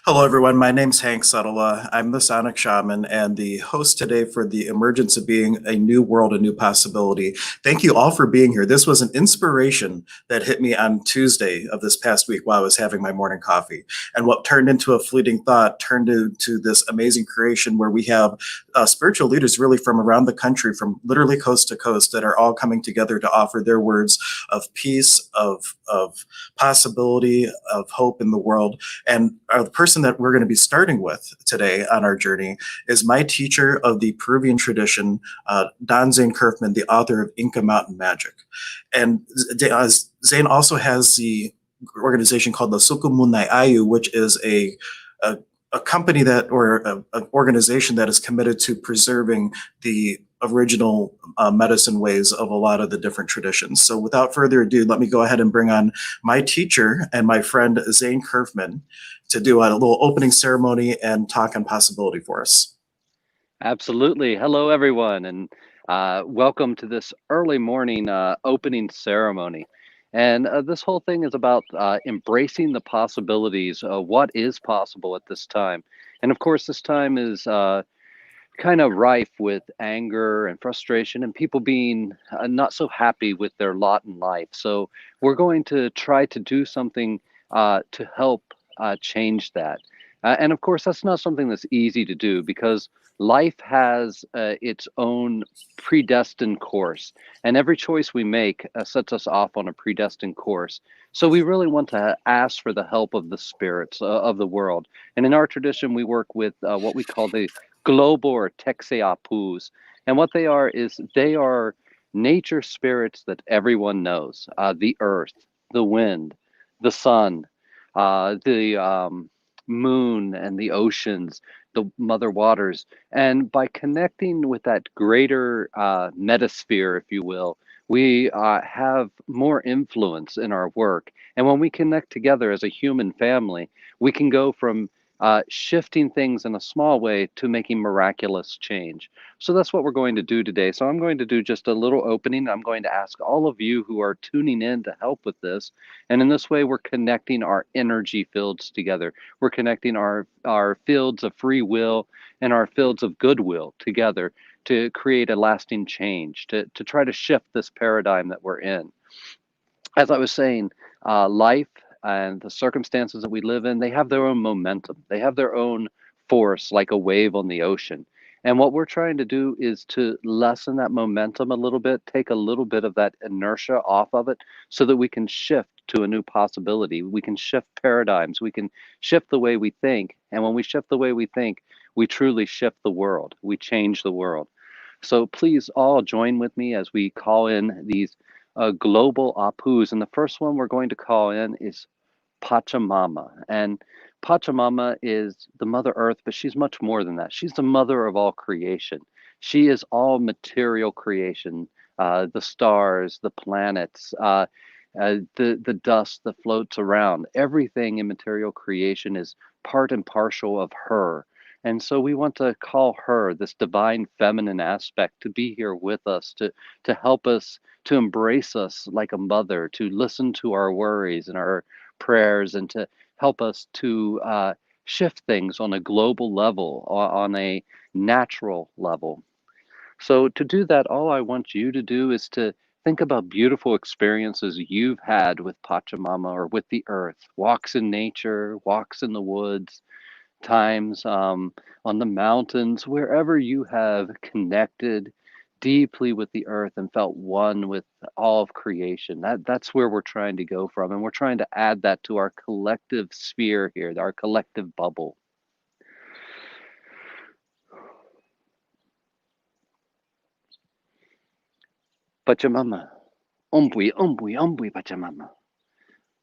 Hello, everyone. My name's Hank Setala. I'm the Sonic Shaman and the host today for the Emergence of Being a New World, a New Possibility. Thank you all for being here. This was an inspiration that hit me on Tuesday of this past week while I was having my morning coffee. And what turned into a fleeting thought turned into this amazing creation where we have spiritual leaders really from around the country, from literally coast to coast, that are all coming together to offer their words of peace, of possibility, of hope in the world. And the person that we're going to be starting with today on our journey is my teacher of the Peruvian tradition, Don Zane Curfman, the author of Inca Mountain Magic. And Zane also has the organization called the Sukumunai Ayu, which is a company that, or an organization that is committed to preserving the original medicine ways of a lot of the different traditions. So without further ado, let me go ahead and bring on my teacher and my friend Zane Curfman to do a little opening ceremony and talk on possibility for us. Absolutely. Hello, everyone, and welcome to this early morning opening ceremony. And this whole thing is about embracing the possibilities of what is possible at this time. And of course, this time is kind of rife with anger and frustration and people being not so happy with their lot in life. So we're going to try to do something to help change that. And of course, that's not something that's easy to do because life has its own predestined course, and every choice we make sets us off on a predestined course. So we really want to ask for the help of the spirits of the world. And in our tradition, we work with what we call the global or Texeapus. And what they are is they are nature spirits that everyone knows, the earth, the wind, the sun, the moon and the oceans, the mother waters. And by connecting with that greater metasphere, if you will, we have more influence in our work. And when we connect together as a human family, we can go from shifting things in a small way to making miraculous change. So that's what we're going to do today. So I'm going to do just a little opening. I'm going to ask all of you who are tuning in to help with this. And in this way, we're connecting our energy fields together. We're connecting our fields of free will and our fields of goodwill together to create a lasting change, to try to shift this paradigm that we're in. As I was saying, life and the circumstances that we live in, they have their own momentum. They have their own force, like a wave on the ocean. And what we're trying to do is to lessen that momentum a little bit, take a little bit of that inertia off of it so that we can shift to a new possibility. We can shift paradigms. We can shift the way we think. And when we shift the way we think, we truly shift the world. We change the world. So please all join with me as we call in these global Apus. And the first one we're going to call in is Pachamama. And Pachamama is the Mother Earth, but she's much more than that. She's the mother of all creation. She is all material creation, the stars, the planets, the dust that floats around. Everything in material creation is part and partial of her. And so we want to call her, this divine feminine aspect, to be here with us, to help us, to embrace us like a mother, to listen to our worries and our prayers, and to help us to shift things on a global level, on a natural level. So to do that, all I want you to do is to think about beautiful experiences you've had with Pachamama or with the earth, walks in nature, walks in the woods, times on the mountains, wherever you have connected deeply with the earth and felt one with all of creation. That's where we're trying to go from. And we're trying to add that to our collective sphere here, our collective bubble. Pachamama, ompui, ompui, ompui, Pachamama.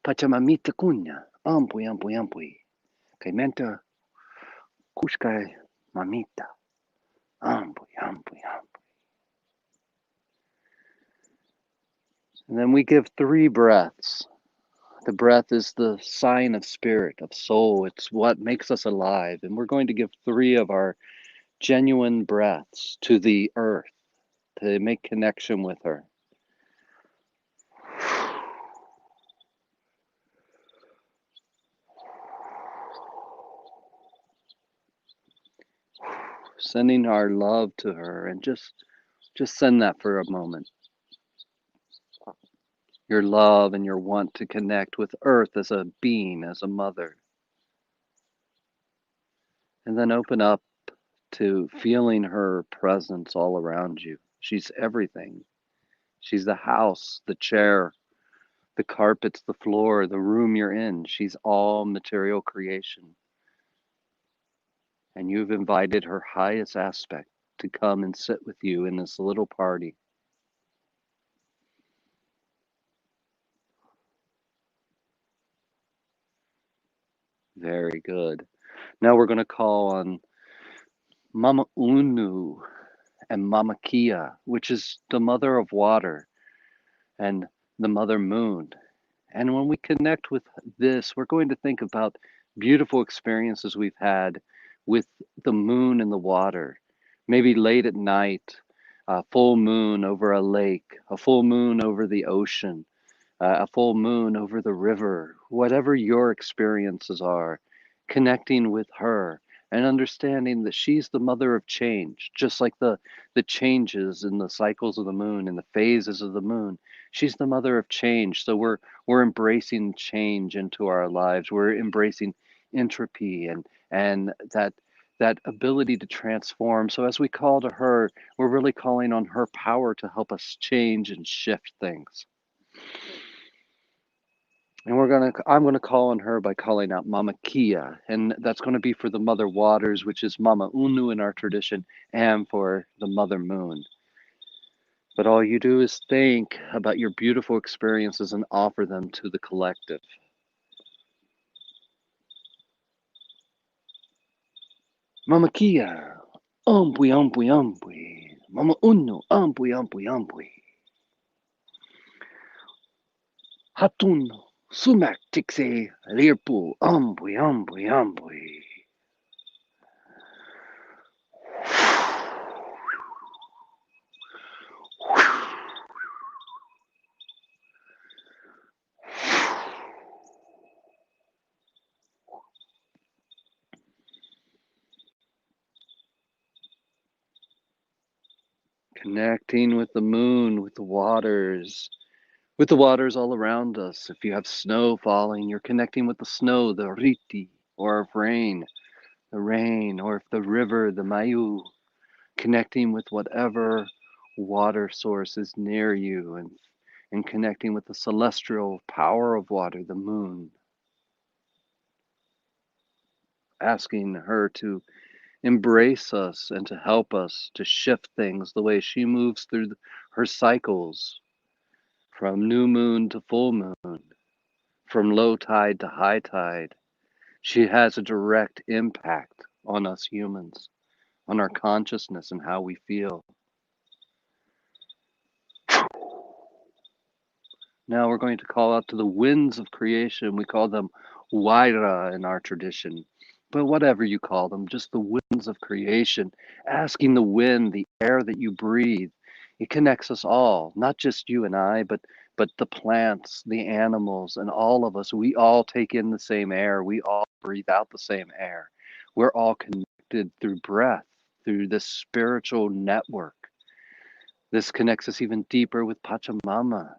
Pachamamita cunya, ompui, ompui, ompui. Caimenta, cuscai, mamita, ompui, ompui, ompui. And then we give 3 breaths. The breath is the sign of spirit, of soul. It's what makes us alive. And we're going to give 3 of our genuine breaths to the earth to make connection with her. sending our love to her, and just send that for a moment. Your love and your want to connect with Earth as a being, as a mother. And then open up to feeling her presence all around you. She's everything. She's the house, the chair, the carpets, the floor, the room you're in. She's all material creation. And you've invited her highest aspect to come and sit with you in this little party. Very good. Now we're going to call on Mama Unu and Mama Kia, which is the mother of water and the mother moon. And when we connect with this, we're going to think about beautiful experiences we've had with the moon and the water. Maybe late at night, a full moon over a lake, a full moon over the ocean, a full moon over the river, whatever your experiences are, connecting with her and understanding that she's the mother of change, just like the changes in the cycles of the moon and the phases of the moon. She's the mother of change. So we're embracing change into our lives. We're embracing entropy and that ability to transform. So as we call to her, we're really calling on her power to help us change and shift things. And I'm gonna call on her by calling out Mama Kia, and that's gonna be for the Mother Waters, which is Mama Unu in our tradition, and for the Mother Moon. But all you do is think about your beautiful experiences and offer them to the collective. Mama Kia, umpui umpui umpui. Mama Unu, umpui umpui umpui. Hatun, sumak tikse, lirpu, umpui umpui umpui. Connecting with the moon, with the waters all around us. If you have snow falling, you're connecting with the snow, the riti, or if rain, the rain, or if the river, the mayu, connecting with whatever water source is near you and connecting with the celestial power of water, the moon. Asking her to embrace us and to help us to shift things the way she moves through her cycles from new moon to full moon, from low tide to high tide. She has a direct impact on us humans, on our consciousness and how we feel. Now we're going to call out to the winds of creation. We call them Waira in our tradition. But whatever you call them, just the winds of creation, asking the wind, the air that you breathe. It connects us all, not just you and I, but the plants, the animals, and all of us. We all take in the same air. We all breathe out the same air. We're all connected through breath, through this spiritual network. This connects us even deeper with Pachamama.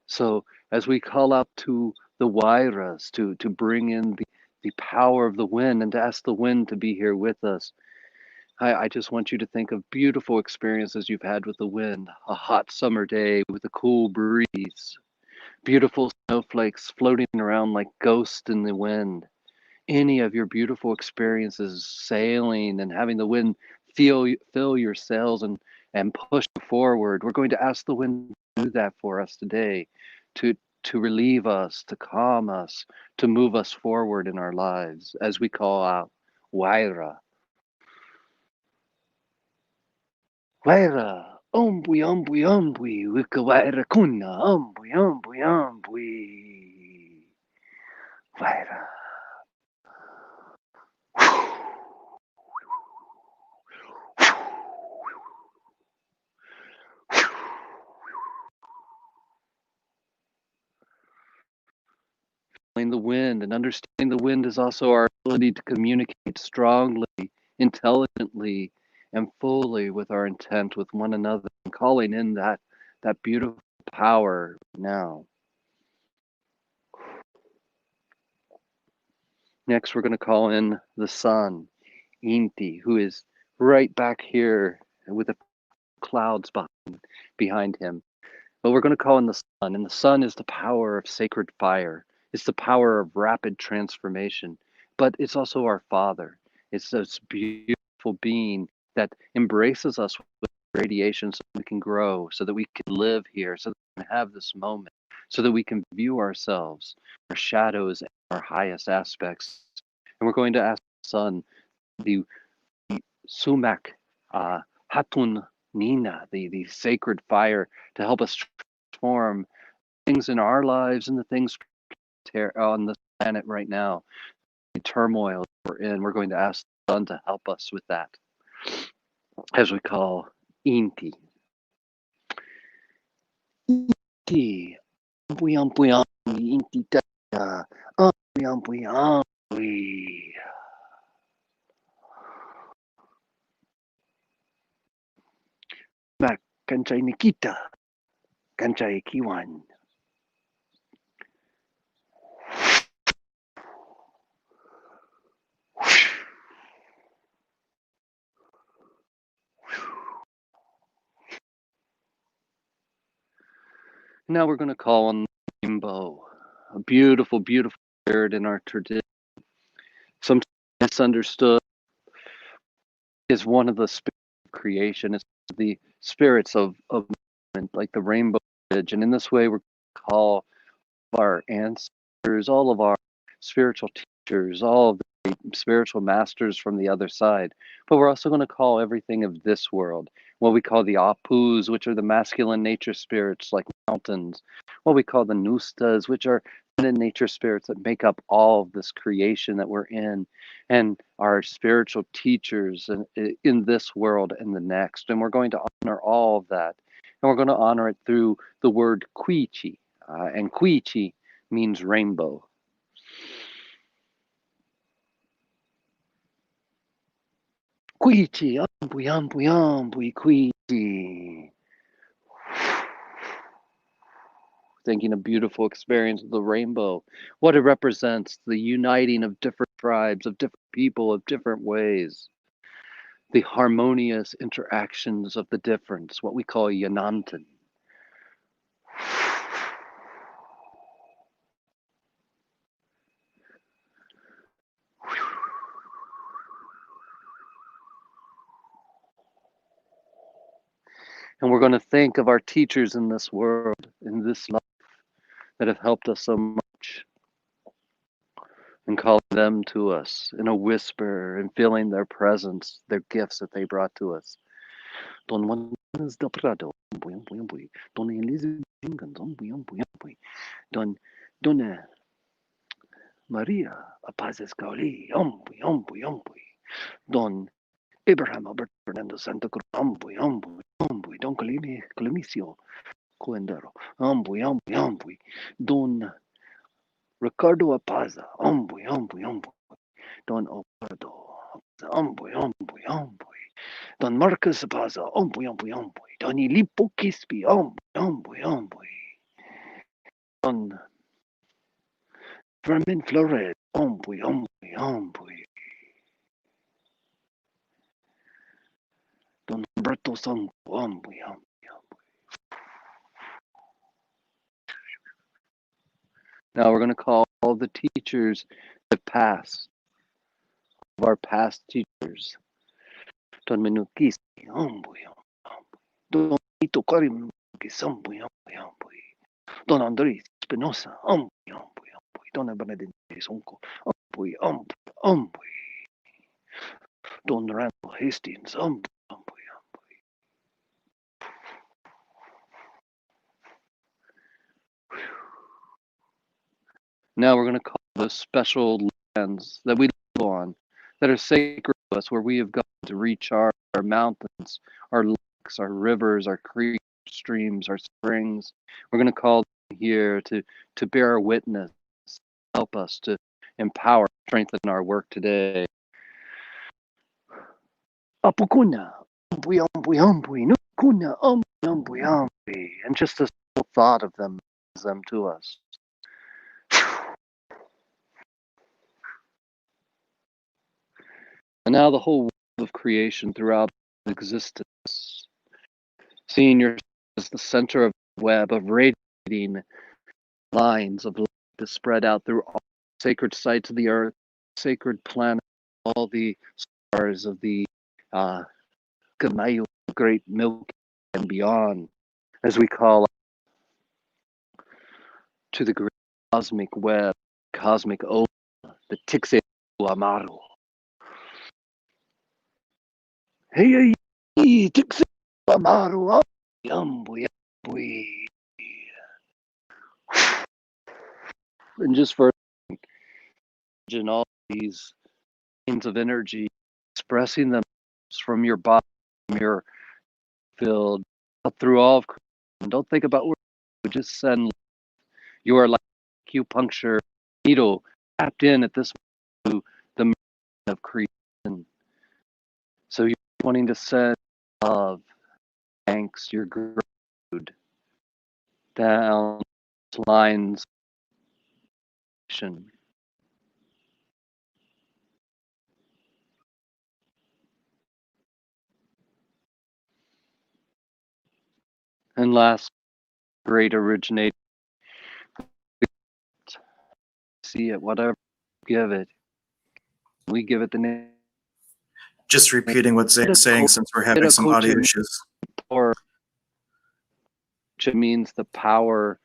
So as we call out to the Wairas to bring in the power of the wind and to ask the wind to be here with us, I just want you to think of beautiful experiences you've had with the wind, a hot summer day with a cool breeze, beautiful snowflakes floating around like ghosts in the wind. Any of your beautiful experiences sailing and having the wind fill your sails and push forward. We're going to ask the wind to do that for us today, to relieve us, to calm us, to move us forward in our lives as we call out Waira. Waira, umbui umbui umbui, wika waira kuna, umbui umbui umbui. Waira. The wind, and understanding the wind is also our ability to communicate strongly, intelligently, and fully with our intent with one another, and calling in that beautiful power now. Next, we're going to call in the sun, Inti, who is right back here with the clouds behind him. But we're going to call in the sun, and the sun is the power of sacred fire. It's the power of rapid transformation, but it's also our father. It's this beautiful being that embraces us with radiation so we can grow, so that we can live here, so that we can have this moment, so that we can view ourselves, our shadows, and our highest aspects. And we're going to ask the sun, the sumac, hatun nina, the sacred fire, to help us transform things in our lives and the things on the planet right now, the turmoil we're in. We're going to ask the sun to help us with that, as we call Inti. Inti, ampui, Inti taya, ampui. Mak kancay Nikita, kancay Kiwan. Now we're going to call on the rainbow, a beautiful, beautiful spirit in our tradition. Sometimes misunderstood, is one of the spirits of creation. It's the spirits of movement, like the rainbow bridge. And in this way, we're going to call our ancestors, all of our spiritual teachers, all of the spiritual masters from the other side. But we're also going to call everything of this world, what we call the Apus, which are the masculine nature spirits like mountains, what we call the Nustas, which are feminine nature spirits that make up all of this creation that we're in, and our spiritual teachers in this world and the next. And we're going to honor all of that. And we're going to honor it through the word Quichi. And Quichi means rainbow. Quichi, ampui, Quichi. Thinking a beautiful experience of the rainbow, what it represents, the uniting of different tribes, of different people, of different ways, the harmonious interactions of the difference, what we call Yanantan. And we're going to think of our teachers in this world, in this life, that have helped us so much, and calling them to us in a whisper and feeling their presence, their gifts that they brought to us. Don Juanes del Prado, Don Elizabeth Jenkins, Don Maria Apazes Gauli, Don Abraham Albert Fernando Santa Cruz, Don Clemisio Coendero, Don Ricardo Apaza, Don Alberto, Don Marcus Apaza, Don Ilipo Kispi, Don Vermin Flores, Don Humberto Santo, Now we're going to call all the teachers that passed, of our past teachers. Don Menukisi, Don Ito Karim, Don Andres Espinosa, Don Benedict Sonko, Don Randall Hastings, Now we're going to call those special lands that we live on, that are sacred to us, where we have gone to recharge our mountains, our lakes, our rivers, our creeks, streams, our springs. We're going to call them here to bear witness, help us to empower, strengthen our work today. Apukuna, umpui, nukuna, umpui, and just this whole thought of them to us. And now the whole world of creation throughout existence, seeing yourself as the center of the web of radiating lines of light that spread out through all sacred sites of the earth, sacred planet, all the stars of the Gamayu, great Milky and beyond, as we call it, to the great cosmic web, cosmic ocean, the Tixe Amaru. Hey, Tixe Amaru, yambui. And just for imagine all these lines of energy expressing them from your body, from your field, up through all of creation. Don't think about where you just send. You are like acupuncture needle tapped in at this to the mind of creation. So you're wanting to send love, thanks, your gratitude down lines. And last, great originate. See it, whatever, give it. We give it the name. Just repeating what Zane's saying since we're having some audio issues. Or which means the power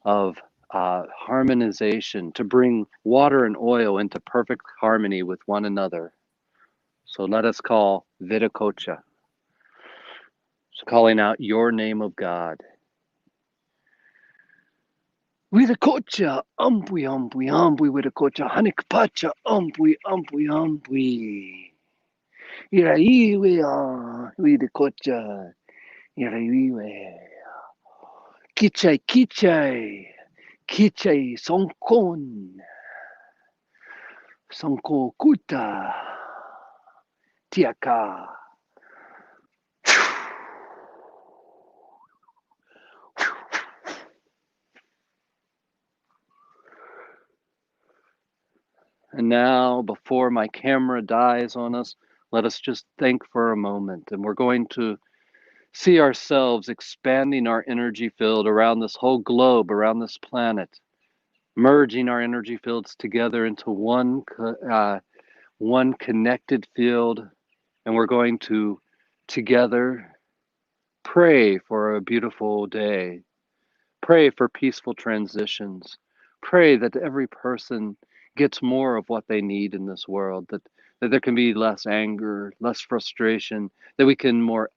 of harmonization, to bring water and oil into perfect harmony with one another. So let us call Vitakocha. So calling out your name of God. Vitakocha, umpui, Vitakocha, hanikpacha, umpui. Iraiwe, Vitakocha, Iraiwe. Kichai, Sonko Kuta, Tiaka. And now, before my camera dies on us, let us just think for a moment. And we're going to see ourselves expanding our energy field around this whole globe, around this planet, merging our energy fields together into one connected field. And we're going to together pray for a beautiful day, pray for peaceful transitions, pray that every person gets more of what they need in this world, that there can be less anger, less frustration, that we can more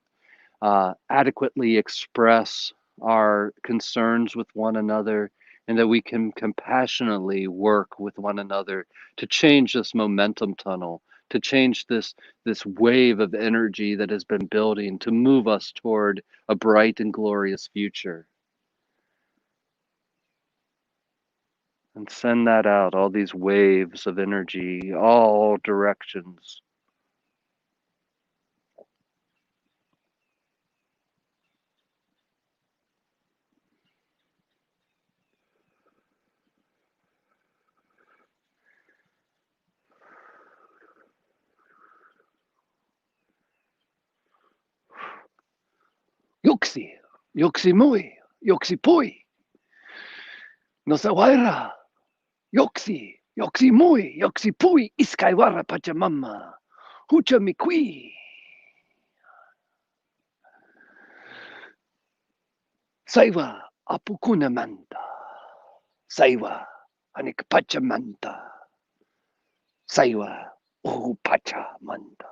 adequately express our concerns with one another, and that we can compassionately work with one another to change this momentum tunnel, to change this wave of energy that has been building, to move us toward a bright and glorious future. And send that out, all these waves of energy, all directions. Yoksi mui, yoksi pui. No sawaira. Yoksi mui, yoksi pui, iskaiwara pachamama. Hucha mikui. Saiwa apukuna manta. Saiwa anik pachamanta. Saiwa pachamanta.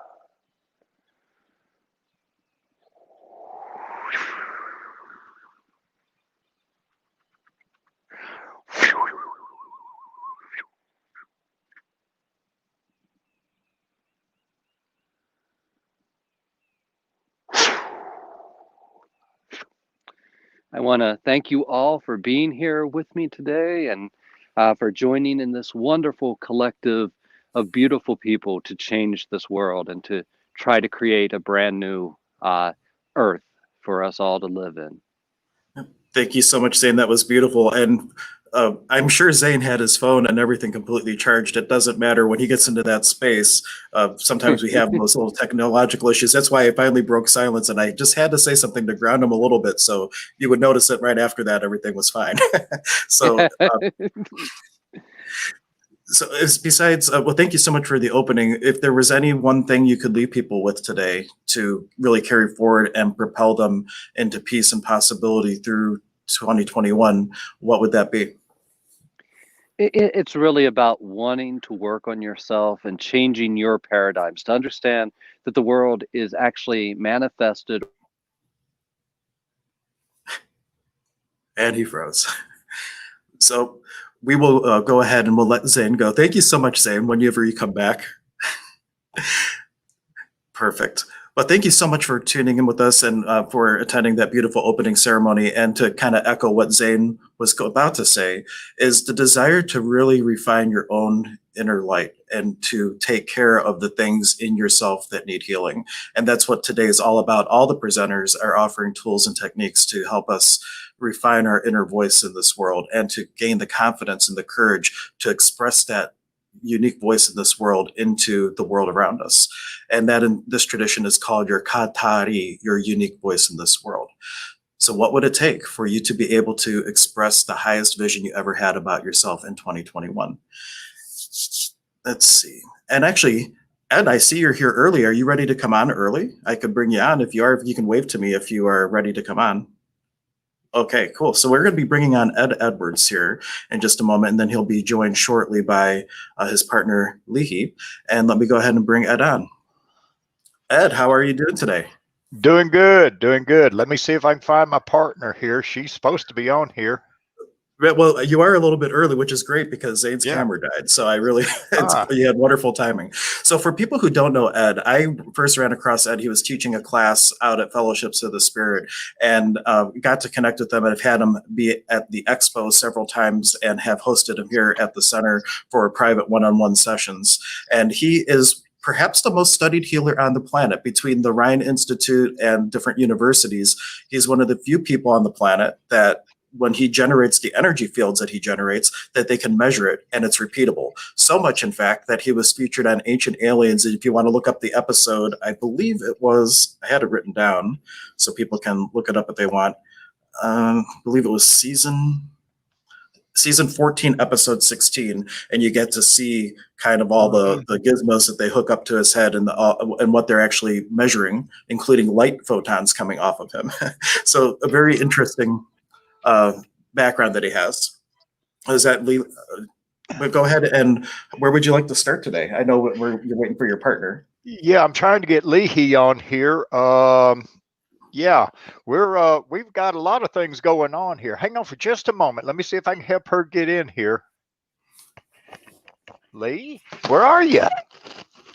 I want to thank you all for being here with me today, and for joining in this wonderful collective of beautiful people to change this world and to try to create a brand new earth for us all to live in. Thank you so much, Zane. That was beautiful. And I'm sure Zane had his phone and everything completely charged. It doesn't matter when he gets into that space. Sometimes we have those little technological issues. That's why I finally broke silence, and I just had to say something to ground him a little bit. So you would notice that right after that, everything was fine. So besides, well, thank you so much for the opening. If there was any one thing you could leave people with today to really carry forward and propel them into peace and possibility through 2021, what would that be? It's really about wanting to work on yourself and changing your paradigms to understand that the world is actually manifested. And he froze. So we will go ahead and we'll let Zane go. Thank you so much, Zane, whenever you come back. Perfect. Well, thank you so much for tuning in with us and for attending that beautiful opening ceremony. And to kind of echo what Zane was about to say, is the desire to really refine your own inner light and to take care of the things in yourself that need healing. And that's what today is all about. All the presenters are offering tools and techniques to help us refine our inner voice in this world and to gain the confidence and the courage to express that unique voice in this world into the world around us. And that in this tradition is called your katari, your unique voice in this world. So what would it take for you to be able to express the highest vision you ever had about yourself in 2021? Let's see. And actually, Ed, I see you're here early. Are you ready to come on early? I could bring you on. If you are, you can wave to me if you are ready to come on. Okay, cool. So we're going to be bringing on Edd Edwards here in just a moment, and then he'll be joined shortly by his partner, Lihi. And let me go ahead and bring Ed on. Ed, how are you doing today? Doing good, doing good. Let me see if I can find my partner here. She's supposed to be on here. Well, you are a little bit early, which is great because Zane's camera died. So I really, you had wonderful timing. So for people who don't know Ed, I first ran across Ed. He was teaching a class out at Fellowships of the Spirit and got to connect with him. And I've had him be at the expo several times and have hosted him here at the center for private one-on-one sessions. And he is perhaps the most studied healer on the planet. Between the Rhine Institute and different universities, he's one of the few people on the planet that when he generates the energy fields that he generates, that they can measure it and it's repeatable. So much, in fact, that he was featured on Ancient Aliens. And if you want to look up the episode, I believe it was, I had it written down so people can look it up if they want. I believe it was season 14, episode 16, and you get to see kind of all the gizmos that they hook up to his head and what they're actually measuring, including light photons coming off of him. So a very interesting background that he has. Is that but go ahead, and where would you like to start today? I know you're waiting for your partner. Yeah, I'm trying to get Lihi on here. Yeah, we've got a lot of things going on here. Hang on for just a moment. Let me see if I can help her get in here. Lee, where are you?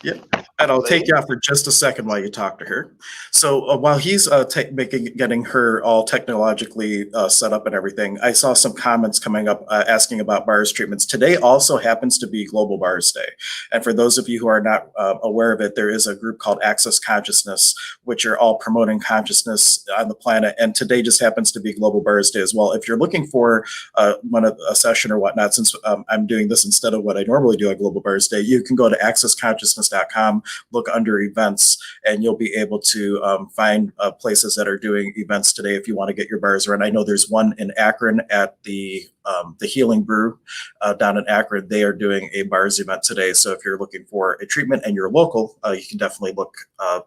Yep. And I'll take you off for just a second while you talk to her. So while he's getting her all technologically set up and everything, I saw some comments coming up asking about bars treatments. Today also happens to be Global Bars Day. And for those of you who are not aware of it, there is a group called Access Consciousness, which are all promoting consciousness on the planet. And today just happens to be Global Bars Day as well. If you're looking for a session or whatnot, since I'm doing this instead of what I normally do on Global Bars Day, you can go to accessconsciousness.com, look under events, and you'll be able to find places that are doing events today if you want to get your bars run. I know there's one in Akron at the Healing Brew down in Akron. They are doing a bars event today. So if you're looking for a treatment and you're local, you can definitely look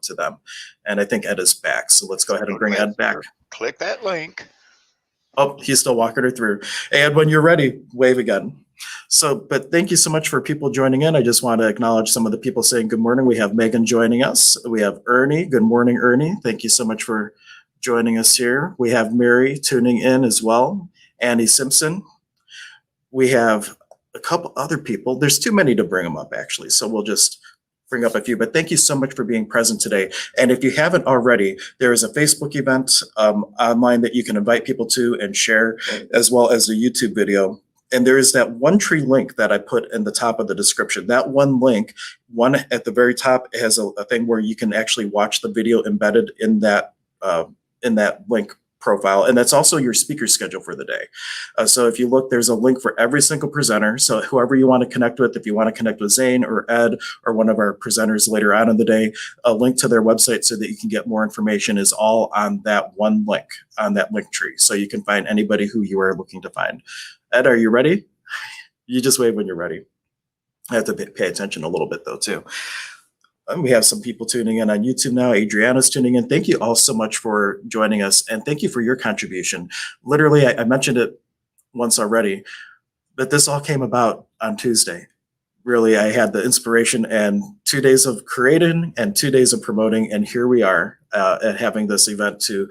to them. And I think Ed is back. So let's go ahead and bring Ed back. Click that link. Oh, he's still walking her through. And when you're ready, wave again. So, but thank you so much for people joining in. I just want to acknowledge some of the people saying good morning. We have Megan joining us. We have Ernie. Good morning, Ernie. Thank you so much for joining us here. We have Mary tuning in as well. Annie Simpson. We have a couple other people. There's too many to bring them up, actually. So we'll just bring up a few, but thank you so much for being present today. And if you haven't already, there is a Facebook event online that you can invite people to and share, as well as a YouTube video. And there is that one tree link that I put in the top of the description. That one link, one at the very top, has a thing where you can actually watch the video embedded in that link profile, and that's also your speaker schedule for the day. So if you look, there's a link for every single presenter. So whoever you want to connect with, if you want to connect with Zane or Ed or one of our presenters later on in the day, a link to their website so that you can get more information is all on that one link, on that link tree. So you can find anybody who you are looking to find. Ed, are you ready? You just wave when you're ready. I have to pay attention a little bit though too. We have some people tuning in on YouTube now. Adriana's tuning in. Thank you all so much for joining us, and thank you for your contribution. Literally, I mentioned it once already, but this all came about on Tuesday. Really, I had the inspiration and 2 days of creating and 2 days of promoting, and here we are at having this event to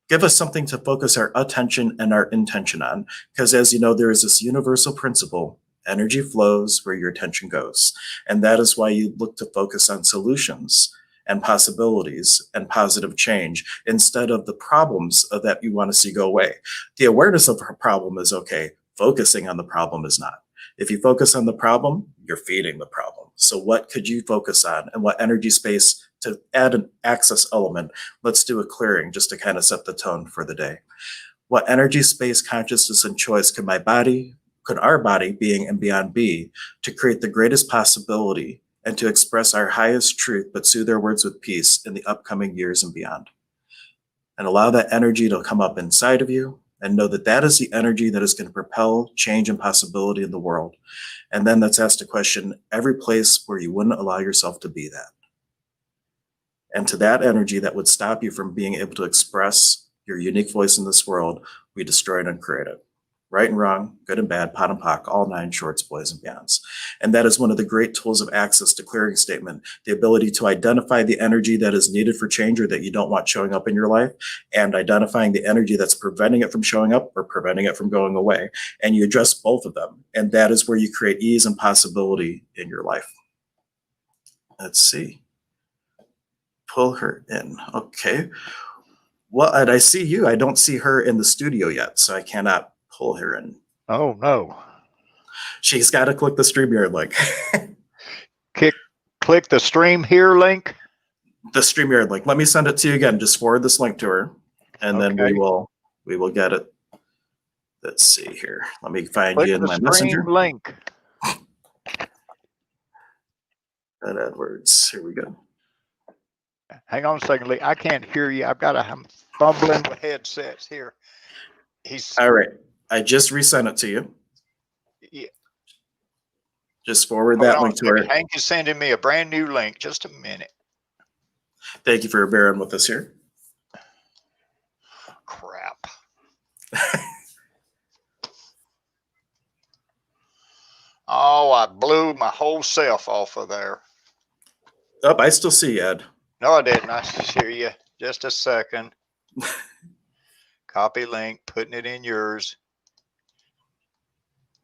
give us something to focus our attention and our intention on. Because as you know, there is this universal principle: energy flows where your attention goes. And that is why you look to focus on solutions and possibilities and positive change instead of the problems that you want to see go away. The awareness of a problem is okay. Focusing on the problem is not. If you focus on the problem, you're feeding the problem. So what could you focus on, and what energy space to add an access element? Let's do a clearing just to kind of set the tone for the day. What energy space, consciousness, and choice could our body, being and beyond, be to create the greatest possibility and to express our highest truth, but soothe our words with peace in the upcoming years and beyond? And allow that energy to come up inside of you, and know that that is the energy that is going to propel change and possibility in the world. And then let's ask the question: every place where you wouldn't allow yourself to be that. And to that energy that would stop you from being able to express your unique voice in this world, we destroy and uncreate it. Right and wrong, good and bad, pot and pock, all 9 shorts, boys and beyonds. And that is one of the great tools of access to clearing statement: the ability to identify the energy that is needed for change or that you don't want showing up in your life, and identifying the energy that's preventing it from showing up or preventing it from going away. And you address both of them. And that is where you create ease and possibility in your life. Let's see. Pull her in. Okay. Well, and I see you. I don't see her in the studio yet, so I cannot pull her in. Oh, no. She's got to click the StreamYard link. Click the stream here link. The StreamYard link. Let me send it to you again. Just forward this link to her, and then we will get it. Let's see here. Let me find you in my messenger. Link. Edd Edwards. Here we go. Hang on a second, Lee. I can't hear you. I'm fumbling with headsets here. All right. I just resent it to you. Yeah. Just forward that link to her. Hank is sending me a brand new link. Just a minute. Thank you for bearing with us here. Crap. Oh, I blew my whole self off of there. Oh, I still see you, Ed. No, I didn't. I hear you. Just a second. Copy link, putting it in yours.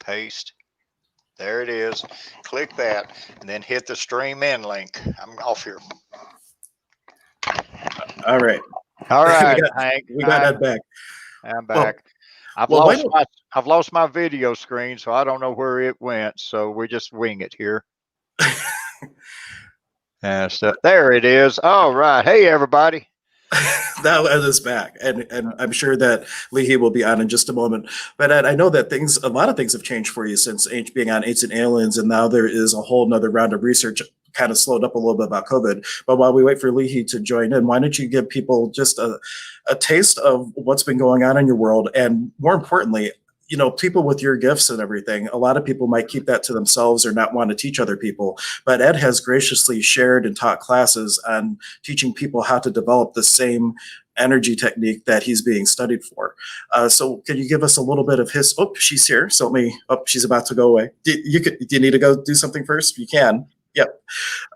Paste. There it is. Click that, and then hit the stream in link. I'm off here. All right. All right, Hank. We got Ed back. I'm back. I've lost my video screen, so I don't know where it went. So we just wing it here. So there it is. All right. Hey, everybody. That is back, and I'm sure that Lihi will be on in just a moment. But Ed, I know that a lot of things have changed for you since being on Ancient Aliens, and now there is a whole nother round of research kind of slowed up a little bit about COVID. But while we wait for Lihi to join in, why don't you give people just a taste of what's been going on in your world, and more importantly, people with your gifts and everything, a lot of people might keep that to themselves or not want to teach other people. But Ed has graciously shared and taught classes on teaching people how to develop the same energy technique that he's being studied for. So can you give us a little bit of his, she's here. So she's about to go away. Do you need to go do something first? You can. Yep.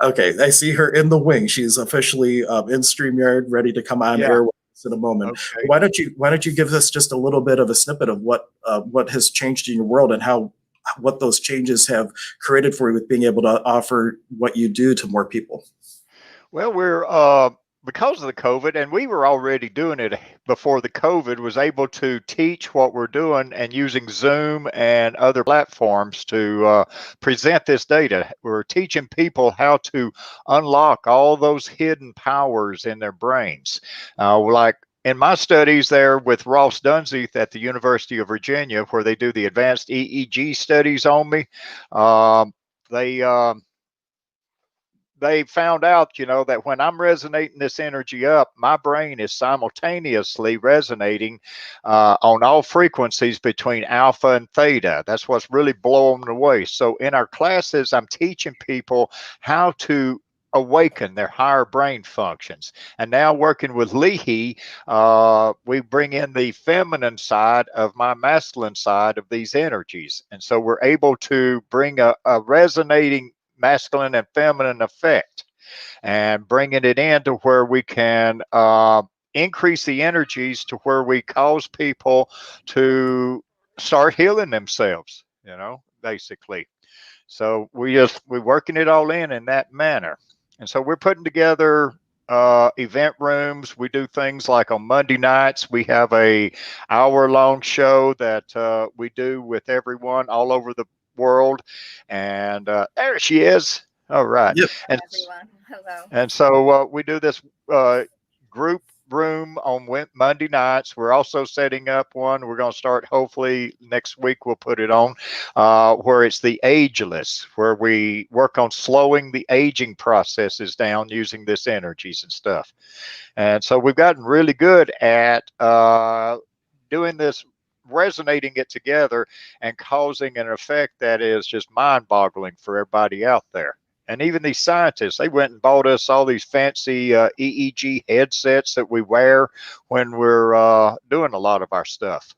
Okay. I see her in the wing. She's officially in StreamYard, ready to come on air in a moment. Okay. Why don't you give us just a little bit of a snippet of what has changed in your world and what those changes have created for you with being able to offer what you do to more people? Well, we're because of the COVID, and we were already doing it before the COVID, was able to teach what we're doing and using Zoom and other platforms to present this data. We're teaching people how to unlock all those hidden powers in their brains. Like in my studies there with Ross Dunseith at the University of Virginia, where they do the advanced EEG studies on me, they found out, you know, that when I'm resonating this energy up, my brain is simultaneously resonating on all frequencies between alpha and theta. That's what's really blowing them away. So in our classes, I'm teaching people how to awaken their higher brain functions. And now working with Lihi, we bring in the feminine side of my masculine side of these energies. And so we're able to bring a resonating masculine and feminine effect and bringing it into where we can increase the energies to where we cause people to start healing themselves, you know, basically. So we're working it all in that manner. And so we're putting together event rooms. We do things like on Monday nights, we have a hour-long show that we do with everyone all over the world. And there she is. All right. Yep. And, Everyone. Hello. and so we do this group room on Monday nights. We're also setting up one. We're going to start, hopefully next week we'll put it on, where it's the ageless, where we work on slowing the aging processes down using this energies and stuff. And so we've gotten really good at doing this, resonating it together and causing an effect that is just mind-boggling for everybody out there. And even these scientists, they went and bought us all these fancy EEG headsets that we wear when we're doing a lot of our stuff.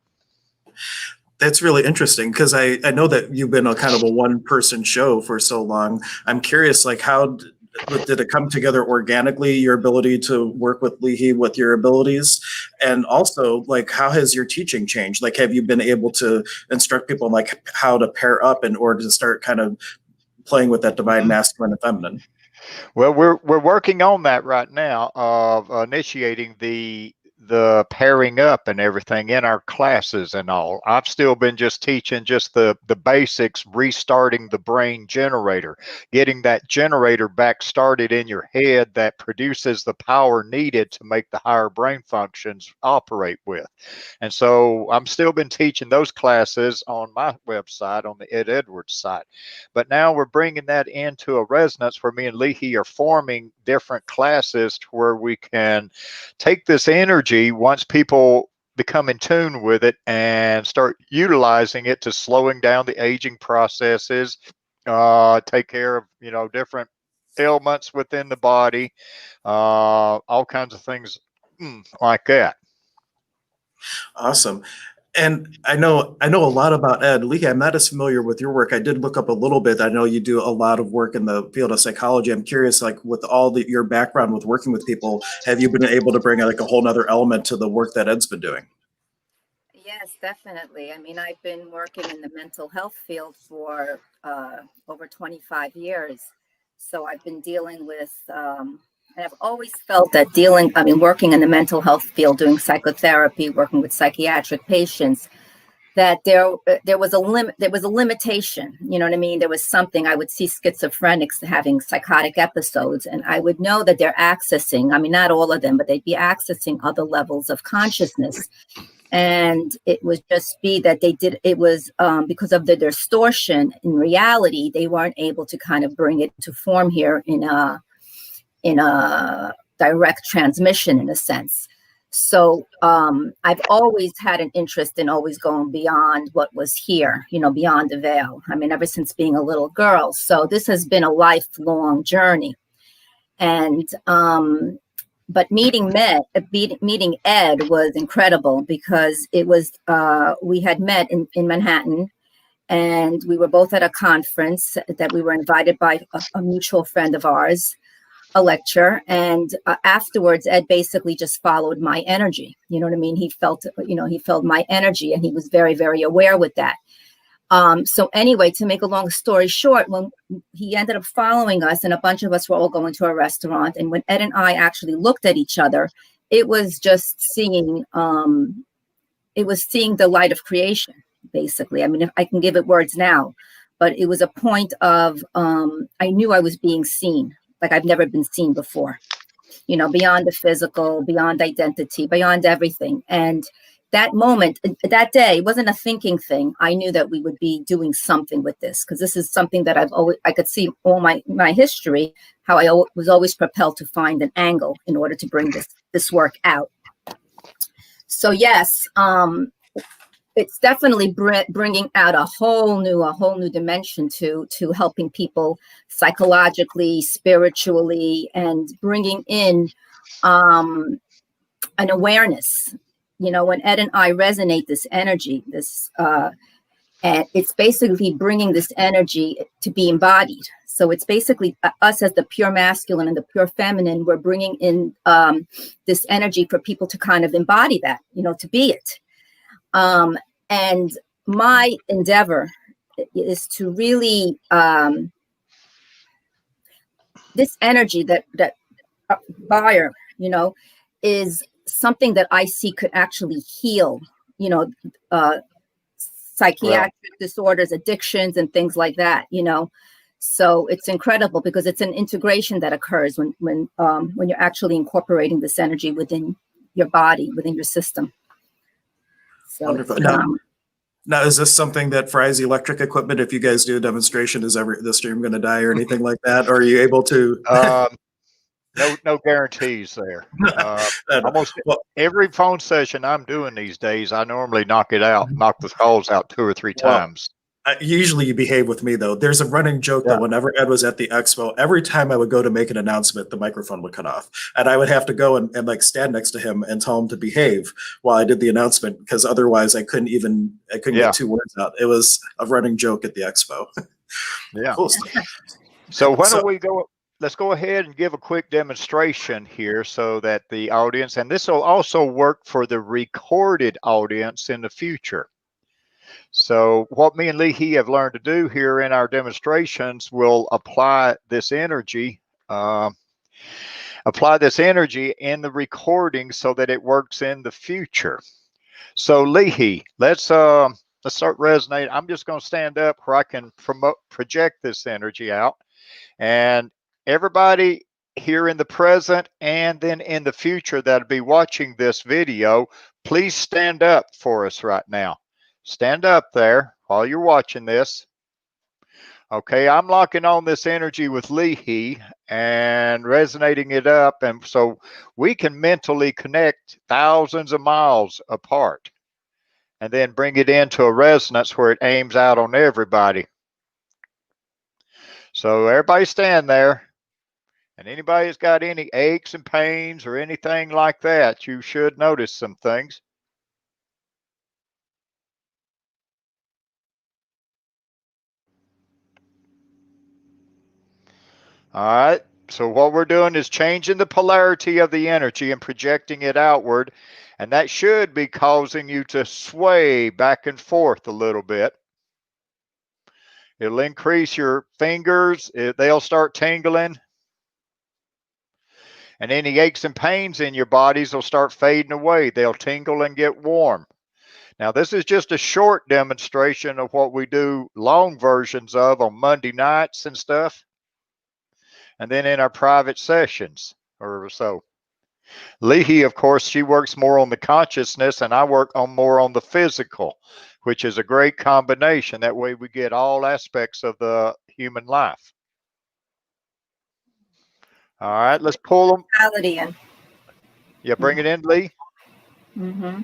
That's really interesting because I know that you've been a kind of a one-person show for so long. I'm curious, like, how did it come together organically, your ability to work with Lihi with your abilities? And also, like, how has your teaching changed? Like, have you been able to instruct people on, like, how to pair up in order to start kind of playing with that divine masculine and feminine? Well, we're working on that right now of initiating the pairing up and everything in our classes and all. I've still been just teaching just the basics, restarting the brain generator, getting that generator back started in your head that produces the power needed to make the higher brain functions operate with. And so I'm still been teaching those classes on my website, on the Edd Edwards site. But now we're bringing that into a resonance where me and Lihi are forming different classes to where we can take this energy once people become in tune with it and start utilizing it to slowing down the aging processes, take care of, you know, different ailments within the body, all kinds of things like that. Awesome. And I know a lot about Ed. Lehi, I'm not as familiar with your work. I did look up a little bit. I know you do a lot of work in the field of psychology. I'm curious, like, with all your background with working with people, have you been able to bring like a whole nother element to the work that Ed's been doing? Yes, definitely. I mean, I've been working in the mental health field for over 25 years. So I've been dealing with, and I've always felt that working in the mental health field, doing psychotherapy, working with psychiatric patients, that there was a limitation. You know what I mean? There was something. I would see schizophrenics having psychotic episodes, and I would know that they're accessing, I mean, not all of them, but they'd be accessing other levels of consciousness. And it would just be that it was because of the distortion in reality, they weren't able to kind of bring it to form here in a direct transmission, in a sense. So I've always had an interest in always going beyond what was here, you know, beyond the veil. I mean, ever since being a little girl. So this has been a lifelong journey. And but meeting Ed was incredible because it was we had met in Manhattan, and we were both at a conference that we were invited by a mutual friend of ours, a lecture. And afterwards, Ed basically just followed my energy. You know what I mean? He felt my energy, and he was very, very aware with that. So anyway, to make a long story short, when he ended up following us, and a bunch of us were all going to a restaurant, and when Ed and I actually looked at each other, it was just seeing, the light of creation, basically. I mean, if I can give it words now, but it was a point of, I knew I was being seen, like I've never been seen before, you know, beyond the physical, beyond identity, beyond everything. And that moment, that day, wasn't a thinking thing. I knew that we would be doing something with this, because this is something that I could see all my history, how I was always propelled to find an angle in order to bring this work out. So yes, it's definitely bringing out a whole new dimension to helping people psychologically, spiritually, and bringing in an awareness. You know, when Ed and I resonate this energy, and it's basically bringing this energy to be embodied. So it's basically us as the pure masculine and the pure feminine. We're bringing in this energy for people to kind of embody that, you know, to be it. And my endeavor is to really, this energy that buyer, you know, is something that I see could actually heal, you know, psychiatric disorders, addictions, and things like that, you know. So it's incredible because it's an integration that occurs when you're actually incorporating this energy within your body, within your system. So Wonderful. Now, is this something that fries electric equipment? If you guys do a demonstration, is the stream going to die or anything like that? Or are you able to? No guarantees there. Almost every phone session I'm doing these days, I normally knock the calls out 2 or 3 times. Usually you behave with me, though. There's a running joke that whenever Ed was at the expo, every time I would go to make an announcement, the microphone would cut off. And I would have to go and like stand next to him and tell him to behave while I did the announcement, because otherwise I couldn't get 2 words out. It was a running joke at the expo. Yeah. Cool. So why don't we go? Let's go ahead and give a quick demonstration here so that the audience, and this will also work for the recorded audience in the future. So what me and Lihi have learned to do here in our demonstrations will apply this energy in the recording so that it works in the future. So Lihi, let's start resonating. I'm just going to stand up where I can project this energy out, and everybody here in the present and then in the future that'll be watching this video, please stand up for us right now. Stand up there while you're watching this. Okay, I'm locking on this energy with Lihi and resonating it up, and so we can mentally connect thousands of miles apart and then bring it into a resonance where it aims out on everybody. So everybody stand there, and anybody that's got any aches and pains or anything like that, you should notice some things. All right, so what we're doing is changing the polarity of the energy and projecting it outward, and that should be causing you to sway back and forth a little bit. It'll increase your fingers, they'll start tingling, and any aches and pains in your bodies will start fading away. They'll tingle and get warm. Now, this is just a short demonstration of what we do long versions of on Monday nights and stuff, and then in our private sessions or so. Lihi, of course, she works more on the consciousness, and I work more on the physical, which is a great combination. That way we get all aspects of the human life. All right, let's pull them. In. Yeah, bring it in, Lee. Mm-hmm.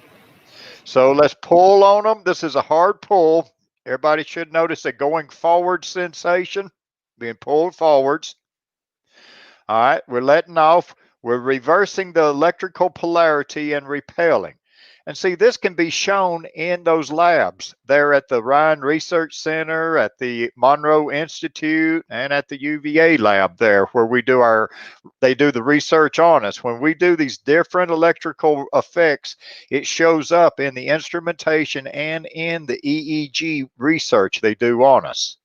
So let's pull on them. This is a hard pull. Everybody should notice a going forward sensation, being pulled forwards. All right, we're letting off. We're reversing the electrical polarity and repelling. And see, this can be shown in those labs there at the Ryan Research Center, at the Monroe Institute, and at the UVA lab there, where they do the research on us. When we do these different electrical effects, it shows up in the instrumentation and in the EEG research they do on us.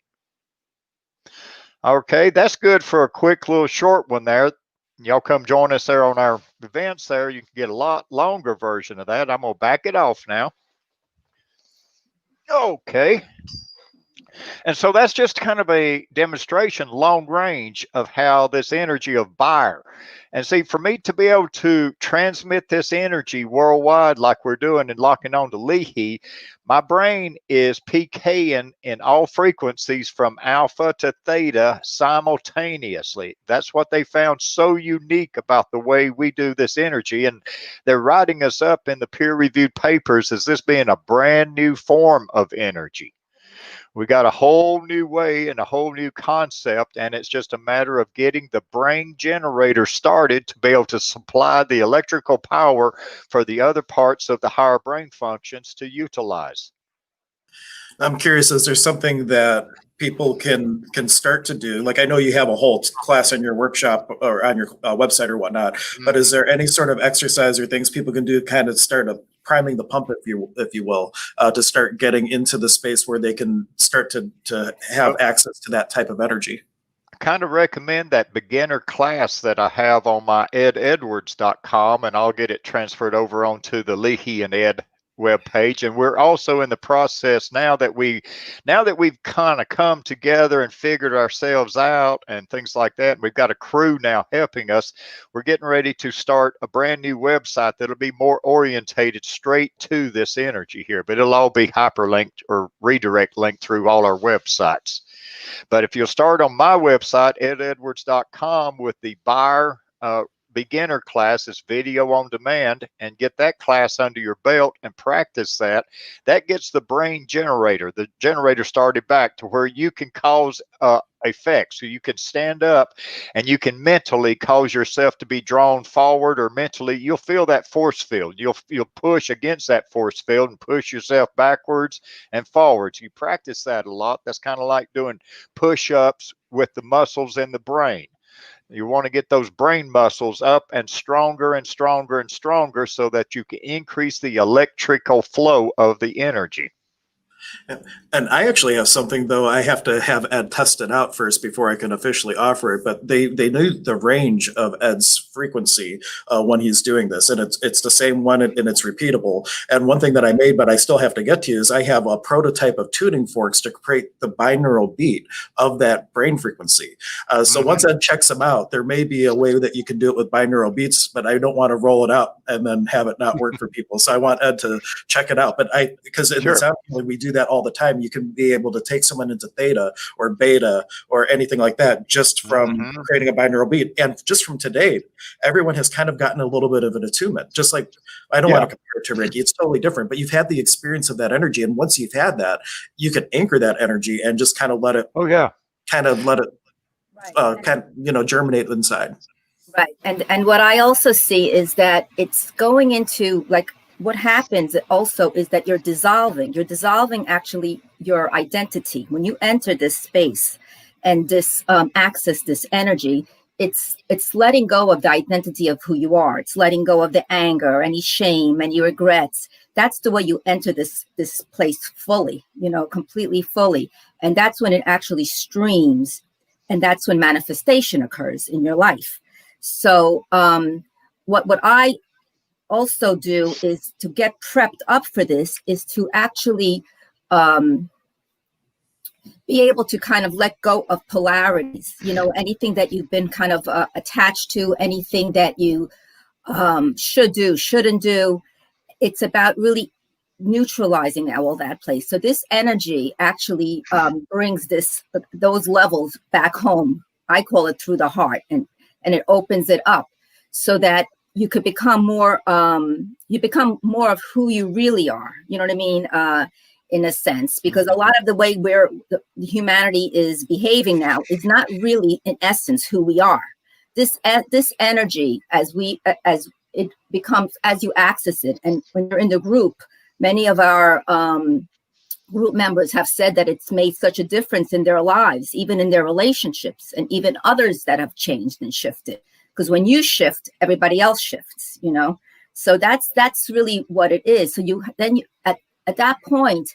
Okay, that's good for a quick little short one there. Y'all come join us there on our events there. You can get a lot longer version of that. I'm going to back it off now. Okay. And so that's just kind of a demonstration, long range, of how this energy of Bayer. And see, for me to be able to transmit this energy worldwide like we're doing and locking on to Lihi, my brain is PKing in all frequencies from alpha to theta simultaneously. That's what they found so unique about the way we do this energy. And they're writing us up in the peer-reviewed papers as this being a brand new form of energy. We got a whole new way and a whole new concept, and it's just a matter of getting the brain generator started to be able to supply the electrical power for the other parts of the higher brain functions to utilize. I'm curious, is there something that people can start to do? Like, I know you have a whole class in your workshop or on your website or whatnot, but is there any sort of exercise or things people can do to kind of start priming the pump, if you will, to start getting into the space where they can start to have access to that type of energy? I kind of recommend that beginner class that I have on my eddedwards.com, and I'll get it transferred over onto the Lihi and Ed webpage. And we're also in the process now that we've kind of come together and figured ourselves out and things like that, and we've got a crew now helping us. We're getting ready to start a brand new website that'll be more orientated straight to this energy here, but it'll all be hyperlinked or redirect linked through all our websites. But if you'll start on my website, eddedwards.com, with the Bayer beginner class, is video on demand, and get that class under your belt and practice that gets the brain generator, the generator started back to where you can cause effects. So you can stand up and you can mentally cause yourself to be drawn forward, or mentally you'll feel that force field. You'll push against that force field and push yourself backwards and forwards. You practice that a lot. That's kind of like doing push-ups with the muscles in the brain. You want to get those brain muscles up and stronger and stronger and stronger so that you can increase the electrical flow of the energy. And I actually have something, though, I have to have Ed test it out first before I can officially offer it. But they knew the range of Ed's frequency when he's doing this, and it's the same one, and it's repeatable. And one thing that I made, but I still have to get to, is I have a prototype of tuning forks to create the binaural beat of that brain frequency. So once Ed checks them out, there may be a way that you can do it with binaural beats, but I don't want to roll it out and then have it not work for people. So I want Ed to check it out. But because in the sound healing, we do that all the time. You can be able to take someone into theta or beta or anything like that just from creating a binaural beat. And just from today, everyone has kind of gotten a little bit of an attunement. Just like, I don't want to compare it to Reiki, it's totally different, but you've had the experience of that energy. And once you've had that, you can anchor that energy and just kind of let it, germinate inside. Right. And what I also see is that it's going into, like, what happens also is that you're dissolving actually your identity. When you enter this space and this access this energy, it's letting go of the identity of who you are. It's letting go of the anger, any shame, any regrets. That's the way you enter this place fully, completely fully. And that's when it actually streams, and that's when manifestation occurs in your life. So what I also do is to get prepped up for this is to actually be able to kind of let go of polarities, anything that you've been kind of attached to, anything that you should do, shouldn't do. It's about really neutralizing all that place. So this energy actually brings those levels back home. I call it through the heart, and it opens it up so that you could become more of who you really are. You know what I mean? In a sense, because a lot of the way the humanity is behaving now is not really, in essence, who we are. This energy, as it becomes as you access it. And when you're in the group, many of our group members have said that it's made such a difference in their lives, even in their relationships, and even others that have changed and shifted. Because when you shift, everybody else shifts, you know? So that's really what it is. So at that point,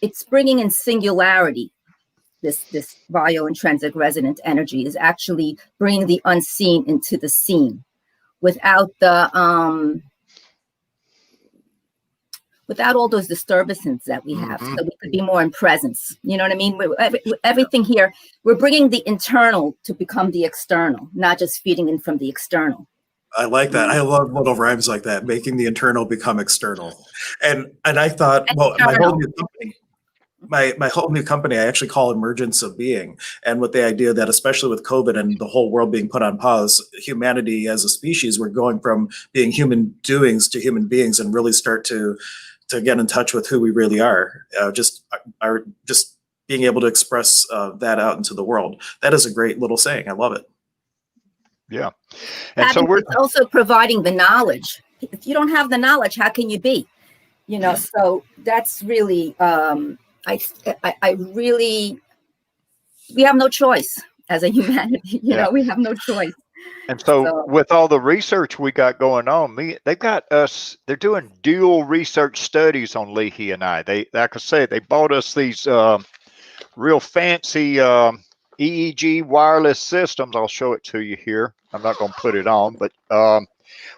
it's bringing in singularity. This bio-intrinsic resonant energy is actually bringing the unseen into the seen without all those disturbances that we have. So we could be more in presence. You know what I mean? Everything here, we're bringing the internal to become the external, not just feeding in from the external. I like that. I love little rhymes like that, making the internal become external. And I thought, well, my whole new company, I actually call Emergence of Being. And with the idea that, especially with COVID and the whole world being put on pause, humanity as a species, we're going from being human doings to human beings and really start to get in touch with who we really are. Just being able to express that out into the world. That is a great little saying. I love it. Yeah. And so we're also providing the knowledge. If you don't have the knowledge, how can you be? You know, so that's really, I really, we have no choice as a humanity, you know, we have no choice. And so with all the research we got going on, they've got us, they're doing dual research studies on Lihi and I. They, like I said, they bought us these real fancy EEG wireless systems. I'll show it to you here. I'm not going to put it on, but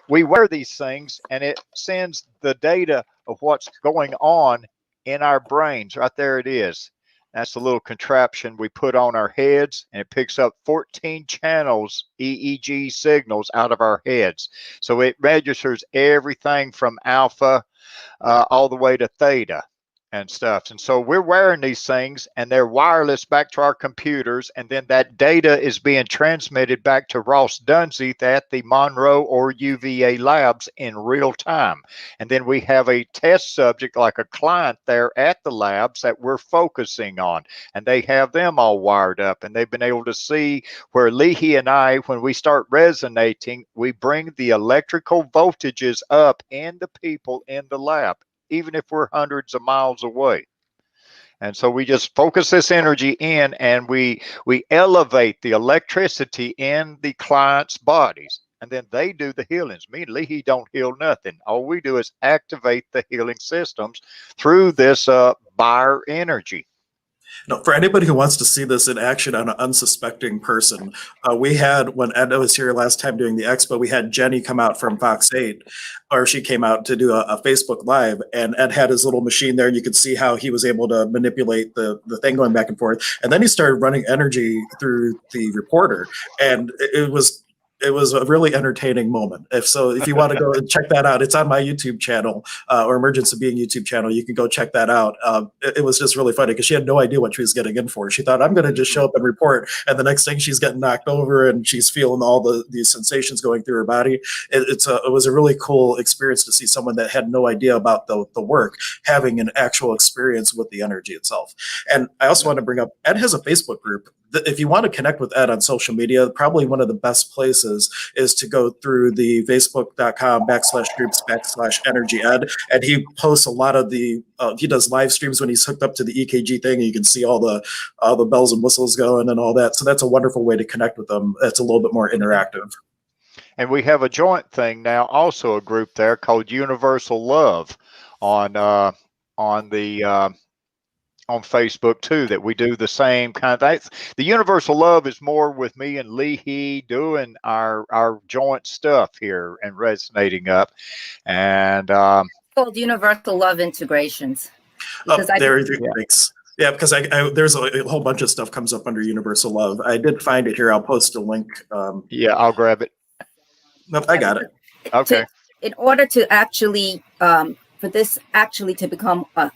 we wear these things and it sends the data of what's going on in our brains. Right there it is. That's the little contraption we put on our heads, and it picks up 14 channels EEG signals out of our heads. So it registers everything from alpha all the way to theta and stuff. And so we're wearing these things and they're wireless back to our computers. And then that data is being transmitted back to Ross Dunseith at the Monroe or UVA labs in real time. And then we have a test subject, like a client there at the labs that we're focusing on. And they have them all wired up, and they've been able to see where Lihi and I, when we start resonating, we bring the electrical voltages up in the people in the lab, even if we're hundreds of miles away. And so we just focus this energy in, and we elevate the electricity in the client's bodies, and then they do the healings. Me and Lihi don't heal nothing. All we do is activate the healing systems through this buyer energy. No, for anybody who wants to see this in action on an unsuspecting person, we had, when Ed was here last time doing the expo, we had Jenny come out from Fox 8, or she came out to do a Facebook Live, and Ed had his little machine there. You could see how he was able to manipulate the thing going back and forth. And then he started running energy through the reporter, and it was a really entertaining moment. If you want to go and check that out, it's on my YouTube channel, or Emergence of Being YouTube channel. You can go check that out. It was just really funny because she had no idea what she was getting in for. She thought, I'm going to just show up and report. And the next thing, she's getting knocked over and she's feeling all these sensations going through her body. It was a really cool experience to see someone that had no idea about the work having an actual experience with the energy itself. And I also want to bring up, Ed has a Facebook group. If you want to connect with Ed on social media, probably one of the best places is to go through the facebook.com/groups/energy Ed. And he posts a lot of he does live streams when he's hooked up to the EKG thing, and you can see all the bells and whistles going and all that. So that's a wonderful way to connect with them. It's a little bit more interactive. And we have a joint thing now, also a group there called Universal Love on Facebook too, that we do the same kind of thing. The Universal Love is more with me and Lihi doing our joint stuff here and resonating up. And called Universal Love Integrations. Because because there's a whole bunch of stuff comes up under Universal Love. I did find it here. I'll post a link. Yeah, I'll grab it. Nope, I got it. Okay. In order to actually, for this actually to become a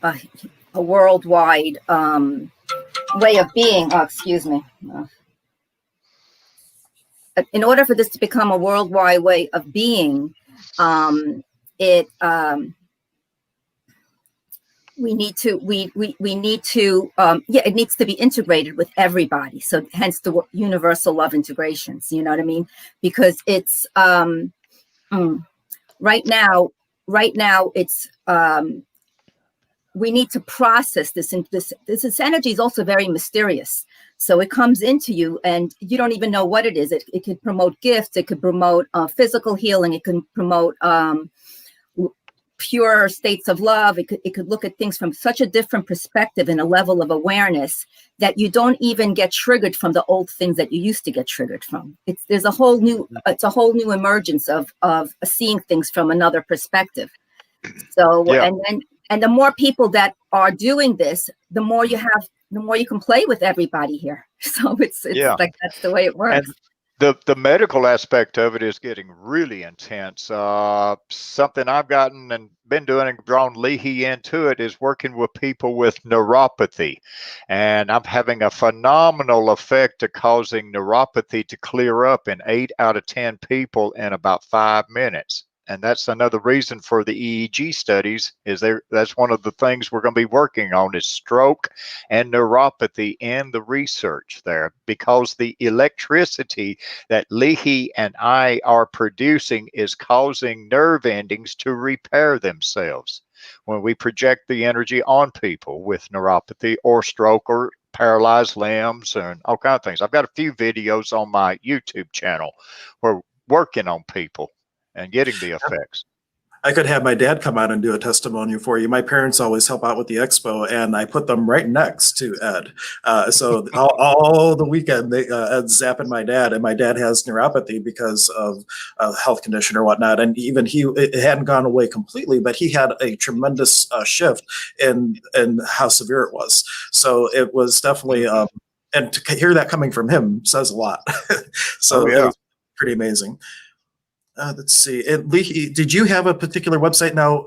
worldwide way of being, excuse me. In order for this to become a worldwide way of being, it needs to be integrated with everybody. So hence the Universal Love Integrations, you know what I mean? Because it's right now it's we need to process this, and this energy is also very mysterious. So it comes into you and you don't even know what it is. It could promote gifts, it could promote physical healing, it can promote pure states of love. It could look at things from such a different perspective and a level of awareness that you don't even get triggered from the old things that you used to get triggered from. It's a whole new emergence of seeing things from another perspective. So and the more people that are doing this, the more you have, the more you can play with everybody here. So it's like that's the way it works. And the medical aspect of it is getting really intense. Something I've gotten and been doing and drawn Lihi into it is working with people with neuropathy. And I'm having a phenomenal effect of causing neuropathy to clear up in 8 out of 10 people in about 5 minutes. And that's another reason for the EEG studies is that's one of the things we're going to be working on is stroke and neuropathy in the research there, because the electricity that Lihi and I are producing is causing nerve endings to repair themselves when we project the energy on people with neuropathy or stroke or paralyzed limbs and all kinds of things. I've got a few videos on my YouTube channel where we're working on people and getting the effects. I could have my dad come out and do a testimony for you. My parents always help out with the expo, and I put them right next to Ed. So all the weekend, Ed's zapping my dad, and my dad has neuropathy because of a health condition or whatnot. And even it hadn't gone away completely, but he had a tremendous shift in how severe it was. So it was definitely, and to hear that coming from him says a lot. So it was pretty amazing. Let's see. Lihi, did you have a particular website now?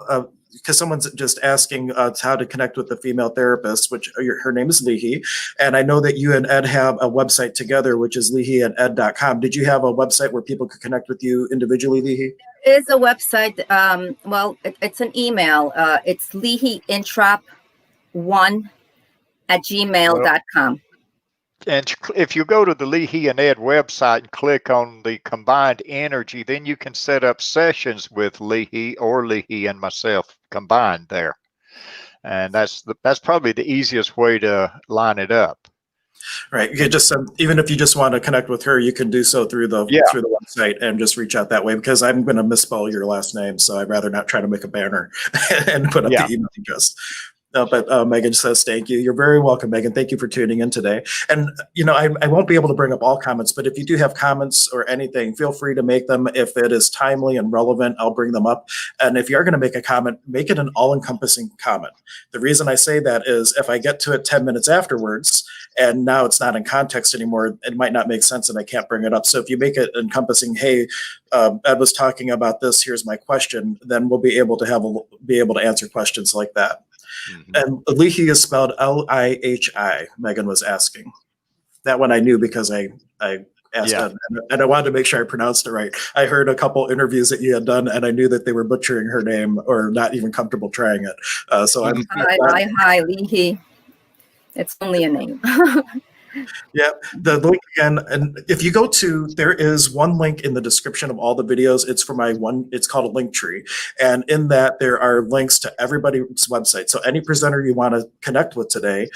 Because someone's just asking how to connect with the female therapist, which her name is Lihi. And I know that you and Ed have a website together, which is lihianded.com. Did you have a website where people could connect with you individually, Lihi? There is a website. Well, it's an email. It's lihiintrap1@gmail.com. And if you go to the Lihi and Ed website and click on the combined energy, then you can set up sessions with Lihi or Lihi and myself combined there. And that's probably the easiest way to line it up. Right. You can just even if you just want to connect with her, you can do so through the website and just reach out that way, because I'm going to misspell your last name, so I'd rather not try to make a banner and put up the email address. But Megan says, thank you. You're very welcome, Megan. Thank you for tuning in today. And, I won't be able to bring up all comments, but if you do have comments or anything, feel free to make them. If it is timely and relevant, I'll bring them up. And if you are going to make a comment, make it an all-encompassing comment. The reason I say that is if I get to it 10 minutes afterwards, and now it's not in context anymore, it might not make sense and I can't bring it up. So if you make it encompassing, hey, Ed was talking about this, here's my question, then we'll be able to answer questions like that. Mm-hmm. And Lihi is spelled Lihi. Megan was asking. That one I knew because I asked Ed, and I wanted to make sure I pronounced it right. I heard a couple interviews that you had done, and I knew that they were butchering her name or not even comfortable trying it. So I'm Hi, Lihi. It's only a name. Yeah, the link again, and if you go to, there is one link in the description of all the videos. It's for it's called a link tree. And in that, there are links to everybody's website. So any presenter you want to connect with today,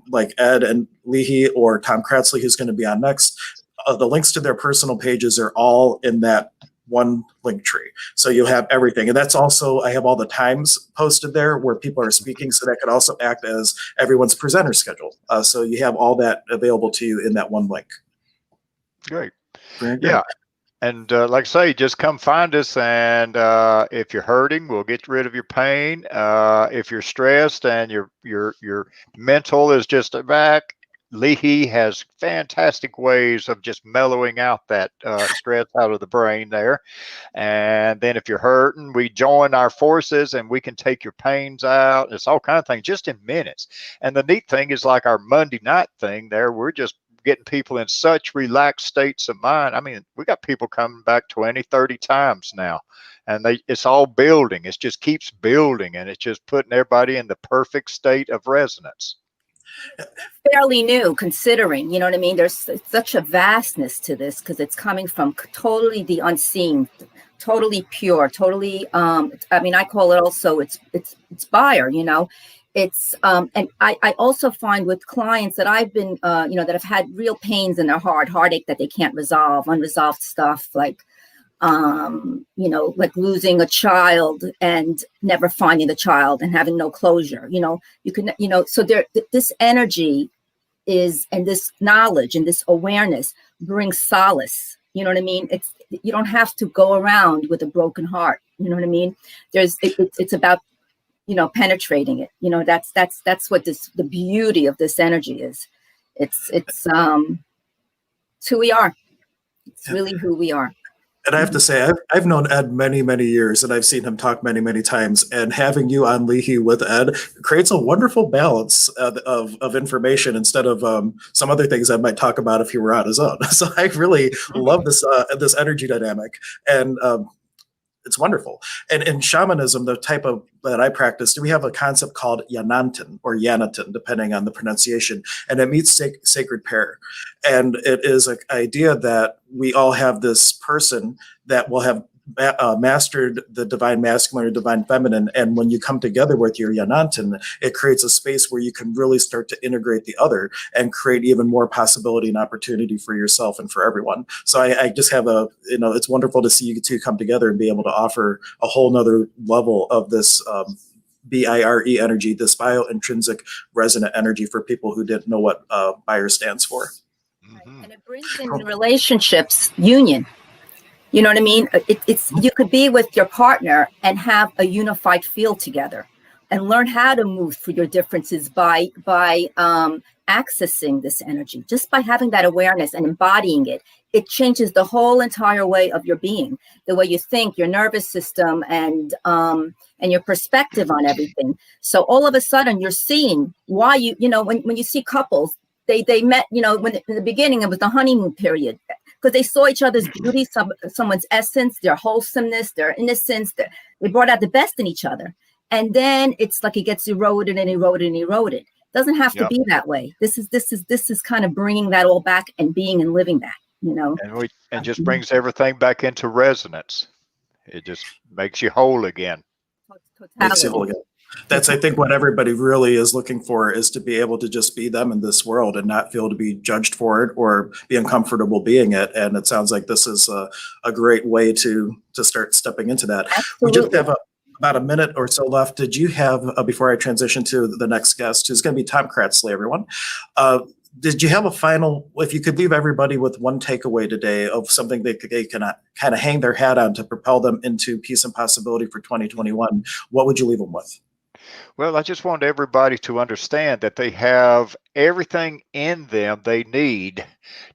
like Ed and Lehi or Tom Cratsley, who's going to be on next, the links to their personal pages are all in that one link tree. So you'll have everything. And that's also, I have all the times posted there where people are speaking. So that could also act as everyone's presenter schedule. So you have all that available to you in that one link. Great. Yeah. And like I say, just come find us. And if you're hurting, we'll get rid of your pain. If you're stressed and your mental is just back, Lihi has fantastic ways of just mellowing out that stress out of the brain there. And then if you're hurting, we join our forces and we can take your pains out. It's all kinds of things just in minutes. And the neat thing is, like our Monday night thing there, we're just getting people in such relaxed states of mind. I mean, we got people coming back 20, 30 times now. And it's all building. It just keeps building, and it's just putting everybody in the perfect state of resonance. Fairly new, considering, you know what I mean? There's such a vastness to this because it's coming from totally the unseen, totally pure, totally, I mean, I call it also, it's buyer, you know, it's, and I also find with clients that I've been, you know, that have had real pains in their heartache that they can't resolve, unresolved stuff like, you know, like losing a child and never finding the child and having no closure, you know, you can, you know, so there, this energy is, and this knowledge and this awareness brings solace. You know what I mean? It's, you don't have to go around with a broken heart. You know what I mean? It's about, you know, penetrating it. You know, that's what the beauty of this energy is. It's who we are. It's really who we are. And I have to say, I've known Ed many, many years, and I've seen him talk many, many times. And having you on Lihi with Ed creates a wonderful balance of information instead of some other things I might talk about if he were on his own. So I really love this energy dynamic, and it's wonderful. And in shamanism, the type of that I practice, we have a concept called Yanantin or Yanatin, depending on the pronunciation, and it means sacred pair. And it is an idea that we all have this person that will have mastered the divine masculine or divine feminine. And when you come together with your Yanantin, it creates a space where you can really start to integrate the other and create even more possibility and opportunity for yourself and for everyone. So I just have you know, it's wonderful to see you two come together and be able to offer a whole nother level of this BIRE energy, this bio-intrinsic resonant energy for people who didn't know what BIRE stands for. Mm-hmm. And it brings in relationships, union. You know what I mean? It's you could be with your partner and have a unified field together, and learn how to move through your differences by accessing this energy. Just by having that awareness and embodying it, it changes the whole entire way of your being, the way you think, your nervous system, and your perspective on everything. So all of a sudden, you're seeing why you know when you see couples, they met, you know, when in the beginning it was the honeymoon period. Because they saw each other's beauty, someone's essence, their wholesomeness, their innocence. They brought out the best in each other. And then it's like it gets eroded and eroded and eroded. Doesn't have to be that way. This is kind of bringing that all back and being and living that, you know. And just brings everything back into resonance. It just makes you whole again. Makes you whole again. That's, I think, what everybody really is looking for, is to be able to just be them in this world and not feel to be judged for it or be uncomfortable being it. And it sounds like this is a great way to start stepping into that. Absolutely. We just have about a minute or so left. Did you have, before I transition to the next guest, who's going to be Tom Cratsley, everyone, did you have a final, if you could leave everybody with one takeaway today of something they can kind of hang their hat on to propel them into peace and possibility for 2021, what would you leave them with? Well, I just want everybody to understand that they have everything in them they need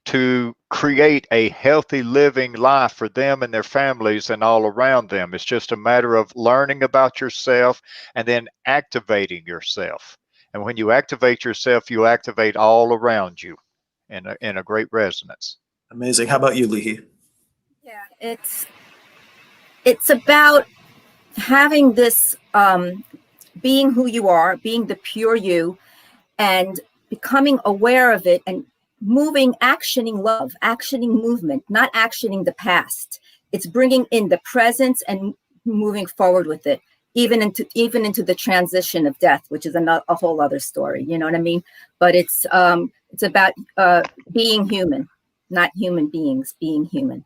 to create a healthy living life for them and their families and all around them. It's just a matter of learning about yourself and then activating yourself. And when you activate yourself, you activate all around you in a great resonance. Amazing. How about you, Lihi? Yeah, it's about having this being who you are, being the pure you, and becoming aware of it and moving, actioning love, actioning movement, not actioning the past. It's bringing in the presence and moving forward with it, even into the transition of death, which is a whole other story. You know what I mean? But it's about being human, not human beings, being human.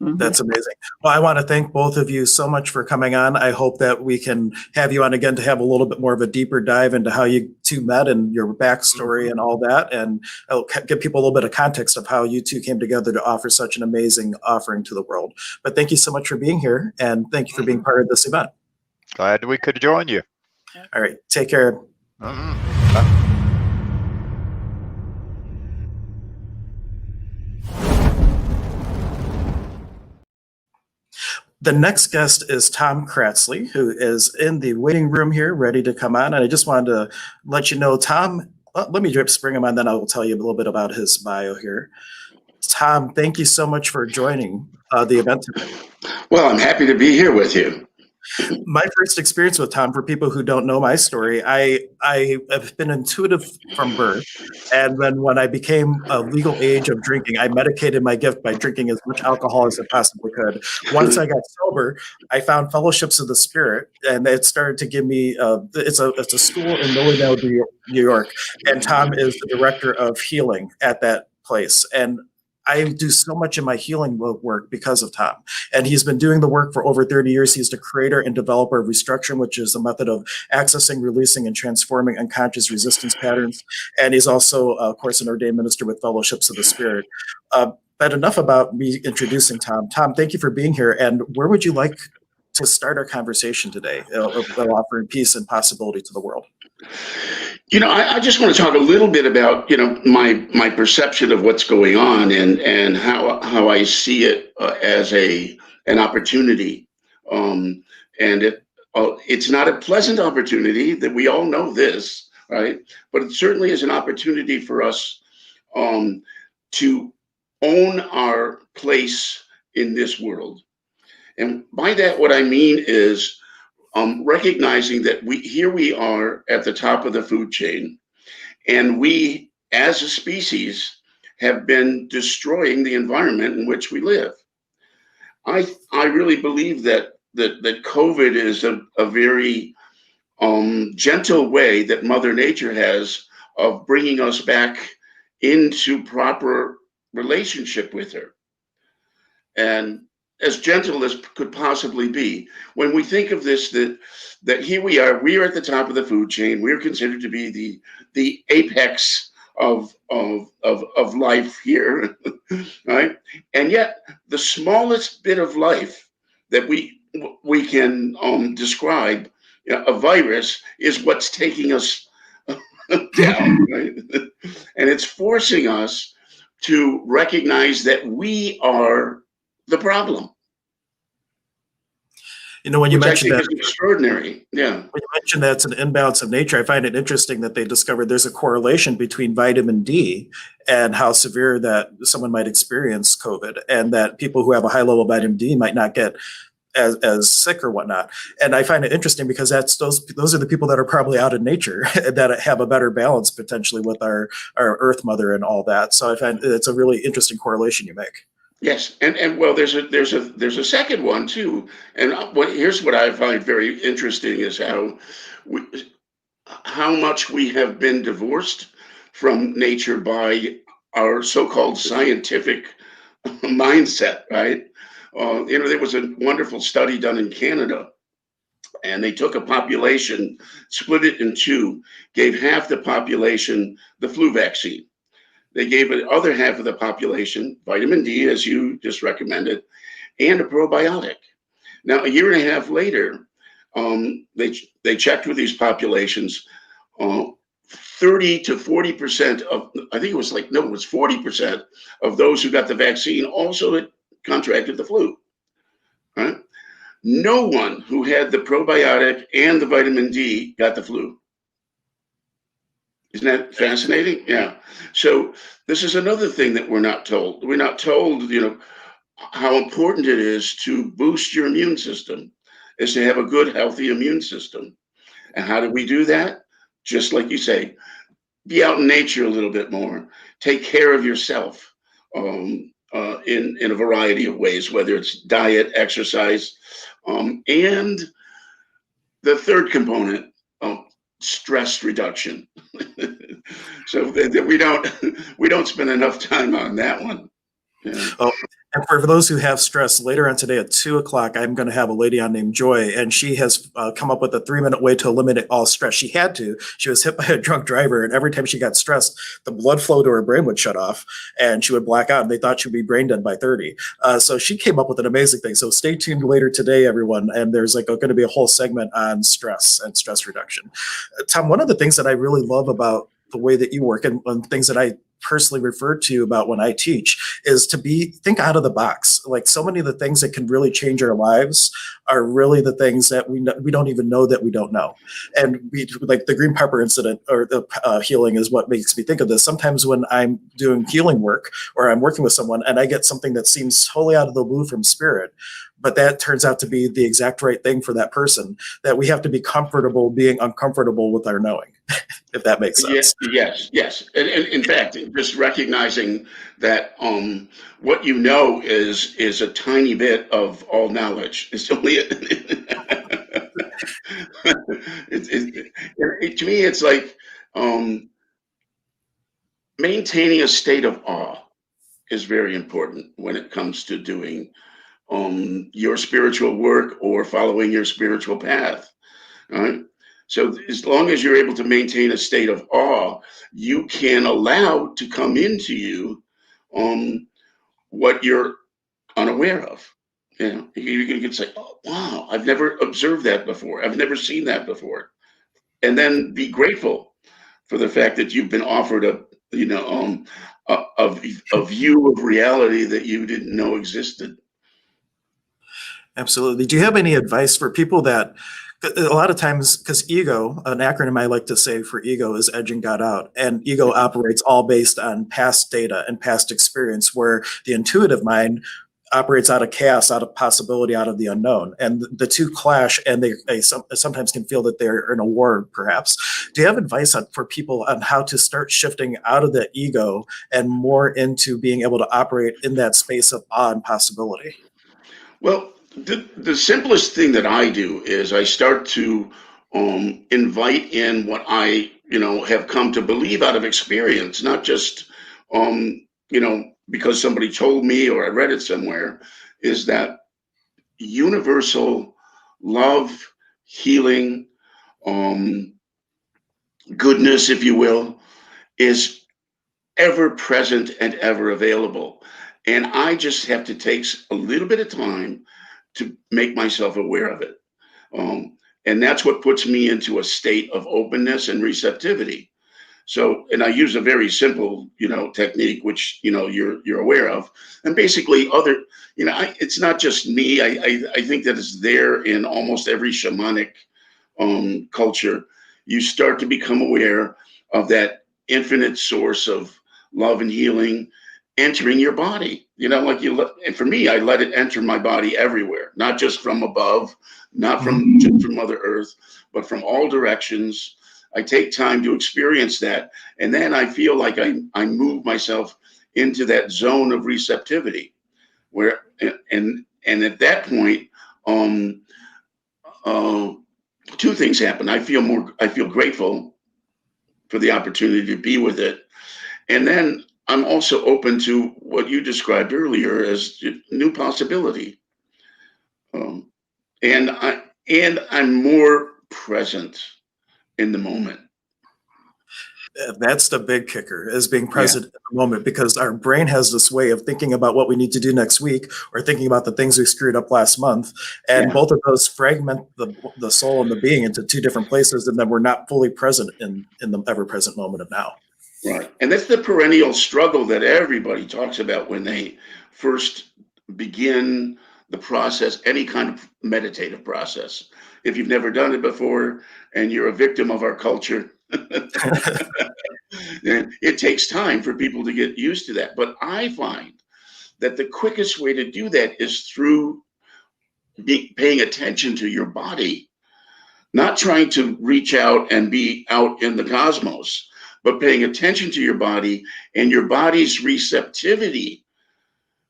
Mm-hmm. That's amazing. Well, I want to thank both of you so much for coming on. I hope that we can have you on again to have a little bit more of a deeper dive into how you two met and your backstory and all that, and I'll give people a little bit of context of how you two came together to offer such an amazing offering to the world. But thank you so much for being here, and thank you for being part of this event. Glad we could join you. All right. Take care. Mm-hmm. Bye. The next guest is Tom Cratsley, who is in the waiting room here, ready to come on. And I just wanted to let you know, Tom, let me just bring him on, then I will tell you a little bit about his bio here. Tom, thank you so much for joining the event today. Well, I'm happy to be here with you. My first experience with Tom, for people who don't know my story, I have been intuitive from birth. And then when I became a legal age of drinking, I medicated my gift by drinking as much alcohol as I possibly could. Once I got sober, I found Fellowships of the Spirit, and it started to give me, it's a school in Millerdale, New York. And Tom is the director of healing at that place. And I do so much in my healing work because of Tom. And he's been doing the work for over 30 years. He's the creator and developer of Restructuring, which is a method of accessing, releasing, and transforming unconscious resistance patterns. And he's also, of course, an ordained minister with Fellowships of the Spirit. But enough about me introducing Tom. Tom, thank you for being here. And where would you like to start our conversation today, offering peace and possibility to the world? I just want to talk a little bit about, my perception of what's going on and how I see it as an opportunity. And it's not a pleasant opportunity, that we all know this, right? But it certainly is an opportunity for us to own our place in this world. And by that, what I mean is recognizing that we are at the top of the food chain, and we, as a species, have been destroying the environment in which we live. I really believe that COVID is a very gentle way that Mother Nature has of bringing us back into proper relationship with her, and as gentle as could possibly be. When we think of this, that here we are at the top of the food chain. We're considered to be the apex of life here, right? And yet, the smallest bit of life that we can describe, a virus, is what's taking us down, right? And it's forcing us to recognize that we are the problem. When you mentioned that, is extraordinary. Yeah. When you mentioned that's an imbalance of nature, I find it interesting that they discovered there's a correlation between vitamin D and how severe that someone might experience COVID, and that people who have a high level of vitamin D might not get as sick or whatnot. And I find it interesting because those are the people that are probably out in nature that have a better balance potentially with our Earth Mother and all that. So I find it's a really interesting correlation you make. Yes, and well, there's a second one too, and here's what I find very interesting is how much we have been divorced from nature by our so-called scientific mindset, right? There was a wonderful study done in Canada, and they took a population, split it in two, gave half the population the flu vaccine. They gave the other half of the population vitamin D, as you just recommended, and a probiotic. Now, a year and a half later, they checked with these populations. 30 to 40% of, I think it was 40% of those who got the vaccine also had contracted the flu. Right? No one who had the probiotic and the vitamin D got the flu. Isn't that fascinating? Yeah. So this is another thing that we're not told. We're not told, how important it is to boost your immune system, is to have a good, healthy immune system. And how do we do that? Just like you say, be out in nature a little bit more. Take care of yourself in a variety of ways, whether it's diet, exercise, and the third component, stress reduction. So that we don't spend enough time on that one. Yeah. Oh, and for those who have stress, later on today at 2:00, I'm going to have a lady on named Joy, and she has come up with a 3-minute way to eliminate all stress. She had to. She was hit by a drunk driver, and every time she got stressed, the blood flow to her brain would shut off, and she would black out, and they thought she'd be brain dead by 30. So she came up with an amazing thing. So stay tuned later today, everyone, and there's going to be a whole segment on stress and stress reduction. Tom, one of the things that I really love about the way that you work and things that I personally refer to about when I teach is to think out of the box. Like, so many of the things that can really change our lives are really the things that we don't even know that we don't know. And like the green pepper incident or the healing is what makes me think of this. Sometimes when I'm doing healing work or I'm working with someone and I get something that seems totally out of the blue from spirit, but that turns out to be the exact right thing for that person, that we have to be comfortable being uncomfortable with our knowing, if that makes sense. Yes. And in fact, just recognizing that what you know is a tiny bit of all knowledge. It's only to me, it's like maintaining a state of awe is very important when it comes to doing your spiritual work or following your spiritual path. All right. So as long as you're able to maintain a state of awe, you can allow to come into you what you're unaware of. You know, you can say, "Oh, wow, I've never observed that before. I've never seen that before," and then be grateful for the fact that you've been offered a view of reality that you didn't know existed. Absolutely. Do you have any advice for people that, a lot of times, because ego, an acronym I like to say for ego is edging God out, and ego operates all based on past data and past experience, where the intuitive mind operates out of chaos, out of possibility, out of the unknown, and the two clash, and they sometimes can feel that they're in a war, perhaps. Do you have advice for people on how to start shifting out of the ego and more into being able to operate in that space of awe and possibility? Well, the simplest thing that I do is I start to invite in what I have come to believe out of experience, not just because somebody told me or I read it somewhere, is that universal love, healing, goodness, if you will, is ever present and ever available. And I just have to take a little bit of time to make myself aware of it. And that's what puts me into a state of openness and receptivity. So, and I use a very simple, technique, which, you're aware of. And basically it's not just me. I think that it's there in almost every shamanic culture. You start to become aware of that infinite source of love and healing entering your body, and for me, I let it enter my body everywhere, not just from above, not just from Mother Earth, but from all directions. I take time to experience that. And then I feel like I move myself into that zone of receptivity where, and at that point, two things happen. I feel grateful for the opportunity to be with it. And then I'm also open to what you described earlier as new possibility. And I'm more present in the moment. That's the big kicker, is being present in the moment, because our brain has this way of thinking about what we need to do next week, or thinking about the things we screwed up last month. And both of those fragment the soul and the being into two different places, and then we're not fully present in the ever-present moment of now. Right. And that's the perennial struggle that everybody talks about when they first begin the process, any kind of meditative process. If you've never done it before and you're a victim of our culture, then it takes time for people to get used to that. But I find that the quickest way to do that is through paying attention to your body, not trying to reach out and be out in the cosmos, but paying attention to your body and your body's receptivity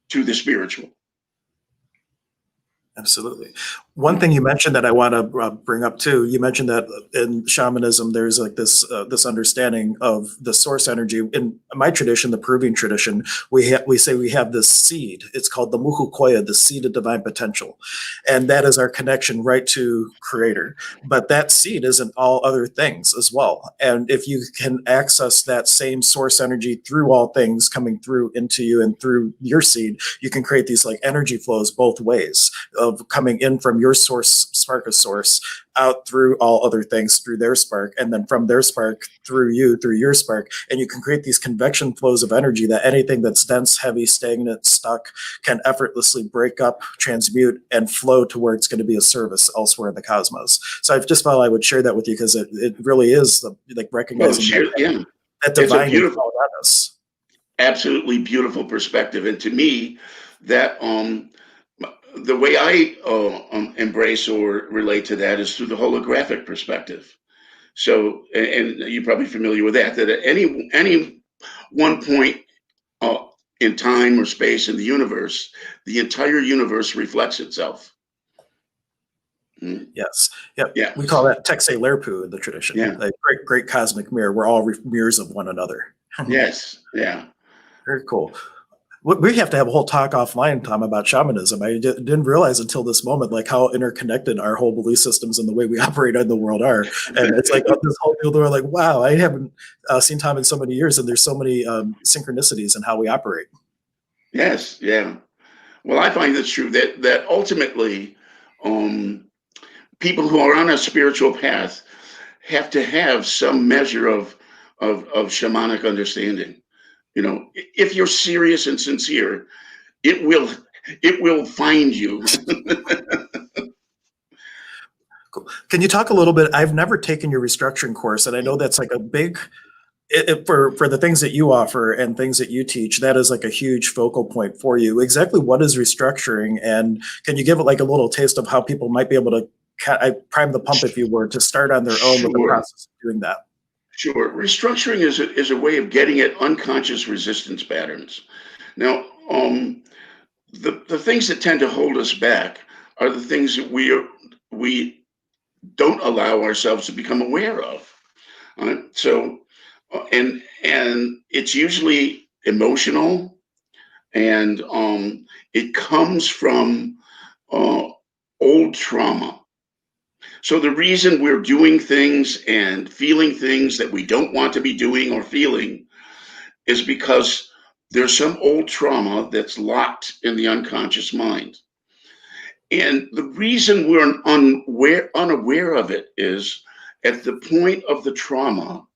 to the spiritual. Absolutely. One thing you mentioned that I want to bring up too, you mentioned that in shamanism, there's like this understanding of the source energy. In my tradition, the Peruvian tradition, we say we have this seed. It's called the muhukoya, the seed of divine potential. And that is our connection right to Creator. But that seed isn't all other things as well. And if you can access that same source energy through all things coming through into you and through your seed, you can create these like energy flows both ways, of coming in from your source, spark of source, out through all other things through their spark, and then from their spark through you, through your spark. And you can create these convection flows of energy that anything that's dense, heavy, stagnant, stuck can effortlessly break up, transmute, and flow to where it's going to be a service elsewhere in the cosmos. So I just felt I would share that with you, because it really is like recognizing that divine is all about us. Absolutely beautiful perspective. And to me, that the way I embrace or relate to that is through the holographic perspective. So, and you're probably familiar with that, that at any one point in time or space in the universe, the entire universe reflects itself. Yes. Yep. Yeah. We call that Texte Lerpu in the tradition. Yeah. A great cosmic mirror. We're all mirrors of one another. Yes. Yeah. Very cool. We have to have a whole talk offline, Tom, about shamanism. I didn't realize until this moment, like how interconnected our whole belief systems and the way we operate in the world are. And it's like this whole field where like, wow, I haven't seen Tom in so many years, and there's so many synchronicities in how we operate. Yes. Yeah. Well, I find it's true that ultimately, people who are on a spiritual path have to have some measure of shamanic understanding. You know, if you're serious and sincere, it will find you. Cool. Can you talk a little bit? I've never taken your restructuring course, and I know that's like a big for the things that you offer and things that you teach. That is like a huge focal point for you. Exactly what is restructuring, and can you give it like a little taste of how people might be able to prime the pump, if you were, to start on their own with the process of doing that? Sure. Restructuring is a way of getting at unconscious resistance patterns. Now, the things that tend to hold us back are the things that we don't allow ourselves to become aware of. So, and it's usually emotional, and it comes from old trauma. So the reason we're doing things and feeling things that we don't want to be doing or feeling is because there's some old trauma that's locked in the unconscious mind. And the reason we're unaware of it is at the point of the trauma,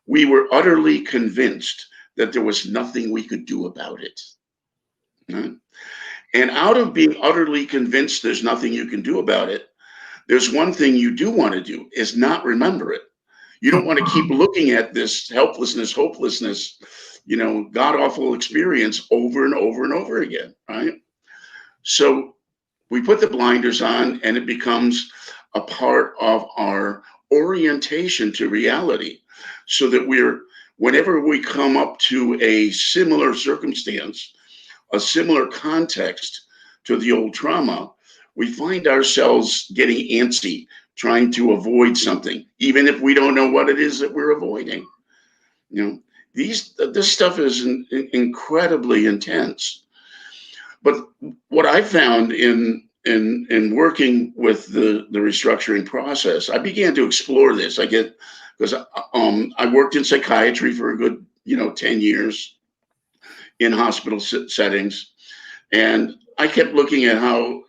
we were utterly convinced that there was nothing we could do about it. Right? And out of being utterly convinced there's nothing you can do about it, there's one thing you do want to do, is not remember it. You don't want to keep looking at this helplessness, hopelessness, god-awful experience over and over and over again, right? So we put the blinders on, and it becomes a part of our orientation to reality, so that whenever we come up to a similar circumstance, a similar context to the old trauma, we find ourselves getting antsy, trying to avoid something, even if we don't know what it is that we're avoiding. This stuff is incredibly intense. But what I found in working with the restructuring process, I began to explore this. Because I worked in psychiatry for a good 10 years in hospital settings, and I kept looking at how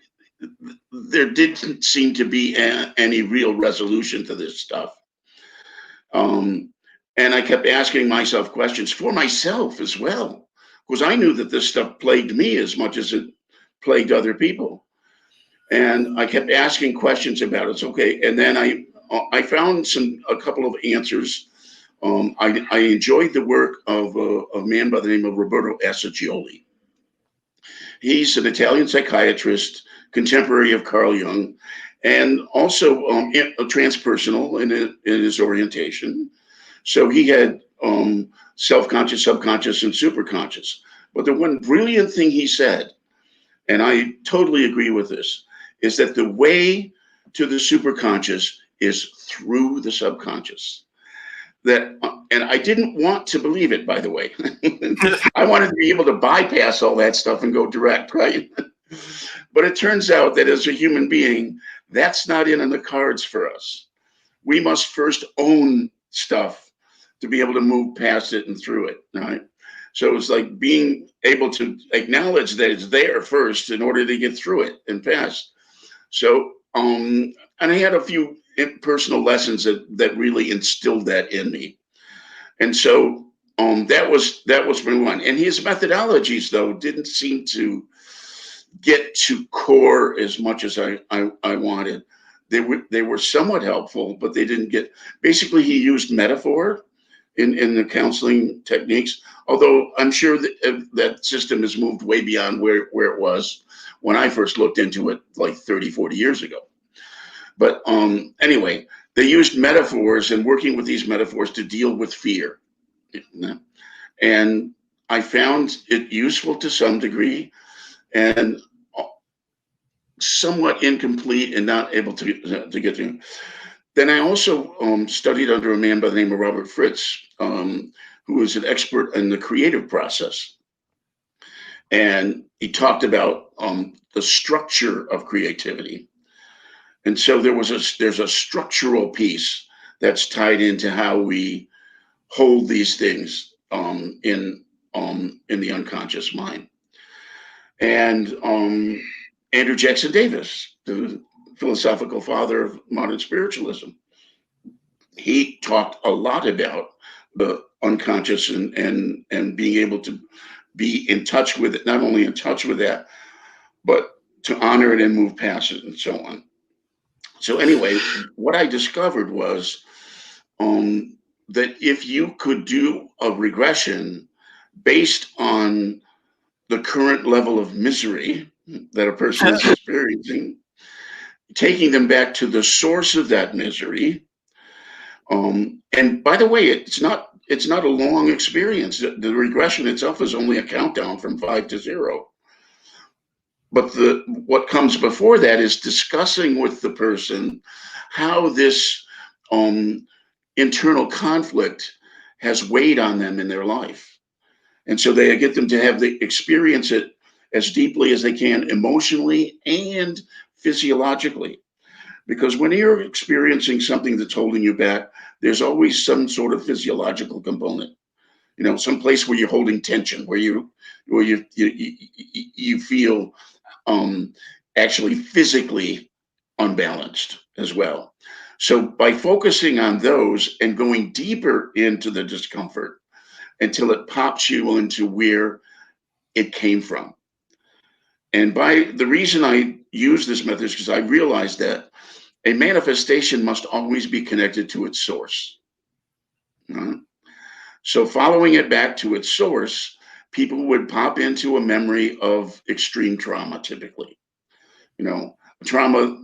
there didn't seem to be any real resolution to this stuff. And I kept asking myself questions for myself as well, because I knew that this stuff plagued me as much as it plagued other people. And I kept asking questions about it. Okay. And then I found a couple of answers. I enjoyed the work of a man by the name of Roberto Assagioli. He's an Italian psychiatrist, contemporary of Carl Jung, and also transpersonal in his orientation. So he had self-conscious, subconscious, and superconscious. But the one brilliant thing he said, and I totally agree with this, is that the way to the superconscious is through the subconscious. And I didn't want to believe it, by the way. I wanted to be able to bypass all that stuff and go direct, right? But it turns out that as a human being, that's not in the cards for us. We must first own stuff to be able to move past it and through it, right? So it's like being able to acknowledge that it's there first in order to get through it and past. So, and I had a few personal lessons that really instilled that in me. And so that was my one. And his methodologies, though, didn't seem to get to core as much as I wanted. They were somewhat helpful, but they didn't get. Basically, he used metaphor in the counseling techniques, although I'm sure that that system has moved way beyond where it was when I first looked into it like 30, 40 years ago. But anyway, they used metaphors and working with these metaphors to deal with fear. And I found it useful to some degree and somewhat incomplete and not able to get to. Then I also studied under a man by the name of Robert Fritz, who was an expert in the creative process. And he talked about the structure of creativity. And so there's a structural piece that's tied into how we hold these things in the unconscious mind. And Andrew Jackson Davis, the philosophical father of modern spiritualism, he talked a lot about the unconscious and being able to be in touch with it, not only in touch with that, but to honor it and move past it and so on. So anyway, what I discovered was that if you could do a regression based on the current level of misery that a person is experiencing, taking them back to the source of that misery. And by the way, it's not a long experience. The regression itself is only a countdown from 5 to 0. But what comes before that is discussing with the person how this internal conflict has weighed on them in their life. And so they get them to have experience it as deeply as they can emotionally and physiologically. Because when you're experiencing something that's holding you back, there's always some sort of physiological component. You know, some place where you're holding tension, where you feel actually physically unbalanced as well. So by focusing on those and going deeper into the discomfort until it pops you into where it came from. And by the reason I use this method is because I realized that a manifestation must always be connected to its source. So following it back to its source, people would pop into a memory of extreme trauma, typically. You know, trauma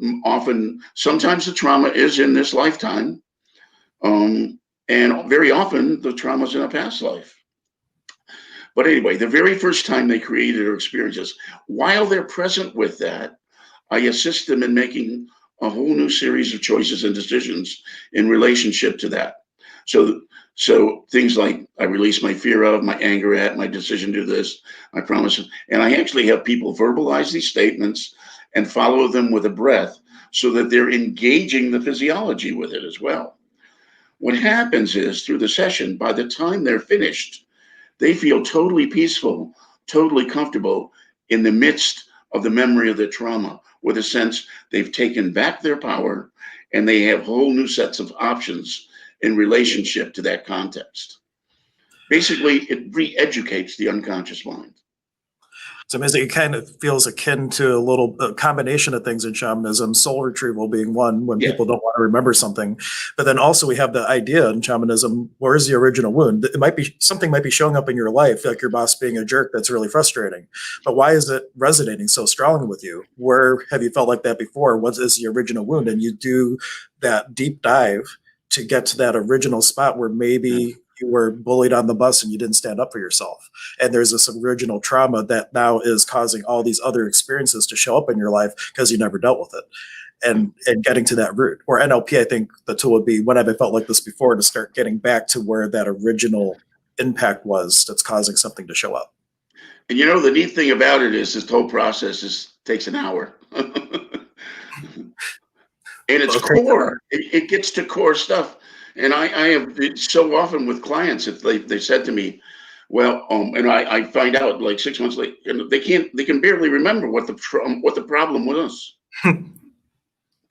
sometimes the trauma is in this lifetime, and very often the trauma is in a past life. But anyway, the very first time they created or experienced this, while they're present with that, I assist them in making a whole new series of choices and decisions in relationship to that. So things like I release my fear of, my anger at, my decision to do this, I promise. And I actually have people verbalize these statements and follow them with a breath so that they're engaging the physiology with it as well. What happens is through the session, by the time they're finished, they feel totally peaceful, totally comfortable in the midst of the memory of the trauma, with a sense they've taken back their power and they have whole new sets of options in relationship to that context. Basically, it re-educates the unconscious mind. It's amazing. It kind of feels akin to a combination of things in shamanism, soul retrieval being one when people don't want to remember something. But then also we have the idea in shamanism, where's the original wound? Something might be showing up in your life, like your boss being a jerk, that's really frustrating. But why is it resonating so strongly with you? Where have you felt like that before? What is the original wound? And you do that deep dive to get to that original spot where maybe you were bullied on the bus and you didn't stand up for yourself. And there's this original trauma that now is causing all these other experiences to show up in your life because you never dealt with it. And getting to that root. Or NLP, I think the tool would be, when have I felt like this before, to start getting back to where that original impact was that's causing something to show up. And you know, the neat thing about it is this whole process takes an hour. And it's core. It gets to core stuff. And I have so often with clients, if they said to me, well, and I find out like 6 months later, they can barely remember what the problem was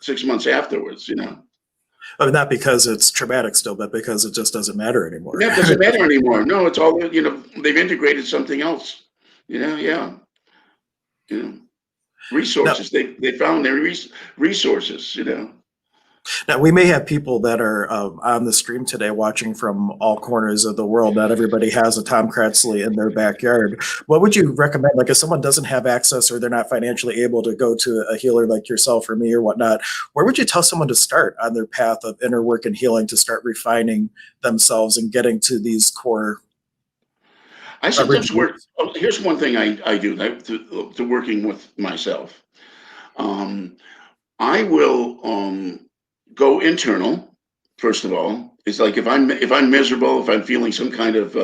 6 months afterwards, you know. Not because it's traumatic still, but because it just doesn't matter anymore. That doesn't matter anymore. No, it's all, you know, they've integrated something else. You know, resources. They found their resources, you know. Now, we may have people that are on the stream today watching from all corners of the world. Not everybody has a Tom Cratsley in their backyard. What would you recommend? Like if someone doesn't have access or they're not financially able to go to a healer like yourself or me or whatnot, where would you tell someone to start on their path of inner work and healing to start refining themselves and getting to these core? I sometimes work. Oh, here's one thing I do to working with myself. I will go internal. First of all, it's like if I'm miserable, if I'm feeling some kind of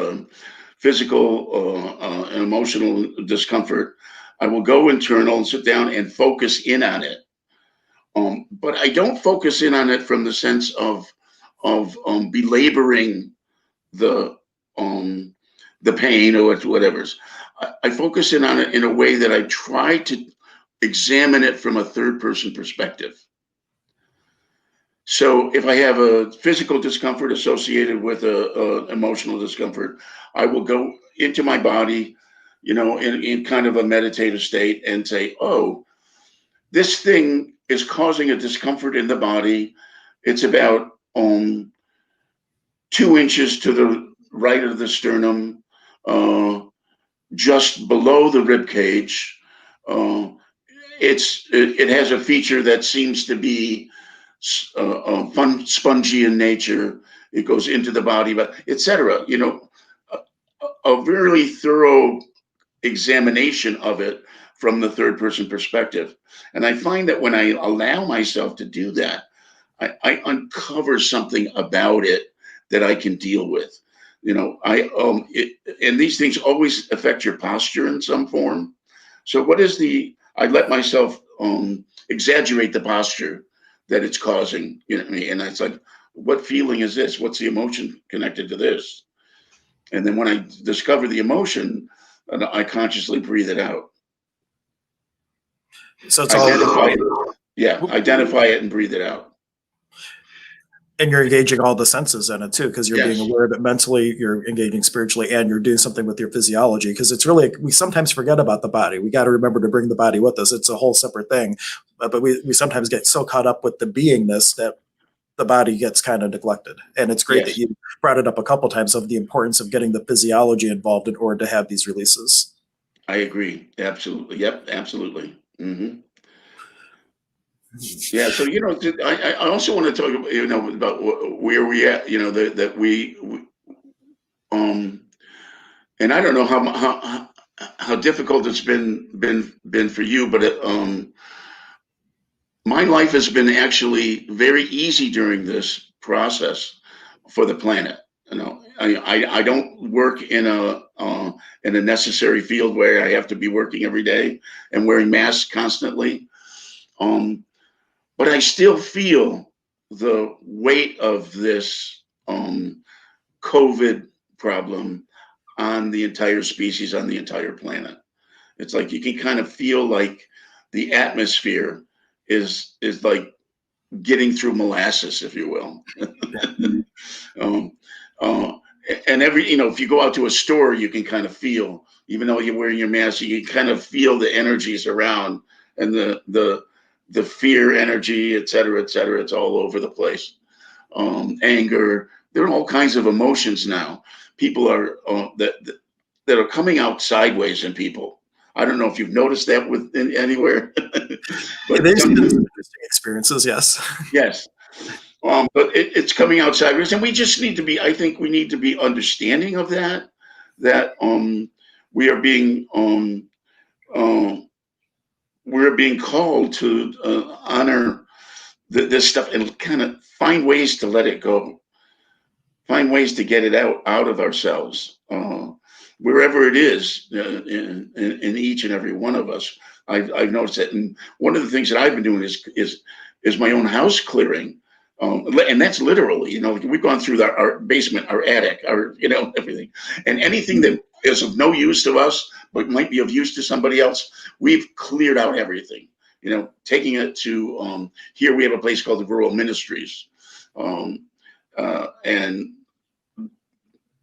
physical and emotional discomfort, I will go internal and sit down and focus in on it. But I don't focus in on it from the sense of belaboring the pain or whatever's. I focus in on it in a way that I try to examine it from a third person perspective. So if I have a physical discomfort associated with a emotional discomfort, I will go into my body, in kind of a meditative state and say, oh, this thing is causing a discomfort in the body. It's about 2 inches to the right of the sternum, just below the rib cage. It has a feature that seems to be spongy in nature. It goes into the body, but etc. A really thorough examination of it from the third person perspective. And I find that when I allow myself to do that, I uncover something about it that I can deal with. And these things always affect your posture in some form. So I let myself exaggerate the posture that it's causing, and it's like, what feeling is this? What's the emotion connected to this? And then when I discover the emotion, I consciously breathe it out. So it's identify it. Yeah, identify it and breathe it out. And you're engaging all the senses in it too, because you're Yes. being aware of it mentally, you're engaging spiritually, and you're doing something with your physiology. Because it's really, we sometimes forget about the body. We got to remember to bring the body with us. It's a whole separate thing. But we sometimes get so caught up with the beingness that the body gets kind of neglected. And it's great Yes. that you brought it up a couple times of the importance of getting the physiology involved in order to have these releases. I agree. Absolutely. Yep. Absolutely. Mm-hmm. Yeah. So, I also want to talk about, about where we at, that we and I don't know how difficult it's been for you, but my life has been actually very easy during this process for the planet. I don't work in a necessary field where I have to be working every day and wearing masks constantly. But I still feel the weight of this COVID problem on the entire species, on the entire planet. It's like you can kind of feel like the atmosphere is like getting through molasses, if you will. And if you go out to a store, you can kind of feel, even though you're wearing your mask, you can kind of feel the energies around and the fear energy, et cetera, et cetera. It's all over the place. Anger. There are all kinds of emotions now. People are that are coming out sideways in people. I don't know if you've noticed that anywhere. But there's been some interesting experiences, yes. Yes. But it's coming out sideways, and we just need to be. I think we need to be understanding of that. That we are being we're being called to honor this stuff and kind of find ways to let it go, find ways to get it out of ourselves, wherever it is in each and every one of us. I've noticed that, and one of the things that I've been doing is my own house clearing, and that's literally, we've gone through our basement, our attic, our everything, and anything that is of no use to us but might be of use to somebody else, we've cleared out everything. Taking it to here we have a place called the Rural Ministries, and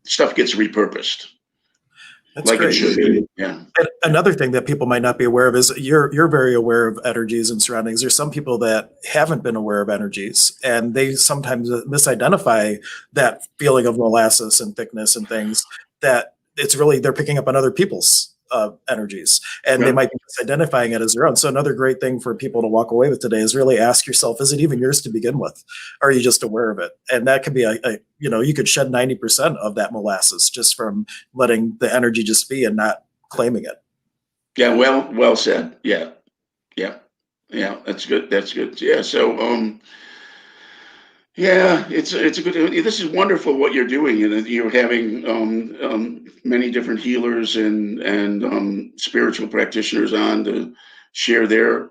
stuff gets repurposed. That's like it great. should be. Yeah. And another thing that people might not be aware of is you're very aware of energies and surroundings. There's some people that haven't been aware of energies, and they sometimes misidentify that feeling of molasses and thickness and things, that it's really they're picking up on other people's energies, and they might be misidentifying it as their own. So another great thing for people to walk away with today is really ask yourself, is it even yours to begin with? Or are you just aware of it? And that could be you could shed 90% of that molasses just from letting the energy just be and not claiming it. Yeah, well said. Yeah. That's good. Yeah. So, yeah, it's a good. This is wonderful what you're doing, and you're having many different healers and spiritual practitioners on to share their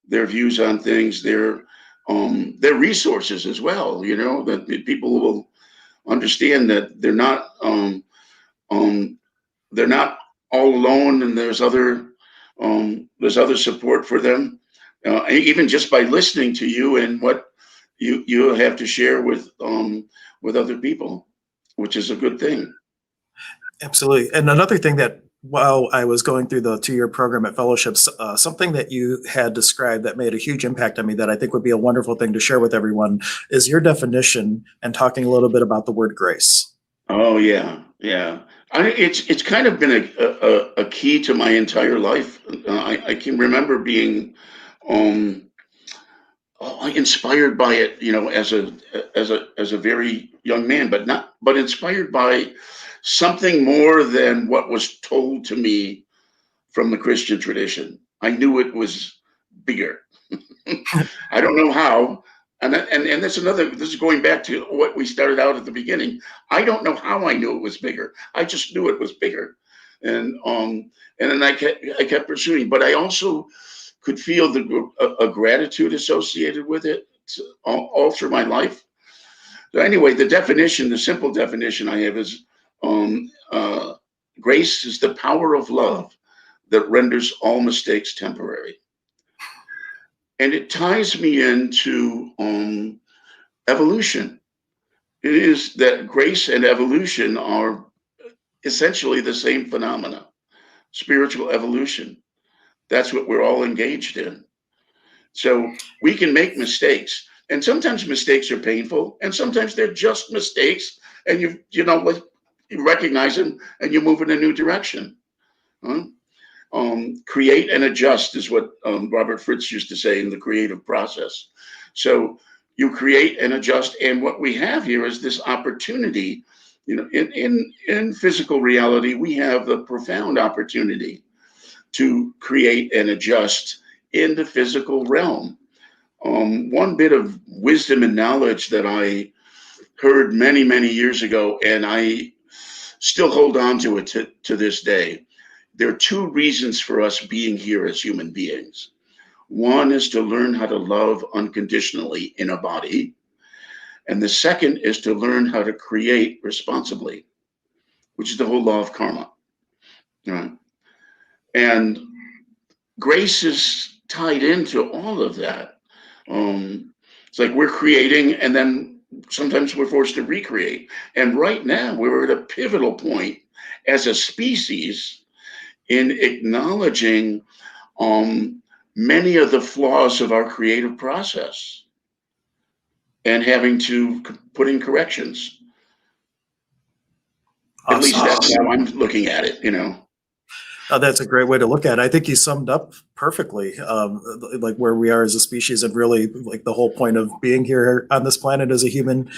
views on things, their resources as well. You know, that people will understand that they're not all alone, and there's other support for them, even just by listening to you and what you have to share with other people, which is a good thing. Absolutely. And another thing that while I was going through the 2-year program at Fellowships, something that you had described that made a huge impact on me that I think would be a wonderful thing to share with everyone is your definition and talking a little bit about the word grace. Oh yeah. It's kind of been a key to my entire life. I can remember being inspired by it, you know, as a very young man, but inspired by something more than what was told to me from the Christian tradition. I knew it was bigger. I don't know how. And that's another, this is going back to what we started out at the beginning. I don't know how I knew it was bigger. I just knew it was bigger. And then I kept pursuing, but I also could feel a gratitude associated with it all through my life. So anyway, the simple definition I have is grace is the power of love that renders all mistakes temporary. And it ties me into evolution. It is that grace and evolution are essentially the same phenomena, spiritual evolution. That's what we're all engaged in. So we can make mistakes, and sometimes mistakes are painful, and sometimes they're just mistakes, and you recognize them and you move in a new direction. Create and adjust is what Robert Fritz used to say in the creative process. So you create and adjust, and what we have here is this opportunity. You know, in physical reality, we have the profound opportunity to create and adjust in the physical realm. One bit of wisdom and knowledge that I heard many, many years ago, and I still hold on to it to this day. There are 2 reasons for us being here as human beings. One is to learn how to love unconditionally in a body. And the second is to learn how to create responsibly, which is the whole law of karma. Right? And grace is tied into all of that. It's like we're creating, and then sometimes we're forced to recreate. And right now we're at a pivotal point as a species in acknowledging many of the flaws of our creative process and having to put in corrections. Awesome. At least that's how I'm looking at it, you know. That's a great way to look at it. I think you summed up perfectly, like where we are as a species, and really like the whole point of being here on this planet as a human,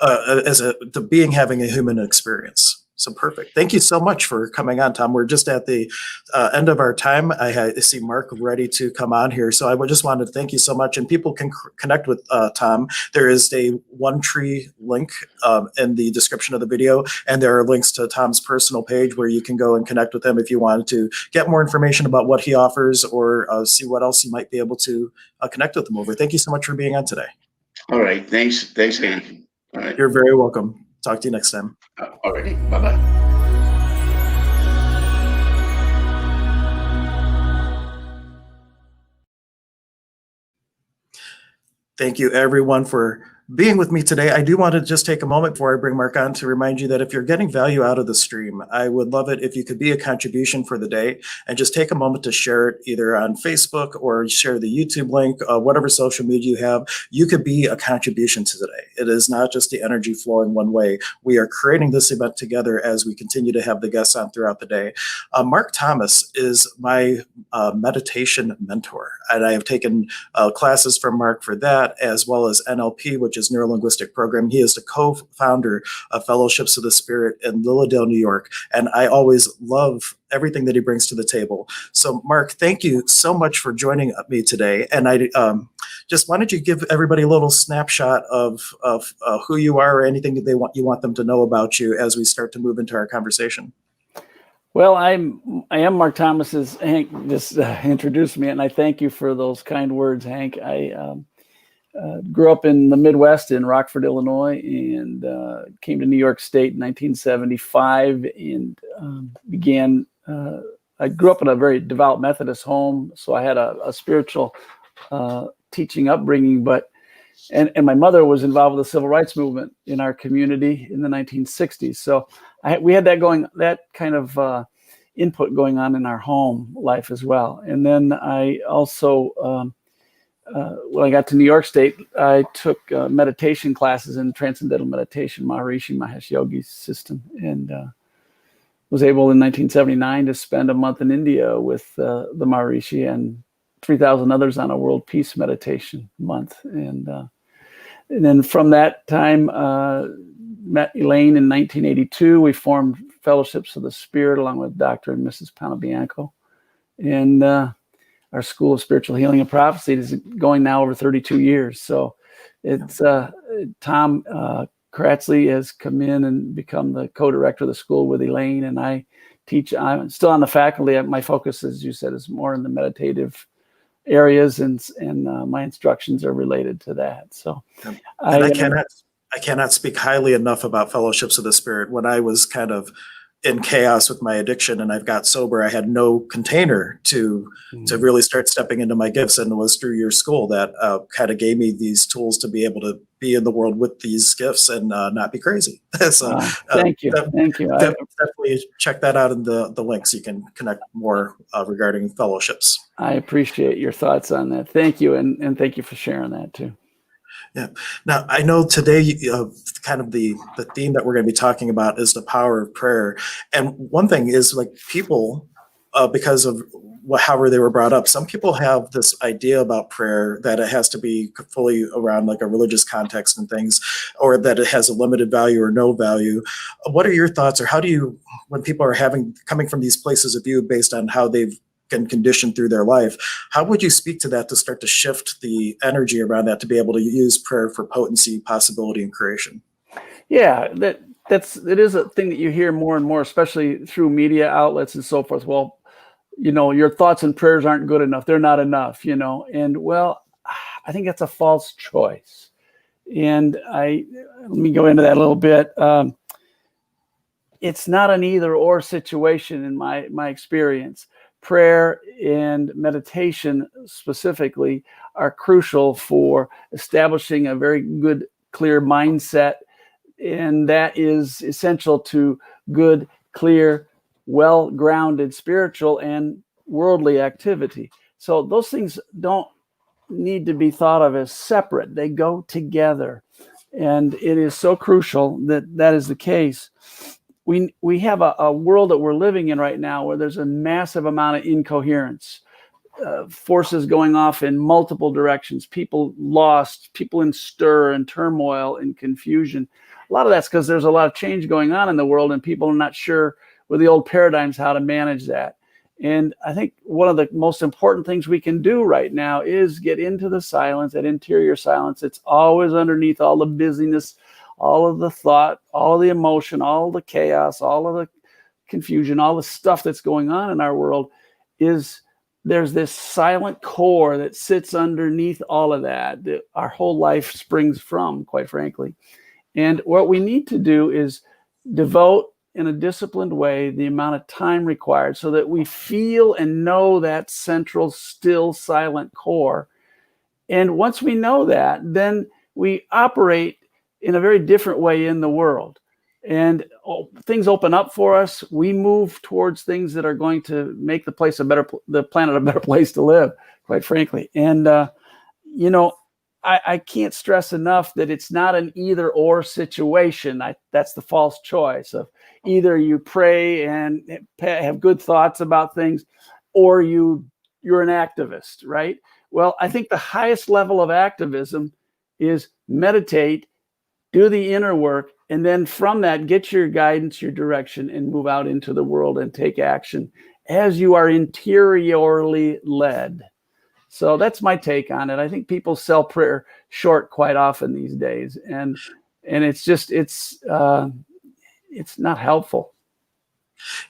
having a human experience. So perfect. Thank you so much for coming on, Tom. We're just at the end of our time. I see Mark ready to come on here. So I just wanted to thank you so much. And people can connect with Tom. There is a OneTree link in the description of the video. And there are links to Tom's personal page where you can go and connect with him if you wanted to get more information about what he offers or see what else you might be able to connect with him over. Thank you so much for being on today. All right. Thanks, Hank. All right. You're very welcome. Talk to you next time. All righty. Bye-bye. Thank you, everyone, for being with me today. I do want to just take a moment before I bring Mark on to remind you that if you're getting value out of the stream, I would love it if you could be a contribution for the day and just take a moment to share it either on Facebook or share the YouTube link, whatever social media you have. You could be a contribution to today. It is not just the energy flowing one way. We are creating this event together as we continue to have the guests on throughout the day. Mark Thomas is my meditation mentor, and I have taken classes from Mark for that, as well as NLP, which is Neuro-Linguistic Program. He is the co-founder of Fellowships of the Spirit in Lilydale, New York, and I always love everything that he brings to the table. So Mark, thank you so much for joining me today. And I just wanted you to give everybody a little snapshot of who you are or anything that you want them to know about you as we start to move into our conversation. Well, I am Mark Thomas, as Hank just introduced me, and I thank you for those kind words, Hank. I grew up in the Midwest in Rockford, Illinois, and came to New York State in 1975 and began. I grew up in a very devout Methodist home, so I had a spiritual teaching upbringing, and my mother was involved with the civil rights movement in our community in the 1960s. So we had that kind of input going on in our home life as well. And then I also, when I got to New York State, I took meditation classes in transcendental meditation, Maharishi Mahesh Yogi's system, and was able in 1979 to spend a month in India with the Maharishi and 3,000 others on a world peace meditation month. And then from that time, met Elaine in 1982. We formed Fellowships of the Spirit along with Dr. and Mrs. Panabianco. And our School of Spiritual Healing and Prophecy is going now over 32 years. So it's Tom Cratsley has come in and become the co-director of the school with Elaine, and I teach. I'm still on the faculty. My focus, as you said, is more in the meditative areas, and my instructions are related to that. So I cannot speak highly enough about Fellowships of the Spirit. When I was kind of in chaos with my addiction and I've got sober, I had no container to really start stepping into my gifts. And it was through your school that kind of gave me these tools to be able to be in the world with these gifts and not be crazy. So thank you. Thank you. Definitely check that out in the links. You can connect more regarding fellowships. I appreciate your thoughts on that. Thank you. And thank you for sharing that too. Yeah. Now, I know today kind of the theme that we're going to be talking about is the power of prayer. And one thing is, like, people, because of however they were brought up, some people have this idea about prayer that it has to be fully around like a religious context and things, or that it has a limited value or no value. What are your thoughts, or how do you, when people are coming from these places of view based on how they've been conditioned through their life, how would you speak to that to start to shift the energy around that to be able to use prayer for potency, possibility, and creation? Yeah, it is a thing that you hear more and more, especially through media outlets and so forth. Well, your thoughts and prayers aren't good enough. They're not enough, and well, I think that's a false choice. And let me go into that a little bit. It's not an either or situation in my experience. Prayer and meditation specifically are crucial for establishing a very good, clear mindset. And that is essential to good, clear, well-grounded spiritual and worldly activity. So those things don't need to be thought of as separate. They go together. And it is so crucial that is the case. We have a world that we're living in right now where there's a massive amount of incoherence, forces going off in multiple directions, people lost, people in stir and turmoil and confusion. A lot of that's because there's a lot of change going on in the world and people are not sure with the old paradigms how to manage that. And I think one of the most important things we can do right now is get into the silence, that interior silence. It's always underneath all the busyness, all of the thought, all of the emotion, all the chaos, all of the confusion, all the stuff that's going on in our world. There's this silent core that sits underneath all of that our whole life springs from, quite frankly. And what we need to do is devote in a disciplined way the amount of time required so that we feel and know that central, still, silent core. And once we know that, then we operate in a very different way in the world. And things open up for us. We move towards things that are going to make the planet a better place to live, quite frankly. And, I can't stress enough that it's not an either or situation. That's the false choice of either you pray and have good thoughts about things, or you're an activist, right? Well, I think the highest level of activism is meditate, do the inner work, and then from that, get your guidance, your direction, and move out into the world and take action as you are interiorly led. So that's my take on it. I think people sell prayer short quite often these days, and it's not helpful.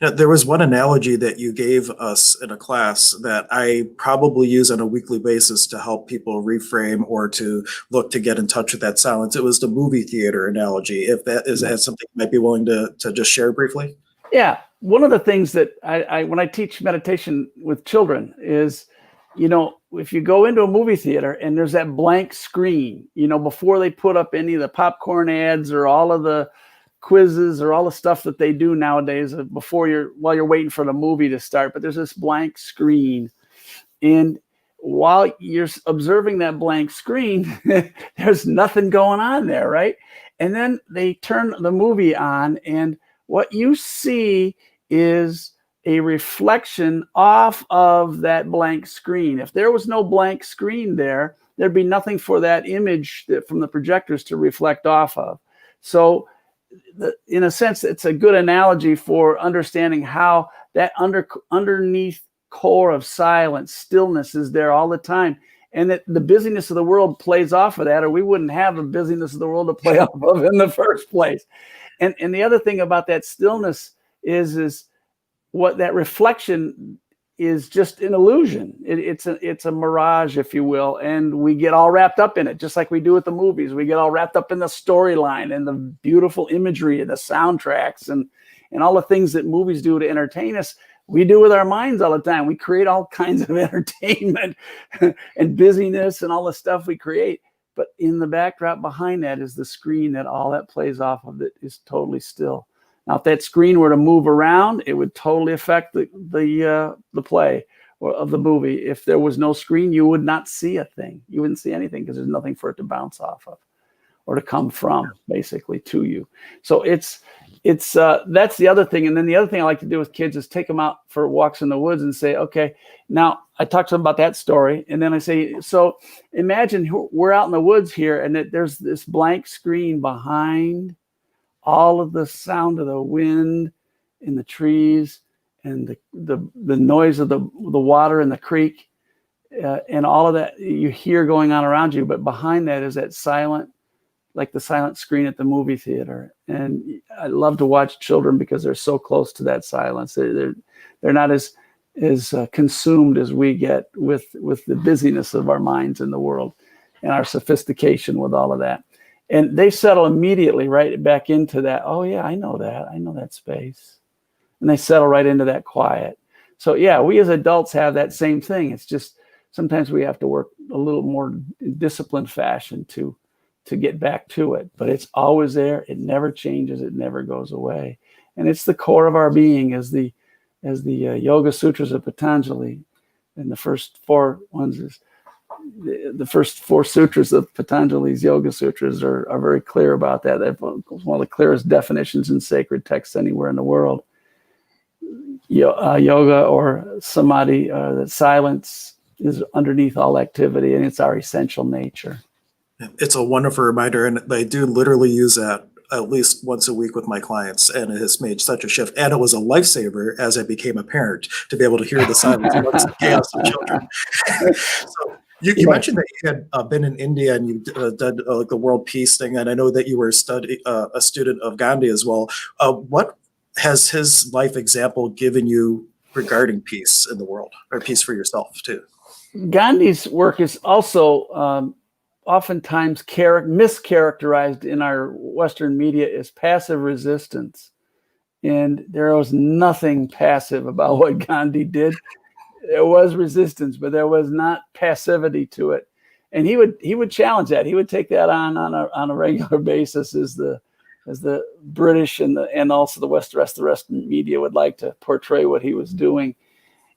There was one analogy that you gave us in a class that I probably use on a weekly basis to help people reframe or to look to get in touch with that silence. It was the movie theater analogy. If that is something you might be willing to just share briefly. Yeah. One of the things that I when I teach meditation with children is, if you go into a movie theater and there's that blank screen, before they put up any of the popcorn ads or all of the quizzes or all the stuff that they do nowadays while you're waiting for the movie to start, but there's this blank screen. And while you're observing that blank screen, there's nothing going on there, right? And then they turn the movie on, and what you see is a reflection off of that blank screen. If there was no blank screen there, there'd be nothing for that image from the projectors to reflect off of. So in a sense, it's a good analogy for understanding how that underneath core of silence, stillness is there all the time. And that the busyness of the world plays off of that, or we wouldn't have the busyness of the world to play off of in the first place. And the other thing about that stillness is what that reflection is just an illusion. It's a mirage, if you will, and we get all wrapped up in it, just like we do with the movies. We get all wrapped up in the storyline and the beautiful imagery and the soundtracks and all the things that movies do to entertain us. We do with our minds all the time. We create all kinds of entertainment and busyness and all the stuff we create. But in the backdrop behind that is the screen that all that plays off of that is totally still. Now, if that screen were to move around, it would totally affect the play of the movie. If there was no screen, you would not see a thing. You wouldn't see anything because there's nothing for it to bounce off of or to come from, basically, to you. So it's that's the other thing. And then the other thing I like to do with kids is take them out for walks in the woods and say, okay, now I talk to them about that story. And then I say, so imagine we're out in the woods here and that there's this blank screen behind all of the sound of the wind in the trees and the noise of the water in the creek and all of that you hear going on around you. But behind that is that silent, like the silent screen at the movie theater. And I love to watch children because they're so close to that silence. They're not as consumed as we get with the busyness of our minds in the world and our sophistication with all of that. And they settle immediately right back into that. Oh yeah, I know that space. And they settle right into that quiet. So yeah, we as adults have that same thing. It's just sometimes we have to work a little more disciplined fashion to get back to it. But it's always there. It never changes. It never goes away. And it's the core of our being, as the Yoga Sutras of Patanjali. And the first four ones is the first four sutras of Patanjali's Yoga Sutras are very clear about that. That's one of the clearest definitions in sacred texts anywhere in the world. Yoga or samadhi, that silence is underneath all activity, and it's our essential nature. It's a wonderful reminder, and I do literally use that at least once a week with my clients, and it has made such a shift. And it was a lifesaver as I became a parent to be able to hear the silence amongst the chaos of children. So you mentioned that you had been in India and you did the world peace thing, and I know that you were a student of Gandhi as well. What has his life example given you regarding peace in the world, or peace for yourself too? Gandhi's work is also oftentimes mischaracterized in our Western media as passive resistance. And there was nothing passive about what Gandhi did. There was resistance, but there was not passivity to it. And he would challenge that. He would take that on a regular basis, as the British and also the rest of the media would like to portray what he was doing.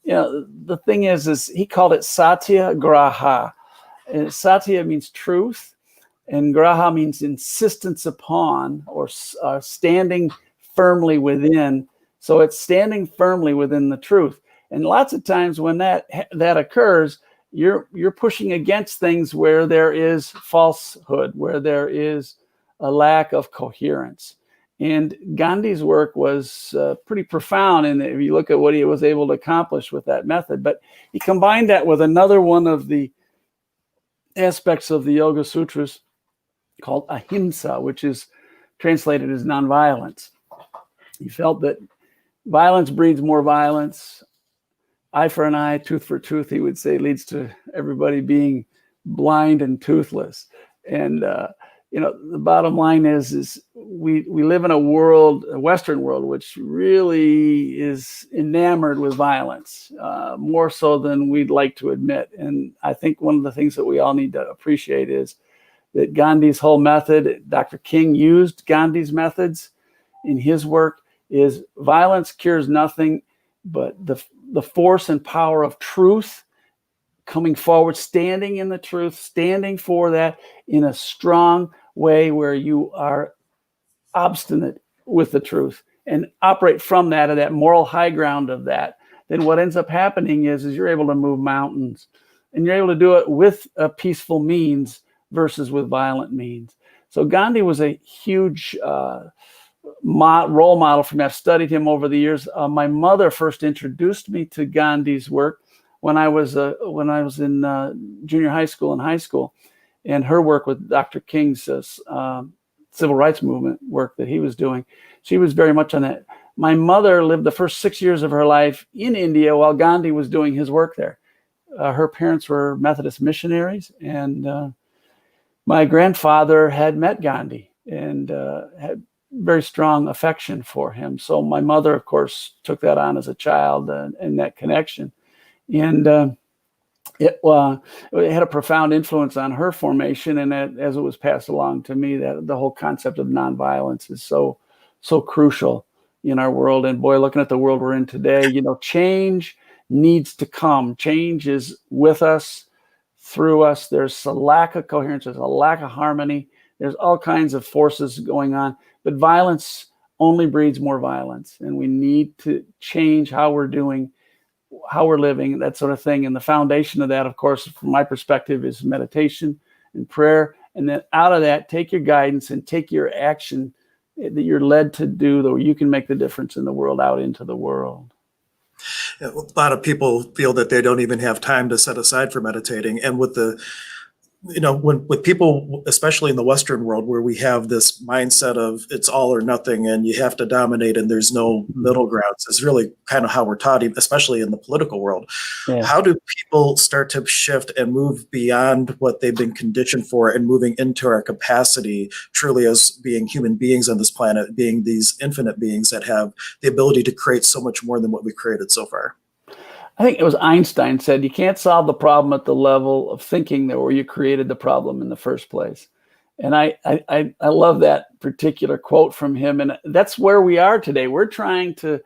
The thing is he called it satyagraha. And satya means truth, and graha means insistence upon, or standing firmly within. So it's standing firmly within the truth. And lots of times when that occurs, you're pushing against things where there is falsehood, where there is a lack of coherence. And Gandhi's work was pretty profound, and if you look at what he was able to accomplish with that method. But he combined that with another one of the aspects of the Yoga Sutras called ahimsa, which is translated as nonviolence. He felt that violence breeds more violence. Eye for an eye, tooth for tooth, he would say, leads to everybody being blind and toothless. And the bottom line is we live in a Western world, which really is enamored with violence, more so than we'd like to admit. And I think one of the things that we all need to appreciate is that Gandhi's whole method, Dr. King used Gandhi's methods in his work, is violence cures nothing but the force and power of truth coming forward, standing in the truth, standing for that in a strong way where you are obstinate with the truth and operate from that, or that moral high ground of that. Then what ends up happening is you're able to move mountains, and you're able to do it with a peaceful means versus with violent means. So Gandhi was a huge role model for me. I've studied him over the years. My mother first introduced me to Gandhi's work when I was in junior high school and high school, and her work with Dr. King's civil rights movement work that he was doing. She was very much on that. My mother lived the first 6 years of her life in India while Gandhi was doing his work there. Her parents were Methodist missionaries, and my grandfather had met Gandhi and had very strong affection for him. So my mother, of course, took that on as a child and that connection. And it had a profound influence on her formation. And that, as it was passed along to me, that the whole concept of nonviolence is so crucial in our world. And boy, looking at the world we're in today, change needs to come. Change is with us, through us. There's a lack of coherence. There's a lack of harmony. There's all kinds of forces going on. But violence only breeds more violence. And we need to change how we're doing, how we're living, that sort of thing. And the foundation of that, of course, from my perspective, is meditation and prayer. And then out of that, take your guidance and take your action that you're led to do, that you can make the difference in the world out into the world. A lot of people feel that they don't even have time to set aside for meditating. And with with people, especially in the Western world, where we have this mindset of it's all or nothing and you have to dominate and there's no middle grounds, is really kind of how we're taught, especially in the political world. Yeah. How do people start to shift and move beyond what they've been conditioned for and moving into our capacity truly as being human beings on this planet, being these infinite beings that have the ability to create so much more than what we've created so far? I think it was Einstein said, you can't solve the problem at the level of thinking that where you created the problem in the first place. And I love that particular quote from him. And that's where we are today. We're trying to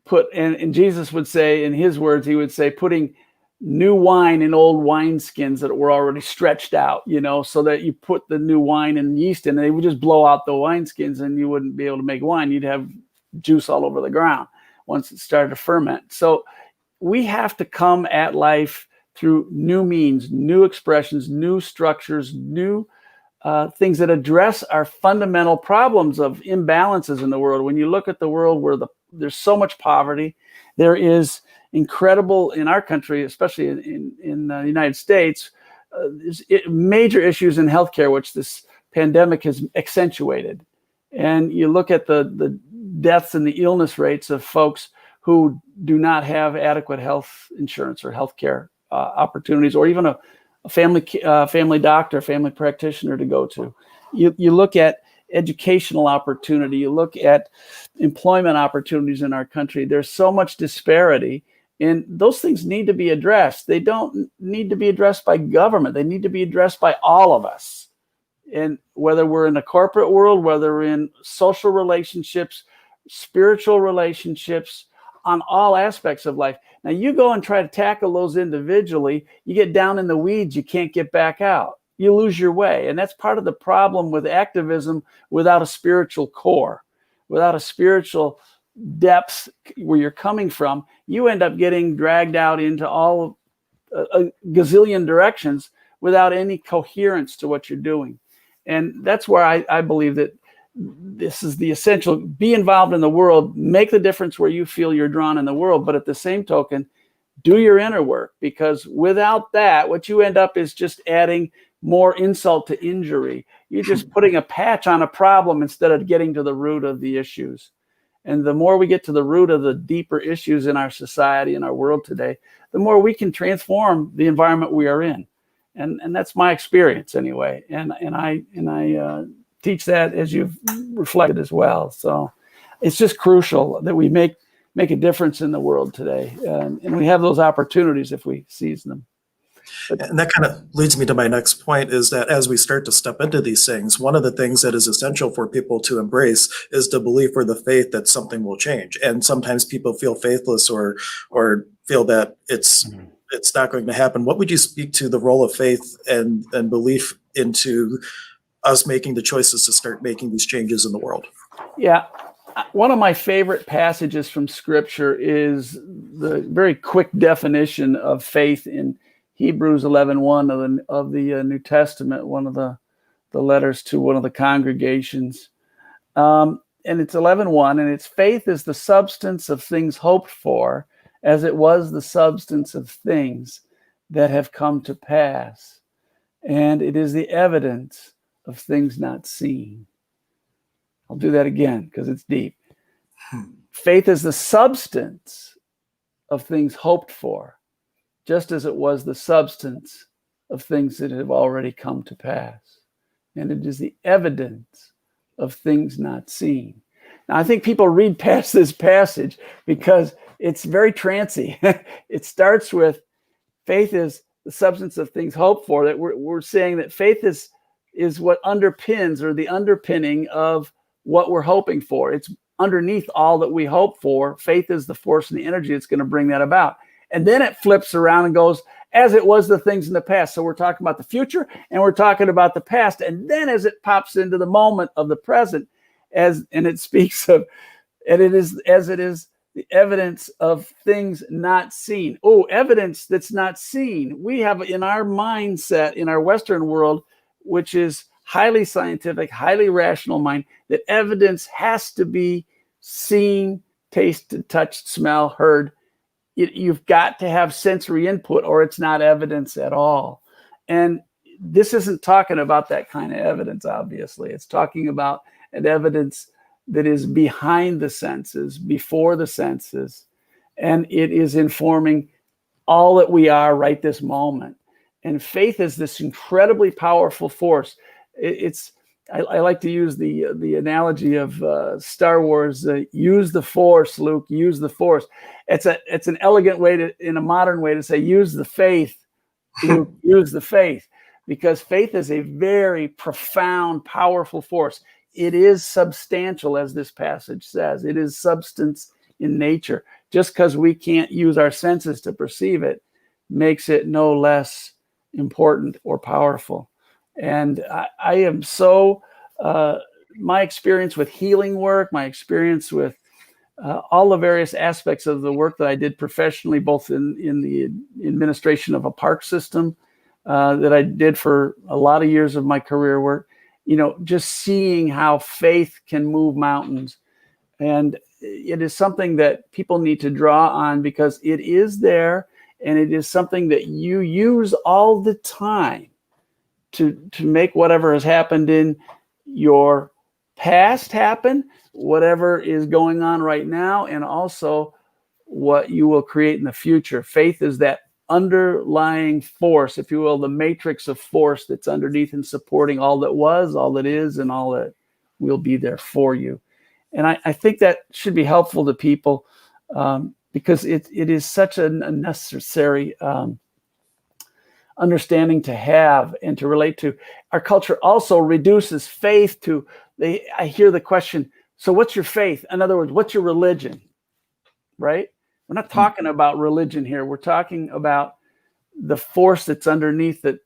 put, and Jesus would say, in his words, he would say, putting new wine in old wineskins that were already stretched out, so that you put the new wine and yeast in, and they would just blow out the wineskins and you wouldn't be able to make wine. You'd have juice all over the ground once it started to ferment. So we have to come at life through new means, new expressions, new structures, new things that address our fundamental problems of imbalances in the world. When you look at the world where there's so much poverty, there is incredible, in our country, especially in the United States, there's major issues in healthcare, which this pandemic has accentuated. And you look at the deaths and the illness rates of folks who do not have adequate health insurance or healthcare opportunities, or even a family doctor, family practitioner to go to. You look at educational opportunity, you look at employment opportunities in our country. There's so much disparity, And those things need to be addressed. They don't need to be addressed by government. They need to be addressed by all of us. And whether we're in the corporate world, whether we're in social relationships, spiritual relationships, on all aspects of life. Now, you go and try to tackle those individually, you get down in the weeds, you can't get back out. You lose your way. And that's part of the problem with activism without a spiritual core, without a spiritual depth where you're coming from. You end up getting dragged out into all a gazillion directions without any coherence to what you're doing. And that's where I believe that this is the essential. Be involved in the world, make the difference where you feel you're drawn in the world, but at the same token, do your inner work, because without that, what you end up is just adding more insult to injury. You're just putting a patch on a problem instead of getting to the root of the issues. And the more we get to the root of the deeper issues in our society and our world today, the more we can transform the environment we are in. And that's my experience anyway. And I teach that as you've reflected as well. So it's just crucial that we make a difference in the world today. And we have those opportunities if we seize them. And that kind of leads me to my next point, is that as we start to step into these things, one of the things that is essential for people to embrace is the belief or the faith that something will change. And sometimes people feel faithless or feel that it's not going to happen. What would you speak to the role of faith and belief into us making the choices to start making these changes in the world? Yeah. One of my favorite passages from scripture is the very quick definition of faith in Hebrews 11:1 of the New Testament, one of the letters to one of the congregations. And it's 11:1, and it's faith is the substance of things hoped for, as it was the substance of things that have come to pass. And it is the evidence of things not seen. I'll do that again because it's deep. Faith is the substance of things hoped for, just as it was the substance of things that have already come to pass. And it is the evidence of things not seen. Now, I think people read past this passage because it's very trancy. It starts with faith is the substance of things hoped for, that we're saying that faith is what underpins, or the underpinning of what we're hoping for. It's underneath all that we hope for. Faith is the force and the energy that's going to bring that about. And then it flips around and goes, as it was the things in the past. So we're talking about the future and we're talking about the past. And then as it pops into the moment of the present, and it speaks of, and it is as it is the evidence of things not seen. Oh, evidence that's not seen. We have in our mindset, in our Western world, which is highly scientific, highly rational mind, that evidence has to be seen, tasted, touched, smelled, heard. You've got to have sensory input or it's not evidence at all. And this isn't talking about that kind of evidence, obviously. It's talking about an evidence that is behind the senses, before the senses, and it is informing all that we are right this moment. And faith is this incredibly powerful force. I like to use the analogy of Star Wars. Use the Force, Luke. Use the Force. It's an elegant way in a modern way to say use the faith, Luke. Use the faith, because faith is a very profound, powerful force. It is substantial, as this passage says. It is substance in nature. Just because we can't use our senses to perceive it makes it no less important or powerful. And I am so, my experience with healing work, my experience with all the various aspects of the work that I did professionally, both in the administration of a park system that I did for a lot of years of my career work, just seeing how faith can move mountains. And it is something that people need to draw on, because it is there, and it is something that you use all the time to make whatever has happened in your past happen, whatever is going on right now, and also what you will create in the future. Faith is that underlying force, if you will, the matrix of force that's underneath and supporting all that was, all that is, and all that will be there for you. And I think that should be helpful to people. because it is such a necessary understanding to have and to relate to. Our culture also reduces faith to, I hear the question, so what's your faith? In other words, what's your religion, right? We're not talking about religion here. We're talking about the force that's underneath that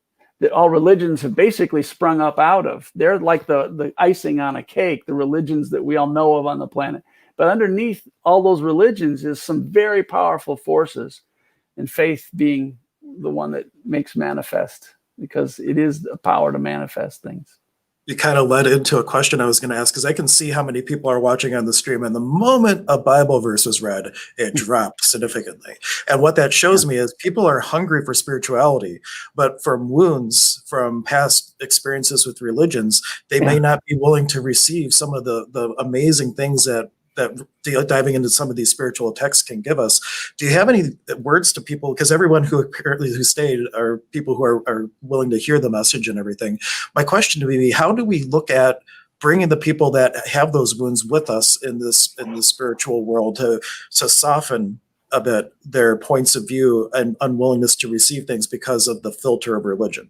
all religions have basically sprung up out of. They're like the icing on a cake, the religions that we all know of on the planet. But underneath all those religions is some very powerful forces, and faith being the one that makes manifest, because it is the power to manifest things. You kind of led into a question I was going to ask, because I can see how many people are watching on the stream, and the moment a Bible verse was read, it dropped significantly. And what that shows me is people are hungry for spirituality, but from wounds, from past experiences with religions, they may not be willing to receive some of the amazing things that diving into some of these spiritual texts can give us. Do you have any words to people? Because everyone who stayed are people who are willing to hear the message and everything. My question to be, how do we look at bringing the people that have those wounds with us in the spiritual world to soften a bit their points of view and unwillingness to receive things because of the filter of religion?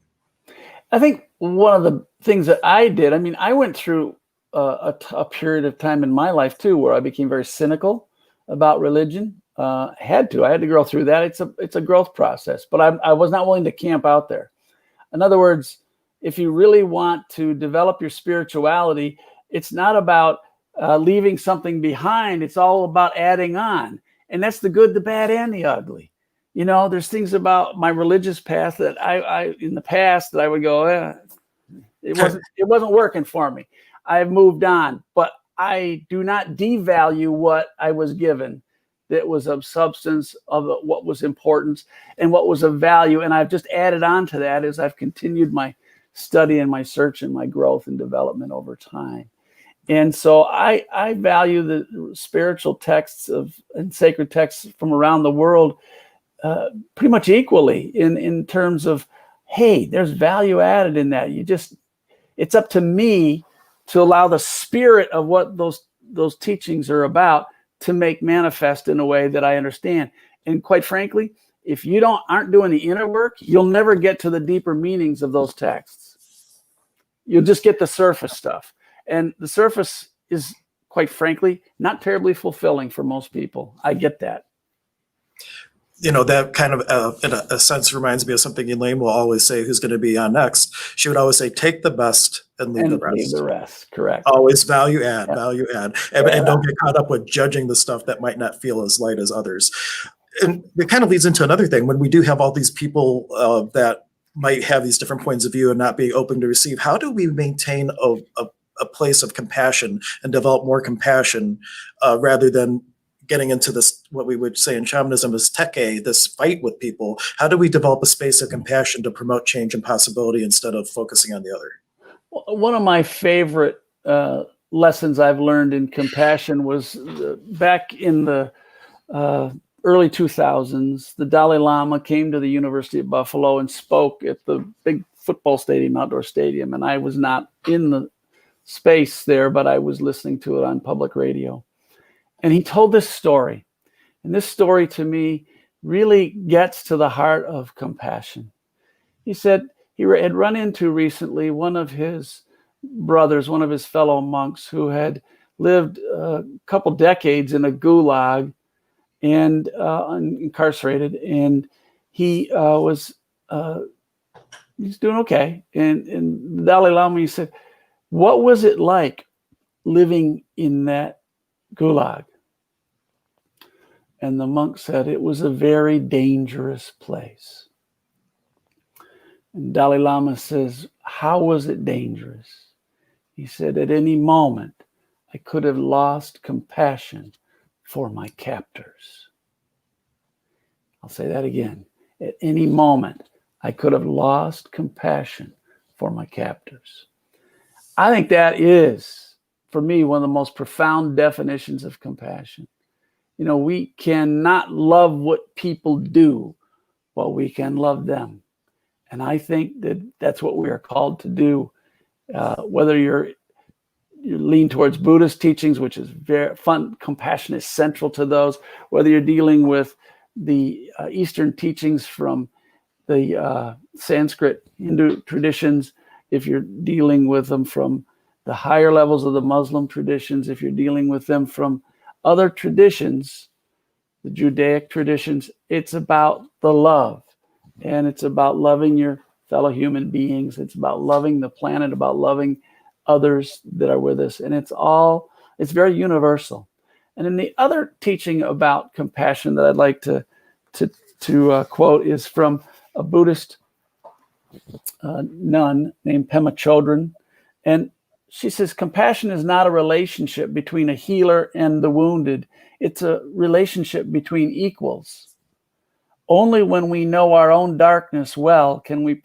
I think one of the things that I did, I mean, I went through a period of time in my life too, where I became very cynical about religion. I had to grow through that. It's a growth process, but I was not willing to camp out there. In other words, if you really want to develop your spirituality, it's not about leaving something behind. It's all about adding on. And that's the good, the bad, and the ugly. You know, there's things about my religious path that I in the past that I would go, it wasn't working for me. I've moved on, but I do not devalue what I was given that was of substance, of what was important and what was of value. And I've just added on to that as I've continued my study and my search and my growth and development over time. And so I value the spiritual texts and sacred texts from around the world pretty much equally in terms of, hey, there's value added in that. It's up to me to allow the spirit of what those teachings are about to make manifest in a way that I understand. And quite frankly, if you aren't doing the inner work, you'll never get to the deeper meanings of those texts. You'll just get the surface stuff. And the surface is, quite frankly, not terribly fulfilling for most people. I get that. You know, that kind of, in a sense, reminds me of something Elaine will always say, who's going to be on next. She would always say, take the best and leave the rest. Leave the rest, correct. Always value add. And don't get caught up with judging the stuff that might not feel as light as others. And it kind of leads into another thing. When we do have all these people that might have these different points of view and not be open to receive, how do we maintain a place of compassion and develop more compassion rather than getting into this, what we would say in shamanism is teke, this fight with people? How do we develop a space of compassion to promote change and possibility instead of focusing on the other? One of my favorite lessons I've learned in compassion was back in the early 2000s. The Dalai Lama came to the University of Buffalo and spoke at the big football stadium, outdoor stadium. And I was not in the space there, but I was listening to it on public radio. And he told this story. And this story to me really gets to the heart of compassion. He said he had run into recently one of his brothers, one of his fellow monks who had lived a couple decades in a gulag and incarcerated. And he was he's doing okay. And the Dalai Lama, he said, what was it like living in that gulag? And the monk said, it was a very dangerous place. And Dalai Lama says, how was it dangerous? He said, at any moment, I could have lost compassion for my captors. I'll say that again. At any moment, I could have lost compassion for my captors. I think that is, for me, one of the most profound definitions of compassion. You know, we cannot love what people do, but we can love them. And I think that that's what we are called to do. Whether you're you lean towards Buddhist teachings, which is very fun. Compassion is central to those. Whether you're dealing with the Eastern teachings from the Sanskrit Hindu traditions, if you're dealing with them from the higher levels of the Muslim traditions, if you're dealing with them from other traditions, the Judaic traditions, it's about the love. And it's about loving your fellow human beings. It's about loving the planet, about loving others that are with us. And it's very universal. And then the other teaching about compassion that I'd like to quote is from a Buddhist nun named Pema Chodron. And she says, compassion is not a relationship between a healer and the wounded. It's a relationship between equals. Only when we know our own darkness well can we be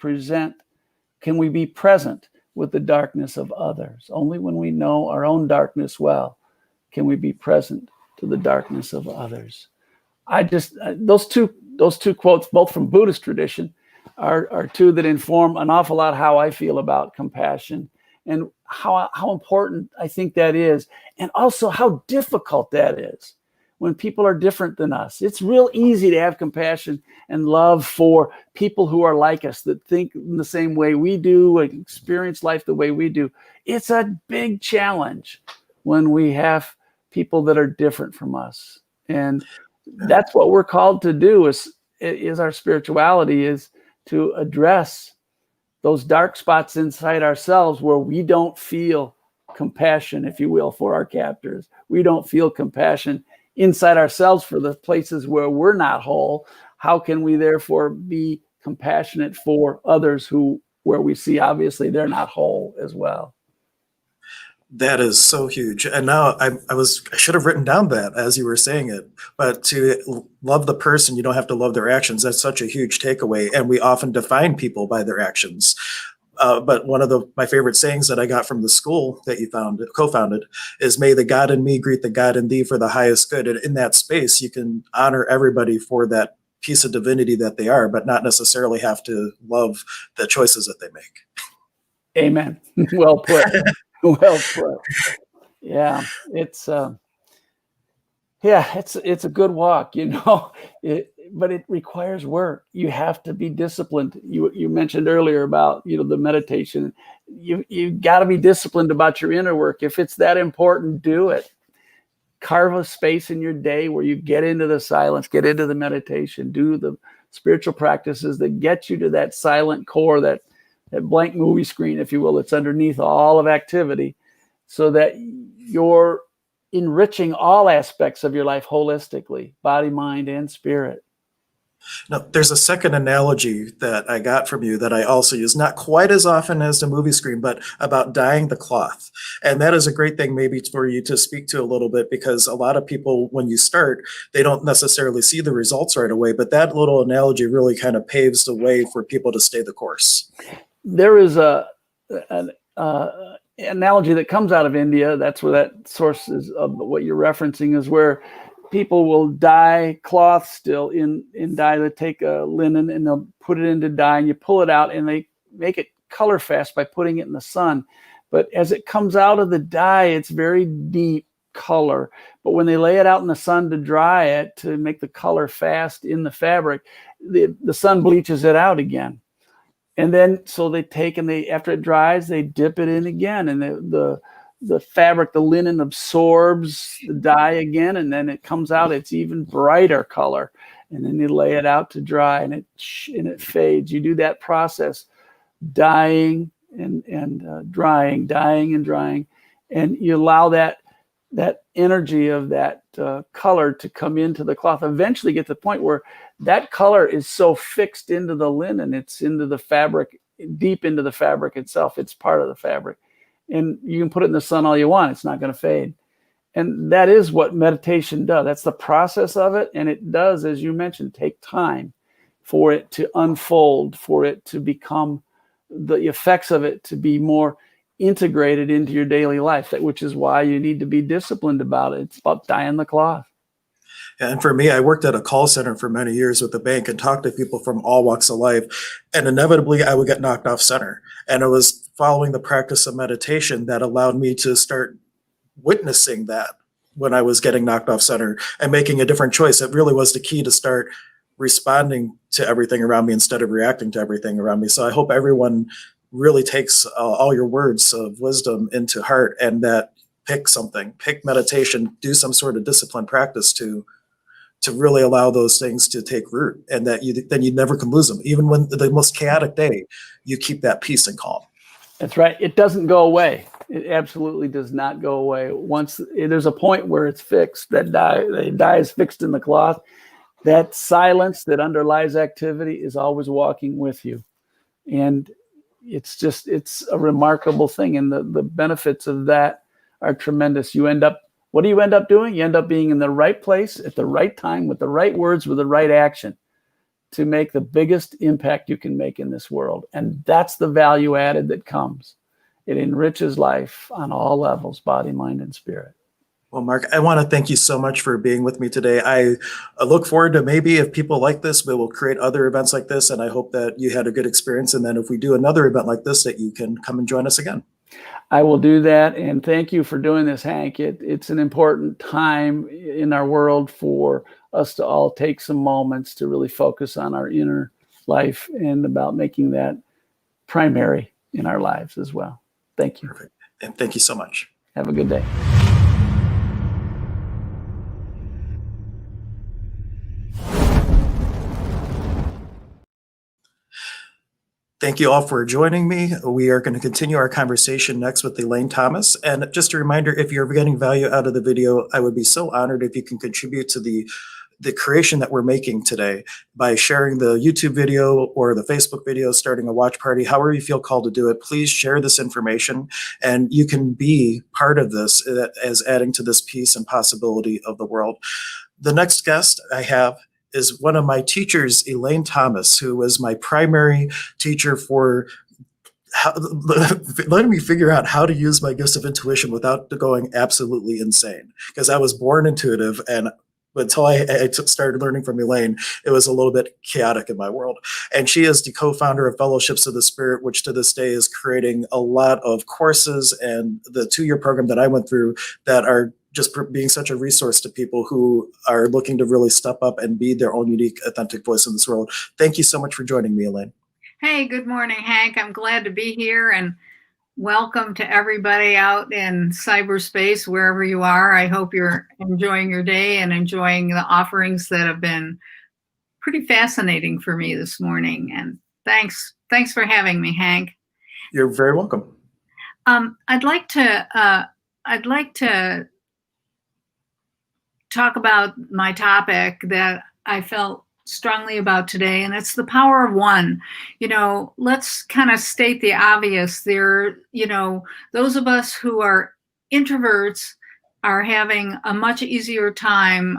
present with the darkness of others. Only when we know our own darkness well can we be present to the darkness of others. Those two quotes, both from Buddhist tradition, are two that inform an awful lot how I feel about compassion and how important I think that is, and also how difficult that is when people are different than us. It's real easy to have compassion and love for people who are like us, that think in the same way we do, experience life the way we do. It's a big challenge when we have people that are different from us. And that's what we're called to do is our spirituality, is to address those dark spots inside ourselves where we don't feel compassion, if you will, for our captors. We don't feel compassion inside ourselves for the places where we're not whole. How can we therefore be compassionate for others where we see obviously they're not whole as well? That is so huge. And now I should have written down that as you were saying it, but to love the person, you don't have to love their actions. That's such a huge takeaway. And we often define people by their actions. But one of my favorite sayings that I got from the school that you co-founded is, may the God in me greet the God in thee for the highest good. And in that space, you can honor everybody for that piece of divinity that they are, but not necessarily have to love the choices that they make. Amen. Well put. Well put. Yeah, it's a good walk, but it requires work. You have to be disciplined. You mentioned earlier about, the meditation. You got to be disciplined about your inner work. If it's that important, do it. Carve a space in your day where you get into the silence, get into the meditation, do the spiritual practices that get you to that silent core, that blank movie screen, if you will, it's underneath all of activity, so that you're enriching all aspects of your life holistically, body, mind, and spirit. Now, there's a second analogy that I got from you that I also use, not quite as often as the movie screen, but about dyeing the cloth. And that is a great thing maybe for you to speak to a little bit, because a lot of people, when you start, they don't necessarily see the results right away. But that little analogy really kind of paves the way for people to stay the course. There is an analogy that comes out of India. That's where that source is of what you're referencing, is where people will dye cloth still in dye. They take a linen and they'll put it into dye, and you pull it out and they make it color fast by putting it in the sun. But as it comes out of the dye, it's very deep color. But when they lay it out in the sun to dry it, to make the color fast in the fabric, the sun bleaches it out again. And then, so they take and after it dries, they dip it in again, and the fabric, the linen, absorbs the dye again, and then it comes out. It's even brighter color, and then you lay it out to dry, and it fades. You do that process, dyeing and drying, dyeing and drying, and you allow that energy of that color to come into the cloth. Eventually, get to the point where that color is so fixed into the linen, it's into the fabric, deep into the fabric itself. It's part of the fabric. And you can put it in the sun all you want. It's not going to fade. And that is what meditation does. That's the process of it. And it does, as you mentioned, take time for it to unfold, for it to become, the effects of it to be more integrated into your daily life, which is why you need to be disciplined about it. It's about dyeing the cloth. And for me, I worked at a call center for many years with the bank and talked to people from all walks of life. And inevitably, I would get knocked off center. And it was following the practice of meditation that allowed me to start witnessing that when I was getting knocked off center and making a different choice. It really was the key to start responding to everything around me instead of reacting to everything around me. So I hope everyone really takes all your words of wisdom into heart, and that pick something, pick meditation, do some sort of disciplined practice to really allow those things to take root, and that then you never can lose them. Even when the most chaotic day, you keep that peace and calm. That's right. It doesn't go away. It absolutely does not go away. Once there's a point where it's fixed, that die is fixed in the cloth. That silence that underlies activity is always walking with you. And it's a remarkable thing. And the benefits of that are tremendous. What do you end up doing? You end up being in the right place at the right time with the right words, with the right action to make the biggest impact you can make in this world. And that's the value added that comes. It enriches life on all levels, body, mind, and spirit. Well, Mark, I want to thank you so much for being with me today. I look forward to, maybe if people like this, we will create other events like this. And I hope that you had a good experience. And then if we do another event like this, that you can come and join us again. I will do that. And thank you for doing this, Hank. It's an important time in our world for us to all take some moments to really focus on our inner life and about making that primary in our lives as well. Thank you. Perfect. And thank you so much. Have a good day. Thank you all for joining me. We are going to continue our conversation next with Elaine Thomas. And just a reminder, if you're getting value out of the video, I would be so honored if you can contribute to the creation that we're making today by sharing the YouTube video or the Facebook video, starting a watch party, however you feel called to do it. Please share this information, and you can be part of this as adding to this peace and possibility of the world. The next guest I have is one of my teachers, Elaine Thomas, who was my primary teacher for letting me figure out how to use my gifts of intuition without going absolutely insane. Because I was born intuitive, and until I started learning from Elaine, it was a little bit chaotic in my world. And she is the co-founder of Fellowships of the Spirit, which to this day is creating a lot of courses and the 2-year program that I went through that are just being such a resource to people who are looking to really step up and be their own unique, authentic voice in this world. Thank you so much for joining me, Elaine. Hey, good morning, Hank. I'm glad to be here, and welcome to everybody out in cyberspace, wherever you are. I hope you're enjoying your day and enjoying the offerings that have been pretty fascinating for me this morning. And thanks for having me, Hank. You're very welcome. I'd like to talk about my topic that I felt strongly about today, and it's the power of one. Let's kind of state the obvious. Those of us who are introverts are having a much easier time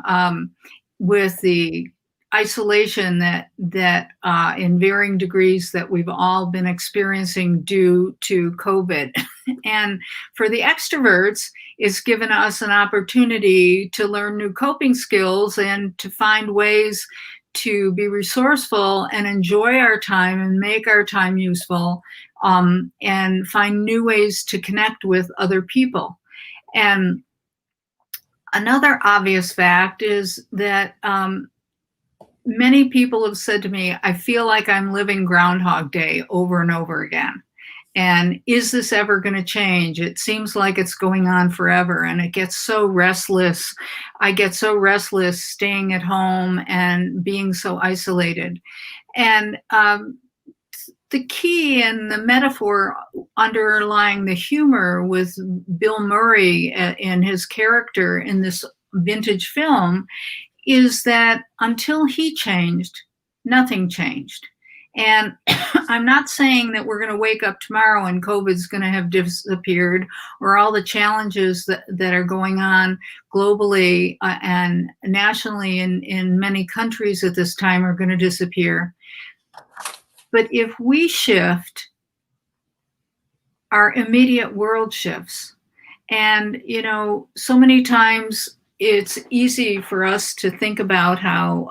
with the isolation that in varying degrees that we've all been experiencing due to COVID. And for the extroverts, it's given us an opportunity to learn new coping skills and to find ways to be resourceful and enjoy our time and make our time useful, and find new ways to connect with other people. And another obvious fact is that many people have said to me, I feel like I'm living Groundhog Day over and over again. And is this ever going to change? It seems like it's going on forever, and it gets so restless. I get so restless staying at home and being so isolated. And the key and the metaphor underlying the humor with Bill Murray and his character in this vintage film is that until he changed, nothing changed. And I'm not saying that we're going to wake up tomorrow and COVID's going to have disappeared, or all the challenges that are going on globally and nationally in many countries at this time are going to disappear. But if we shift, our immediate world shifts. And, so many times it's easy for us to think about how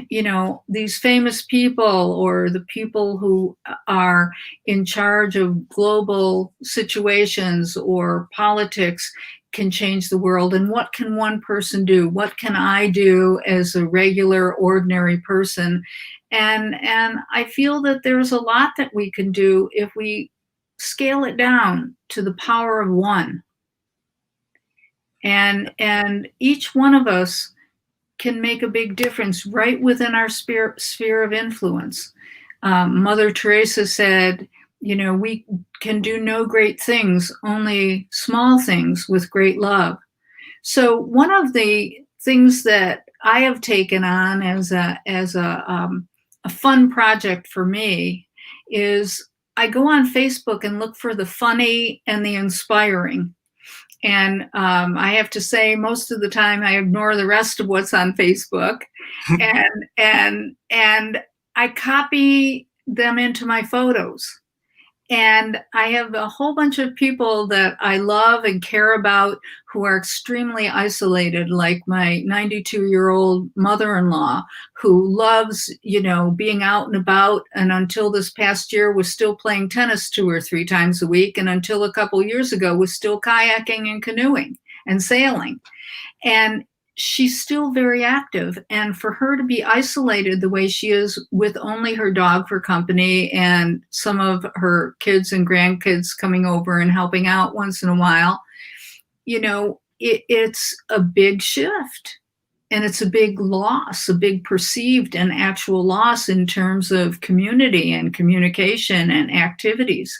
you know, these famous people or the people who are in charge of global situations or politics can change the world. And what can one person do? What can I do as a regular, ordinary person? And I feel that there's a lot that we can do if we scale it down to the power of one. And each one of us can make a big difference right within our sphere of influence. Mother Teresa said, you know, we can do no great things, only small things with great love. So one of the things that I have taken on as a fun project for me is I go on Facebook and look for the funny and the inspiring. And I have to say, most of the time, I ignore the rest of what's on Facebook, and I copy them into my photos. And I have a whole bunch of people that I love and care about who are extremely isolated, like my 92-year-old mother-in-law, who loves, you know, being out and about, and until this past year was still playing tennis 2 or 3 times a week, and until a couple years ago was still kayaking and canoeing and sailing. And she's still very active. And for her to be isolated the way she is, with only her dog for company and some of her kids and grandkids coming over and helping out once in a while, you know, it's a big shift. And it's a big loss, a big perceived and actual loss in terms of community and communication and activities.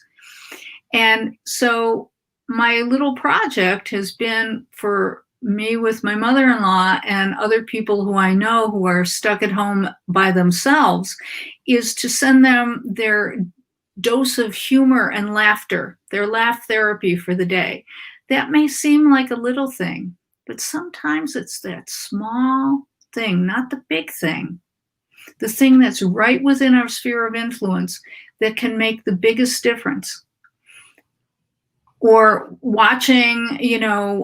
And so my little project has been, for me with my mother-in-law and other people who I know who are stuck at home by themselves, is to send them their dose of humor and laughter, their laugh therapy for the day. That may seem like a little thing, but sometimes it's that small thing, not the big thing, the thing that's right within our sphere of influence that can make the biggest difference. Or watching, you know,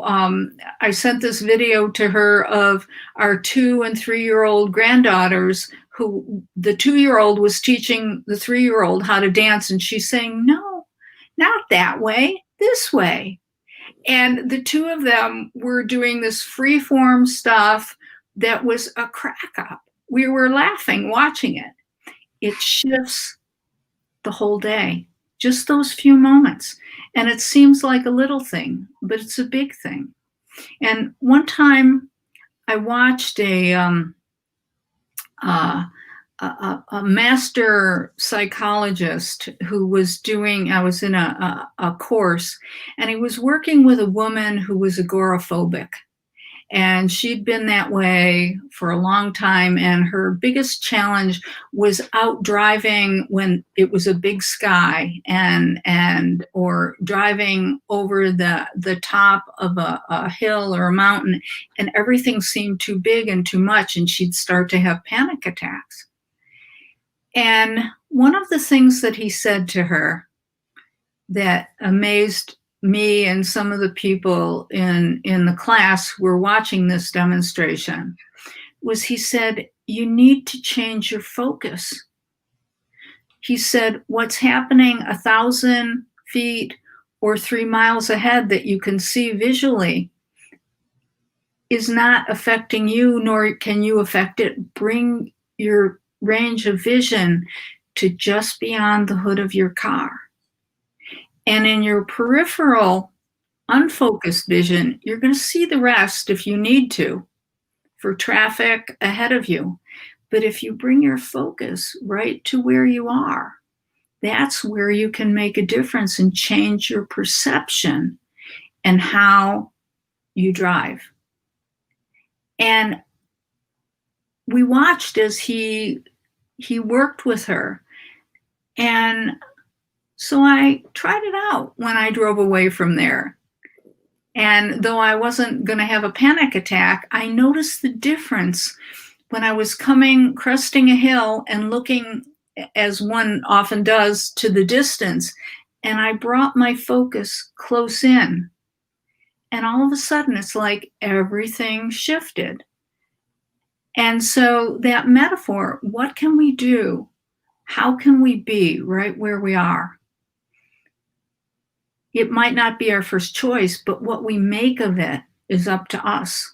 I sent this video to her of our 2- and 3-year-old granddaughters, who the 2-year-old was teaching the 3-year-old how to dance, and she's saying, no, not that way, this way. And the 2 of them were doing this free-form stuff that was a crack up. We were laughing watching it. It shifts the whole day, just those few moments. And it seems like a little thing, but it's a big thing. And one time I watched a master psychologist who was doing, I was in a course, and he was working with a woman who was agoraphobic. And she'd been that way for a long time. And her biggest challenge was out driving when it was a big sky, or driving over the top of a hill or a mountain, and everything seemed too big and too much, and she'd start to have panic attacks. And one of the things that he said to her that amazed me and some of the people in the class who were watching this demonstration was, he said, you need to change your focus. He said, what's happening 1,000 feet or 3 miles ahead that you can see visually is not affecting you, nor can you affect it. Bring your range of vision to just beyond the hood of your car. And in your peripheral, unfocused vision, you're going to see the rest if you need to for traffic ahead of you. But if you bring your focus right to where you are, that's where you can make a difference and change your perception and how you drive. And we watched as he worked with her. And so I tried it out when I drove away from there. And though I wasn't going to have a panic attack, I noticed the difference when I was cresting a hill and looking, as one often does, to the distance. And I brought my focus close in. And all of a sudden, it's like everything shifted. And so that metaphor, what can we do? How can we be right where we are? It might not be our first choice, but what we make of it is up to us.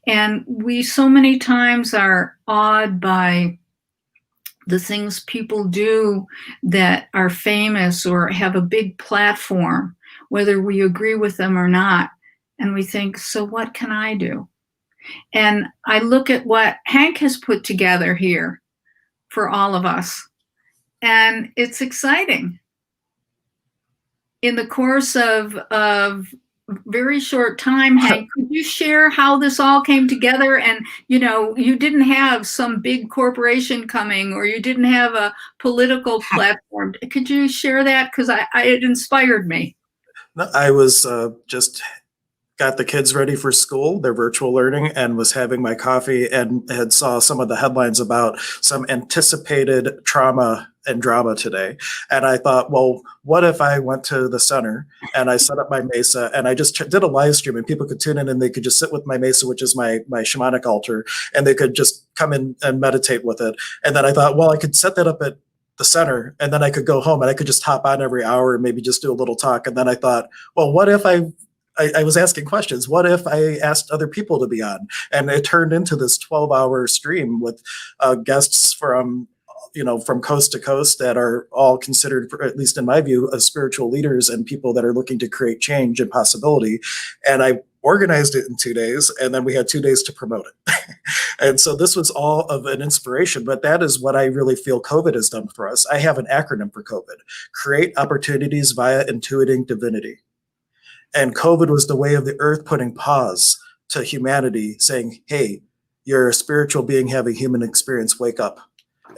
And we so many times are awed by the things people do that are famous or have a big platform, whether we agree with them or not. And we think, so what can I do? And I look at what Hank has put together here for all of us, and it's exciting. In the course of very short time, Hank, could you share how this all came together? And, you know, you didn't have some big corporation coming, or you didn't have a political platform. Could you share that? Because it inspired me. I was just got the kids ready for school, their virtual learning, and was having my coffee and had saw some of the headlines about some anticipated trauma and drama today. And I thought, well, what if I went to the center and I set up my mesa and I just did a live stream and people could tune in and they could just sit with my mesa, which is my shamanic altar, and they could just come in and meditate with it. And then I thought, well, I could set that up at the center and then I could go home and I could just hop on every hour and maybe just do a little talk. And then I thought, well, what if I was asking questions. What if I asked other people to be on? And it turned into this 12-hour stream with guests from coast to coast that are all considered, at least in my view, as spiritual leaders and people that are looking to create change and possibility. And I organized it in 2 days, and then we had 2 days to promote it. And so this was all of an inspiration, but that is what I really feel COVID has done for us. I have an acronym for COVID: create opportunities via intuiting divinity. And COVID was the way of the earth putting pause to humanity, saying, hey, you're a spiritual being having human experience, wake up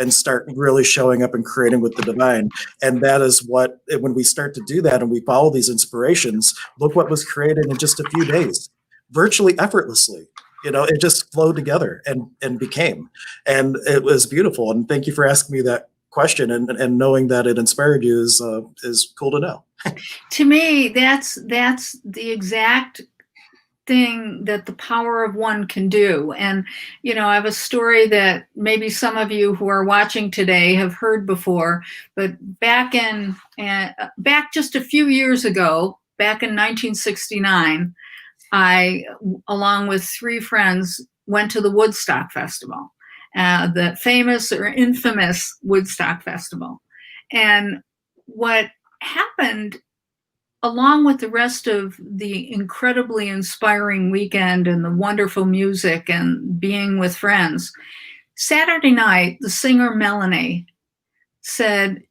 and start really showing up and creating with the divine. And that is what, when we start to do that and we follow these inspirations, look what was created in just a few days, virtually effortlessly. You know, it just flowed together and became, and it was beautiful. And thank you for asking me that question, and knowing that it inspired you is cool to know. To me, that's the exact thing that the power of one can do. And, you know, I have a story that maybe some of you who are watching today have heard before, but back just a few years ago, back in 1969, I, along with 3 friends, went to the Woodstock Festival, the famous or infamous Woodstock Festival. And what happened, along with the rest of the incredibly inspiring weekend and the wonderful music and being with friends, Saturday night, the singer Melanie said,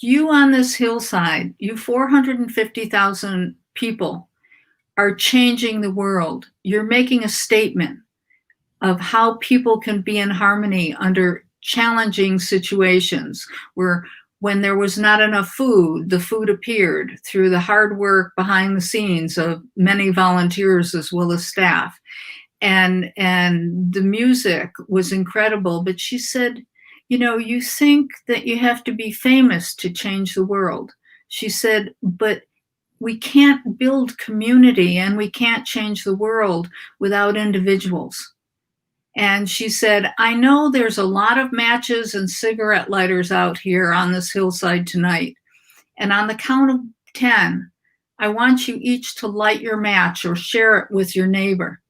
you on this hillside, you 450,000 people are changing the world. You're making a statement of how people can be in harmony under challenging situations, where when there was not enough food, the food appeared through the hard work behind the scenes of many volunteers as well as staff. And the music was incredible. But she said, you know, you think that you have to be famous to change the world. She said, but we can't build community and we can't change the world without individuals. And she said, I know there's a lot of matches and cigarette lighters out here on this hillside tonight. And on the count of 10, I want you each to light your match or share it with your neighbor.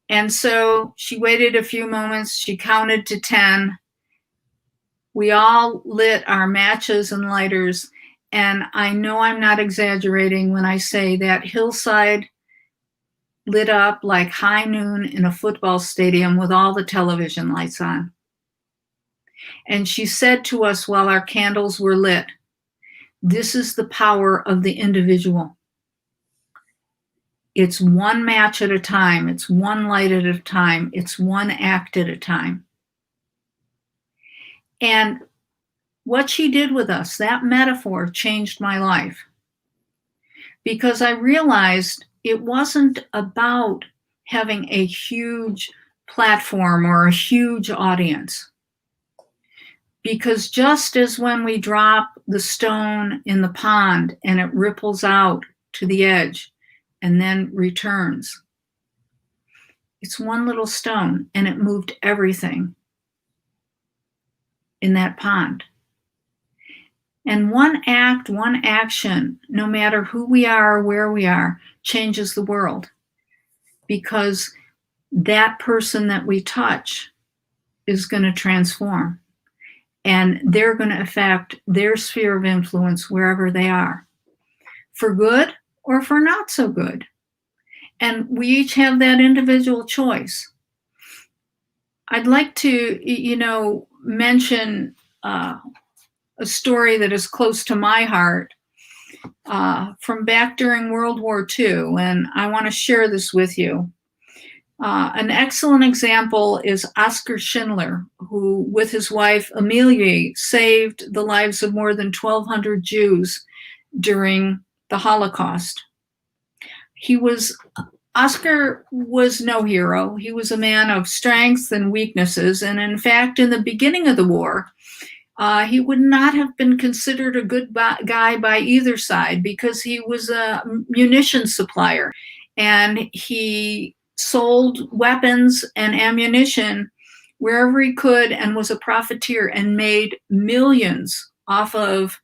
And so she waited a few moments. She counted to 10. We all lit our matches and lighters. And I know I'm not exaggerating when I say that hillside lit up like high noon in a football stadium with all the television lights on. And she said to us while our candles were lit, this is the power of the individual. It's one match at a time. It's one light at a time. It's one act at a time. And what she did with us, that metaphor changed my life, because I realized it wasn't about having a huge platform or a huge audience. Because just as when we drop the stone in the pond and it ripples out to the edge and then returns, It's one little stone, and it moved everything in that pond. And one act, one action, no matter who we are or where we are, changes the world. Because that person that we touch is going to transform. And they're going to affect their sphere of influence wherever they are, for good or for not so good. And we each have that individual choice. I'd like to, mention a story that is close to my heart from back during World War II, and I want to share this with you. An excellent example is Oskar Schindler, who, with his wife Amelie, saved the lives of more than 1,200 Jews during the Holocaust. Oskar was no hero. He was a man of strengths and weaknesses, and in fact, in the beginning of the war, he would not have been considered a good guy by either side because he was a munitions supplier, and he sold weapons and ammunition wherever he could and was a profiteer and made millions off of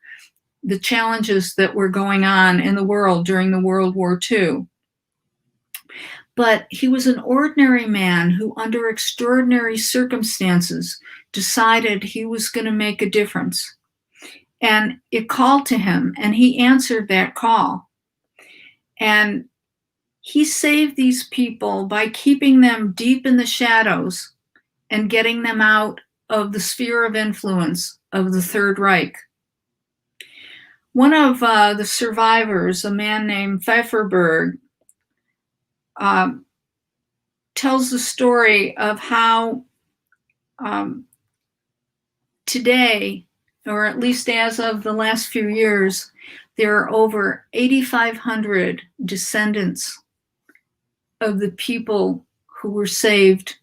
the challenges that were going on in the world during the World War II. But he was an ordinary man who, under extraordinary circumstances, decided he was going to make a difference. And it called to him, and he answered that call. And he saved these people by keeping them deep in the shadows and getting them out of the sphere of influence of the Third Reich. One of the survivors, a man named Pfefferberg, tells the story of how today, or at least as of the last few years, there are over 8,500 descendants of the people who were saved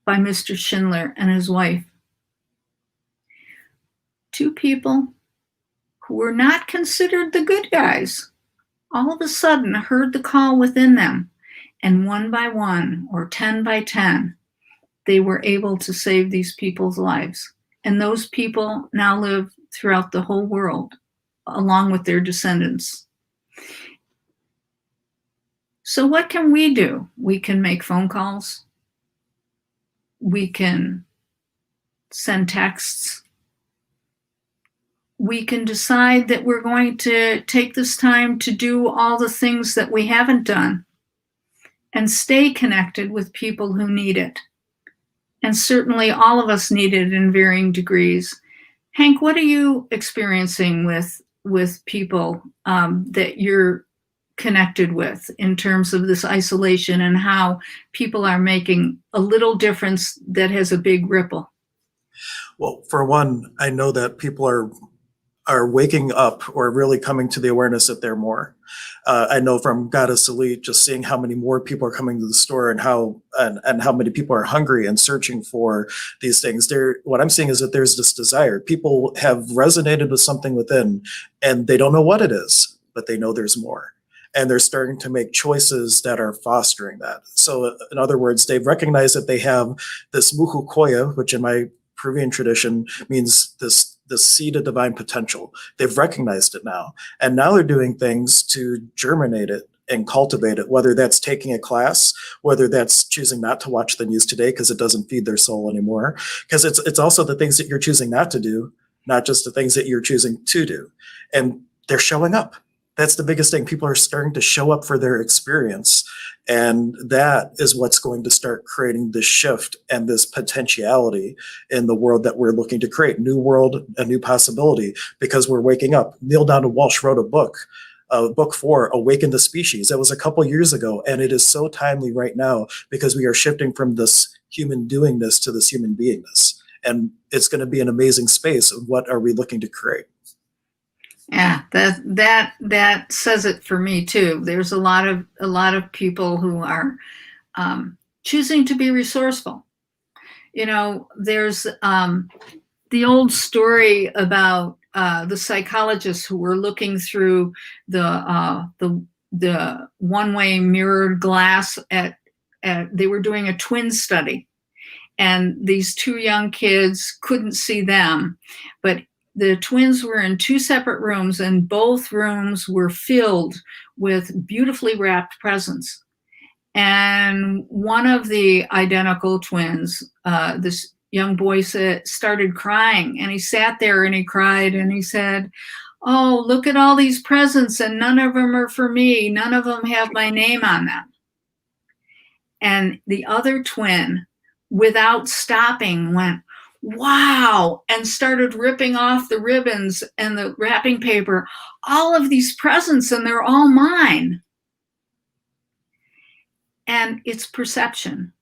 by Mr. Schindler and his wife. Two people who were not considered the good guys all of a sudden heard the call within them, and one by one, or 10 by 10, they were able to save these people's lives. And those people now live throughout the whole world, along with their descendants. So what can we do? We can make phone calls. We can send texts. We can decide that we're going to take this time to do all the things that we haven't done and stay connected with people who need it. And certainly all of us need it in varying degrees. Hank, what are you experiencing with people that you're connected with in terms of this isolation and how people are making a little difference that has a big ripple? Well, for one, I know that people are waking up or really coming to the awareness that they're more. I know from Goddess Elite, just seeing how many more people are coming to the store and how many people are hungry and searching for these things. What I'm seeing is that there's this desire. People have resonated with something within, and they don't know what it is, but they know there's more. And they're starting to make choices that are fostering that. So in other words, they've recognized that they have this muhu koya, which in my Peruvian tradition means this seed of divine potential. They've recognized it now. And now they're doing things to germinate it and cultivate it, whether that's taking a class, whether that's choosing not to watch the news today because it doesn't feed their soul anymore. Because it's also the things that you're choosing not to do, not just the things that you're choosing to do. And they're showing up. That's the biggest thing. People are starting to show up for their experience. And that is what's going to start creating this shift and this potentiality in the world that we're looking to create. New world, a new possibility, because we're waking up. Neil Donald Walsh wrote a book 4, Awaken the Species. That was a couple years ago. And it is so timely right now because we are shifting from this human doingness to this human beingness. And it's going to be an amazing space of what are we looking to create. Yeah, that says it for me too. There's a lot of people who are choosing to be resourceful. You know, there's the old story about the psychologists who were looking through the one-way mirrored glass at they were doing a twin study, and these two young kids couldn't see them, but the twins were in two separate rooms, and both rooms were filled with beautifully wrapped presents. And one of the identical twins, this young boy started crying, and he sat there and he cried and he said, "Oh, look at all these presents, and none of them are for me. None of them have my name on them." And the other twin, without stopping, went, "Wow," and started ripping off the ribbons and the wrapping paper. "All of these presents, and they're all mine." And it's perception.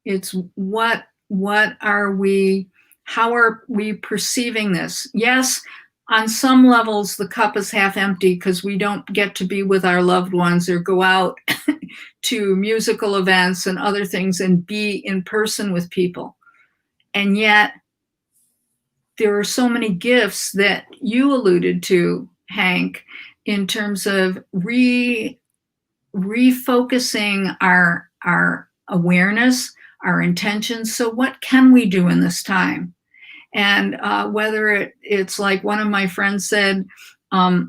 It's what are we, how are we perceiving this? Yes, on some levels, the cup is half empty because we don't get to be with our loved ones or go out to musical events and other things and be in person with people. And yet, there are so many gifts that you alluded to, Hank, in terms of refocusing our awareness, our intentions. So what can we do in this time? And whether it's like one of my friends said,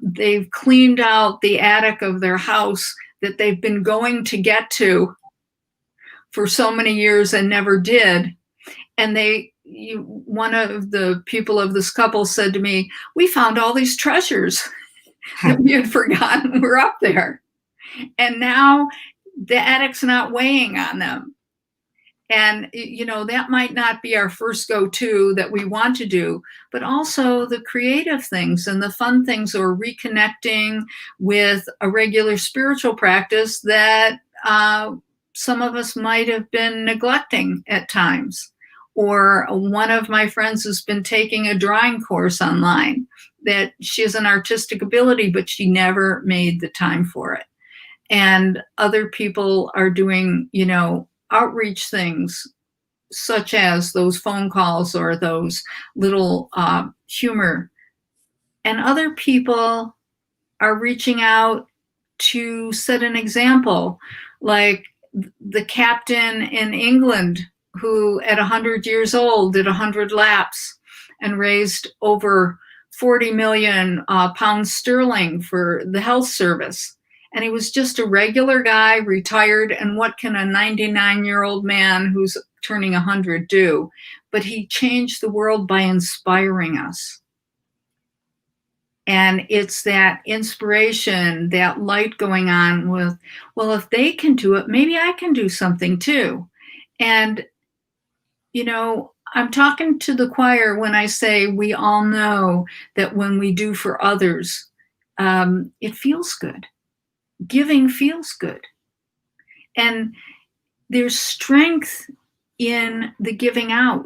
they've cleaned out the attic of their house that they've been going to get to for so many years and never did. And one of the people of this couple said to me, "We found all these treasures that we had forgotten were up there. And now the attic's not weighing on them." And, that might not be our first go-to that we want to do, but also the creative things and the fun things, or reconnecting with a regular spiritual practice that some of us might have been neglecting at times. Or one of my friends has been taking a drawing course online that she has an artistic ability, but she never made the time for it. And other people are doing, outreach things such as those phone calls or those little humor. And other people are reaching out to set an example, like the captain in England who at 100 years old did 100 laps and raised over 40 million pounds sterling for the health service. And he was just a regular guy, retired, and what can a 99-year-old man who's turning 100 do? But he changed the world by inspiring us. And it's that inspiration, that light going on with, well, if they can do it, maybe I can do something too. And, I'm talking to the choir when I say we all know that when we do for others, it feels good. Giving feels good. And there's strength in the giving out.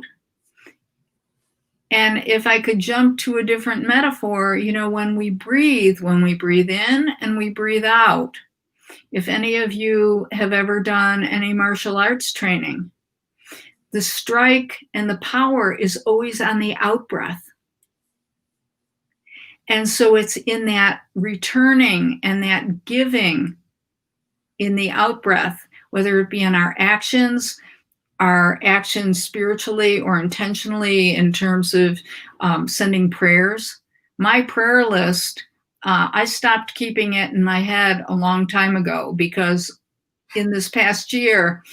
And if I could jump to a different metaphor, when we breathe in and we breathe out. If any of you have ever done any martial arts training, the strike and the power is always on the out breath. And so it's in that returning and that giving in the out breath, whether it be in our actions spiritually or intentionally in terms of sending prayers. My prayer list, I stopped keeping it in my head a long time ago, because in this past year,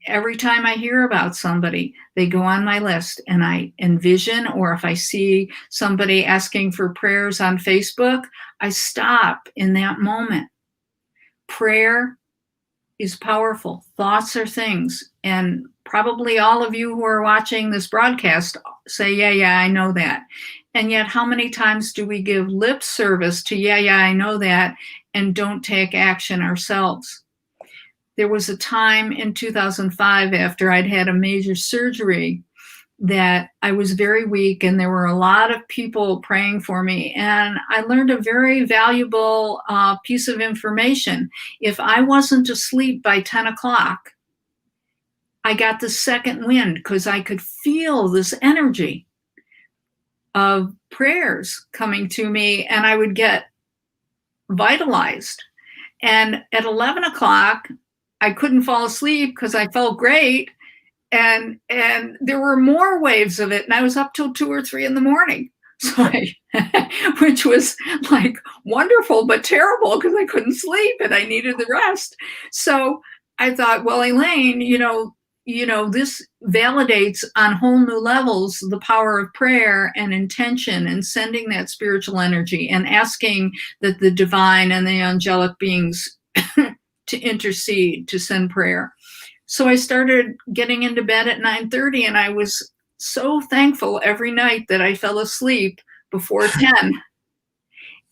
every time I hear about somebody, they go on my list and I envision, or if I see somebody asking for prayers on Facebook, I stop in that moment. Prayer is powerful. Thoughts are things. And probably all of you who are watching this broadcast say, yeah, I know that. And yet how many times do we give lip service to, yeah, I know that, and don't take action ourselves? There was a time in 2005 after I'd had a major surgery that I was very weak, and there were a lot of people praying for me. And I learned a very valuable piece of information. If I wasn't asleep by 10 o'clock, I got the second wind because I could feel this energy of prayers coming to me, and I would get vitalized. And at 11 o'clock, I couldn't fall asleep because I felt great. And there were more waves of it, and I was up till 2 or 3 in the morning. So which was like wonderful, but terrible because I couldn't sleep and I needed the rest. So I thought, well, Elaine, this validates on whole new levels the power of prayer and intention and sending that spiritual energy and asking that the divine and the angelic beings to intercede, to send prayer. So I started getting into bed at 9:30, and I was so thankful every night that I fell asleep before 10.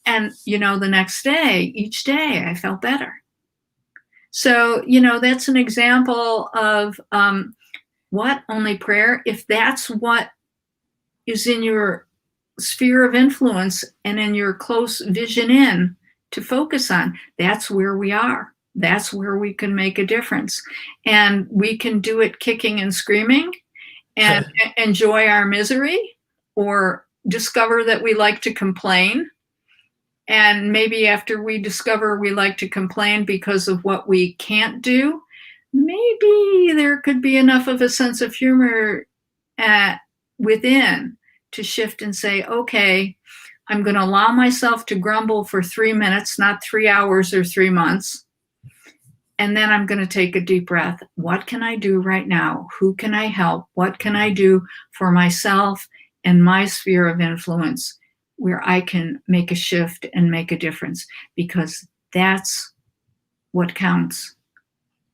And, the next day, each day, I felt better. So, that's an example of what only prayer, if that's what is in your sphere of influence and in your close vision to focus on, that's where we are. That's where we can make a difference. And we can do it kicking and screaming and enjoy our misery, or discover that we like to complain. And maybe after we discover we like to complain because of what we can't do, maybe there could be enough of a sense of humor within to shift and say, okay, I'm going to allow myself to grumble for 3 minutes, not 3 hours or 3 months. And then I'm going to take a deep breath. What can I do right now? Who can I help? What can I do for myself and my sphere of influence where I can make a shift and make a difference? Because that's what counts.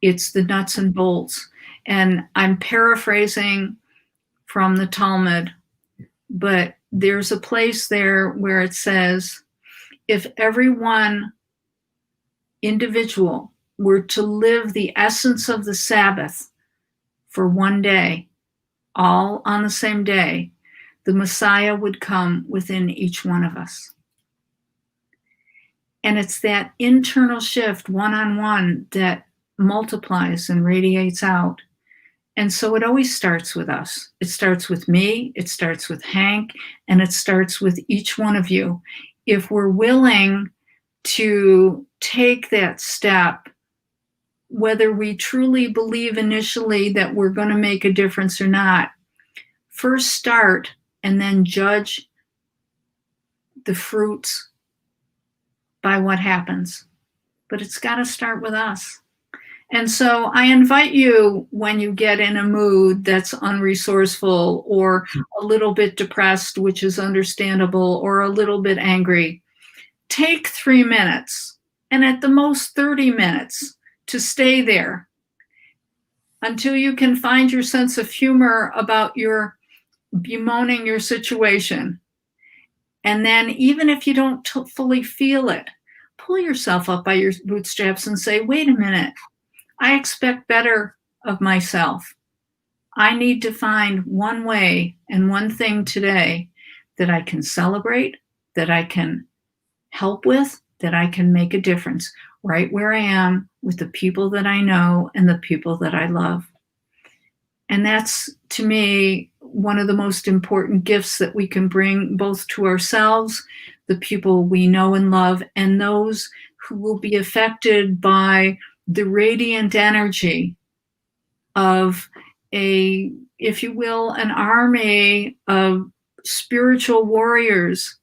It's the nuts and bolts. And I'm paraphrasing from the Talmud, but there's a place there where it says, if everyone individual were to live the essence of the Sabbath for one day, all on the same day, the Messiah would come within each one of us. And it's that internal shift, one-on-one, that multiplies and radiates out. And so it always starts with us. It starts with me, it starts with Hank, and it starts with each one of you. If we're willing to take that step, whether we truly believe initially that we're going to make a difference or not, first start and then judge the fruits by what happens. But it's got to start with us. And so I invite you, when you get in a mood that's unresourceful or a little bit depressed, which is understandable, or a little bit angry, take 3 minutes, and at the most 30 minutes, to stay there until you can find your sense of humor about your bemoaning your situation. And then even if you don't fully feel it, pull yourself up by your bootstraps and say, wait a minute, I expect better of myself. I need to find one way and one thing today that I can celebrate, that I can help with, that I can make a difference right where I am with the people that I know and the people that I love. And that's, to me, one of the most important gifts that we can bring both to ourselves, the people we know and love, and those who will be affected by the radiant energy of if you will, an army of spiritual warriors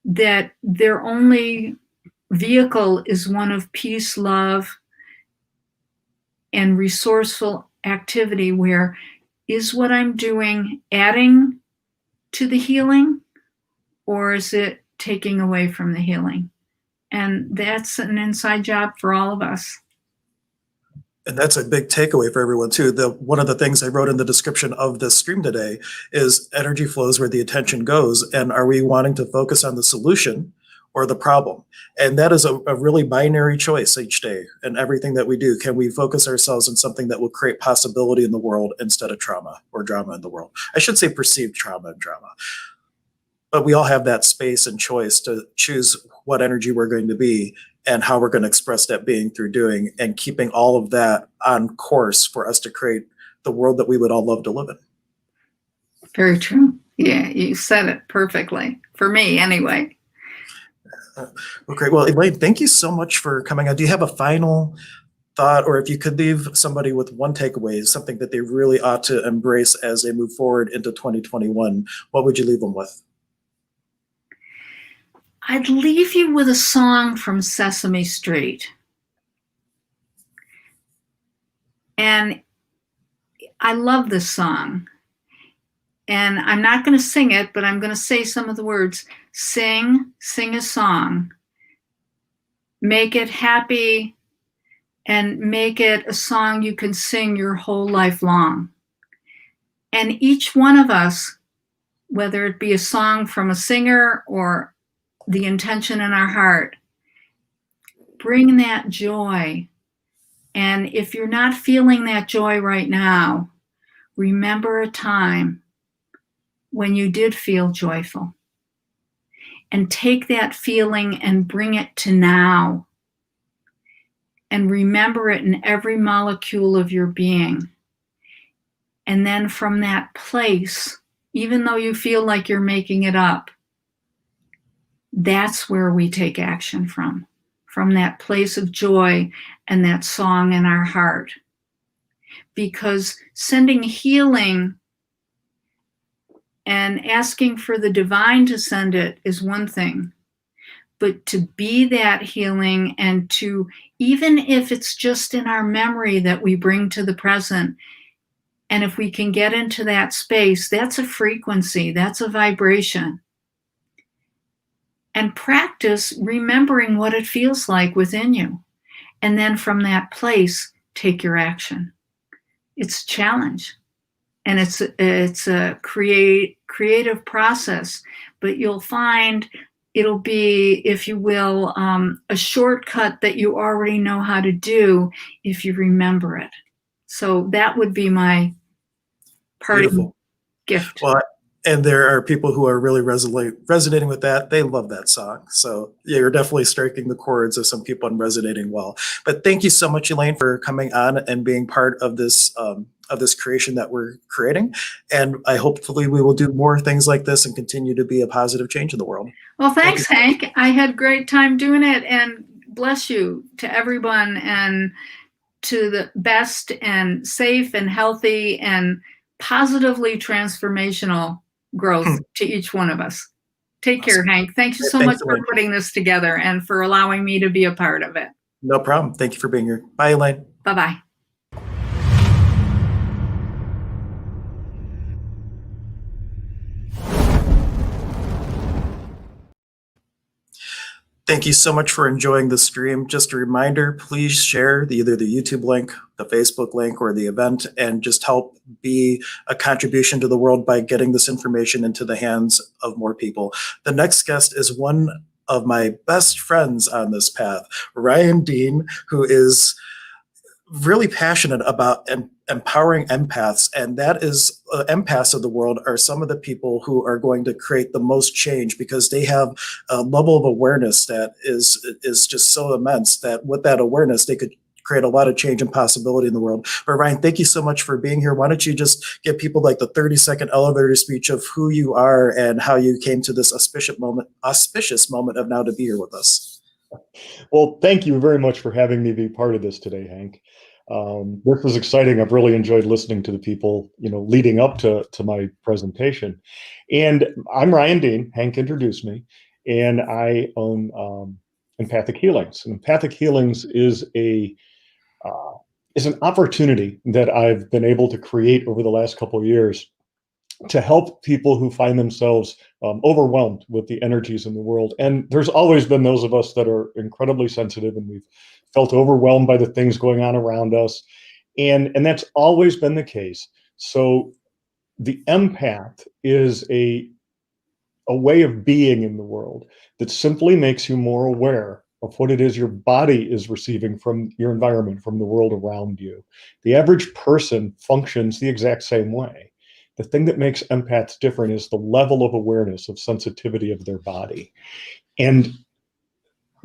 that their only vehicle is one of peace, love, and resourceful activity, where is what I'm doing adding to the healing, or is it taking away from the healing? And that's an inside job for all of us. And that's a big takeaway for everyone too. One of the things I wrote in the description of this stream today is energy flows where the attention goes. And are we wanting to focus on the solution or the problem? And that is a really binary choice each day in everything that we do. Can we focus ourselves on something that will create possibility in the world instead of trauma or drama in the world? I should say perceived trauma and drama. But we all have that space and choice to choose what energy we're going to be and how we're going to express that being through doing, and keeping all of that on course for us to create the world that we would all love to live in. Very true. Yeah, you said it perfectly. For me, anyway. Well, great. Well, Elaine, thank you so much for coming on. Do you have a final thought, or if you could leave somebody with one takeaway, something that they really ought to embrace as they move forward into 2021, what would you leave them with? I'd leave you with a song from Sesame Street. And I love this song. And I'm not going to sing it, but I'm going to say some of the words. Sing a song. Make it happy, and make it a song you can sing your whole life long. And each one of us, whether it be a song from a singer or the intention in our heart, bring that joy. And if you're not feeling that joy right now, remember a time when you did feel joyful. And take that feeling and bring it to now. And remember it in every molecule of your being. And then from that place, even though you feel like you're making it up, that's where we take action from that place of joy and that song in our heart. Because sending healing and asking for the divine to send it is one thing. But to be that healing, and to, even if it's just in our memory that we bring to the present, and if we can get into that space, that's a frequency, that's a vibration. And practice remembering what it feels like within you. And then from that place, take your action. It's a challenge. And it's a creative process, but you'll find it'll be, if you will, a shortcut that you already know how to do if you remember it. So that would be my parting gift. Well, and there are people who are really resonating with that. They love that song. So yeah, you're definitely striking the chords of some people and resonating well. But thank you so much, Elaine, for coming on and being part of this creation that we're creating. And hopefully we will do more things like this and continue to be a positive change in the world. Well, thanks, Hank. I had a great time doing it, and bless you to everyone, and to the best and safe and healthy and positively transformational growth to each one of us. Take care, Hank. Thank you so much for putting this together and for allowing me to be a part of it. No problem. Thank you for being here. Bye, Elaine. Bye-bye. Thank you so much for enjoying the stream. Just a reminder, please share either the YouTube link, the Facebook link, or the event, and just help be a contribution to the world by getting this information into the hands of more people. The next guest is one of my best friends on this path, Rian Dean, who is really passionate about empowering empaths, and that is empaths of the world are some of the people who are going to create the most change, because they have a level of awareness that is just so immense that with that awareness they could create a lot of change and possibility in the world. But Rian, thank you so much for being here. Why don't you just give people like the 30-second elevator speech of who you are and how you came to this auspicious moment of now to be here with us. Well, thank you very much for having me be part of this today, Hank. This was exciting. I've really enjoyed listening to the people, leading up to my presentation. And I'm Rian Dean. Hank introduced me, and I own Empathic Healings. And Empathic Healings is an opportunity that I've been able to create over the last couple of years to help people who find themselves overwhelmed with the energies in the world. And there's always been those of us that are incredibly sensitive, and we've felt overwhelmed by the things going on around us. And that's always been the case. So the empath is a way of being in the world that simply makes you more aware of what it is your body is receiving from your environment, from the world around you. The average person functions the exact same way. The thing that makes empaths different is the level of awareness, of sensitivity of their body. And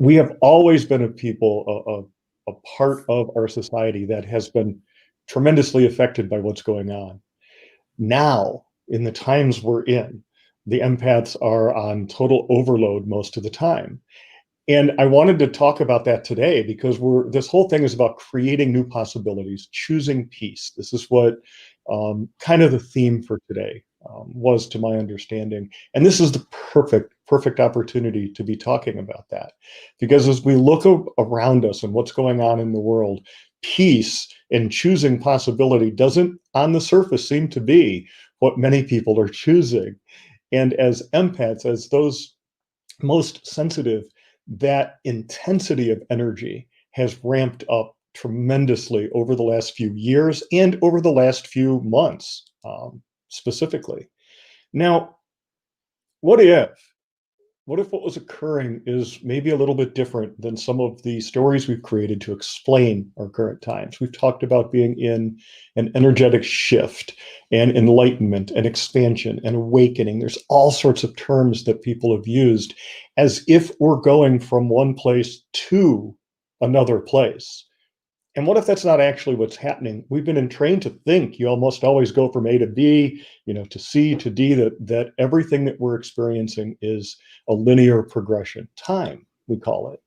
we have always been a people, a part of our society that has been tremendously affected by what's going on. Now, in the times we're in, the empaths are on total overload most of the time. And I wanted to talk about that today because this whole thing is about creating new possibilities, choosing peace. This is what kind of the theme for today was, to my understanding. And this is the perfect opportunity to be talking about that. Because as we look around us and what's going on in the world, peace and choosing possibility doesn't on the surface seem to be what many people are choosing. And as empaths, as those most sensitive, that intensity of energy has ramped up tremendously over the last few years and over the last few months, specifically. Now, what if what was occurring is maybe a little bit different than some of the stories we've created to explain our current times? We've talked about being in an energetic shift and enlightenment and expansion and awakening. There's all sorts of terms that people have used as if we're going from one place to another place. And what if that's not actually what's happening? We've been trained to think you almost always go from A to B, to C to D, that everything that we're experiencing is a linear progression. Time, we call it.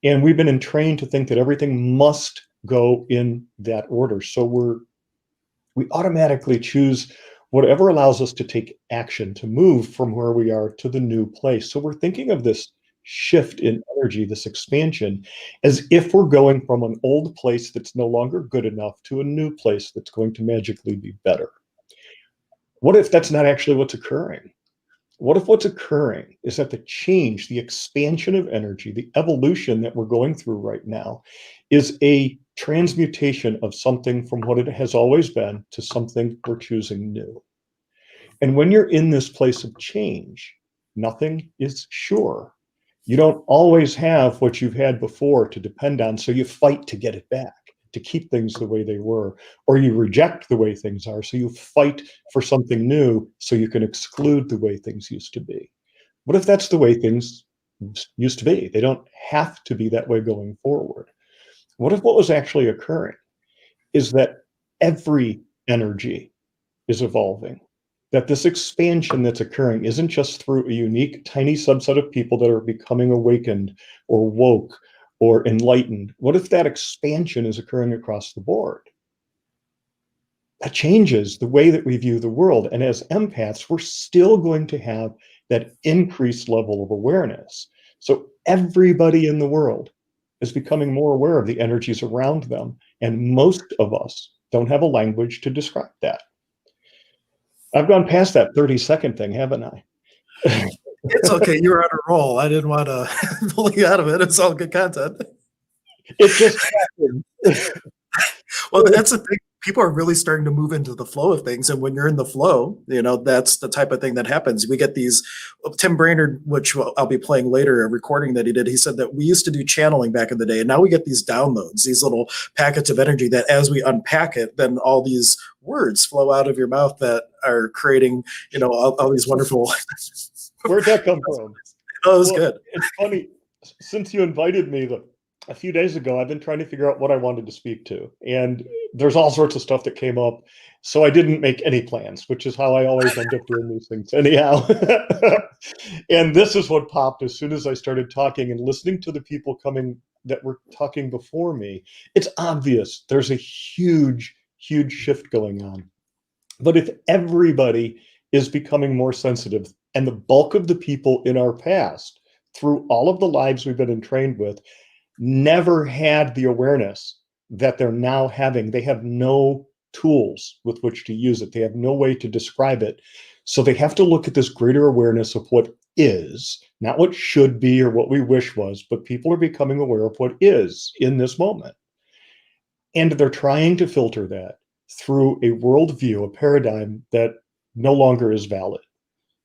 And we've been trained to think that everything must go in that order. So we automatically choose whatever allows us to take action, to move from where we are to the new place. So we're thinking of this shift in energy, this expansion, as if we're going from an old place that's no longer good enough to a new place that's going to magically be better. What if that's not actually what's occurring? What if what's occurring is that the change, the expansion of energy, the evolution that we're going through right now is a transmutation of something from what it has always been to something we're choosing new? And when you're in this place of change, nothing is sure. You don't always have what you've had before to depend on, so you fight to get it back, to keep things the way they were, or you reject the way things are, so you fight for something new so you can exclude the way things used to be. What if that's the way things used to be? They don't have to be that way going forward. What if what was actually occurring is that every energy is evolving? That this expansion that's occurring isn't just through a unique, tiny subset of people that are becoming awakened or woke or enlightened. What if that expansion is occurring across the board? That changes the way that we view the world. And as empaths, we're still going to have that increased level of awareness. So everybody in the world is becoming more aware of the energies around them. And most of us don't have a language to describe that. I've gone past that 30-second thing, haven't I? It's okay. You were on a roll. I didn't want to pull you out of it. It's all good content. It just happened. Well, that's the thing. People are really starting to move into the flow of things. And when you're in the flow, that's the type of thing that happens. We get these, Tim Brainard, which I'll be playing later, a recording that he did. He said that we used to do channeling back in the day. And now we get these downloads, these little packets of energy that as we unpack it, then all these words flow out of your mouth that are creating, all these wonderful. Where'd that come from? Oh, it was good. It's funny. Since you invited me a few days ago, I've been trying to figure out what I wanted to speak to. And there's all sorts of stuff that came up. So I didn't make any plans, which is how I always end up doing these things anyhow. And this is what popped as soon as I started talking and listening to the people that were talking before me. It's obvious there's a huge, huge shift going on. But if everybody is becoming more sensitive, and the bulk of the people in our past, through all of the lives we've been entrained with, never had the awareness that they're now having. They have no tools with which to use it. They have no way to describe it. So they have to look at this greater awareness of what is, not what should be or what we wish was, but people are becoming aware of what is in this moment. And they're trying to filter that through a worldview, a paradigm that no longer is valid.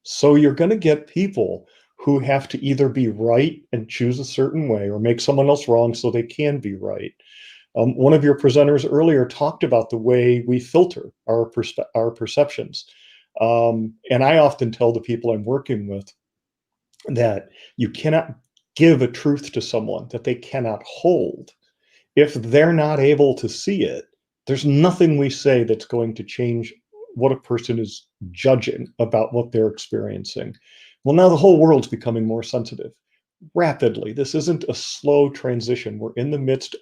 So you're going to get people who have to either be right and choose a certain way or make someone else wrong so they can be right. One of your presenters earlier talked about the way we filter our perceptions. And I often tell the people I'm working with that you cannot give a truth to someone that they cannot hold. If they're not able to see it, there's nothing we say that's going to change what a person is judging about what they're experiencing. Well, now the whole world's becoming more sensitive. rapidly. This isn't a slow transition. We're in the midst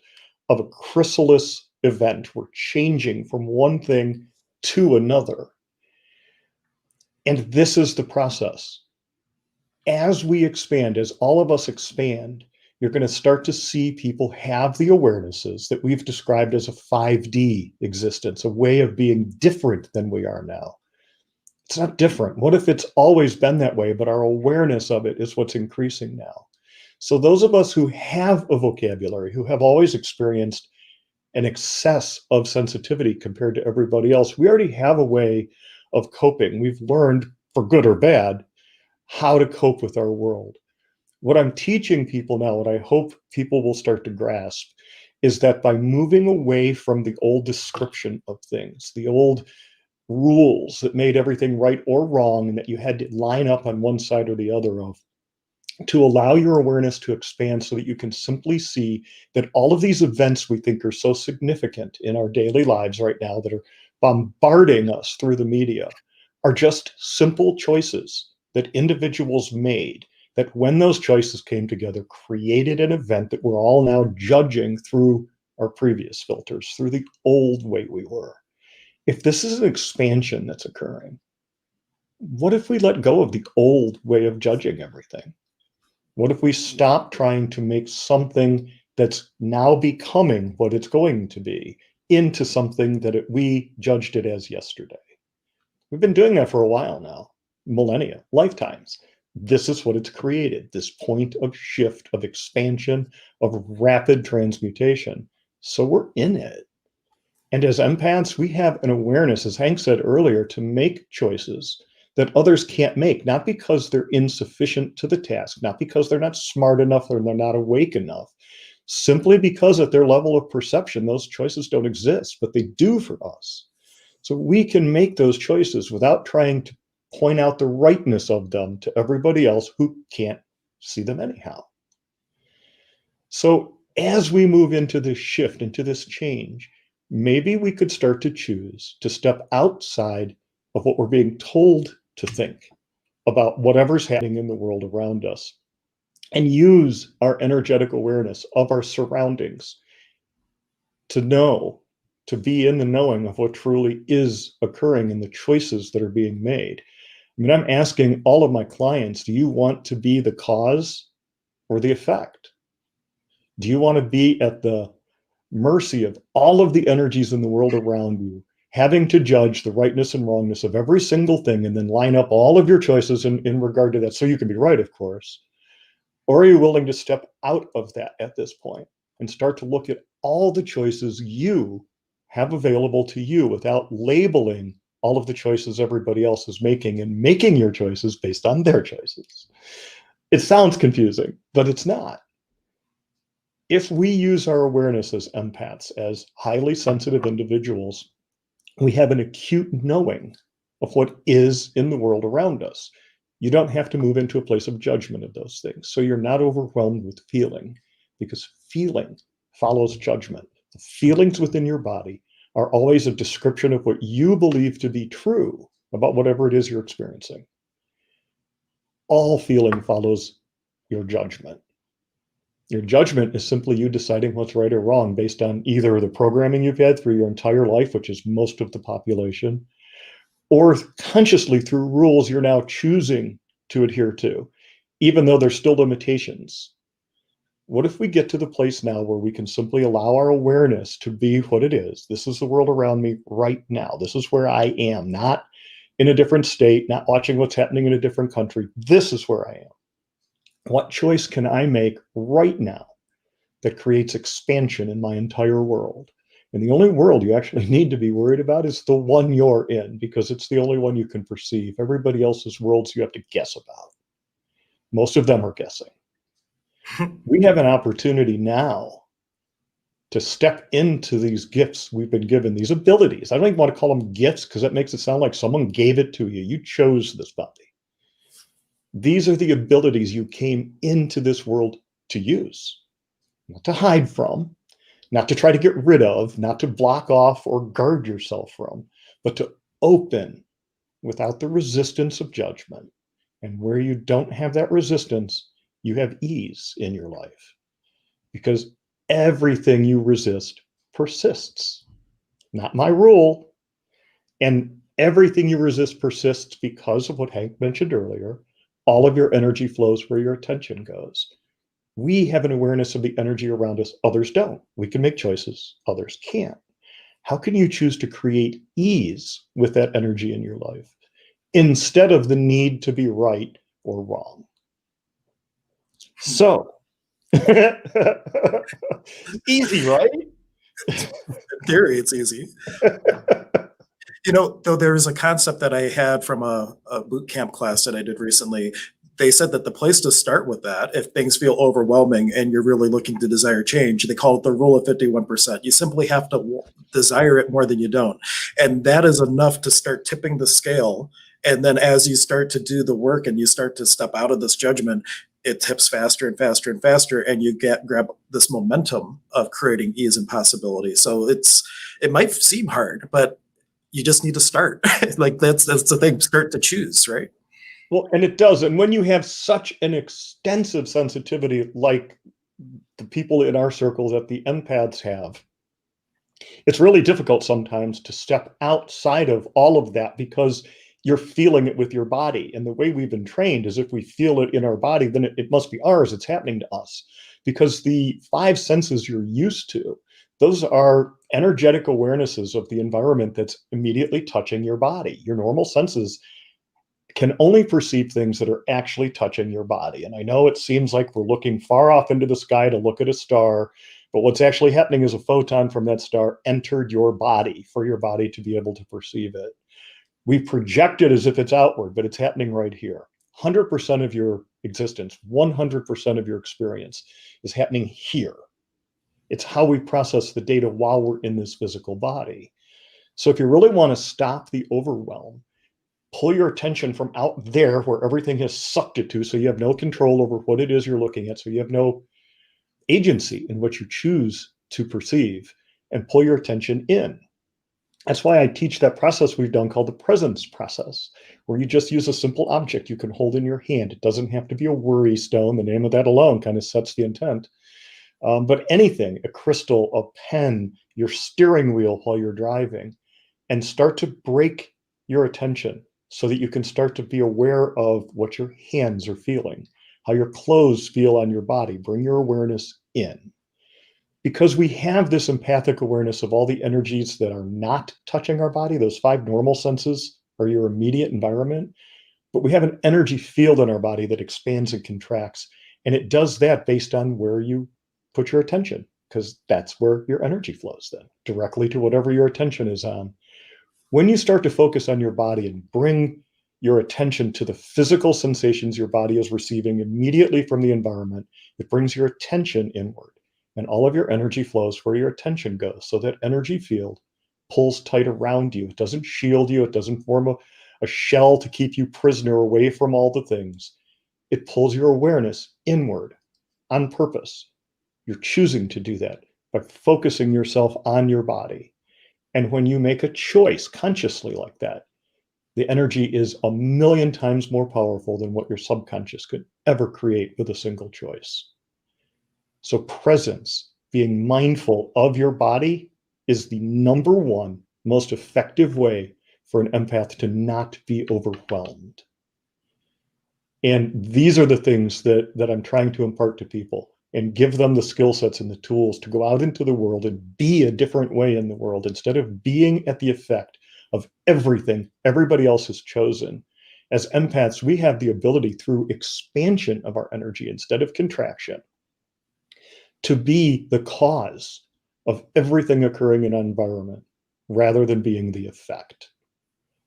of a chrysalis event. We're changing from one thing to another. And this is the process. As we expand, as all of us expand, you're going to start to see people have the awarenesses that we've described as a 5D existence, a way of being different than we are now. It's not different. What if it's always been that way, but our awareness of it is what's increasing now? So those of us who have a vocabulary, who have always experienced an excess of sensitivity compared to everybody else, we already have a way of coping. We've learned, for good or bad, how to cope with our world. What I'm teaching people now, what I hope people will start to grasp, is that by moving away from the old description of things, the old rules that made everything right or wrong, and that you had to line up on one side or the other of, to allow your awareness to expand so that you can simply see that all of these events we think are so significant in our daily lives right now, that are bombarding us through the media, are just simple choices that individuals made, that when those choices came together, created an event that we're all now judging through our previous filters, through the old way we were. If this is an expansion that's occurring, what if we let go of the old way of judging everything? What if we stop trying to make something that's now becoming what it's going to be into something that we judged it as yesterday? We've been doing that for a while now, millennia, lifetimes. This is what it's created, this point of shift, of expansion, of rapid transmutation. So we're in it. And as empaths, we have an awareness, as Hank said earlier, to make choices that others can't make, not because they're insufficient to the task, not because they're not smart enough or they're not awake enough, simply because at their level of perception, those choices don't exist, but they do for us. So we can make those choices without trying to point out the rightness of them to everybody else who can't see them anyhow. So as we move into this shift, into this change, maybe we could start to choose to step outside of what we're being told to think about whatever's happening in the world around us, and use our energetic awareness of our surroundings to know, to be in the knowing of what truly is occurring in the choices that are being made. I mean, I'm asking all of my clients, do you want to be the cause or the effect? Do you want to be at the mercy of all of the energies in the world around you, having to judge the rightness and wrongness of every single thing and then line up all of your choices in regard to that so you can be right, of course? Or are you willing to step out of that at this point and start to look at all the choices you have available to you without labeling all of the choices everybody else is making and making your choices based on their choices? It sounds confusing, but it's not. If we use our awareness as empaths, as highly sensitive individuals, we have an acute knowing of what is in the world around us. You don't have to move into a place of judgment of those things. So you're not overwhelmed with feeling, because feeling follows judgment. The feelings within your body are always a description of what you believe to be true about whatever it is you're experiencing. All feeling follows your judgment. Your judgment is simply you deciding what's right or wrong based on either the programming you've had through your entire life, which is most of the population, or consciously through rules you're now choosing to adhere to, even though there's still limitations. What if we get to the place now where we can simply allow our awareness to be what it is? This is the world around me right now. This is where I am, not in a different state, not watching what's happening in a different country. This is where I am. What choice can I make right now that creates expansion in my entire world? And the only world you actually need to be worried about is the one you're in, because it's the only one you can perceive. Everybody else's worlds you have to guess about. Most of them are guessing. We have an opportunity now to step into these gifts we've been given, these abilities. I don't even want to call them gifts because that makes it sound like someone gave it to you. You chose this body. These are the abilities you came into this world to use, not to hide from, not to try to get rid of, not to block off or guard yourself from, but to open without the resistance of judgment. And where you don't have that resistance, you have ease in your life, because everything you resist persists. Not my rule. And everything you resist persists because of what Hank mentioned earlier. All of your energy flows where your attention goes. We have an awareness of the energy around us. Others don't. We can make choices. Others can't. How can you choose to create ease with that energy in your life instead of the need to be right or wrong? So, easy, right? In theory, it's easy. You know, though there is a concept that I had from a boot camp class that I did recently. They said that the place to start with that, if things feel overwhelming and you're really looking to desire change, they call it the rule of 51%. You simply have to desire it more than you don't. And that is enough to start tipping the scale. And then as you start to do the work and you start to step out of this judgment, it tips faster and faster and faster, and you grab this momentum of creating ease and possibility. So it might seem hard, but you just need to start. Like that's the thing, start to choose, right? Well, and it does. And when you have such an extensive sensitivity like the people in our circle that the empaths have, it's really difficult sometimes to step outside of all of that because you're feeling it with your body. And the way we've been trained is if we feel it in our body, then it must be ours. It's happening to us. Because the 5 senses you're used to, those are energetic awarenesses of the environment that's immediately touching your body. Your normal senses can only perceive things that are actually touching your body. And I know it seems like we're looking far off into the sky to look at a star, but what's actually happening is a photon from that star entered your body for your body to be able to perceive it. We project it as if it's outward, but it's happening right here. 100% of your existence, 100% of your experience is happening here. It's how we process the data while we're in this physical body. So if you really want to stop the overwhelm, pull your attention from out there where everything has sucked it to, so you have no control over what it is you're looking at, so you have no agency in what you choose to perceive, and pull your attention in. That's why I teach that process we've done called the presence process, where you just use a simple object you can hold in your hand. It doesn't have to be a worry stone. The name of that alone kind of sets the intent. But anything, a crystal, a pen, your steering wheel while you're driving, and start to break your attention so that you can start to be aware of what your hands are feeling, how your clothes feel on your body. Bring your awareness in. Because we have this empathic awareness of all the energies that are not touching our body, those 5 normal senses are your immediate environment, but we have an energy field in our body that expands and contracts, and it does that based on where you put your attention, because that's where your energy flows then, directly to whatever your attention is on. When you start to focus on your body and bring your attention to the physical sensations your body is receiving immediately from the environment, it brings your attention inward. And all of your energy flows where your attention goes. So that energy field pulls tight around you. It doesn't shield you. It doesn't form a shell to keep you prisoner away from all the things. It pulls your awareness inward on purpose. You're choosing to do that by focusing yourself on your body. And when you make a choice consciously like that, the energy is 1,000,000 times more powerful than what your subconscious could ever create with a single choice. So presence, being mindful of your body, is the #1 most effective way for an empath to not be overwhelmed. And these are the things that I'm trying to impart to people and give them the skill sets and the tools to go out into the world and be a different way in the world instead of being at the effect of everything everybody else has chosen. As empaths, we have the ability through expansion of our energy instead of contraction to be the cause of everything occurring in an environment rather than being the effect.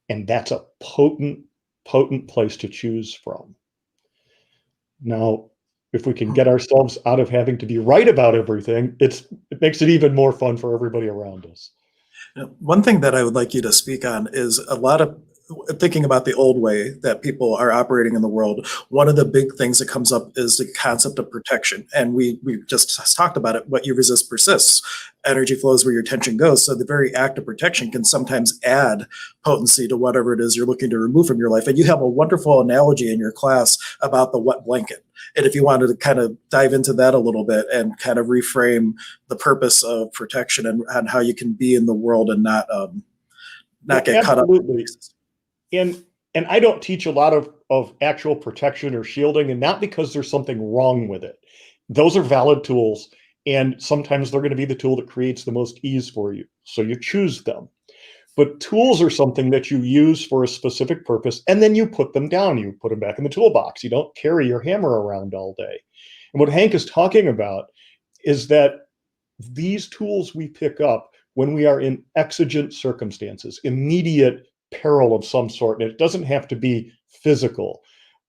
And that's a potent, potent place to choose from. Now, if we can get ourselves out of having to be right about everything, it makes it even more fun for everybody around us. One thing that I would like you to speak on is a lot of thinking about the old way that people are operating in the world, one of the big things that comes up is the concept of protection. And we just talked about it. What you resist persists. Energy flows where your attention goes. So the very act of protection can sometimes add potency to whatever it is you're looking to remove from your life. And you have a wonderful analogy in your class about the wet blanket. And if you wanted to kind of dive into that a little bit and kind of reframe the purpose of protection and how you can be in the world and not get caught up. Absolutely. And I don't teach a lot of actual protection or shielding, and not because there's something wrong with it. Those are valid tools, and sometimes they're going to be the tool that creates the most ease for you. So you choose them. But tools are something that you use for a specific purpose, and then you put them down. You put them back in the toolbox. You don't carry your hammer around all day. And what Hank is talking about is that these tools we pick up when we are in exigent circumstances, immediate peril of some sort, and it doesn't have to be physical.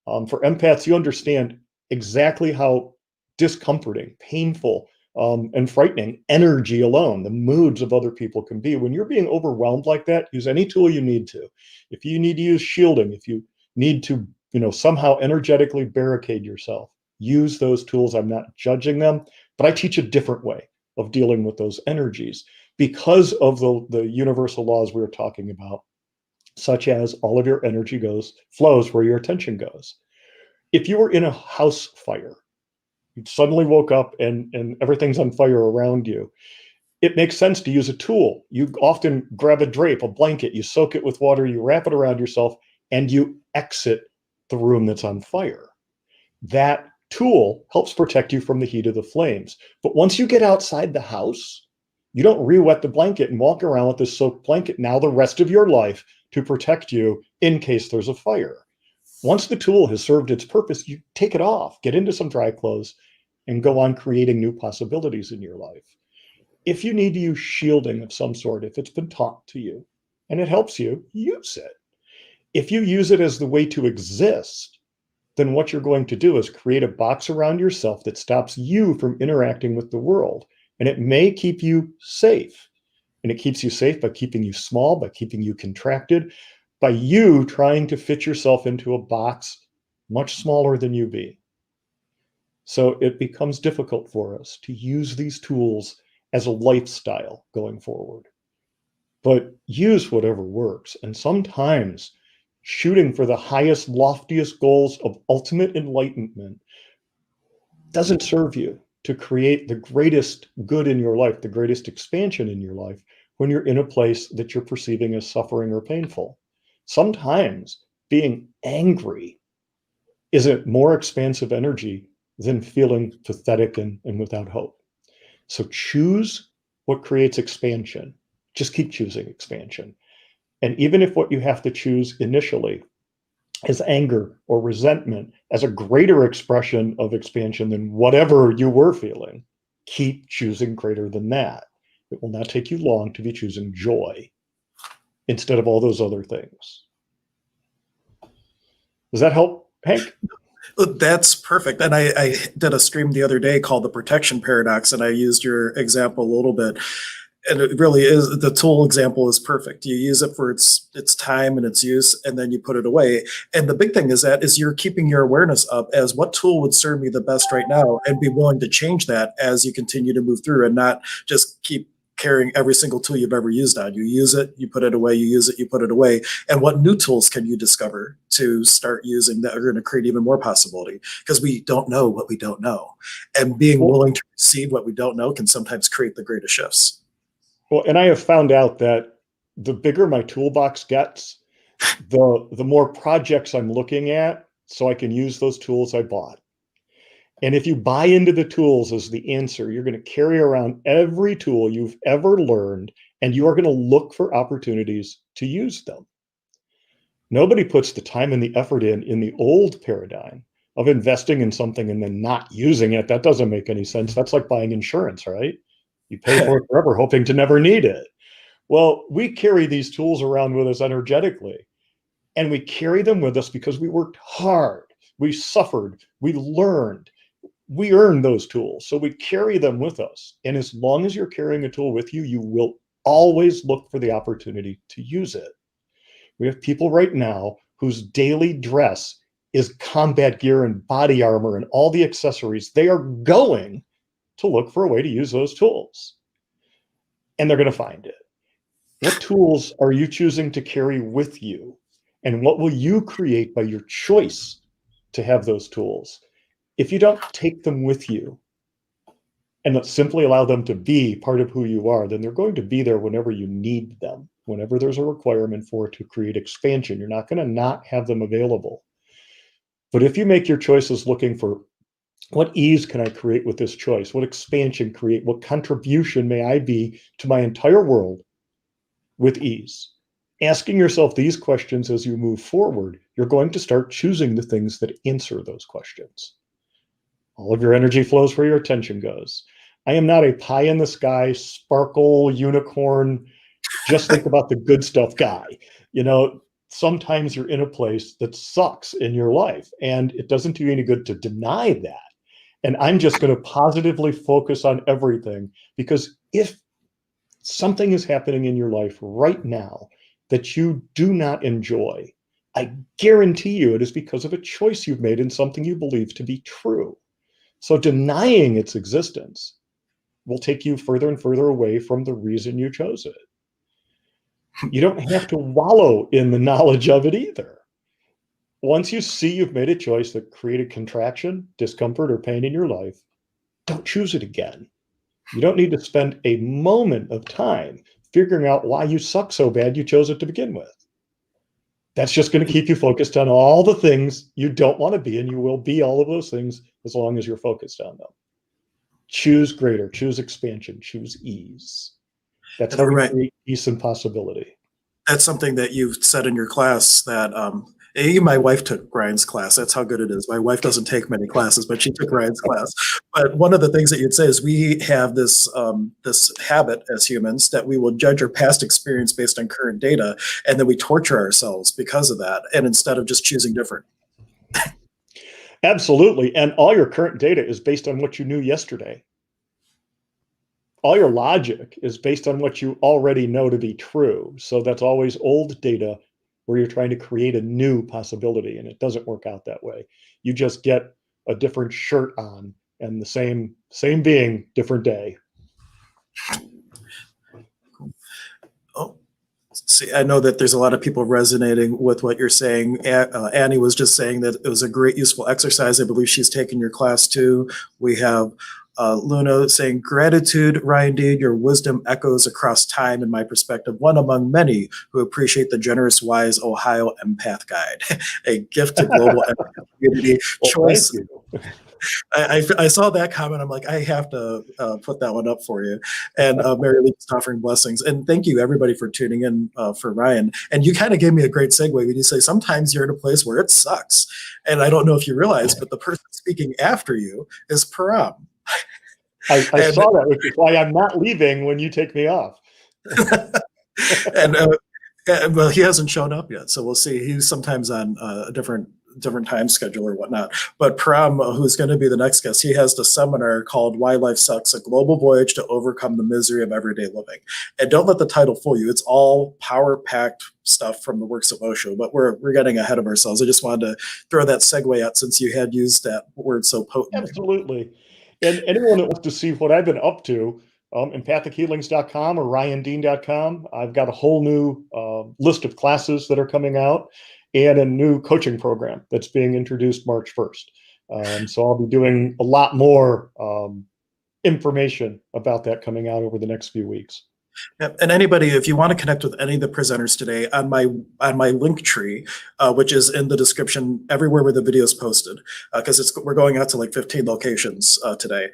For empaths, you understand exactly how discomforting, painful, and frightening energy alone, the moods of other people can be. When you're being overwhelmed like that, use any tool you need to. If you need to use shielding, if you need to, somehow energetically barricade yourself, use those tools. I'm not judging them, but I teach a different way of dealing with those energies because of the universal laws we were talking about, such as all of your energy flows where your attention goes. If you were in a house fire, you suddenly woke up and everything's on fire around you, it makes sense to use a tool. You often grab a drape, a blanket, you soak it with water, you wrap it around yourself, and you exit the room that's on fire. That tool helps protect you from the heat of the flames. But once you get outside the house, you don't re-wet the blanket and walk around with this soaked blanket now the rest of your life to protect you in case there's a fire. Once the tool has served its purpose, you take it off, get into some dry clothes, and go on creating new possibilities in your life. If you need to use shielding of some sort, if it's been taught to you and it helps you, use it. If you use it as the way to exist, then what you're going to do is create a box around yourself that stops you from interacting with the world. And it may keep you safe. And it keeps you safe by keeping you small, by keeping you contracted, by you trying to fit yourself into a box much smaller than you be. So it becomes difficult for us to use these tools as a lifestyle going forward. But use whatever works. And sometimes shooting for the highest, loftiest goals of ultimate enlightenment doesn't serve you to create the greatest good in your life, the greatest expansion in your life, when you're in a place that you're perceiving as suffering or painful. Sometimes being angry is a more expansive energy than feeling pathetic and without hope. So choose what creates expansion. Just keep choosing expansion. And even if what you have to choose initially is anger or resentment as a greater expression of expansion than whatever you were feeling, keep choosing greater than that. It will not take you long to be choosing joy instead of all those other things. Does that help, Hank? That's perfect. And I did a stream the other day called The Protection Paradox, and I used your example a little bit. And it really is, the tool example is perfect. You use it for its time and its use, and then you put it away. And the big thing is you're keeping your awareness up as what tool would serve me the best right now, and be willing to change that as you continue to move through, and not just keep carrying every single tool you've ever used on. You use it, you put it away, you use it, you put it away. And what new tools can you discover to start using that are going to create even more possibility? Because we don't know what we don't know. And being willing to receive what we don't know can sometimes create the greatest shifts. Well, and I have found out that the bigger my toolbox gets, the more projects I'm looking at so I can use those tools I bought. And if you buy into the tools as the answer, you're going to carry around every tool you've ever learned, and you are going to look for opportunities to use them. Nobody puts the time and the effort in the old paradigm of investing in something and then not using it. That doesn't make any sense. That's like buying insurance, right? You pay for it forever, hoping to never need it. Well, we carry these tools around with us energetically, and we carry them with us because we worked hard, we suffered, we learned, we earned those tools. So we carry them with us. And as long as you're carrying a tool with you, you will always look for the opportunity to use it. We have people right now whose daily dress is combat gear and body armor and all the accessories. They are going to look for a way to use those tools. And they're going to find it. What tools are you choosing to carry with you? And what will you create by your choice to have those tools? If you don't take them with you and simply allow them to be part of who you are, then they're going to be there whenever you need them, whenever there's a requirement for it to create expansion. You're not going to not have them available. But if you make your choices looking for what ease can I create with this choice? What expansion create? What contribution may I be to my entire world with ease? Asking yourself these questions as you move forward, you're going to start choosing the things that answer those questions. All of your energy flows where your attention goes. I am not a pie in the sky, sparkle, unicorn, just think about the good stuff guy. You know, sometimes you're in a place that sucks in your life, and it doesn't do you any good to deny that. And I'm just going to positively focus on everything, because if something is happening in your life right now that you do not enjoy, I guarantee you it is because of a choice you've made in something you believe to be true. So denying its existence will take you further and further away from the reason you chose it. You don't have to wallow in the knowledge of it either. Once you see you've made a choice that created contraction, discomfort, or pain in your life, don't choose it again. You don't need to spend a moment of time figuring out why you suck so bad you chose it to begin with. That's just going to keep you focused on all the things you don't want to be, and you will be all of those things as long as you're focused on them. Choose greater, choose expansion, choose ease. That's how we create peace and possibility. That's something that you said in your class that my wife took Ryan's class. That's how good it is. My wife doesn't take many classes, but she took Ryan's class. But one of the things that you'd say is we have this this habit as humans that we will judge our past experience based on current data, and then we torture ourselves because of that, and instead of just choosing different. Absolutely. And all your current data is based on what you knew yesterday. All your logic is based on what you already know to be true. So that's always old data where you're trying to create a new possibility, and it doesn't work out that way. You just get a different shirt on and the same being, different day. Oh, see, I know that there's a lot of people resonating with what you're saying. Annie was just saying that it was a great, useful exercise. I believe she's taken your class too. We have Luna saying, gratitude, Rian Dean, your wisdom echoes across time in my perspective, one among many who appreciate the generous, wise Ohio empath guide, a gift to global empath community choice. I saw that comment. I'm like, I have to put that one up for you. And Mary-Li is offering blessings. And thank you, everybody, for tuning in for Ryan. And you kind of gave me a great segue when you say sometimes you're in a place where it sucks. And I don't know if you realize, but the person speaking after you is Param. I saw that, which is why I'm not leaving when you take me off. And well, he hasn't shown up yet, so we'll see. He's sometimes on a different time schedule or whatnot. But Param, who's going to be the next guest, he has the seminar called Why Life Sucks, a global voyage to overcome the misery of everyday living. And don't let the title fool you. It's all power-packed stuff from the works of Osho, but we're getting ahead of ourselves. I just wanted to throw that segue out since you had used that word so potently. Absolutely. And anyone that wants to see what I've been up to, empathichealings.com or ryandean.com. I've got a whole new list of classes that are coming out and a new coaching program that's being introduced March 1st. So I'll be doing a lot more information about that coming out over the next few weeks. Yep. And anybody, if you want to connect with any of the presenters today, on my link tree, which is in the description everywhere where the video is posted, because we're going out to like 15 locations today.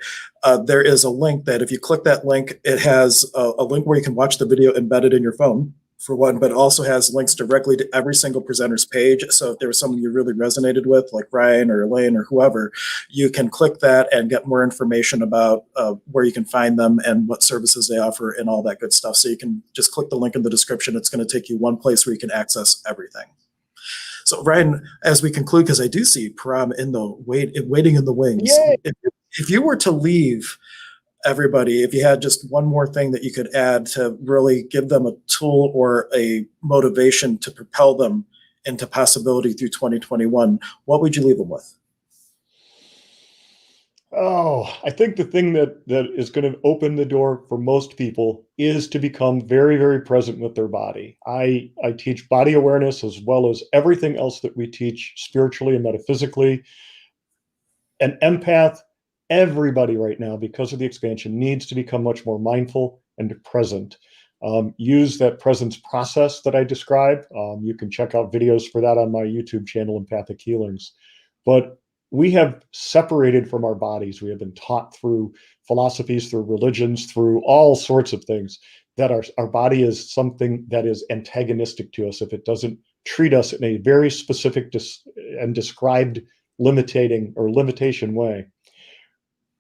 There is a link that if you click that link, it has a link where you can watch the video embedded in your phone, for one, but it also has links directly to every single presenter's page. So if there was someone you really resonated with, like Ryan or Elaine or whoever, you can click that and get more information about where you can find them and what services they offer and all that good stuff. So you can just click the link in the description. It's going to take you one place where you can access everything. So Ryan, as we conclude, because I do see Param in the waiting in the wings. If you were to leave everybody, if you had just one more thing that you could add to really give them a tool or a motivation to propel them into possibility through 2021, what would you leave them with? Oh, I think the thing that is going to open the door for most people is to become very, very present with their body. I teach body awareness as well as everything else that we teach spiritually and metaphysically. An empath, everybody right now, because of the expansion, needs to become much more mindful and present. Use that presence process that I describe. You can check out videos for that on my YouTube channel, Empathic Healings. But we have separated from our bodies. We have been taught through philosophies, through religions, through all sorts of things, that our body is something that is antagonistic to us if it doesn't treat us in a very specific and described limitation way.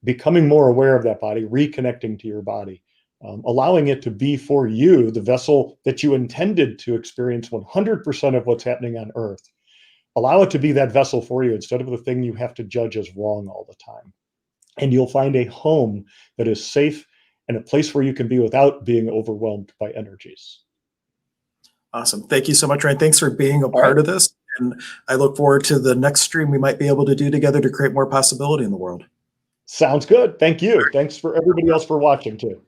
Becoming more aware of that body, reconnecting to your body, allowing it to be for you the vessel that you intended to experience 100% of what's happening on Earth. Allow it to be that vessel for you instead of the thing you have to judge as wrong all the time. And you'll find a home that is safe and a place where you can be without being overwhelmed by energies. Awesome. Thank you so much, Ryan. Thanks for being a part of this. And I look forward to the next stream we might be able to do together to create more possibility in the world. Sounds good. Thank you. Thanks for everybody else for watching too.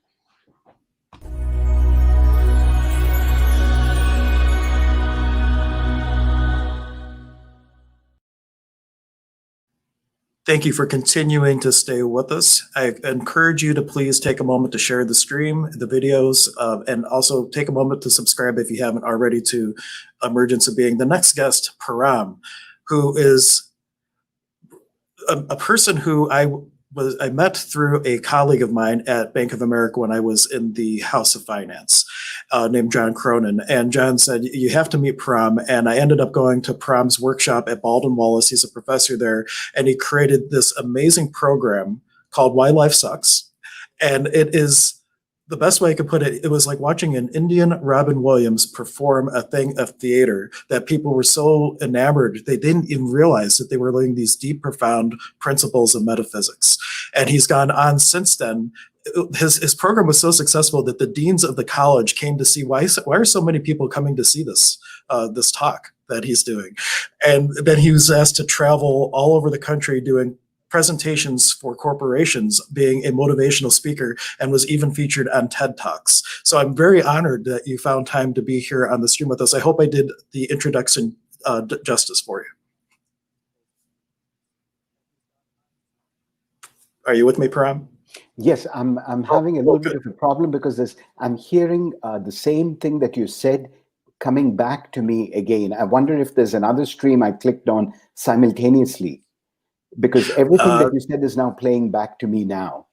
Thank you for continuing to stay with us. I encourage you to please take a moment to share the stream, the videos, and also take a moment to subscribe if you haven't already to Emergence of Being. The next guest, Param, who is a person who I met through a colleague of mine at Bank of America when I was in the House of Finance, named John Cronin. And John said, you have to meet Param. And I ended up going to Param's workshop at Baldwin Wallace. He's a professor there. And he created this amazing program called Why Life Sucks. And it is, the best way I could put it, it was like watching an Indian Robin Williams perform a theater that people were so enamored, they didn't even realize that they were learning these deep, profound principles of metaphysics. And he's gone on since then. His program was so successful that the deans of the college came to see why are so many people coming to see this talk that he's doing. And then he was asked to travel all over the country doing presentations for corporations, being a motivational speaker, and was even featured on TED Talks. So I'm very honored that you found time to be here on the stream with us. I hope I did the introduction justice for you. Are you with me, Param? Yes, I'm having a little bit of a problem because I'm hearing the same thing that you said coming back to me again. I wonder if there's another stream I clicked on simultaneously, because everything that you said is now playing back to me now.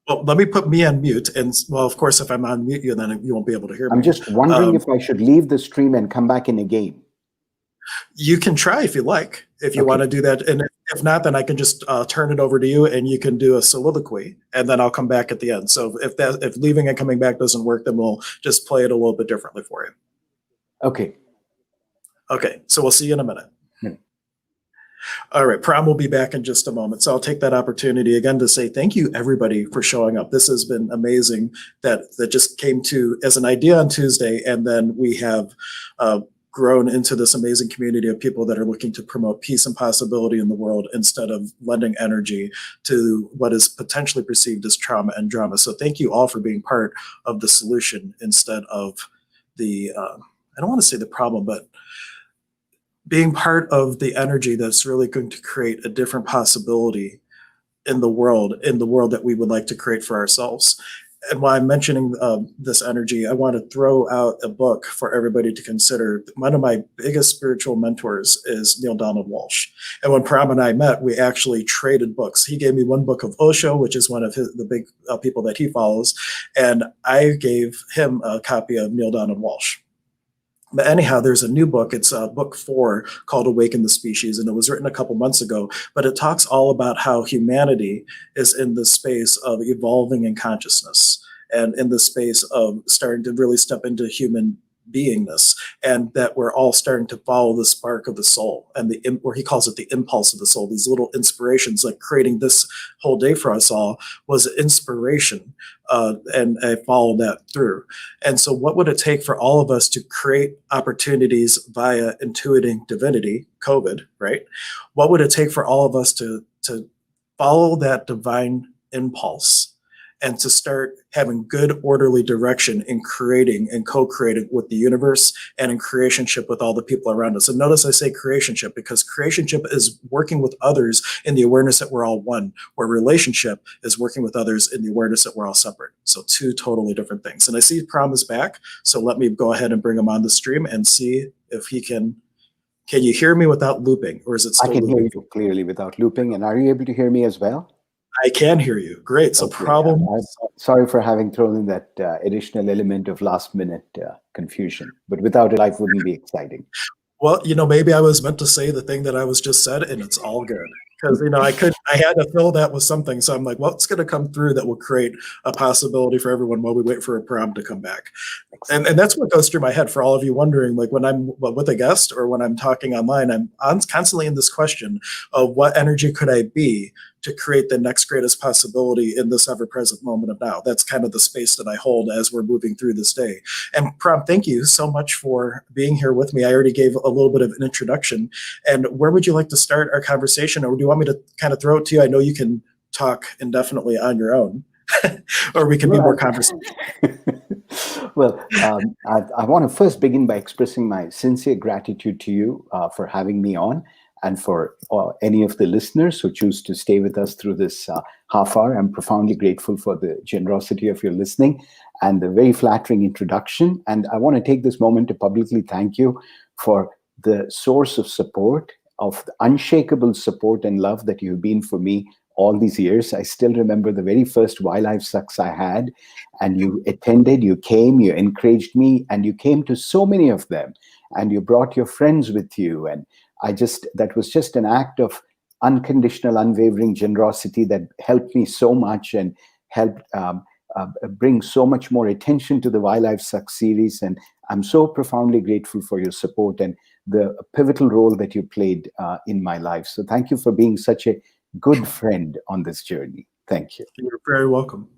Well, let me put me on mute. And well, of course, if I'm on mute, then you won't be able to hear me. I'm just wondering if I should leave the stream and come back in again. You can try if you like, if you want to do that. And if not, then I can just turn it over to you and you can do a soliloquy and then I'll come back at the end. So if leaving and coming back doesn't work, then we'll just play it a little bit differently for you. Okay. Okay, so we'll see you in a minute. All right, Param will be back in just a moment. So I'll take that opportunity again to say thank you, everybody, for showing up. This has been amazing that just came to as an idea on Tuesday, and then we have grown into this amazing community of people that are looking to promote peace and possibility in the world instead of lending energy to what is potentially perceived as trauma and drama. So thank you all for being part of the solution instead of the, I don't want to say the problem, but being part of the energy that's really going to create a different possibility in the world that we would like to create for ourselves. And while I'm mentioning this energy, I want to throw out a book for everybody to consider. One of my biggest spiritual mentors is Neil Donald Walsh. And when Param and I met, we actually traded books. He gave me one book of Osho, which is one of the big people that he follows. And I gave him a copy of Neil Donald Walsh. But anyhow, there's a new book. It's book 4 called Awaken the Species, and it was written a couple months ago. But it talks all about how humanity is in the space of evolving in consciousness and in the space of starting to really step into human beingness, and that we're all starting to follow the spark of the soul, and or he calls it the impulse of the soul. These little inspirations, like creating this whole day for us all, was inspiration, and I followed that through. And so, what would it take for all of us to create opportunities via intuiting divinity, COVID, right? What would it take for all of us to follow that divine impulse and to start having good orderly direction in creating and co-creating with the universe and in creationship with all the people around us? And notice I say creationship, because creationship is working with others in the awareness that we're all one, where relationship is working with others in the awareness that we're all separate. So two totally different things. And I see Param is back, so let me go ahead and bring him on the stream and see if he can you hear me without looping, or is it still looping? I can hear you clearly without looping. And are you able to hear me as well? I can hear you. Great. So Okay. problem. Sorry for having thrown in that additional element of last minute confusion, but without it, life wouldn't be exciting. Well, maybe I was meant to say the thing that I was just said, and it's all good. Because, I had to fill that with something. So I'm like, what's going to come through that will create a possibility for everyone while we wait for a Param to come back? And that's what goes through my head for all of you wondering, like when I'm with a guest or when I'm talking online, I'm constantly in this question of what energy could I be to create the next greatest possibility in this ever-present moment of now. That's kind of the space that I hold as we're moving through this day. And Param, thank you so much for being here with me. I already gave a little bit of an introduction. And where would you like to start our conversation? Or do you want me to kind of throw it to you? I know you can talk indefinitely on your own, or we can be more conversational. Well, I want to first begin by expressing my sincere gratitude to you for having me on, and for any of the listeners who choose to stay with us through this half hour. I'm profoundly grateful for the generosity of your listening and the very flattering introduction. And I want to take this moment to publicly thank you for the source of support, of the unshakable support and love that you've been for me all these years. I still remember the very first Wildlife Sucks I had, and you attended, you came, you encouraged me, and you came to so many of them, and you brought your friends with you. And that was just an act of unconditional, unwavering generosity that helped me so much and helped bring so much more attention to the Wildlife Sucks series. And I'm so profoundly grateful for your support and the pivotal role that you played in my life. So thank you for being such a good friend on this journey. Thank you. You're very welcome.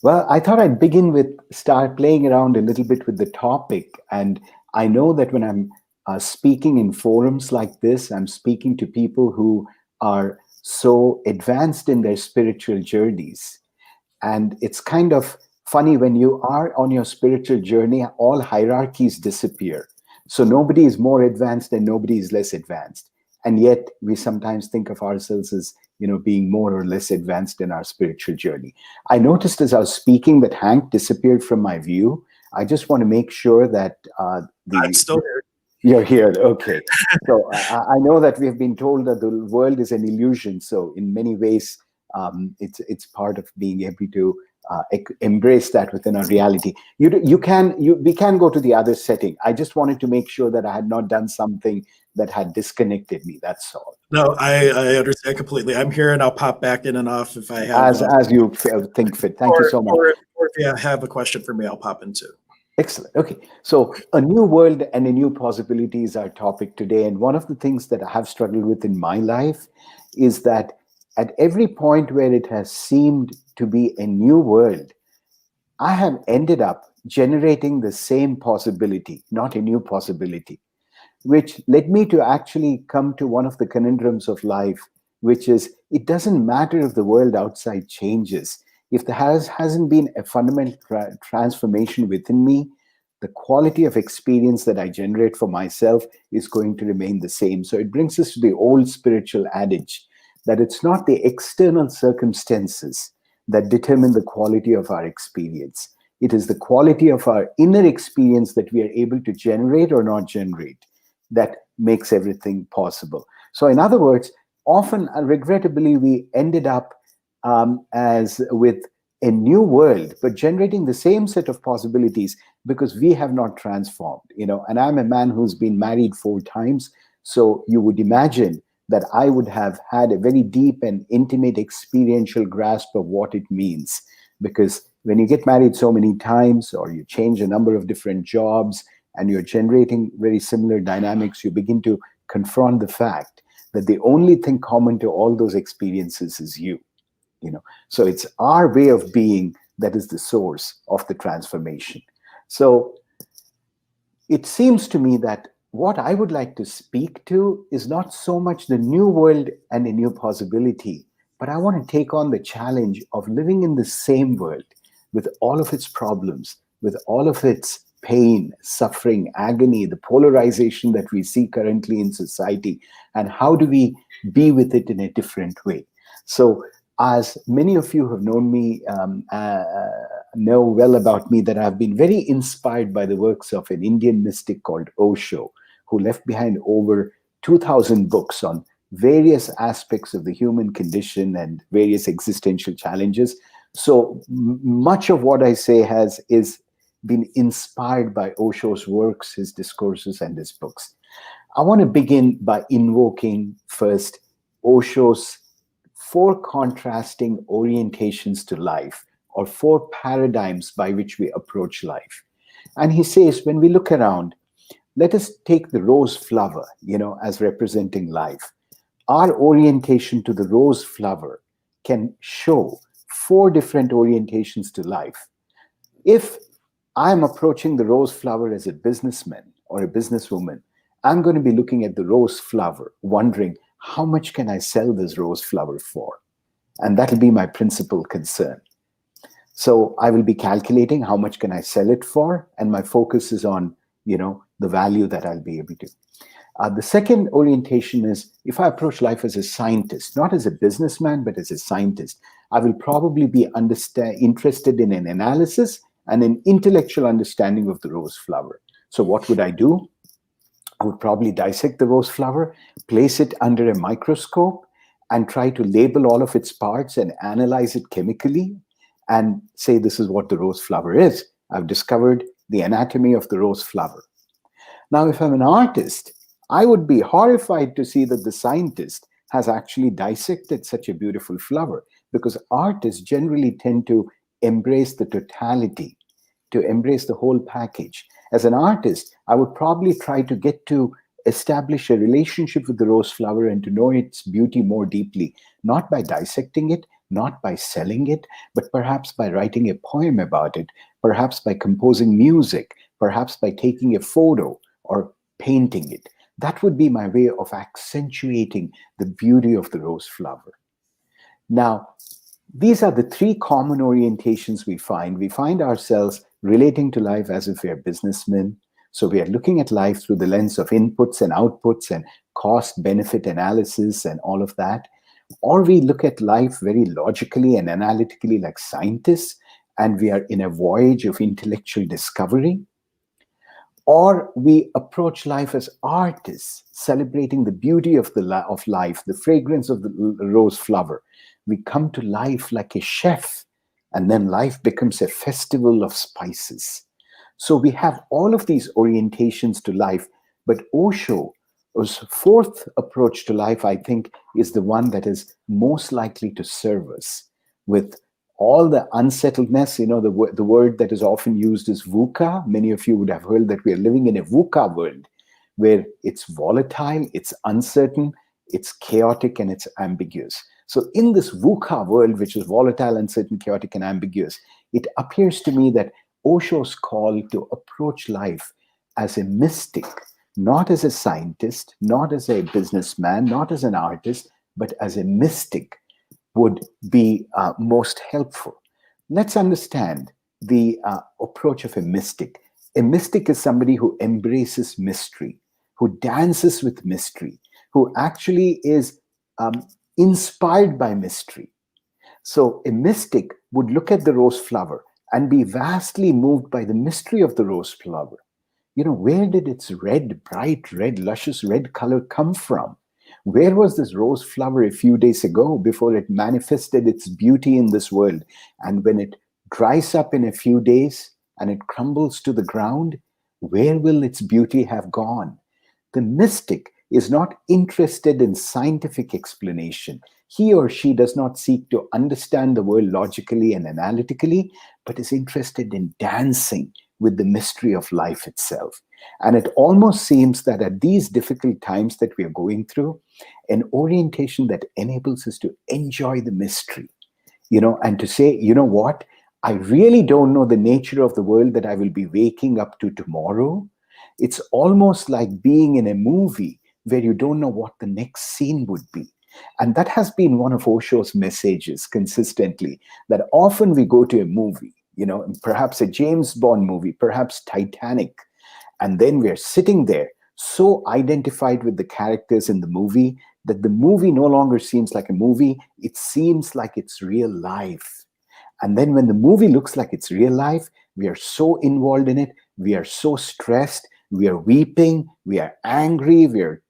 Well, I thought I'd begin with start playing around a little bit with the topic. And I know that when I'm speaking in forums like this, I'm speaking to people who are so advanced in their spiritual journeys. And it's kind of funny, when you are on your spiritual journey, all hierarchies disappear. So nobody is more advanced and nobody is less advanced. And yet we sometimes think of ourselves as, being more or less advanced in our spiritual journey. I noticed as I was speaking that Hank disappeared from my view. I just want to make sure that I'm still here. You're here. Okay. So I know that we have been told that the world is an illusion. So in many ways, it's part of being able to embrace that within our reality. We can go to the other setting. I just wanted to make sure that I had not done something that had disconnected me. That's all. No, I understand completely. I'm here, and I'll pop back in and off if I have. As you think fit. Thank you so much. Or if you have a question for me, I'll pop in too. Excellent. Okay. So a new world and a new possibility is our topic today. And one of the things that I have struggled with in my life is that at every point where it has seemed to be a new world, I have ended up generating the same possibility, not a new possibility, which led me to actually come to one of the conundrums of life, which is it doesn't matter if the world outside changes. If there hasn't been a fundamental transformation within me, the quality of experience that I generate for myself is going to remain the same. So it brings us to the old spiritual adage that it's not the external circumstances that determine the quality of our experience. It is the quality of our inner experience that we are able to generate or not generate that makes everything possible. So in other words, often, regrettably, we ended up as with a new world, but generating the same set of possibilities because we have not transformed, and I'm a man who's been married 4 times. So you would imagine that I would have had a very deep and intimate experiential grasp of what it means, because when you get married so many times, or you change a number of different jobs, and you're generating very similar dynamics, you begin to confront the fact that the only thing common to all those experiences is you. So it's our way of being that is the source of the transformation. So it seems to me that what I would like to speak to is not so much the new world and a new possibility, but I want to take on the challenge of living in the same world with all of its problems, with all of its pain, suffering, agony, the polarization that we see currently in society, and how do we be with it in a different way. So as many of you have known me, know well about me, that I've been very inspired by the works of an Indian mystic called Osho, who left behind over 2,000 books on various aspects of the human condition and various existential challenges. So much of what I say is been inspired by Osho's works, his discourses, and his books. I want to begin by invoking first Osho's 4 contrasting orientations to life, or 4 paradigms by which we approach life. And he says, when we look around, let us take the rose flower, as representing life. Our orientation to the rose flower can show 4 different orientations to life. If I'm approaching the rose flower as a businessman or a businesswoman, I'm going to be looking at the rose flower, wondering, how much can I sell this rose flower for? And that'll be my principal concern. So I will be calculating how much can I sell it for, and my focus is on, the value that I'll be able to. The second orientation is, if I approach life as a scientist, not as a businessman, but as a scientist, I will probably be interested in an analysis and an intellectual understanding of the rose flower. So what would I do? I would probably dissect the rose flower, place it under a microscope, and try to label all of its parts and analyze it chemically and say, this is what the rose flower is. I've discovered the anatomy of the rose flower. Now, if I'm an artist, I would be horrified to see that the scientist has actually dissected such a beautiful flower, because artists generally tend to embrace the totality, to embrace the whole package. As an artist, I would probably try to get to establish a relationship with the rose flower and to know its beauty more deeply, not by dissecting it, not by selling it, but perhaps by writing a poem about it, perhaps by composing music, perhaps by taking a photo or painting it. That would be my way of accentuating the beauty of the rose flower. Now, these are the 3 common orientations we find. We find ourselves relating to life as if we are businessmen. So we are looking at life through the lens of inputs and outputs and cost-benefit analysis and all of that. Or we look at life very logically and analytically like scientists, and we are in a voyage of intellectual discovery. Or we approach life as artists, celebrating the beauty of life, the fragrance of the rose flower. We come to life like a chef, and then life becomes a festival of spices. So we have all of these orientations to life, but Osho's 4th approach to life, I think, is the one that is most likely to serve us with all the unsettledness. The word that is often used is VUCA. Many of you would have heard that we are living in a VUCA world, where it's volatile, it's uncertain, it's chaotic, and it's ambiguous. So in this VUCA world, which is volatile, uncertain, chaotic, and ambiguous, it appears to me that Osho's call to approach life as a mystic, not as a scientist, not as a businessman, not as an artist, but as a mystic, would be most helpful. Let's understand the approach of a mystic. A mystic is somebody who embraces mystery, who dances with mystery, who actually is inspired by mystery. So a mystic would look at the rose flower and be vastly moved by the mystery of the rose flower. Where did its red, bright red, luscious red color come from? Where was this rose flower a few days ago before it manifested its beauty in this world? And when it dries up in a few days and it crumbles to the ground, where will its beauty have gone? The mystic is not interested in scientific explanation. He or she does not seek to understand the world logically and analytically, but is interested in dancing with the mystery of life itself. And it almost seems that at these difficult times that we are going through, an orientation that enables us to enjoy the mystery, and to say, you know what, I really don't know the nature of the world that I will be waking up to tomorrow. It's almost like being in a movie where you don't know what the next scene would be. And that has been one of Osho's messages consistently, that often we go to a movie, perhaps a James Bond movie, perhaps Titanic, and then we're sitting there so identified with the characters in the movie that the movie no longer seems like a movie, it seems like it's real life. And then when the movie looks like it's real life, we are so involved in it, we are so stressed, we are weeping, we are angry, we are,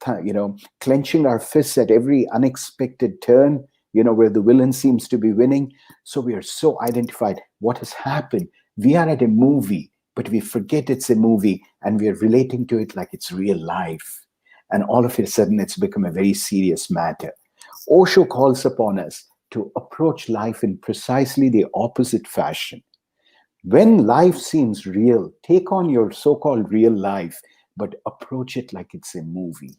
clenching our fists at every unexpected turn, where the villain seems to be winning. So we are so identified. What has happened? We are at a movie, but we forget it's a movie and we are relating to it like it's real life. And all of a sudden, it's become a very serious matter. Osho calls upon us to approach life in precisely the opposite fashion. When life seems real, take on your so-called real life, but approach it like it's a movie.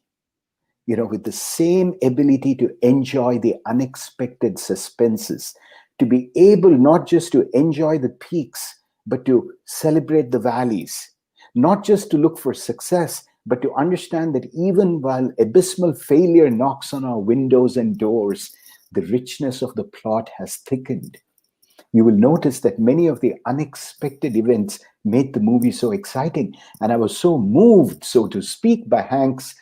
With the same ability to enjoy the unexpected suspenses, to be able not just to enjoy the peaks, but to celebrate the valleys, not just to look for success, but to understand that even while abysmal failure knocks on our windows and doors, the richness of the plot has thickened. You will notice that many of the unexpected events made the movie so exciting. And I was so moved, so to speak, by Hank's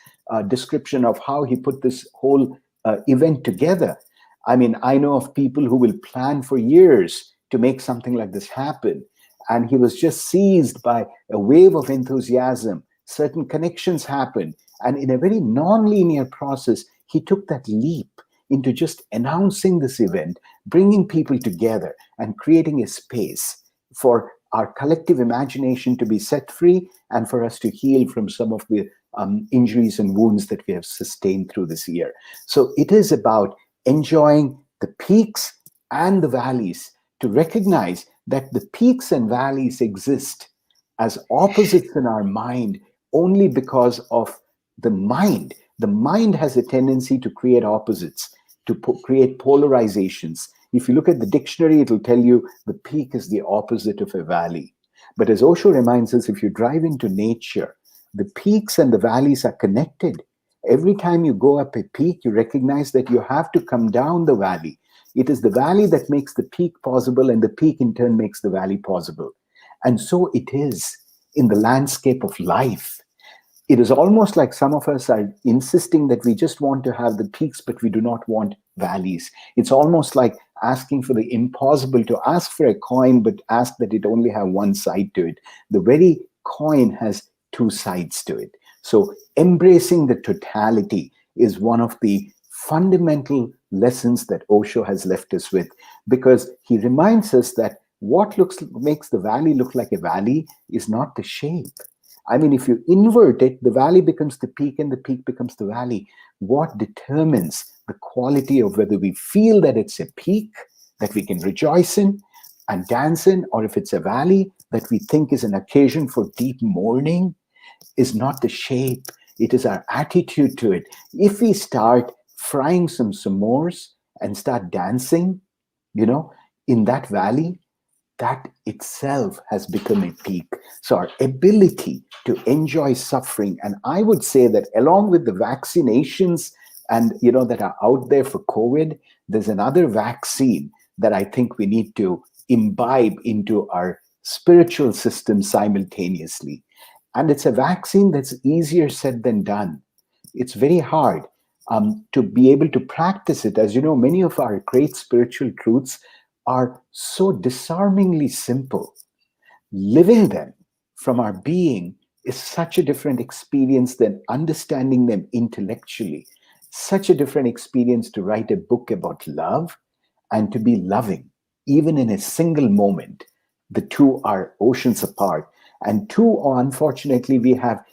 description of how he put this whole event together. I mean, I know of people who will plan for years to make something like this happen. And he was just seized by a wave of enthusiasm. Certain connections happened. And in a very non-linear process, he took that leap into just announcing this event, bringing people together and creating a space for our collective imagination to be set free and for us to heal from some of the injuries and wounds that we have sustained through this year. So it is about enjoying the peaks and the valleys, to recognize that the peaks and valleys exist as opposites in our mind only because of the mind. The mind has a tendency to create opposites, to create polarizations. If you look at the dictionary, it'll tell you the peak is the opposite of a valley. But as Osho reminds us, if you drive into nature, the peaks and the valleys are connected. Every time you go up a peak, you recognize that you have to come down the valley. It is the valley that makes the peak possible, and the peak in turn makes the valley possible. And so it is in the landscape of life. It is almost like some of us are insisting that we just want to have the peaks, but we do not want valleys. It's almost like asking for the impossible, to ask for a coin, but ask that it only have one side to it. The very coin has two sides to it. So embracing the totality is one of the fundamental lessons that Osho has left us with, because he reminds us that what makes the valley look like a valley is not the shape. I mean, if you invert it, the valley becomes the peak and the peak becomes the valley. What determines the quality of whether we feel that it's a peak that we can rejoice in and dance in, or if it's a valley that we think is an occasion for deep mourning, is not the shape. It is our attitude to it. If we start frying some s'mores and start dancing, in that valley, that itself has become a peak. So our ability to enjoy suffering, and I would say that along with the vaccinations and that are out there for COVID, there's another vaccine that I think we need to imbibe into our spiritual system simultaneously. And it's a vaccine that's easier said than done. It's very hard to be able to practice it. As you know, many of our great spiritual truths are so disarmingly simple. Living them from our being is such a different experience than understanding them intellectually. Such a different experience to write a book about love and to be loving, even in a single moment. The two are oceans apart. And two, unfortunately, we have,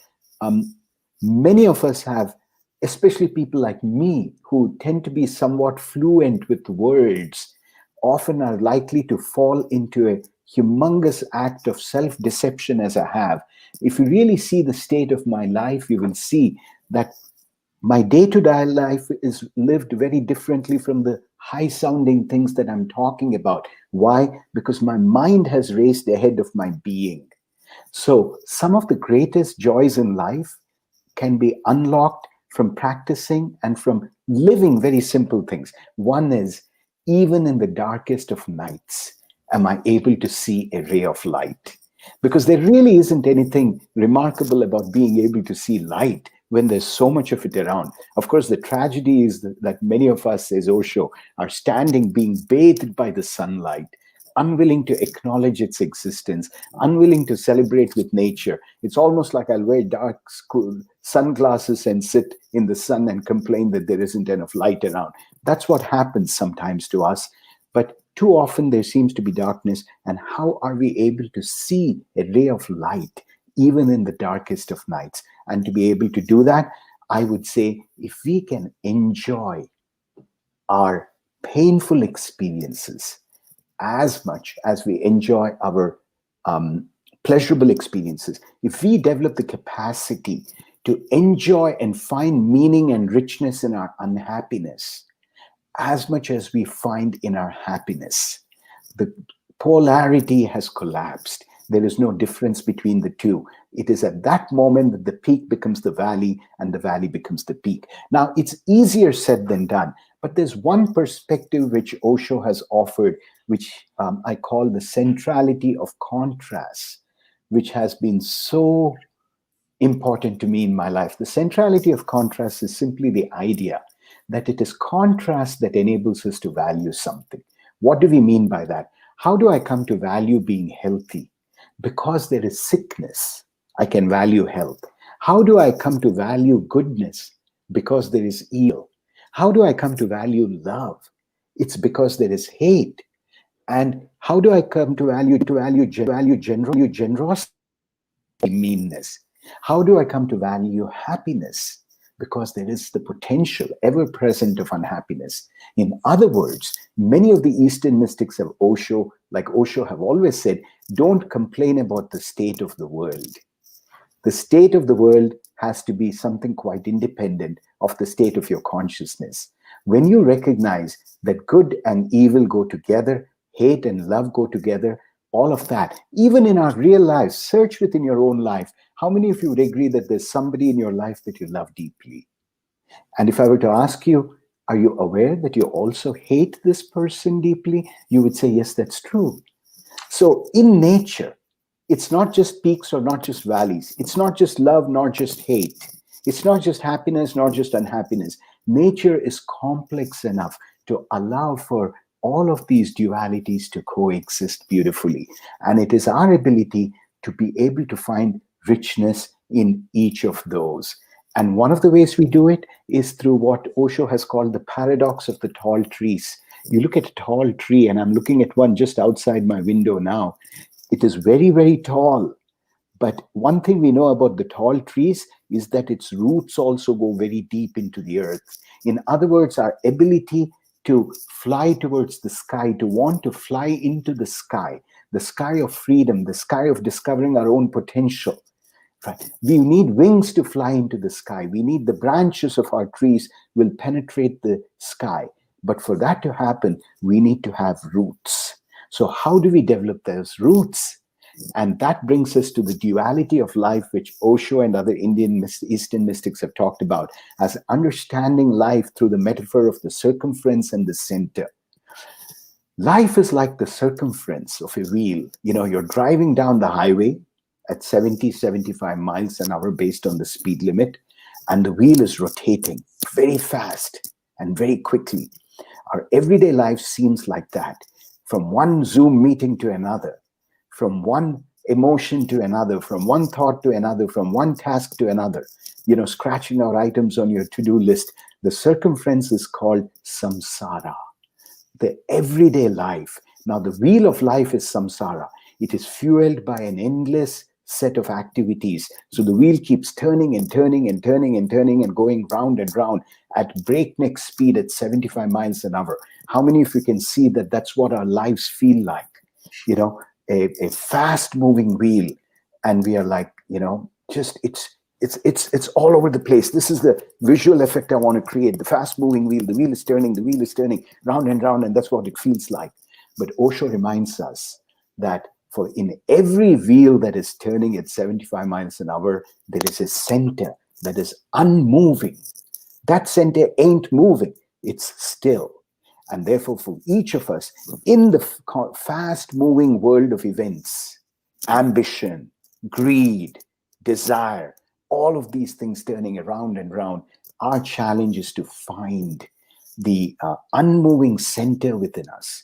many of us have especially people like me who tend to be somewhat fluent with words, often are likely to fall into a humongous act of self-deception as I have. If you really see the state of my life, you will see that my day-to-day life is lived very differently from the high-sounding things that I'm talking about. Why? Because my mind has raised ahead of my being. So some of the greatest joys in life can be unlocked from practicing and from living very simple things. One is, even in the darkest of nights, am I able to see a ray of light? Because there really isn't anything remarkable about being able to see light when there's so much of it around. Of course, the tragedy is that many of us, says Osho, are standing being bathed by the sunlight, unwilling to acknowledge its existence, unwilling to celebrate with nature. It's almost like I'll wear dark sunglasses and sit in the sun and complain that there isn't enough light around. That's what happens sometimes to us. But too often there seems to be darkness. And how are we able to see a ray of light, even in the darkest of nights? And to be able to do that, I would say, if we can enjoy our painful experiences as much as we enjoy our pleasurable experiences, if we develop the capacity to enjoy and find meaning and richness in our unhappiness as much as we find in our happiness, the polarity has collapsed. There is no difference between the two. It is at that moment that the peak becomes the valley and the valley becomes the peak. Now, it's easier said than done, but there's one perspective which Osho has offered, which I call the centrality of contrast, which has been so important to me in my life. The centrality of contrast is simply the idea that it is contrast that enables us to value something. What do we mean by that? How do I come to value being healthy? Because there is sickness, I can value health. How do I come to value goodness? Because there is evil. How do I come to value love? It's because there is hate. And how do I come to value generosity, meanness? How do I come to value happiness? Because there is the potential ever present of unhappiness. In other words, many of the Eastern mystics of Osho, like Osho, have always said, don't complain about the state of the world. The state of the world has to be something quite independent of the state of your consciousness. When you recognize that good and evil go together, hate and love go together, all of that, even in our real lives, search within your own life. How many of you would agree that there's somebody in your life that you love deeply? And if I were to ask you, are you aware that you also hate this person deeply? You would say, yes, that's true. So in nature, it's not just peaks or not just valleys. It's not just love, not just hate. It's not just happiness, not just unhappiness. Nature is complex enough to allow for all of these dualities to coexist beautifully. And it is our ability to be able to find richness in each of those. And one of the ways we do it is through what Osho has called the paradox of the tall trees. You look at a tall tree, and I'm looking at one just outside my window now. It is very, very tall. But one thing we know about the tall trees is that its roots also go very deep into the earth. In other words, our ability to fly towards the sky, to want to fly into the sky of freedom, the sky of discovering our own potential. Right? We need wings to fly into the sky. We need the branches of our trees will penetrate the sky. But for that to happen, we need to have roots. So how do we develop those roots? And that brings us to the duality of life, which Osho and other Eastern mystics have talked about, as understanding life through the metaphor of the circumference and the center. Life is like the circumference of a wheel. You know, you're driving down the highway at 70, 75 miles an hour based on the speed limit, and the wheel is rotating very fast and very quickly. Our everyday life seems like that, from one Zoom meeting to another, from one emotion to another, from one thought to another, from one task to another, you know, scratching out items on your to-do list. The circumference is called samsara, the everyday life. Now, the wheel of life is samsara. It is fueled by an endless set of activities. So the wheel keeps turning and turning and turning and turning and going round and round at breakneck speed at 75 miles an hour. How many of you can see that that's what our lives feel like? You know, a fast moving wheel. And we are like, you know, just it's all over the place. This is the visual effect I want to create. The fast moving wheel, the wheel is turning round and round, and that's what it feels like. But Osho reminds us that for in every wheel that is turning at 75 miles an hour, there is a center that is unmoving. That center ain't moving, it's still. And therefore, for each of us, in the fast-moving world of events, ambition, greed, desire, all of these things turning around and round, our challenge is to find the unmoving center within us.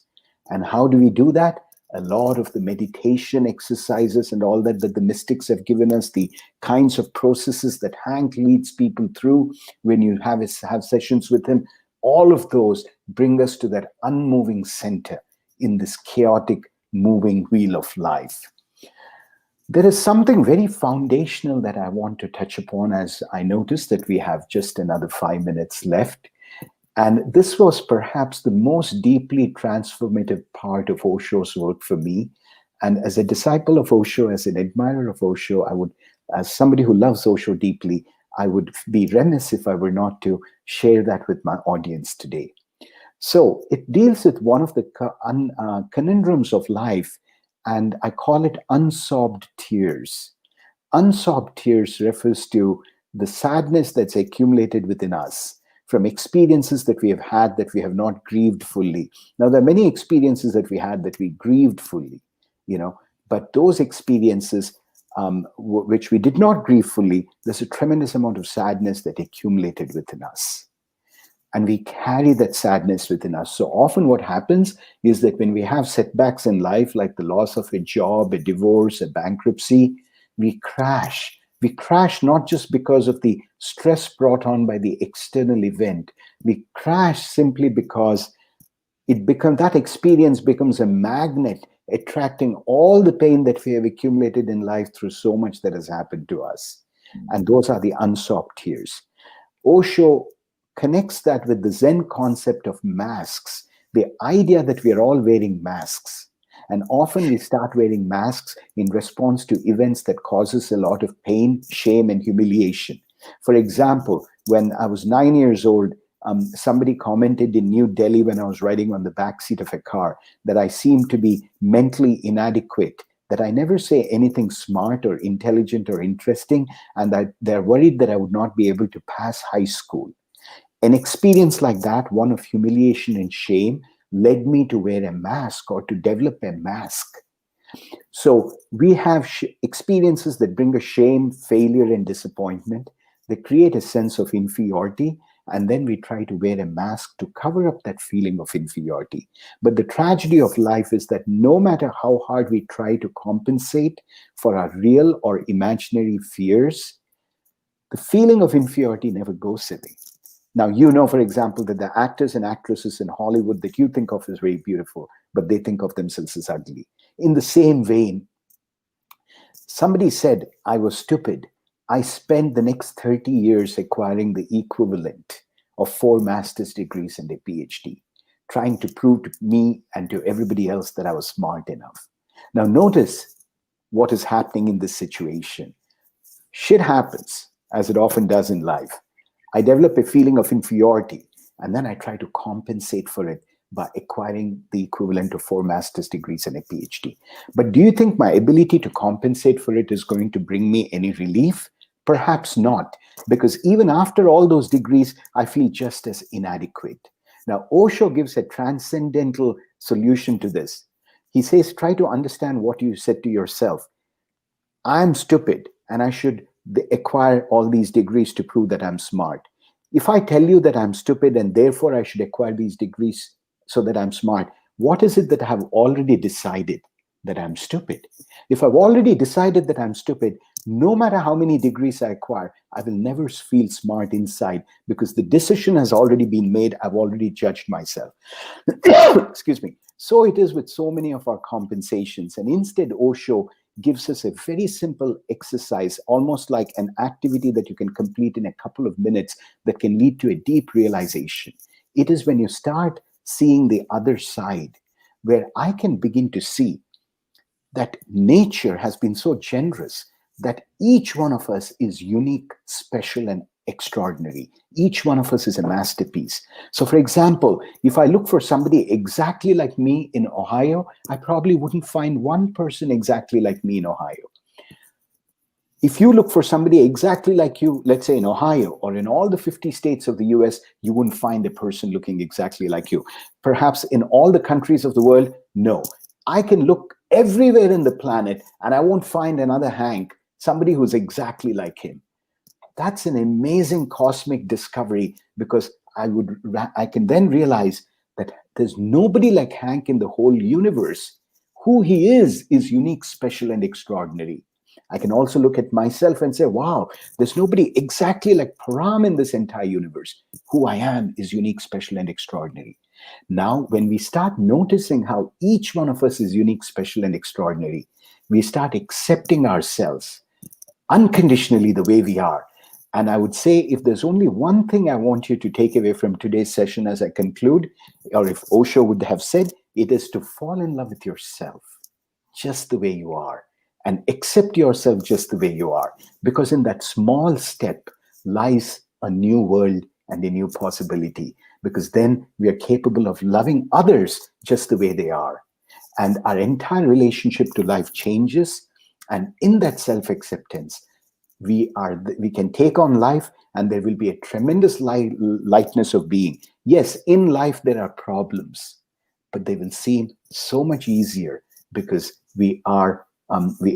And how do we do that? A lot of the meditation exercises and all that the mystics have given us, the kinds of processes that Hank leads people through when you have sessions with him, all of those bring us to that unmoving center in this chaotic moving wheel of life. There is something very foundational that I want to touch upon, as I notice that we have just another 5 minutes left. And this was perhaps the most deeply transformative part of Osho's work for me. And as a disciple of Osho, as an admirer of Osho, I would, as somebody who loves Osho deeply, I would be remiss if I were not to share that with my audience today. So it deals with one of the conundrums of life, and I call it unsobbed tears. Unsobbed tears refers to the sadness that's accumulated within us from experiences that we have had that we have not grieved fully. Now, there are many experiences that we had that we grieved fully, you know, but those experiences which we did not grieve fully, there's a tremendous amount of sadness that accumulated within us. And we carry that sadness within us. So often what happens is that when we have setbacks in life, like the loss of a job, a divorce, a bankruptcy, we crash. We crash not just because of the stress brought on by the external event. We crash simply because that experience becomes a magnet attracting all the pain that we have accumulated in life through so much that has happened to us. And those are the unsobbed tears. Osho connects that with the Zen concept of masks, the idea that we are all wearing masks. And often we start wearing masks in response to events that causes a lot of pain, shame, and humiliation. For example, when I was 9 years old, somebody commented in New Delhi when I was riding on the backseat of a car that I seemed to be mentally inadequate, that I never say anything smart or intelligent or interesting, and that they're worried that I would not be able to pass high school. An experience like that, one of humiliation and shame, led me to wear a mask or to develop a mask. So we have experiences that bring us shame, failure, and disappointment. They create a sense of inferiority, and then we try to wear a mask to cover up that feeling of inferiority. But the tragedy of life is that no matter how hard we try to compensate for our real or imaginary fears, the feeling of inferiority never goes away. Now, you know, for example, that the actors and actresses in Hollywood that you think of as very beautiful, but they think of themselves as ugly. In the same vein, somebody said, I was stupid. I spent the next 30 years acquiring the equivalent of 4 master's degrees and a PhD, trying to prove to me and to everybody else that I was smart enough. Now, notice what is happening in this situation. Shit happens, as it often does in life. I develop a feeling of inferiority, and then I try to compensate for it by acquiring the equivalent of 4 master's degrees and a PhD. But do you think my ability to compensate for it is going to bring me any relief? Perhaps not, because even after all those degrees, I feel just as inadequate. Now, Osho gives a transcendental solution to this. He says, try to understand what you said to yourself. I'm stupid, and I should acquire all these degrees to prove that I'm smart. If I tell you that I'm stupid and therefore I should acquire these degrees so that I'm smart, what is it that I have already decided? That I'm stupid. If I've already decided that I'm stupid, no matter how many degrees I acquire, I will never feel smart inside because the decision has already been made. I've already judged myself. Excuse me. So it is with so many of our compensations. And instead, Osho gives us a very simple exercise, almost like an activity that you can complete in a couple of minutes that can lead to a deep realization. It is when you start seeing the other side where I can begin to see that nature has been so generous that each one of us is unique, special, and extraordinary. Each one of us is a masterpiece. So for example, if I look for somebody exactly like me in Ohio, I probably wouldn't find one person exactly like me in Ohio. If you look for somebody exactly like you, let's say in Ohio or in all the 50 states of the US, you wouldn't find a person looking exactly like you. Perhaps in all the countries of the world, no. I can look everywhere in the planet and I won't find another Hank, somebody who's exactly like him. That's an amazing cosmic discovery, because I can then realize that there's nobody like Hank in the whole universe. Who he is unique, special, and extraordinary. I can also look at myself and say, wow, there's nobody exactly like Param in this entire universe. Who I am is unique, special, and extraordinary. Now, when we start noticing how each one of us is unique, special, and extraordinary, we start accepting ourselves unconditionally the way we are. And I would say, if there's only one thing I want you to take away from today's session as I conclude, or if Osho would have said, it is to fall in love with yourself just the way you are, and accept yourself just the way you are. Because in that small step lies a new world and a new possibility. Because then we are capable of loving others just the way they are. And our entire relationship to life changes. And in that self-acceptance, we can take on life, and there will be a tremendous lightness of being. Yes, in life there are problems, but they will seem so much easier because we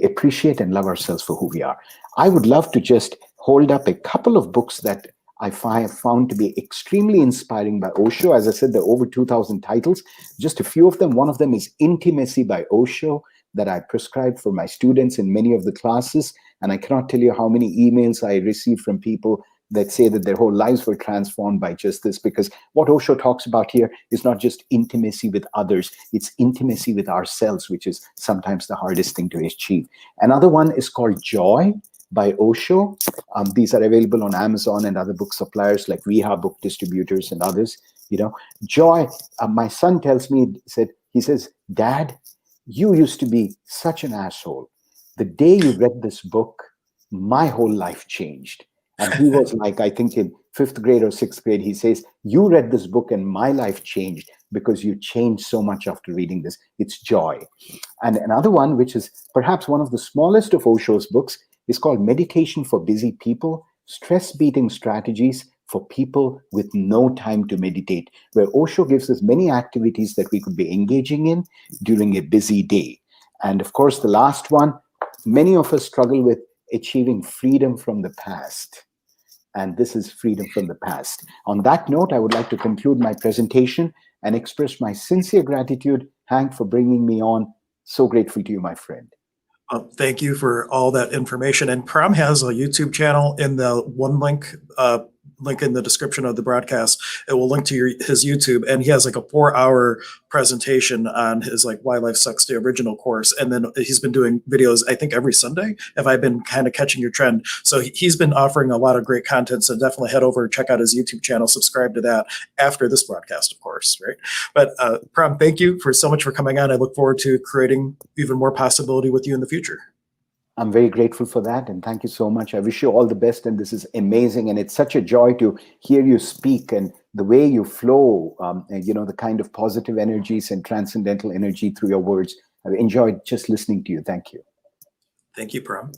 appreciate and love ourselves for who we are. I would love to just hold up a couple of books that I found to be extremely inspiring by Osho. As I said, there are over 2,000 titles. Just a few of them. One of them is Intimacy by Osho, that I prescribed for my students in many of the classes. And I cannot tell you how many emails I received from people that say that their whole lives were transformed by just this, because what Osho talks about here is not just intimacy with others, it's intimacy with ourselves, which is sometimes the hardest thing to achieve. Another one is called Joy by Osho. These are available on Amazon and other book suppliers like Viha Book Distributors and others. Joy, my son tells me, he says, Dad, you used to be such an asshole. The day you read this book, my whole life changed. And he was like, I think in 5th grade or 6th grade, he says, you read this book and my life changed because you changed so much after reading this. It's Joy. And another one, which is perhaps one of the smallest of Osho's books, is called Meditation for Busy People, Stress Beating Strategies for People with No Time to Meditate, where Osho gives us many activities that we could be engaging in during a busy day. And of course, the last one, many of us struggle with achieving freedom from the past. And this is Freedom from the Past. On that note, I would like to conclude my presentation and express my sincere gratitude, Hank, for bringing me on. So grateful to you, my friend. Thank you for all that information. And Param has a YouTube channel in the one link in the description of the broadcast. It will link to his YouTube, and he has like a 4-hour presentation on his like Why Life Sucks, the original course. And then he's been doing videos, I think every Sunday, if I've been kind of catching your trend. So he's been offering a lot of great content. So definitely head over and check out his YouTube channel, subscribe to that after this broadcast, of course, right? But Param, thank you so much for coming on. I look forward to creating even more possibility with you in the future. I'm very grateful for that, and thank you so much. I wish you all the best, and this is amazing, and it's such a joy to hear you speak and the way you flow, and, the kind of positive energies and transcendental energy through your words. I've enjoyed just listening to you. Thank you. Thank you, Param.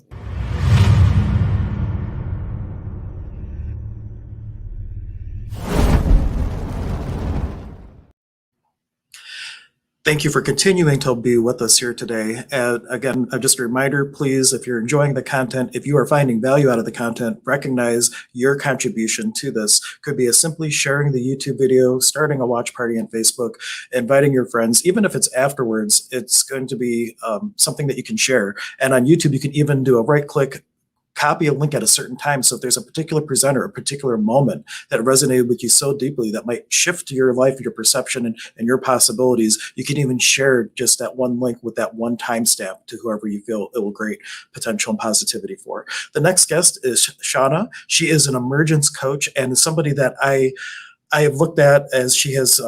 Thank you for continuing to be with us here today. And again, just a reminder, please, if you're enjoying the content, if you are finding value out of the content, recognize your contribution to this. Could be as simply sharing the YouTube video, starting a watch party on Facebook, inviting your friends. Even if it's afterwards, it's going to be something that you can share. And on YouTube, you can even do a right-click copy a link at a certain time. So if there's a particular presenter, a particular moment that resonated with you so deeply that might shift your life, your perception, and your possibilities, you can even share just that one link with that one timestamp to whoever you feel it will create potential and positivity for. The next guest is Shawna. She is an emergence coach and somebody that I have looked at as she has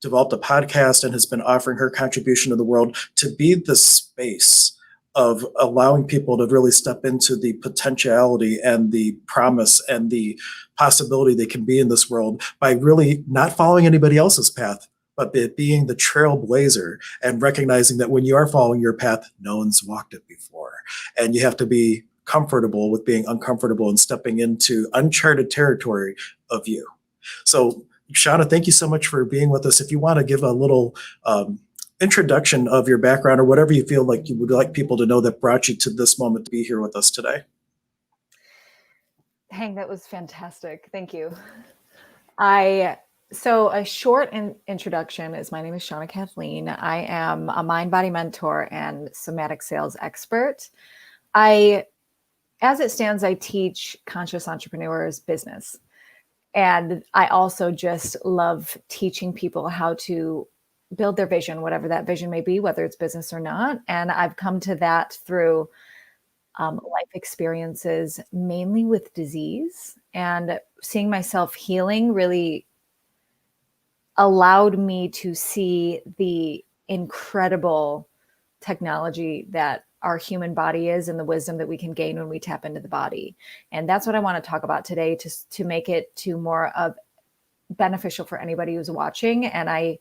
developed a podcast and has been offering her contribution to the world to be the space of allowing people to really step into the potentiality and the promise and the possibility they can be in this world by really not following anybody else's path, but being the trailblazer and recognizing that when you are following your path, no one's walked it before. And you have to be comfortable with being uncomfortable and stepping into uncharted territory of you. So, Shawna, thank you so much for being with us. If you want to give a little introduction of your background or whatever you feel like you would like people to know that brought you to this moment to be here with us today. Hank, that was fantastic. Thank you. So a short introduction is my name is Shana Kathleen. I am a mind-body mentor and somatic sales expert. As it stands, I teach conscious entrepreneurs business. And I also just love teaching people how to build their vision, whatever that vision may be, whether it's business or not. And I've come to that through life experiences, mainly with disease, and seeing myself healing really allowed me to see the incredible technology that our human body is and the wisdom that we can gain when we tap into the body. And that's what I want to talk about today, to make it to more of beneficial for anybody who's watching. And I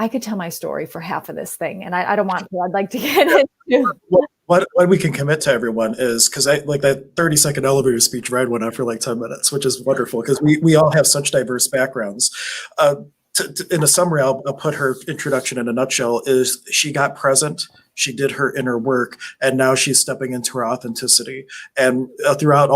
could tell my story for half of this thing, and I don't want to. I'd like to get into what we can commit to everyone is, because I like that 30-second elevator speech right went on for like 10 minutes, which is wonderful because we all have such diverse backgrounds. In a summary, I'll put her introduction in a nutshell, is she got present, she did her inner work, and now she's stepping into her authenticity. And throughout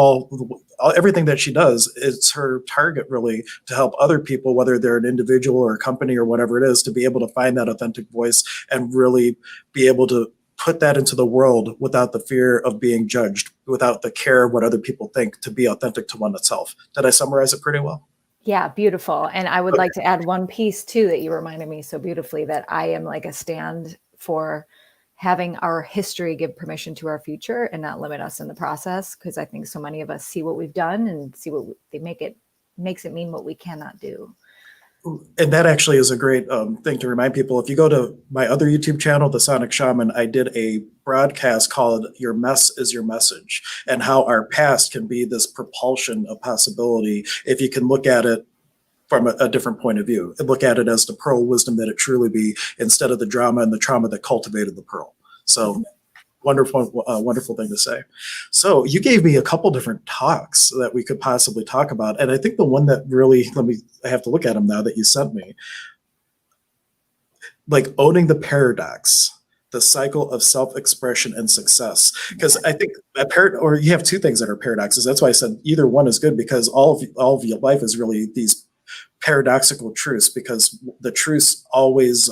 everything that she does, it's her target really to help other people, whether they're an individual or a company or whatever it is, to be able to find that authentic voice and really be able to put that into the world without the fear of being judged, without the care of what other people think, to be authentic to one itself. Did I summarize it pretty well? Yeah, beautiful. And I would like to add one piece too that you reminded me so beautifully, that I am like a stand for having our history give permission to our future and not limit us in the process. Because I think so many of us see what we've done and see what they makes it mean what we cannot do. And that actually is a great thing to remind people. If you go to my other YouTube channel, The Sonic Shaman, I did a broadcast called Your Mess is Your Message, and how our past can be this propulsion of possibility if you can look at it from a different point of view and look at it as the pearl wisdom that it truly be, instead of the drama and the trauma that cultivated the pearl. So wonderful thing to say. So you gave me a couple different talks that we could possibly talk about. And I think the one that really, I have to look at them now that you sent me, like owning the paradox, the cycle of self-expression and success. Because I think or you have two things that are paradoxes. That's why I said either one is good, because all of your life is really these paradoxical truths, because the truths always,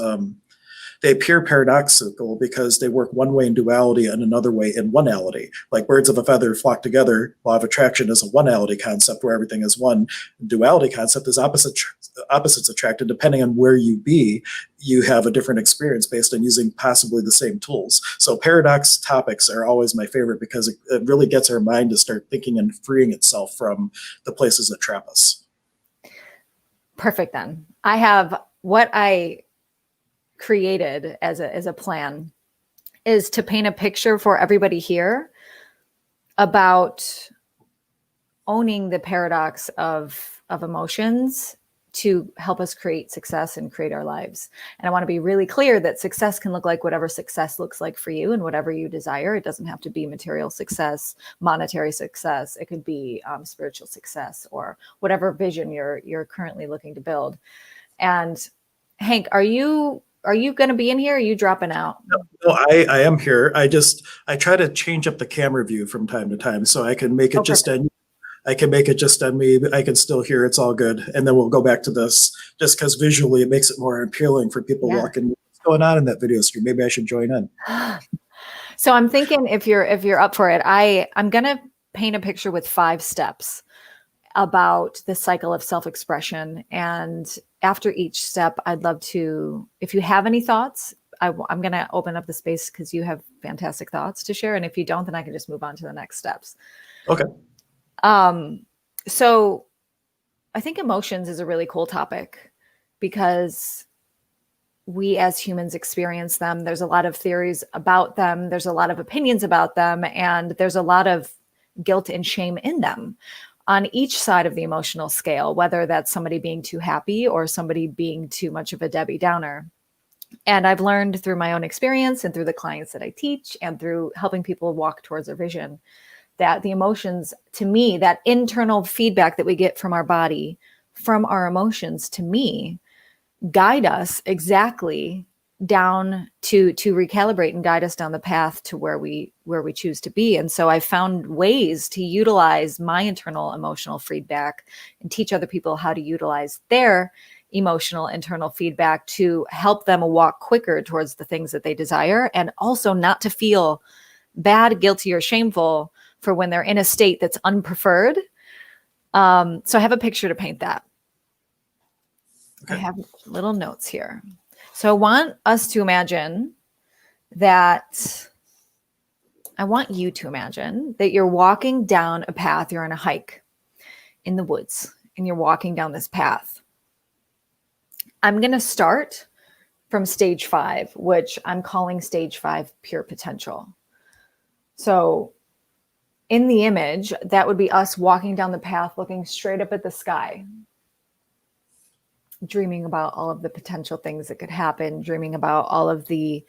they appear paradoxical because they work one way in duality and another way in oneality. Like birds of a feather flock together. Law of attraction is a oneality concept where everything is one. Duality concept is opposites attracted. Depending on where you be, you have a different experience based on using possibly the same tools. So paradox topics are always my favorite because it really gets our mind to start thinking and freeing itself from the places that trap us. Perfect. Then I have what I created as a plan is to paint a picture for everybody here about owning the paradox of emotions to help us create success and create our lives. And I want to be really clear that success can look like whatever success looks like for you and whatever you desire. It doesn't have to be material success, monetary success. It could be spiritual success or whatever vision you're currently looking to build. And Hank, are you going to be in here? Or are you dropping out? No, I am here. I try to change up the camera view from time to time so I can make it just on. I can make it just on me. I can still hear. It's all good. And then we'll go back to this, just because visually it makes it more appealing for people walking. What's going on in that video stream? Maybe I should join in. So I'm thinking if you're up for it, I'm gonna paint a picture with 5 steps about the cycle of self-expression. And after each step, I'd love to, if you have any thoughts, I'm going to open up the space because you have fantastic thoughts to share. And if you don't, then I can just move on to the next steps. Okay. So I think emotions is a really cool topic because we as humans experience them. There's a lot of theories about them. There's a lot of opinions about them. And there's a lot of guilt and shame in them on each side of the emotional scale, whether that's somebody being too happy or somebody being too much of a Debbie Downer. And I've learned through my own experience and through the clients that I teach and through helping people walk towards their vision that the emotions, to me, that internal feedback that we get from our body, from our emotions, to me, guide us exactly down to recalibrate and guide us down the path to where we choose to be. And so I found ways to utilize my internal emotional feedback and teach other people how to utilize their emotional internal feedback to help them walk quicker towards the things that they desire, and also not to feel bad, guilty, or shameful for when they're in a state that's unpreferred. So I have a picture to paint that. Okay. I have little notes here. So I want us to imagine that, I want you to imagine that you're walking down a path, you're on a hike in the woods, and you're walking down this path. I'm going to start from stage 5, which I'm calling stage 5 pure potential. So in the image, that would be us walking down the path, looking straight up at the sky, dreaming about all of the potential things that could happen, dreaming about all of the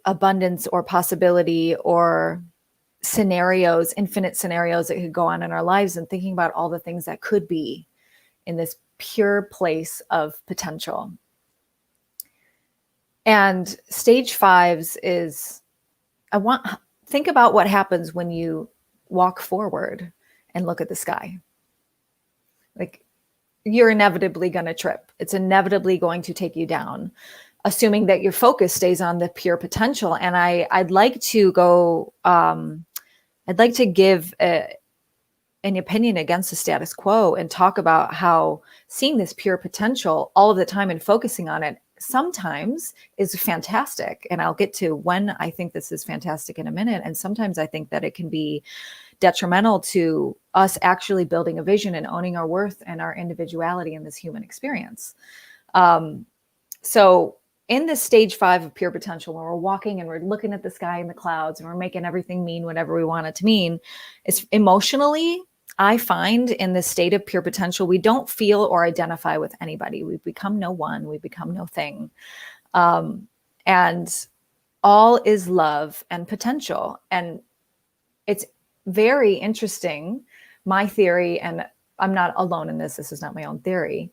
abundance or possibility or scenarios, infinite scenarios that could go on in our lives, and thinking about all the things that could be in this pure place of potential. And stage 5 is, think about what happens when you walk forward and look at the sky. Like, you're inevitably going to trip. It's inevitably going to take you down, assuming that your focus stays on the pure potential. And I'd like to go, I'd like to give an opinion against the status quo and talk about how seeing this pure potential all of the time and focusing on it sometimes is fantastic. And I'll get to when I think this is fantastic in a minute. And sometimes I think that it can be detrimental to us actually building a vision and owning our worth and our individuality in this human experience. So in this stage 5 of pure potential, when we're walking and we're looking at the sky and the clouds and we're making everything mean whatever we want it to mean, it's emotionally, I find in this state of pure potential, we don't feel or identify with anybody. We become no one, we become no thing. And all is love and potential. And it's very interesting, my theory, and I'm not alone in this is not my own theory,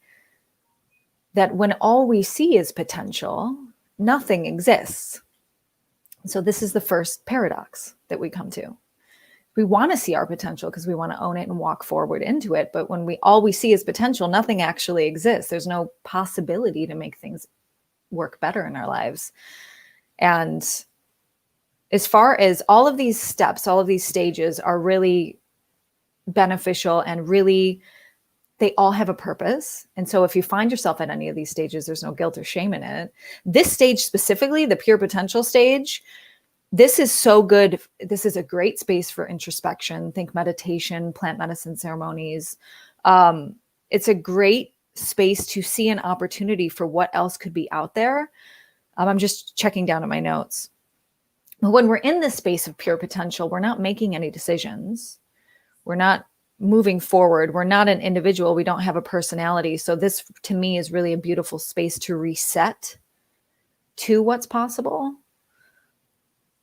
that when all we see is potential, nothing exists. So this is the first paradox that we come to. We want to see our potential because we want to own it and walk forward into it. But when all we see is potential, nothing actually exists. There's no possibility to make things work better in our lives. And as far as all of these steps, all of these stages are really beneficial and really, they all have a purpose. And so if you find yourself at any of these stages, there's no guilt or shame in it. This stage specifically, the pure potential stage, this is so good. This is a great space for introspection. Think meditation, plant medicine ceremonies. It's a great space to see an opportunity for what else could be out there. I'm just checking down at my notes. When we're in this space of pure potential, we're not making any decisions. We're not moving forward. We're not an individual. We don't have a personality. So this, to me, is really a beautiful space to reset to what's possible.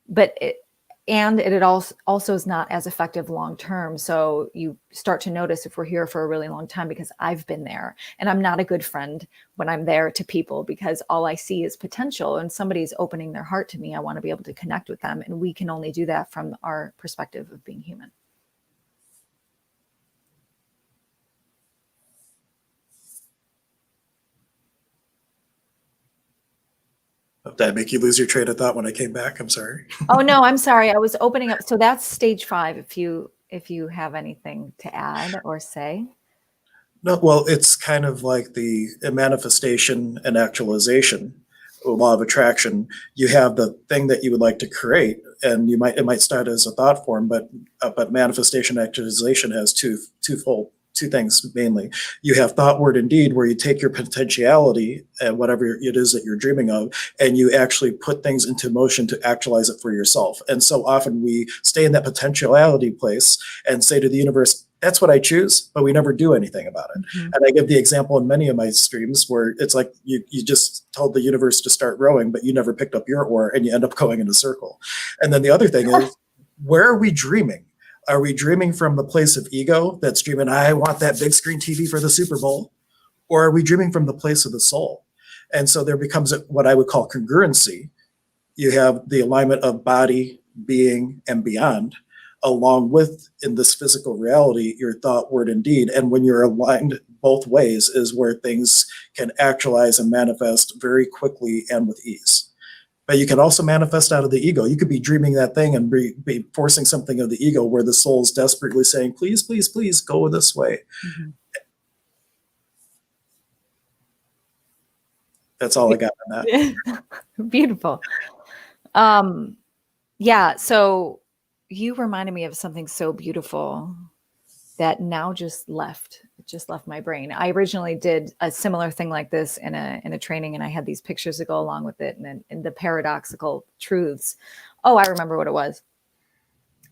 But it also is not as effective long term. So you start to notice if we're here for a really long time, because I've been there, and I'm not a good friend when I'm there to people because all I see is potential, and somebody's opening their heart to me. I want to be able to connect with them, and we can only do that from our perspective of being human. Did I make you lose your train of thought when I came back? I'm sorry. Oh no, I'm sorry. I was opening up. So that's stage 5. If you have anything to add or say. No, well, it's kind of like the manifestation and actualization, law of attraction. You have the thing that you would like to create, and it might start as a thought form, but manifestation actualization has two things mainly. You have thought, word, and deed, where you take your potentiality and whatever it is that you're dreaming of, and you actually put things into motion to actualize it for yourself. And so often we stay in that potentiality place and say to the universe, that's what I choose, but we never do anything about it. Mm-hmm. And I give the example in many of my streams where it's like you just told the universe to start rowing, but you never picked up your oar and you end up going in a circle. And then the other thing is, where are we dreaming? Are we dreaming from the place of ego that's dreaming, I want that big screen TV for the Super Bowl? Or are we dreaming from the place of the soul? And so there becomes what I would call congruency. You have the alignment of body, being, and beyond, along with, in this physical reality, your thought, word, and deed. And when you're aligned both ways is where things can actualize and manifest very quickly and with ease. But you can also manifest out of the ego. You could be dreaming that thing and be forcing something of the ego where the soul is desperately saying, please, please, please go this way. Mm-hmm. That's all I got on that. Beautiful. Yeah, so you reminded me of something so beautiful that now just left my brain. I originally did a similar thing like this in a training, and I had these pictures to go along with it, and the paradoxical truths. Oh, I remember what it was.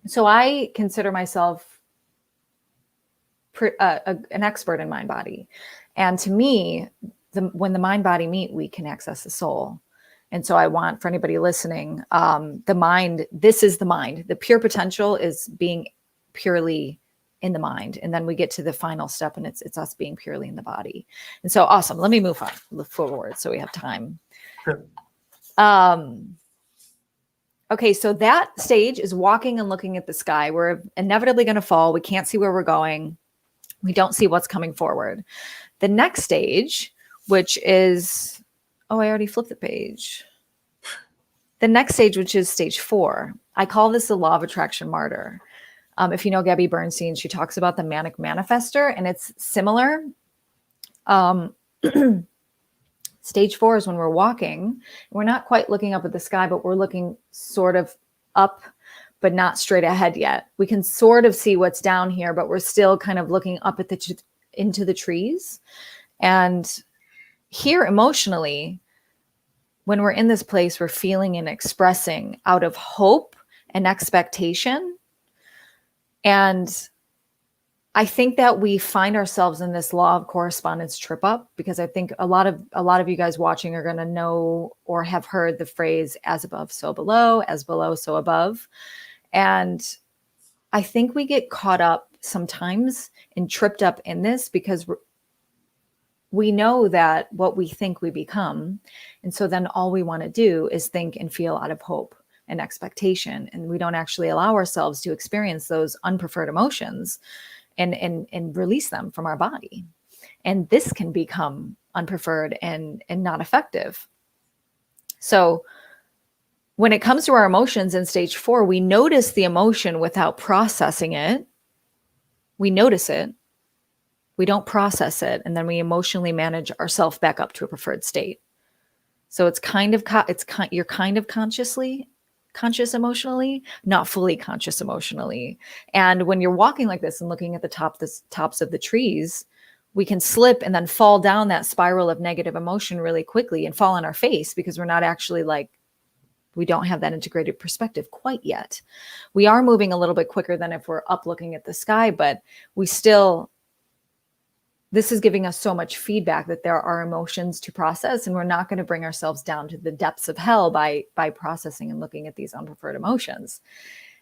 So I consider myself an expert in mind body, and to me, when the mind body meet, we can access the soul. And so I want, for anybody listening, the mind. This is the mind. The pure potential is being purely in the mind, and then we get to the final step, and it's us being purely in the body. And so awesome. Let me move forward so we have time. Sure. Okay, so that stage is walking and looking at the sky. We're inevitably going to fall. We can't see where we're going. We don't see what's coming forward. The next stage, which is, oh, I already flipped the page. The next stage, which is stage 4, I call this the law of attraction martyr. If you know Gabby Bernstein, she talks about the manic manifester, and it's similar. Stage 4 is when we're walking. We're not quite looking up at the sky, but we're looking sort of up, but not straight ahead yet. We can sort of see what's down here, but we're still kind of looking up at into the trees. And here emotionally, when we're in this place, we're feeling and expressing out of hope and expectation. And I think that we find ourselves in this law of correspondence trip up, because I think a lot of you guys watching are going to know or have heard the phrase as above, so below, as below, so above. And I think we get caught up sometimes and tripped up in this because we know that what we think we become. And so then all we want to do is think and feel out of hope and expectation. And we don't actually allow ourselves to experience those unpreferred emotions and release them from our body. And this can become unpreferred and not effective. So when it comes to our emotions in stage 4, we notice the emotion without processing it. We notice it. We don't process it. And then we emotionally manage ourselves back up to a preferred state. So it's you're kind of conscious emotionally, not fully conscious emotionally. And when you're walking like this and looking at the tops of the trees, we can slip and then fall down that spiral of negative emotion really quickly and fall on our face because we're not actually we don't have that integrated perspective quite yet. We are moving a little bit quicker than if we're up looking at the sky, but this is giving us so much feedback that there are emotions to process, and we're not going to bring ourselves down to the depths of hell by processing and looking at these unpreferred emotions.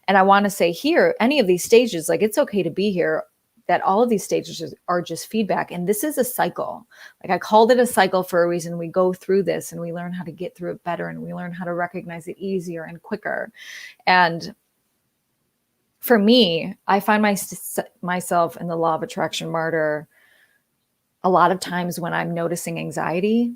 And I want to say here, any of these stages, it's okay to be here, that all of these stages are just feedback. And this is a cycle. I called it a cycle for a reason. We go through this and we learn how to get through it better, and we learn how to recognize it easier and quicker. And for me, I find myself in the law of attraction martyr. A lot of times when I'm noticing anxiety,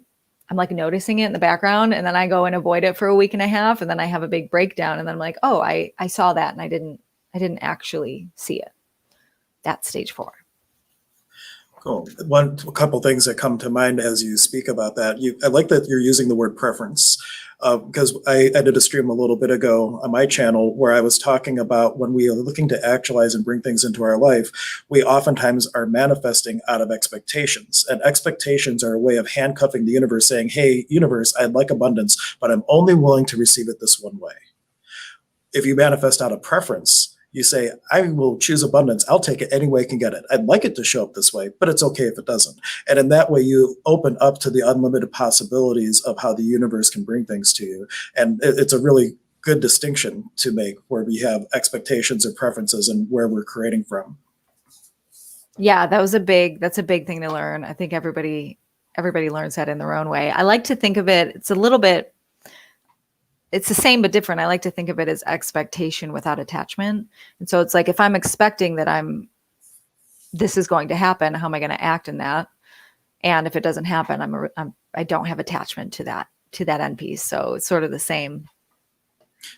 I'm like noticing it in the background, and then I go and avoid it for a week and a half, and then I have a big breakdown, and then I'm like, oh, I saw that, and I didn't actually see it. That's stage 4. Cool. A couple things that come to mind as you speak about that. I like that you're using the word preference, because I did a stream a little bit ago on my channel where I was talking about when we are looking to actualize and bring things into our life, we oftentimes are manifesting out of expectations. And expectations are a way of handcuffing the universe, saying, hey, universe, I'd like abundance, but I'm only willing to receive it this one way. If you manifest out of preference, you say, I will choose abundance. I'll take it any way I can get it. I'd like it to show up this way, but it's okay if it doesn't. And in that way, you open up to the unlimited possibilities of how the universe can bring things to you. And it's a really good distinction to make where we have expectations and preferences and where we're creating from. Yeah, that's a big thing to learn. I think everybody learns that in their own way. I like to think of it, it's the same but different. I like to think of it as expectation without attachment. And so it's like, if I'm expecting that this is going to happen, how am I going to act in that? And if it doesn't happen, I don't have attachment to that end piece. So it's sort of the same.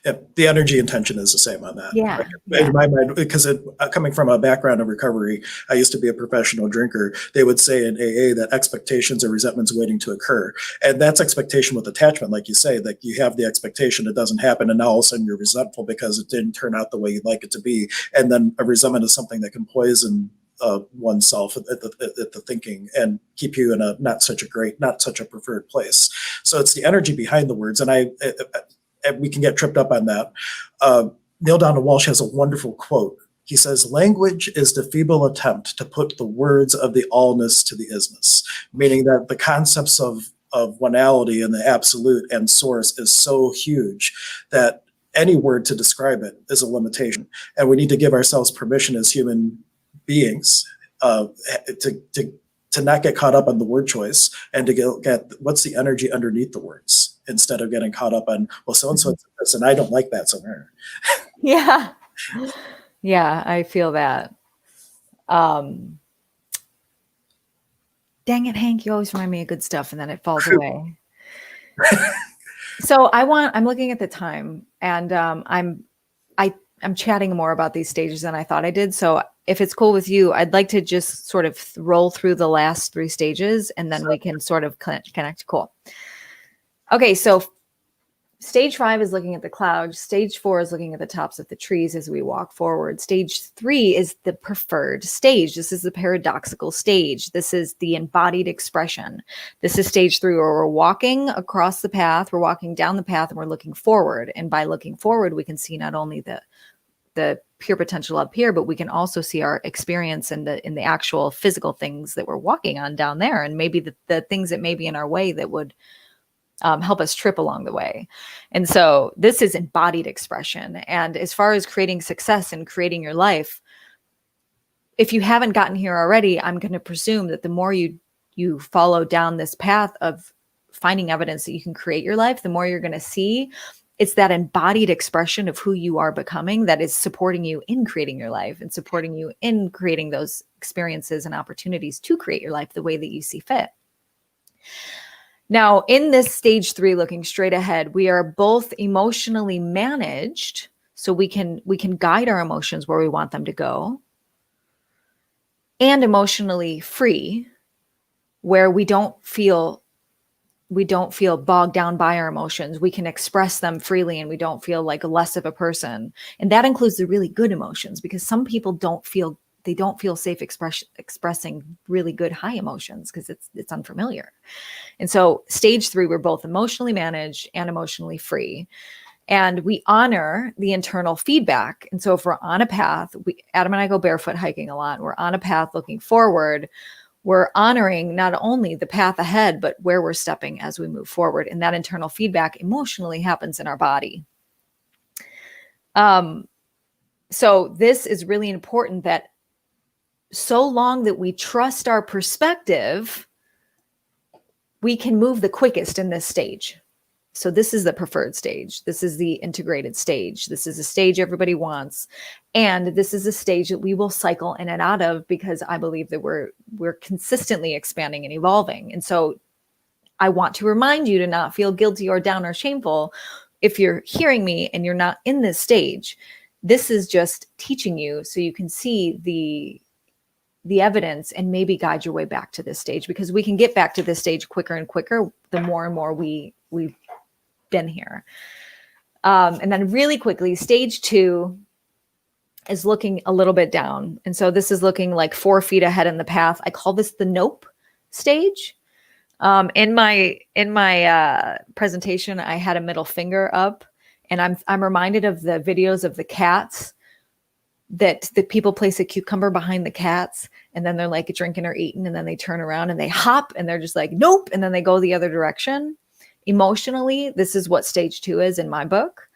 Yeah, the energy intention is the same on that. Yeah. In my mind, because coming from a background of recovery, I used to be a professional drinker. They would say in AA that expectations are resentments waiting to occur. And that's expectation with attachment. Like you say, that you have the expectation, it doesn't happen. And now all of a sudden you're resentful because it didn't turn out the way you'd like it to be. And then a resentment is something that can poison oneself at the thinking and keep you in a not such a preferred place. So it's the energy behind the words. And we can get tripped up on that. Neil Donald Walsh has a wonderful quote. He says, language is the feeble attempt to put the words of the allness to the isness, meaning that the concepts of oneality and the absolute and source is so huge that any word to describe it is a limitation. And we need to give ourselves permission as human beings to not get caught up on the word choice and to get what's the energy underneath the words instead of getting caught up on, well, so-and-so is this, and I don't like that, so there. Yeah. Yeah, I feel that. Dang it, Hank, you always remind me of good stuff and then it falls away. So I'm looking at the time, and I'm chatting more about these stages than I thought I did. So if it's cool with you, I'd like to just sort of roll through the last 3 stages and then we can sort of connect. Cool. Okay, so stage 5 is looking at the clouds. Stage 4 is looking at the tops of the trees as we walk forward. Stage 3 is the preferred stage. This is the paradoxical stage. This is the embodied expression. This is stage 3 where we're walking across the path, we're walking down the path, and we're looking forward. And by looking forward, we can see not only the pure potential up here, but we can also see our experience in the actual physical things that we're walking on down there, and maybe the things that may be in our way that would help us trip along the way. And so this is embodied expression. And as far as creating success and creating your life, if you haven't gotten here already, I'm going to presume that the more you follow down this path of finding evidence that you can create your life, the more you're going to see it's that embodied expression of who you are becoming that is supporting you in creating your life and supporting you in creating those experiences and opportunities to create your life the way that you see fit. Now, in this stage 3, looking straight ahead, we are both emotionally managed, so we can guide our emotions where we want them to go, and emotionally free, where we don't feel bogged down by our emotions. We can express them freely and we don't feel like less of a person. And that includes the really good emotions, because some people don't feel safe expressing really good high emotions because it's unfamiliar. And so stage 3, we're both emotionally managed and emotionally free. And we honor the internal feedback. And so if we're on a path, Adam and I go barefoot hiking a lot. We're on a path looking forward. We're honoring not only the path ahead, but where we're stepping as we move forward. And that internal feedback emotionally happens in our body. So this is really important, that so long that we trust our perspective, we can move the quickest in this stage. So this is the preferred stage. This is the integrated stage. This is a stage everybody wants. And this is a stage that we will cycle in and out of, because I believe that we're consistently expanding and evolving. And so I want to remind you to not feel guilty or down or shameful if you're hearing me and you're not in this stage. This is just teaching you so you can see the evidence and maybe guide your way back to this stage, because we can get back to this stage quicker and quicker the more and more we've been here. And then really quickly, stage 2 is looking a little bit down. And so this is looking like 4 feet ahead in the path. I call this the nope stage. In my presentation, I had a middle finger up, and I'm reminded of the videos of the cats that the people place a cucumber behind the cats, and then they're like drinking or eating, and then they turn around and they hop and they're just like, nope. And then they go the other direction. Emotionally, this is what stage 2 is in my book.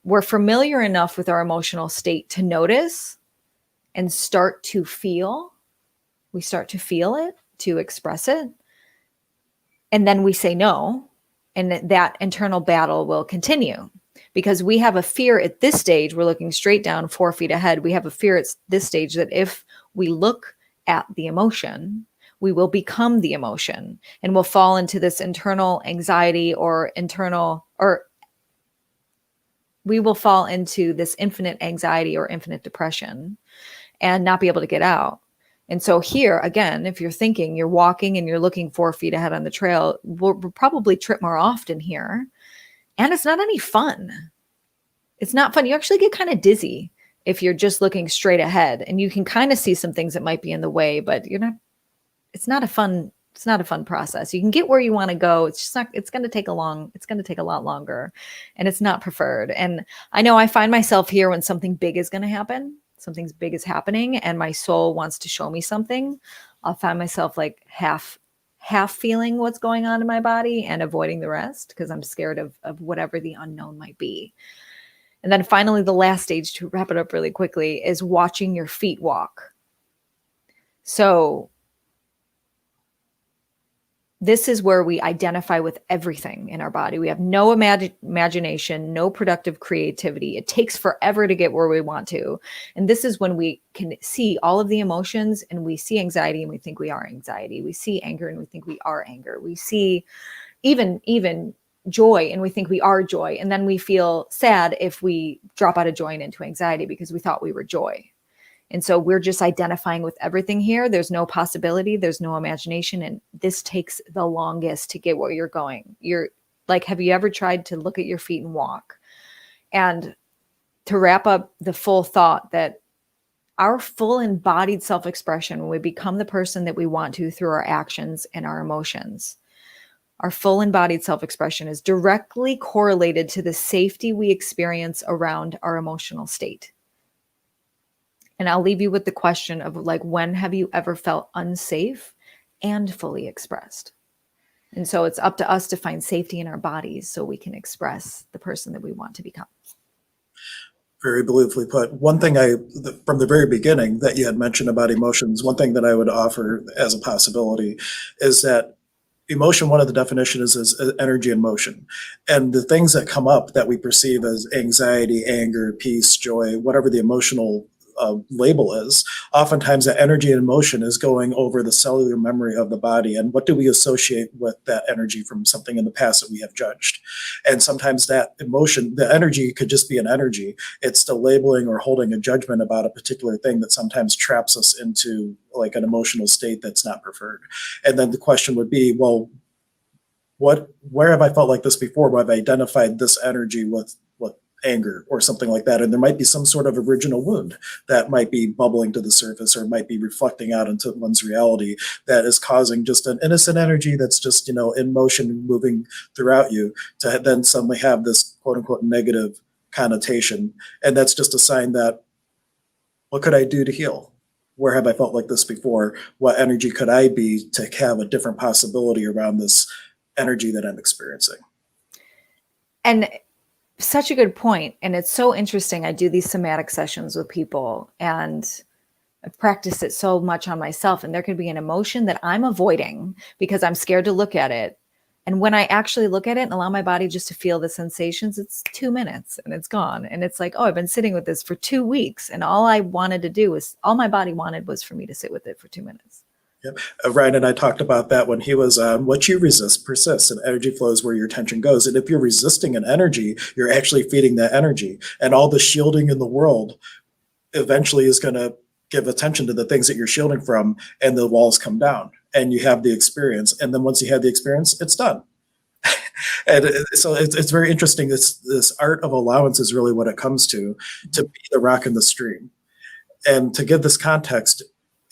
We're familiar enough with our emotional state to notice and start to feel. We start to feel it, to express it. And then we say no. And that internal battle will continue, because we have a fear at this stage. We're looking straight down 4 feet ahead. We have a fear at this stage that if we look at the emotion, we will become the emotion, and we'll fall into this internal anxiety we will fall into this infinite anxiety or infinite depression and not be able to get out. And so here, again, if you're thinking you're walking and you're looking 4 feet ahead on the trail, we'll probably trip more often here. And it's not any fun. It's not fun. You actually get kind of dizzy if you're just looking straight ahead, and you can kind of see some things that might be in the way, but it's not a fun process. You can get where you want to go. It's just not, it's going to take a lot longer, and it's not preferred. And I know I find myself here when something big is going to happen, something big is happening, and my soul wants to show me something. I'll find myself like half feeling what's going on in my body and avoiding the rest, because I'm scared of whatever the unknown might be. And then finally, the last stage, to wrap it up really quickly, is watching your feet walk. So this is where we identify with everything in our body. We have no imagination, no productive creativity. It takes forever to get where we want to. And this is when we can see all of the emotions, and we see anxiety and we think we are anxiety. We see anger and we think we are anger. We see even joy and we think we are joy. And then we feel sad if we drop out of joy and into anxiety because we thought we were joy. And so we're just identifying with everything here. There's no possibility. There's no imagination. And this takes the longest to get where you're going. You're like, have you ever tried to look at your feet and walk? And to wrap up the full thought, that our full embodied self-expression, when we become the person that we want to through our actions and our emotions, our full embodied self-expression is directly correlated to the safety we experience around our emotional state. And I'll leave you with the question of, like, when have you ever felt unsafe and fully expressed? And so it's up to us to find safety in our bodies so we can express the person that we want to become. Very beautifully put. One thing from the very beginning that you had mentioned about emotions, one thing that I would offer as a possibility is that emotion, one of the definitions is energy and motion. And the things that come up that we perceive as anxiety, anger, peace, joy, whatever the emotional label is, oftentimes that energy and emotion is going over the cellular memory of the body. And what do we associate with that energy from something in the past that we have judged? And sometimes that emotion, the energy could just be an energy. It's still labeling or holding a judgment about a particular thing that sometimes traps us into like an emotional state that's not preferred. And then the question would be, well, where have I felt like this before? Where I've identified this energy with anger or something like that. And there might be some sort of original wound that might be bubbling to the surface, or might be reflecting out into one's reality, that is causing just an innocent energy that's just, in motion, moving throughout you, to then suddenly have this quote unquote negative connotation. And that's just a sign that, what could I do to heal? Where have I felt like this before? What energy could I be to have a different possibility around this energy that I'm experiencing? And such a good point. And it's so interesting. I do these somatic sessions with people, and I've practiced it so much on myself. And there could be an emotion that I'm avoiding because I'm scared to look at it. And when I actually look at it and allow my body just to feel the sensations, it's 2 minutes and it's gone. And it's like, oh, I've been sitting with this for 2 weeks. And all my body wanted was for me to sit with it for 2 minutes. Yep. Ryan and I talked about that when he was on. What you resist persists, and energy flows where your attention goes. And if you're resisting an energy, you're actually feeding that energy. And all the shielding in the world eventually is going to give attention to the things that you're shielding from, and the walls come down, and you have the experience. And then once you have the experience, it's done. And so it's very interesting. This art of allowance is really what it comes to be the rock in the stream. And to give this context,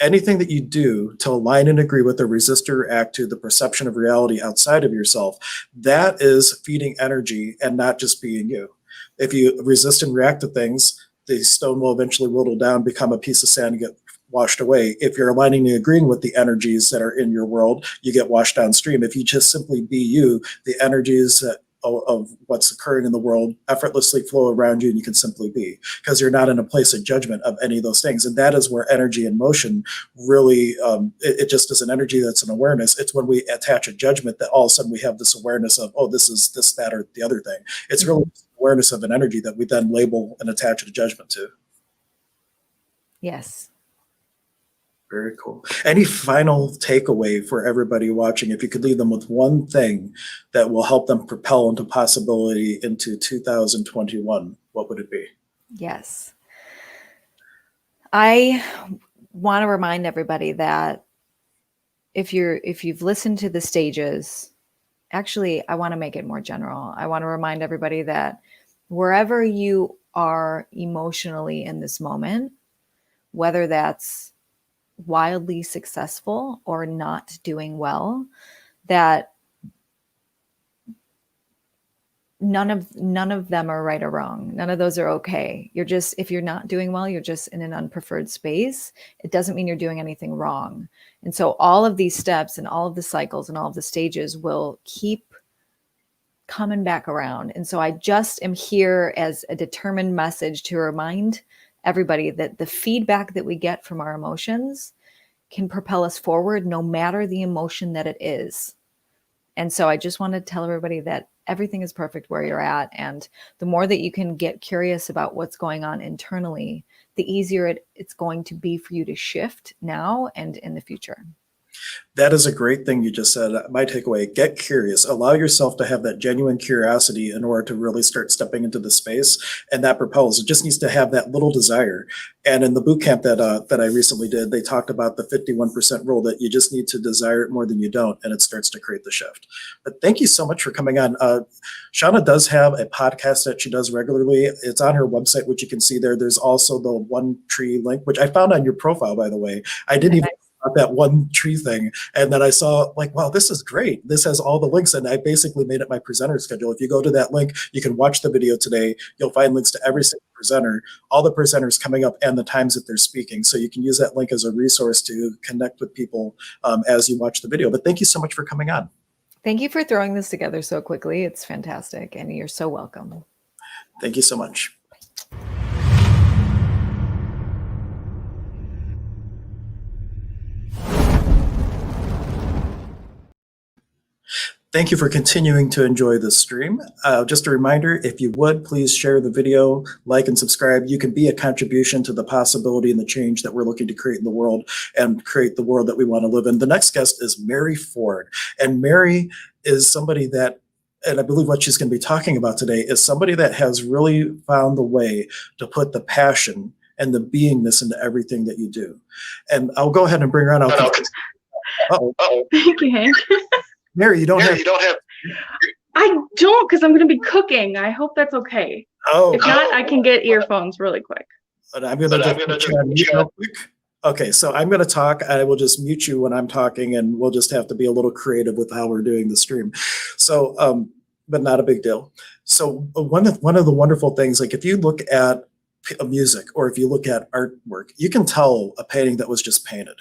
anything that you do to align and agree with or resist or react to the perception of reality outside of yourself, that is feeding energy and not just being you. If you resist and react to things, the stone will eventually whittle down, become a piece of sand, and get washed away. If you're aligning and agreeing with the energies that are in your world, you get washed downstream. If you just simply be you, the energies of what's occurring in the world effortlessly flow around you, and you can simply be, because you're not in a place of judgment of any of those things. And that is where energy and motion really, it just is an energy that's an awareness. It's when we attach a judgment that all of a sudden we have this awareness of, oh, this is this, that, or the other thing. It's really awareness of an energy that we then label and attach a judgment to. Yes. Very cool. Any final takeaway for everybody watching? If you could leave them with one thing that will help them propel into possibility into 2021, what would it be? Yes. I want to remind everybody that if you've listened to the stages, actually, I want to make it more general. I want to remind everybody that wherever you are emotionally in this moment, whether that's wildly successful or not doing well, that none of them are right or wrong. None of those are okay. You're just, if you're not doing well, you're just in an unpreferred space. It doesn't mean you're doing anything wrong. And so all of these steps and all of the cycles and all of the stages will keep coming back around. And so I just am here as a determined message to remind everybody that the feedback that we get from our emotions can propel us forward no matter the emotion that it is. And so I just want to tell everybody that everything is perfect where you're at. And the more that you can get curious about what's going on internally, the easier it's going to be for you to shift now and in the future. That is a great thing you just said. My takeaway, get curious. Allow yourself to have that genuine curiosity in order to really start stepping into the space, and that propels. It just needs to have that little desire. And in the boot camp that I recently did, they talked about the 51% rule, that you just need to desire it more than you don't, and it starts to create the shift. But thank you so much for coming on. Shawna does have a podcast that she does regularly. It's on her website, which you can see there. There's also the One Tree link, which I found on your profile, by the way. I didn't even about that one tree thing. And then I saw, like, wow, this is great. This has all the links. And I basically made it my presenter schedule. If you go to that link, you can watch the video today. You'll find links to every single presenter, all the presenters coming up, and the times that they're speaking. So you can use that link as a resource to connect with people as you watch the video. But thank you so much for coming on. Thank you for throwing this together so quickly. It's fantastic. And you're so welcome. Thank you so much. Thank you for continuing to enjoy this stream. Just a reminder, if you would, please share the video, like and subscribe. You can be a contribution to the possibility and the change that we're looking to create in the world and create the world that we want to live in. The next guest is Mary Ford. And Mary is somebody that, and I believe what she's going to be talking about today, is somebody that has really found the way to put the passion and the beingness into everything that you do. And I'll go ahead and bring her on. Thank you, Hank. Mary, you don't have. I don't, because I'm going to be cooking. I hope that's okay. If not, I can get earphones really quick. But I'm going to just put you on mute real quick. Okay, so I'm going to talk. I will just mute you when I'm talking, and we'll just have to be a little creative with how we're doing the stream. So, but not a big deal. So one of the wonderful things, like if you look at music or if you look at artwork, you can tell a painting that was just painted,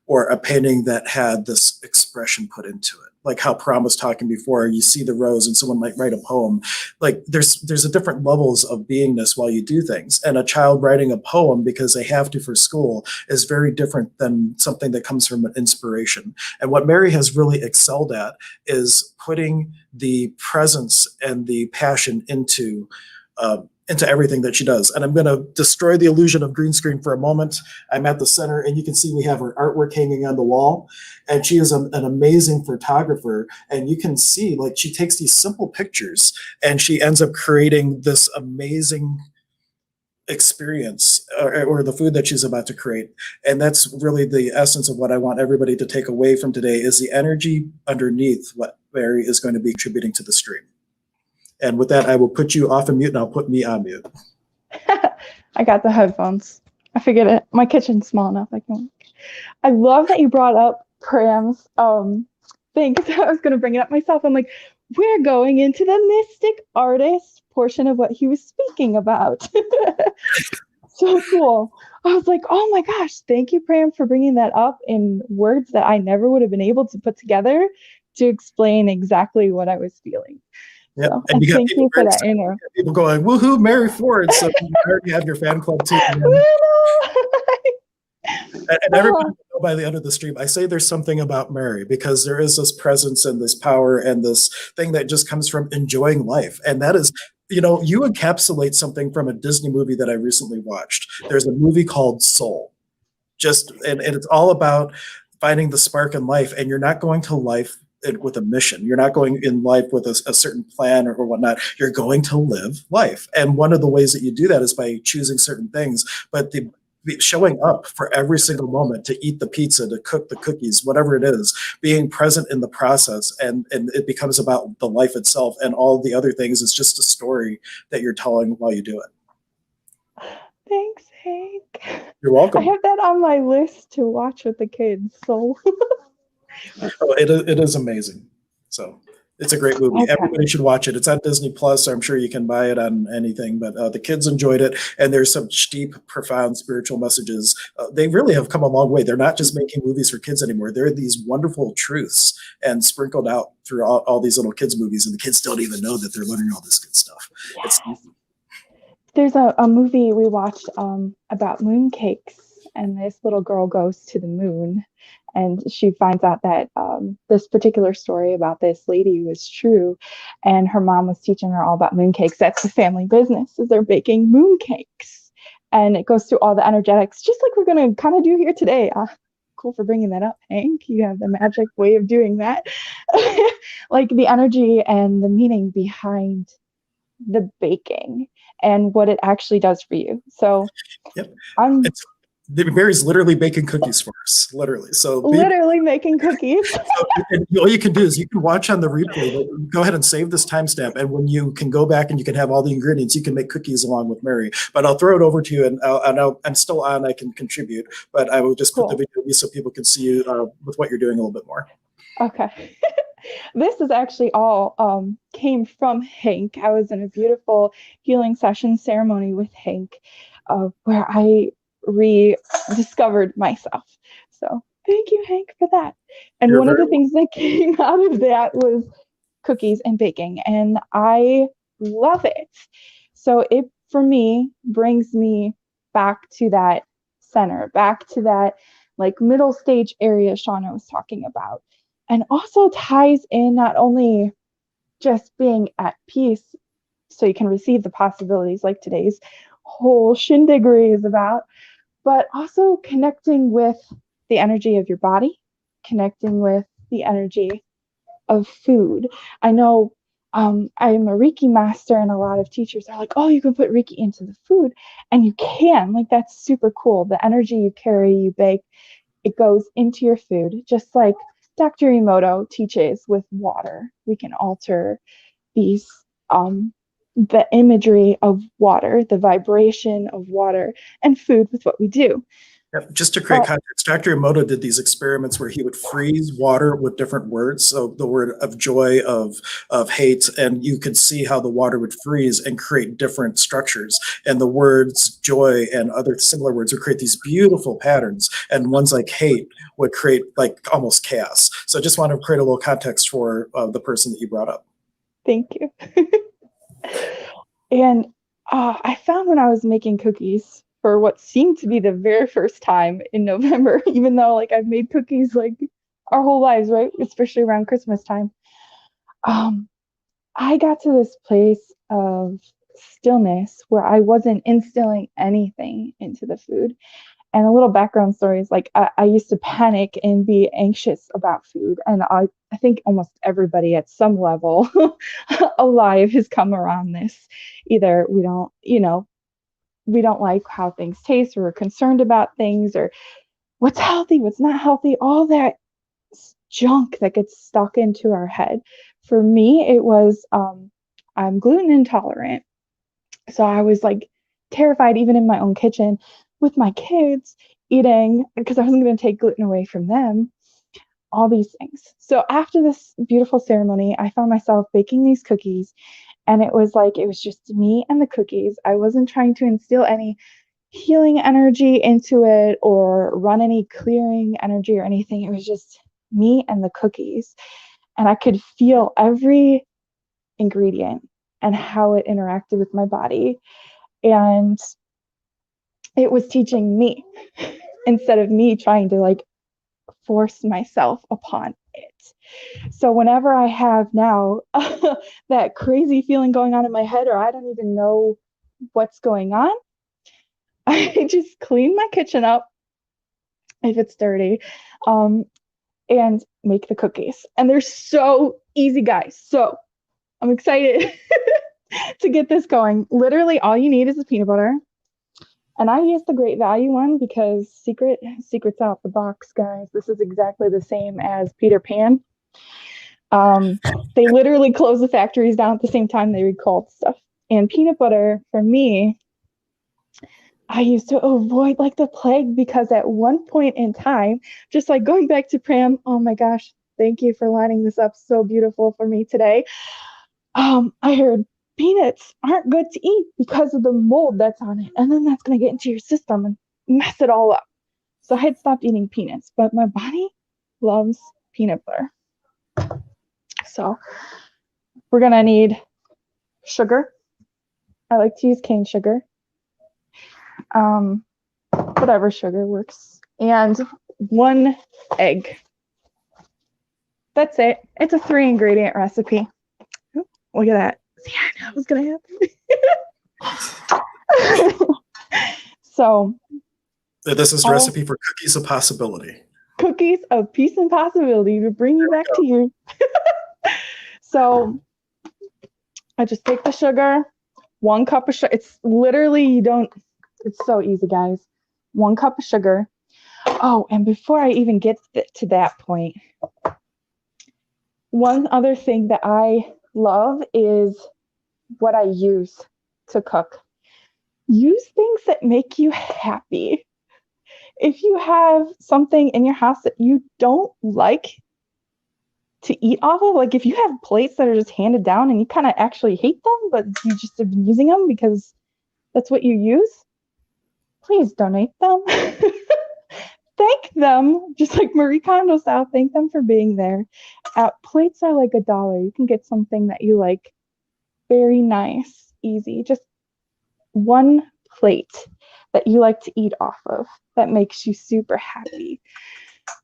or a painting that had this expression put into it. Like how Param was talking before, you see the rose and someone might write a poem. Like there's a different levels of beingness while you do things. And a child writing a poem because they have to for school is very different than something that comes from an inspiration. And what Mary has really excelled at is putting the presence and the passion into into everything that she does. And I'm going to destroy the illusion of green screen for a moment. I'm at the center, and you can see we have her artwork hanging on the wall. And she is an amazing photographer. And you can see, like, she takes these simple pictures and she ends up creating this amazing experience, or the food that she's about to create. And that's really the essence of what I want everybody to take away from today, is the energy underneath what Mary is going to be contributing to the stream. And with that, I will put you off of mute, and I'll put me on mute. I got the headphones. I figured it. My kitchen's small enough. I love that you brought up Param's thing, because I was going to bring it up myself. I'm like, we're going into the mystic artist portion of what he was speaking about. So cool. I was like, oh my gosh, thank you, Param, for bringing that up in words that I never would have been able to put together to explain exactly what I was feeling. Yep. So, And you got thank you for that inner. people going, woohoo, Mary Ford. So you already have your fan club too. And everybody will know by the end of the stream, I say there's something about Mary, because there is this presence and this power and this thing that just comes from enjoying life. And that is, you know, you encapsulate something from a Disney movie that I recently watched. There's a movie called Soul. And it's all about finding the spark in life. And you're not going to life with a mission. You're not going in life with a certain plan or whatnot. You're going to live life. And one of the ways that you do that is by choosing certain things. But the showing up for every single moment, to eat the pizza, to cook the cookies, whatever it is, being present in the process, and it becomes about the life itself, and all the other things is just a story that you're telling while you do it. Thanks, Hank. You're welcome. I have that on my list to watch with the kids. So it is amazing. So it's a great movie. Okay. Everybody should watch it. It's on Disney Plus. I'm sure you can buy it on anything, but the kids enjoyed it. And there's some deep, profound spiritual messages. They really have come a long way. They're not just making movies for kids anymore. They're these wonderful truths and sprinkled out through all these little kids movies. And the kids don't even know that they're learning all this good stuff. Yes. There's a movie we watched about mooncakes, and this little girl goes to the moon, and she finds out that this particular story about this lady was true, and her mom was teaching her all about mooncakes. That's the family business, is they're baking mooncakes, and it goes through all the energetics, just like we're going to kind of do here today. Cool for bringing that up, Hank. You have the magic way of doing that. Like the energy and the meaning behind the baking and what it actually does for you. So yep. Mary's literally baking cookies for us, literally. So literally making cookies. And all you can do is you can watch on the replay. Go ahead and save this timestamp, and when you can go back and you can have all the ingredients, you can make cookies along with Mary. But I'll throw it over to you, and I'm still on. I can contribute, but I will just put the video so people can see you with what you're doing a little bit more. Okay. This is actually all came from Hank. I was in a beautiful healing session ceremony with Hank, where I rediscovered myself. So thank you, Hank, for that. And one of the things that came out of that was cookies and baking, and I love it. So it, for me, brings me back to that center, back to that like middle stage area Shawna was talking about, and also ties in not only just being at peace so you can receive the possibilities like today's whole shindiggery is about, but also connecting with the energy of your body, connecting with the energy of food. I know I'm a Reiki master, and a lot of teachers are like, oh, you can put Reiki into the food, and you can. Like, that's super cool. The energy you carry, you bake, it goes into your food, just like Dr. Emoto teaches with water. We can alter these the imagery of water, the vibration of water and food with what we do. Yep. Just to create context, Dr. Emoto did these experiments where he would freeze water with different words. So the word of joy, of hate, and you could see how the water would freeze and create different structures. And the words joy and other similar words would create these beautiful patterns. And ones like hate would create like almost chaos. So I just want to create a little context for the person that you brought up. Thank you. And I found when I was making cookies for what seemed to be the very first time in November, even though like I've made cookies like our whole lives, right? Especially around Christmas time. I got to this place of stillness where I wasn't instilling anything into the food. And a little background story is like I used to panic and be anxious about food. And I think almost everybody at some level alive has come around this. Either we don't, we don't like how things taste, or we're concerned about things, or what's healthy, what's not healthy, all that junk that gets stuck into our head. For me, it was I'm gluten intolerant. So I was like terrified, even in my own kitchen with my kids eating, because I wasn't going to take gluten away from them, all these things. So after this beautiful ceremony, I found myself baking these cookies, and it was just me and the cookies. I wasn't trying to instill any healing energy into it or run any clearing energy or anything. It was just me and the cookies. And I could feel every ingredient and how it interacted with my body. And it was teaching me instead of me trying to like force myself upon it. So whenever I have now that crazy feeling going on in my head, or I don't even know what's going on, I just clean my kitchen up if it's dirty, and make the cookies. And they're so easy, guys. So I'm excited to get this going. Literally all you need is the peanut butter. And I use the Great Value one because secret's out the box, guys. This is exactly the same as Peter Pan. They literally closed the factories down at the same time they recalled stuff. And peanut butter, for me, I used to avoid like the plague, because at one point in time, just like going back to Param, oh my gosh, thank you for lining this up so beautiful for me today. I heard peanuts aren't good to eat because of the mold that's on it. And then that's going to get into your system and mess it all up. So I had stopped eating peanuts, but my body loves peanut butter. So we're going to need sugar. I like to use cane sugar. Whatever sugar works. And 1 egg. That's it. It's a 3-ingredient recipe. Ooh, look at that. See, I knew it was going to happen. So this is recipe for cookies of possibility. Cookies of peace and possibility to bring you back to you. So I just take the sugar, 1 cup of sugar. It's literally, it's so easy, guys. 1 cup of sugar. Oh, and before I even get to that point, one other thing that I love is what I use to cook. Use things that make you happy. If you have something in your house that you don't like to eat off of, like if you have plates that are just handed down and you kind of actually hate them, but you just have been using them because that's what you use, please donate them. Thank them, just like Marie Kondo style, thank them for being there. Plates are like $1. You can get something that you like, very nice, easy, just 1 plate that you like to eat off of that makes you super happy.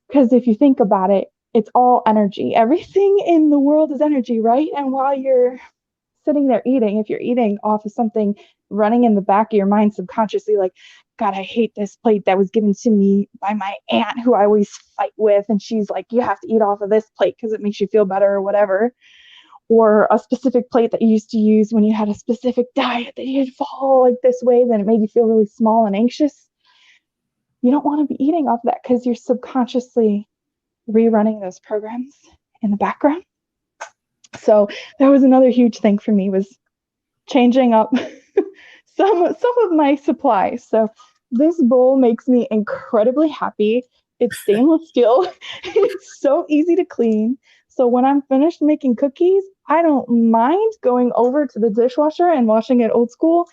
Because if you think about it, it's all energy. Everything in the world is energy, right? And while you're sitting there eating, if you're eating off of something running in the back of your mind subconsciously, like, God, I hate this plate that was given to me by my aunt who I always fight with. And she's like, you have to eat off of this plate because it makes you feel better or whatever. Or a specific plate that you used to use when you had a specific diet that you had to follow like this way, then it made you feel really small and anxious. You don't want to be eating off that because you're subconsciously rerunning those programs in the background. So that was another huge thing for me, was changing up some of my supplies. So this bowl makes me incredibly happy. It's stainless steel. It's so easy to clean. So when I'm finished making cookies, I don't mind going over to the dishwasher and washing it old school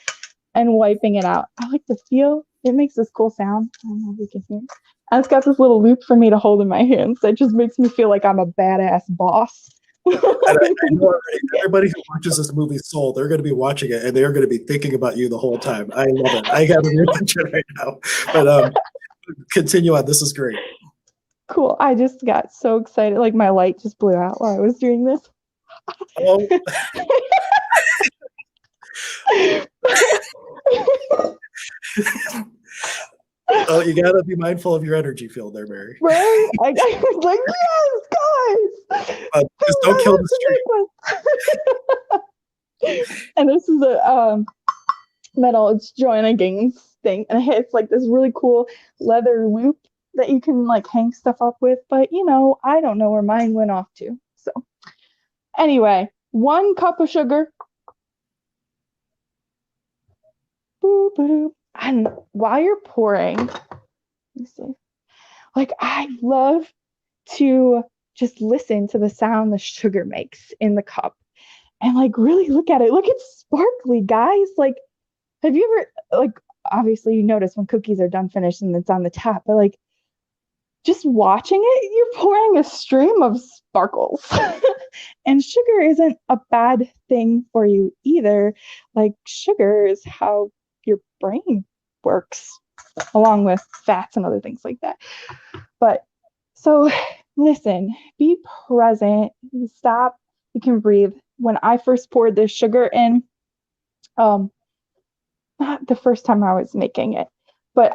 and wiping it out. I like the feel. It makes this cool sound. I don't know if you can hear it. And it's got this little loop for me to hold in my hands. That just makes me feel like I'm a badass boss. And I know already, everybody who watches this movie Soul, they're going to be watching it and they're going to be thinking about you the whole time. I love it. I got your attention right now. But continue on. This is great. Cool. I just got so excited. Like my light just blew out while I was doing this. Oh. Oh, you gotta be mindful of your energy field there, Mary. Right? I was like, yes, guys. Just don't kill the stream. And this is a metal, it's Joanna Gaines thing, and it's like this really cool leather loop that you can like hang stuff up with, but you know, I don't know where mine went off to. So anyway, 1 cup of sugar. Boop, boop. And while you're pouring, let me see. Like, I love to just listen to the sound the sugar makes in the cup and like really look at it. Look, it's sparkly, guys. Like, have you ever, like, obviously you notice when cookies are done finished and it's on the top, but like just watching it, you're pouring a stream of sparkles. And sugar isn't a bad thing for you either. Like, sugar is how your brain works, along with fats and other things like that. But so listen, be present, stop, you can breathe. When I first poured this sugar in, not the first time I was making it, but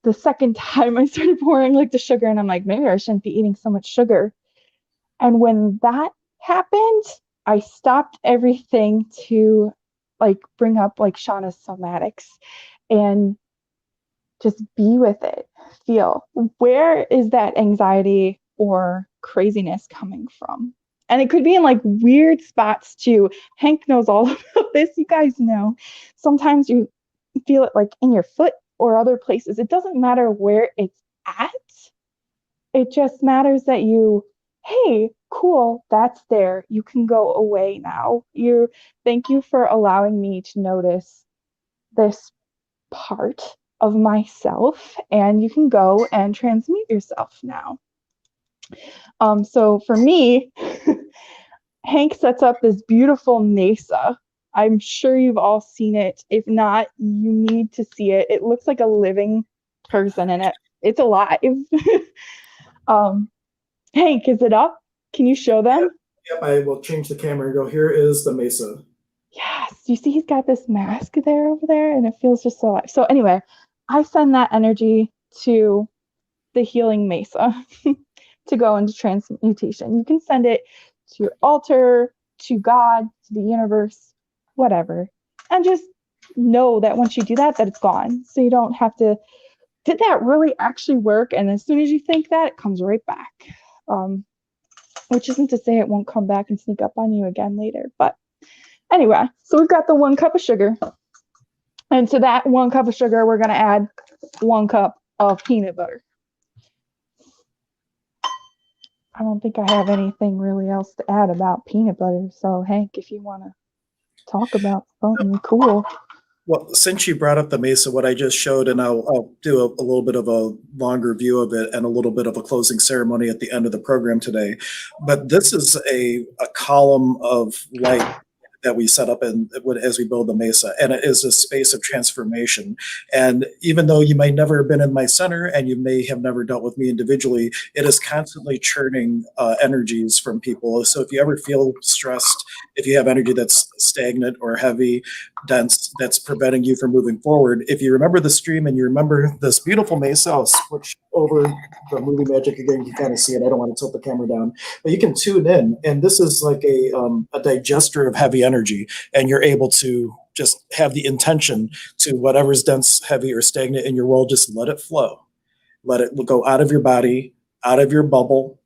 the second time I started pouring like the sugar, and I'm like, maybe I shouldn't be eating so much sugar. And when that happened, I stopped everything to like bring up like Shawna's somatics and just be with it. Feel, where is that anxiety or craziness coming from? And it could be in like weird spots too. Hank knows all about this. You guys know. Sometimes you feel it like in your foot or other places. It doesn't matter where it's at. It just matters that you, hey, cool, that's there. You can go away now. Thank you for allowing me to notice this part of myself, and you can go and transmute yourself now. So for me, Hank sets up this beautiful mesa. I'm sure you've all seen it. If not, you need to see it. It looks like a living person, and it's alive. Hank, is it up? Can you show them? Yep, I will change the camera and go, here is the mesa. Yes, you see he's got this mask there over there, and it feels just so alive. So anyway, I send that energy to the healing mesa to go into transmutation. You can send it to your altar, to God, to the universe, whatever. And just know that once you do that, that it's gone. So you don't have to, did that really actually work? And as soon as you think that, it comes right back. Which isn't to say it won't come back and sneak up on you again later. But anyway, so we've got the 1 cup of sugar. And to that 1 cup of sugar, we're going to add 1 cup of peanut butter. I don't think I have anything really else to add about peanut butter. So Hank, if you want to talk about something cool. Well, since you brought up the mesa, what I just showed, and I'll do a little bit of a longer view of it and a little bit of a closing ceremony at the end of the program today. But this is a column of light that we set up as we build the mesa, and it is a space of transformation. And even though you might never have been in my center and you may have never dealt with me individually, it is constantly churning energies from people. So if you ever feel stressed, if you have energy that's stagnant or heavy, dense, that's preventing you from moving forward, if you remember the stream and you remember this beautiful mesa, I'll switch over the movie magic again. You can kind of see it. I don't want to tilt the camera down, but you can tune in. And this is like a digester of heavy energy, and you're able to just have the intention to whatever's dense, heavy, or stagnant in your world, just let it flow. Let it go out of your body, out of your bubble,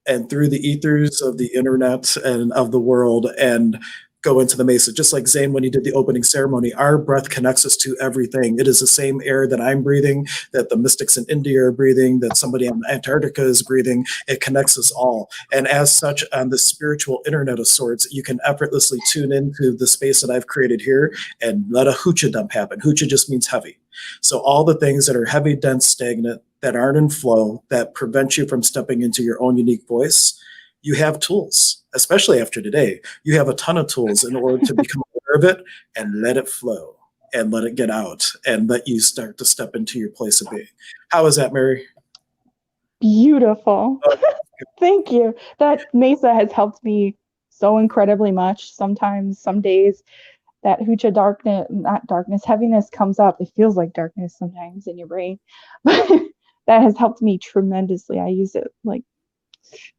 and through the ethers of the internet and of the world, and go into the mesa. Just like Zane, when he did the opening ceremony, our breath connects us to everything. It is the same air that I'm breathing, that the mystics in India are breathing, that somebody on Antarctica is breathing. It connects us all. And as such, on the spiritual internet of sorts, you can effortlessly tune into the space that I've created here and let a hoocha dump happen. Hoocha just means heavy. So all the things that are heavy, dense, stagnant, that aren't in flow, that prevent you from stepping into your own unique voice, you have tools, especially after today. You have a ton of tools in order to become aware of it and let it flow and let it get out and let you start to step into your place of being. How is that, Mary? Beautiful. Thank you. That mesa has helped me so incredibly much. Sometimes, some days, that hucha darkness, not darkness, heaviness comes up. It feels like darkness sometimes in your brain, but that has helped me tremendously. I use it like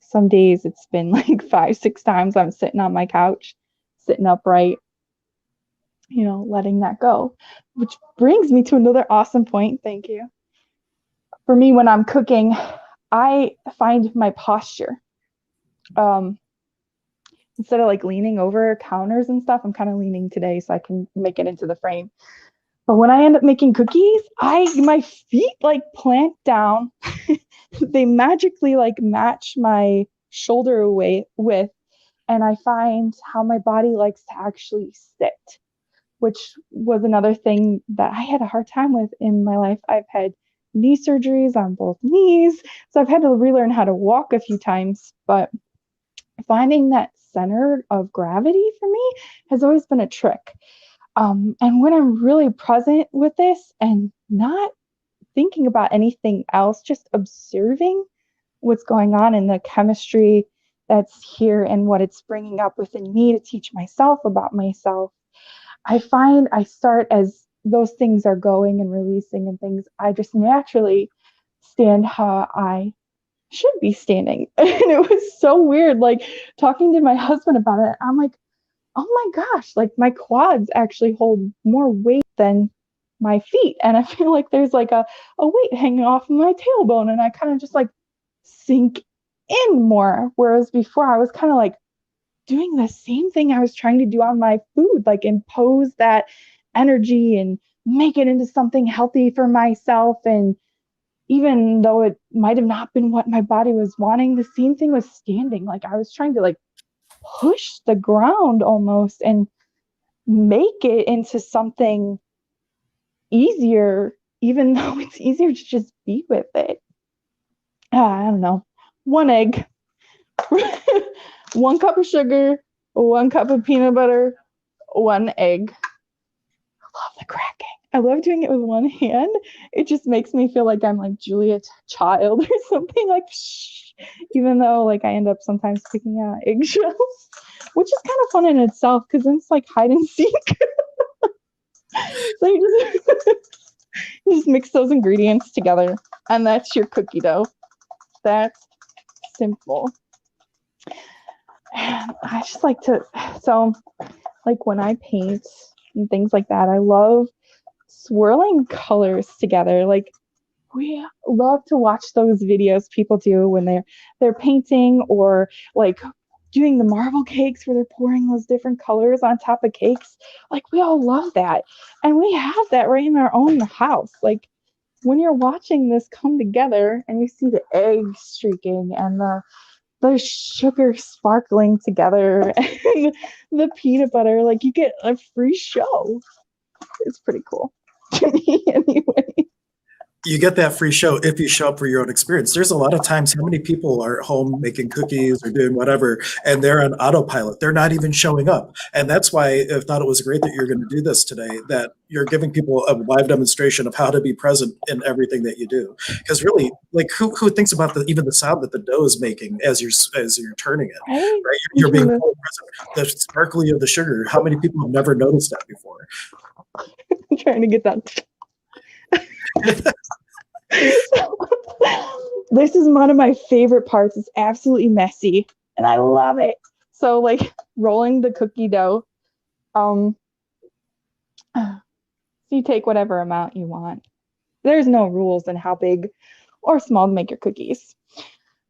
some days it's been like 5-6 times I'm sitting on my couch, sitting upright, letting that go, which brings me to another awesome point. Thank you. For me, when I'm cooking, I find my posture. Instead of like leaning over counters and stuff, I'm kind of leaning today so I can make it into the frame. But when I end up making cookies, my feet like plant down. They magically like match my shoulder width, and I find how my body likes to actually sit, which was another thing that I had a hard time with in my life. I've had knee surgeries on both knees, so I've had to relearn how to walk a few times, but finding that center of gravity for me has always been a trick. And when I'm really present with this and not thinking about anything else, just observing what's going on in the chemistry that's here and what it's bringing up within me to teach myself about myself, I find I start, as those things are going and releasing and things, I just naturally stand how I should be standing. And it was so weird, like talking to my husband about it. I'm like, oh my gosh, like my quads actually hold more weight than my feet. And I feel like there's like a weight hanging off of my tailbone, and I kind of just like sink in more. Whereas before I was kind of like doing the same thing I was trying to do on my food, like impose that energy and make it into something healthy for myself. And even though it might have not been what my body was wanting, the same thing was standing. Like I was trying to like push the ground almost and make it into something easier, even though it's easier to just be with it. I don't know. 1 egg, 1 cup of sugar, 1 cup of peanut butter, 1 egg. I love the cracking. I love doing it with one hand. It just makes me feel like I'm like Julia Child or something, like shh, even though like I end up sometimes picking out eggshells, which is kind of fun in itself because then it's like hide and seek. So you just mix those ingredients together, and that's your cookie dough. That's simple. And I just like to, so like when I paint and things like that, I love swirling colors together. Like we love to watch those videos people do when they're painting, or like doing the marble cakes where they're pouring those different colors on top of cakes. Like we all love that, and we have that right in our own house. Like when you're watching this come together and you see the egg streaking and the sugar sparkling together and the peanut butter, like you get a free show. It's pretty cool to me anyway. You get that free show if you show up for your own experience. There's a lot of times how many people are at home making cookies or doing whatever, and they're on autopilot. They're not even showing up. And that's why I thought it was great that you're going to do this today, that you're giving people a live demonstration of how to be present in everything that you do. Because really, like who thinks about even the sound that the dough is making as you're turning it, right? You're being fully present. The sparkly of the sugar. How many people have never noticed that before? I'm trying to get that. This is one of my favorite parts. It's absolutely messy and I love it. So like rolling the cookie dough, so you take whatever amount you want. There's no rules in how big or small to make your cookies,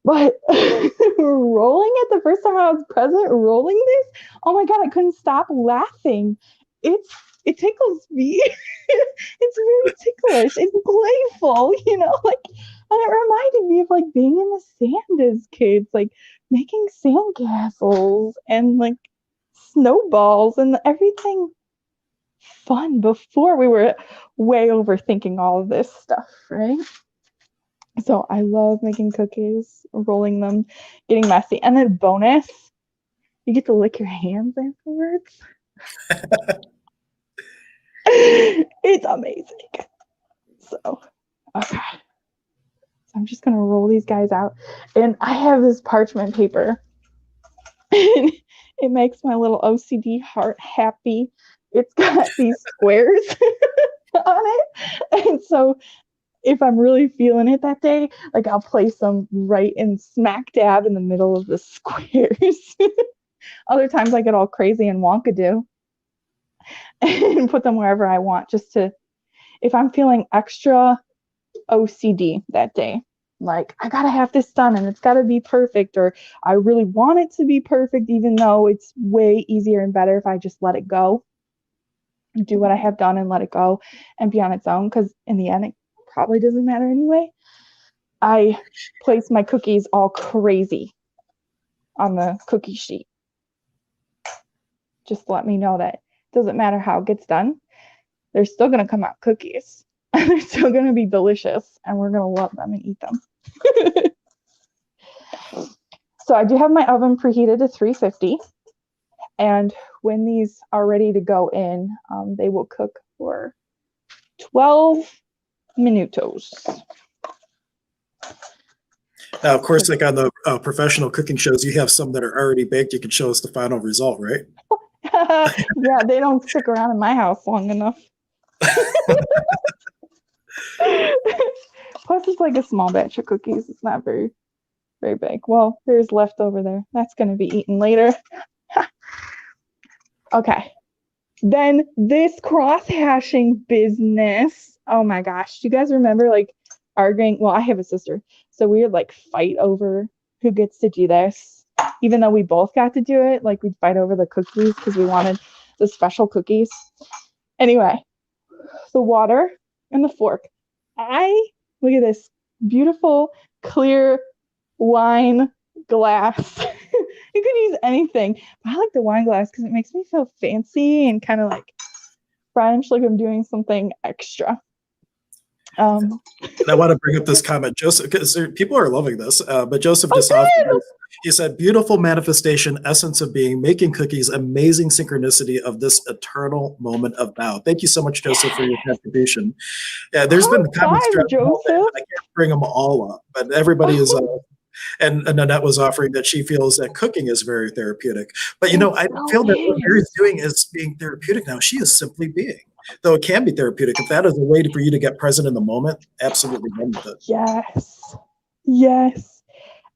but rolling it, the first time I was present rolling this, oh my god, I couldn't stop laughing. It tickles me. It's really ticklish. It's playful, like, and it reminded me of like being in the sand as kids, like making sandcastles and like snowballs and everything fun before we were way overthinking all of this stuff, right? So I love making cookies, rolling them, getting messy, and then bonus, you get to lick your hands afterwards. It's amazing. So, okay. So I'm just gonna roll these guys out, and I have this parchment paper, and it makes my little OCD heart happy it's got these squares on it. And so if I'm really feeling it that day, like I'll place them right in smack dab in the middle of the squares. Other times I get all crazy and wonkadoo and put them wherever I want, just to, if I'm feeling extra OCD that day, like I gotta have this done and it's gotta be perfect, or I really want it to be perfect, even though it's way easier and better if I just let it go, do what I have done and let it go and be on its own, because in the end it probably doesn't matter anyway. I place my cookies all crazy on the cookie sheet. Just let me know that it doesn't matter how it gets done, they're still going to come out cookies. They're still going to be delicious, and we're going to love them and eat them. So I do have my oven preheated to 350. And when these are ready to go in, they will cook for 12 minutos. Now, of course, like on the professional cooking shows, you have some that are already baked. You can show us the final result, right? Yeah, they don't stick around in my house long enough. Plus, it's like a small batch of cookies. It's not very, very big. Well, there's leftover there. That's going to be eaten later. Okay. Then this cross-hashing business. Oh my gosh. Do you guys remember like arguing? Well, I have a sister. So we would like fight over who gets to do this. Even though we both got to do it, like we'd fight over the cookies because we wanted the special cookies. Anyway, the water and the fork. Look at this beautiful clear wine glass. You could use anything, but I like the wine glass because it makes me feel fancy and kind of like French, like I'm doing something extra. And I want to bring up this comment, Joseph, because people are loving this. But Joseph just offered this. He said, "Beautiful manifestation, essence of being, making cookies, amazing synchronicity of this eternal moment of now." Thank you so much, Joseph, for your contribution. Yeah, there's been comments throughout the whole thing, but I can't bring them all up. But everybody is. And Nanette was offering that she feels that cooking is very therapeutic. But you know, I feel that what Mary's doing is being therapeutic now. She is simply being. Though it can be therapeutic, if that is a way for you to get present in the moment, absolutely run with it. Yes. Yes.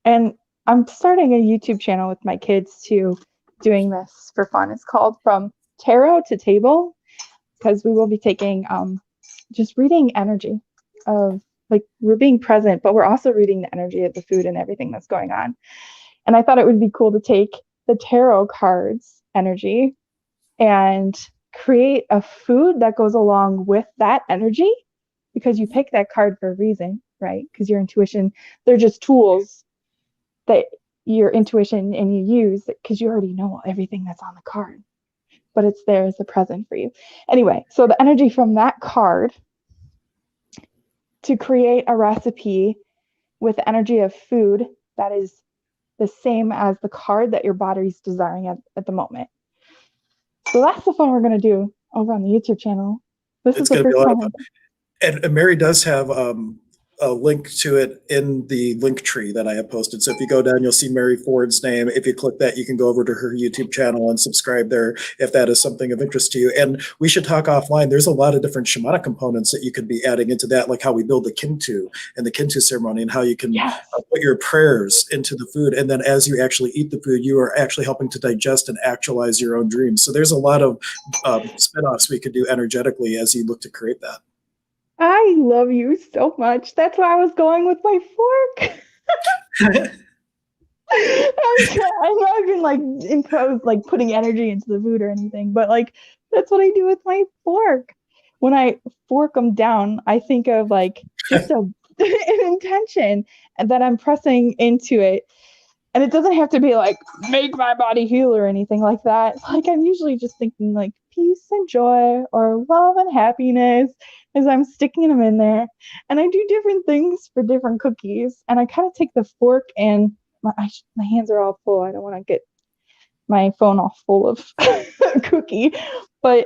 And I'm starting a YouTube channel with my kids too, doing this for fun. It's called From Tarot to Table, because we will be taking just reading energy of, like, we're being present, but we're also reading the energy of the food and everything that's going on. And I thought it would be cool to take the tarot cards energy and create a food that goes along with that energy, because you pick that card for a reason, right? Because your intuition, they're just tools that your intuition and you use because you already know everything that's on the card, but it's there as a present for you. Anyway, so the energy from that card to create a recipe with the energy of food that is the same as the card that your body's desiring at the moment. So that's the fun we're going to do over on the YouTube channel. This is the first time. And Mary does have a link to it in the link tree that I have posted. So if you go down, you'll see Mary Ford's name. If you click that, you can go over to her YouTube channel and subscribe there if that is something of interest to you. And we should talk offline. There's a lot of different shamanic components that you could be adding into that, like how we build the Kintu and the Kintu ceremony, and how you can put your prayers into the food. And then as you actually eat the food, you are actually helping to digest and actualize your own dreams. So there's a lot of spin-offs we could do energetically as you look to create that. I love you so much. That's why I was going with my fork. I know I've been like imposed, like putting energy into the food or anything, but like that's what I do with my fork. When I fork them down, I think of like just an intention, and then I'm pressing into it. And it doesn't have to be like make my body heal or anything like that. Like I'm usually just thinking like peace and joy or love and happiness as I'm sticking them in there. And I do different things for different cookies. And I kind of take the fork and my hands are all full. I don't want to get my phone all full of cookie. But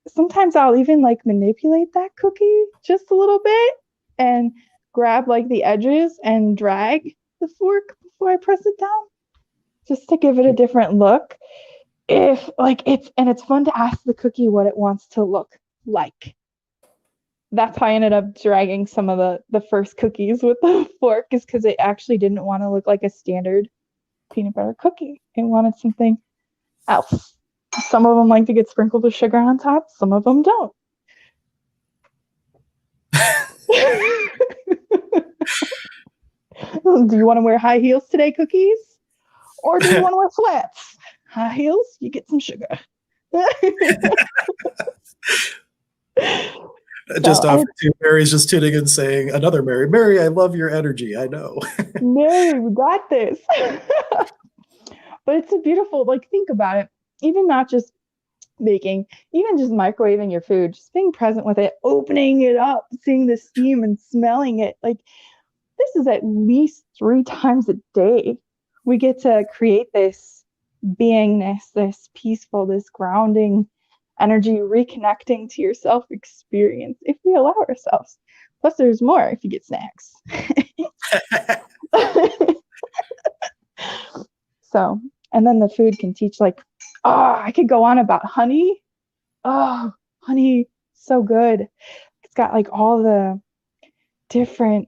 sometimes I'll even like manipulate that cookie just a little bit and grab like the edges and drag the fork before I press it down, just to give it a different look. if like it's fun to ask the cookie what it wants to look like. That's how I ended up dragging some of the first cookies with the fork, is because it actually didn't want to look like a standard peanut butter cookie. It wanted something else. Some of them like to get sprinkled with sugar on top. Some of them don't. Do you want to wear high heels today, cookies? Or do you want to wear flats? High heels, you get some sugar. Just offered to Mary's just tuning in saying, another Mary. Mary, I love your energy. I know. Mary, we got this. But it's a beautiful, like, think about it. Even not just baking, even just microwaving your food, just being present with it, opening it up, seeing the steam and smelling it. Like, this is at least 3 times a day. We get to create this beingness, this peaceful, this grounding energy, reconnecting to your self experience if we allow ourselves. Plus, there's more if you get snacks. So, and then the food can teach, like, I could go on about honey. Oh, honey, so good. It's got like all the different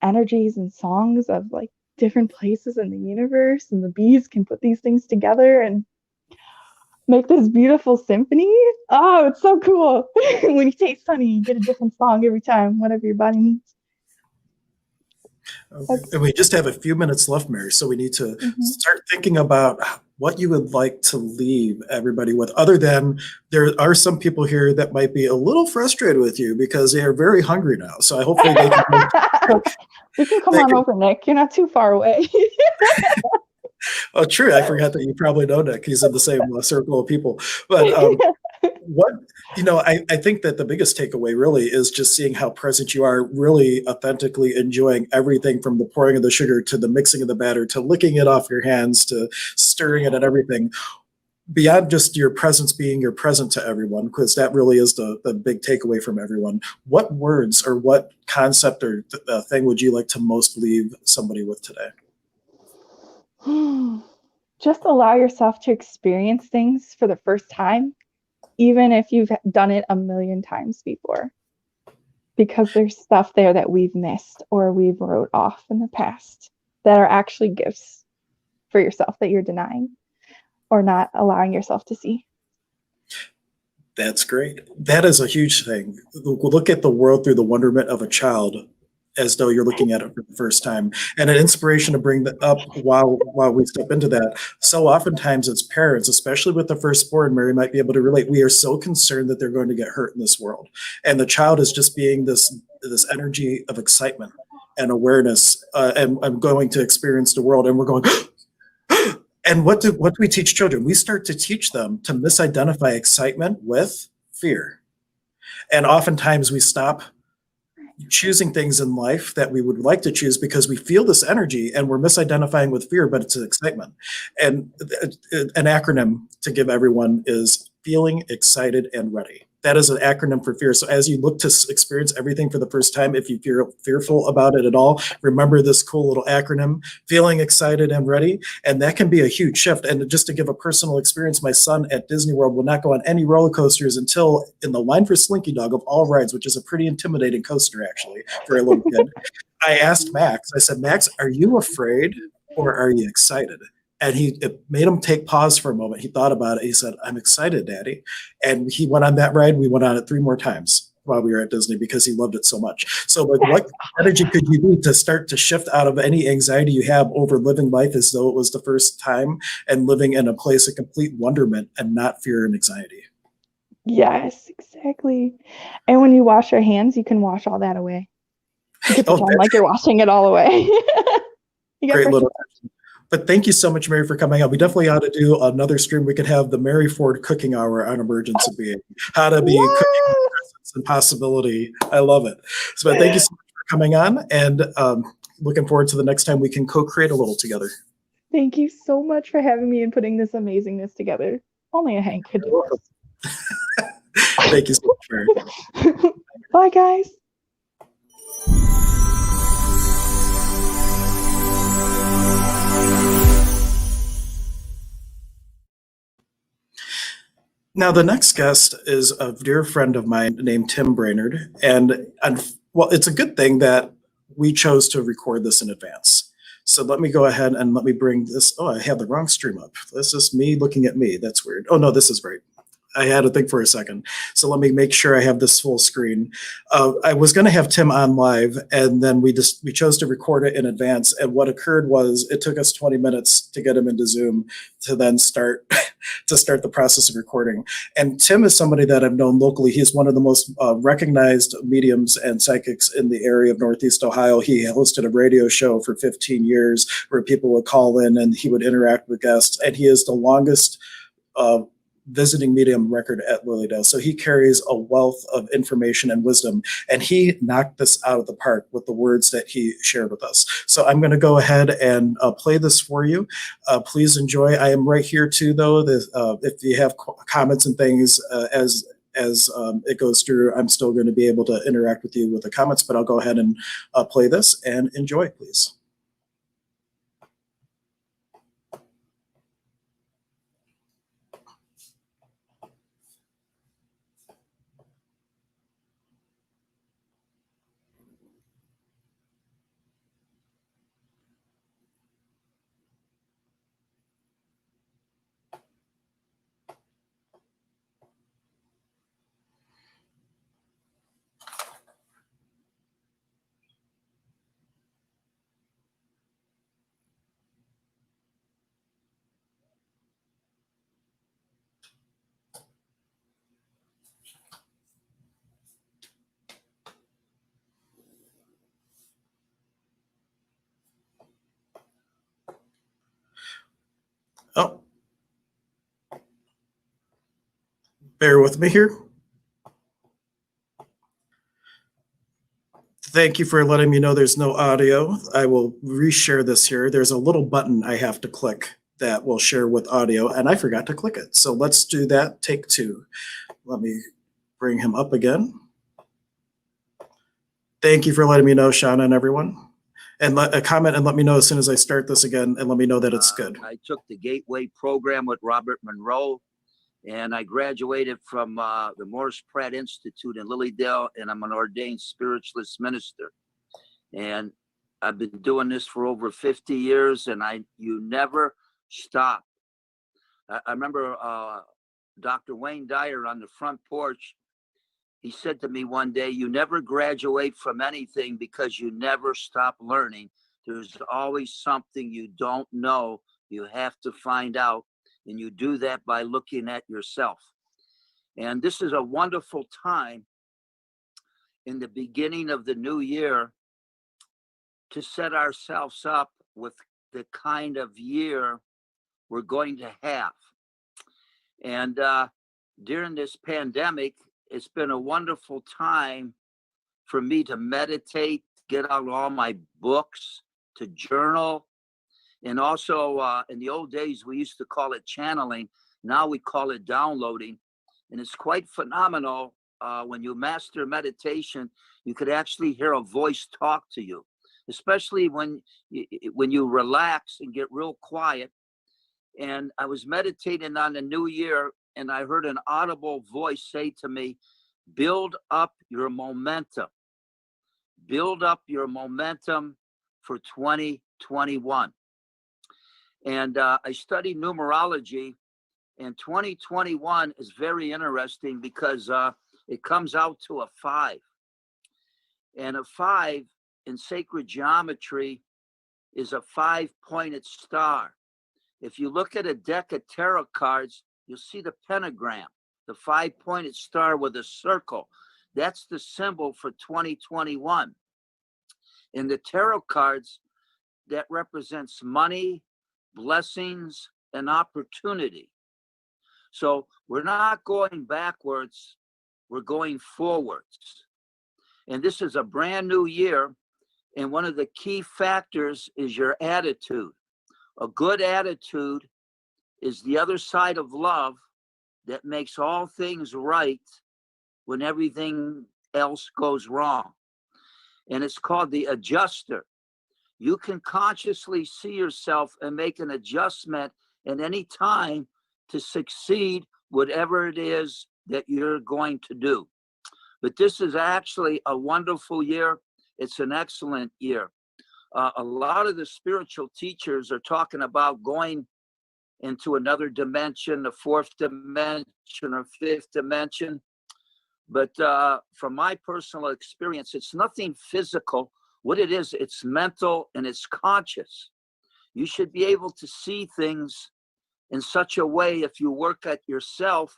energies and songs of like different places in the universe, and the bees can put these things together and make this beautiful symphony. Oh, it's so cool. When you taste honey, you get a different song every time, whatever your body needs. Okay. And we just have a few minutes left, Mary, so we need to start thinking about what you would like to leave everybody with, other than there are some people here that might be a little frustrated with you because they are very hungry now. So I hopefully they can. You can come on over, Nick. You're not too far away. Oh, true. I forgot that you probably know Nick. He's in the same circle of people. But I think that the biggest takeaway really is just seeing how present you are, really authentically enjoying everything from the pouring of the sugar to the mixing of the batter to licking it off your hands to stirring it and everything. Beyond just your presence being your present to everyone, because that really is the big takeaway from everyone. What words or what concept or thing would you like to most leave somebody with today? Just allow yourself to experience things for the first time, even if you've done it a million times before, because there's stuff there that we've missed or we've wrote off in the past that are actually gifts for yourself that you're denying or not allowing yourself to see. That's great. That is a huge thing. Look at the world through the wonderment of a child, as though you're looking at it for the first time. And an inspiration to bring that up while we step into that. So oftentimes as parents, especially with the firstborn, Mary might be able to relate, we are so concerned that they're going to get hurt in this world. And the child is just being this energy of excitement and awareness, and I'm going to experience the world. And we're going, and what do we teach children? We start to teach them to misidentify excitement with fear. And oftentimes we stop choosing things in life that we would like to choose because we feel this energy and we're misidentifying with fear, but it's excitement. And an acronym to give everyone is feeling excited and ready. That is an acronym for fear. So as you look to experience everything for the first time, if you feel fearful about it at all, remember this cool little acronym, feeling excited and ready. And that can be a huge shift. And just to give a personal experience, my son at Disney World will not go on any roller coasters until in the line for Slinky Dog of all rides, which is a pretty intimidating coaster actually for a little kid. I asked Max, I said, Max, are you afraid or are you excited? And it made him take pause for a moment. He thought about it. He said, I'm excited, Daddy. And he went on that ride. We went on it 3 more times while we were at Disney because he loved it so much. So like, what strategy could you do to start to shift out of any anxiety you have over living life as though it was the first time and living in a place of complete wonderment and not fear and anxiety? Yes, exactly. And when you wash your hands, you can wash all that away. You can pretend like you're washing it all away. Great little. But thank you so much, Mary, for coming out. We definitely ought to do another stream. We could have the Mary Ford cooking hour on Emergence of Being. How to be cooking with presence and possibility. I love it. So thank you so much for coming on, and looking forward to the next time we can co-create a little together. Thank you so much for having me and putting this amazingness together. Only a Hank could do this. Thank you so much, Mary. Bye, guys. Now, the next guest is a dear friend of mine named Tim Brainard. And well, it's a good thing that we chose to record this in advance. So let me go ahead and let me bring this. Oh, I have the wrong stream up. This is me looking at me. That's weird. Oh, no, this is great. I had to think for a second. So let me make sure I have this full screen. I was going to have Tim on live, and then we chose to record it in advance. And what occurred was it took us 20 minutes to get him into Zoom to then start the process of recording. And Tim is somebody that I've known locally. He's one of the most recognized mediums and psychics in the area of Northeast Ohio. He hosted a radio show for 15 years where people would call in and he would interact with guests. And he is the longest visiting medium record at Lilydale. So he carries a wealth of information and wisdom, and he knocked this out of the park with the words that he shared with us. So I'm going to go ahead and play this for you. Please enjoy. I am right here too, though. If you have comments and things as it goes through, I'm still going to be able to interact with you with the comments, but I'll go ahead and play this and enjoy, please. Oh, bear with me here. Thank you for letting me know there's no audio. I will reshare this here. There's a little button I have to click that will share with audio, and I forgot to click it. So let's do that. Take two. Let me bring him up again. Thank you for letting me know, Shana and everyone. And comment and let me know as soon as I start this again, and let me know that it's good. I took the Gateway program with Robert Monroe, and I graduated from the Morris Pratt Institute in Lilydale, and I'm an ordained spiritualist minister. And I've been doing this for over 50 years, and you never stop. I remember Dr. Wayne Dyer on the front porch. He said to me one day, you never graduate from anything because you never stop learning. There's always something you don't know. You have to find out. And you do that by looking at yourself. And this is a wonderful time in the beginning of the new year to set ourselves up with the kind of year we're going to have. And during this pandemic, it's been a wonderful time for me to meditate, get out all my books, to journal. And also, in the old days, we used to call it channeling. Now we call it downloading. And it's quite phenomenal. When you master meditation, you could actually hear a voice talk to you, especially when you relax and get real quiet. And I was meditating on the new year, and I heard an audible voice say to me, build up your momentum. Build up your momentum for 2021. And I studied numerology, and 2021 is very interesting because it comes out to a 5. And a 5 in sacred geometry is a 5-pointed star. If you look at a deck of tarot cards, you'll see the pentagram, the 5-pointed star with a circle. That's the symbol for 2021. In the tarot cards, that represents money, blessings, and opportunity. So we're not going backwards, we're going forwards. And this is a brand new year. And one of the key factors is your attitude. A good attitude is the other side of love that makes all things right when everything else goes wrong. And it's called the adjuster. You can consciously see yourself and make an adjustment at any time to succeed whatever it is that you're going to do. But this is actually a wonderful year. It's an excellent year. A lot of the spiritual teachers are talking about going into another dimension, the fourth dimension or fifth dimension. But from my personal experience, it's nothing physical. What it is, it's mental and it's conscious. You should be able to see things in such a way, if you work at yourself,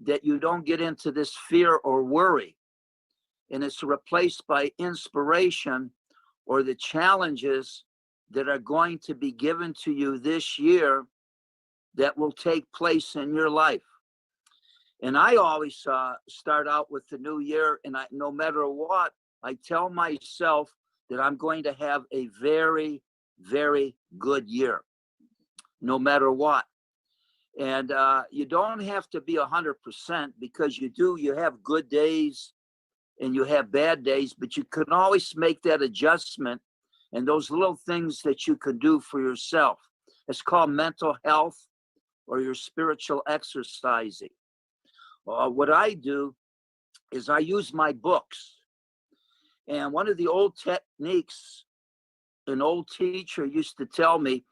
that you don't get into this fear or worry. And it's replaced by inspiration or the challenges that are going to be given to you this year that will take place in your life. And I always start out with the new year, and no matter what, I tell myself that I'm going to have a very, very good year, no matter what. And you don't have to be 100%, because you have good days and you have bad days, but you can always make that adjustment and those little things that you can do for yourself. It's called mental health or your spiritual exercising. What I do is I use my books. And one of the old techniques, an old teacher used to tell me,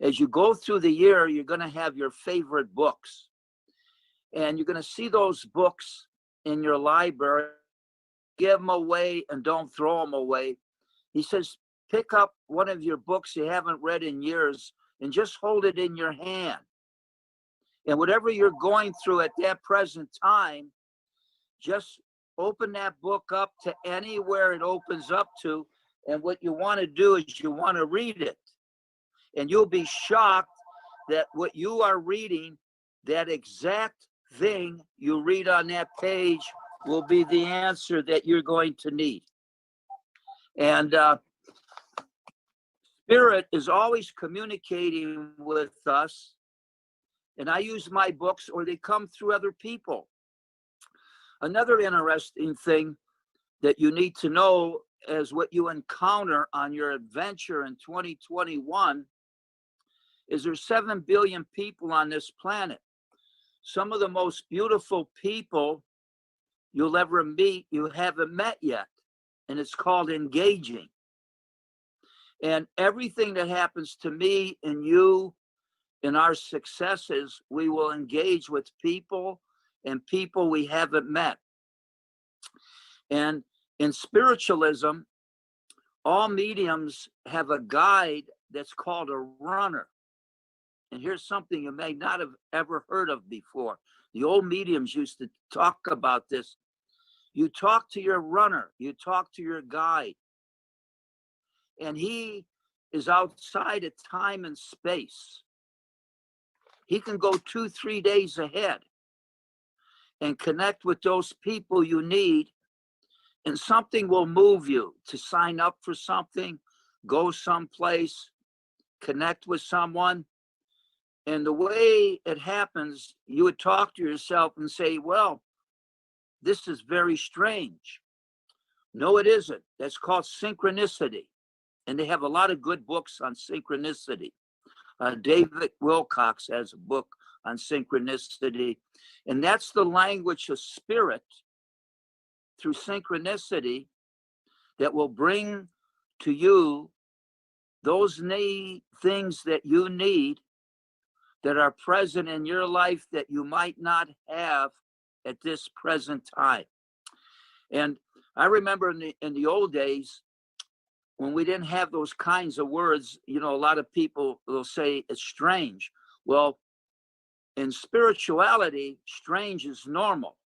as you go through the year, you're going to have your favorite books. And you're going to see those books in your library. Give them away and don't throw them away. He says, pick up one of your books you haven't read in years and just hold it in your hand. And whatever you're going through at that present time, just open that book up to anywhere it opens up to. And what you want to do is you want to read it. And you'll be shocked that what you are reading, that exact thing you read on that page, will be the answer that you're going to need. And Spirit is always communicating with us. And I use my books, or they come through other people. Another interesting thing that you need to know is what you encounter on your adventure in 2021 is there's 7 billion people on this planet. Some of the most beautiful people you'll ever meet, you haven't met yet. And it's called engaging. And everything that happens to me and you in our successes, we will engage with people and people we haven't met. And in spiritualism, all mediums have a guide that's called a runner. And here's something you may not have ever heard of before. The old mediums used to talk about this. You talk to your runner, you talk to your guide, and he is outside of time and space. He can go 2-3 days ahead and connect with those people you need, and something will move you to sign up for something, go someplace, connect with someone. And the way it happens, you would talk to yourself and say, well, this is very strange. No, it isn't. That's called synchronicity. And they have a lot of good books on synchronicity. David Wilcox has a book on synchronicity. And that's the language of spirit through synchronicity that will bring to you those things that you need that are present in your life that you might not have at this present time. And I remember in the old days, when we didn't have those kinds of words, a lot of people will say it's strange. Well, in spirituality, strange is normal.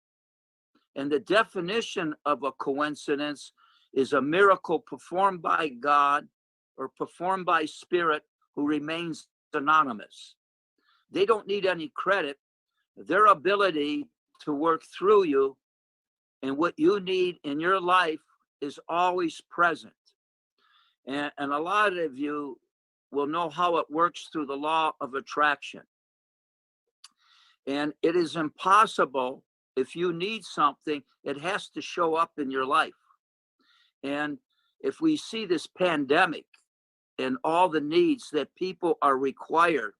And the definition of a coincidence is a miracle performed by God or performed by spirit who remains anonymous. They don't need any credit. Their ability to work through you and what you need in your life is always present. And a lot of you will know how it works through the law of attraction. And it is impossible, if you need something, it has to show up in your life. And if we see this pandemic and all the needs that people are required,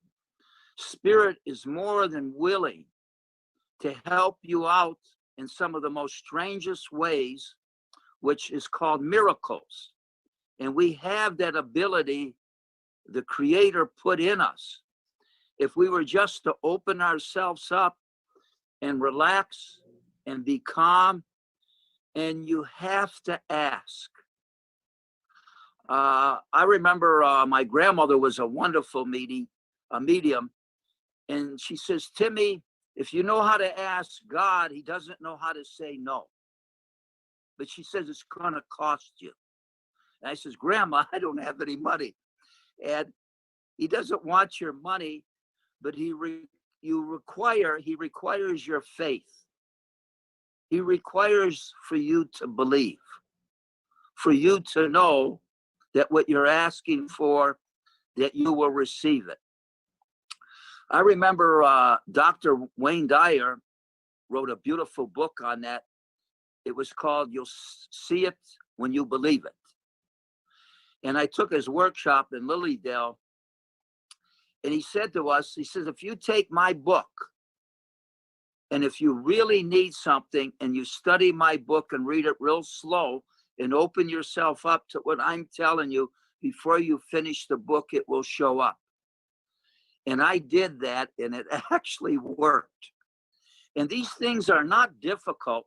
Spirit is more than willing to help you out in some of the most strangest ways, which is called miracles. And we have that ability the Creator put in us. If we were just to open ourselves up and relax and be calm, and you have to ask. I remember my grandmother was a wonderful medium, and she says, Timmy, if you know how to ask God, he doesn't know how to say no. But she says it's going to cost you. And I says, Grandma, I don't have any money. And he doesn't want your money, but he requires your faith. He requires for you to believe, for you to know that what you're asking for, that you will receive it. I remember Dr. Wayne Dyer wrote a beautiful book on that. It was called You'll See It When You Believe It. And I took his workshop in Lilydale, and he said to us, he says, if you take my book, and if you really need something and you study my book and read it real slow and open yourself up to what I'm telling you, before you finish the book, it will show up. And I did that, and it actually worked. And these things are not difficult,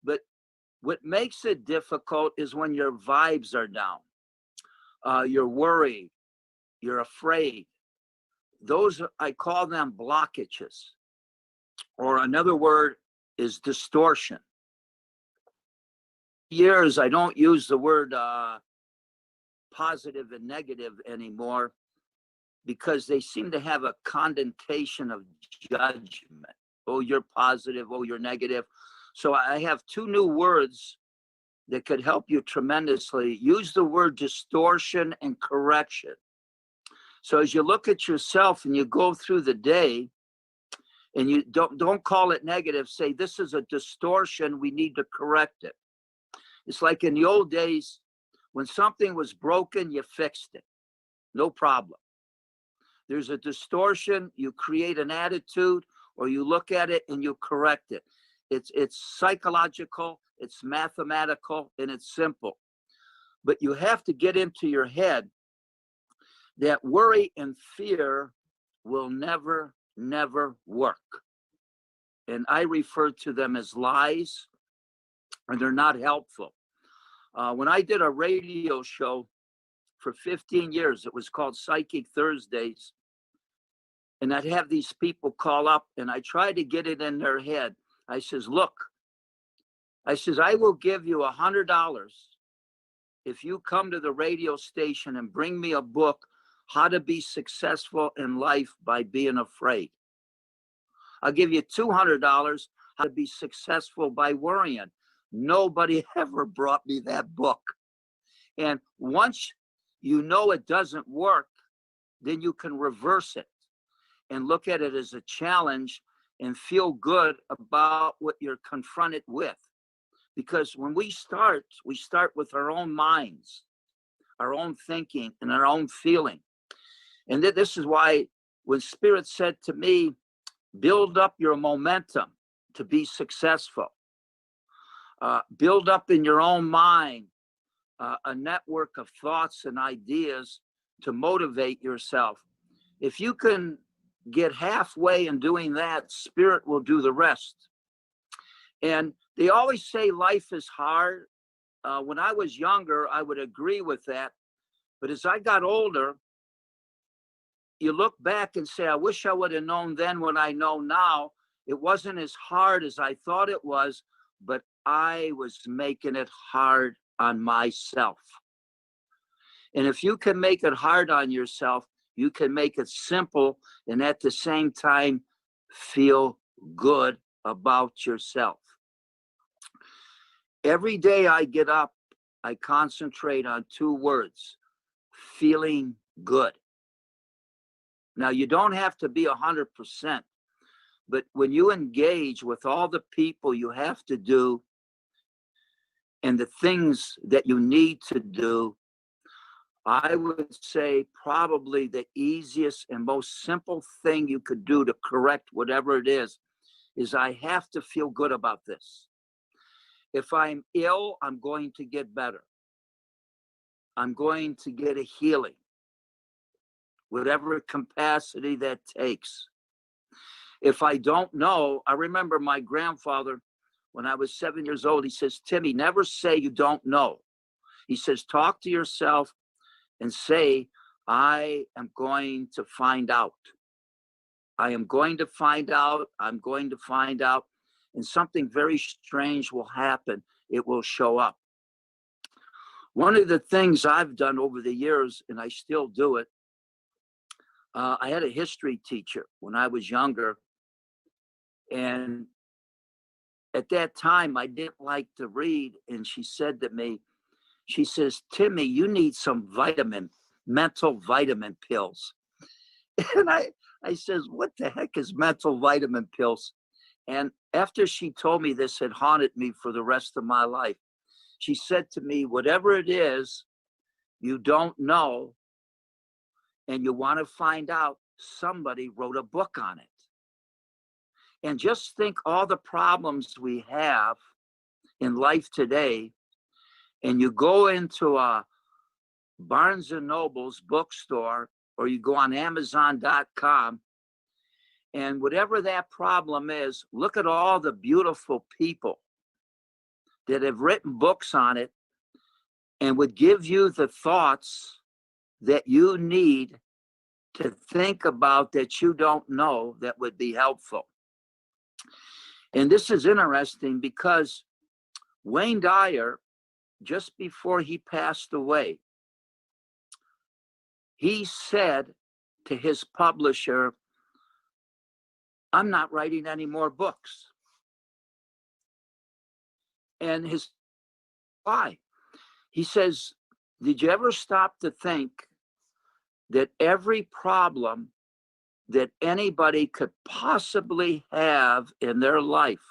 but what makes it difficult is when your vibes are down. You're worried, you're afraid. Those, I call them blockages. Or another word is distortion. Years, I don't use the word positive and negative anymore, because they seem to have a connotation of judgment. Oh, you're positive. Oh, you're negative. So I have two new words that could help you tremendously. Use the word distortion and correction. So as you look at yourself and you go through the day, and you don't call it negative, say this is a distortion, we need to correct it. It's like in the old days, when something was broken, you fixed it. No problem. There's a distortion, you create an attitude, or you look at it and you correct it. It's psychological, it's mathematical, and it's simple. But you have to get into your head that worry and fear will never work. And I refer to them as lies, and they're not helpful. When I did a radio show for 15 years, it was called Psychic Thursdays. And I'd have these people call up, and I tried to get it in their head. I says, look, I says, I will give you $100 if you come to the radio station and bring me a book, How to Be Successful in Life by Being Afraid. I'll give you $200, How to Be Successful by Worrying. Nobody ever brought me that book. And once you know it doesn't work, then you can reverse it and look at it as a challenge and feel good about what you're confronted with. Because when we start with our own minds, our own thinking, and our own feeling. And this is why when Spirit said to me, build up your momentum to be successful. Build up in your own mind a network of thoughts and ideas to motivate yourself. If you can get halfway in doing that, Spirit will do the rest. And they always say life is hard. When I was younger, I would agree with that. But as I got older, you look back and say, I wish I would have known then what I know now. It wasn't as hard as I thought it was, but I was making it hard on myself. And if you can make it hard on yourself, you can make it simple and at the same time feel good about yourself. Every day I get up, I concentrate on two words: feeling good. Now, you don't have to be 100%, but when you engage with all the people you have to do and the things that you need to do, I would say probably the easiest and most simple thing you could do to correct whatever it is is I have to feel good about this. If I'm ill, I'm going to get better. I'm going to get a healing, whatever capacity that takes. If I don't know, I remember my grandfather, when I was 7 years old, he says, Timmy, never say you don't know. He says, talk to yourself and say, I am going to find out. I am going to find out. I'm going to find out. And something very strange will happen. It will show up. One of the things I've done over the years, and I still do it, I had a history teacher when I was younger. And at that time, I didn't like to read. And she said to me, she says, Timmy, you need some mental vitamin pills. And I says, what the heck is mental vitamin pills? And after she told me this, it haunted me for the rest of my life. She said to me, whatever it is you don't know and you want to find out, somebody wrote a book on it. And just think all the problems we have in life today, and you go into a Barnes and Noble's bookstore, or you go on Amazon.com, and whatever that problem is, look at all the beautiful people that have written books on it and would give you the thoughts that you need to think about that you don't know that would be helpful. And this is interesting because Wayne Dyer, just before he passed away, he said to his publisher, I'm not writing any more books. And his why? He says, did you ever stop to think that every problem that anybody could possibly have in their life,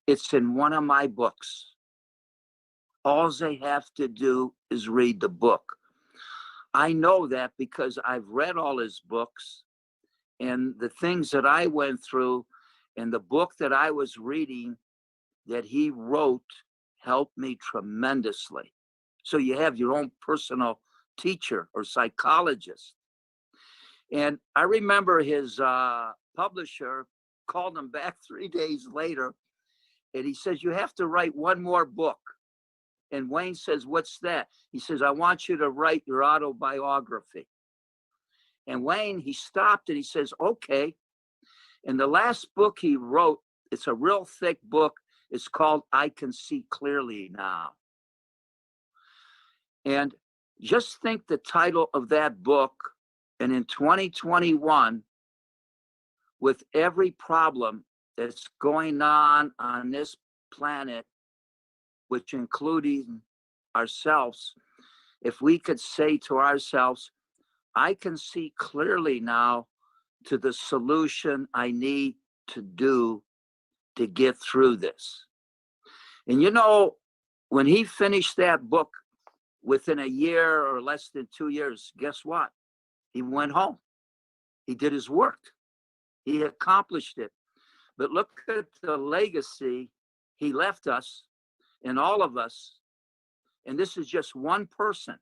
it's in one of my books. All they have to do is read the book. I know that because I've read all his books, and the things that I went through and the book that I was reading that he wrote helped me tremendously. So you have your own personal teacher or psychologist. And I remember his publisher called him back 3 days later, and he says, you have to write one more book. And Wayne says, what's that? He says, I want you to write your autobiography. And Wayne, he stopped and he says, okay. And the last book he wrote, it's a real thick book. It's called I Can See Clearly Now. And just think the title of that book. And in 2021, with every problem that's going on this planet, which including ourselves, if we could say to ourselves, I can see clearly now to the solution I need to do to get through this. And you know, when he finished that book within a year or less than 2 years, guess what? He went home. He did his work. He accomplished it. But look at the legacy he left us and all of us. And this is just one person.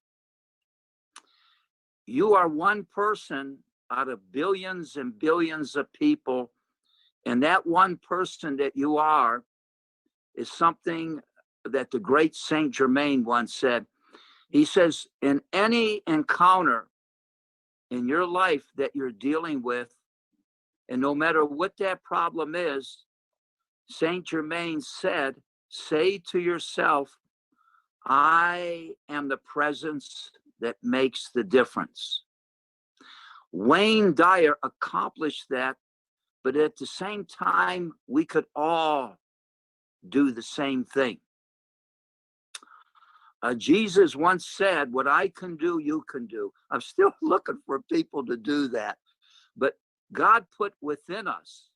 You are one person out of billions and billions of people. And that one person that you are is something that the great Saint Germain once said. He says, in any encounter in your life that you're dealing with, and no matter what that problem is, Saint Germain said, say to yourself, I am the presence that makes the difference. Wayne Dyer accomplished that, but at the same time, we could all do the same thing. Jesus once said, what I can do, you can do. I'm still looking for people to do that. But God put within us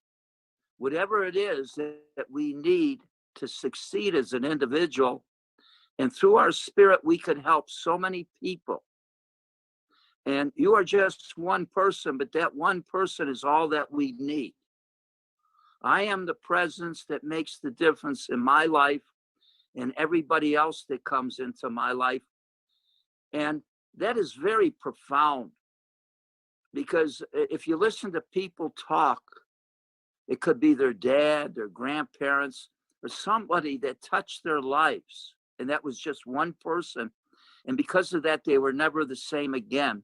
whatever it is that we need to succeed as an individual. And through our spirit, we can help so many people. And you are just one person, but that one person is all that we need. I am the presence that makes the difference in my life and everybody else that comes into my life. And that is very profound, because if you listen to people talk, it could be their dad, their grandparents, or somebody that touched their lives. And that was just one person. And because of that, they were never the same again.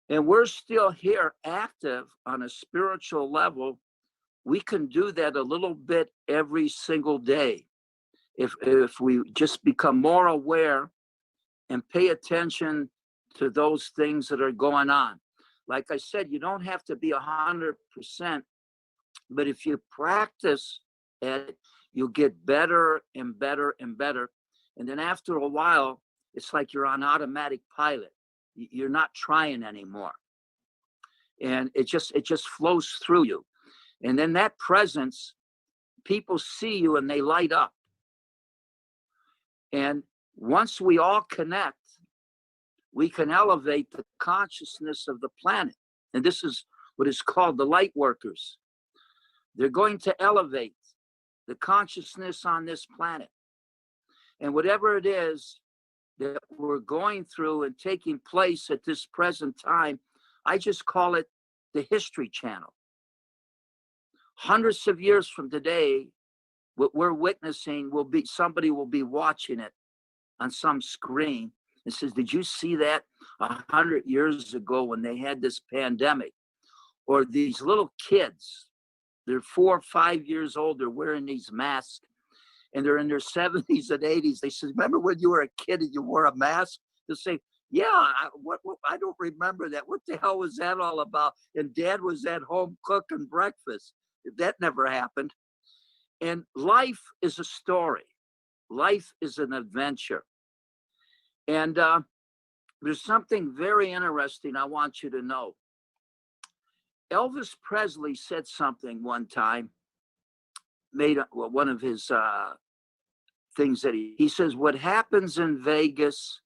And we're still here active on a spiritual level. We can do that a little bit every single day. If we just become more aware and pay attention to those things that are going on. Like I said, you don't have to be 100%, but if you practice it, you'll get better and better and better. And then after a while, it's like you're on automatic pilot. You're not trying anymore. And it just flows through you. And then that presence, people see you and they light up. And once we all connect, we can elevate the consciousness of the planet. And this is what is called the light workers. They're going to elevate the consciousness on this planet. And whatever it is that we're going through and taking place at this present time, I just call it the History Channel. Hundreds of years from today, what we're witnessing will be, somebody will be watching it on some screen and says, did you see that 100 years ago when they had this pandemic? Or these little kids, they're 4 or 5 years old, they're wearing these masks and they're in their 70s and 80s. They say, remember when you were a kid and you wore a mask? They'll say, yeah, I don't remember that. What the hell was that all about? And Dad was at home cooking breakfast. That never happened. And life is a story. Life is an adventure. And there's something very interesting I want you to know. Elvis Presley said something one time, made one of his things that he says, what happens in Vegas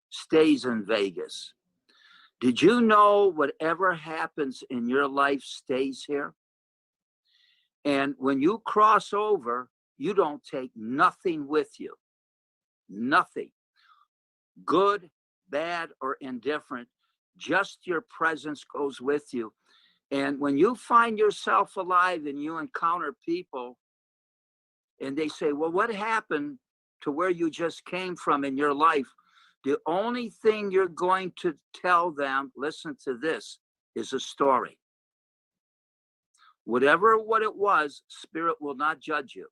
stays in Vegas. Did you know whatever happens in your life stays here? And when you cross over, you don't take nothing with you. Nothing. Good, bad, or indifferent. Just your presence goes with you. And when you find yourself alive and you encounter people and they say, well, what happened to where you just came from in your life? The only thing you're going to tell them, listen to this, is a story. Whatever what it was, Spirit will not judge you.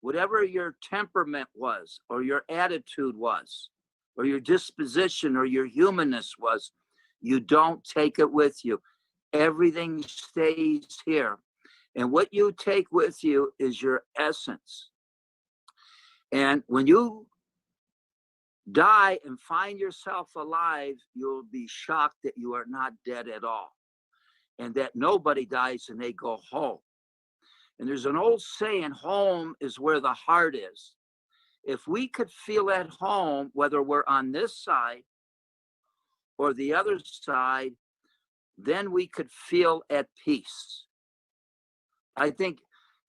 Whatever your temperament was, or your attitude was, or your disposition, or your humanness was, you don't take it with you. Everything stays here. And what you take with you is your essence. And when you die and find yourself alive, you'll be shocked that you are not dead at all. And that nobody dies and they go home. And there's an old saying, home is where the heart is. If we could feel at home, whether we're on this side or the other side, then we could feel at peace. I think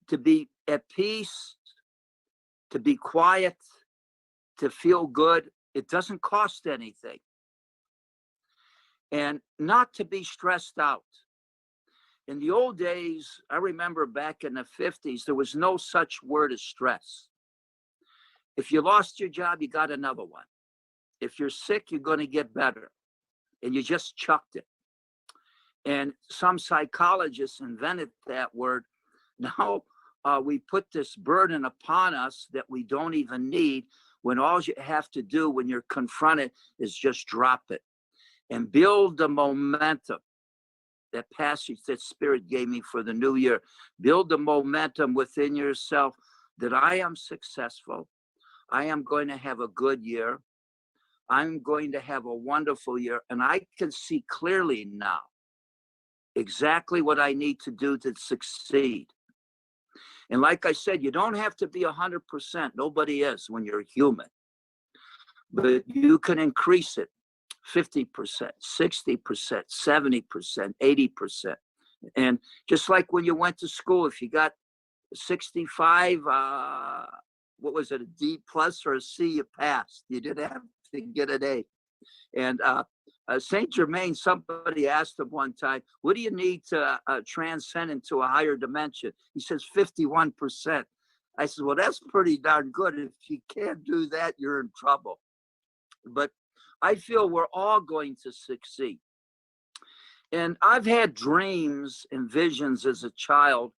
to be at peace, to be quiet, to feel good, it doesn't cost anything. And not to be stressed out. In the old days, I remember back in the 50s, there was no such word as stress. If you lost your job, you got another one. If you're sick, you're going to get better. And you just chucked it. And some psychologists invented that word. Now we put this burden upon us that we don't even need, when all you have to do when you're confronted is just drop it and build the momentum. That passage that Spirit gave me for the new year. Build the momentum within yourself that I am successful. I am going to have a good year. I'm going to have a wonderful year. And I can see clearly now exactly what I need to do to succeed. And like I said, you don't have to be 100%. Nobody is when you're human. But you can increase it. 50%, 60%, 70%, 80%. And just like when you went to school, if you got 65, what was it, a D plus or a C, you passed. You didn't have to get an A. And Saint Germain, somebody asked him one time, what do you need to transcend into a higher dimension? He says 51%. I said, well, that's pretty darn good. If you can't do that, you're in trouble. But I feel we're all going to succeed. And I've had dreams and visions as a child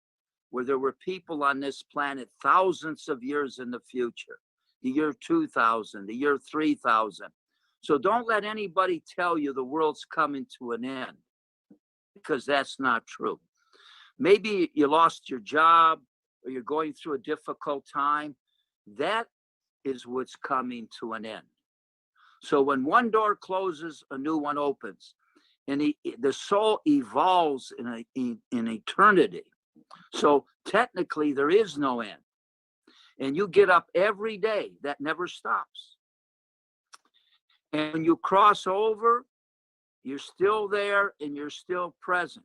where there were people on this planet thousands of years in the future, the year 2000, the year 3000. So don't let anybody tell you the world's coming to an end, because that's not true. Maybe you lost your job or you're going through a difficult time. That is what's coming to an end. So when one door closes, a new one opens. And the soul evolves in eternity. So technically, there is no end. And you get up every day. That never stops. And when you cross over, you're still there and you're still present.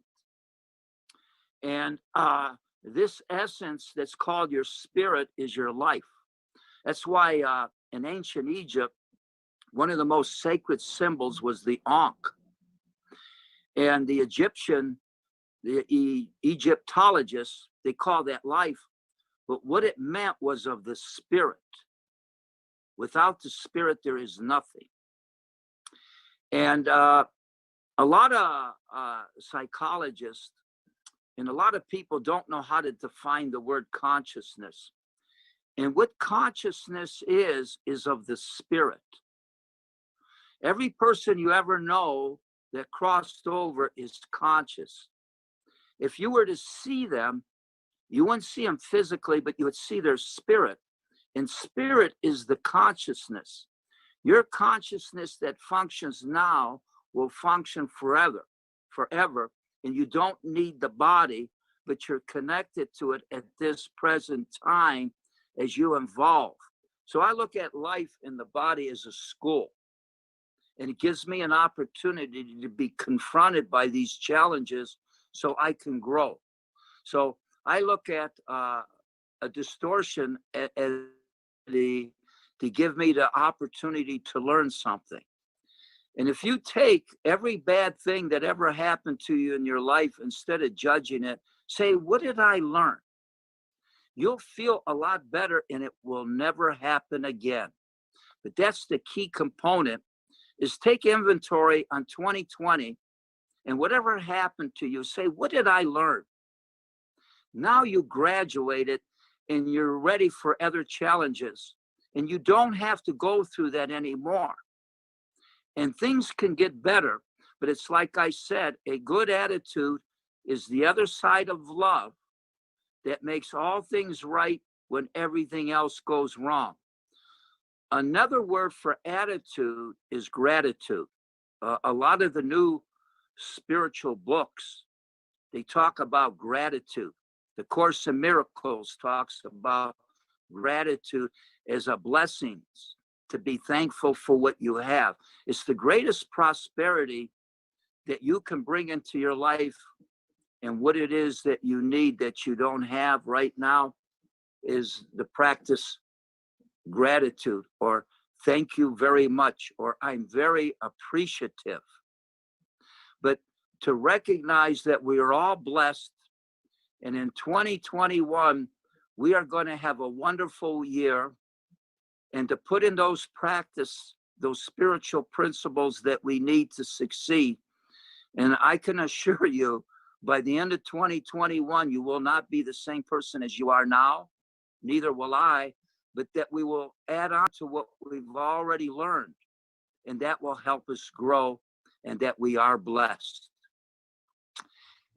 And this essence that's called your spirit is your life. That's why in ancient Egypt, one of the most sacred symbols was the Ankh. And the Egyptologists, they call that life. But what it meant was of the spirit. Without the spirit, there is nothing. And a lot of psychologists and a lot of people don't know how to define the word consciousness. And what consciousness is of the spirit. Every person you ever know that crossed over is conscious. If you were to see them, you wouldn't see them physically, but you would see their spirit. And spirit is the consciousness. Your consciousness that functions now will function forever. And you don't need the body, but you're connected to it at this present time as you evolve. So I look at life in the body as a school. And it gives me an opportunity to be confronted by these challenges so I can grow. So I look at a distortion as to give me the opportunity to learn something. And if you take every bad thing that ever happened to you in your life, instead of judging it, say, what did I learn? You'll feel a lot better and it will never happen again. But that's the key component. Is take inventory on 2020 and whatever happened to you, say, what did I learn? Now you graduated and you're ready for other challenges and you don't have to go through that anymore. And things can get better, but it's like I said, a good attitude is the other side of love that makes all things right when everything else goes wrong. Another word for attitude is gratitude. A lot of the new spiritual books, they talk about gratitude. The Course in Miracles talks about gratitude as a blessing, to be thankful for what you have. It's the greatest prosperity that you can bring into your life, and what it is that you need that you don't have right now is the practice gratitude, or thank you very much, or I'm very appreciative. But to recognize that we are all blessed, and in 2021 we are going to have a wonderful year, and to put in those spiritual principles that we need to succeed. And I can assure you, by the end of 2021, you will not be the same person as you are now, neither will I, but that we will add on to what we've already learned, and that will help us grow, and that we are blessed.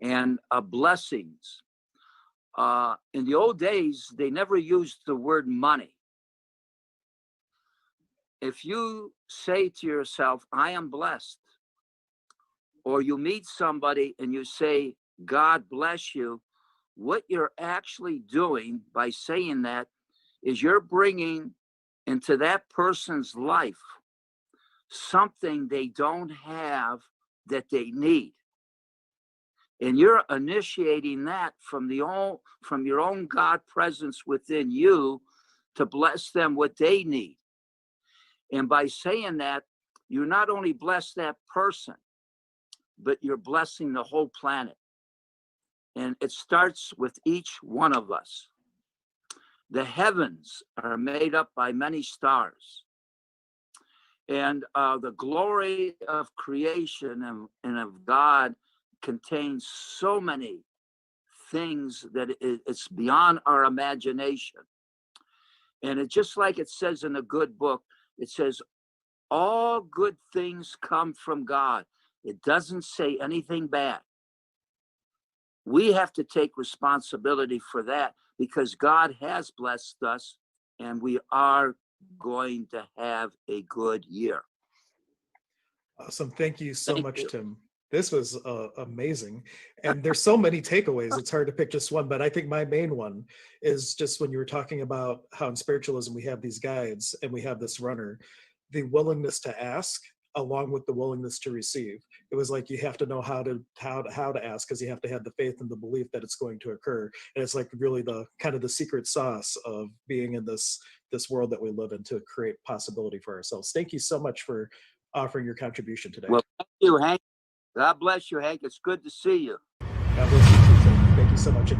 And blessings. In the old days, they never used the word money. If you say to yourself, I am blessed, or you meet somebody and you say, God bless you, what you're actually doing by saying that is you're bringing into that person's life something they don't have that they need. And you're initiating that from your own God presence within you to bless them what they need. And by saying that, you not only bless that person, but you're blessing the whole planet. And it starts with each one of us. The heavens are made up by many stars. And the glory of creation and of God contains so many things that it's beyond our imagination. And it just like it says in a good book, it says, all good things come from God. It doesn't say anything bad. We have to take responsibility for that because God has blessed us and we are going to have a good year. Awesome. Thank you so much, Tim. This was amazing. And there's so many takeaways. It's hard to pick just one, but I think my main one is just when you were talking about how in spiritualism we have these guides and we have this runner, the willingness to ask along with the willingness to receive. It was like you have to know how to ask because you have to have the faith and the belief that it's going to occur. And it's like really the kind of the secret sauce of being in this world that we live in to create possibility for ourselves. Thank you so much for offering your contribution today. Well, thank you, Hank. God bless you, Hank. It's good to see you. God bless you too, Tim. Thank you so much.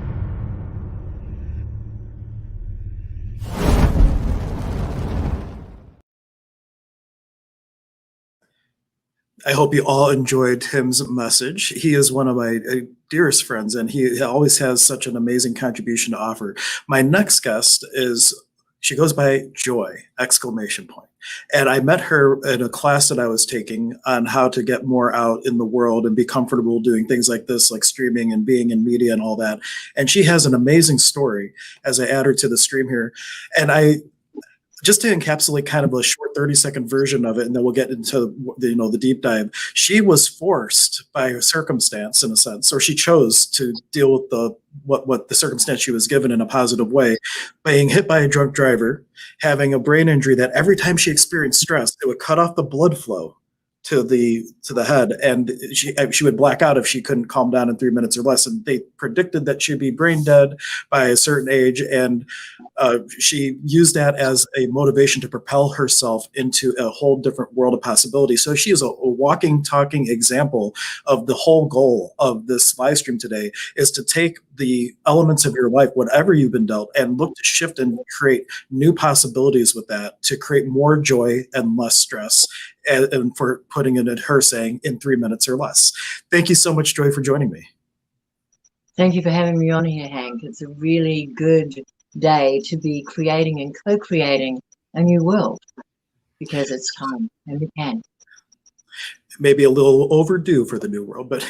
I hope you all enjoyed Tim's message. He is one of my dearest friends, and he always has such an amazing contribution to offer. My next guest she goes by Joy, ! And I met her in a class that I was taking on how to get more out in the world and be comfortable doing things like this, like streaming and being in media and all that. And she has an amazing story as I add her to the stream here. And just to encapsulate kind of a short 30-second version of it, and then we'll get into the deep dive. She was forced by a circumstance, in a sense, or she chose to deal with what the circumstance she was given in a positive way, being hit by a drunk driver, having a brain injury that every time she experienced stress, it would cut off the blood flow to the head, and she would black out if she couldn't calm down in 3 minutes or less. And they predicted that she'd be brain dead by a certain age, and she used that as a motivation to propel herself into a whole different world of possibility. So she is a walking, talking example of the whole goal of this live stream today is to take the elements of your life, whatever you've been dealt, and look to shift and create new possibilities with that to create more joy and less stress. And for putting it in her saying in 3 minutes or less. Thank you so much, Joy, for joining me. Thank you for having me on here, Hank. It's a really good day to be creating and co-creating a new world because it's time and we can. Maybe a little overdue for the new world, but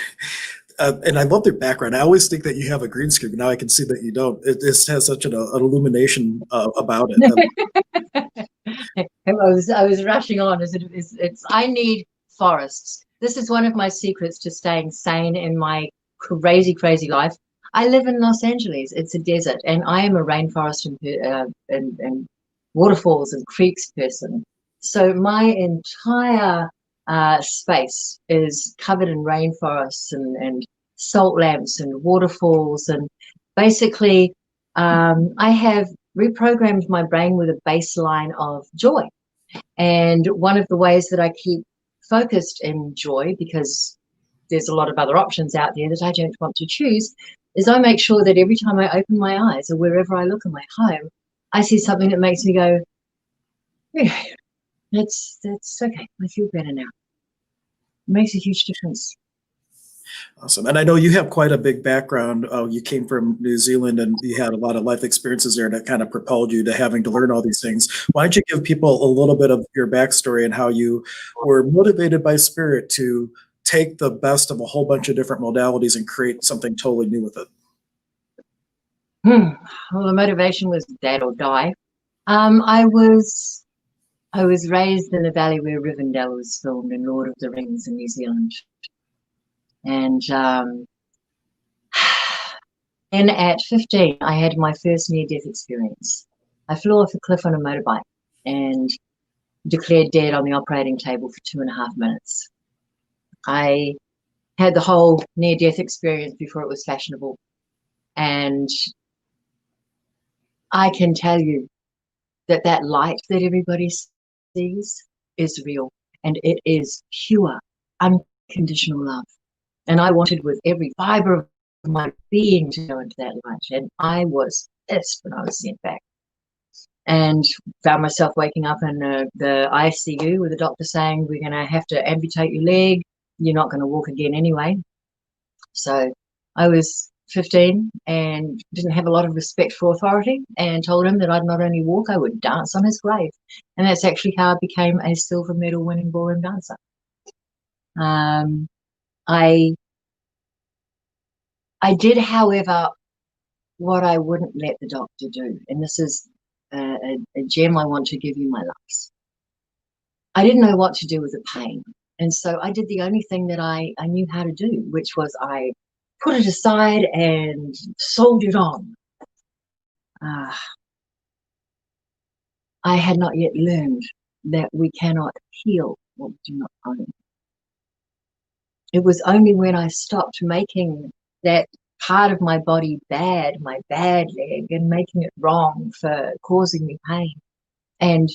and I love their background. I always think that you have a green screen, but now I can see that you don't. It just has such an illumination about it. I was rushing on. I need forests. This is one of my secrets to staying sane in my crazy life. I live in Los Angeles. It's a desert, and I am a rainforest and waterfalls and creeks person. So my entire space is covered in rainforests and salt lamps and waterfalls, and basically I have reprogrammed my brain with a baseline of joy. And one of the ways that I keep focused in joy, because there's a lot of other options out there that I don't want to choose, is I make sure that every time I open my eyes or wherever I look in my home, I see something that makes me go, yeah, that's okay. I feel better now. It makes a huge difference. Awesome. And I know you have quite a big background. You came from New Zealand and you had a lot of life experiences there that kind of propelled you to having to learn all these things. Why don't you give people a little bit of your backstory and how you were motivated by spirit to take the best of a whole bunch of different modalities and create something totally new with it? Well, the motivation was dad or die. I was raised in the valley where Rivendell was filmed in Lord of the Rings in New Zealand. And at 15, I had my first near-death experience. I flew off a cliff on a motorbike and declared dead on the operating table for 2.5 minutes. I had the whole near-death experience before it was fashionable. And I can tell you that that light that everybody sees is real, and it is pure, unconditional love. And I wanted with every fiber of my being to go into that light. And I was pissed when I was sent back, and found myself waking up in the ICU with the doctor saying, we're going to have to amputate your leg. You're not going to walk again anyway. So I was 15 and didn't have a lot of respect for authority, and told him that I'd not only walk, I would dance on his grave. And that's actually how I became a silver medal winning ballroom dancer. I did, however, what I wouldn't let the doctor do, and this is a gem I want to give you, my loves. I didn't know what to do with the pain, and so I did the only thing that I knew how to do, which was I put it aside and soldiered on. I had not yet learned that we cannot heal what we do not own. It was only when I stopped making that part of my body bad, my bad leg, and making it wrong for causing me pain, and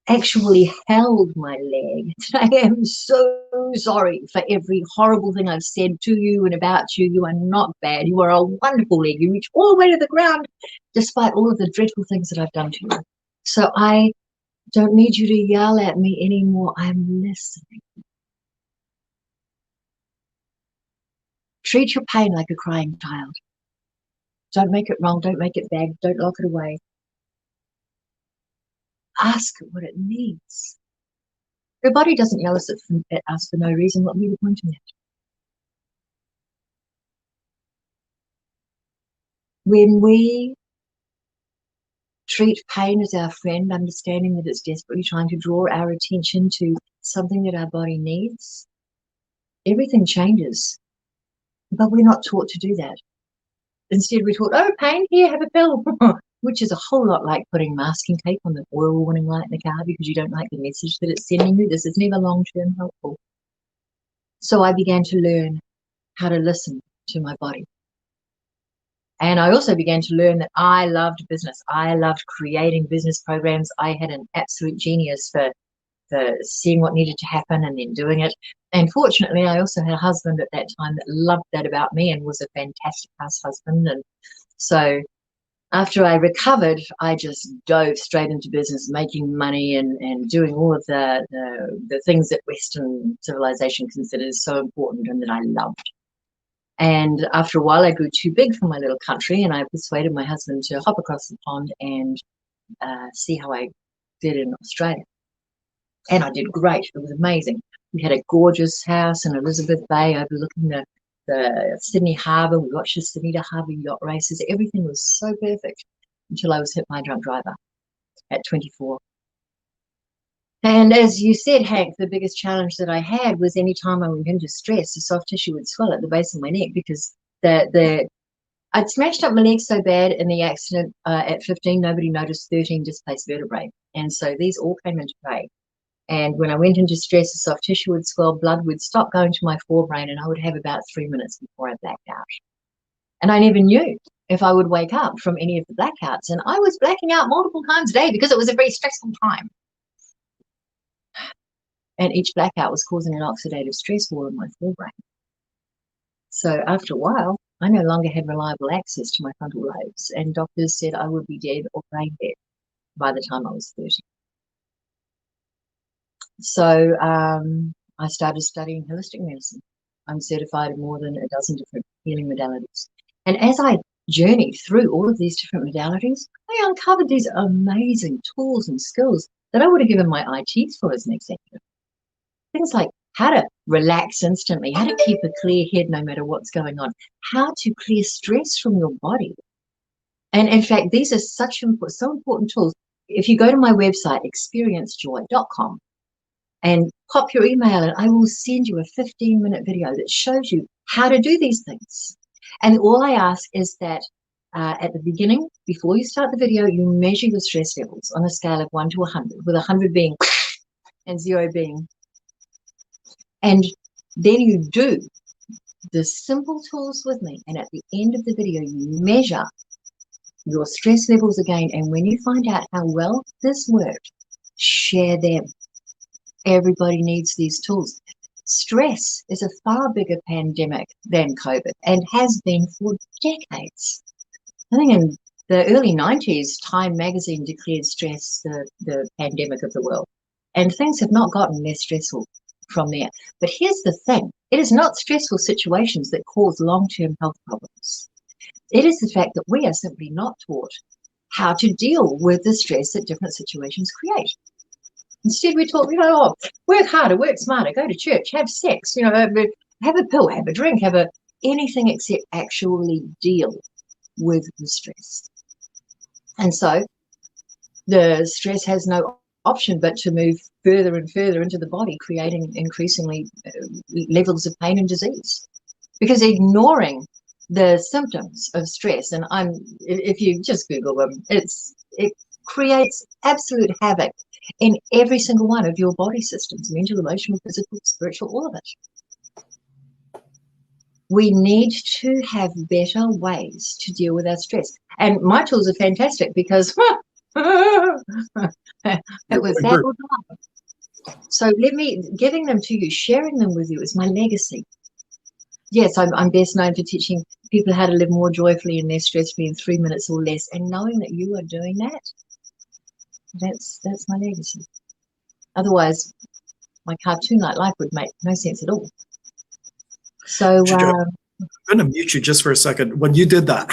actually held my leg. I am so sorry for every horrible thing I've said to you and about you. You are not bad. You are a wonderful leg. You reach all the way to the ground, despite all of the dreadful things that I've done to you. So I don't need you to yell at me anymore. I'm listening. Treat your pain like a crying child. Don't make it wrong. Don't make it bad. Don't lock it away. Ask it what it needs. Your body doesn't yell at us for no reason. What would be the point in that? When we treat pain as our friend, understanding that it's desperately trying to draw our attention to something that our body needs, everything changes. But we're not taught to do that. Instead, we're taught, oh, pain, here, have a pill, which is a whole lot like putting masking tape on the oil warning light in the car because you don't like the message that it's sending you. This is never long-term helpful. So I began to learn how to listen to my body. And I also began to learn that I loved business. I loved creating business programs. I had an absolute genius for seeing what needed to happen and then doing it. And fortunately, I also had a husband at that time that loved that about me and was a fantastic house husband. And so after I recovered, I just dove straight into business, making money and doing all of the things that Western civilization considers so important and that I loved. And after a while, I grew too big for my little country, and I persuaded my husband to hop across the pond and see how I did in Australia. And I did great. It was amazing. We had a gorgeous house in Elizabeth Bay overlooking the Sydney Harbour. We watched the Sydney to Harbour yacht races. Everything was so perfect until I was hit by a drunk driver at 24. And as you said, Hank, the biggest challenge that I had was any time I went into stress, the soft tissue would swell at the base of my neck because I'd smashed up my leg so bad in the accident at 15, nobody noticed 13 displaced vertebrae. And so these all came into play. And when I went into stress, the soft tissue would swell, blood would stop going to my forebrain, and I would have about 3 minutes before I blacked out. And I never knew if I would wake up from any of the blackouts. And I was blacking out multiple times a day because it was a very stressful time. And each blackout was causing an oxidative stress wall in my forebrain. So after a while, I no longer had reliable access to my frontal lobes, and doctors said I would be dead or brain dead by the time I was 30. So I started studying holistic medicine. I'm certified in more than a dozen different healing modalities. And as I journeyed through all of these different modalities, I uncovered these amazing tools and skills that I would have given my ITs for as an executive. Things like how to relax instantly, how to keep a clear head no matter what's going on, how to clear stress from your body. And in fact, these are so important tools. If you go to my website, experiencejoy.com, and pop your email and I will send you a 15-minute video that shows you how to do these things. And all I ask is that at the beginning, before you start the video, you measure your stress levels on a scale of 1 to 100, with 100 being and 0 being. And Then you do the simple tools with me, and at the end of the video, you measure your stress levels again. And when you find out how well this worked, share them. Everybody needs these tools. Stress is a far bigger pandemic than COVID and has been for decades. I think in the early 90s, Time magazine declared stress the pandemic of the world. And things have not gotten less stressful from there. But here's the thing. It is not stressful situations that cause long-term health problems. It is the fact that we are simply not taught how to deal with the stress that different situations create. Instead, we talk, work harder, work smarter, go to church, have sex, have a pill, have a drink, anything except actually deal with the stress. And so the stress has no option but to move further and further into the body, creating increasingly levels of pain and disease. Because ignoring the symptoms of stress, and if you just Google them, it creates absolute havoc in every single one of your body systems, mental, emotional, physical, spiritual, all of it. We need to have better ways to deal with our stress. And my tools are fantastic because it was that or not. So giving them to you, sharing them with you is my legacy. Yes, I'm best known for teaching people how to live more joyfully and less stress-free in 3 minutes or less. And knowing that you are doing that, that's my legacy. Otherwise, my cartoon-like life would make no sense at all. So I'm going to mute you just for a second. When you did that,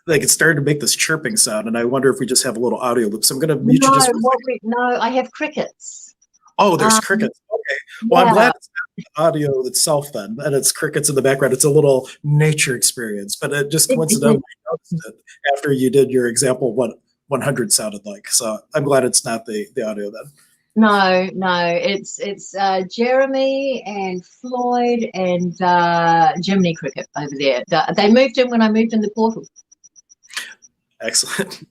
like it started to make this chirping sound, and I wonder if we just have a little audio loop. So I'm going to mute you just for a second. No, I have crickets. Oh, there's crickets. Okay. Well, yeah. I'm glad it's not the audio itself then, and it's crickets in the background. It's a little nature experience, but it just coincidentally noticed it after you did your example what 100 sounded like. So I'm glad it's not the audio then. No, it's Jeremy and Floyd and Jiminy Cricket over there. They moved in when I moved in the portal. Excellent.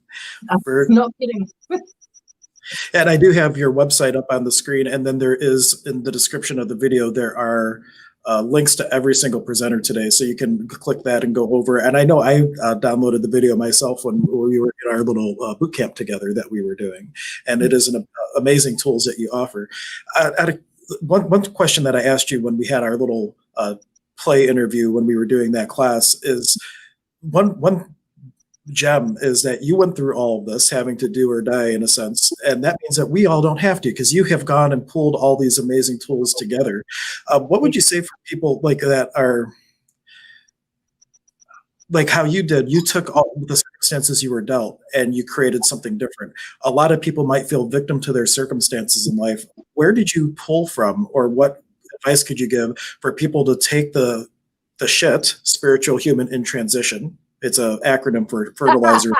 I'm not kidding. And I do have your website up on the screen, and then there is in the description of the video, there are links to every single presenter today, so you can click that and go over. And I know I downloaded the video myself when we were in our little boot camp together that we were doing, and it is an amazing tools that you offer. One question that I asked you when we had our little play interview when we were doing that class is one gem is that you went through all of this having to do or die in a sense, and that means that we all don't have to, because you have gone and pulled all these amazing tools together. What would you say for people like that are like how you did? You took all the circumstances you were dealt and you created something different. A lot of people might feel victim to their circumstances in life. Where did you pull from, or what advice could you give for people to take the shit, spiritual human in transition? It's an acronym for fertilizer.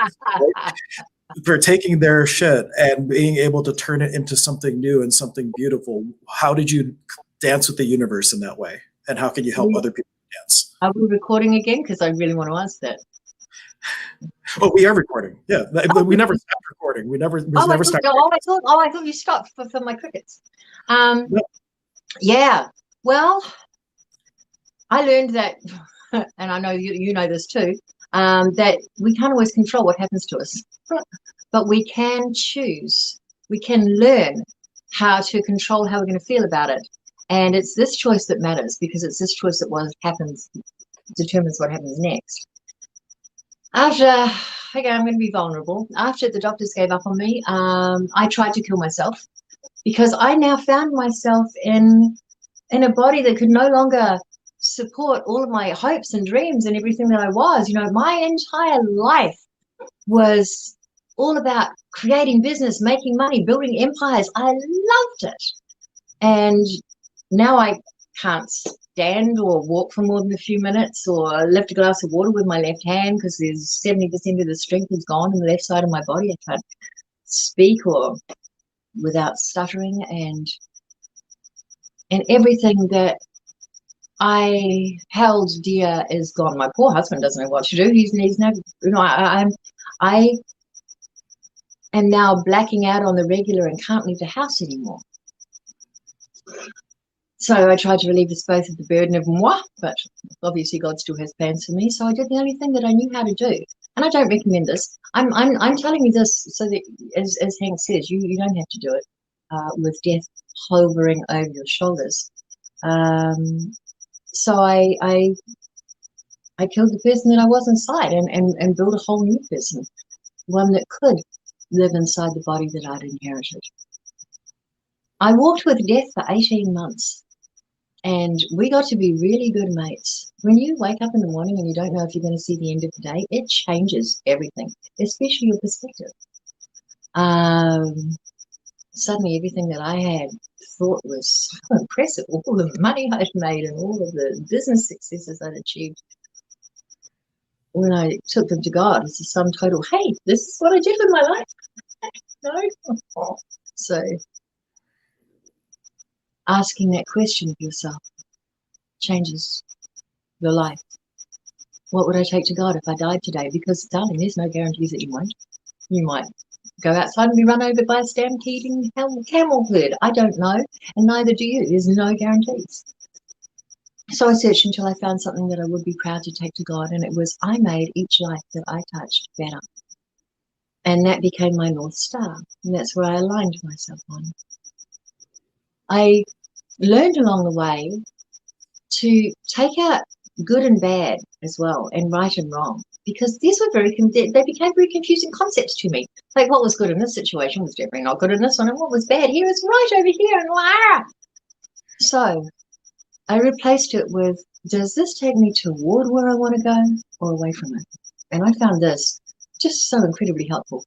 For taking their shit and being able to turn it into something new and something beautiful. How did you dance with the universe in that way? And how can you help other people dance? Are we recording again? Because I really want to answer that. Oh, we are recording. Yeah, we never stopped recording. We never stopped. I thought you stopped for my crickets. No. Yeah. Well, I learned that, and I know you know this too. That we can't always control what happens to us, but we can choose. We can learn how to control how we're going to feel about it. And it's this choice that matters, because it's this choice that determines what happens next. I'm going to be vulnerable. After the doctors gave up on me, I tried to kill myself, because I now found myself in a body that could no longer support all of my hopes and dreams and everything that I was. My entire life was all about creating business, making money, building empires. I loved it. And now I can't stand or walk for more than a few minutes or lift a glass of water with my left hand, because there's 70% of the strength is gone on the left side of my body. I can't speak or without stuttering, and everything that I held dear is gone. My poor husband doesn't know what to do. He's never, I am now blacking out on the regular and can't leave the house anymore. So I tried to relieve us both of the burden of moi, but obviously God still has plans for me. So I did the only thing that I knew how to do. And I don't recommend this. I'm telling you this so that, as Hank says, you don't have to do it with death hovering over your shoulders. So I killed the person that I was inside and built a whole new person, one that could live inside the body that I'd inherited. I walked with death for 18 months. And we got to be really good mates. When you wake up in the morning and you don't know if you're going to see the end of the day, it changes everything, especially your perspective. Suddenly everything that I had thought was so impressive, all the money I'd made and all of the business successes I'd achieved, when I took them to God, it's a sum total, hey, this is what I did with my life. No. So asking that question of yourself changes your life. What would I take to God if I died today? Because, darling, there's no guarantees that you won't. You might go outside and be run over by a stampeding camel herd. I don't know, and neither do you. There's no guarantees. So I searched until I found something that I would be proud to take to God, and it was I made each life that I touched better. And that became my North Star, and that's where I aligned myself on. I learned along the way to take out good and bad as well, and right and wrong, because these were they became very confusing concepts to me. Like what was good in this situation was definitely not good in this one, and what was bad here is right over here, and wow. So I replaced it with, does this take me toward where I want to go or away from it? And I found this just so incredibly helpful.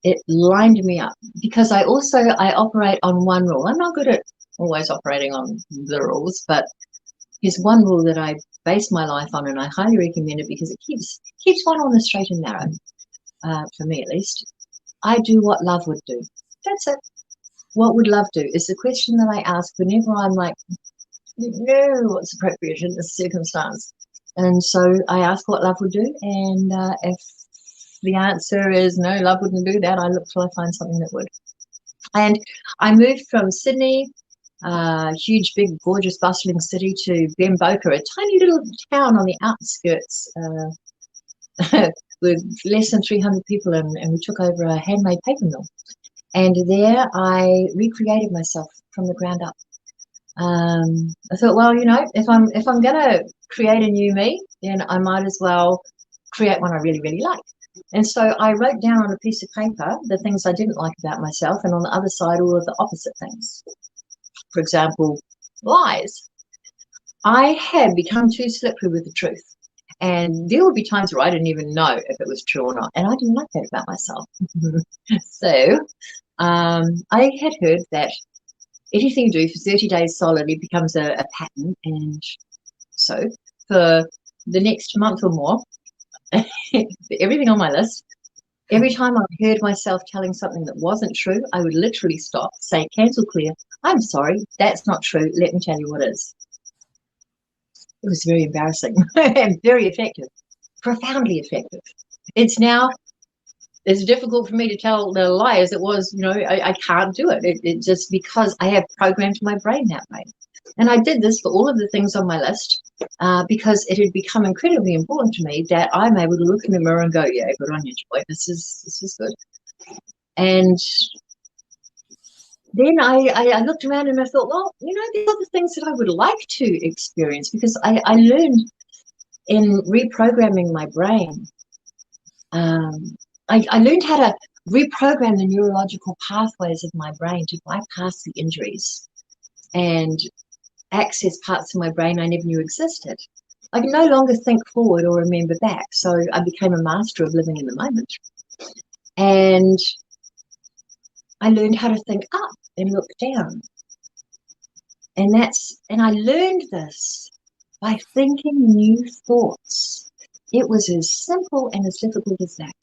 It lined me up, because I operate on one rule. I'm not good at always operating on the rules, but there's one rule that I base my life on, and I highly recommend it because it keeps one on the straight and narrow, for me at least. I do what love would do. That's it. What would love do is the question that I ask whenever I'm like, no, what's appropriate in this circumstance? And so I ask what love would do, and if the answer is no, love wouldn't do that, I look till I find something that would. And I moved from Sydney, huge, big, gorgeous, bustling city, to Bemboka, a tiny little town on the outskirts with less than 300 people, and we took over a handmade paper mill. And there I recreated myself from the ground up. I thought, well, you know, if I'm going to create a new me, then I might as well create one I really, really like. And so I wrote down on a piece of paper the things I didn't like about myself, and on the other side, all of the opposite things. For example, lies. I had become too slippery with the truth. And there would be times where I didn't even know if it was true or not. And I didn't like that about myself. So I had heard that anything you do for 30 days solidly becomes a pattern. And so for the next month or more, everything on my list, every time I heard myself telling something that wasn't true, I would literally stop, say, cancel, clear. I'm sorry, that's not true. Let me tell you what is. It was very embarrassing and very effective, profoundly effective. It's difficult for me to tell the lie as it was, you know, I can't do it. It just because I have programmed my brain that way. And I did this for all of the things on my list because it had become incredibly important to me that I'm able to look in the mirror and go, yeah, good on you, Joy. This is good. And then I looked around and I thought, well, you know, these are the things that I would like to experience, because I learned in reprogramming my brain. I learned how to reprogram the neurological pathways of my brain to bypass the injuries and access parts of my brain I never knew existed. I can no longer think forward or remember back, so I became a master of living in the moment. And I learned how to think up and look down. And I learned this by thinking new thoughts. It was as simple and as difficult as that.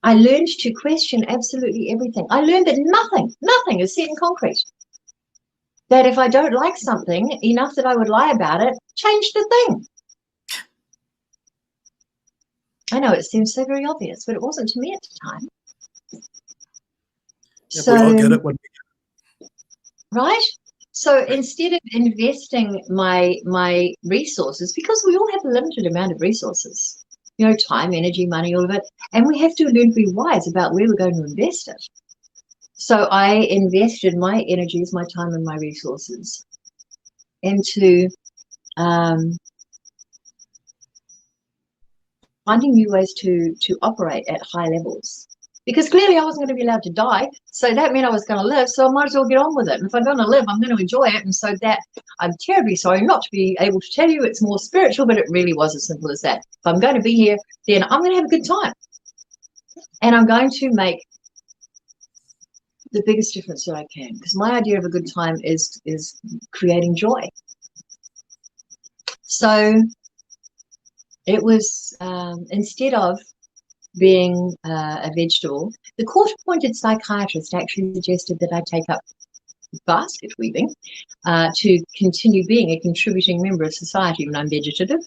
I learned to question absolutely everything. I learned that nothing is set in concrete. That if I don't like something enough that I would lie about it, change the thing. I know it seems so very obvious, but it wasn't to me at the time. Yeah, we all get it when we right? So instead of investing my resources, because we all have a limited amount of resources, you know, time, energy, money, all of it, and we have to learn to be wise about where we're going to invest it. So I invested my energies, my time, and my resources into finding new ways to operate at high levels. Because clearly I wasn't going to be allowed to die, so that meant I was going to live, so I might as well get on with it. And if I'm going to live, I'm going to enjoy it. And so that, I'm terribly sorry not to be able to tell you it's more spiritual, but it really was as simple as that. If I'm going to be here, then I'm going to have a good time. And I'm going to make the biggest difference that I can, because my idea of a good time is creating joy. So it was, instead of being a vegetable, the court-appointed psychiatrist actually suggested that I take up basket weaving to continue being a contributing member of society when I'm vegetative.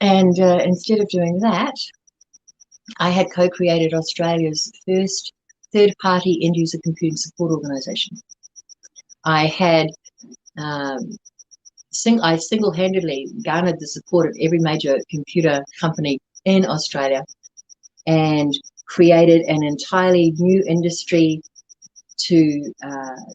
And instead of doing that, I had co-created Australia's first third-party end-user computing support organisation. I had I single-handedly garnered the support of every major computer company in Australia and created an entirely new industry to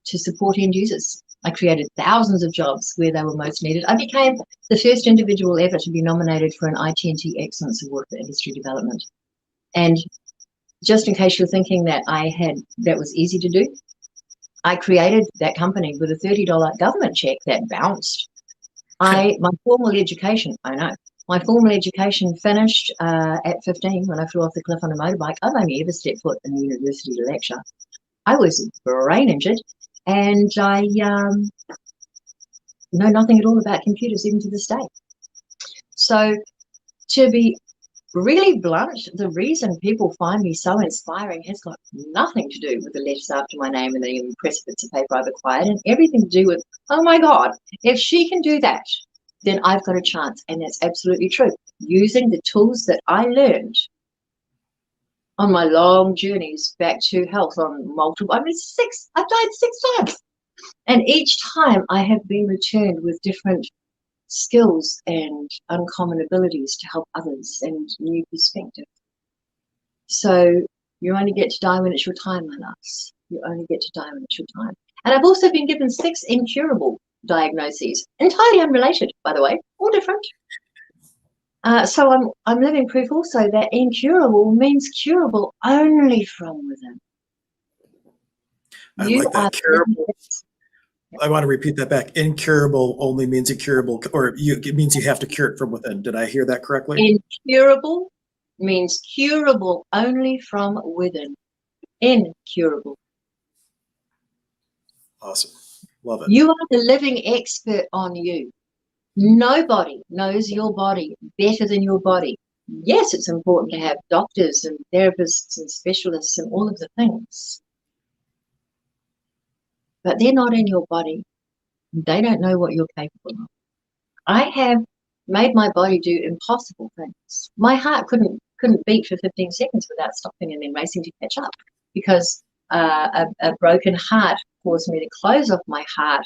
support end users. I created thousands of jobs where they were most needed. I became the first individual ever to be nominated for an IT&T Excellence Award for Industry Development. And just in case you're thinking that that was easy to do, I created that company with a $30 government check that bounced. My formal education, my formal education finished at 15 when I flew off the cliff on a motorbike. I've only ever stepped foot in the university to lecture. I was brain injured, and I know nothing at all about computers even to this day. So to be really blunt, the reason people find me so inspiring has got nothing to do with the letters after my name and the impressive bits of paper I've acquired, and everything to do with, oh my God, if she can do that, then I've got a chance. And that's absolutely true. Using the tools that I learned on my long journeys back to health on multiple, I've died 6 times. And each time I have been returned with different skills and uncommon abilities to help others and new perspective. So you only get to die when it's your time, my loves. You only get to die when it's your time. And I've also been given 6 incurable diagnoses, entirely unrelated, by the way, all different. So I'm living proof also that incurable means curable only from within. I like that. Curable. I want to repeat that back. Incurable only means incurable, or it means you have to cure it from within. Did I hear that correctly? Incurable means curable only from within. Incurable. Awesome. Love it. You are the living expert on you. Nobody knows your body better than your body. Yes, it's important to have doctors and therapists and specialists and all of the things, but they're not in your body. They don't know what you're capable of. I have made my body do impossible things. My heart couldn't beat for 15 seconds without stopping and then racing to catch up, because a broken heart caused me to close off my heart,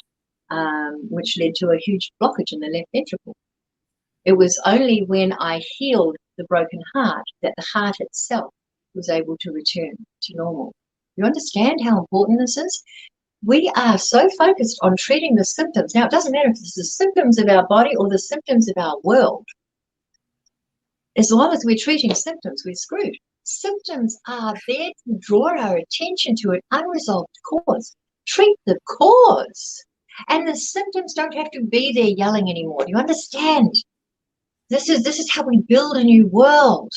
which led to a huge blockage in the left ventricle. It was only when I healed the broken heart that the heart itself was able to return to normal. You understand how important this is? We are so focused on treating the symptoms. Now, it doesn't matter if it's the symptoms of our body or the symptoms of our world. As long as we're treating symptoms, we're screwed. Symptoms are there to draw our attention to an unresolved cause. Treat the cause. And the symptoms don't have to be there yelling anymore. Do you understand? This is how we build a new world,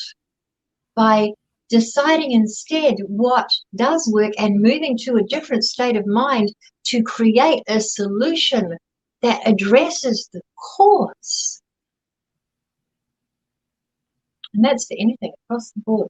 by deciding instead what does work and moving to a different state of mind to create a solution that addresses the cause. And that's for anything across the board.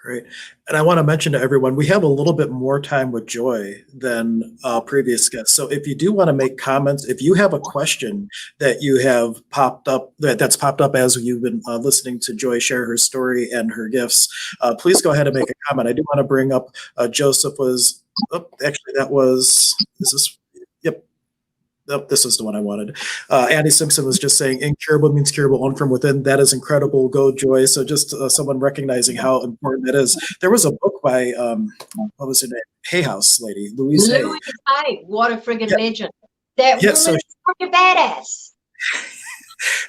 Great. And I want to mention to everyone, we have a little bit more time with Joy than previous guests. So if you do want to make comments, if you have a question that you have popped up, that's popped up as you've been listening to Joy share her story and her gifts, please go ahead and make a comment. I do want to bring up Joseph was, actually that was, is this, yep. Nope, this is the one I wanted. Andy Simpson was just saying, incurable means curable, owned from within. That is incredible. Go, Joy. So just someone recognizing how important that is. There was a book by, what was her name? Hay House lady, Louise Hay. Louise Hay, what a friggin' legend. That woman is such a badass.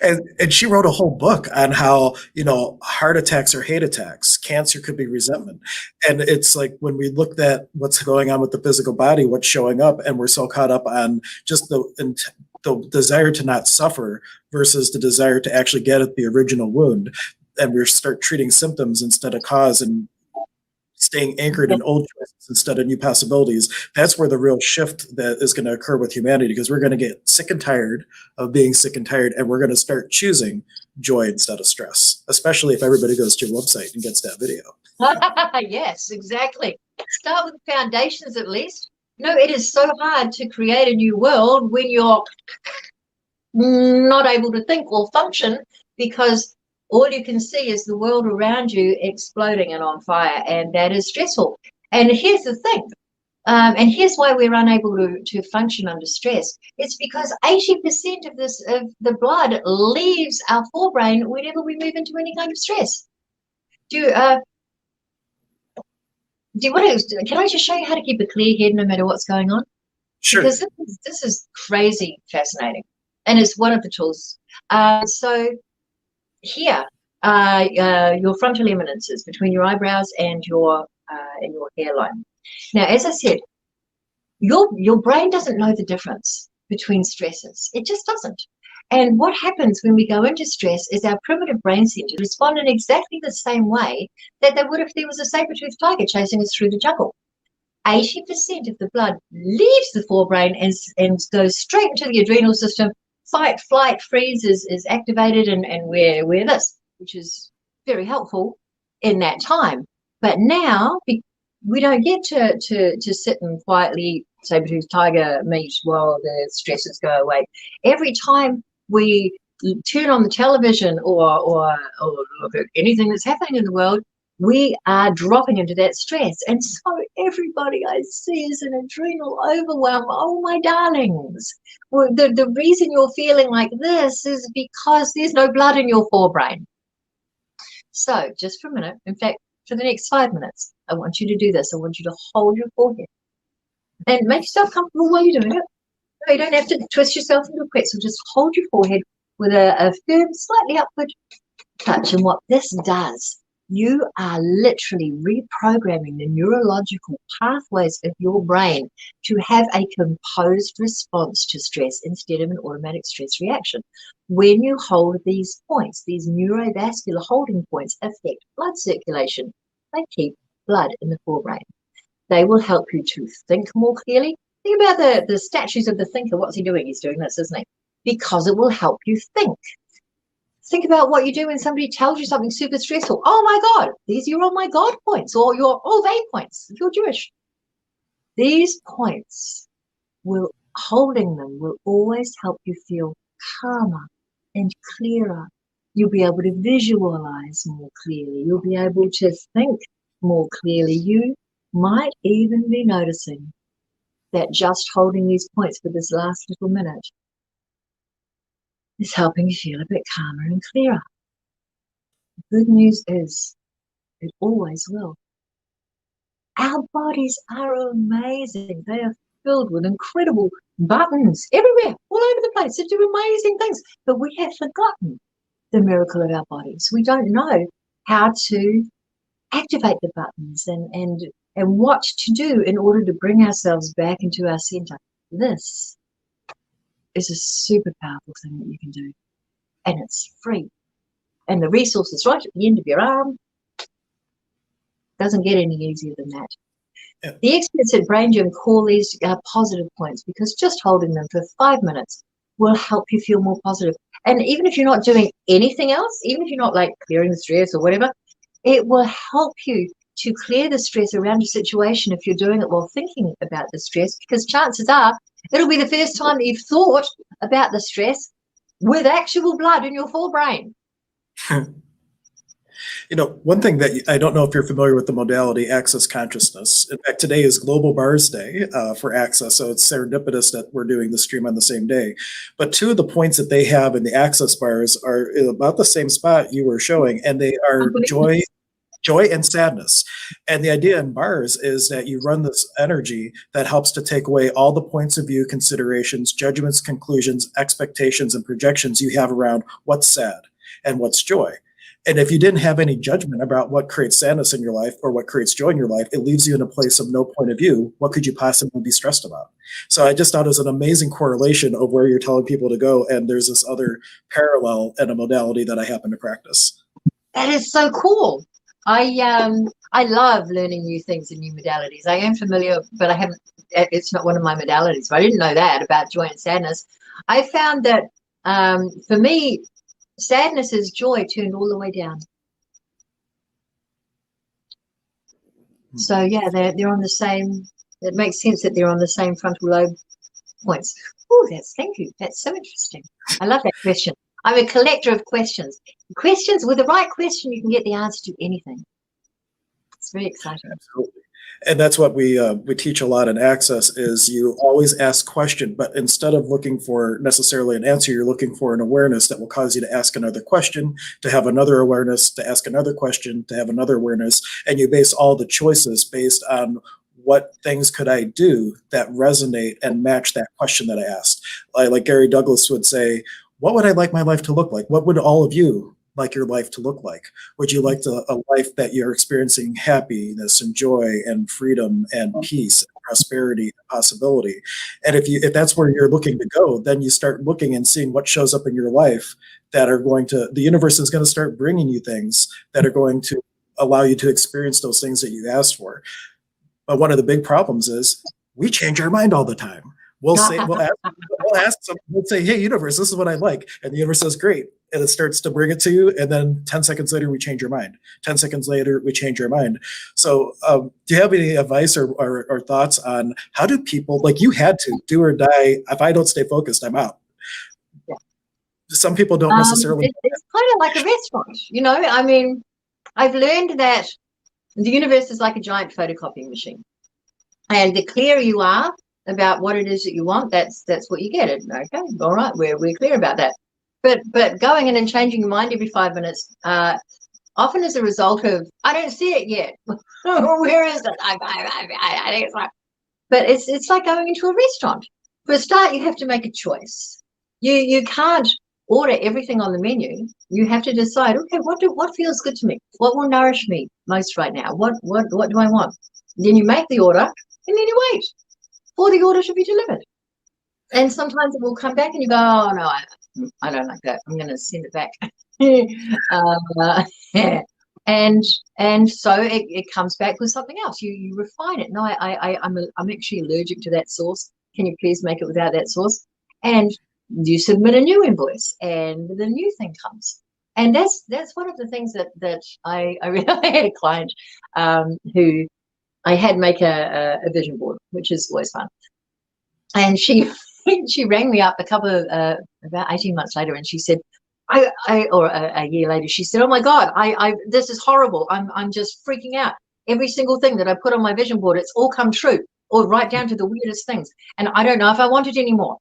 And she wrote a whole book on how, you know, heart attacks are hate attacks. Cancer could be resentment. And it's like when we looked at what's going on with the physical body, what's showing up, and we're so caught up on just the desire to not suffer versus the desire to actually get at the original wound. And we start treating symptoms instead of cause and staying anchored in old choices instead of new possibilities. That's where the real shift that is going to occur with humanity, because we're going to get sick and tired of being sick and tired, and we're going to start choosing joy instead of stress, especially if everybody goes to your website and gets that video. Yes, exactly. Start with the foundations at least. No, it is so hard to create a new world when you're not able to think or function, because all you can see is the world around you exploding and on fire, and that is stressful. And here's the thing, and here's why we're unable to function under stress. It's because 80% of the blood leaves our forebrain whenever we move into any kind of stress. Do you want to? Can I just show you how to keep a clear head no matter what's going on? Sure. Because this is crazy fascinating, and it's one of the tools. So here, your frontal eminences between your eyebrows and your hairline. Now, as I said, your brain doesn't know the difference between stresses. It just doesn't. And what happens when we go into stress is our primitive brain centers respond in exactly the same way that they would if there was a saber-toothed tiger chasing us through the jungle. 80% of the blood leaves the forebrain and goes straight into the adrenal system. Fight, flight, freeze is activated, and we're this, which is very helpful in that time. But now we don't get to sit and quietly eat saber-toothed tiger meat while the stresses go away. Every time we turn on the television or look at anything that's happening in the world, we are dropping into that stress. And so everybody I see is an adrenal overwhelm. Oh, my darlings. Well, the reason you're feeling like this is because there's no blood in your forebrain. So just for a minute, in fact, for the next 5 minutes, I want you to do this. I want you to hold your forehead and make yourself comfortable while you're doing it. No, you don't have to twist yourself into a pretzel. Just hold your forehead with a firm, slightly upward touch. And what this does, you are literally reprogramming the neurological pathways of your brain to have a composed response to stress instead of an automatic stress reaction. When you hold these points, these neurovascular holding points affect blood circulation. They keep blood in the forebrain. They will help you to think more clearly. Think about the statues of the thinker. What's he doing? He's doing this, isn't he? Because it will help you think. Think about what you do when somebody tells you something super stressful. Oh my God, these are your oh my God points, or your oh they points if you're Jewish. These points holding them will always help you feel calmer and clearer. You'll be able to visualize more clearly. You'll be able to think more clearly. You might even be noticing that just holding these points for this last little minute is helping you feel a bit calmer and clearer. The good news is it always will. Our bodies are amazing. They are filled with incredible buttons everywhere, all over the place. They do amazing things. But we have forgotten the miracle of our bodies. We don't know how to activate the buttons and what to do in order to bring ourselves back into our center. This is a super powerful thing that you can do, and it's free. And the resource is right at the end of your arm. Doesn't get any easier than that. Yeah. The experts at Brain Gym call these positive points because just holding them for 5 minutes will help you feel more positive. And even if you're not doing anything else, even if you're not like clearing the stress or whatever, it will help you to clear the stress around a situation if you're doing it while thinking about the stress, because chances are it'll be the first time that you've thought about the stress with actual blood in your forebrain. You know, one thing that I don't know if you're familiar with the modality Access Consciousness. In fact, today is Global Bars Day for Access, so it's serendipitous that we're doing the stream on the same day. But two of the points that they have in the Access bars are about the same spot you were showing, and they are joy and sadness. And the idea in bars is that you run this energy that helps to take away all the points of view, considerations, judgments, conclusions, expectations, and projections you have around what's sad and what's joy. And if you didn't have any judgment about what creates sadness in your life or what creates joy in your life, it leaves you in a place of no point of view. What could you possibly be stressed about? So I just thought it was an amazing correlation of where you're telling people to go. And there's this other parallel and a modality that I happen to practice. That is so cool. I love learning new things and new modalities. I am familiar, but it's not one of my modalities. I didn't know that about joy and sadness. I found that for me, sadness is joy turned all the way down. So yeah, they're on the same. It makes sense that they're on the same frontal lobe points. Oh, thank you. That's so interesting. I love that question. I'm a collector of questions. Questions, with the right question, you can get the answer to anything. It's very exciting. Absolutely. And that's what we teach a lot in Access is you always ask question, but instead of looking for necessarily an answer, you're looking for an awareness that will cause you to ask another question, to have another awareness, to ask another question, to have another awareness. And you base all the choices based on what things could I do that resonate and match that question that I asked. Like Gary Douglas would say, what would I like my life to look like? What would all of you like your life to look like? Would you like a life that you're experiencing happiness and joy and freedom and peace and prosperity and possibility? And if that's where you're looking to go, then you start looking and seeing what shows up in your life that are going to, the universe is going to start bringing you things that are going to allow you to experience those things that you asked for. But one of the big problems is we change our mind all the time. We'll ask someone, we'll say, hey, universe, this is what I like. And the universe says, great. And it starts to bring it to you. And then 10 seconds later, we change your mind. 10 seconds later, we change your mind. So do you have any advice or thoughts on how do people, like you had to do or die, if I don't stay focused, I'm out. Yeah. Some people don't necessarily. It's kind of like a restaurant, you know? I mean, I've learned that the universe is like a giant photocopying machine. And the clearer you are about what it is that you want, that's what you get. Okay, all right, we're clear about that. But going in and changing your mind every 5 minutes, often as a result of I don't see it yet. Where is it? I think it's like, but it's like going into a restaurant. For a start, you have to make a choice. You can't order everything on the menu. You have to decide, okay, what feels good to me? What will nourish me most right now? What do I want? Then you make the order and then you wait for the order to be delivered. And sometimes it will come back and you go, oh no, I don't like that. I'm going to send it back. And so it comes back with something else. You refine it. No, I'm actually allergic to that sauce. Can you please make it without that sauce? And you submit a new invoice and the new thing comes. And that's one of the things that I had a client who I had make a vision board, which is always fun. And she rang me up about 18 months later, and she said, or a year later, she said, oh my God, this is horrible. I'm just freaking out. Every single thing that I put on my vision board, it's all come true, or right down to the weirdest things. And I don't know if I want it anymore.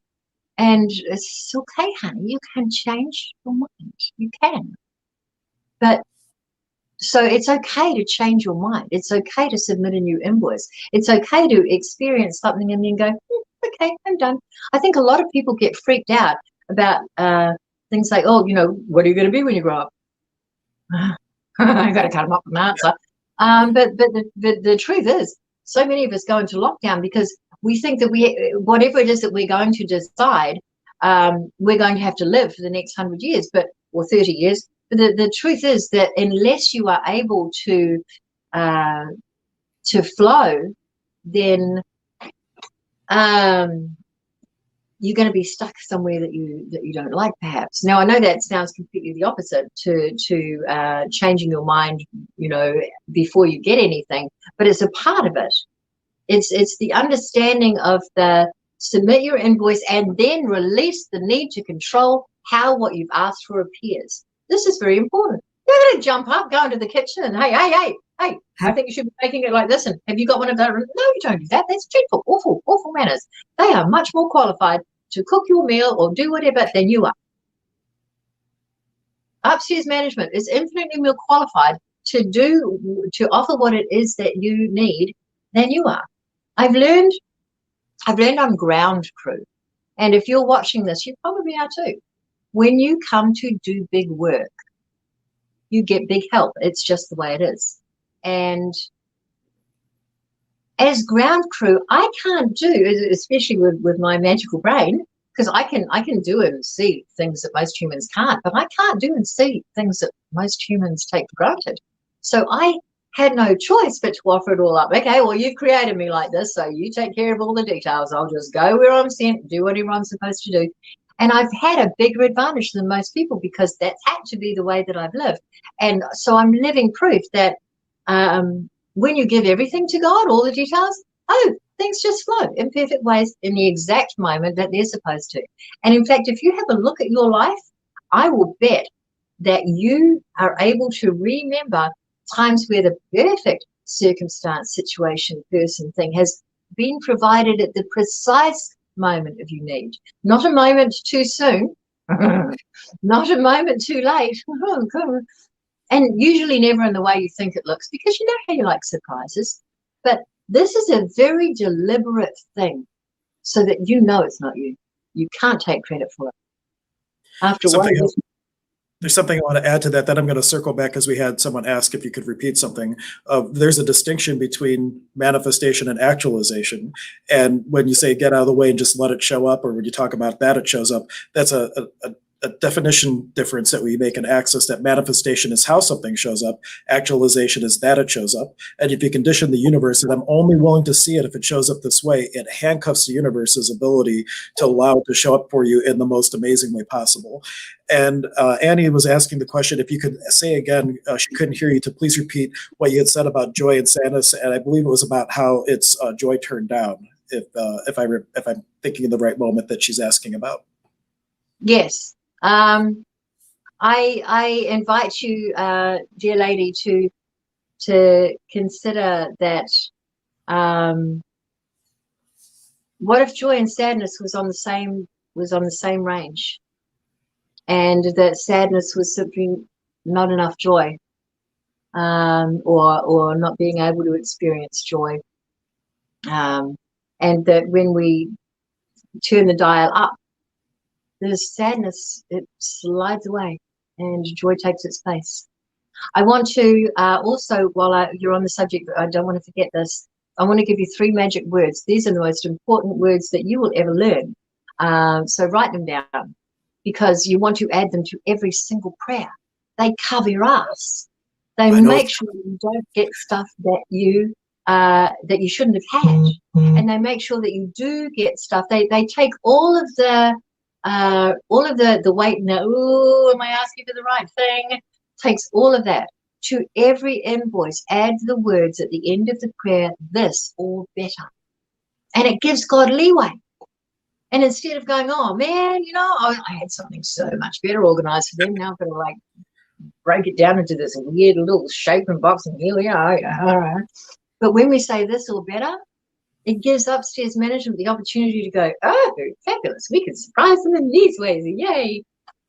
And it's okay, honey, you can change your mind. You can. But so it's okay to change your mind. It's okay to submit a new invoice. It's okay to experience something and then go, okay, I'm done. I think a lot of people get freaked out about things like, oh, you know, what are you going to be when you grow up? I've got to cut them up with an answer. But the truth is, so many of us go into lockdown because we think that whatever it is that we're going to decide, we're going to have to live for the next 100 years, or 30 years. But the truth is that unless you are able to flow, then you're going to be stuck somewhere that you don't like, perhaps. Now, I know that sounds completely the opposite to changing your mind, before you get anything, but it's a part of it. It's the understanding of the submit your invoice and then release the need to control how what you've asked for appears. This is very important. You're going to jump up, go into the kitchen, and hey, I think you should be making it like this. And have you got one of those? No, you don't do that. That's dreadful, awful manners. They are much more qualified to cook your meal or do whatever than you are. Upstairs management is infinitely more qualified to offer what it is that you need than you are. I've learned on ground crew, and if you're watching this, you probably are too. When you come to do big work, you get big help. It's just the way it is. And as ground crew, I can't do, especially with my magical brain, because I can do and see things that most humans can't, but I can't do and see things that most humans take for granted. So I had no choice but to offer it all up. Okay, well, you've created me like this, so you take care of all the details. I'll just go where I'm sent, do whatever I'm supposed to do. And I've had a bigger advantage than most people because that's had to be the way that I've lived. And so I'm living proof that when you give everything to God, all the details, things just flow in perfect ways in the exact moment that they're supposed to. And in fact, if you have a look at your life, I will bet that you are able to remember times where the perfect circumstance, situation, person, thing has been provided at the precise moment of your need. Not a moment too soon, not a moment too late, and usually never in the way you think it looks, because you know how you like surprises. But this is a very deliberate thing so that you know it's not you. You can't take credit for it. After There's something I want to add to that I'm going to circle back because we had someone ask if you could repeat something. There's a distinction between manifestation and actualization. And when you say get out of the way and just let it show up, or when you talk about that it shows up, that's a definition difference that we make in Access, that manifestation is how something shows up. Actualization is that it shows up. And if you condition the universe that I'm only willing to see it if it shows up this way, it handcuffs the universe's ability to allow it to show up for you in the most amazing way possible. And Annie was asking the question, if you could say again, she couldn't hear you, to please repeat what you had said about joy and sadness. And I believe it was about how it's joy turned down, if I'm thinking in the right moment that she's asking about. Yes. I invite you, dear lady, to consider that what if joy and sadness was on the same range, and that sadness was simply not enough joy, or not being able to experience joy, and that when we turn the dial up, the sadness, it slides away and joy takes its place. I want to also, while you're on the subject, I don't want to forget this, I want to give you 3 magic words. These are the most important words that you will ever learn. So write them down, because you want to add them to every single prayer. They cover your ass. They make sure that you don't get stuff that you shouldn't have had. And they make sure that you do get stuff. They take all of the weight now, am I asking for the right thing? Takes all of that. To every invoice, add the words at the end of the prayer, this or better. And it gives God leeway. And instead of going, oh man, I had something so much better organized for them, now I've got to break it down into this weird little shape and box, and here we are. But when we say this or better, it gives upstairs management the opportunity to go, oh, fabulous, we can surprise them in these ways, yay.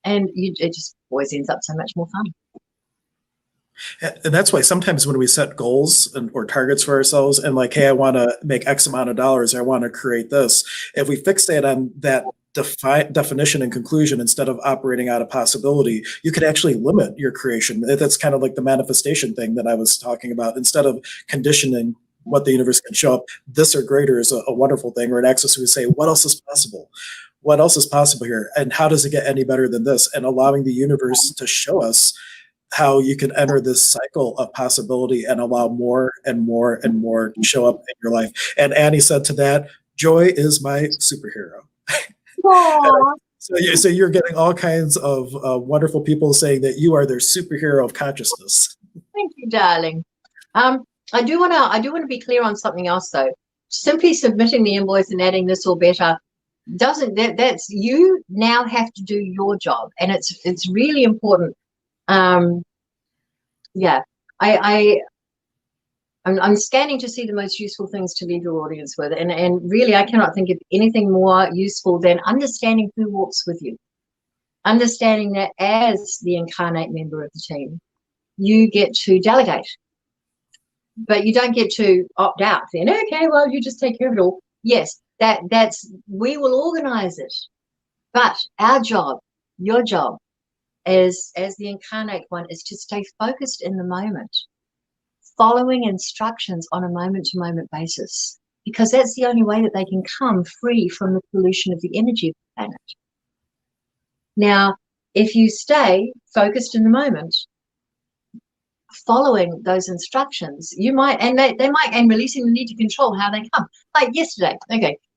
And it just always ends up so much more fun. And that's why sometimes when we set goals or targets for ourselves and hey, I want to make X amount of dollars, I want to create this. If we fixate on that definition and conclusion instead of operating out of possibility, you could actually limit your creation. That's kind of like the manifestation thing that I was talking about. Instead of conditioning what the universe can show up, this or greater is a wonderful thing, or an Access we say, what else is possible? What else is possible here? And how does it get any better than this? And allowing the universe to show us how you can enter this cycle of possibility and allow more and more and more to show up in your life. And Annie said to that, joy is my superhero. Aw. So you're getting all kinds of wonderful people saying that you are their superhero of consciousness. Thank you, darling. I do want to be clear on something else though. Simply submitting the invoice and adding this or better doesn't, that's, you now have to do your job, and it's really important. Yeah, I'm scanning to see the most useful things to leave your audience with, and really I cannot think of anything more useful than understanding who walks with you, understanding that as the incarnate member of the team, you get to delegate, but you don't get to opt out then. Okay, well, you just take care of it all. Yes, that's, we will organize it, but our job, your job as the incarnate one, is to stay focused in the moment, following instructions on a moment-to-moment basis, because that's the only way that they can come free from the pollution of the energy of the planet. Now, if you stay focused in the moment, following those instructions, you might, and they might, and releasing the need to control how they come. Like yesterday,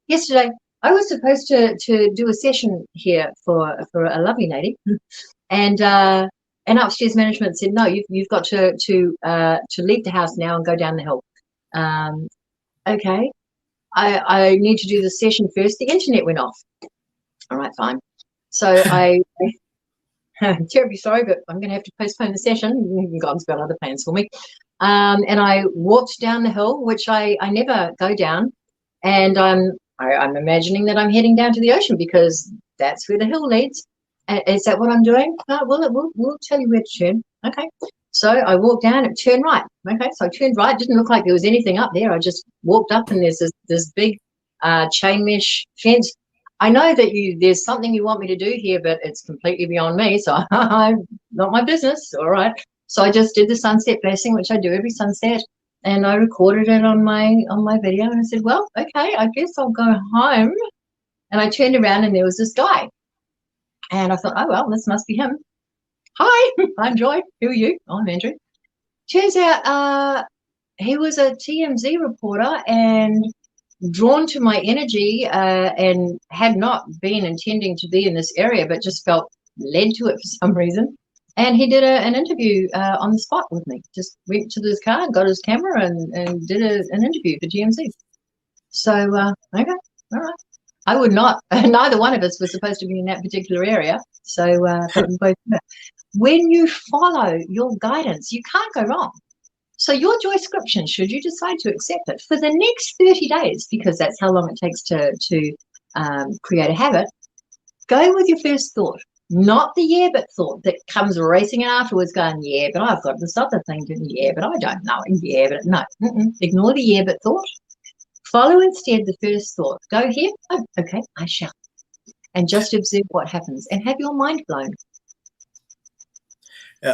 yesterday I was supposed to do a session here for a lovely lady, and upstairs management said, no, you've got to leave the house now and go down the hill. Okay, I need to do the session first. The internet went off. All right, fine. So I'm terribly sorry, but I'm going to have to postpone the session. God's got other plans for me. And I walked down the hill, which I never go down, and I'm imagining that I'm heading down to the ocean because that's where the hill leads. Is that what I'm doing? We'll tell you where to turn. Okay. So I walked down and turned right. Okay. So I turned right. Didn't look like there was anything up there. I just walked up, and there's this big chain mesh fence. I know that there's something you want me to do here, but it's completely beyond me. So I'm not my business. All right. So I just did the sunset blessing, which I do every sunset, and I recorded it on my video. And I said, well, okay, I guess I'll go home. And I turned around, and there was this guy. And I thought, oh, well, this must be him. Hi, I'm Joy. Who are you? Oh, I'm Andrew. Turns out he was a TMZ reporter and drawn to my energy, and had not been intending to be in this area, but just felt led to it for some reason. And he did an interview on the spot with me. Just went to his car and got his camera and did an interview for TMZ. So, okay, all right. I would not, neither one of us was supposed to be in that particular area. So when you follow your guidance, you can't go wrong. So your joy scription, should you decide to accept it for the next 30 days, because that's how long it takes to create a habit, go with your first thought, not the yeah, but thought that comes racing afterwards going, yeah, but I've got this other thing, yeah, but I don't know, yeah, but no. Ignore the yeah, but thought. Follow instead the first thought. Go here. Oh, okay, I shall. And just observe what happens and have your mind blown.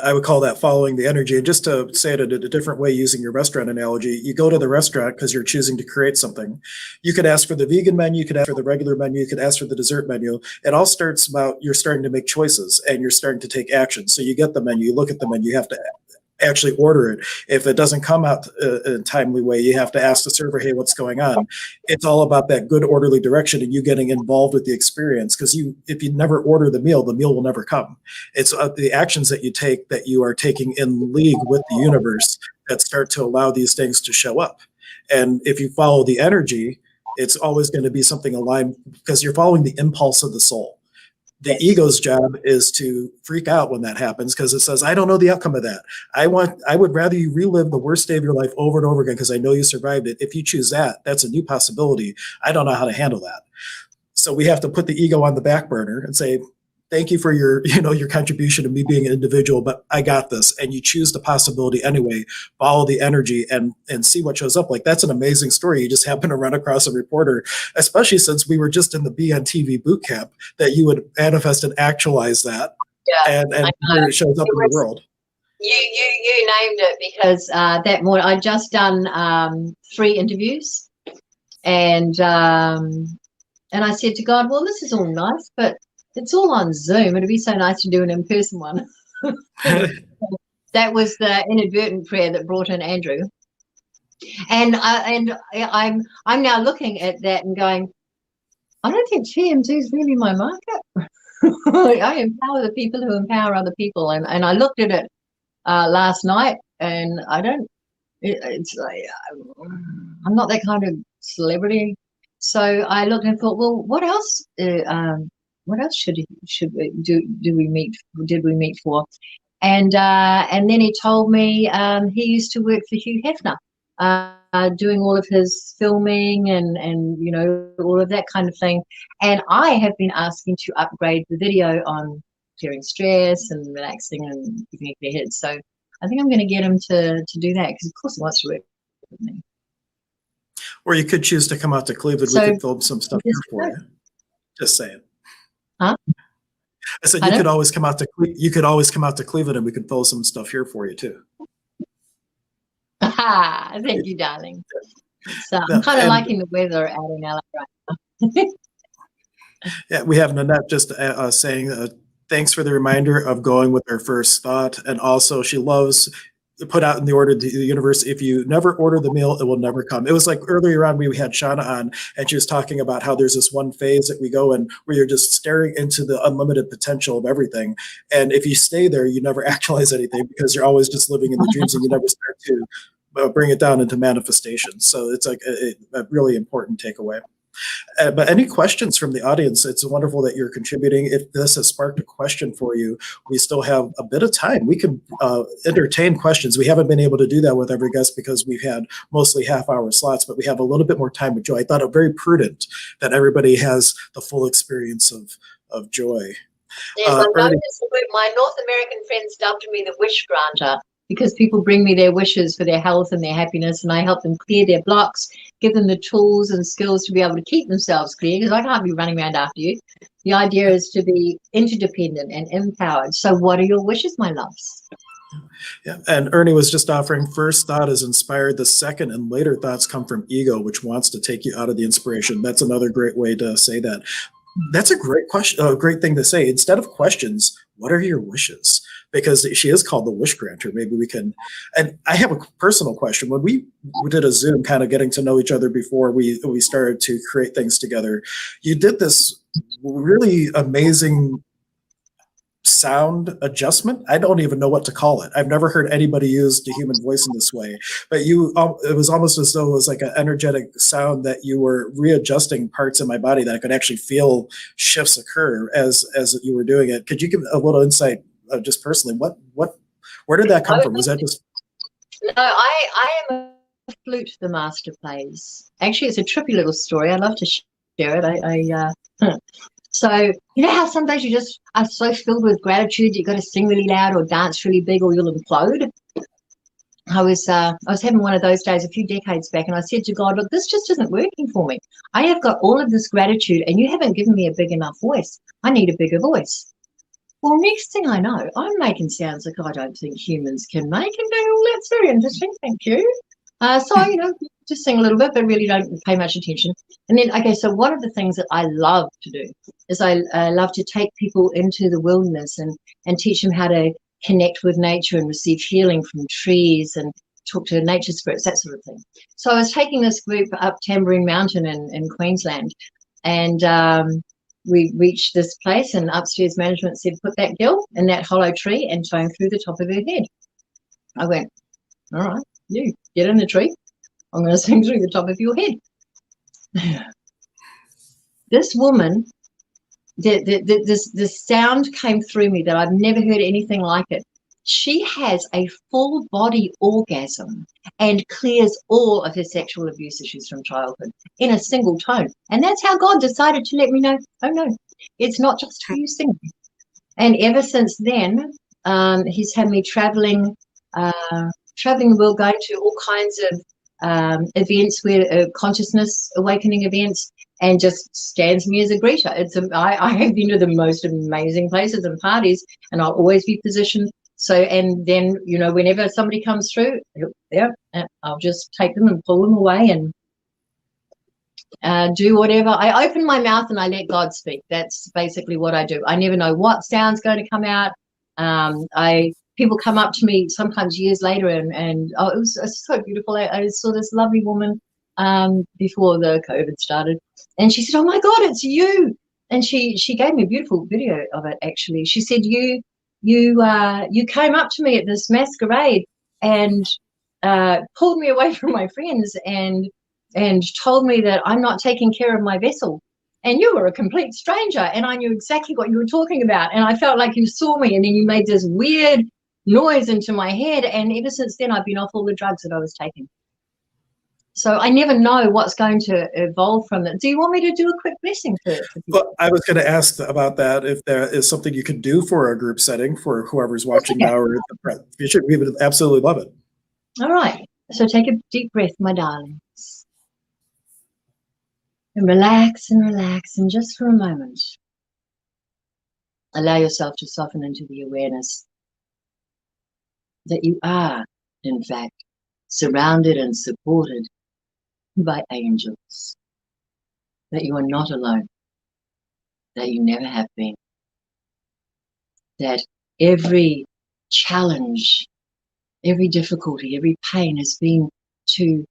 I would call that following the energy. And just to say it in a different way, using your restaurant analogy, you go to the restaurant because you're choosing to create something. You could ask for the vegan menu, you could ask for the regular menu, you could ask for the dessert menu. It all starts about you're starting to make choices and you're starting to take action. So you get the menu, you look at the menu, you have to actually order it. If it doesn't come out in a timely way, you have to ask the server, hey, what's going on? It's all about that good orderly direction and you getting involved with the experience, because if you never order the meal will never come. It's the actions that you take that you are taking in league with the universe that start to allow these things to show up. And if you follow the energy, it's always going to be something aligned because you're following the impulse of the soul. The ego's job is to freak out when that happens because it says, I don't know the outcome of that. I would rather you relive the worst day of your life over and over again because I know you survived it. If you choose that, that's a new possibility. I don't know how to handle that. So we have to put the ego on the back burner and say, thank you for your contribution to me being an individual, but I got this. And you choose the possibility anyway, follow the energy and see what shows up. Like, that's an amazing story. You just happen to run across a reporter, especially since we were just in the Be on TV boot camp, that you would manifest and actualize that. Yeah, and it shows up in the world. You named it, because that morning I'd just done 3 interviews, and I said to God, well, this is all nice, but it's all on Zoom. It'd be so nice to do an in-person one. That was the inadvertent prayer that brought in Andrew. And I'm now looking at that and going, I don't think TMZ is really my market. I empower the people who empower other people. And I looked at it last night, and I don't, it's like, I'm not that kind of celebrity. So I looked and thought, well, what else should we did we meet for? And then he told me he used to work for Hugh Hefner, doing all of his filming and you know, all of that kind of thing. And I have been asking to upgrade the video on clearing stress and relaxing and giving a clear head. So I think I'm going to get him to do that, because of course he wants to work with me. Or you could choose to come out to Cleveland. So, we could film some stuff here for you. Just saying. Huh? I said you could always come out to Cleveland, and we could film some stuff here for you too. Thank you, darling. So I'm kind of liking the weather out in LA right now. Yeah, we have Nanette just saying thanks for the reminder of going with her first thought, and also she loves to put out in the order to the universe, if you never order the meal, it will never come. It was like earlier on, we had Shana on, and she was talking about how there's this one phase that we go in where you're just staring into the unlimited potential of everything. And if you stay there, you never actualize anything, because you're always just living in the dreams, and you never start to bring it down into manifestation. So it's like a really important takeaway. But any questions from the audience? It's wonderful that you're contributing. If this has sparked a question for you, we still have a bit of time. We can entertain questions. We haven't been able to do that with every guest because we've had mostly half-hour slots, but we have a little bit more time with Joy. I thought it very prudent that everybody has the full experience of Joy. Yes, I noticed my North American friends dubbed me the wish granter, because people bring me their wishes for their health and their happiness, and I help them clear their blocks, give them the tools and skills to be able to keep themselves clear, because I can't be running around after you. The idea is to be interdependent and empowered. So what are your wishes, my loves? Yeah, and Ernie was just offering, first thought is inspired, the second and later thoughts come from ego, which wants to take you out of the inspiration. That's another great way to say that. That's a great question, a great thing to say. Instead of questions, what are your wishes? Because she is called the wish granter. Maybe we can, and I have a personal question. When we did a Zoom, kind of getting to know each other before we started to create things together, you did this really amazing sound adjustment. I don't even know what to call it. I've never heard anybody use the human voice in this way, but it was almost as though it was like an energetic sound that you were readjusting parts in my body that I could actually feel shifts occur as you were doing it. Could you give a little insight, just personally, where did that come from? Was that just? No, I am a flute the master plays. Actually, it's a trippy little story. I'd love to share it. So you know how some days you just are so filled with gratitude you got to sing really loud or dance really big or you'll implode. I was having one of those days a few decades back, and I said to God, look, this just isn't working for me. I have got all of this gratitude and you haven't given me a big enough voice. I need a bigger voice. Well, next thing I know, I'm making sounds like I don't think humans can make, and going, oh, that's very interesting, thank you. So, you know, just sing a little bit, but really don't pay much attention. And then, okay, so one of the things that I love to do is I love to take people into the wilderness and teach them how to connect with nature and receive healing from trees and talk to nature spirits, that sort of thing. So I was taking this group up Tambourine Mountain in Queensland, and we reached this place, and upstairs management said, put that girl in that hollow tree and tone through the top of her head. I went, all right, you get in the tree. I'm going to sing through the top of your head. This woman, this sound came through me that I've never heard anything like it. She has a full body orgasm and clears all of her sexual abuse issues from childhood in a single tone. And that's how God decided to let me know, oh no, it's not just for you singing. And ever since then, he's had me traveling the world, going to all kinds of events where consciousness awakening events, and just stands me as a greeter. I have been to the most amazing places and parties, and I'll always be positioned. So, and then, you know, whenever somebody comes through, yeah, I'll just take them and pull them away and do whatever. I open my mouth and I let God speak. That's basically what I do. I never know what sound's going to come out. People come up to me sometimes years later and oh, it was so beautiful. I saw this lovely woman before the COVID started. And she said, "Oh my God, it's you." And she gave me a beautiful video of it, actually. She said, you came up to me at this masquerade and pulled me away from my friends and told me that I'm not taking care of my vessel. And you were a complete stranger, and I knew exactly what you were talking about. And I felt like you saw me, and then you made this weird noise into my head. And ever since then, I've been off all the drugs that I was taking. So I never know what's going to evolve from it. Do you want me to do a quick blessing for people? Well, I was going to ask about that, if there is something you could do for a group setting for whoever's watching now or the press. We would absolutely love it. All right. So take a deep breath, my darlings. And relax, and just for a moment, allow yourself to soften into the awareness that you are, in fact, surrounded and supported by angels, that you are not alone, that you never have been, that every challenge, every difficulty, every pain has been to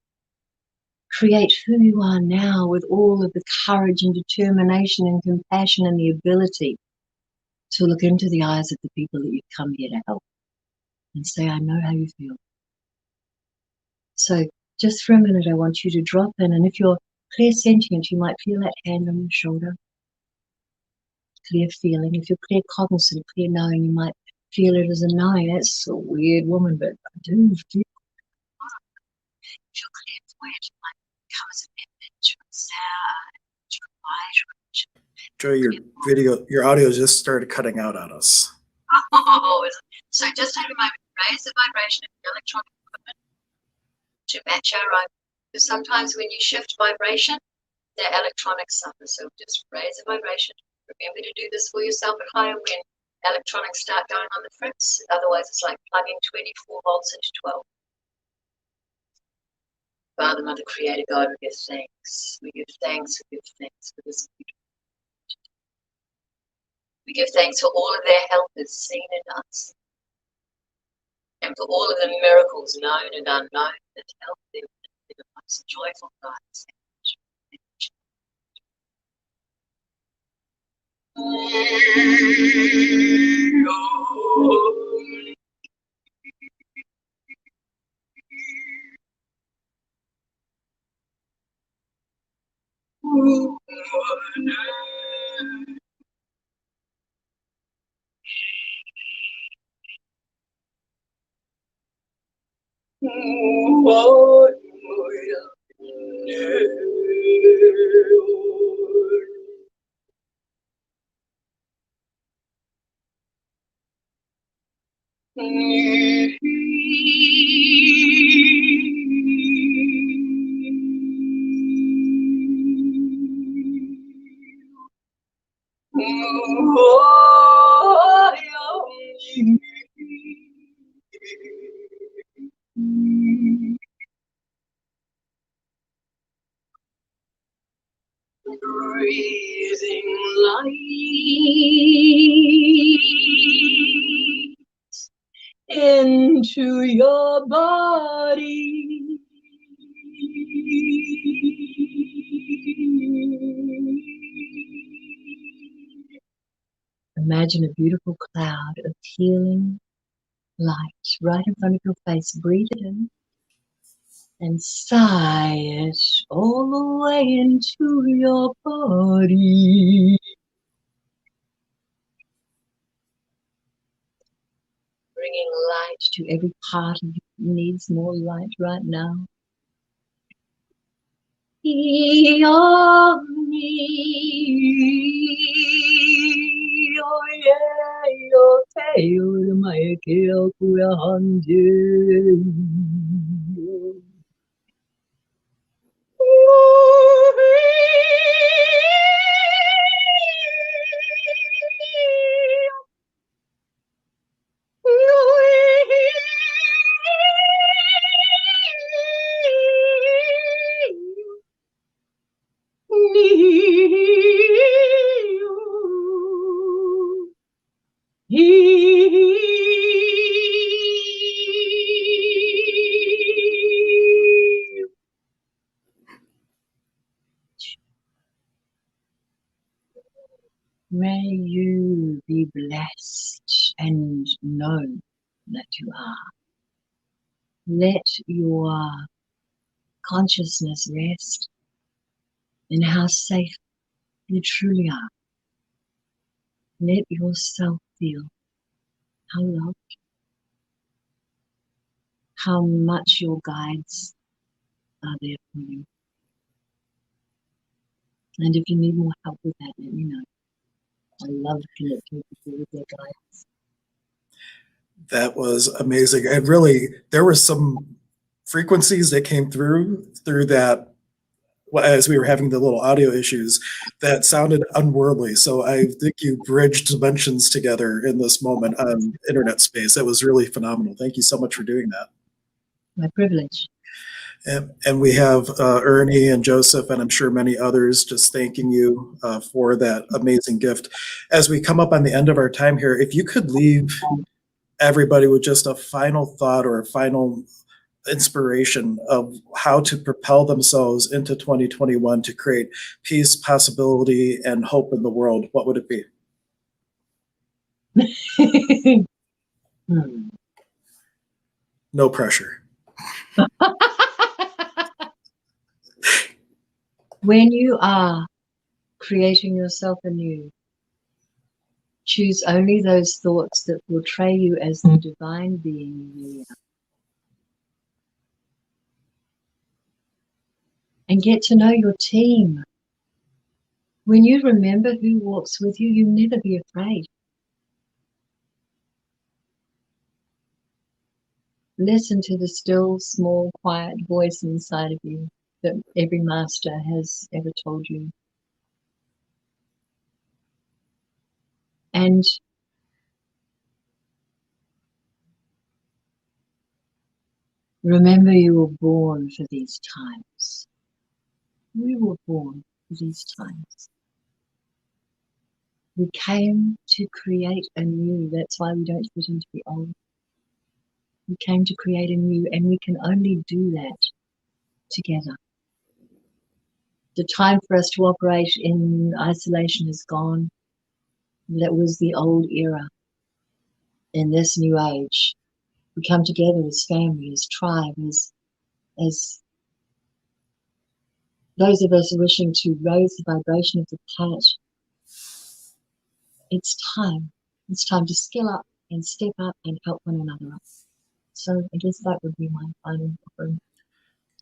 create who you are now, with all of the courage and determination and compassion and the ability to look into the eyes of the people that you've come here to help and say, "I know how you feel." So just for a minute, I want you to drop in, and if you're clear sentient, you might feel that hand on your shoulder. Clear feeling. If you're clear cognizant, clear knowing, you might feel it as a knowing. That's a weird, woman, but I do feel. If you're clear voyage, it might come as a image or sound or light. Joy, your audio just started cutting out on us. So just take a moment, raise the vibration of your electronic equipment to match our own. Because sometimes when you shift vibration, the electronics suffer. So just raise the vibration. Remember to do this for yourself at home when electronics start going on the fritz. Otherwise, it's like plugging 24 volts into 12. Father, Mother, Creator, God, we give thanks. We give thanks. We give thanks for this beautiful. We give thanks for all of their helpers seen and unseen, and for all of the miracles known and unknown that help them in the most joyful lives. Breathing light into your body. Imagine a beautiful cloud of healing light right in front of your face. Breathe it in and sigh it all the way into your body. Bringing light to every part of you that needs more light right now. May you be blessed and know that you are. Let your consciousness rest in how safe you truly are. Let yourself feel how loved, how much your guides are there for you. And if you need more help with that, let me know. I love connecting people with their guides. That was amazing. And really, there were some frequencies that came through that, as we were having the little audio issues, that sounded unworldly. So I think you bridged dimensions together in this moment on internet space. That was really phenomenal. Thank you so much for doing that. My privilege. And we have Ernie and Joseph, and I'm sure many others, just thanking you for that amazing gift. As we come up on the end of our time here, if you could leave everybody with just a final thought or a final inspiration of how to propel themselves into 2021 to create peace, possibility, and hope in the world, what would it be? No pressure. When you are creating yourself anew, choose only those thoughts that portray you as the divine being you really are. And get to know your team. When you remember who walks with you, you'll never be afraid. Listen to the still, small, quiet voice inside of you that every master has ever told you. And remember, you were born for these times. We were born for these times. We came to create anew. That's why we don't fit into the old. We came to create anew, and we can only do that together. The time for us to operate in isolation is gone. That was the old era. In this new age, we come together as family, as tribe, as those of us wishing to raise the vibration of the planet. It's time. It's time to skill up and step up and help one another up. So I guess that would be my final offering.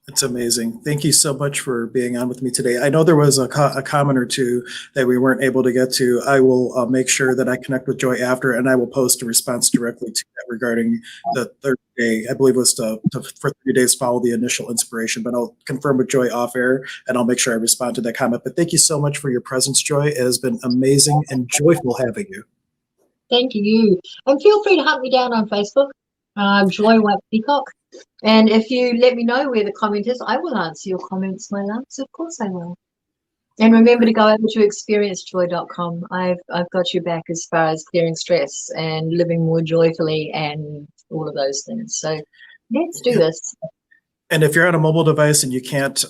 It's amazing. Thank you so much for being on with me today. I know there was a comment or two that we weren't able to get to. I will make sure that I connect with Joy after, and I will post a response directly to that regarding the third day. I believe it was for 3 days follow the initial inspiration, but I'll confirm with Joy off air, and I'll make sure I respond to that comment. But thank you so much for your presence, Joy. It has been amazing and joyful having you. Thank you. And feel free to hunt me down on Facebook, Joy White Peacock. And if you let me know where the comment is, I will answer your comments, my loves. Of course I will. And remember to go over to experiencejoy.com. I've got your back as far as clearing stress and living more joyfully and all of those things. So let's do this. And if you're on a mobile device and you can't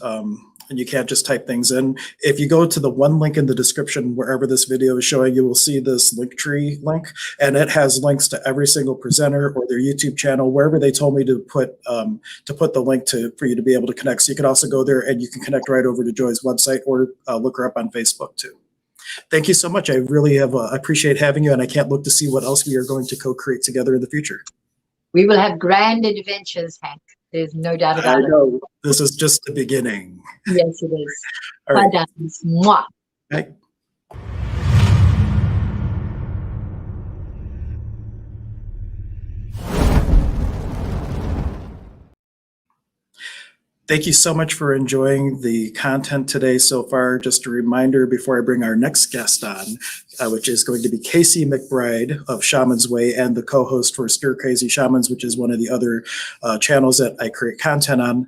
just type things in, if you go to the one link in the description wherever this video is showing, you will see this Linktree link, and it has links to every single presenter or their YouTube channel, wherever they told me to put the link for you to be able to connect. So you can also go there and you can connect right over to Joy's website or look her up on Facebook too. Thank you so much. I really have I appreciate having you, and I can't look to see what else we are going to co-create together in the future. We will have grand adventures, Hank. There's no doubt about it. I know. This is just the beginning. Yes, it is. All right. Bye, darlings. Mwah. Bye. Thank you so much for enjoying the content today so far. Just a reminder before I bring our next guest on, which is going to be Casey Macbride of Shaman's Way and the co-host for Stir Crazy Shamans, which is one of the other channels that I create content on.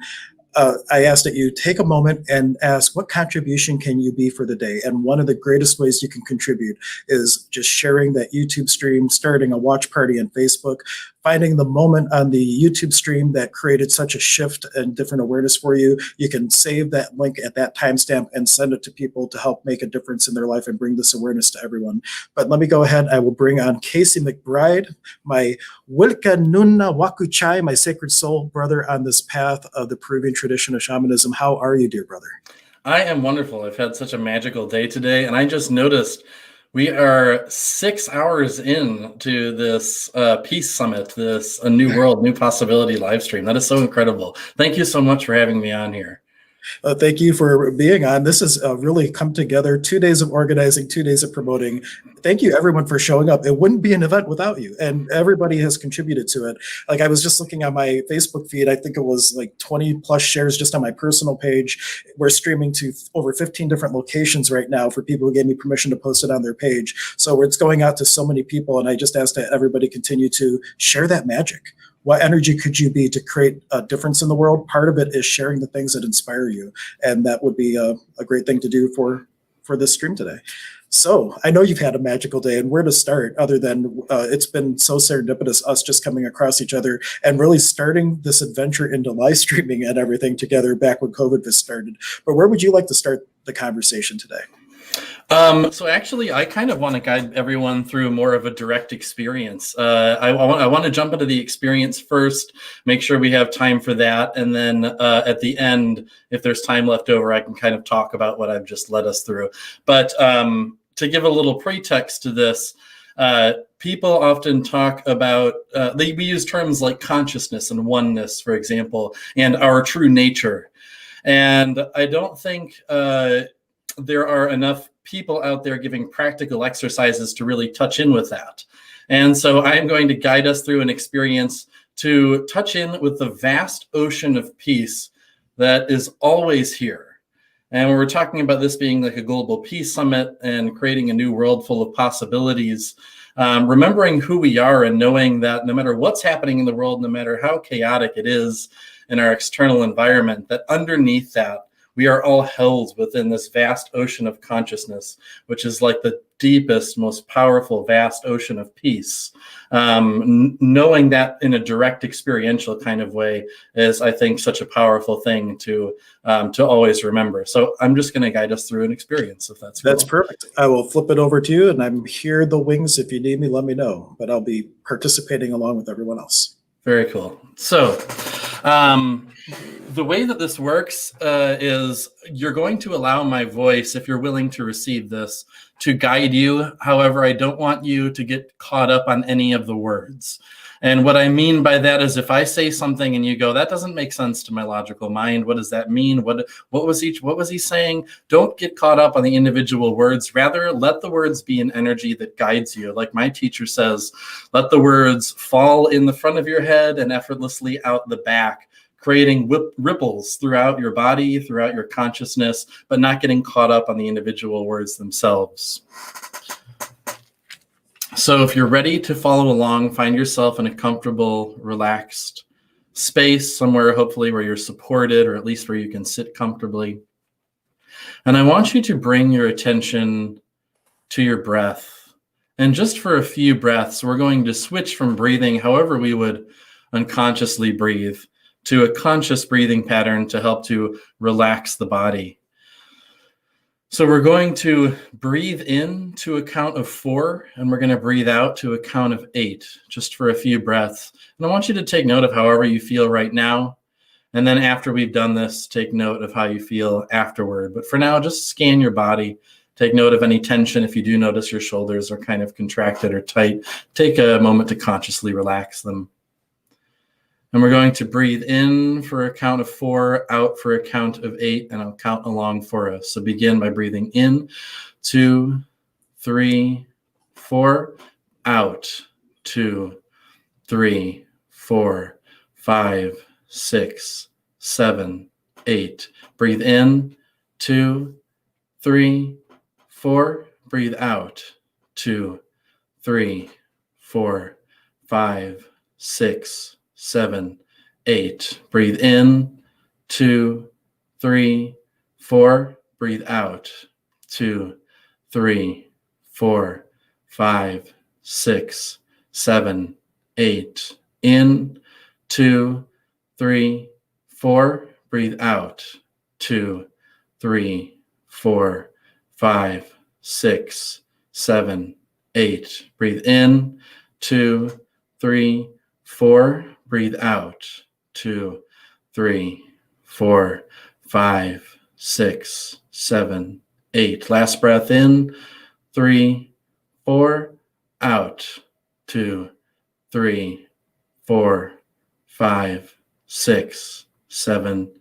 I asked that you take a moment and ask what contribution can you be for the day. And one of the greatest ways you can contribute is just sharing that YouTube stream, starting a watch party on Facebook, finding the moment on the YouTube stream that created such a shift and different awareness for you. You can save that link at that timestamp and send it to people to help make a difference in their life and bring this awareness to everyone. But let me go ahead. I will bring on Casey McBride, my Wilka Nunna Wakuchai, my sacred soul brother on this path of the Peruvian tradition of shamanism. How are you, dear brother? I am wonderful. I've had such a magical day today, and I just noticed we are 6 hours into this Peace Summit, this A New World, New Possibility live stream. That is so incredible. Thank you so much for having me on here. Thank you for being on. This has really come together. 2 days of organizing, 2 days of promoting. Thank you, everyone, for showing up. It wouldn't be an event without you, and everybody has contributed to it. Like, I was just looking at my Facebook feed. I think it was like 20 plus shares just on my personal page. We're streaming to over 15 different locations right now for people who gave me permission to post it on their page. So it's going out to so many people, and I just ask that everybody continue to share that magic. What energy could you be to create a difference in the world? Part of it is sharing the things that inspire you. And that would be a great thing to do for this stream today. So I know you've had a magical day, and where to start other than it's been so serendipitous, us just coming across each other and really starting this adventure into live streaming and everything together back when COVID was started. But where would you like to start the conversation today? So actually, I kind of want to guide everyone through more of a direct experience. I want to jump into the experience first, make sure we have time for that. And then at the end, if there's time left over, I can kind of talk about what I've just led us through. But to give a little pretext to this, people often talk about, we use terms like consciousness and oneness, for example, and our true nature. And I don't think there are enough people out there giving practical exercises to really touch in with that. And so I am going to guide us through an experience to touch in with the vast ocean of peace that is always here. And when we're talking about this being like a global peace summit and creating a new world full of possibilities, remembering who we are and knowing that no matter what's happening in the world, no matter how chaotic it is in our external environment, that underneath that, we are all held within this vast ocean of consciousness, which is like the deepest, most powerful, vast ocean of peace. Knowing that in a direct experiential kind of way is, I think, such a powerful thing to always remember. So I'm just going to guide us through an experience, if that's cool. That's perfect. I will flip it over to you, and I'm here in the wings. If you need me, let me know. But I'll be participating along with everyone else. Very cool. So the way that this works is you're going to allow my voice, if you're willing to receive this, to guide you. However, I don't want you to get caught up on any of the words. And what I mean by that is if I say something and you go, that doesn't make sense to my logical mind. What does that mean? What was he saying? Don't get caught up on the individual words. Rather, let the words be an energy that guides you. Like my teacher says, let the words fall in the front of your head and effortlessly out the back, creating ripples throughout your body, throughout your consciousness, but not getting caught up on the individual words themselves. So if you're ready to follow along, find yourself in a comfortable, relaxed space, somewhere hopefully where you're supported, or at least where you can sit comfortably. And I want you to bring your attention to your breath. And just for a few breaths, we're going to switch from breathing however we would unconsciously breathe to a conscious breathing pattern to help to relax the body. So we're going to breathe in to a count of 4, and we're going to breathe out to a count of 8, just for a few breaths. And I want you to take note of however you feel right now. And then after we've done this, take note of how you feel afterward. But for now, just scan your body. Take note of any tension. If you do notice your shoulders are kind of contracted or tight, take a moment to consciously relax them. And we're going to breathe in for a count of 4, out for a count of 8, and I'll count along for us. So begin by breathing in, 2, 3, 4, out, 2, 3, 4, 5, 6, 7, 8. Breathe in, 2, 3, 4. Breathe out, 2, 3, 4, 5, 6, 7, 8. Breathe in, 2, 3, 4. Breathe out. 2, 3, 4, 5, 6, 7, 8. In. 2, 3, 4. Breathe out. 2, 3, 4, 5, 6, 7, 8. Breathe in. 2, 3, 4. Breathe out. 2, 3, 4, 5, 6, 7, 8. Last breath in. 3, 4. Out. 2, 3, 4, 5, 6, 7,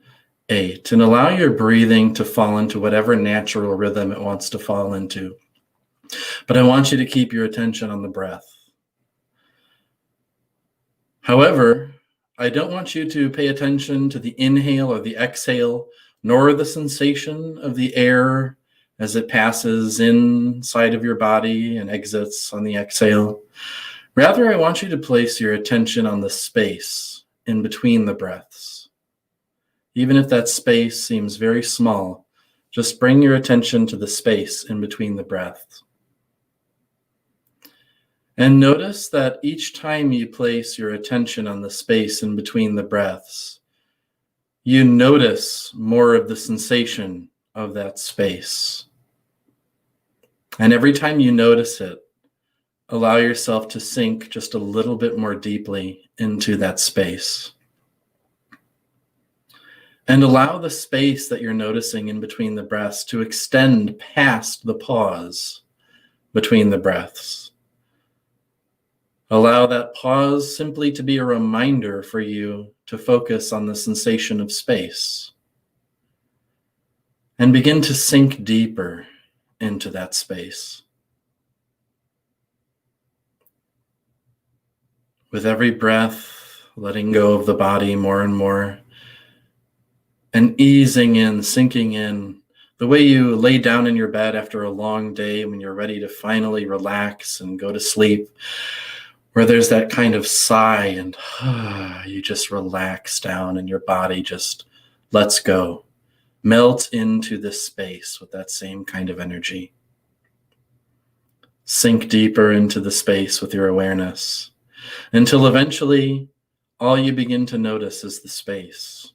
8. And allow your breathing to fall into whatever natural rhythm it wants to fall into. But I want you to keep your attention on the breath. However, I don't want you to pay attention to the inhale or the exhale, nor the sensation of the air as it passes inside of your body and exits on the exhale. Rather, I want you to place your attention on the space in between the breaths. Even if that space seems very small, just bring your attention to the space in between the breaths. And notice that each time you place your attention on the space in between the breaths, you notice more of the sensation of that space. And every time you notice it, allow yourself to sink just a little bit more deeply into that space. And allow the space that you're noticing in between the breaths to extend past the pause between the breaths. Allow that pause simply to be a reminder for you to focus on the sensation of space. And begin to sink deeper into that space. With every breath, letting go of the body more and more, and easing in, sinking in, the way you lay down in your bed after a long day when you're ready to finally relax and go to sleep, where there's that kind of sigh and you just relax down and your body just lets go. Melt into this space with that same kind of energy. Sink deeper into the space with your awareness until eventually all you begin to notice is the space.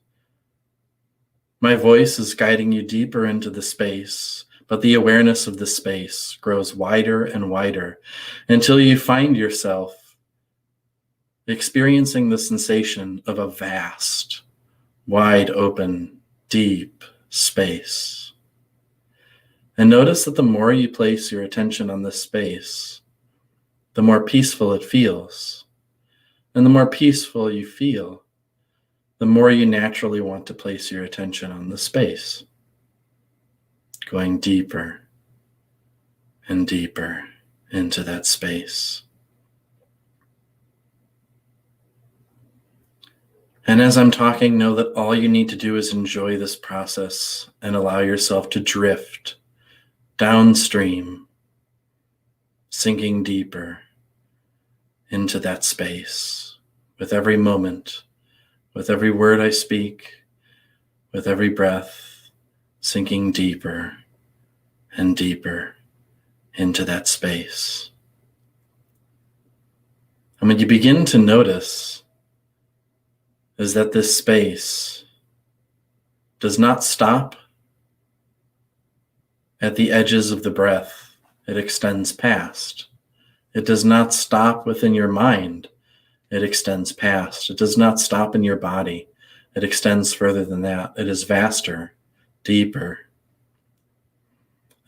My voice is guiding you deeper into the space, but the awareness of the space grows wider and wider until you find yourself experiencing the sensation of a vast, wide open, deep space. And notice that the more you place your attention on this space, the more peaceful it feels. And the more peaceful you feel, the more you naturally want to place your attention on the space, going deeper and deeper into that space. And as I'm talking, know that all you need to do is enjoy this process and allow yourself to drift downstream, sinking deeper into that space with every moment, with every word I speak, with every breath, sinking deeper and deeper into that space. And when you begin to notice is that this space does not stop at the edges of the breath. It extends past. It does not stop within your mind. It extends past. It does not stop in your body. It extends further than that. It is vaster, deeper.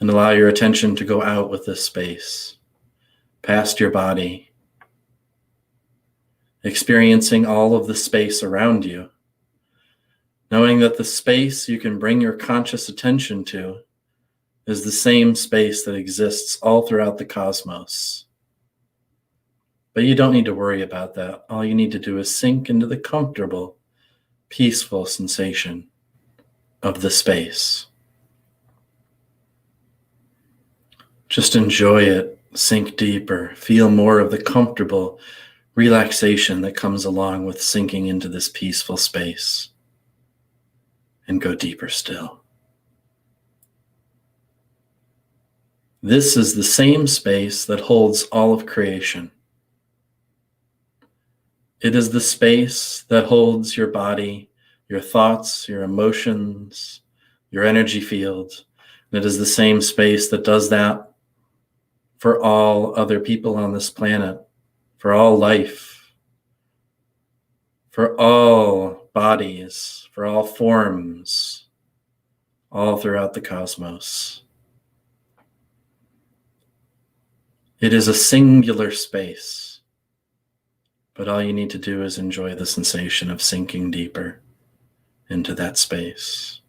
And allow your attention to go out with this space, past your body, experiencing all of the space around you, knowing that the space you can bring your conscious attention to is the same space that exists all throughout the cosmos. But you don't need to worry about that. All you need to do is sink into the comfortable, peaceful sensation of the space. Just enjoy it, sink deeper, feel more of the comfortable relaxation that comes along with sinking into this peaceful space. and go deeper still. This is the same space that holds all of creation. It is the space that holds your body, your thoughts, your emotions, your energy field. And it is the same space that does that for all other people on this planet, for all life, for all bodies, for all forms, all throughout the cosmos. It is a singular space, but all you need to do is enjoy the sensation of sinking deeper into that space.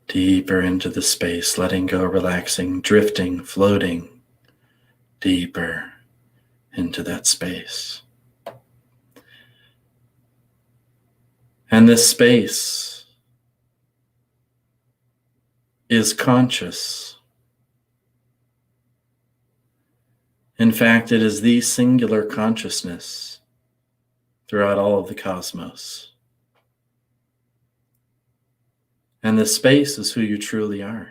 Deeper into the space, letting go, relaxing, drifting, floating deeper into that space. And this space is conscious. In fact, it is the singular consciousness throughout all of the cosmos. And this space is who you truly are.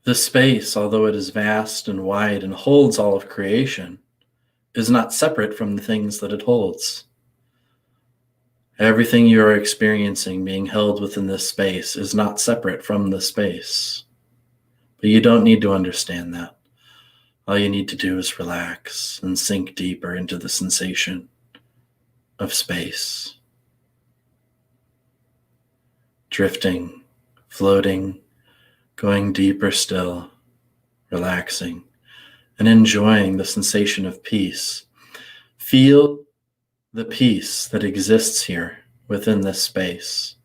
The space, although it is vast and wide and holds all of creation, is not separate from the things that it holds. Everything you are experiencing being held within this space is not separate from the space. But you don't need to understand that. All you need to do is relax and sink deeper into the sensation of space. Drifting, floating, going deeper still, relaxing, and enjoying the sensation of peace. Feel the peace that exists here within this space.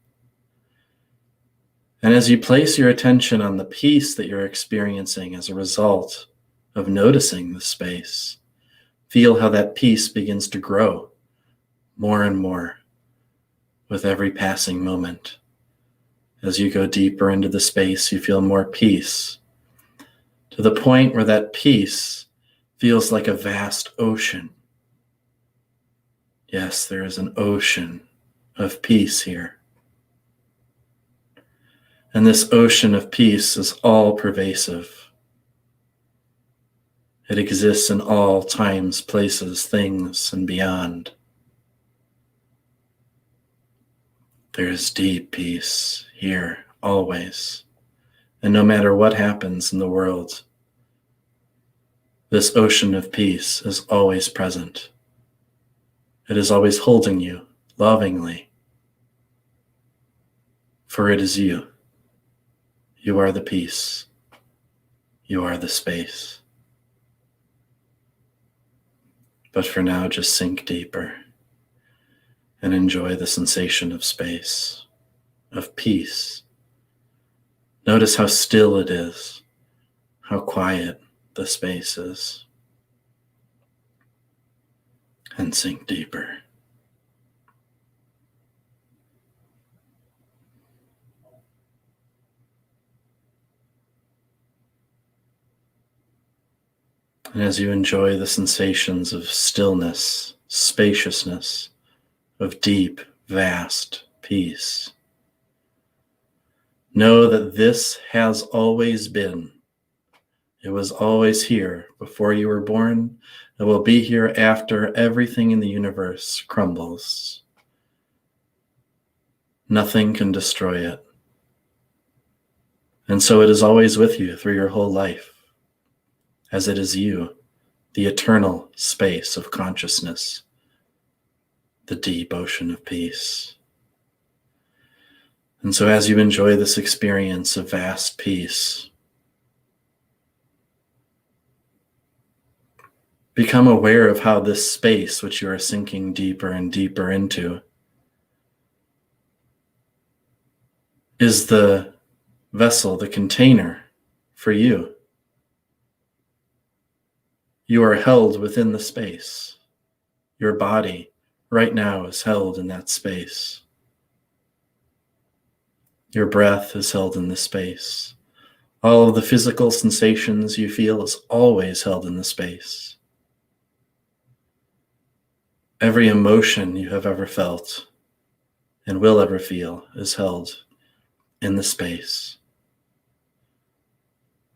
And as you place your attention on the peace that you're experiencing as a result of noticing the space, feel how that peace begins to grow more and more with every passing moment. As you go deeper into the space, you feel more peace, to the point where that peace feels like a vast ocean. Yes, there is an ocean of peace here. And this ocean of peace is all pervasive. It exists in all times, places, things, and beyond. There is deep peace here, always. And no matter what happens in the world, this ocean of peace is always present. It is always holding you lovingly, for it is you. You are the peace. You are the space. But for now, just sink deeper and enjoy the sensation of space, of peace. Notice how still it is, how quiet the space is, and sink deeper. And as you enjoy the sensations of stillness, spaciousness, of deep, vast peace, know that this has always been. It was always here before you were born. It will be here after everything in the universe crumbles. Nothing can destroy it. And so it is always with you through your whole life, as it is you, the eternal space of consciousness, the deep ocean of peace. And so as you enjoy this experience of vast peace, become aware of how this space, which you are sinking deeper and deeper into, is the vessel, the container for you. You are held within the space. Your body right now is held in that space. Your breath is held in the space. All of the physical sensations you feel is always held in the space. Every emotion you have ever felt and will ever feel is held in the space.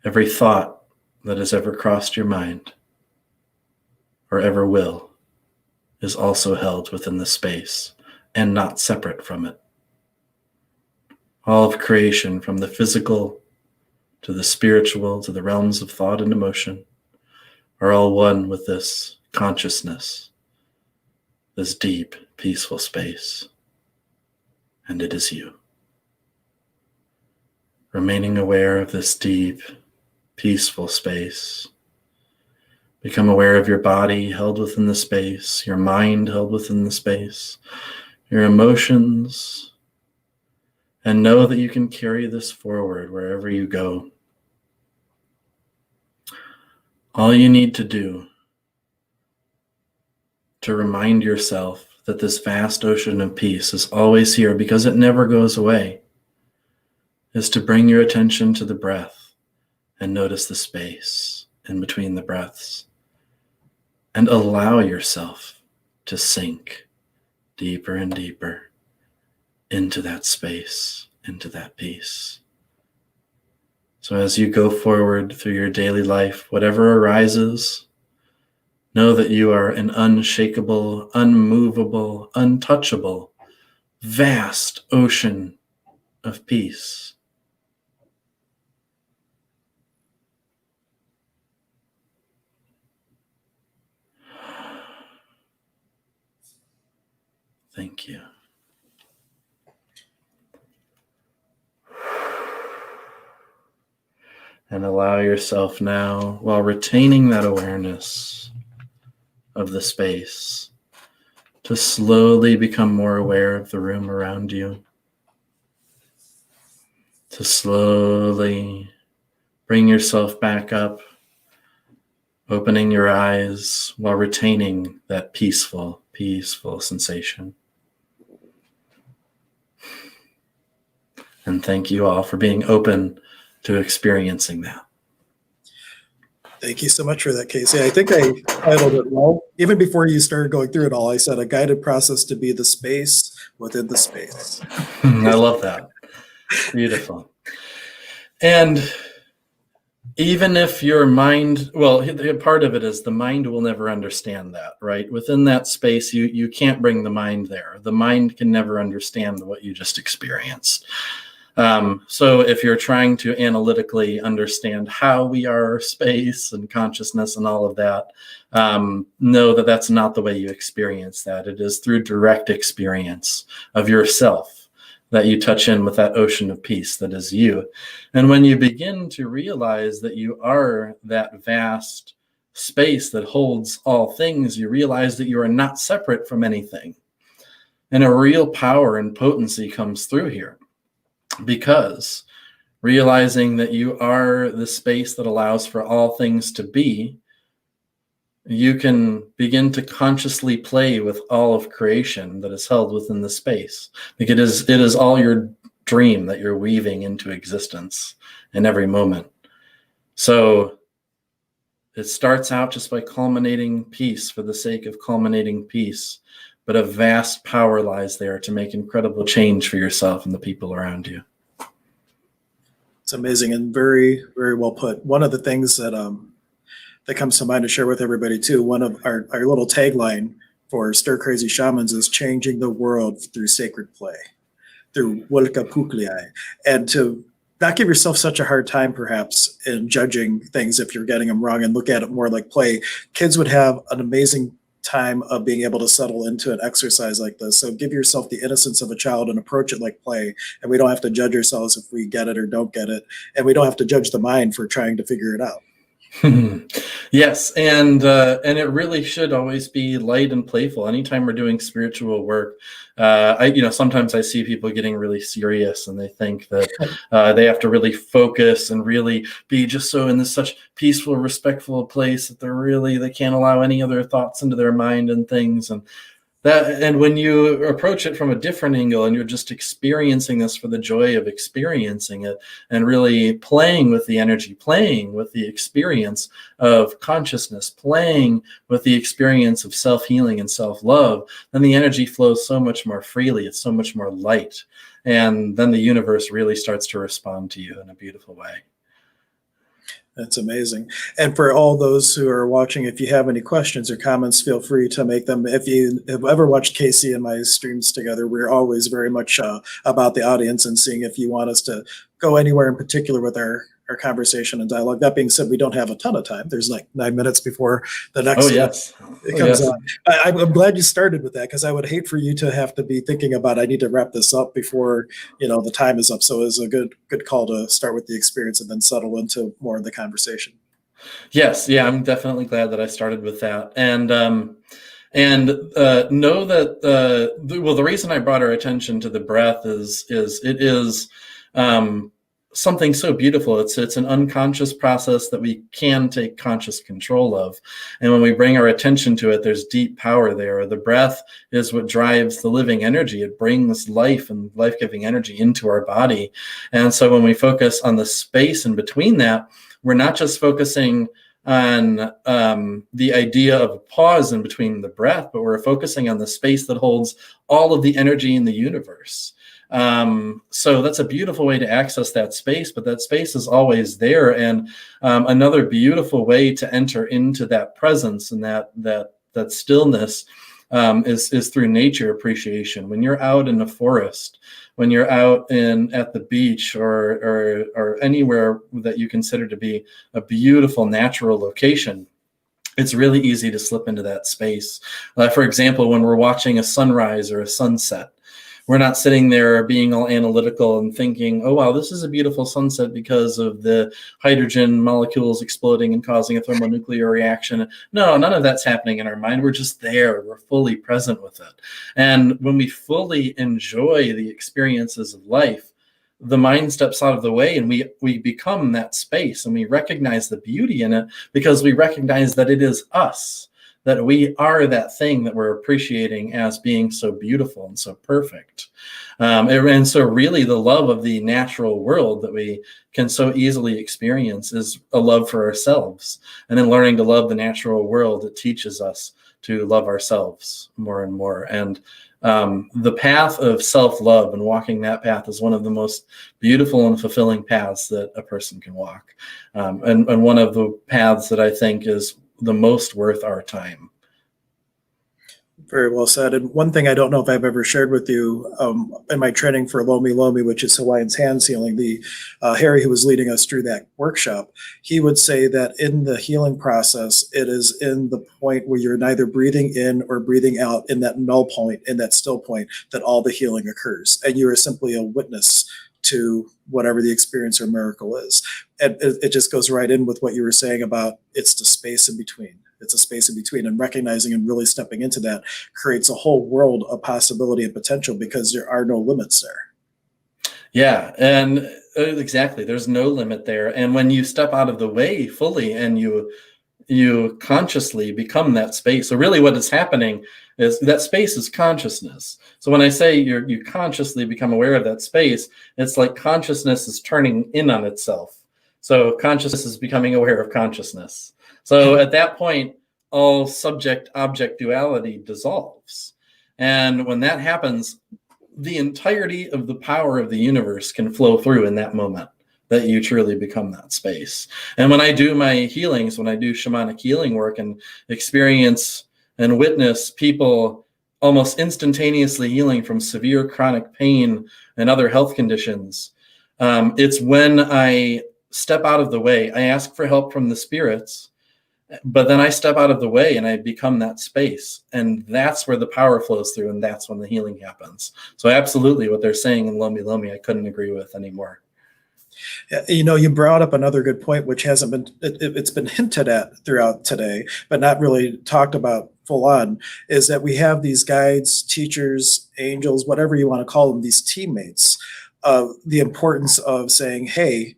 Every thought that has ever crossed your mind or ever will is also held within the space and not separate from it. All of creation, from the physical to the spiritual to the realms of thought and emotion, are all one with this consciousness, this deep, peaceful space. And it is you. Remaining aware of this deep, peaceful space. Become aware of your body held within the space, your mind held within the space, your emotions, and know that you can carry this forward wherever you go. All you need to do to remind yourself that this vast ocean of peace is always here because it never goes away is to bring your attention to the breath and notice the space in between the breaths and allow yourself to sink deeper and deeper into that space, into that peace. So as you go forward through your daily life, whatever arises, know that you are an unshakable, unmovable, untouchable, vast ocean of peace. Thank you. And allow yourself now, while retaining that awareness of the space, to slowly become more aware of the room around you. To slowly bring yourself back up, opening your eyes while retaining that peaceful, peaceful sensation. And thank you all for being open to experiencing that. Thank you so much for that, Casey. I think I titled it well. Even before you started going through it all, I said a guided process to be the space within the space. I love that. Beautiful. And even if your mind, well, part of it is the mind will never understand that, right? Within that space, you can't bring the mind there. The mind can never understand what you just experienced. So if you're trying to analytically understand how we are space and consciousness and all of that, know that that's not the way you experience that. It is through direct experience of yourself that you touch in with that ocean of peace that is you. And when you begin to realize that you are that vast space that holds all things, you realize that you are not separate from anything. And a real power and potency comes through here. Because realizing that you are the space that allows for all things to be, you can begin to consciously play with all of creation that is held within the space. Like it is all your dream that you're weaving into existence in every moment. So it starts out just by culminating peace for the sake of culminating peace. But a vast power lies there to make incredible change for yourself and the people around you. It's amazing and very, very well put. One of the things that that comes to mind to share with everybody too, one of our little tagline for Stir Crazy Shamans is changing the world through sacred play, through Wulka Pukliai. And to not give yourself such a hard time perhaps in judging things if you're getting them wrong and look at it more like play. Kids would have an amazing time of being able to settle into an exercise like this. So give yourself the innocence of a child and approach it like play. And we don't have to judge ourselves if we get it or don't get it. And we don't have to judge the mind for trying to figure it out. Yes, and it really should always be light and playful. Anytime we're doing spiritual work, sometimes I see people getting really serious, and they think that they have to really focus and really be just so in this such peaceful, respectful place that they can't allow any other thoughts into their mind and things. And And when you approach it from a different angle and you're just experiencing this for the joy of experiencing it and really playing with the energy, playing with the experience of consciousness, playing with the experience of self-healing and self-love, then the energy flows so much more freely. It's so much more light. And then the universe really starts to respond to you in a beautiful way. That's amazing. And for all those who are watching, if you have any questions or comments, feel free to make them. If you have ever watched Casey and my streams together, we're always very much about the audience and seeing if you want us to go anywhere in particular with our conversation and dialogue. That being said, we don't have a ton of time. There's like 9 minutes before the next it comes on. I'm glad you started with that, because I would hate for you to have to be thinking about, I need to wrap this up before, you know, the time is up. So it was a good call to start with the experience and then settle into more of the conversation. Yes, yeah, I'm definitely glad that I started with that. And know that the reason I brought our attention to the breath is it is something so beautiful. It's an unconscious process that we can take conscious control of. And when we bring our attention to it, there's deep power there. The breath is what drives the living energy. It brings life and life-giving energy into our body. And so when we focus on the space in between that, we're not just focusing on the idea of a pause in between the breath, but we're focusing on the space that holds all of the energy in the universe. So that's a beautiful way to access that space, but that space is always there. And another beautiful way to enter into that presence and that stillness is through nature appreciation. When you're out in the forest, when you're out at the beach or anywhere that you consider to be a beautiful natural location, it's really easy to slip into that space. For example, when we're watching a sunrise or a sunset, we're not sitting there being all analytical and thinking, oh, wow, this is a beautiful sunset because of the hydrogen molecules exploding and causing a thermonuclear reaction. No, none of that's happening in our mind. We're just there. We're fully present with it. And when we fully enjoy the experiences of life, the mind steps out of the way and we become that space, and we recognize the beauty in it because we recognize that it is us, that we are that thing that we're appreciating as being so beautiful and so perfect. And so really the love of the natural world that we can so easily experience is a love for ourselves. And in learning to love the natural world, it teaches us to love ourselves more and more. And the path of self-love and walking that path is one of the most beautiful and fulfilling paths that a person can walk. And one of the paths that I think is the most worth our time. Very well said. And one thing I don't know if I've ever shared with you in my training for Lomi Lomi, which is Hawaiian's hand healing, the Harry who was leading us through that workshop, he would say that in the healing process, it is in the point where you're neither breathing in or breathing out, in that null point, in that still point, that all the healing occurs. And you are simply a witness to whatever the experience or miracle is. And it just goes right in with what you were saying about it's the space in between. It's a space in between, and recognizing and really stepping into that creates a whole world of possibility and potential because there are no limits there. Yeah, and exactly. There's no limit there. And when you step out of the way fully and you consciously become that space. So really what is happening is that space is consciousness. So when I say you consciously become aware of that space, it's like consciousness is turning in on itself. So consciousness is becoming aware of consciousness. So at that point, all subject-object duality dissolves. And when that happens, the entirety of the power of the universe can flow through in that moment that you truly become that space. And when I do my healings, when I do shamanic healing work and experience and witness people almost instantaneously healing from severe chronic pain and other health conditions, it's when I step out of the way. I ask for help from the spirits, but then I step out of the way and I become that space. And that's where the power flows through, and that's when the healing happens. So absolutely what they're saying in Lomi Lomi, I couldn't agree with anymore. You know, you brought up another good point, which hasn't been, it's been hinted at throughout today, but not really talked about full on, is that we have these guides, teachers, angels, whatever you want to call them, these teammates, the importance of saying, hey,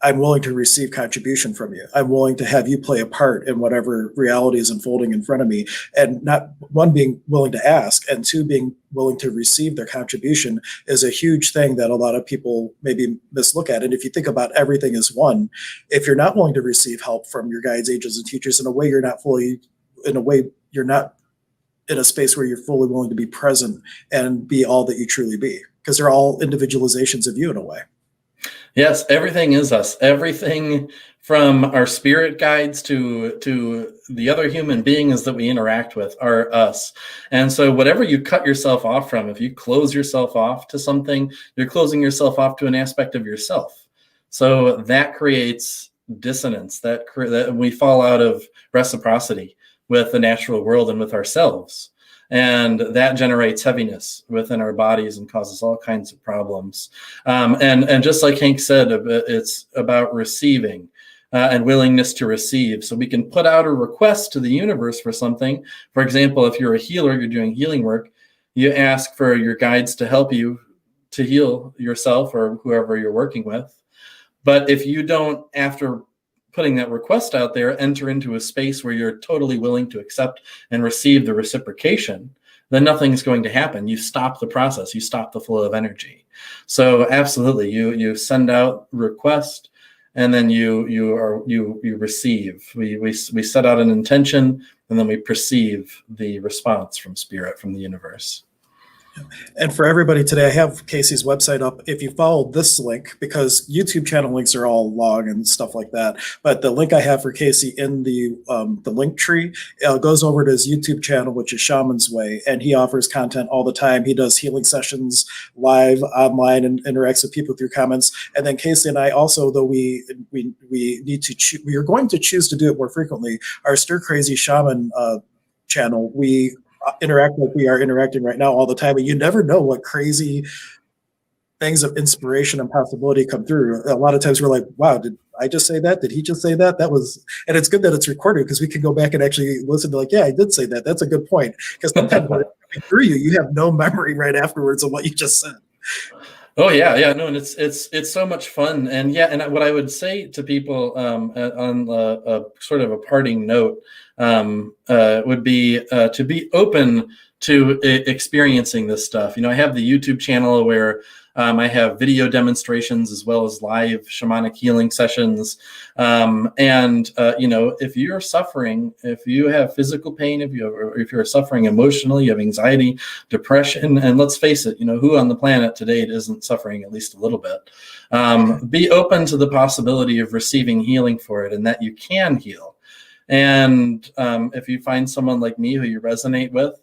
I'm willing to receive contribution from you. I'm willing to have you play a part in whatever reality is unfolding in front of me. And not one, being willing to ask, and two, being willing to receive their contribution is a huge thing that a lot of people maybe mislook at. And if you think about everything as one, if you're not willing to receive help from your guides, angels, and teachers, in a way you're not in a space where you're fully willing to be present and be all that you truly be, because they're all individualizations of you in a way. Yes, everything is us. Everything from our spirit guides to the other human beings that we interact with are us. And so whatever you cut yourself off from, if you close yourself off to something, you're closing yourself off to an aspect of yourself. So that creates dissonance, that we fall out of reciprocity with the natural world and with ourselves. And that generates heaviness within our bodies and causes all kinds of problems. And just like Hank said, it's about receiving and willingness to receive. So we can put out a request to the universe for something. For example, if you're a healer, you're doing healing work, you ask for your guides to help you to heal yourself or whoever you're working with. But if you don't, after putting that request out there, enter into a space where you're totally willing to accept and receive the reciprocation, then nothing's going to happen. You stop the process. You stop the flow of energy. So absolutely, you send out request, and then you receive. We set out an intention, and then we perceive the response from spirit, from the universe. And for everybody today, I have Casey's website up. If you follow this link, because YouTube channel links are all long and stuff like that, but the link I have for Casey in the link tree goes over to his YouTube channel, which is Shaman's Way, and he offers content all the time. He does healing sessions live online and interacts with people through comments. And then Casey and I also, though we are going to choose to do it more frequently, our Stir Crazy Shaman channel, we interact like we are interacting right now all the time, and you never know what crazy things of inspiration and possibility come through. A lot of times we're like, wow, did I just say that? Did he just say that? And it's good that it's recorded, because we can go back and actually listen to, like, yeah, I did say that. That's a good point. Because sometimes when it's coming through you have no memory right afterwards of what you just said. Oh yeah, no, and it's so much fun. And yeah, and what I would say to people on a sort of a parting note would be to be open to experiencing this stuff. I have the YouTube channel where I have video demonstrations as well as live shamanic healing sessions. If you're suffering, if you have physical pain, if you're suffering emotionally, you have anxiety, depression, and let's face it, who on the planet today isn't suffering at least a little bit? Be open to the possibility of receiving healing for it, and that you can heal. And if you find someone like me who you resonate with,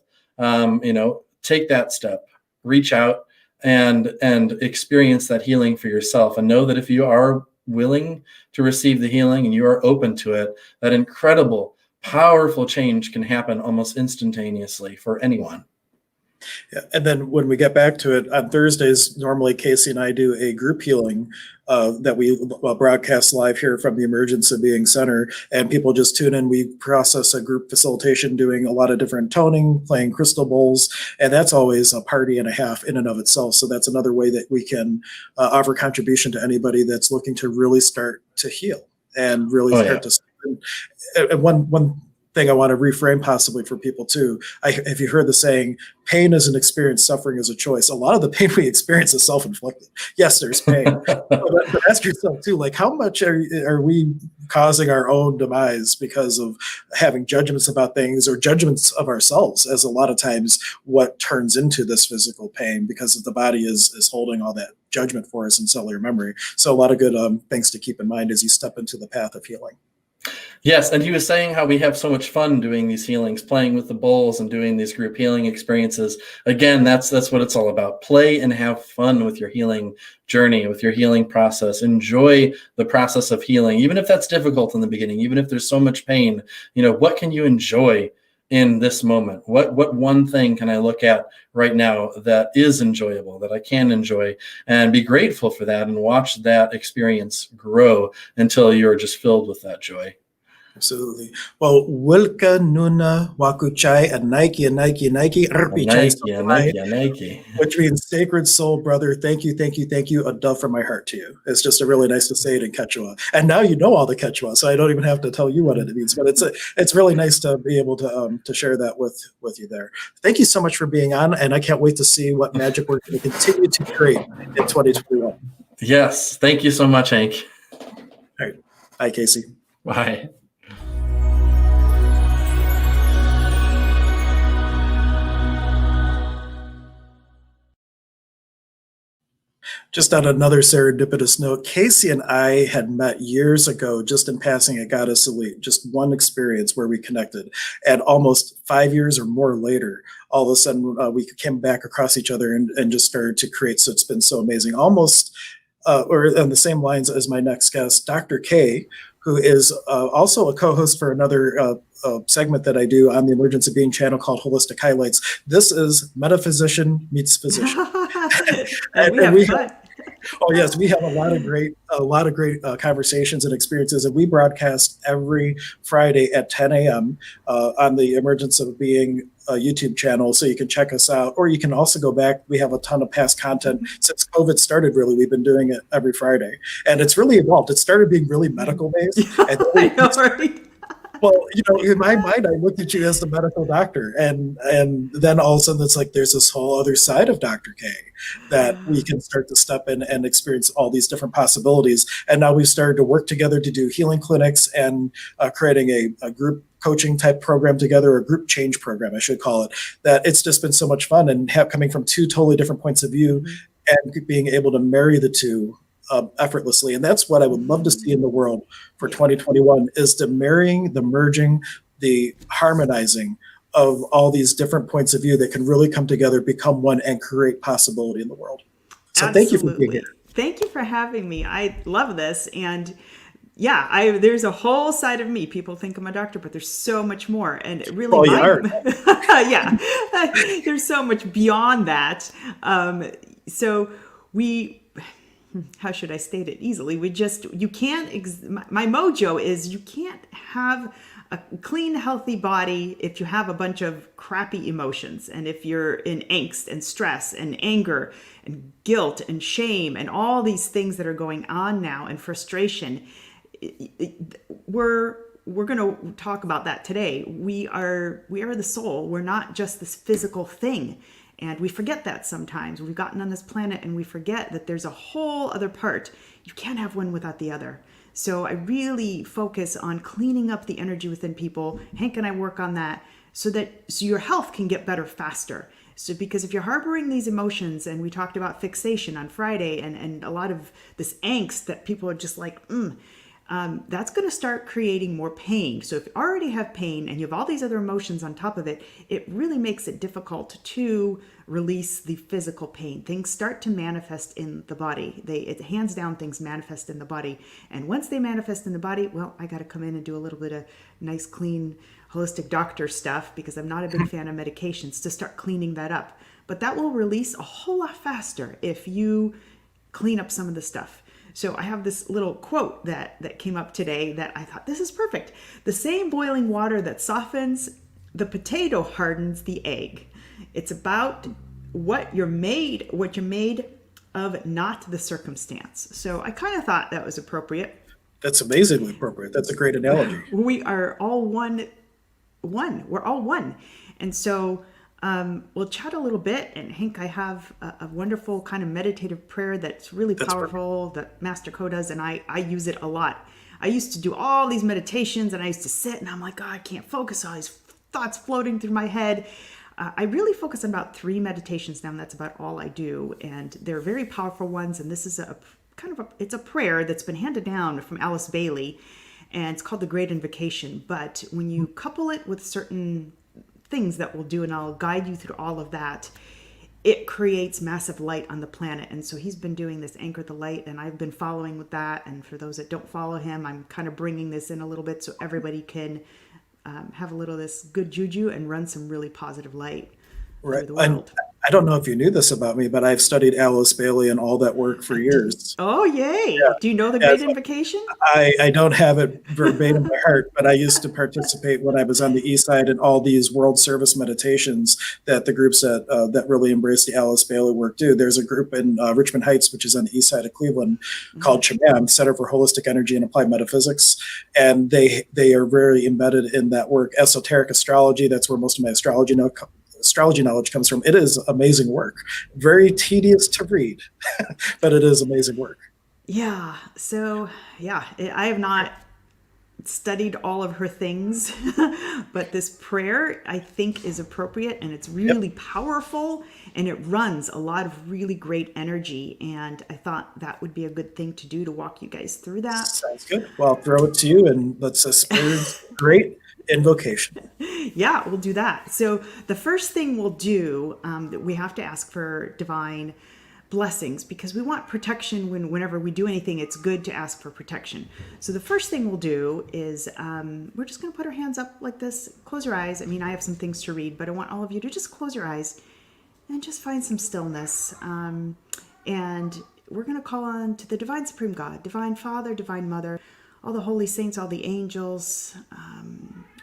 take that step, reach out and experience that healing for yourself, and know that if you are willing to receive the healing and you are open to it, that incredible, powerful change can happen almost instantaneously for anyone. Yeah, and then when we get back to it, on Thursdays, normally Casey and I do a group healing that we broadcast live here from the Emergence of Being Center, and people just tune in. We process a group facilitation, doing a lot of different toning, playing crystal bowls, and that's always a party and a half in and of itself. So that's another way that we can offer contribution to anybody that's looking to really start to heal and really start to. And one thing I want to reframe possibly for people too. Have you heard the saying, pain is an experience, suffering is a choice? A lot of the pain we experience is self-inflicted. Yes, there's pain. But ask yourself too, like, how much are we causing our own demise because of having judgments about things, or judgments of ourselves, as a lot of times what turns into this physical pain, because the body is holding all that judgment for us in cellular memory. So a lot of good things to keep in mind as you step into the path of healing. Yes, and he was saying how we have so much fun doing these healings, playing with the bowls and doing these group healing experiences. Again, that's what it's all about. Play and have fun with your healing journey, with your healing process. Enjoy the process of healing, even if that's difficult in the beginning, even if there's so much pain. What can you enjoy in this moment? What one thing can I look at right now that is enjoyable, that I can enjoy, and be grateful for that, and watch that experience grow until you're just filled with that joy. Absolutely. Well, Wilka Nuna Wakuchai and Nike Arpi Chai Sapai, Nike. which means sacred soul brother. Thank you, thank you, thank you. A dove from my heart to you. It's just a really nice to say it in Quechua. And now you know all the Quechua, so I don't even have to tell you what it means. But it's really nice to be able to share that with you there. Thank you so much for being on, and I can't wait to see what magic we're going to continue to create in 2021. Yes, thank you so much, Hank. All right, bye, Casey. Bye. Just on another serendipitous note, Casey and I had met years ago, just in passing at Goddess Elite, just one experience where we connected. And almost 5 years or more later, all of a sudden we came back across each other and just started to create. So it's been so amazing. Almost, or on the same lines as my next guest, Dr. K, who is also a co-host for another segment that I do on the Emergence of Being channel called Holistic Highlights. This is Metaphysician Meets Physician. and we have, oh yes, we have a lot of great conversations and experiences, and we broadcast every Friday at 10 a.m. On the Emergence of Being YouTube channel, so you can check us out, or you can also go back. We have a ton of past content since COVID started. Really, we've been doing it every Friday, and it's really evolved. It started being really medical based. I know, right? Well, you know, in my mind, I looked at you as the medical doctor, and then all of a sudden it's like there's this whole other side of Dr. K that we can start to step in and experience all these different possibilities. And now we've started to work together to do healing clinics and creating a group coaching type program together, a group change program, I should call it. That it's just been so much fun, and coming from two totally different points of view and being able to marry the two effortlessly. And that's what I would love to see in the world for 2021, is the marrying, the merging, the harmonizing of all these different points of view that can really come together, become one, and create possibility in the world. So Absolutely. Thank you for being here. Thank you for having me. I love this. And yeah, there's a whole side of me. People think I'm a doctor, but there's so much more. And it really, yeah, there's so much beyond that. So how should I state it easily? You can't, my mojo is you can't have a clean, healthy body if you have a bunch of crappy emotions. And if you're in angst and stress and anger and guilt and shame and all these things that are going on now and frustration, we're going to talk about that today. We are the soul. We're not just this physical thing. And we forget that sometimes. We've gotten on this planet and we forget that there's a whole other part. You can't have one without the other. So I really focus on cleaning up the energy within people. Hank and I work on that so your health can get better faster. So because if you're harboring these emotions, and we talked about fixation on Friday and a lot of this angst that people are just like, that's going to start creating more pain. So if you already have pain and you have all these other emotions on top of it, it really makes it difficult to release the physical pain. Things start to manifest in the body. Hands down, things manifest in the body. And once they manifest in the body, well, I got to come in and do a little bit of nice, clean, holistic doctor stuff, because I'm not a big fan of medications, to start cleaning that up. But that will release a whole lot faster if you clean up some of the stuff. So I have this little quote that came up today that I thought, this is perfect. The same boiling water that softens the potato hardens the egg. It's about what you're made of, not the circumstance. So I kind of thought that was appropriate. That's amazingly appropriate. That's a great analogy. We are all one. We're all one. And so we'll chat a little bit, and Hank, I have a wonderful kind of meditative prayer that's really powerful that Master Co does, and I use it a lot. I used to do all these meditations, and I used to sit, and I'm like, oh, I can't focus, all these thoughts floating through my head. I really focus on about 3 meditations now, and that's about all I do, and they're very powerful ones, and this is it's a prayer that's been handed down from Alice Bailey, and it's called the Great Invocation. But when you couple it with certain things that we'll do, and I'll guide you through all of that, it creates massive light on the planet. And so he's been doing this Anchor the Light, and I've been following with that. And for those that don't follow him, I'm kind of bringing this in a little bit so everybody can have a little of this good juju and run some really positive light through the world. I don't know if you knew this about me, but I've studied Alice Bailey and all that work for years. Oh, yay. Yeah. Do you know the Yeah, Great so Invocation? I don't have it verbatim by heart, but I used to participate when I was on the East Side in all these World Service meditations that the groups that really embrace the Alice Bailey work do. There's a group in Richmond Heights, which is on the East Side of Cleveland, called Shaman, Center for Holistic Energy and Applied Metaphysics, and they are very embedded in that work. Esoteric astrology, that's where most of my astrology knowledge comes from. It is amazing work. Very tedious to read, but it is amazing work. Yeah. So, yeah, I have not studied all of her things, but this prayer I think is appropriate, and it's really powerful, and it runs a lot of really great energy. And I thought that would be a good thing to do to walk you guys through that. Sounds good. Well, I'll throw it to you and let's experience great invocation. Yeah, we'll do that. So the first thing we'll do, we have to ask for divine blessings, because we want protection whenever we do anything. It's good to ask for protection. So the first thing we'll do is we're just going to put our hands up like this. Close your eyes. I mean, I have some things to read, but I want all of you to just close your eyes and just find some stillness. And we're going to call on to the Divine Supreme God, Divine Father, Divine Mother, all the holy saints, all the angels,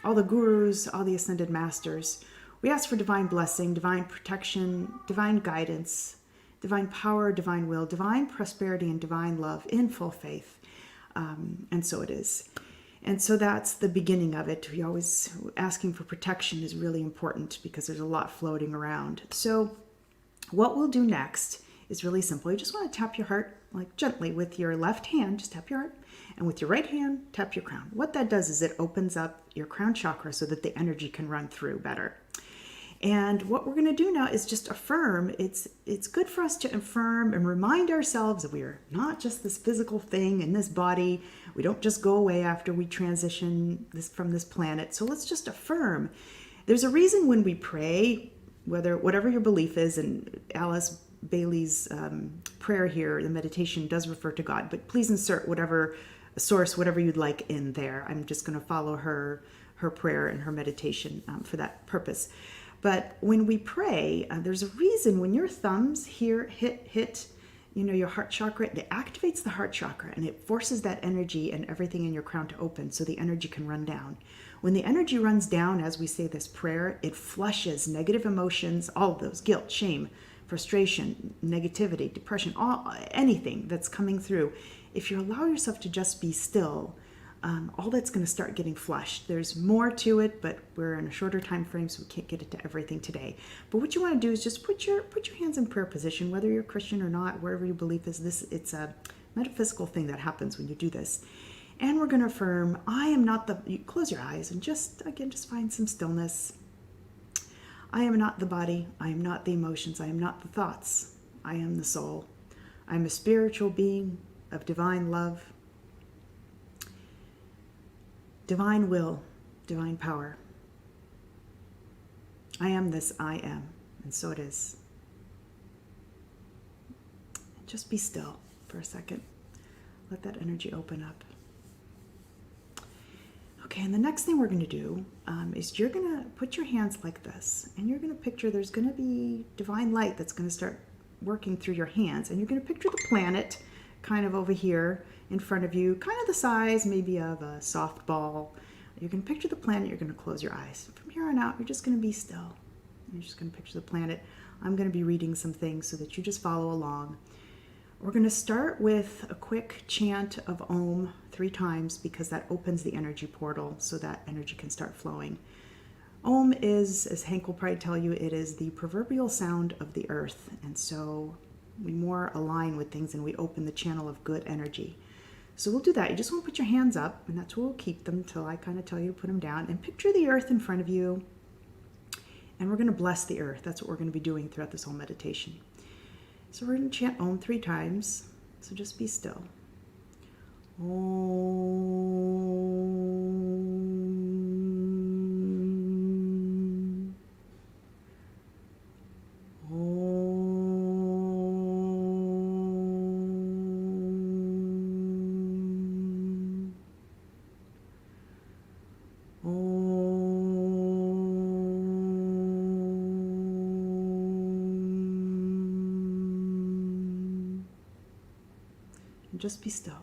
all the gurus, all the ascended masters. We ask for divine blessing, divine protection, divine guidance, divine power, divine will, divine prosperity, and divine love in full faith. And so it is. And so that's the beginning of it. We always, asking for protection is really important because there's a lot floating around. So what we'll do next is really simple. You just want to tap your heart, like gently with your left hand, just tap your heart. And with your right hand, tap your crown. What that does is it opens up your crown chakra so that the energy can run through better. And what we're going to do now is just affirm. It's good for us to affirm and remind ourselves that we are not just this physical thing in this body. We don't just go away after we transition from this planet. So let's just affirm. There's a reason when we pray, whatever your belief is, and Alice Bailey's prayer here, the meditation does refer to God, but please insert whatever source, whatever you'd like in there. I'm just going to follow her prayer and her meditation for that purpose. But when we pray, there's a reason when your thumbs here hit, your heart chakra, it activates the heart chakra and it forces that energy and everything in your crown to open so the energy can run down. When the energy runs down, as we say this prayer, it flushes negative emotions, all of those, guilt, shame, frustration, negativity, depression, anything that's coming through. If you allow yourself to just be still, all that's going to start getting flushed. There's more to it, but we're in a shorter time frame, so we can't get into everything today. But what you want to do is just put your hands in prayer position, whether you're Christian or not, wherever your belief is. It's a metaphysical thing that happens when you do this. And we're going to affirm, I am not you close your eyes and just find some stillness. I am not the body. I am not the emotions. I am not the thoughts. I am the soul. I am a spiritual being of divine love, divine will, divine power. I am this I am, and so it is. Just be still for a second. Let that energy open up. Okay, and the next thing we're going to do is you're going to put your hands like this, and you're going to picture there's going to be divine light that's going to start working through your hands, and you're going to picture the planet kind of over here in front of you, kind of the size maybe of a softball. You're going to picture the planet, you're going to close your eyes. From here on out, you're just going to be still. You're just going to picture the planet. I'm going to be reading some things so that you just follow along. We're going to start with a quick chant of Om 3 times because that opens the energy portal so that energy can start flowing. Om is, as Hank will probably tell you, it is the proverbial sound of the earth. And so we more align with things and we open the channel of good energy. So we'll do that. You just want to put your hands up, and that's where we'll keep them until I kind of tell you to put them down. And picture the earth in front of you. And we're going to bless the earth. That's what we're going to be doing throughout this whole meditation. So we're going to chant Om 3 times. So just be still. Om. Om. and just be still.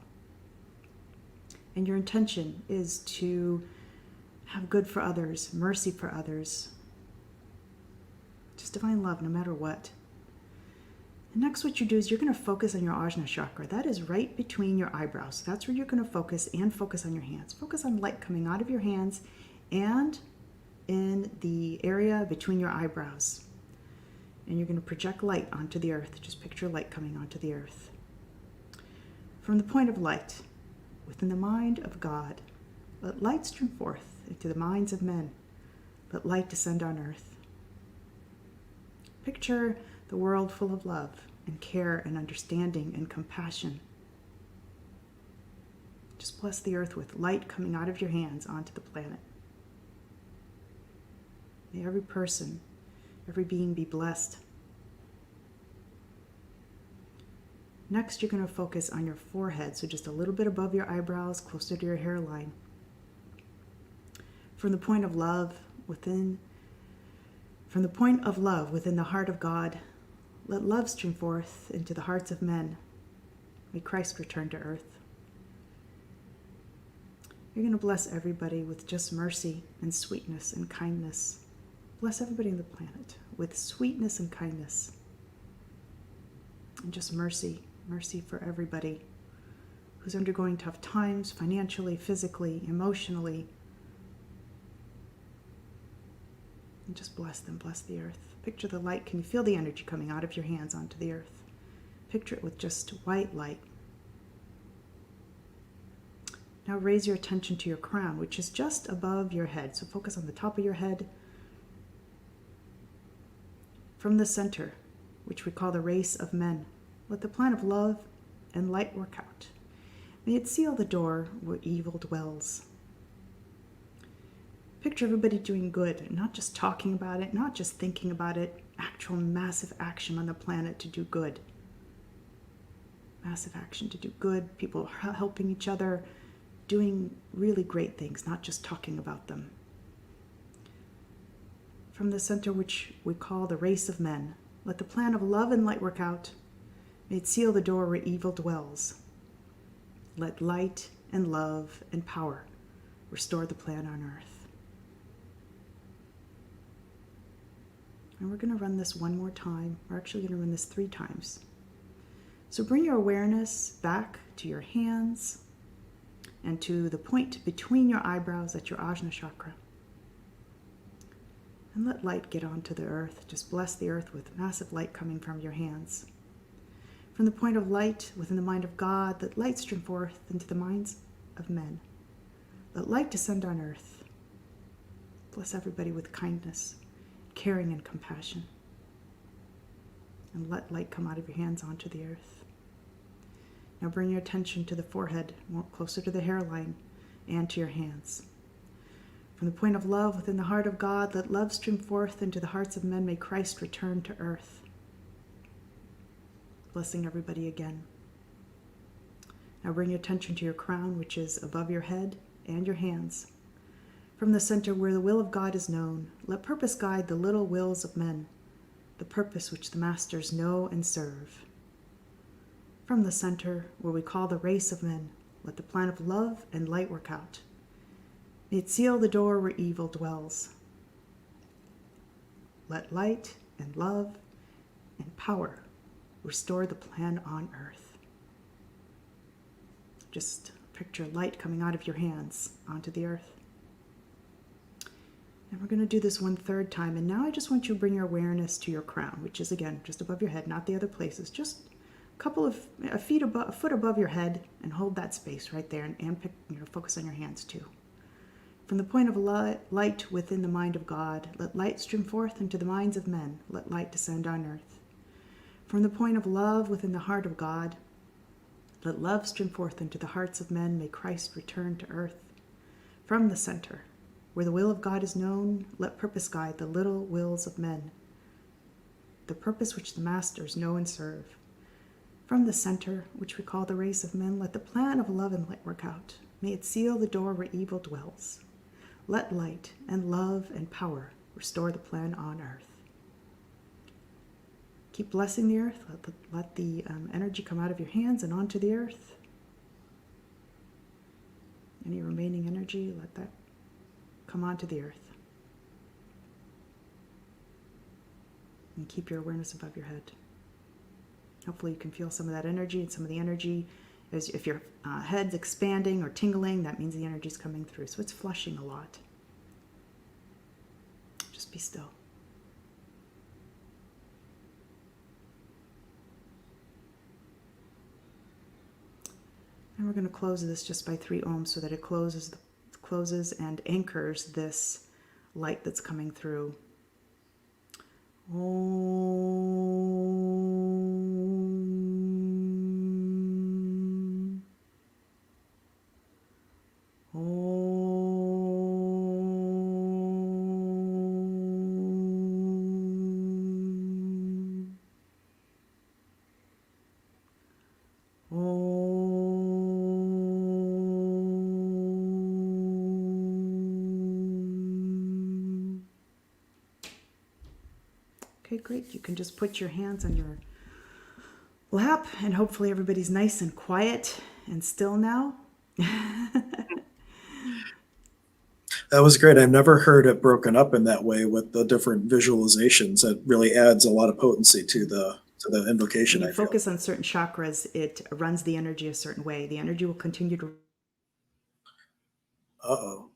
And your intention is to have good for others, mercy for others, just divine love no matter what. And next, what you do is you're going to focus on your Ajna chakra. That is right between your eyebrows. That's where you're going to focus, and focus on your hands. Focus on light coming out of your hands and in the area between your eyebrows. And you're going to project light onto the earth. Just picture light coming onto the earth. From the point of light, within the mind of God, let light stream forth into the minds of men. Let light descend on earth. Picture the world full of love and care and understanding and compassion. Just bless the earth with light coming out of your hands onto the planet. May every person, every being be blessed. Next, you're going to focus on your forehead, so just a little bit above your eyebrows, closer to your hairline. From the point of love within the heart of God, let love stream forth into the hearts of men. May Christ return to earth. You're going to bless everybody with just mercy and sweetness and kindness. Bless everybody on the planet with sweetness and kindness. And just mercy for everybody who's undergoing tough times, financially, physically, emotionally. And just bless them, bless the earth. Picture the light. Can you feel the energy coming out of your hands onto the earth? Picture it with just white light. Now raise your attention to your crown, which is just above your head. So focus on the top of your head. From the center, which we call the race of men, let the plan of love and light work out. May it seal the door where evil dwells. Picture everybody doing good, not just talking about it, not just thinking about it, actual massive action on the planet to do good. Massive action to do good, people helping each other, doing really great things, not just talking about them. From the center, which we call the race of men, let the plan of love and light work out. May it seal the door where evil dwells. Let light and love and power restore the plan on earth. And we're going to run this one more time. We're actually going to run this 3 times. So bring your awareness back to your hands and to the point between your eyebrows at your Ajna chakra. And let light get onto the earth. Just bless the earth with massive light coming from your hands. From the point of light within the mind of God, let light stream forth into the minds of men. Let light descend on earth. Bless everybody with kindness, caring, and compassion. And let light come out of your hands onto the earth. Now bring your attention to the forehead, more closer to the hairline, and to your hands. From the point of love within the heart of God, let love stream forth into the hearts of men. May Christ return to earth. Blessing everybody again. Now bring your attention to your crown, which is above your head and your hands. From the center where the will of God is known, let purpose guide the little wills of men, the purpose which the masters know and serve. From the center where we call the race of men, let the plan of love and light work out. May it seal the door where evil dwells. Let light and love and power restore the plan on earth. Just picture light coming out of your hands onto the earth. And we're going to do this 1/3 time. And now I just want you to bring your awareness to your crown, which is, again, just above your head, not the other places. Just a foot above your head, and hold that space right there, and focus on your hands too. From the point of light within the mind of God, let light stream forth into the minds of men. Let light descend on earth. From the point of love within the heart of God, let love stream forth into the hearts of men. May Christ return to earth. From the center, where the will of God is known, let purpose guide the little wills of men, the purpose which the masters know and serve. From the center, which we call the race of men, let the plan of love and light work out. May it seal the door where evil dwells. Let light and love and power restore the plan on earth. Keep blessing the earth. Let the energy come out of your hands and onto the earth. Any remaining energy, let that come onto the earth. And keep your awareness above your head. Hopefully you can feel some of that energy, and some of the energy is, if your head's expanding or tingling, that means the energy's coming through. So it's flushing a lot. Just be still. And we're going to close this just by 3 ohms so that it closes and anchors this light that's coming through. Om. Okay, great. You can just put your hands on your lap, and hopefully everybody's nice and quiet and still now. That was great. I've never heard it broken up in that way with the different visualizations. It really adds a lot of potency to the invocation. When you focus on certain chakras, it runs the energy a certain way. The energy will continue to. Uh-oh.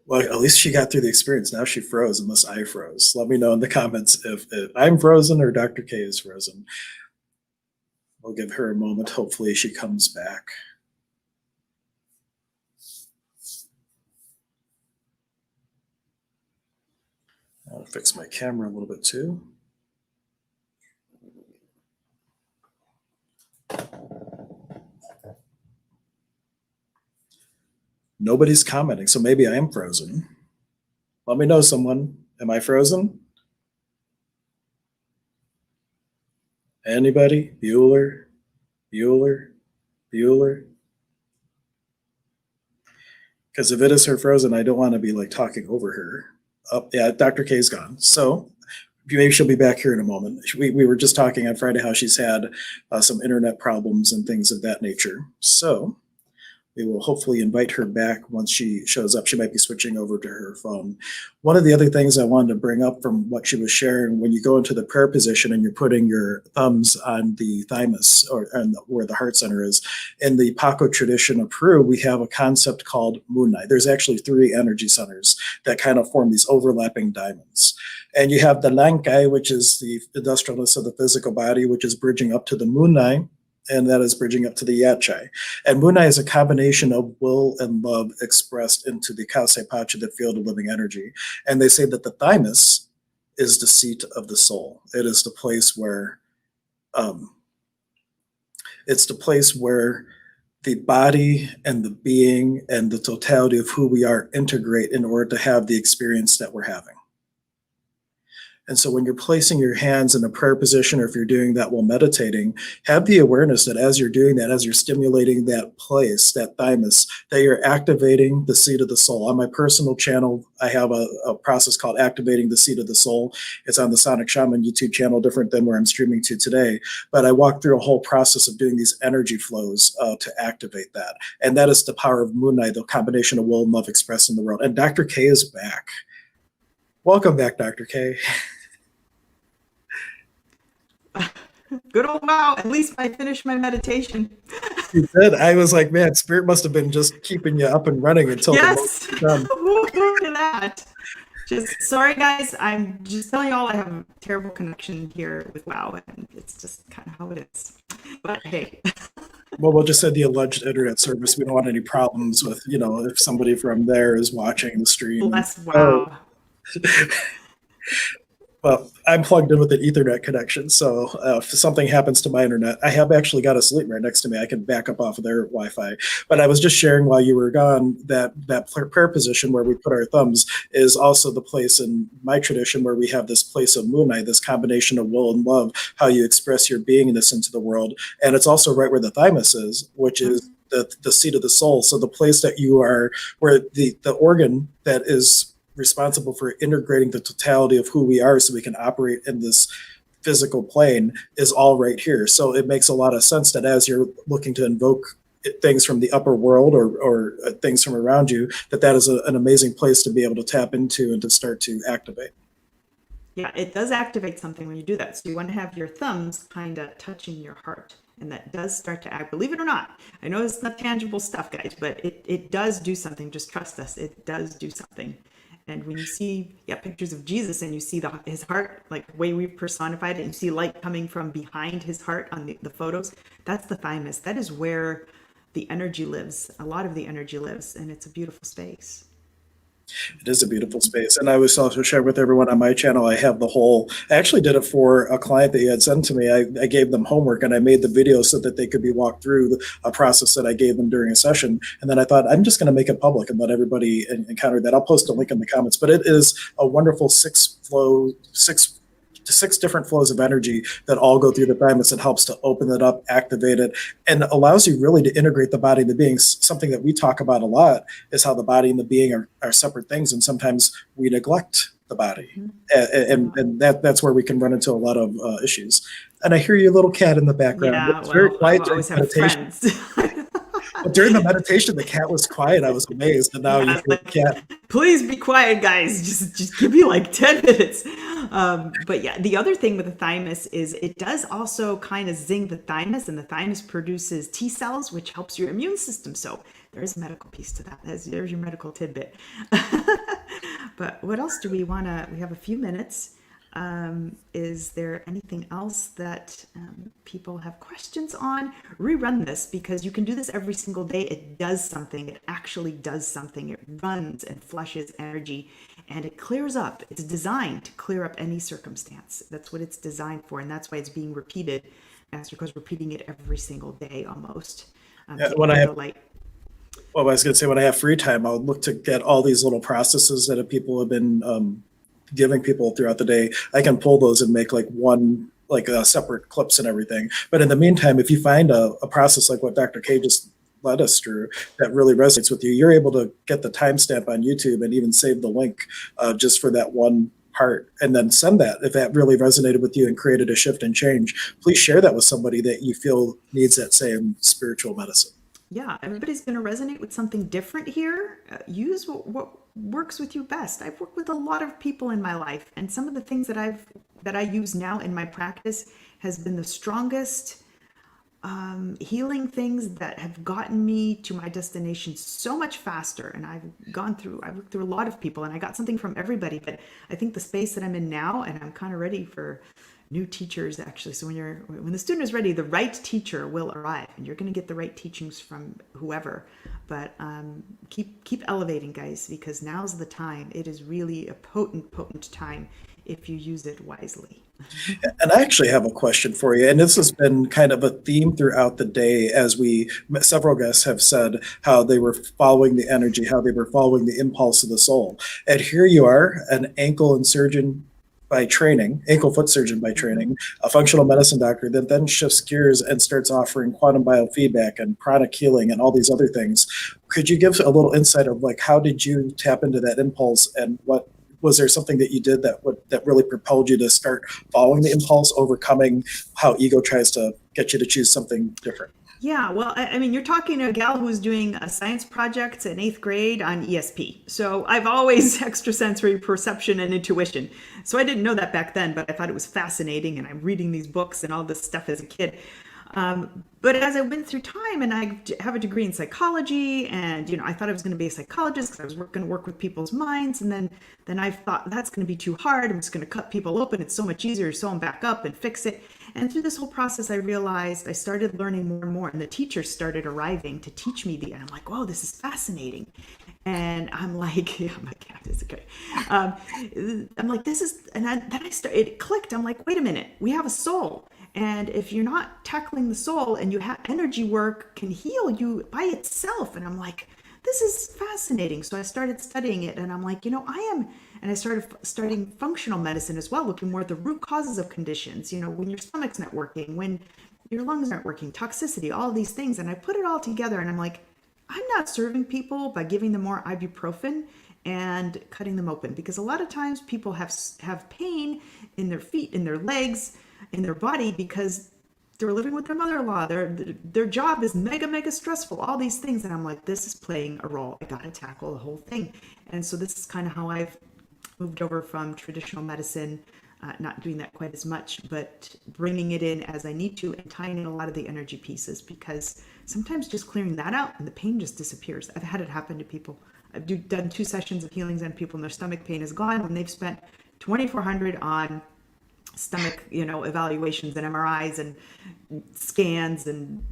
Well, at least she got through the experience. Now she froze, unless I froze. Let me know in the comments if I'm frozen or Dr. K is frozen. We'll give her a moment. Hopefully she comes back. I'll fix my camera a little bit too. Nobody's commenting, so maybe I am frozen. Let me know, someone. Am I frozen? Anybody? Bueller? Bueller? Bueller? Because if it is her frozen, I don't want to be like talking over her. Oh, yeah, Dr. K's gone. So maybe she'll be back here in a moment. We were just talking on Friday how she's had some internet problems and things of that nature. So we will hopefully invite her back once she shows up. She might be switching over to her phone. One of the other things I wanted to bring up from what she was sharing, when you go into the prayer position and you're putting your thumbs on the thymus where the heart center is, in the Paco tradition of Peru, we have a concept called Munai. There's actually 3 energy centers that kind of form these overlapping diamonds. And you have the Lankai, which is the industrialness of the physical body, which is bridging up to the Munai, and that is bridging up to the Yachai. And Munai is a combination of will and love expressed into the Kase Pacha, the field of living energy. And they say that the thymus is the seat of the soul. It is the place where the body and the being and the totality of who we are integrate in order to have the experience that we're having. And so when you're placing your hands in a prayer position, or if you're doing that while meditating, have the awareness that as you're doing that, as you're stimulating that place, that thymus, that you're activating the seat of the soul. On my personal channel, I have a process called Activating the Seat of the Soul. It's on the Sonic Shaman YouTube channel, different than where I'm streaming to today. But I walk through a whole process of doing these energy flows to activate that. And that is the power of Munai, the combination of will and love expressed in the world. And Dr. K is back. Welcome back, Dr. K. Good old wow. At least I finished my meditation. You did. I was like, man, Spirit must have been just keeping you up and running until yes. the done. Look at that. Just sorry, guys. I'm just telling you all I have a terrible connection here with WoW, and it's just kind of how it is. But hey. Well, we'll just say the alleged internet service. We don't want any problems with, if somebody from there is watching the stream. Bless WoW. Well, I'm plugged in with an Ethernet connection, so if something happens to my internet, I have actually got a sleep right next to me. I can back up off of their Wi-Fi. But I was just sharing while you were gone that prayer position where we put our thumbs is also the place in my tradition where we have this place of Munai, this combination of will and love, how you express your beingness into the world. And it's also right where the thymus is, which is the seat of the soul. So the place that you are, where the organ that is responsible for integrating the totality of who we are so we can operate in this physical plane is all right here. So it makes a lot of sense that as you're looking to invoke things from the upper world or things from around you, that is an amazing place to be able to tap into and to start to activate. Yeah, it does activate something when you do that. So you want to have your thumbs kind of touching your heart. And that does start to act, believe it or not. I know it's not tangible stuff, guys, but it does do something. Just trust us. It does do something. And when you see pictures of Jesus and you see his heart, like the way we've personified it, and you see light coming from behind his heart on the photos, that's the thymus. That is where the energy lives. A lot of the energy lives, and it's a beautiful space. It is a beautiful space. And I was also share with everyone on my channel, I actually did it for a client that you had sent to me. I gave them homework and I made the video so that they could be walked through a process that I gave them during a session. And then I thought, I'm just going to make it public and let everybody encounter that. I'll post a link in the comments, but it is a wonderful six different flows of energy that all go through the thymus. It helps to open it up, activate it, and allows you really to integrate the body and the being. Something that we talk about a lot is how the body and the being are separate things, and sometimes we neglect the body. And that's where we can run into a lot of issues. And I hear your little cat in the background. Yeah, It's very quiet I always during have meditation. friends. But during the meditation, the cat was quiet. I was amazed. And now you hear the cat. Please be quiet, guys. Just give me like 10 minutes. But yeah, the other thing with the thymus is it does also kind of zing the thymus, and the thymus produces T cells, which helps your immune system. So there's a medical piece to that. There's your medical tidbit. But what else do we want to, we have a few minutes. Is there anything else that people have questions on? Rerun this, because you can do this every single day. It does something. It actually does something. It runs and flushes energy, and it clears up. It's designed to clear up any circumstance. That's what it's designed for, and that's why it's being repeated. That's because repeating it every single day almost. When I was going to say, when I have free time, I'll look to get all these little processes that people have been giving people throughout the day. I can pull those and make separate clips and everything. But in the meantime, if you find a process like what Dr. K just led us through that really resonates with you, you're able to get the timestamp on YouTube and even save the link just for that one part, and then send that. If that really resonated with you and created a shift and change, please share that with somebody that you feel needs that same spiritual medicine. Yeah, everybody's going to resonate with something different here. Use what works with you best. I've worked with a lot of people in my life, and some of the things that I use now in my practice has been the strongest healing things that have gotten me to my destination so much faster. And I've worked through a lot of people, and I got something from everybody. But I think the space that I'm in now, and I'm kind of ready for new teachers, actually. So when the student is ready, the right teacher will arrive, and you're going to get the right teachings from whoever. But keep elevating, guys, because now's the time. It is really a potent time if you use it wisely. And I actually have a question for you, and this has been kind of a theme throughout the day, as several guests have said how they were following the energy, how they were following the impulse of the soul. And here you are, an ankle foot surgeon by training, a functional medicine doctor that then shifts gears and starts offering quantum biofeedback and pranic healing and all these other things. Could you give a little insight of how did you tap into that impulse, and was there something that you did that really propelled you to start following the impulse, overcoming how ego tries to get you to choose something different? Yeah, well, I mean, you're talking to a gal who's doing a science project in 8th grade on ESP. So I've always extrasensory perception and intuition. So I didn't know that back then, but I thought it was fascinating. And I'm reading these books and all this stuff as a kid. But as I went through time, and I have a degree in psychology, and I thought I was going to be a psychologist because I was going to work with people's minds, and then I thought that's going to be too hard. I'm just going to cut people open. It's so much easier to sew them back up and fix it. And through this whole process, I realized I started learning more and more, and the teachers started arriving to teach me and I'm like, whoa, this is fascinating. And I'm like, yeah, my cat is okay. I'm like, this is, and then it clicked. I'm like, wait a minute, we have a soul. And if you're not tackling the soul, and you have energy work can heal you by itself. And I'm like, this is fascinating. So I started studying it, and I'm like, and I started studying functional medicine as well, looking more at the root causes of conditions, when your stomach's not working, when your lungs aren't working, toxicity, all these things. And I put it all together, and I'm like, I'm not serving people by giving them more ibuprofen and cutting them open, because a lot of times people have pain in their feet, in their legs, in their body, because they're living with their mother-in-law. Their job is mega stressful. All these things, and I'm like, this is playing a role. I got to tackle the whole thing. And so this is kind of how I've moved over from traditional medicine, not doing that quite as much, but bringing it in as I need to and tying in a lot of the energy pieces, because sometimes just clearing that out and the pain just disappears. I've had it happen to people. I've done 2 sessions of healings and people and their stomach pain is gone when they've spent $2,400 on stomach, evaluations and MRIs and scans and,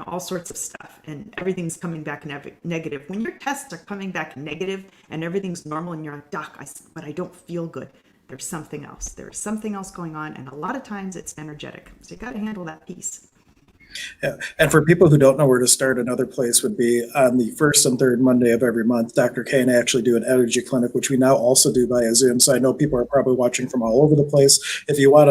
all sorts of stuff. And everything's coming back negative. When your tests are coming back negative and everything's normal and you're like, doc, but I don't feel good. There's something else. There's something else going on. And a lot of times it's energetic. So you got to handle that piece. Yeah. And for people who don't know where to start, another place would be on the first and third Monday of every month. Dr. K and I actually do an energy clinic, which we now also do via Zoom. So I know people are probably watching from all over the place. If you want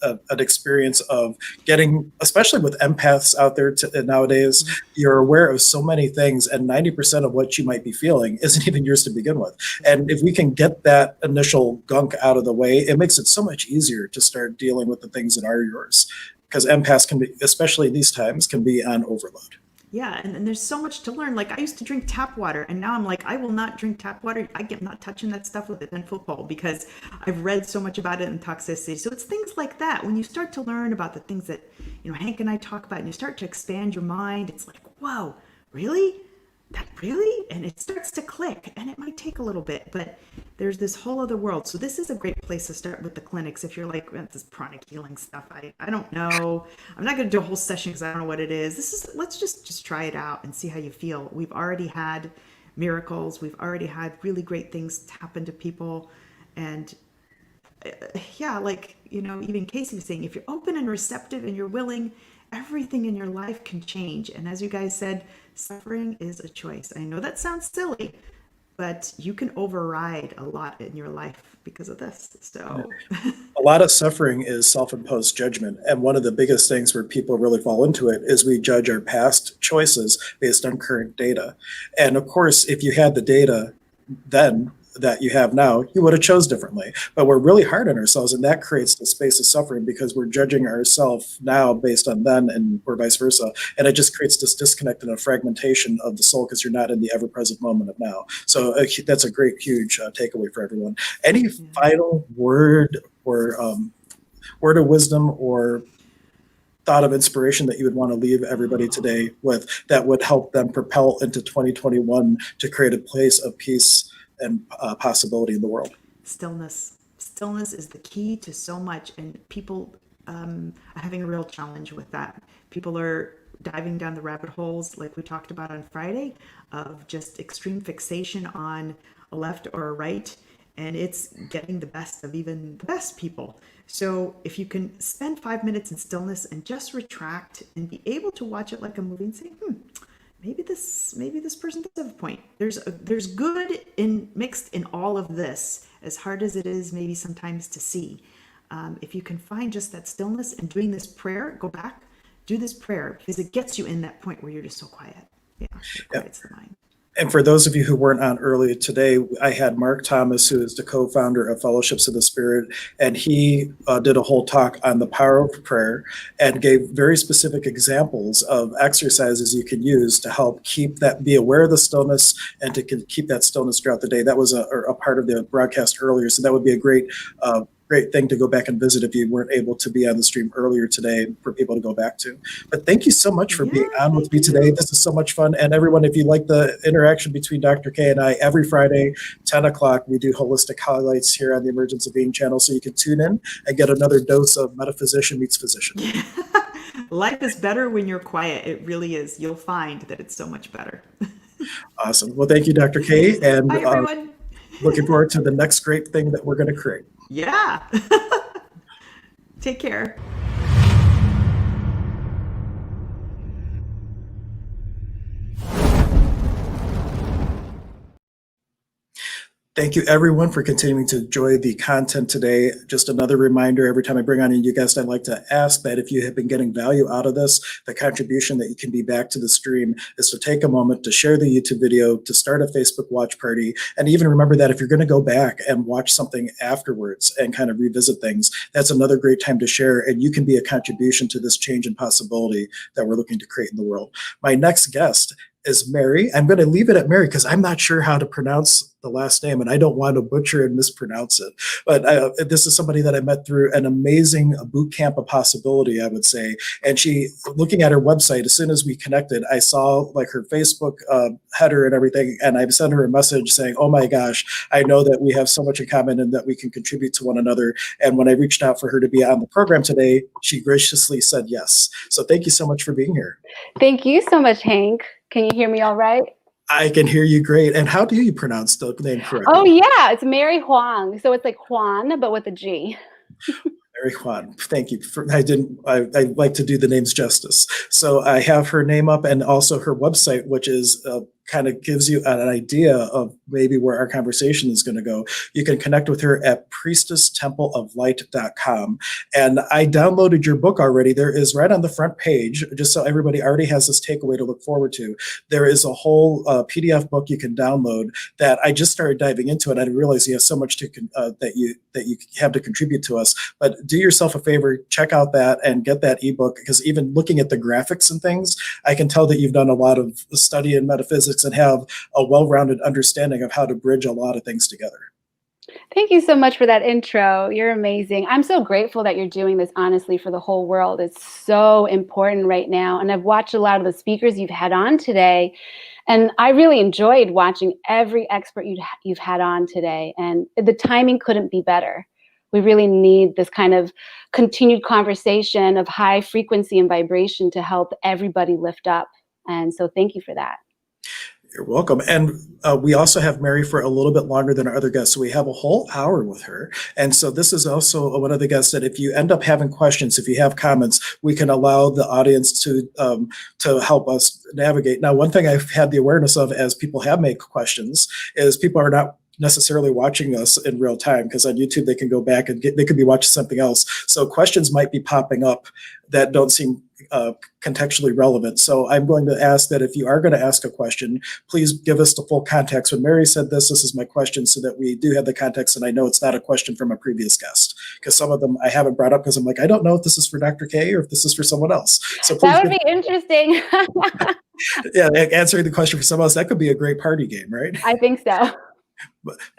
an experience of getting, especially with empaths out there nowadays, you're aware of so many things, and 90% of what you might be feeling isn't even yours to begin with. And if we can get that initial gunk out of the way, it makes it so much easier to start dealing with the things that are yours. Because empaths can be, especially these times, can be on overload. Yeah, and there's so much to learn. Like, I used to drink tap water, and now I'm like, I will not drink tap water. I'm not touching that stuff with a 10-foot pole, because I've read so much about it and toxicity. So it's things like that. When you start to learn about the things that, Hank and I talk about, and you start to expand your mind, it's like, whoa, really? That really? And it starts to click, and it might take a little bit, but there's this whole other world. So this is a great place to start with the clinics. If you're like, this pranic healing stuff, I don't know. I'm not going to do a whole session because I don't know what it is. Let's just try it out and see how you feel. We've already had miracles. We've already had really great things happen to people. And yeah, like, even Casey was saying, if you're open and receptive and you're willing, everything in your life can change. And as you guys said, suffering is a choice. I know that sounds silly, but you can override a lot in your life because of this. So a lot of suffering is self-imposed judgment. And one of the biggest things where people really fall into it is we judge our past choices based on current data. And of course, if you had the data then that you have now, you would have chose differently. But we're really hard on ourselves, and that creates the space of suffering because we're judging ourselves now based on then, and or vice versa. And it just creates this disconnect and a fragmentation of the soul because you're not in the ever-present moment of now. So that's a great, huge takeaway for everyone. Any final word or word of wisdom or thought of inspiration that you would want to leave everybody today with that would help them propel into 2021 to create a place of peace and possibility in the world? Stillness is the key to so much, and people are having a real challenge with that. People are diving down the rabbit holes, like we talked about on Friday, of just extreme fixation on a left or a right, and it's getting the best of even the best people. So if you can spend 5 minutes in stillness and just retract and be able to watch it like a movie and say, maybe this person does have a point. There's good mixed in all of this, as hard as it is maybe sometimes to see. If you can find just that stillness and doing this prayer, go back, do this prayer, because it gets you in that point where you're just so quiet. Yeah, it quiets the mind. And for those of you who weren't on earlier today, I had Mark Thomas, who is the co-founder of Fellowships of the Spirit, and he did a whole talk on the power of prayer and gave very specific examples of exercises you can use to help be aware of the stillness and to keep that stillness throughout the day. That was a part of the broadcast earlier, so that would be a great thing to go back and visit if you weren't able to be on the stream earlier today for people to go back to. But thank you so much for being on with me today. This is so much fun. And everyone, if you like the interaction between Dr. K and I, every Friday, 10 o'clock, we do holistic highlights here on the Emergence of Being channel. So you can tune in and get another dose of metaphysician meets physician. Life is better when you're quiet. It really is. You'll find that it's so much better. Awesome. Well, thank you, Dr. K. And bye, everyone. Looking forward to the next great thing that we're going to create. Yeah. Take care. Thank you, everyone, for continuing to enjoy the content today. Just another reminder, every time I bring on a new guest, I'd like to ask that if you have been getting value out of this, the contribution that you can be back to the stream is to take a moment to share the YouTube video, to start a Facebook watch party, and even remember that if you're going to go back and watch something afterwards and kind of revisit things, that's another great time to share, and you can be a contribution to this change and possibility that we're looking to create in the world. My next guest is Mary. I'm going to leave it at Mary because I'm not sure how to pronounce the last name and I don't want to butcher and mispronounce it. But this is somebody that I met through an amazing boot camp of possibility, I would say. And she, looking at her website, as soon as we connected, I saw like her Facebook header and everything. And I sent her a message saying, oh my gosh, I know that we have so much in common and that we can contribute to one another. And when I reached out for her to be on the program today, she graciously said yes. So thank you so much for being here. Thank you so much, Hank. Can you hear me all right? I can hear you great. And how do you pronounce the name correctly? Oh, yeah. It's Mary-Huang. So it's like Juan, but with a G. Mary-Huang. Thank you. I like to do the names justice. So I have her name up and also her website, which is kind of gives you an idea of maybe where our conversation is going to go. You can connect with her at priestesstempleoflight.com. And I downloaded your book already. There is right on the front page, just so everybody already has this takeaway to look forward to. There is a whole PDF book you can download that I just started diving into, and I didn't realize you have so much to that you have to contribute to us. But do yourself a favor, check out that and get that ebook, because even looking at the graphics and things, I can tell that you've done a lot of study in metaphysics and have a well-rounded understanding of how to bridge a lot of things together. Thank you so much for that intro. You're amazing. I'm so grateful that you're doing this, honestly, for the whole world. It's so important right now. And I've watched a lot of the speakers you've had on today, and I really enjoyed watching every expert you've had on today. And the timing couldn't be better. We really need this kind of continued conversation of high frequency and vibration to help everybody lift up. And so thank you for that. You're welcome. And we also have Mary for a little bit longer than our other guests. So we have a whole hour with her. And so this is also one of the guests that if you end up having questions, if you have comments, we can allow the audience to help us navigate. Now, one thing I've had the awareness of as people have made questions is people are not necessarily watching us in real time, because on YouTube they can go back and they could be watching something else. So questions might be popping up that don't seem contextually relevant. So I'm going to ask that if you are going to ask a question, please give us the full context. When Mary said this is my question, so that we do have the context, and I know it's not a question from a previous guest, because some of them I haven't brought up because I'm like, I don't know if this is for Dr. K or if this is for someone else. So please that would be interesting. Yeah, answering the question for someone else, that could be a great party game, right? I think so.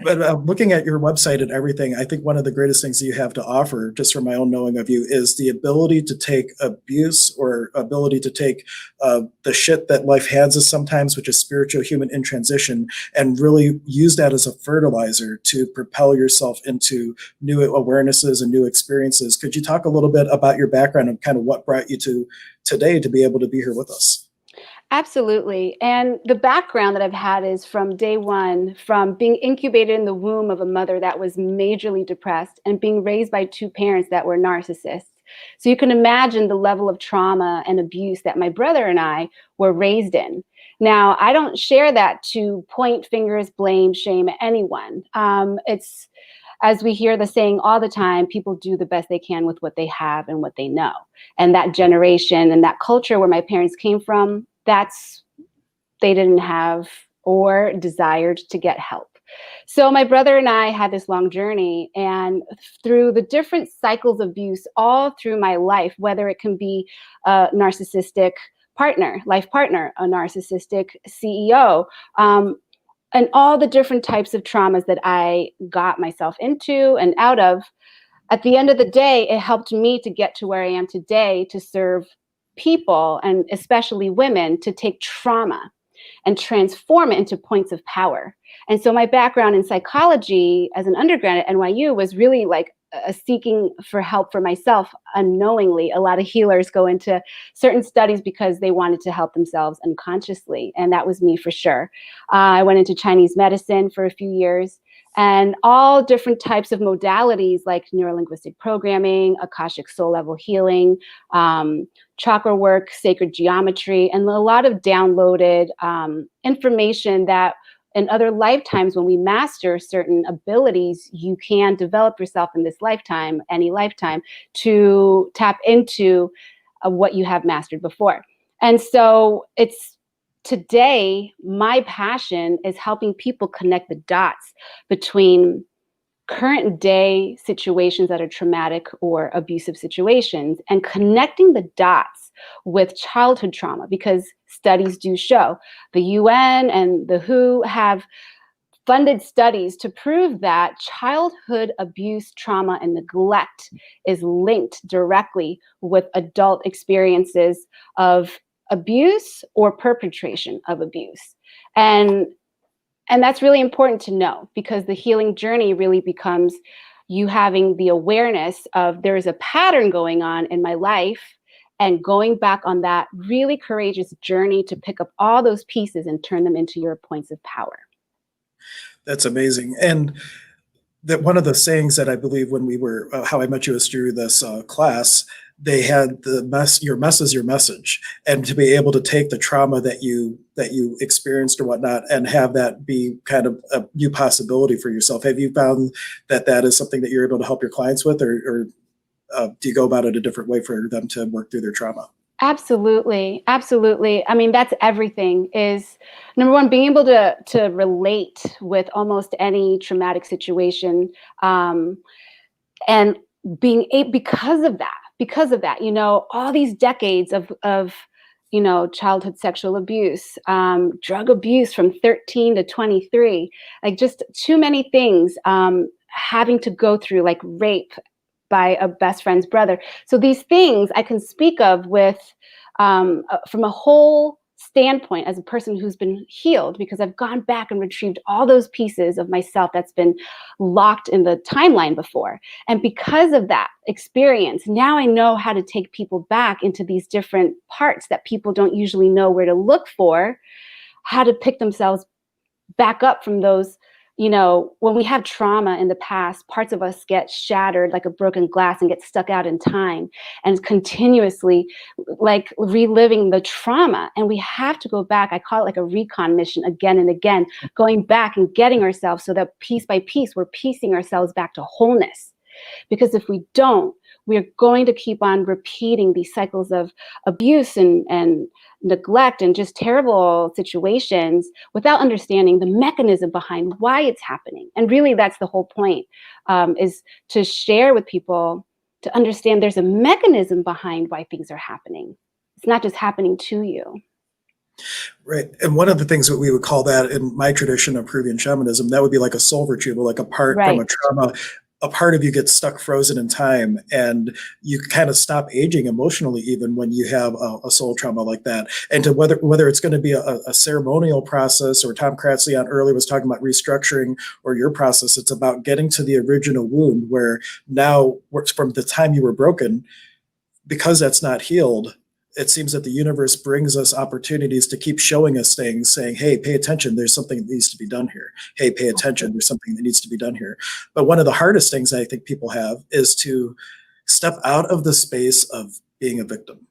But looking at your website and everything, I think one of the greatest things that you have to offer, just from my own knowing of you, is the ability to take abuse or ability to take the shit that life hands us sometimes, which is spiritual human in transition, and really use that as a fertilizer to propel yourself into new awarenesses and new experiences. Could you talk a little bit about your background and kind of what brought you to today to be able to be here with us? Absolutely. And the background that I've had is from day one, from being incubated in the womb of a mother that was majorly depressed and being raised by two parents that were narcissists. So you can imagine the level of trauma and abuse that my brother and I were raised in. Now, I don't share that to point fingers, blame, shame anyone. It's, as we hear the saying all the time, people do the best they can with what they have and what they know. And that generation and that culture where my parents came from, they didn't have or desired to get help. So my brother and I had this long journey, and through the different cycles of abuse all through my life, whether it can be a narcissistic partner, life partner, a narcissistic CEO, and all the different types of traumas that I got myself into and out of, at the end of the day, it helped me to get to where I am today, to serve people, and especially women, to take trauma and transform it into points of power. And so my background in psychology as an undergrad at NYU was really like a seeking for help for myself unknowingly. A lot of healers go into certain studies because they wanted to help themselves unconsciously. And that was me for sure. I went into Chinese medicine for a few years, and all different types of modalities like neurolinguistic programming, Akashic soul level healing, chakra work, sacred geometry, and a lot of downloaded information that in other lifetimes, when we master certain abilities, you can develop yourself in this lifetime, any lifetime, to tap into what you have mastered before. And so today, my passion is helping people connect the dots between current day situations that are traumatic or abusive situations, and connecting the dots with childhood trauma, because studies do show, the UN and the WHO have funded studies to prove that childhood abuse, trauma, and neglect is linked directly with adult experiences of abuse or perpetration of abuse. And that's really important to know, because the healing journey really becomes you having the awareness of there is a pattern going on in my life, and going back on that really courageous journey to pick up all those pieces and turn them into your points of power. That's amazing. And that one of the sayings that I believe when we were, How I Met You is through this class, they had your mess is your message, and to be able to take the trauma that you experienced or whatnot and have that be kind of a new possibility for yourself. Have you found that that is something that you're able to help your clients with, or do you go about it a different way for them to work through their trauma? Absolutely. Absolutely. I mean, that's everything. Is number one, being able to relate with almost any traumatic situation, and being because of that, you know, all these decades of you know, childhood sexual abuse, drug abuse from 13 to 23, like just too many things, having to go through, like rape by a best friend's brother. So these things I can speak of with from a whole standpoint as a person who's been healed, because I've gone back and retrieved all those pieces of myself that's been locked in the timeline before. And because of that experience, now I know how to take people back into these different parts that people don't usually know where to look for, how to pick themselves back up from those. You know, when we have trauma in the past, parts of us get shattered like a broken glass and get stuck out in time, and continuously like reliving the trauma. And we have to go back. I call it like a recon mission again and again, going back and getting ourselves so that piece by piece, we're piecing ourselves back to wholeness. Because if we don't, we're going to keep on repeating these cycles of abuse and neglect and just terrible situations without understanding the mechanism behind why it's happening. And really, that's the whole point, is to share with people to understand there's a mechanism behind why things are happening. It's not just happening to you. Right. And one of the things that we would call that in my tradition of Peruvian shamanism, that would be like a soul retrieval, like a part from a trauma. A part of you gets stuck frozen in time, and you kind of stop aging emotionally even when you have a soul trauma like that. And to whether it's going to be a ceremonial process, or Tom Cratsley on earlier was talking about restructuring, or your process, it's about getting to the original wound where now from the time you were broken, because that's not healed, it seems that the universe brings us opportunities to keep showing us things, saying, hey, pay attention, there's something that needs to be done here. Hey, pay attention, there's something that needs to be done here. But one of the hardest things I think people have is to step out of the space of being a victim.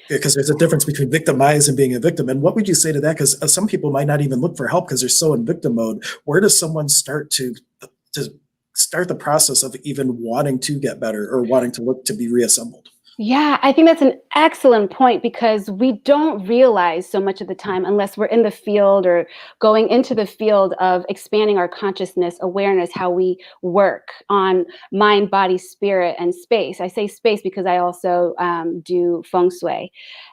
Because there's a difference between victimized and being a victim. And what would you say to that? Because some people might not even look for help because they're so in victim mode. Where does someone start to start the process of even wanting to get better or wanting to look to be reassembled? Yeah, I think that's an excellent point, because we don't realize so much of the time, unless we're in the field or going into the field of expanding our consciousness, awareness, how we work on mind, body, spirit, and space. I say space because I also do feng shui.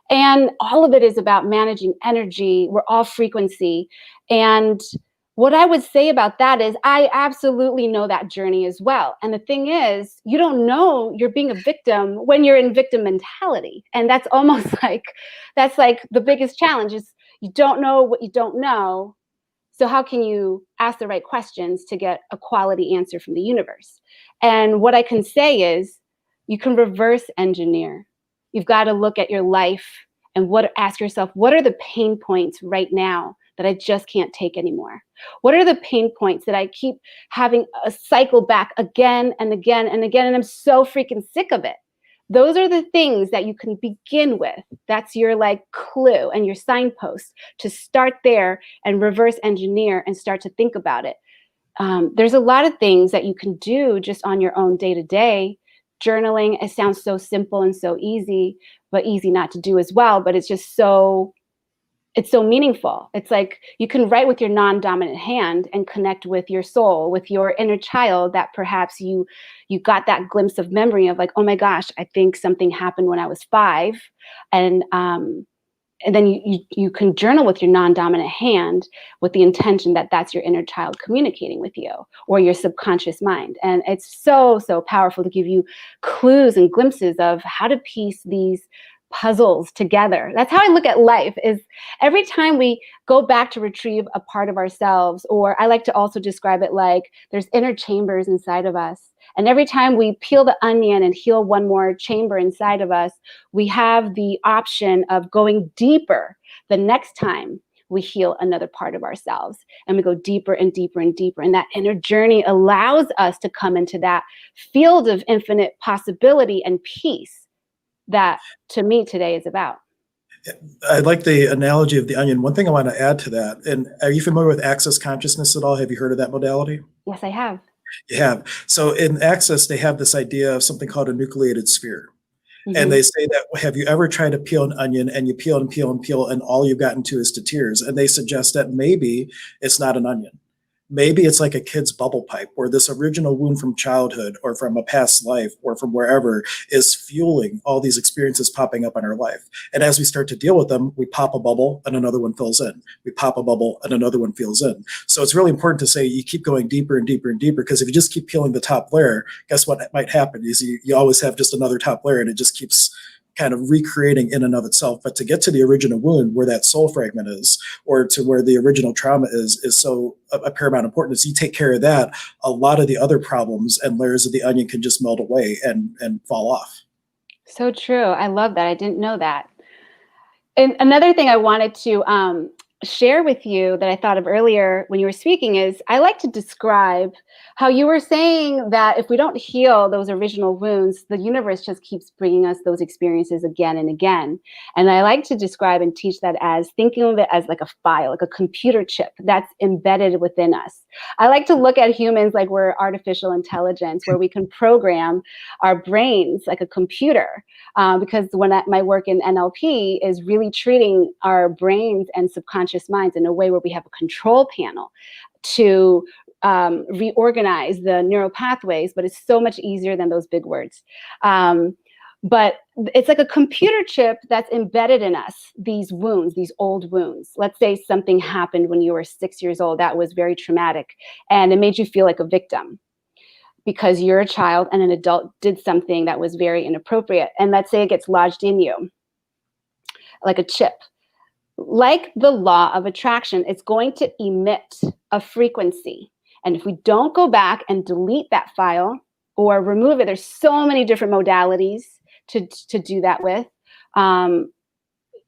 And all of it is about managing energy. We're all frequency. And what I would say about that is I absolutely know that journey as well. And the thing is, you don't know you're being a victim when you're in victim mentality. And that's almost like, that's like the biggest challenge is you don't know what you don't know. So how can you ask the right questions to get a quality answer from the universe? And what I can say is you can reverse engineer. You've got to look at your life and ask yourself, what are the pain points right now that I just can't take anymore? What are the pain points that I keep having a cycle back again and again and again? And I'm so freaking sick of it. Those are the things that you can begin with. That's your like clue and your signpost to start there and reverse engineer and start to think about it. There's a lot of things that you can do just on your own day to day. Journaling, it sounds so simple and so easy, but easy not to do as well. But it's just so, it's so meaningful. It's like you can write with your non-dominant hand and connect with your soul, with your inner child that perhaps you got that glimpse of memory of like, oh my gosh, I think something happened when I was 5. And then you can journal with your non-dominant hand with the intention that that's your inner child communicating with you or your subconscious mind. And it's so, so powerful to give you clues and glimpses of how to piece these puzzles together. That's how I look at life, is every time we go back to retrieve a part of ourselves, or I like to also describe it like there's inner chambers inside of us. And every time we peel the onion and heal one more chamber inside of us, we have the option of going deeper the next time we heal another part of ourselves. And we go deeper and deeper and deeper. And that inner journey allows us to come into that field of infinite possibility and peace that, to me, today is about. I like the analogy of the onion. One thing I want to add to that, and are you familiar with Access Consciousness at all? Have you heard of that modality? Yes, I have. You have. So in Access, they have this idea of something called a nucleated sphere. Mm-hmm. And they say that, have you ever tried to peel an onion and you peel and peel and peel and all you've gotten to is to tears? And they suggest that maybe it's not an onion. Maybe it's like a kid's bubble pipe where this original wound from childhood or from a past life or from wherever is fueling all these experiences popping up in our life. And as we start to deal with them, we pop a bubble and another one fills in. We pop a bubble and another one fills in. So it's really important to say you keep going deeper and deeper and deeper, because if you just keep peeling the top layer, guess what might happen is you always have just another top layer and it just keeps kind of recreating in and of itself. But to get to the original wound where that soul fragment is, or to where the original trauma is so a paramount importance. You take care of that, a lot of the other problems and layers of the onion can just melt away and fall off. So true. I love that. I didn't know that. And another thing I wanted to share with you that I thought of earlier when you were speaking is I like to describe how you were saying that if we don't heal those original wounds, the universe just keeps bringing us those experiences again and again. And I like to describe and teach that as thinking of it as like a file, like a computer chip that's embedded within us. I like to look at humans like we're artificial intelligence, where we can program our brains like a computer. Because when my work in NLP is really treating our brains and subconscious minds in a way where we have a control panel to reorganize the neural pathways, but it's so much easier than those big words. But it's like a computer chip that's embedded in us, these wounds, these old wounds. Let's say something happened when you were 6 years old that was very traumatic, and it made you feel like a victim because you're a child and an adult did something that was very inappropriate. And let's say it gets lodged in you, like a chip. Like the law of attraction, it's going to emit a frequency. And if we don't go back and delete that file or remove it, there's so many different modalities to do that with.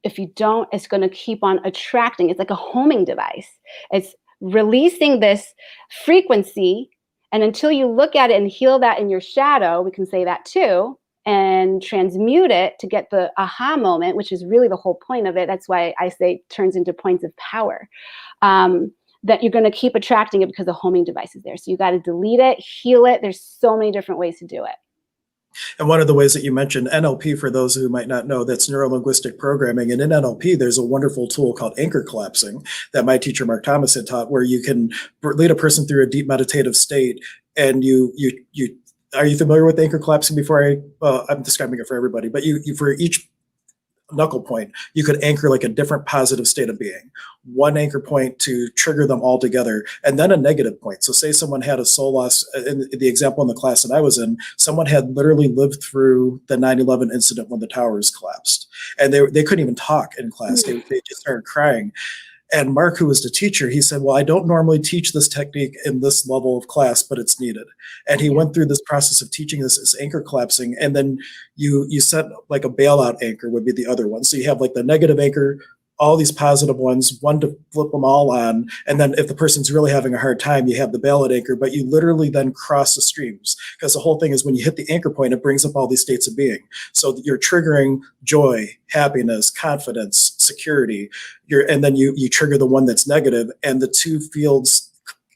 If you don't, it's going to keep on attracting. It's like a homing device. It's releasing this frequency. And until you look at it and heal that in your shadow, we can say that too, and transmute it to get the aha moment, which is really the whole point of it. That's why I say it turns into points of power. That you're going to keep attracting it because the homing device is there. So you got to delete it, heal it. There's so many different ways to do it. And one of the ways that you mentioned NLP, for those who might not know, that's neuro-linguistic programming. And in NLP, there's a wonderful tool called anchor collapsing that my teacher, Mark Thomas, had taught, where you can lead a person through a deep meditative state. And are you familiar with anchor collapsing? I'm describing it for everybody, but you for each knuckle point, you could anchor like a different positive state of being. One anchor point to trigger them all together, and then a negative point. So say someone had a soul loss, in the example in the class that I was in, someone had literally lived through the 9/11 incident when the towers collapsed. And they couldn't even talk in class. They just started crying. And Mark, who was the teacher, he said, well, I don't normally teach this technique in this level of class, but it's needed. And he went through this process of teaching this as anchor collapsing. And then you set like a bailout anchor would be the other one. So you have like the negative anchor all these positive ones, one to flip them all on. And then if the person's really having a hard time, you have the ballot anchor, but you literally then cross the streams, because the whole thing is when you hit the anchor point, it brings up all these states of being. So you're triggering joy, happiness, confidence, security, and then you trigger the one that's negative, and the two fields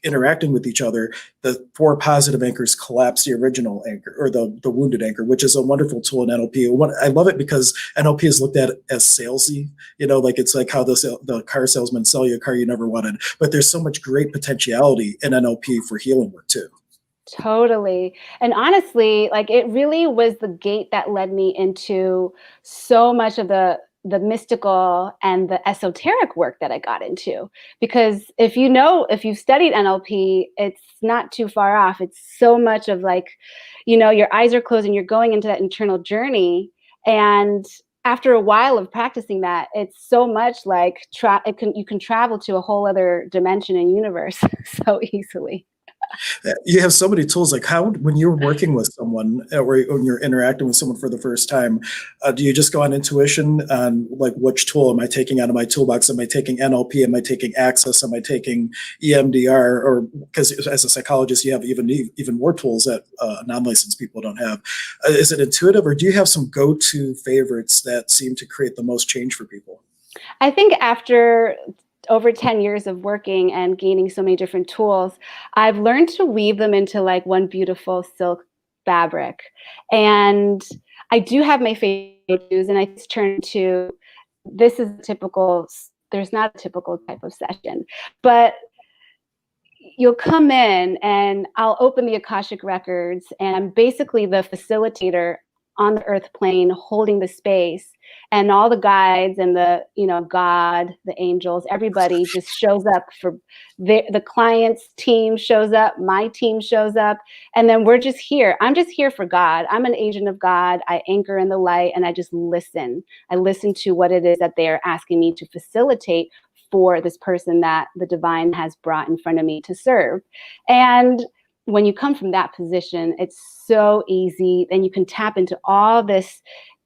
interacting with each other, the 4 positive anchors collapse the original anchor, or the wounded anchor, which is a wonderful tool in NLP. I love it because NLP is looked at as salesy, like it's like how the car salesman sell you a car you never wanted. But there's so much great potentiality in NLP for healing work too. Totally. And honestly, like it really was the gate that led me into so much of the mystical and the esoteric work that I got into. Because if you've studied NLP, it's not too far off. It's so much of like, your eyes are closed and you're going into that internal journey. And after a while of practicing that, it's so much like you can travel to a whole other dimension and universe so easily. You have so many tools. Like when you're working with someone or when you're interacting with someone for the first time, do you just go on intuition on like which tool am I taking out of my toolbox? Am I taking NLP? Am I taking Access? Am I taking EMDR? Or because as a psychologist, you have even more tools that non-licensed people don't have. Is it intuitive, or do you have some go-to favorites that seem to create the most change for people? I think after over 10 years of working and gaining so many different tools, I've learned to weave them into like one beautiful silk fabric. And I do have my favorite shoes, and I just turn to, this is typical, there's not a typical type of session, but you'll come in and I'll open the Akashic records, and I'm basically the facilitator on the earth plane holding the space, and all the guides and the God, the angels, everybody just shows up for the client's team shows up, my team shows up, and then we're just here. I'm just here for God. I'm an agent of God. I anchor in the light and I just listen. I listen to what it is that they're asking me to facilitate for this person that the divine has brought in front of me to serve. And when you come from that position, it's so easy. Then you can tap into all this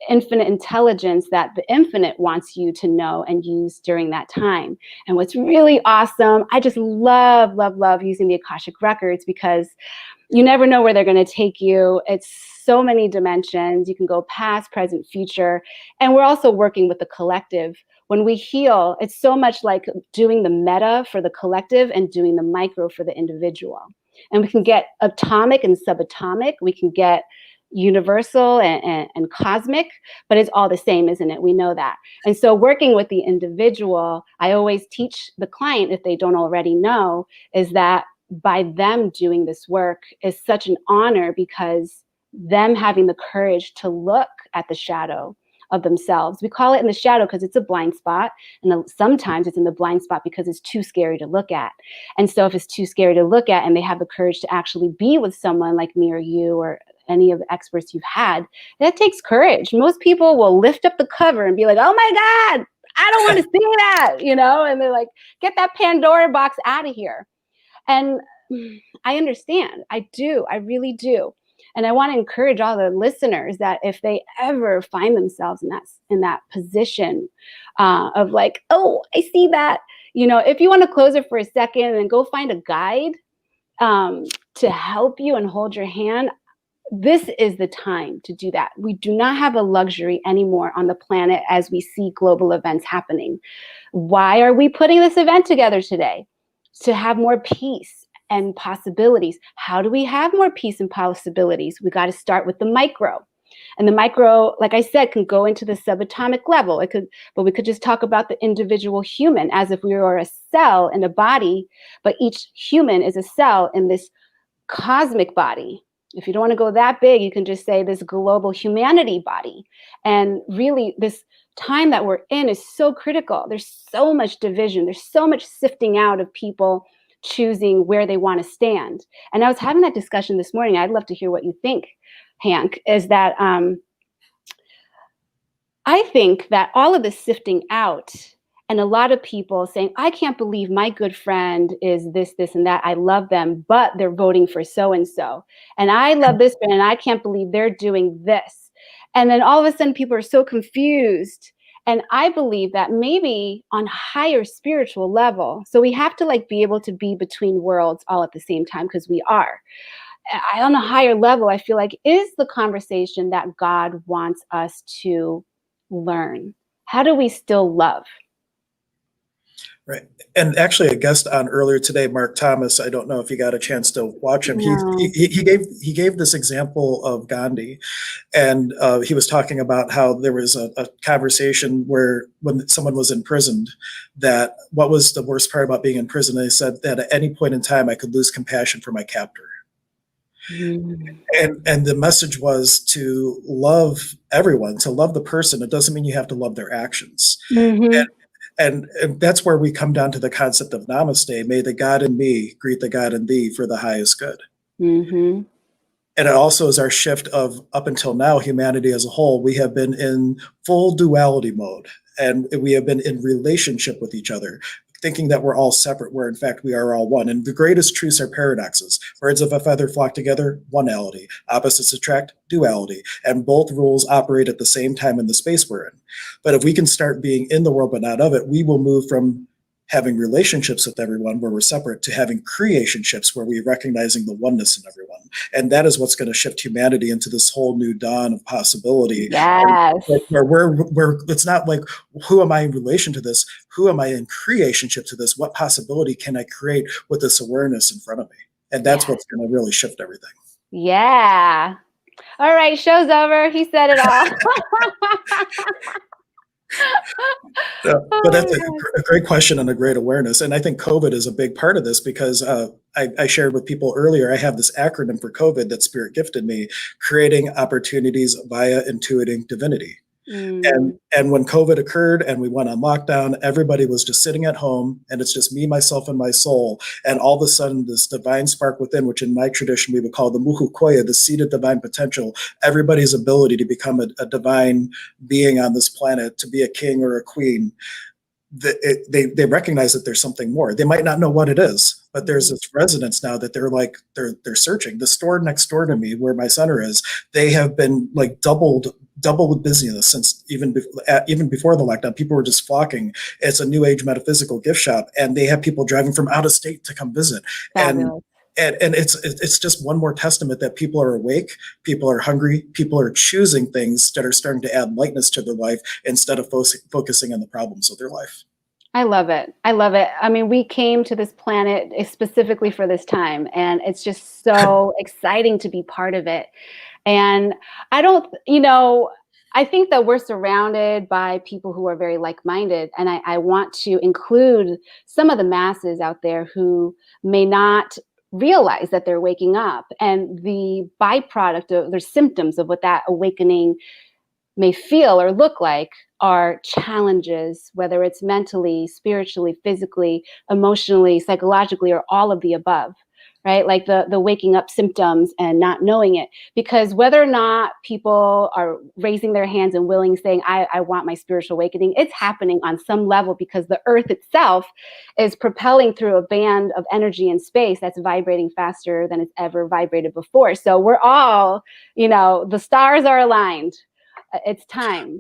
infinite intelligence that the infinite wants you to know and use during that time. And what's really awesome, I just love, love, love using the Akashic records, because you never know where they're going to take you. It's so many dimensions. You can go past, present, future. And we're also working with the collective. When we heal, it's so much like doing the meta for the collective and doing the micro for the individual. And we can get atomic and subatomic. We can get universal and cosmic, but it's all the same, isn't it? We know that. And so working with the individual, I always teach the client, if they don't already know, is that by them doing this work is such an honor, because them having the courage to look at the shadow of themselves. We call it in the shadow because it's a blind spot. And sometimes it's in the blind spot because it's too scary to look at. And so if it's too scary to look at and they have the courage to actually be with someone like me or you or any of the experts you've had, that takes courage. Most people will lift up the cover and be like, oh my God, I don't want to see that, and they're like, get that Pandora box out of here. And I understand. I do. I really do. And I want to encourage all the listeners that if they ever find themselves in that position of like, oh, I see that, if you want to close it for a second and go find a guide to help you and hold your hand, this is the time to do that. We do not have a luxury anymore on the planet as we see global events happening. Why are we putting this event together today? To have more peace and possibilities. How do we have more peace and possibilities? We got to start with the micro. And the micro, like I said, can go into the subatomic level. But we could just talk about the individual human as if we were a cell in a body, but each human is a cell in this cosmic body. If you don't want to go that big, you can just say this global humanity body. And really, this time that we're in is so critical. There's so much division. There's so much sifting out of people choosing where they want to stand. And I was having that discussion this morning. I'd love to hear what you think, Hank, is that I think that all of this sifting out and a lot of people saying, I can't believe my good friend is this, this, and that. I love them, but they're voting for so-and-so. And I love this friend and I can't believe they're doing this. And then all of a sudden people are so confused And I believe that maybe on higher spiritual level, so we have to like be able to be between worlds all at the same time, because we are. On a higher level, I feel like is the conversation that God wants us to learn. How do we still love? Right. And actually a guest on earlier today, Mark Thomas, I don't know if you got a chance to watch him. No. He gave this example of Gandhi, and he was talking about how there was a conversation where when someone was imprisoned, that what was the worst part about being in prison? They said that at any point in time I could lose compassion for my captor. And the message was to love everyone, to love the person. It doesn't mean you have to love their actions. And that's where we come down to the concept of namaste. May the God in me greet the God in thee for the highest good. And it also is our shift of, up until now, humanity as a whole, we have been in full duality mode, and we have been in relationship with each other, thinking that we're all separate, where in fact we are all one. And the greatest truths are paradoxes. Birds of a feather flock together, oneality. Opposites attract, duality. And both rules operate at the same time in the space we're in. But if we can start being in the world but not of it, we will move from having relationships with everyone where we're separate to having creationships where we're recognizing the oneness in everyone. And that is what's going to shift humanity into this whole new dawn of possibility. Yes. Where it's not like, who am I in relation to this? Who am I in creationship to this? What possibility can I create with this awareness in front of me? And that's what's going to really shift everything. Yeah. All right, show's over. He said it all. But that's a great question and a great awareness. And I think COVID is a big part of this, because I shared with people earlier, I have this acronym for COVID that Spirit gifted me: creating opportunities via intuiting divinity. And when COVID occurred and we went on lockdown, everybody was just sitting at home, and it's just me, myself, and my soul. And all of a sudden, this divine spark within, which in my tradition we would call the muhu koya, the seed of divine potential, everybody's ability to become a divine being on this planet, to be a king or a queen. They recognize that there's something more. They might not know what it is, but there's this resonance now that they're searching. The store next door to me, where my center is, they have been like double with busyness since even before the lockdown. People were just flocking. It's a new age metaphysical gift shop, and they have people driving from out of state to come visit. And it's just one more testament that people are awake, people are hungry, people are choosing things that are starting to add lightness to their life instead of focusing on the problems of their life. I love it. I love it. I mean, we came to this planet specifically for this time, and it's just so exciting to be part of it. And I think that we're surrounded by people who are very like-minded, and I want to include some of the masses out there who may not realize that they're waking up, and the byproduct of their symptoms of what that awakening may feel or look like are challenges, whether it's mentally, spiritually, physically, emotionally, psychologically, or all of the above, right? Like the waking up symptoms and not knowing it. Because whether or not people are raising their hands and willing, saying, I want my spiritual awakening, it's happening on some level, because the earth itself is propelling through a band of energy in space that's vibrating faster than it's ever vibrated before. So we're all, the stars are aligned. It's time.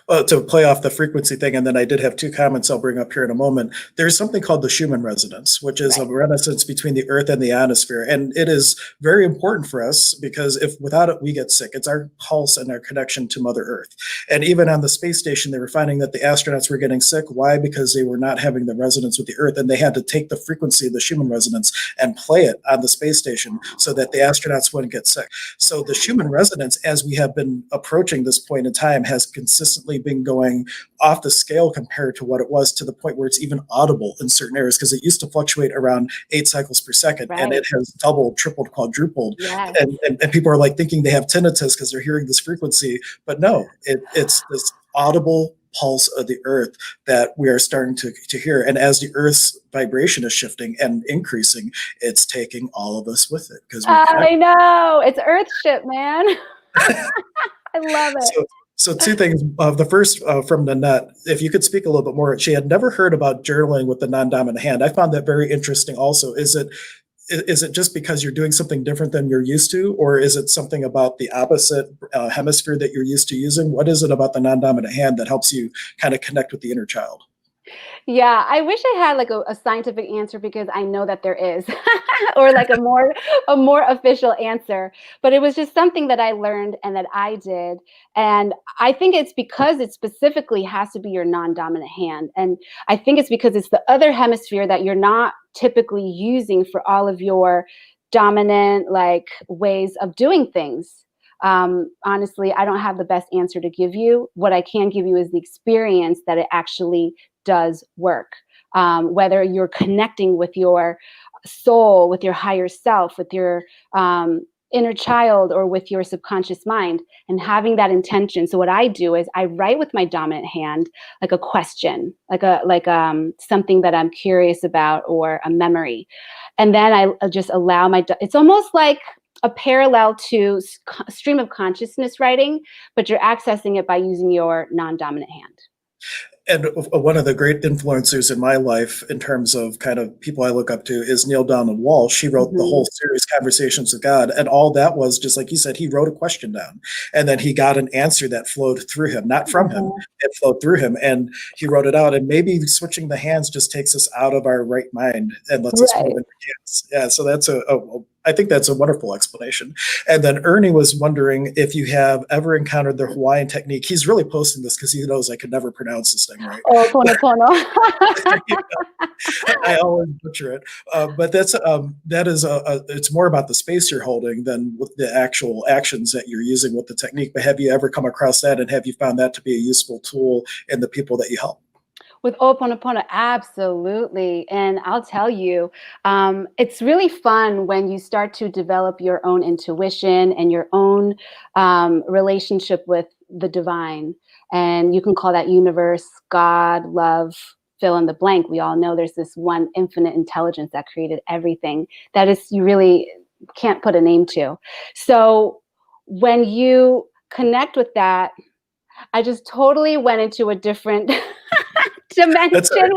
Well, to play off the frequency thing, and then I did have two comments I'll bring up here in a moment. There's something called the Schumann resonance, which is a resonance between the earth and the ionosphere. And it is very important for us, because if without it, we get sick. It's our pulse and our connection to Mother Earth. And even on the space station, they were finding that the astronauts were getting sick. Why? Because they were not having the resonance with the earth, and they had to take the frequency of the Schumann resonance and play it on the space station so that the astronauts wouldn't get sick. So the Schumann resonance, as we have been approaching this point in time, has consistently been going off the scale compared to what it was, to the point where it's even audible in certain areas, because it used to fluctuate around 8 cycles per second, and it has doubled, tripled, quadrupled. And people are like thinking they have tinnitus because they're hearing this frequency, but no, it's this audible pulse of the earth that we are starting to hear. And as the earth's vibration is shifting and increasing, it's taking all of us with it. Because I know, it's Earthship, man. I love it. So two things. The first from Nanette, if you could speak a little bit more, she had never heard about journaling with the non-dominant hand. I found that very interesting also. Is it is it just because you're doing something different than you're used to, or is it something about the opposite hemisphere that you're used to using? What is it about the non-dominant hand that helps you kind of connect with the inner child? Yeah, I wish I had like a scientific answer, because I know that there is, or like a more official answer. But it was just something that I learned and that I did. And I think it's because it specifically has to be your non-dominant hand. And I think it's because it's the other hemisphere that you're not typically using for all of your dominant like ways of doing things. Honestly, I don't have the best answer to give you. What I can give you is the experience that it actually does work. Whether you're connecting with your soul, with your higher self, with your inner child, or with your subconscious mind, and having that intention. So what I do is I write with my dominant hand like a question, like something that I'm curious about, or a memory, and then I just allow it's almost like a parallel to stream of consciousness writing, but you're accessing it by using your non-dominant hand. And one of the great influencers in my life in terms of kind of people I look up to is Neil Donald Walsh. She wrote the whole series, Conversations with God. And all that was, just like you said, he wrote a question down. And then he got an answer that flowed through him, not from him. It flowed through him. And he wrote it out. And maybe switching the hands just takes us out of our right mind and lets us move into hands. Yeah, so that's I think that's a wonderful explanation. And then Ernie was wondering if you have ever encountered the Hawaiian technique. He's really posting this because he knows I could never pronounce this thing right. Oh, pono pono. I always butcher it. But it's more about the space you're holding than with the actual actions that you're using with the technique. But have you ever come across that, and have you found that to be a useful tool in the people that you help? With Ho'oponopono, absolutely. And I'll tell you, it's really fun when you start to develop your own intuition and your own relationship with the divine. And you can call that universe, God, love, fill in the blank. We all know there's this one infinite intelligence that created everything that is you really can't put a name to. So when you connect with that, I just totally went into a different dimension.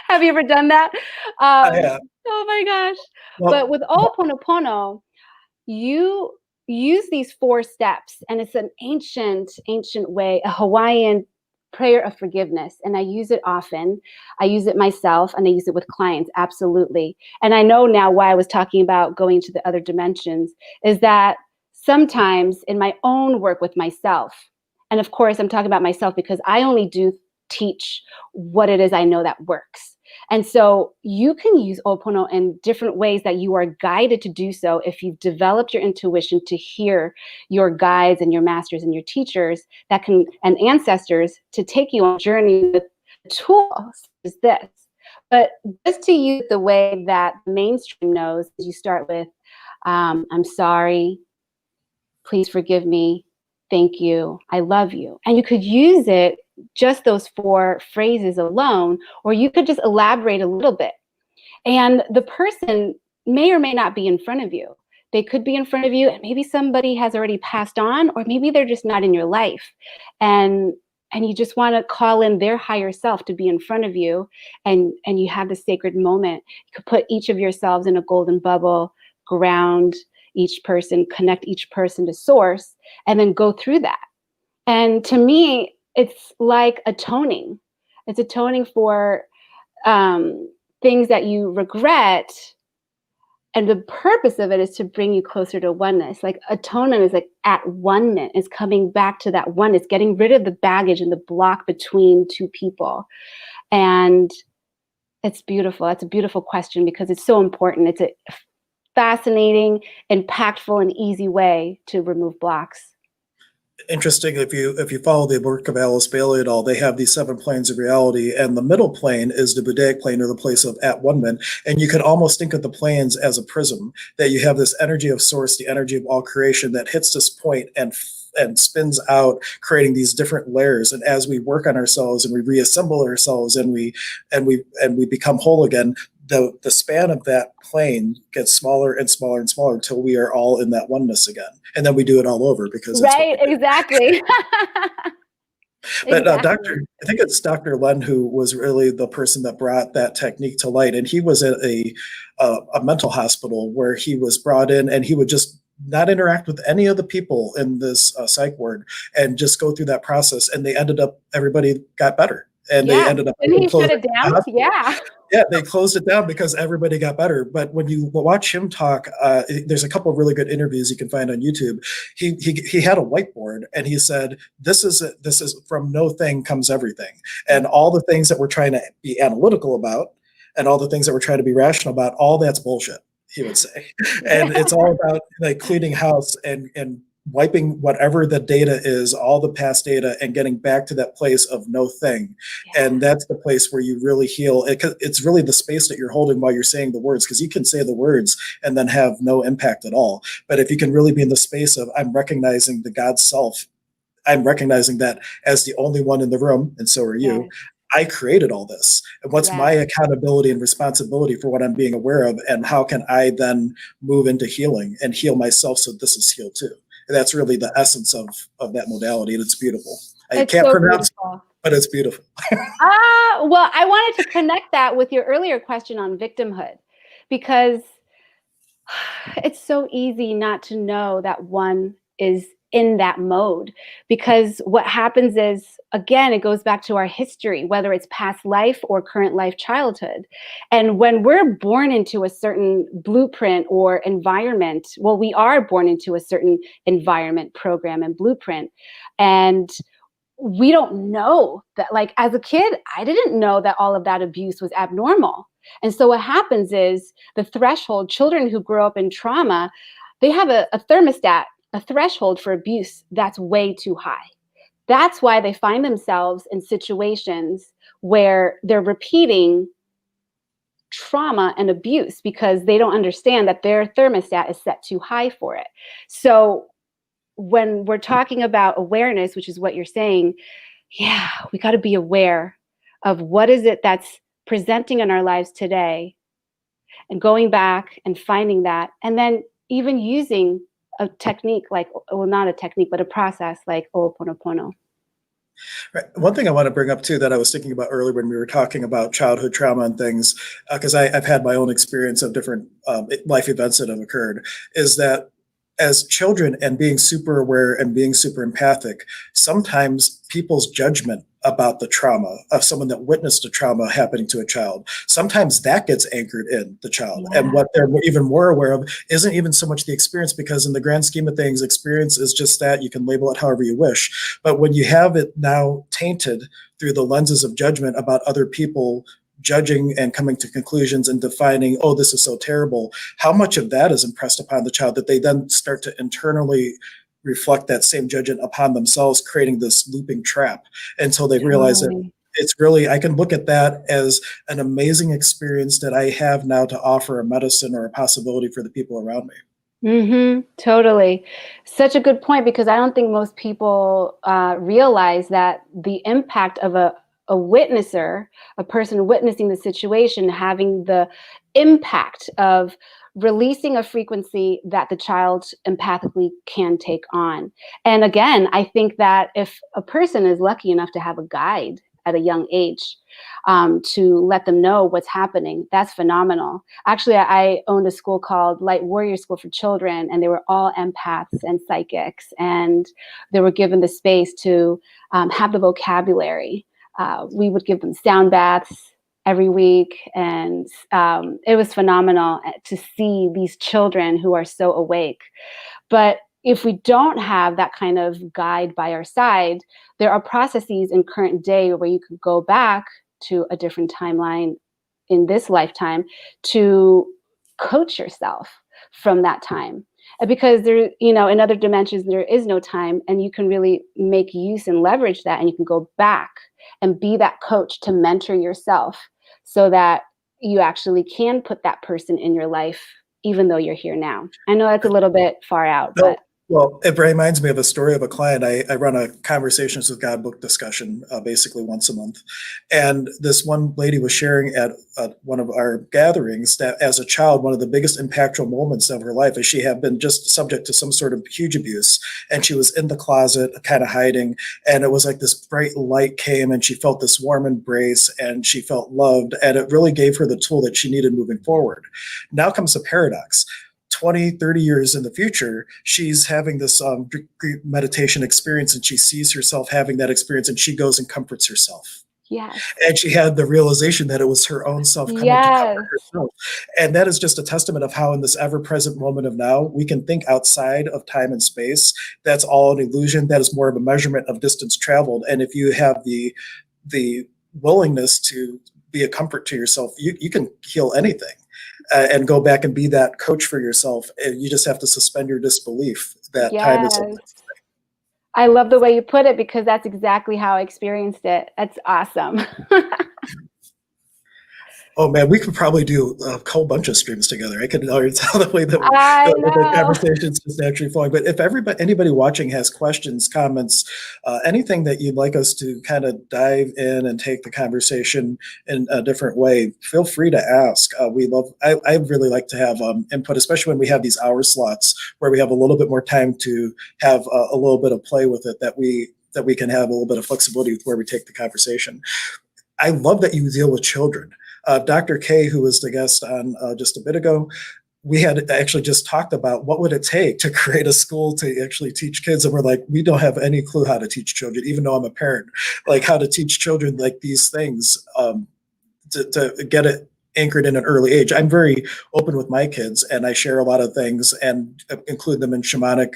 Have you ever done that? I have. Oh my gosh. Well, but with Ho'oponopono, you use these 4 steps, and it's an ancient way, a Hawaiian prayer of forgiveness. And I use it often. I use it myself, and I use it with clients. Absolutely. And I know now why I was talking about going to the other dimensions is that sometimes in my own work with myself, and of course I'm talking about myself because I only do teach what it is I know that works. And so you can use Ho'opono in different ways that you are guided to do so if you've developed your intuition to hear your guides and your masters and your teachers and ancestors to take you on a journey with tools is this. But just to use the way that mainstream knows, you start with, I'm sorry, please forgive me, thank you, I love you. And you could use it just those 4 phrases alone, or you could just elaborate a little bit. And the person may or may not be in front of you. They could be in front of you, and maybe somebody has already passed on, or maybe they're just not in your life. And you just want to call in their higher self to be in front of you, and you have the sacred moment. You could put each of yourselves in a golden bubble, ground each person, connect each person to source, and then go through that. And to me, it's like atoning. It's atoning for things that you regret. And the purpose of it is to bring you closer to oneness. Like atonement is like at one-ment, is coming back to that oneness, getting rid of the baggage and the block between 2 people. And it's beautiful. That's a beautiful question because it's so important. It's a fascinating, impactful, and easy way to remove blocks. Interesting, if you follow the work of Alice Bailey et al., they have these 7 planes of reality, and the middle plane is the Buddhaic plane, or the place of at one-ment. And you can almost think of the planes as a prism, that you have this energy of source, the energy of all creation that hits this point and spins out, creating these different layers. And as we work on ourselves and we reassemble ourselves and we become whole again, the span of that plane gets smaller and smaller and smaller until we are all in that oneness again. And then we do it all over because right, exactly. But Exactly. I think it's Dr. Len who was really the person that brought that technique to light. And he was at a mental hospital where he was brought in, and he would just not interact with any of the people in this psych ward and just go through that process. And they ended up, everybody got better. And they Yeah. ended up Didn't he shut closing it the down? hospital. Yeah. Yeah, they closed it down because everybody got better. But when you watch him talk, there's a couple of really good interviews you can find on YouTube. He had a whiteboard, and he said, "This is from no thing comes everything, and all the things that we're trying to be analytical about, and all the things that we're trying to be rational about, all that's bullshit." He would say, and it's all about like cleaning house and wiping whatever the data is, all the past data, and getting back to that place of no thing. Yeah. And that's the place where you really heal. It's really the space that you're holding while you're saying the words, because you can say the words and then have no impact at all. But if you can really be in the space of, I'm recognizing the God self, I'm recognizing that as the only one in the room, and so are you. Yes. I created all this. And what's my Yes. accountability and responsibility for what I'm being aware of? And how can I then move into healing and heal myself so this is healed too? And that's really the essence of that modality. And it's beautiful. I It's can't so pronounce it, beautiful. but it's beautiful. Well, I wanted to connect that with your earlier question on victimhood, because it's so easy not to know that one is in that mode, because what happens is, again, it goes back to our history, whether it's past life or current life childhood. And when we're born into a certain blueprint or environment, well, we are born into a certain environment, program, and blueprint. And we don't know that, like, as a kid, I didn't know that all of that abuse was abnormal. And so what happens is the threshold, children who grow up in trauma, they have a thermostat, a threshold for abuse that's way too high. That's why they find themselves in situations where they're repeating trauma and abuse, because they don't understand that their thermostat is set too high for it. So when we're talking about awareness, which is what you're saying, yeah, we got to be aware of what is it that's presenting in our lives today, and going back and finding that, and then even using a technique like, well, not a technique, but a process like Ho'oponopono. Right. One thing I want to bring up too that I was thinking about earlier when we were talking about childhood trauma and things, because I've had my own experience of different life events that have occurred, is that as children and being super aware and being super empathic, sometimes people's judgment about the trauma of someone that witnessed a trauma happening to a child, sometimes that gets anchored in the child. Yeah. And what they're even more aware of isn't even so much the experience, because in the grand scheme of things, experience is just that. You can label it however you wish. But when you have it now tainted through the lenses of judgment about other people, judging and coming to conclusions and defining, oh, this is so terrible, how much of that is impressed upon the child that they then start to internally reflect that same judgment upon themselves, creating this looping trap until they realize that Totally. it's really, I can look at that as an amazing experience that I have now to offer a medicine or a possibility for the people around me. Totally. Such a good point, because I don't think most people realize that the impact of a witnesser, a person witnessing the situation, having the impact of releasing a frequency that the child empathically can take on. And again, I think that if a person is lucky enough to have a guide at a young age, to let them know what's happening, that's phenomenal. Actually, I owned a school called Light Warrior School for Children, and they were all empaths and psychics, and they were given the space to have the vocabulary. We would give them sound baths every week, and it was phenomenal to see these children who are so awake. But if we don't have that kind of guide by our side, there are processes in current day where you could go back to a different timeline in this lifetime to coach yourself from that time. Because there, in other dimensions, there is no time, and you can really make use and leverage that, and you can go back and be that coach to mentor yourself so that you actually can put that person in your life, even though you're here now. I know that's a little bit far out, but Well, it reminds me of a story of a client. I run a Conversations with God book discussion basically once a month. And this one lady was sharing at one of our gatherings that as a child, one of the biggest impactful moments of her life is she had been just subject to some sort of huge abuse. And she was in the closet, kind of hiding. And it was like this bright light came and she felt this warm embrace and she felt loved. And it really gave her the tool that she needed moving forward. Now comes the paradox. 20, 30 years in the future, she's having this meditation experience and she sees herself having that experience and she goes and comforts herself. Yes. And she had the realization that it was her own self coming to comfort herself. And that is just a testament of how in this ever-present moment of now, we can think outside of time and space. That's all an illusion. That is more of a measurement of distance traveled. And if you have the willingness to be a comfort to yourself, you can heal anything. And go back and be that coach for yourself. You just have to suspend your disbelief that time is something. I love the way you put it because that's exactly how I experienced it. That's awesome. Oh man, we could probably do a whole bunch of streams together. I could already tell the way that the conversation's just naturally flowing. But if anybody watching has questions, comments, anything that you'd like us to kind of dive in and take the conversation in a different way, feel free to ask. I really like to have input, especially when we have these hour slots where we have a little bit more time to have a little bit of play with it, that we can have a little bit of flexibility with where we take the conversation. I love that you deal with children. Dr. K, who was the guest on just a bit ago, we had actually just talked about what would it take to create a school to actually teach kids. And we're like, we don't have any clue how to teach children, even though I'm a parent, like how to teach children like these things to get it anchored in an early age. I'm very open with my kids and I share a lot of things and include them in shamanic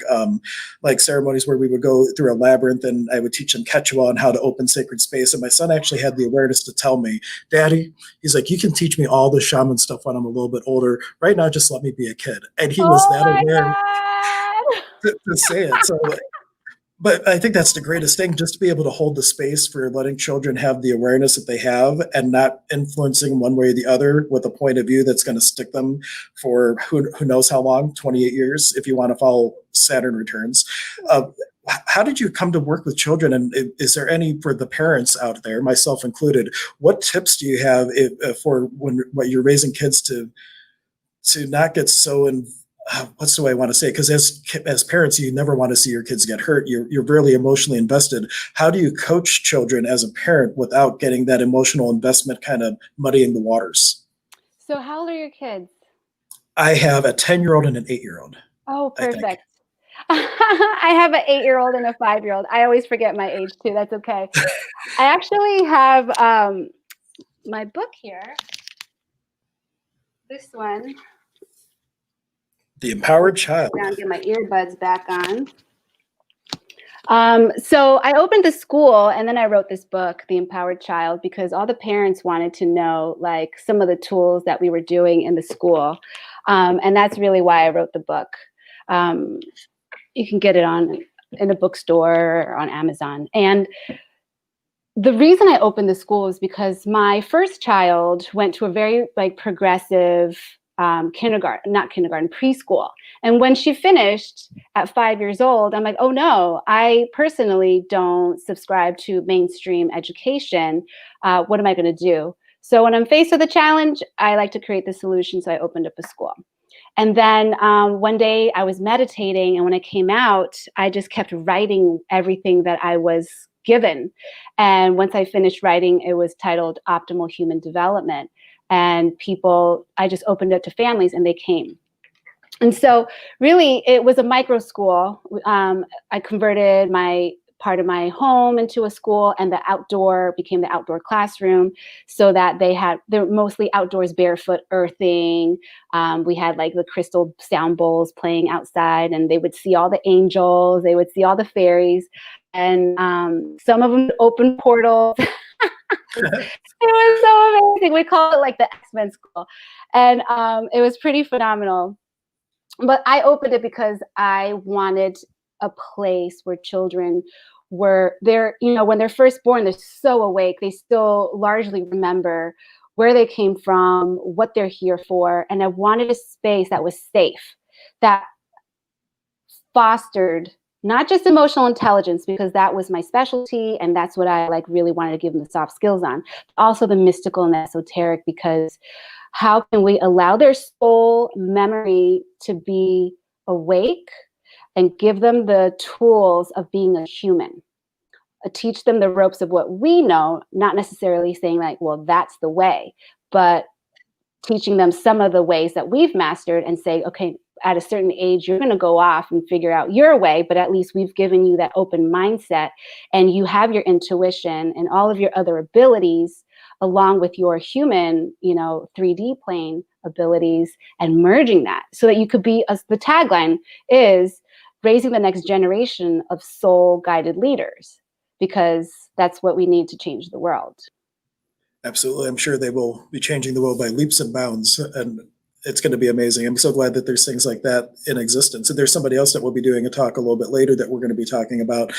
like ceremonies where we would go through a labyrinth and I would teach them Quechua and how to open sacred space. And my son actually had the awareness to tell me, Daddy, he's like, you can teach me all the shaman stuff when I'm a little bit older. Right now, just let me be a kid. And he was that aware to say it. So but I think that's the greatest thing, just to be able to hold the space for letting children have the awareness that they have and not influencing one way or the other with a point of view that's going to stick them for who knows how long, 28 years, if you want to follow Saturn returns. How did you come to work with children? And is there any, for the parents out there, myself included, what tips do you have for when you're raising kids to not get so what's the way I want to say it? Because as parents, you never want to see your kids get hurt. You're really emotionally invested. How do you coach children as a parent without getting that emotional investment kind of muddying the waters? So how old are your kids? I have a 10-year-old and an 8-year-old. Oh, perfect. I have an 8-year-old and a 5-year-old. I always forget my age too. That's okay. I actually have my book here. This one. The Empowered Child. I'll get my earbuds back on. So I opened the school and then I wrote this book, The Empowered Child, because all the parents wanted to know like some of the tools that we were doing in the school. And that's really why I wrote the book. You can get it in a bookstore or on Amazon. And the reason I opened the school is because my first child went to a very like progressive preschool. And when she finished at 5 years old, I'm like, oh no, I personally don't subscribe to mainstream education. What am I going to do? So when I'm faced with a challenge, I like to create the solution. So I opened up a school. And then one day I was meditating, and when I came out, I just kept writing everything that I was given. And once I finished writing, it was titled Optimal Human Development. And I just opened it to families and they came. And so really it was a micro school. I converted part of my home into a school, and the outdoor became the outdoor classroom, so that they're mostly outdoors, barefoot earthing. We had like the crystal sound bowls playing outside, and they would see all the angels, they would see all the fairies, and some of them open portals. It was so amazing. We call it like the X-Men school. And it was pretty phenomenal. But I opened it because I wanted a place where children when they're first born, they're so awake. They still largely remember where they came from, what they're here for. And I wanted a space that was safe, that fostered not just emotional intelligence, because that was my specialty and that's what I like really wanted to give them the soft skills on, also the mystical and esoteric, because how can we allow their soul memory to be awake and give them the tools of being a human? Teach them the ropes of what we know, not necessarily saying like, well, that's the way, but teaching them some of the ways that we've mastered and say, okay, at a certain age, you're going to go off and figure out your way, but at least we've given you that open mindset and you have your intuition and all of your other abilities along with your human, 3D plane abilities, and merging that so that you could be, the tagline is raising the next generation of soul guided leaders, because that's what we need to change the world. Absolutely. I'm sure they will be changing the world by leaps and bounds, and it's going to be amazing. I'm so glad that there's things like that in existence. And there's somebody else that will be doing a talk a little bit later that we're going to be talking about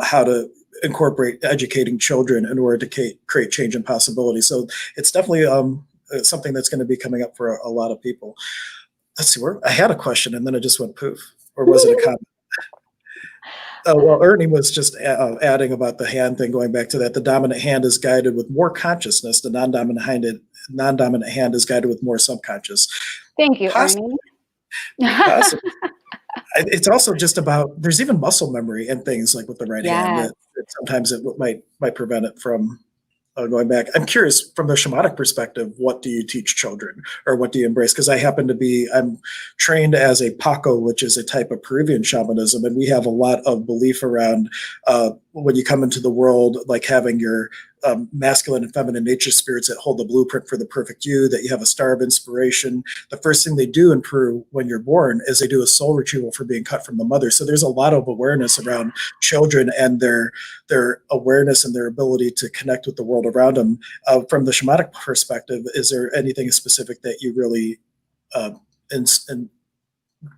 how to incorporate educating children in order to create change and possibility. So it's definitely something that's going to be coming up for a lot of people. Let's see, I had a question and then it just went poof, or was it a comment? Well, Ernie was just adding about the hand thing, going back to that. The dominant hand is guided with more consciousness. The non-dominant hand is guided with more subconscious. Thank you, Ernie. It's also just about, there's even muscle memory and things like with the right hand that sometimes it might prevent it from going back. I'm curious, from the shamanic perspective, what do you teach children, or what do you embrace? Because I'm trained as a Paco, which is a type of Peruvian shamanism, and we have a lot of belief around when you come into the world, like having your masculine and feminine nature spirits that hold the blueprint for the perfect you, that you have a star of inspiration. The first thing they do in Peru when you're born is they do a soul retrieval for being cut from the mother. So there's a lot of awareness around children and their awareness and their ability to connect with the world around them. From the shamanic perspective, is there anything specific that you really and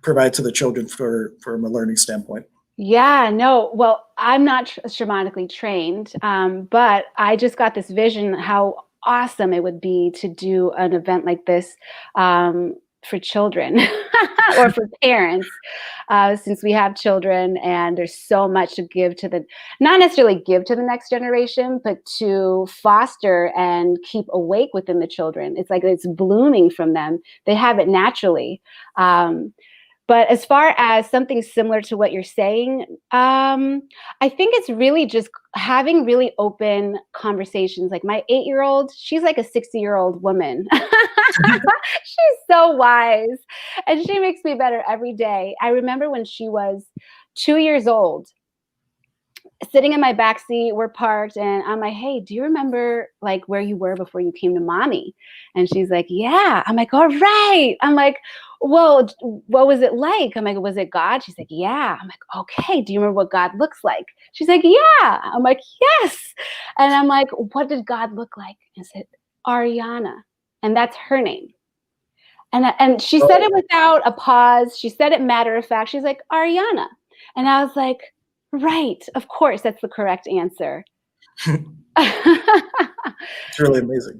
provide to the children from a learning standpoint? Yeah, no, well, I'm not shamanically trained, but I just got this vision how awesome it would be to do an event like this for children or for parents, since we have children and there's so much to give to not necessarily give to the next generation, but to foster and keep awake within the children. It's like it's blooming from them. They have it naturally. But as far as something similar to what you're saying, I think it's really just having really open conversations. Like my 8-year-old, she's like a 60-year-old woman. She's so wise and she makes me better every day. I remember when she was 2 years old, sitting in my backseat, we're parked, and I'm like, hey, do you remember like where you were before you came to mommy? And she's like, yeah. I'm like, all right. I'm like, well, what was it like? I'm like, was it God? She's like, yeah. I'm like, okay, do you remember what God looks like? She's like, yeah. I'm like, yes. And I'm like, what did God look like? And I said, Ariana. And that's her name. And she said it without a pause. She said it matter of fact. She's like, Ariana. And I was like, right, of course, that's the correct answer. It's really amazing.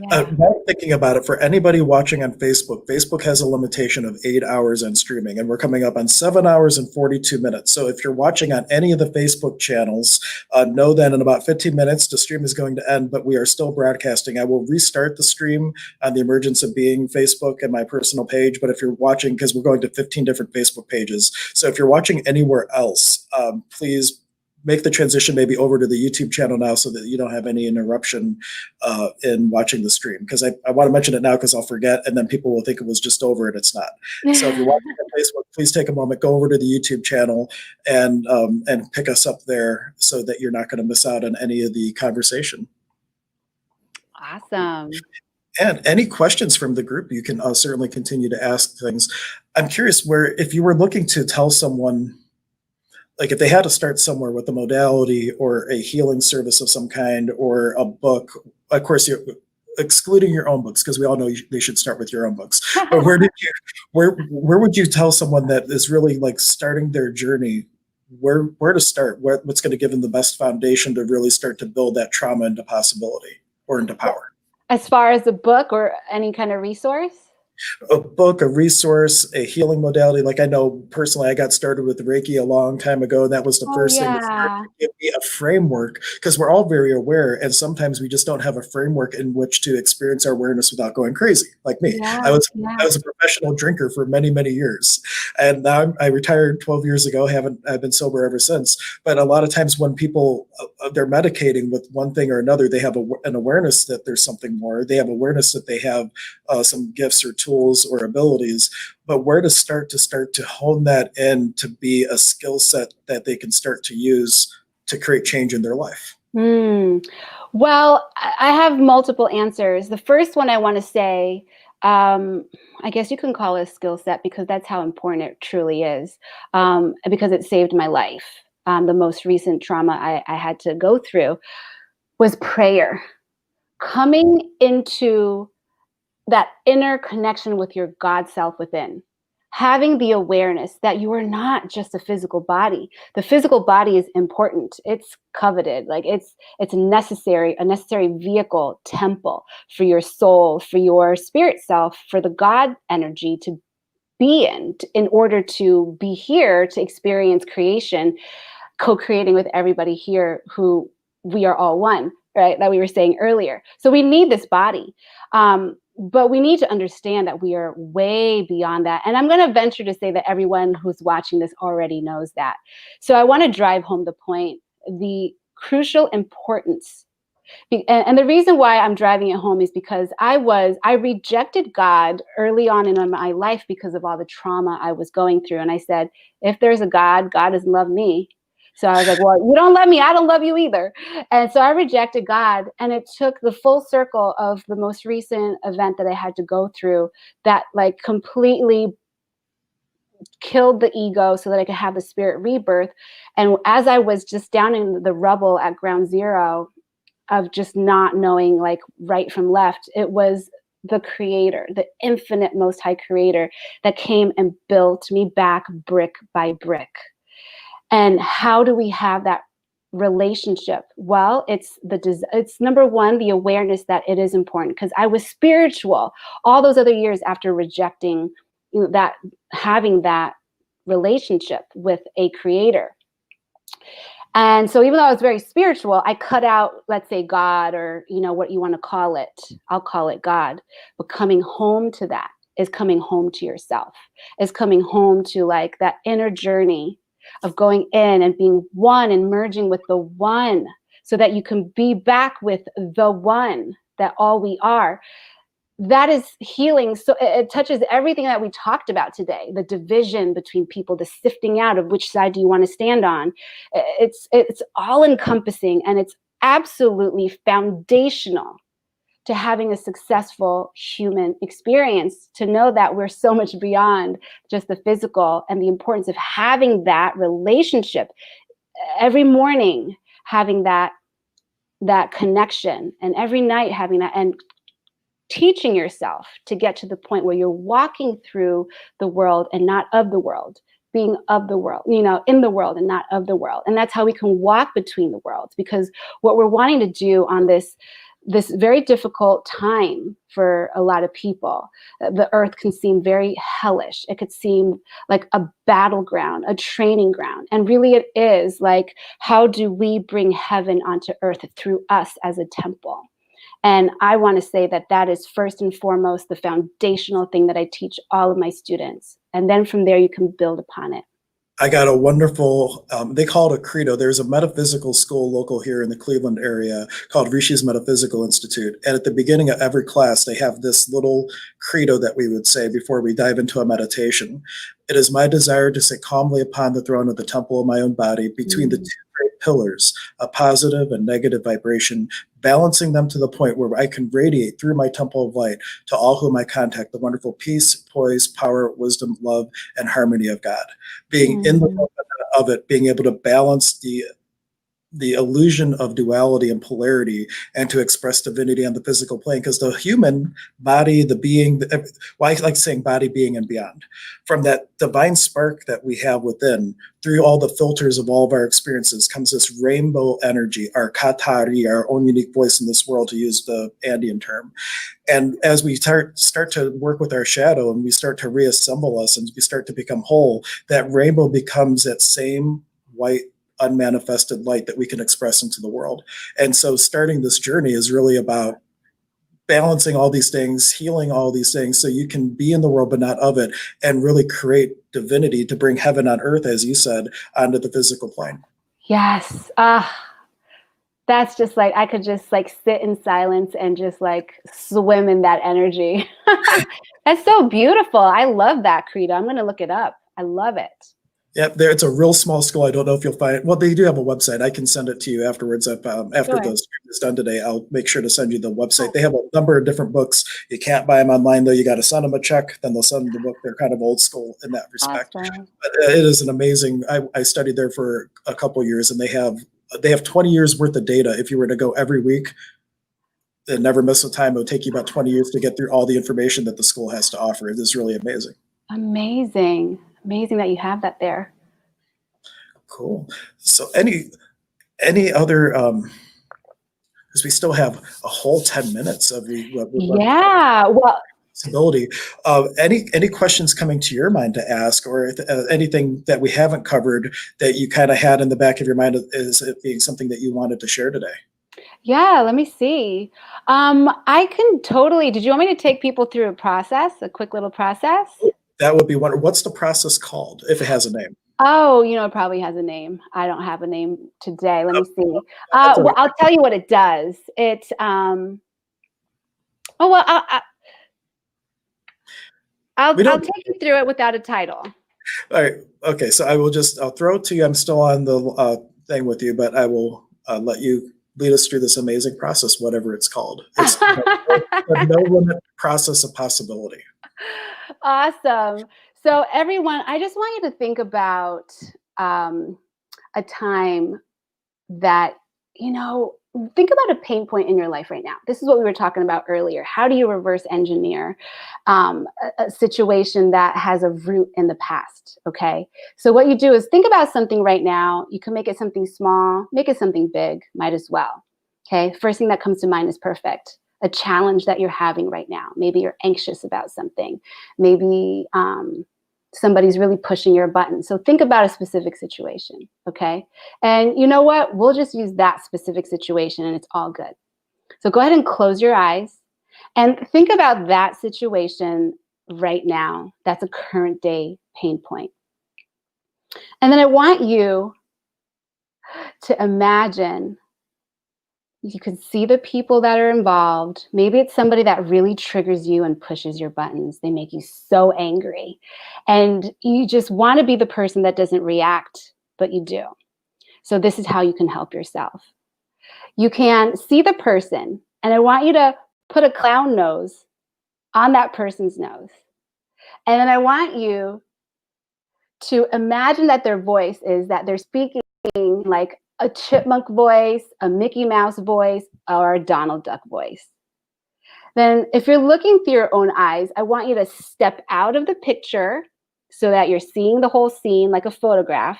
Yeah. Now thinking about it, for anybody watching on Facebook, Facebook has a limitation of 8 hours on streaming, and we're coming up on 7 hours and 42 minutes. So if you're watching on any of the Facebook channels, know that in about 15 minutes, the stream is going to end, but we are still broadcasting. I will restart the stream on the Emergence of Being Facebook and my personal page, but if you're watching, because we're going to 15 different Facebook pages, so if you're watching anywhere else, please make the transition maybe over to the YouTube channel now so that you don't have any interruption in watching the stream. Because I want to mention it now because I'll forget, and then people will think it was just over and it's not. So if you're watching on Facebook, please take a moment, go over to the YouTube channel and pick us up there so that you're not going to miss out on any of the conversation. Awesome. And any questions from the group, you can certainly continue to ask things. I'm curious if you were looking to tell someone, like if they had to start somewhere with a modality or a healing service of some kind or a book, of course, you're excluding your own books because we all know they should start with your own books. But where would you tell someone that is really like starting their journey, where to start? What's going to give them the best foundation to really start to build that trauma into possibility or into power? As far as a book or any kind of resource? A book, a resource, a healing modality. Like I know personally, I got started with Reiki a long time ago. And that was the Oh, first thing that started yeah. to give me a framework, because we're all very aware. And sometimes we just don't have a framework in which to experience our awareness without going crazy, like me. Yeah. I was Yeah. a professional drinker for many, many years. And now I retired 12 years ago. I've been sober ever since. But a lot of times when people, they're medicating with one thing or another, they have an awareness that there's something more. They have awareness that they have some gifts or tools or abilities, but where to start to hone that in to be a skill set that they can start to use to create change in their life? Well, I have multiple answers. The first one I want to say, I guess you can call it a skill set, because that's how important it truly is, because it saved my life. The most recent trauma I had to go through was prayer. Coming into that inner connection with your God self within, having the awareness that you are not just a physical body. The physical body is important. It's coveted. Like it's a necessary vehicle, temple for your soul, for your spirit self, for the God energy to be in order to be here to experience creation, co-creating with everybody here who we are all one, right? That we were saying earlier. So we need this body. But we need to understand that we are way beyond that. And I'm going to venture to say that everyone who's watching this already knows that. So I want to drive home the point, the crucial importance. And the reason why I'm driving it home is because I rejected God early on in my life because of all the trauma I was going through. And I said, if there's a God, God doesn't love me. So I was like, well, you don't love me, I don't love you either. And so I rejected God. And it took the full circle of the most recent event that I had to go through that like completely killed the ego so that I could have the spirit rebirth. And as I was just down in the rubble at ground zero of just not knowing like right from left, it was the creator, the infinite most high creator that came and built me back brick by brick. And how do we have that relationship? Well, it's number one, the awareness that it is important, because I was spiritual all those other years after rejecting that, having that relationship with a creator. And so even though I was very spiritual, I cut out, let's say, God, or what you want to call it. I'll call it God. But coming home to that is coming home to yourself, is coming home to like that inner journey of going in and being one and merging with the one, so that you can be back with the one, that all we are. That is healing. So it touches everything that we talked about today, the division between people, the sifting out of which side do you want to stand on. It's all encompassing, and it's absolutely foundational to having a successful human experience, to know that we're so much beyond just the physical, and the importance of having that relationship every morning, having that connection, and every night having that, and teaching yourself to get to the point where you're walking through the world and not of the world, being of the world, in the world and not of the world. And that's how we can walk between the worlds, because what we're wanting to do on this very difficult time for a lot of people, the earth can seem very hellish. It could seem like a battleground, a training ground. And really it is like, how do we bring heaven onto earth through us as a temple? And I want to say that that is first and foremost the foundational thing that I teach all of my students. And then from there, you can build upon it. I got a wonderful, they call it a credo. There's a metaphysical school local here in the Cleveland area called Rishi's Metaphysical Institute. And at the beginning of every class, they have this little credo that we would say before we dive into a meditation. It is my desire to sit calmly upon the throne of the temple of my own body, between the two great pillars, a positive and negative vibration, balancing them to the point where I can radiate through my temple of light to all whom I contact the wonderful peace, poise, power, wisdom, love, and harmony of God. Being in the moment of it, being able to balance the the illusion of duality and polarity and to express divinity on the physical plane. Because the human body, the being, well, I like saying body, being, and beyond, from that divine spark that we have within, through all the filters of all of our experiences, comes this rainbow energy, our katari, our own unique voice in this world, to use the Andean term. And as we start to work with our shadow and we start to reassemble us and we start to become whole, that rainbow becomes that same white unmanifested light that we can express into the world. And so starting this journey is really about balancing all these things, healing all these things, so you can be in the world but not of it, and really create divinity to bring heaven on earth, as you said, onto the physical plane. Yes. That's just like, I could just like sit in silence and just like swim in that energy. That's so beautiful. I love that credo. I'm going to look it up. I love it. Yeah, it's a real small school. I don't know if you'll find it. Well, they do have a website. I can send it to you afterwards. After Sure. the stream is done today, I'll make sure to send you the website. They have a number of different books. You can't buy them online, though. You got to send them a check. Then they'll send the book. They're kind of old school in that respect. Awesome. But it is an amazing. I studied there for a couple of years, and they have 20 years worth of data. If you were to go every week and never miss a time, it would take you about 20 years to get through all the information that the school has to offer. It is really amazing. Amazing. Amazing that you have that there. Cool. So any other, because we still have a whole 10 minutes of Yeah. Well, possibility. Any questions coming to your mind to ask, or anything that we haven't covered that you kind of had in the back of your mind as it being something that you wanted to share today? yeah, let me see. I can totally, did you want me to take people through a quick little process? That would be wonderful. What's the process called, if it has a name? Oh, it probably has a name. I don't have a name today. Let me see. Well, I'll tell you what it does. It's, I'll take you through it without a title. All right. Okay. So I'll throw it to you. I'm still on the thing with you, but I will let you lead us through this amazing process, whatever it's called. It's the no limit process of possibility. Awesome. So everyone, I just want you to think about a time that, think about a pain point in your life right now. This is what we were talking about earlier. How do you reverse engineer a situation that has a root in the past? Okay. So what you do is think about something right now. You can make it something small, make it something big, might as well. Okay. First thing that comes to mind is perfect. A challenge that you're having right now. Maybe you're anxious about something. Maybe somebody's really pushing your button. So think about a specific situation, okay? And you know what? We'll just use that specific situation and it's all good. So go ahead and close your eyes and think about that situation right now. That's a current day pain point. And then I want you to imagine you can see the people that are involved. Maybe it's somebody that really triggers you and pushes your buttons. They make you so angry. And you just want to be the person that doesn't react, but you do. So this is how you can help yourself. You can see the person, and I want you to put a clown nose on that person's nose. And then I want you to imagine that their voice is that they're speaking like a chipmunk voice, a Mickey Mouse voice, or a Donald Duck voice. Then if you're looking through your own eyes, I want you to step out of the picture so that you're seeing the whole scene like a photograph.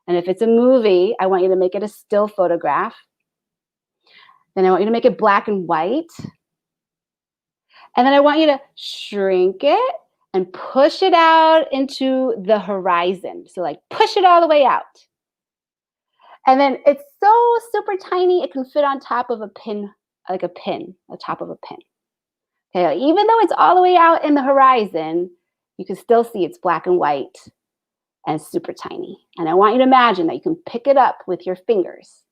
And if it's a movie, I want you to make it a still photograph. Then I want you to make it black and white. And then I want you to shrink it and push it out into the horizon. So like push it all the way out. And then it's so super tiny, it can fit on top of a pin, like a pin, on top of a pin. Okay, even though it's all the way out in the horizon, you can still see it's black and white and super tiny. And I want you to imagine that you can pick it up with your fingers.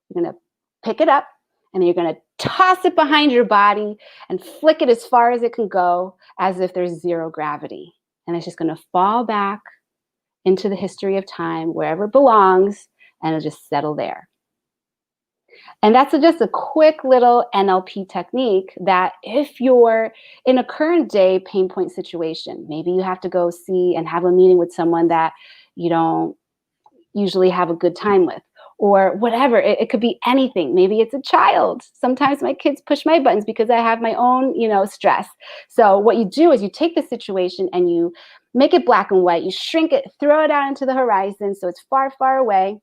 You're gonna pick it up and then you're gonna toss it behind your body and flick it as far as it can go as if there's zero gravity. And it's just gonna fall back into the history of time, wherever it belongs, and it'll just settle there. And that's just a quick little NLP technique that if you're in a current day pain point situation, maybe you have to go see and have a meeting with someone that you don't usually have a good time with, or whatever. It could be anything. Maybe it's a child. Sometimes my kids push my buttons because I have my own, stress. So what you do is you take the situation and you make it black and white. You shrink it, throw it out into the horizon so it's far, far away.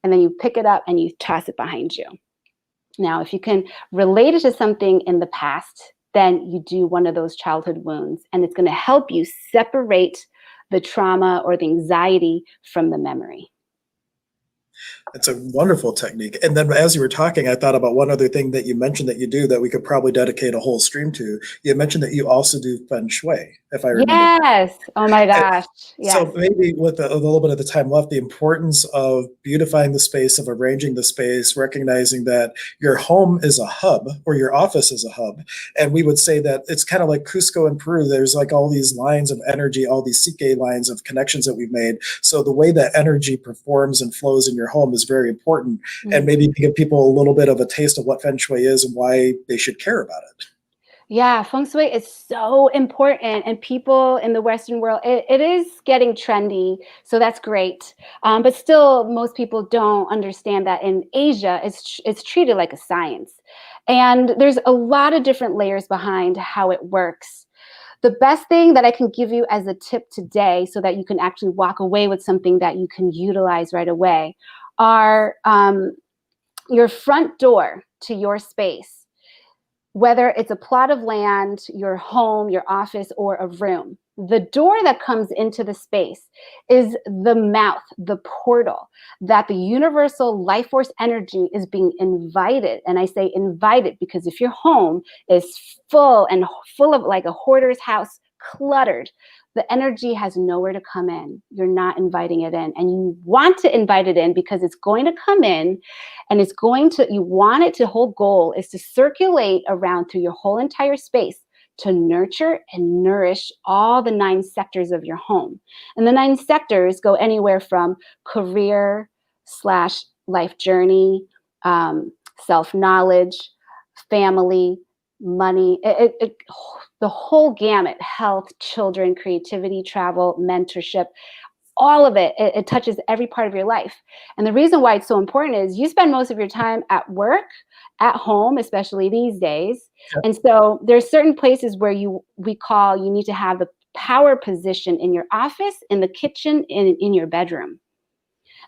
And then you pick it up and you toss it behind you. Now, if you can relate it to something in the past, then you do one of those childhood wounds, and it's going to help you separate the trauma or the anxiety from the memory. It's a wonderful technique. And then as you were talking, I thought about one other thing that you mentioned that you do that we could probably dedicate a whole stream to. You mentioned that you also do feng shui, if I remember. Yes. Oh my gosh. Yes. So maybe with a little bit of the time left, the importance of beautifying the space, of arranging the space, recognizing that your home is a hub or your office is a hub. And we would say that it's kind of like Cusco in Peru. There's like all these lines of energy, all these Psique lines of connections that we've made. So the way that energy performs and flows in your home is very important. Mm-hmm. And maybe give people a little bit of a taste of what feng shui is and why they should care about it. Yeah, feng shui is so important, and people in the Western world, it is getting trendy, so that's great. But still, most people don't understand that in Asia, it's treated like a science. And there's a lot of different layers behind how it works. The best thing that I can give you as a tip today, so that you can actually walk away with something that you can utilize right away, are your front door to your space. Whether it's a plot of land, your home, your office, or a room, the door that comes into the space is the mouth, the portal that the universal life force energy is being invited. And I say invited because if your home is full of like a hoarder's house, cluttered, the energy has nowhere to come in. You're not inviting it in. And you want to invite it in because it's going to come in and you want it to, whole goal is to circulate around through your whole entire space to nurture and nourish all the 9 sectors of your home. And the 9 sectors go anywhere from career / life journey, self-knowledge, family, money, the whole gamut, health, children, creativity, travel, mentorship, all of it. It touches every part of your life. And the reason why it's so important is you spend most of your time at work, at home, especially these days. Yep. And so there's certain places where you need to have the power position in your office, in the kitchen, in your bedroom.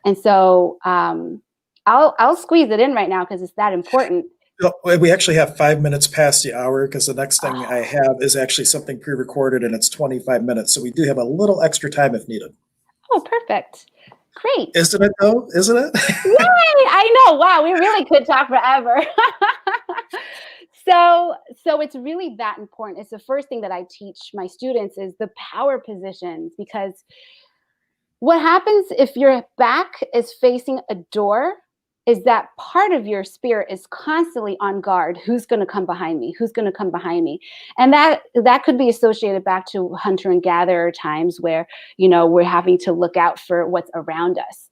And so I'll squeeze it in right now because it's that important. We actually have 5 minutes past the hour because the next thing I have is actually something pre-recorded and it's 25 minutes. So we do have a little extra time if needed. Oh, perfect. Great. Isn't it though? Isn't it? Yay! I know. Wow, we really could talk forever. So it's really that important. It's the first thing that I teach my students is the power positions, because what happens if your back is facing a door is that part of your spirit is constantly on guard. Who's going to come behind me? Who's going to come behind me? And that could be associated back to hunter and gatherer times where, we're having to look out for what's around us.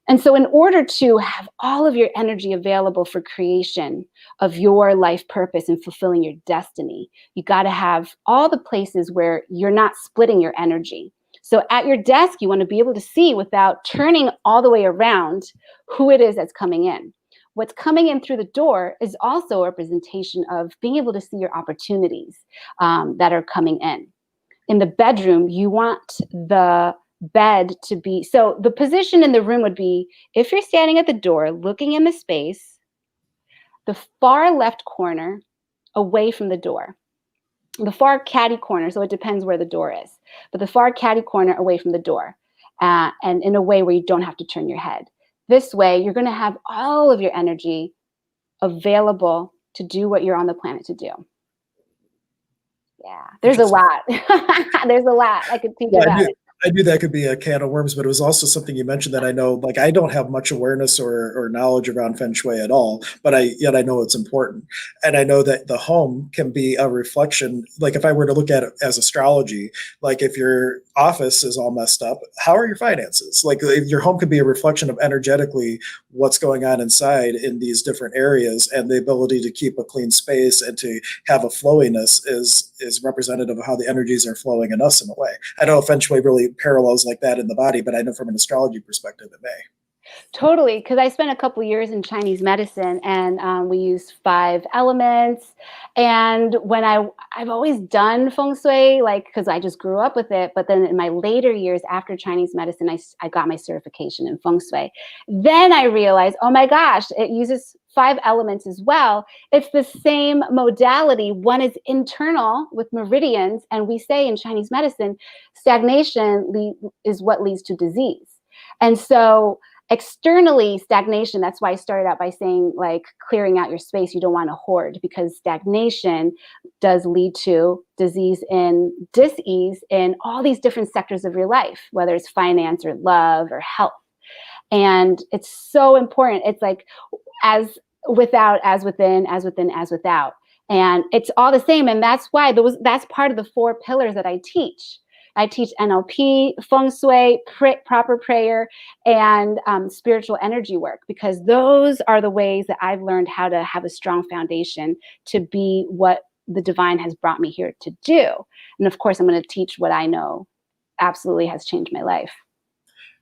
And so in order to have all of your energy available for creation of your life purpose and fulfilling your destiny, you got to have all the places where you're not splitting your energy. So at your desk, you want to be able to see without turning all the way around who it is that's coming in. What's coming in through the door is also a representation of being able to see your opportunities that are coming in. In the bedroom, you want the bed to be, so the position in the room would be, if you're standing at the door, looking in the space, the far left corner away from the door. The far caddy corner, so it depends where the door is, but the far caddy corner away from the door, and in a way where you don't have to turn your head. This way, you're going to have all of your energy available to do what you're on the planet to do. Yeah, there's a lot. There's a lot I could teach about it. I knew that could be a can of worms, but it was also something you mentioned that I know, like I don't have much awareness or knowledge around feng shui at all, but yet I know it's important. And I know that the home can be a reflection. Like if I were to look at it as astrology, like if your office is all messed up, how are your finances? Like your home could be a reflection of energetically what's going on inside in these different areas, and the ability to keep a clean space and to have a flowiness is representative of how the energies are flowing in us in a way. I don't know if feng shui really parallels like that in the body, but I know from an astrology perspective it may. Totally, because I spent a couple years in Chinese medicine, and we use 5 elements. And when I've always done feng shui, like, because I just grew up with it. But then in my later years after Chinese medicine, I got my certification in feng shui. Then I realized, oh my gosh, it uses 5 elements as well. It's the same modality. One is internal with meridians, and we say in Chinese medicine, stagnation is what leads to disease. And so externally, stagnation, that's why I started out by saying, like, clearing out your space. You don't want to hoard, because stagnation does lead to disease and dis-ease in all these different sectors of your life, whether it's finance or love or health. And it's so important. It's like as without, as within, as within, as without. And it's all the same. And that's why that's part of the 4 pillars that I teach. I teach NLP, feng shui, proper prayer, and spiritual energy work, because those are the ways that I've learned how to have a strong foundation to be what the divine has brought me here to do. And of course, I'm going to teach what I know absolutely has changed my life.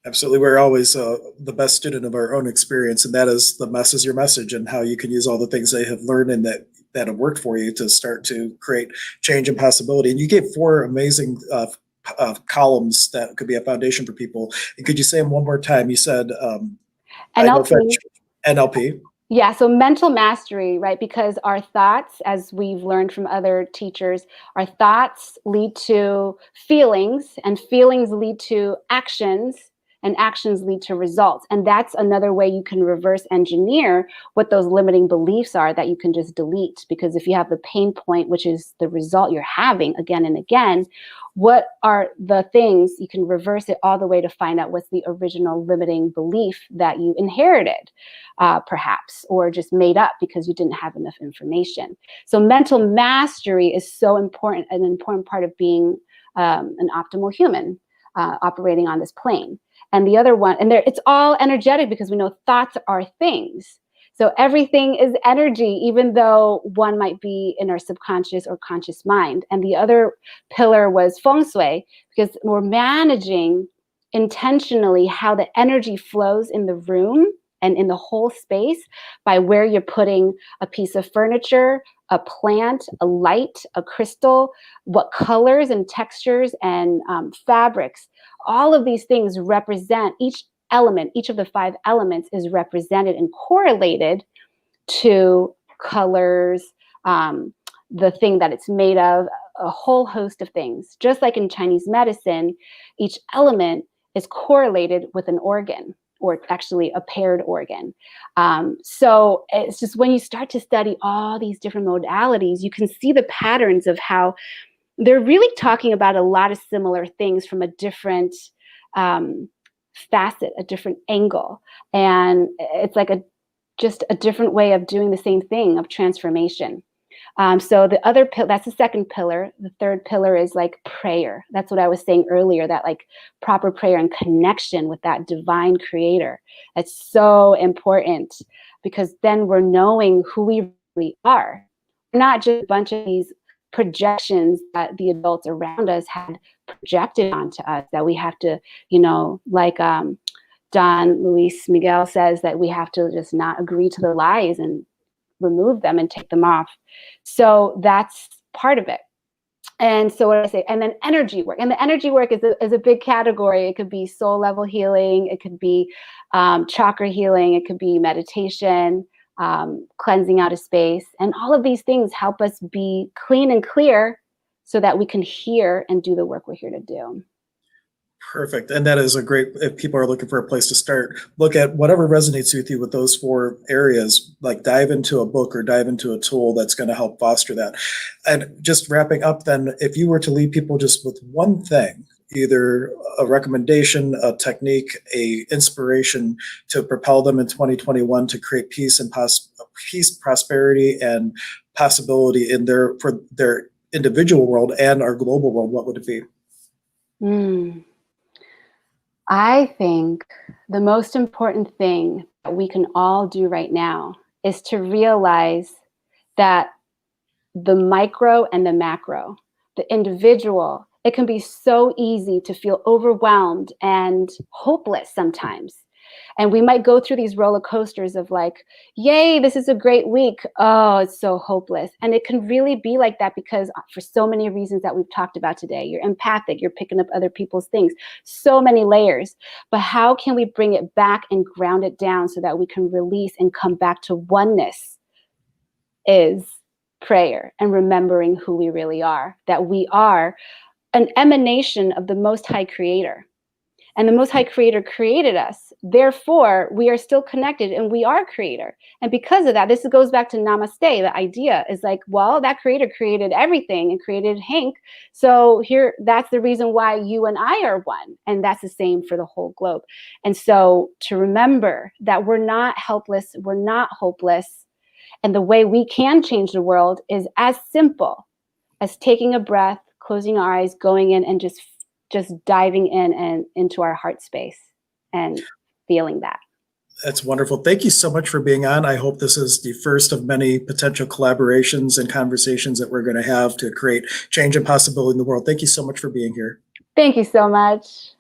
Absolutely. We're always the best student of our own experience, and that is the mess is your message, and how you can use all the things they have learned and that have worked for you to start to create change and possibility. And you gave 4 amazing columns that could be a foundation for people. And could you say them one more time? You said NLP. NLP. Yeah, so mental mastery, right? Because our thoughts, as we've learned from other teachers, our thoughts lead to feelings, and feelings lead to actions, and actions lead to results. And that's another way you can reverse engineer what those limiting beliefs are that you can just delete. Because if you have the pain point, which is the result you're having again and again, what are the things you can reverse it all the way to find out what's the original limiting belief that you inherited, perhaps, or just made up because you didn't have enough information. So mental mastery is so important, an important part of being an optimal human operating on this plane. And the other one, and it's all energetic, because we know thoughts are things. So everything is energy, even though one might be in our subconscious or conscious mind. And the other pillar was feng shui, because we're managing intentionally how the energy flows in the room and in the whole space by where you're putting a piece of furniture, a plant, a light, a crystal, what colors and textures and fabrics. All of these things represent each element. Each of the 5 elements is represented and correlated to colors, the thing that it's made of, a whole host of things. Just like in Chinese medicine, each element is correlated with an organ, or actually a paired organ. So it's just when you start to study all these different modalities, you can see the patterns of how they're really talking about a lot of similar things from a different facet, a different angle. And it's like just a different way of doing the same thing, of transformation. So the other that's the second pillar. The third pillar is like prayer. That's what I was saying earlier, that like proper prayer and connection with that divine creator. That's so important, because then we're knowing who we really are. We're not just a bunch of these projections that the adults around us had projected onto us, that we have to, like Don Luis Miguel says, that we have to just not agree to the lies and remove them and take them off. So that's part of it. And so what I say, and then energy work. And the energy work is a big category. It could be soul level healing. It could be chakra healing. It could be meditation, cleansing out of space. And all of these things help us be clean and clear so that we can hear and do the work we're here to do. Perfect. And that is a great, if people are looking for a place to start, look at whatever resonates with you with those 4 areas, like dive into a book or dive into a tool that's going to help foster that. And just wrapping up then, if you were to leave people just with one thing, either a recommendation, a technique, a inspiration to propel them in 2021 to create peace and prosperity and possibility for their individual world and our global world, what would it be? I think the most important thing that we can all do right now is to realize that the micro and the macro, the individual, it can be so easy to feel overwhelmed and hopeless sometimes. And we might go through these roller coasters of like, yay, this is a great week. Oh, it's so hopeless. And it can really be like that because for so many reasons that we've talked about today, you're empathic, you're picking up other people's things, so many layers. But how can we bring it back and ground it down so that we can release and come back to oneness? Is prayer and remembering who we really are, that we are an emanation of the Most High Creator. And the Most High Creator created us. Therefore, we are still connected and we are creator. And because of that, this goes back to namaste. The idea is like, well, that creator created everything and created Hank. So here, that's the reason why you and I are one. And that's the same for the whole globe. And so to remember that we're not helpless, we're not hopeless. And the way we can change the world is as simple as taking a breath, closing our eyes, going in and just diving in and into our heart space and feeling that. That's wonderful. Thank you so much for being on. I hope this is the first of many potential collaborations and conversations that we're going to have to create change and possibility in the world. Thank you so much for being here. Thank you so much.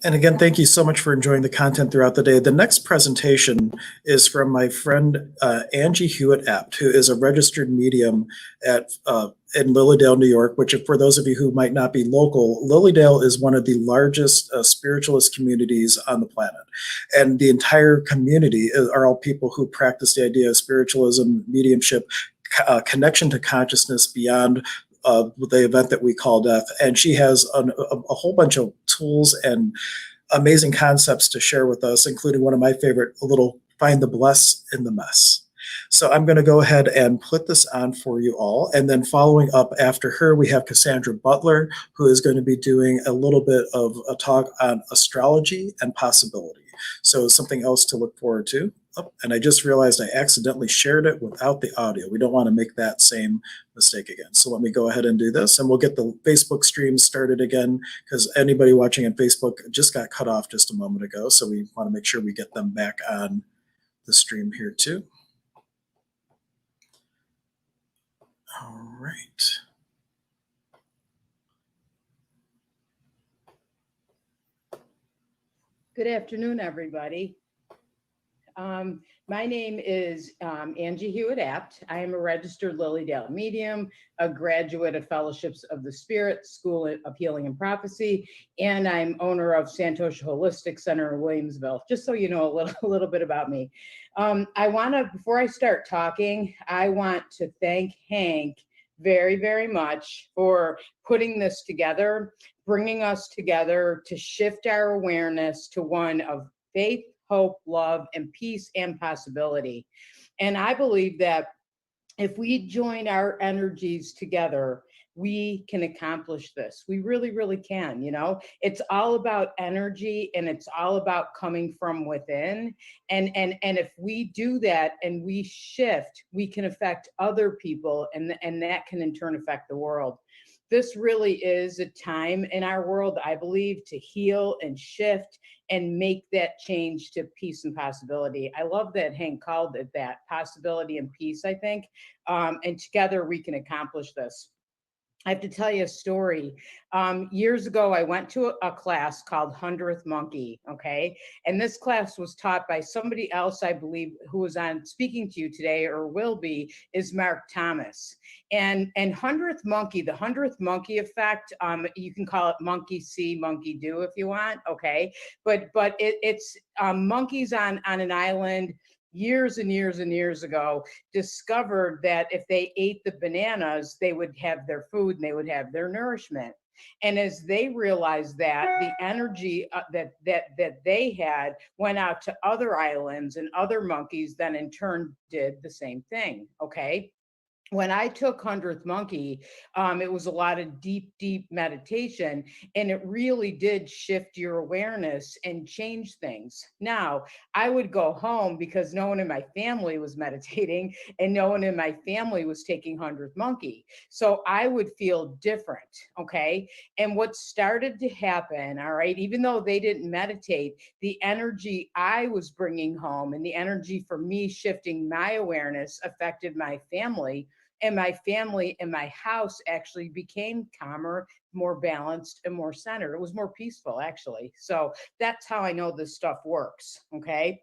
And again, thank you so much for enjoying the content throughout the day. The next presentation is from my friend Angie Hewitt Abt, who is a registered medium in Lilydale, New York, which for those of you who might not be local, Lilydale is one of the largest spiritualist communities on the planet. And the entire community are all people who practice the idea of spiritualism, mediumship, connection to consciousness beyond the event that we call death. And she has a whole bunch of tools and amazing concepts to share with us, including one of my favorite, a little find the bless in the mess. So I'm going to go ahead and put this on for you all. And then following up after her, we have Cassandra Butler, who is going to be doing a little bit of a talk on astrology and possibility. So something else to look forward to. Oh, and I just realized I accidentally shared it without the audio. We don't want to make that same mistake again. So let me go ahead and do this, and we'll get the Facebook stream started again, because anybody watching on Facebook just got cut off just a moment ago. So we want to make sure we get them back on the stream here too. All right. Good afternoon, everybody. My name is Angie Hewitt Abt. I am a registered Lilydale medium, a graduate of Fellowships of the Spirit, School of Healing and Prophecy, and I'm owner of Santosha Holistic Center in Williamsville, just so you know a little bit about me. Before I start talking, I want to thank Hank very, very much for putting this together, bringing us together to shift our awareness to one of faith, hope, love, and peace and possibility. And I believe that if we join our energies together, we can accomplish this. We really, really can. You know, it's all about energy, and it's all about coming from within. And if we do that and we shift, we can affect other people, and that can in turn affect the world. This really is a time in our world, I believe, to heal and shift and make that change to peace and possibility. I love that Hank called it that, possibility and peace, I think. And together we can accomplish this. I have to tell you a story. Years ago, I went to a class called 100th Monkey, okay? And this class was taught by somebody else, I believe, who was on speaking to you today, or will be, is Mark Thomas. And 100th Monkey, the 100th Monkey effect, you can call it monkey see, monkey do if you want, okay? But it's monkeys on an island years and years and years ago discovered that if they ate the bananas, they would have their food and they would have their nourishment. And as they realized that, the energy that they had went out to other islands, and other monkeys then in turn did the same thing, okay? When I took 100th Monkey, it was a lot of deep, deep meditation, and it really did shift your awareness and change things. Now, I would go home because no one in my family was meditating, and no one in my family was taking 100th Monkey. So I would feel different, okay? And what started to happen, all right, even though they didn't meditate, the energy I was bringing home and the energy for me shifting my awareness affected my family. and my family and my house actually became calmer, more balanced, and more centered. It was more peaceful, actually. So that's how I know this stuff works, okay?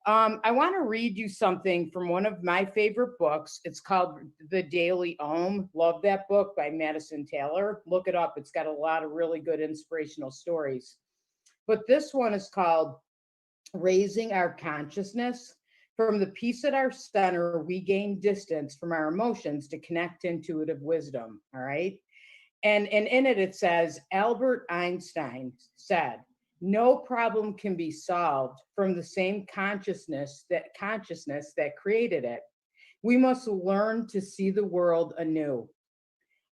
I want to read you something from one of my favorite books. It's called The Daily Om. Love that book by Madison Taylor. Look it up. It's got a lot of really good inspirational stories. But this one is called Raising Our Consciousness. From the peace at our center, we gain distance from our emotions to connect to intuitive wisdom, all right? And in it, it says, Albert Einstein said, no problem can be solved from the same consciousness that created it. We must learn to see the world anew.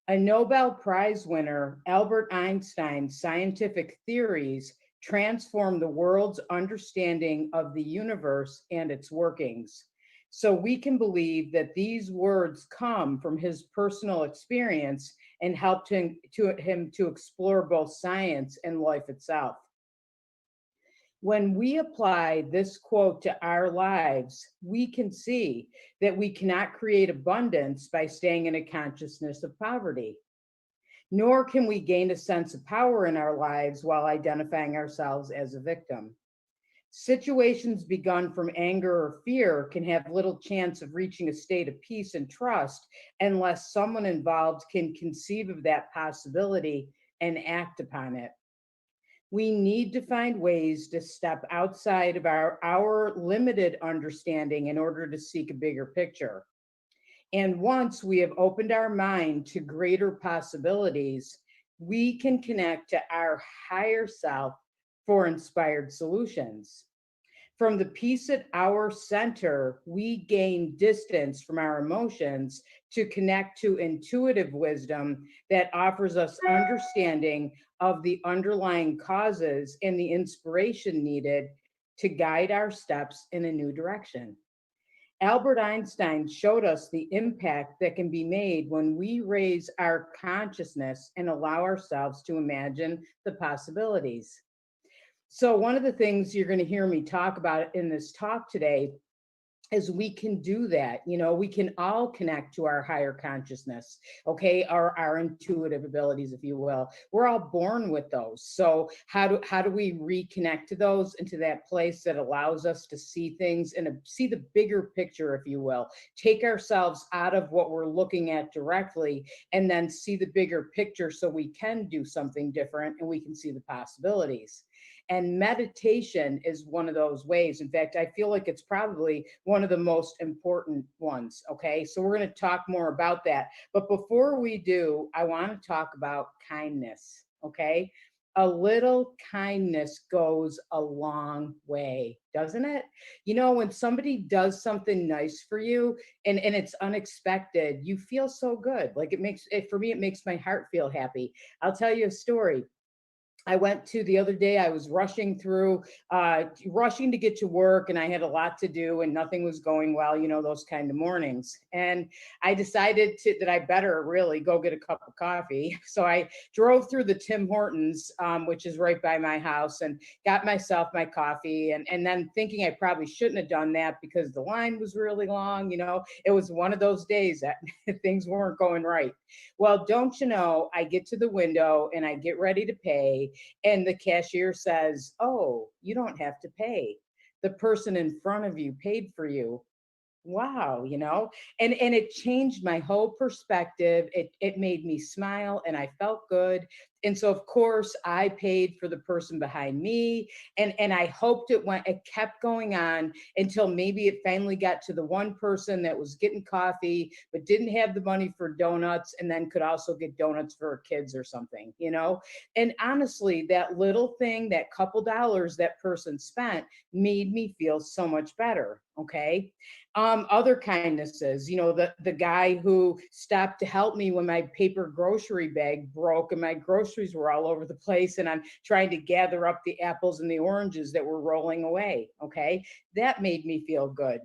A Nobel Prize winner, Albert Einstein's scientific theories transformed the world's understanding of the universe and its workings. So we can believe that these words come from his personal experience and helped him to explore both science and life itself. When we apply this quote to our lives, we can see that we cannot create abundance by staying in a consciousness of poverty, nor can we gain a sense of power in our lives while identifying ourselves as a victim. Situations begun from anger or fear can have little chance of reaching a state of peace and trust unless someone involved can conceive of that possibility and act upon it. We need to find ways to step outside of our limited understanding in order to seek a bigger picture. And once we have opened our mind to greater possibilities, we can connect to our higher self for inspired solutions. From the peace at our center, we gain distance from our emotions to connect to intuitive wisdom that offers us understanding of the underlying causes and the inspiration needed to guide our steps in a new direction. Albert Einstein showed us the impact that can be made when we raise our consciousness and allow ourselves to imagine the possibilities. So one of the things you're going to hear me talk about in this talk today is we can do that. You know, we can all connect to our higher consciousness, okay, our intuitive abilities, if you will. We're all born with those. So how do we reconnect to those, into that place that allows us to see things and see the bigger picture, if you will, take ourselves out of what we're looking at directly and then see the bigger picture so we can do something different and we can see the possibilities. And meditation is one of those ways. In fact, I feel like it's probably one of the most important ones, okay? So we're going to talk more about that. But before we do, I want to talk about kindness, okay? A little kindness goes a long way, doesn't it? You know, when somebody does something nice for you and it's unexpected, you feel so good. Like for me, it makes my heart feel happy. I'll tell you a story. I went to the other day, I was rushing to get to work, and I had a lot to do and nothing was going well, you know, those kind of mornings. And I decided that I better really go get a cup of coffee. So I drove through the Tim Hortons, which is right by my house, and got myself my coffee. And then thinking I probably shouldn't have done that because the line was really long, you know, it was one of those days that things weren't going right. Well, don't you know, I get to the window and I get ready to pay. And the cashier says, "Oh, you don't have to pay. The person in front of you paid for you." Wow, you know, and it changed my whole perspective. It made me smile and I felt good. And so of course I paid for the person behind me, and I hoped it kept going on until maybe it finally got to the one person that was getting coffee but didn't have the money for donuts and then could also get donuts for her kids or something, you know. And honestly, that little thing, that couple dollars that person spent, made me feel so much better. Okay. Other kindnesses, you know, the guy who stopped to help me when my paper grocery bag broke and my groceries were all over the place and I'm trying to gather up the apples and the oranges that were rolling away. Okay. That made me feel good.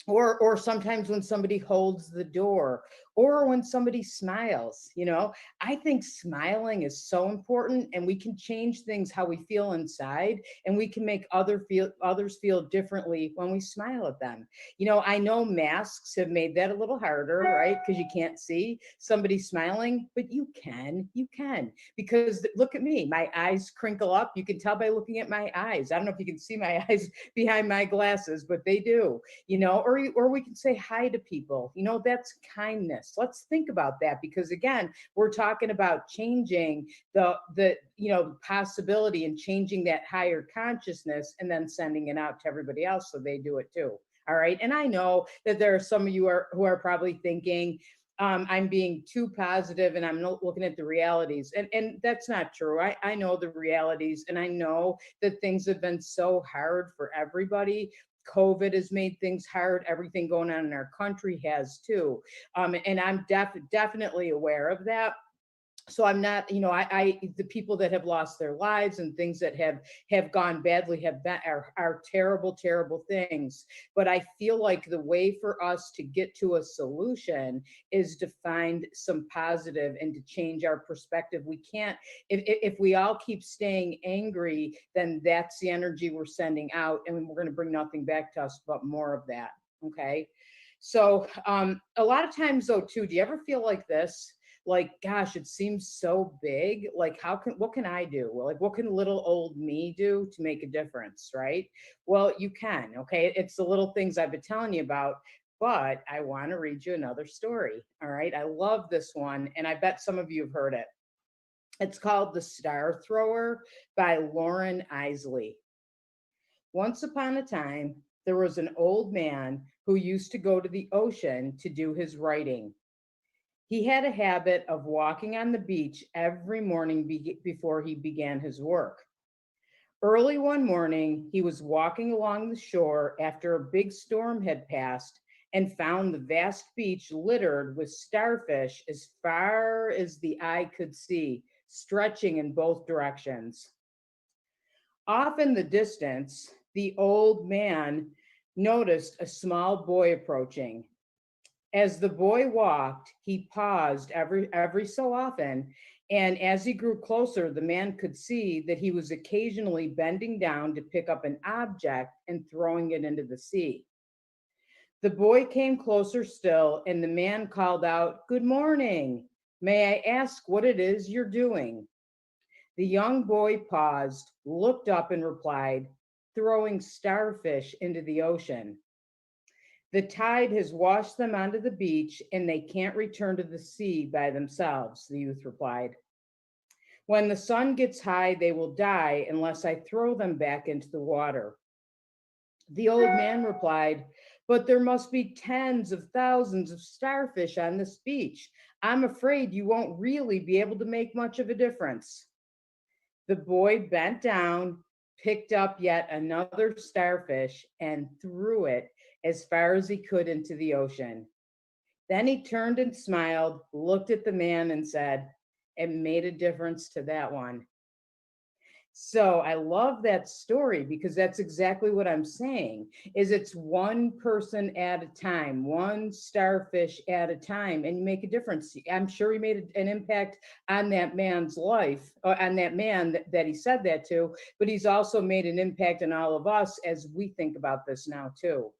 Or sometimes when somebody holds the door, or when somebody smiles. You know, I think smiling is so important, and we can change things how we feel inside, and we can make others feel differently when we smile at them. You know, I know masks have made that a little harder, right? Because you can't see somebody smiling, but you can, because look at me, my eyes crinkle up. You can tell by looking at my eyes. I don't know if you can see my eyes behind my glasses, but they do, you know, or we can say hi to people. You know, that's kindness. Let's think about that, because again, we're talking about changing the you know, possibility and changing that higher consciousness and then sending it out to everybody else so they do it too. All right. And I know that there are some of you who are probably thinking, I'm being too positive and I'm not looking at the realities. And that's not true. I know the realities, and I know that things have been so hard for everybody. COVID has made things hard. Everything going on in our country has too. And I'm definitely aware of that. So I'm not, you know, the people that have lost their lives and things that have gone badly are terrible, terrible things. But I feel like the way for us to get to a solution is to find some positive and to change our perspective. We can't, if we all keep staying angry, then that's the energy we're sending out, and we're going to bring nothing back to us but more of that. Okay. So a lot of times though too, do you ever feel like this? Like, gosh, it seems so big. Like, what can I do? Well, like, what can little old me do to make a difference, right? Well, you can, okay? It's the little things I've been telling you about, but I want to read you another story, all right? I love this one, and I bet some of you have heard it. It's called The Star Thrower by Lauren Isley. Once upon a time, there was an old man who used to go to the ocean to do his writing. He had a habit of walking on the beach every morning before he began his work. Early one morning, he was walking along the shore after a big storm had passed and found the vast beach littered with starfish as far as the eye could see, stretching in both directions. Off in the distance, the old man noticed a small boy approaching. As the boy walked, he paused every so often, and as he grew closer, the man could see that he was occasionally bending down to pick up an object and throwing it into the sea. The boy came closer still, and the man called out, "Good morning. May I ask what it is you're doing?" The young boy paused, looked up, and replied, "Throwing starfish into the ocean. The tide has washed them onto the beach and they can't return to the sea by themselves," the youth replied. "When the sun gets high, they will die unless I throw them back into the water." The old man replied, "But there must be tens of thousands of starfish on this beach. I'm afraid you won't really be able to make much of a difference." The boy bent down, picked up yet another starfish, and threw it as far as he could into the ocean. Then he turned and smiled, looked at the man, and said, "It made a difference to that one." So I love that story, because that's exactly what I'm saying, is it's one person at a time, one starfish at a time, and you make a difference. I'm sure he made an impact on that man's life, or on that man that he said that to, but he's also made an impact on all of us as we think about this now too.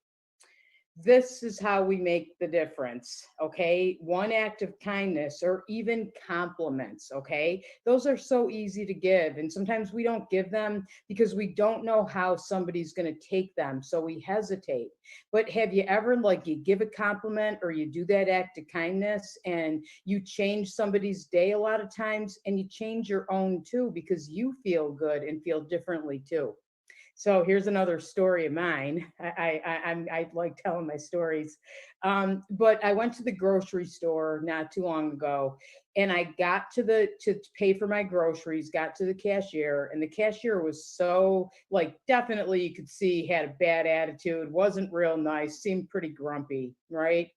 This is how we make the difference, okay? One act of kindness, or even compliments, okay? Those are so easy to give, and sometimes we don't give them because we don't know how somebody's gonna take them, so we hesitate. But have you ever, like, you give a compliment or you do that act of kindness and you change somebody's day a lot of times, and you change your own too, because you feel good and feel differently too. So here's another story of mine. I like telling my stories. But I went to the grocery store not too long ago, and I got to pay for my groceries, got to the cashier, and the cashier was so, like, definitely you could see had a bad attitude, wasn't real nice, seemed pretty grumpy, right?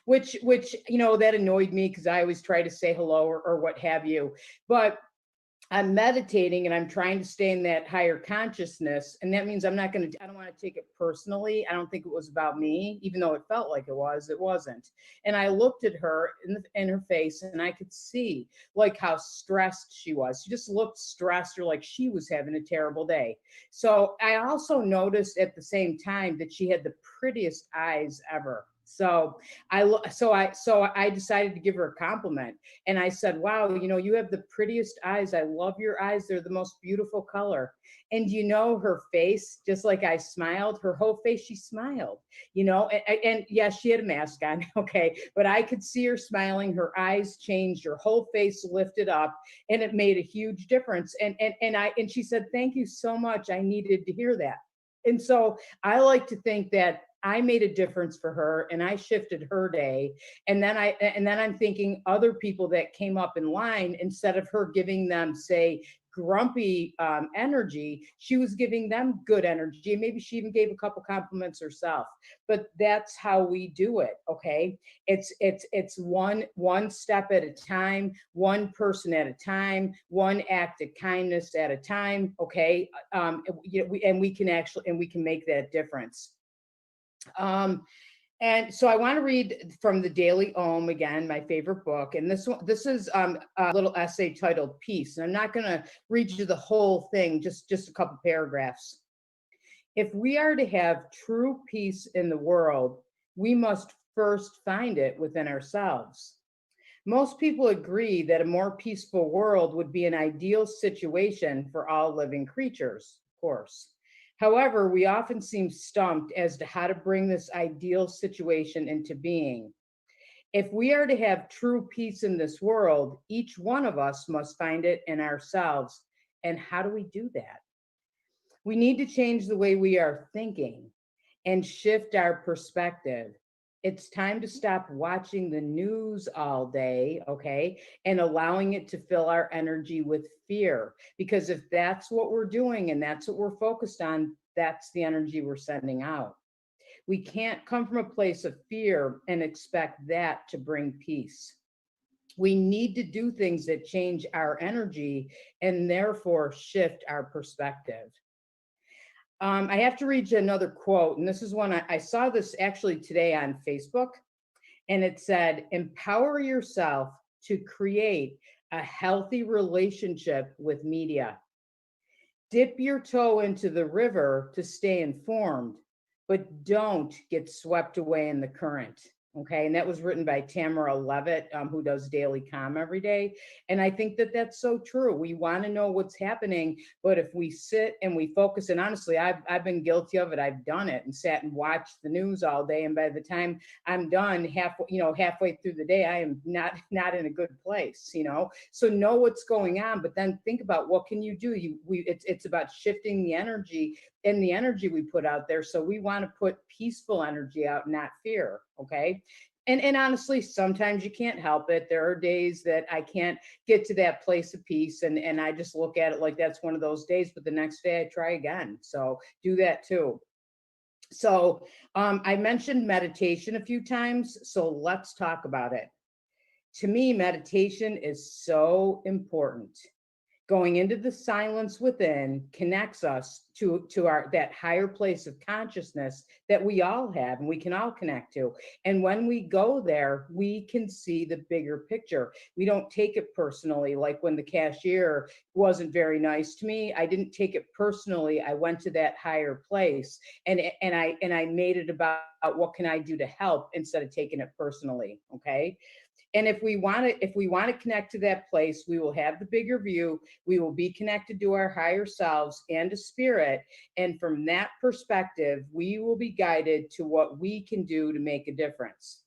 Which, you know, that annoyed me because I always try to say hello or what have you. But I'm meditating and I'm trying to stay in that higher consciousness. And that means I don't want to take it personally. I don't think it was about me, even though it felt like it wasn't. And I looked at her in her face and I could see like how stressed she was. She just looked stressed, or like she was having a terrible day. So I also noticed at the same time that she had the prettiest eyes ever. So I decided to give her a compliment, and I said, wow, you have the prettiest eyes. I love your eyes. They're the most beautiful color. And her face, just like I smiled, her whole face, she smiled, and yes, she had a mask on. Okay. But I could see her smiling, her eyes changed, her whole face lifted up, and it made a huge difference. And she said, thank you so much. I needed to hear that. And so I like to think that I made a difference for her, and I shifted her day. And then I'm thinking other people that came up in line, instead of her giving them, say, grumpy energy, she was giving them good energy. And maybe she even gave a couple compliments herself. But that's how we do it. Okay. It's one step at a time, one person at a time, one act of kindness at a time. Okay. We can make that difference. And so I want to read from the Daily Om again, my favorite book. And this is a little essay titled Peace. And I'm not going to read you the whole thing, just a couple paragraphs. If we are to have true peace in the world, we must first find it within ourselves. Most people agree that a more peaceful world would be an ideal situation for all living creatures, of course. However, we often seem stumped as to how to bring this ideal situation into being. If we are to have true peace in this world, each one of us must find it in ourselves. And how do we do that? We need to change the way we are thinking and shift our perspective. It's time to stop watching the news all day, okay, and allowing it to fill our energy with fear. Because if that's what we're doing and that's what we're focused on, that's the energy we're sending out. We can't come from a place of fear and expect that to bring peace. We need to do things that change our energy and therefore shift our perspective. I have to read you another quote, and this is one I saw this actually today on Facebook, and it said, empower yourself to create a healthy relationship with media. Dip your toe into the river to stay informed, but don't get swept away in the current. Okay, and that was written by Tamara Levitt, who does Daily Com every day. And I think that that's so true. We want to know what's happening, but if we sit and we focus, and honestly, I've been guilty of it. I've done it and sat and watched the news all day. And by the time I'm done, halfway through the day, I am not in a good place, So know what's going on, but then think about what can you do? It's about shifting the energy and the energy we put out there. So we want to put peaceful energy out, not fear. Okay. And honestly, sometimes you can't help it. There are days that I can't get to that place of peace, and I just look at it like that's one of those days, but the next day I try again. So do that too. So I mentioned meditation a few times, so let's talk about it. To me, meditation is so important. Going into the silence within connects us to that higher place of consciousness that we all have and we can all connect to. And when we go there, we can see the bigger picture. We don't take it personally. Like when the cashier wasn't very nice to me, I didn't take it personally. I went to that higher place and I made it about what can I do to help instead of taking it personally. Okay. And if we want to connect to that place, we will have the bigger view. We will be connected to our higher selves and to spirit. And from that perspective, we will be guided to what we can do to make a difference.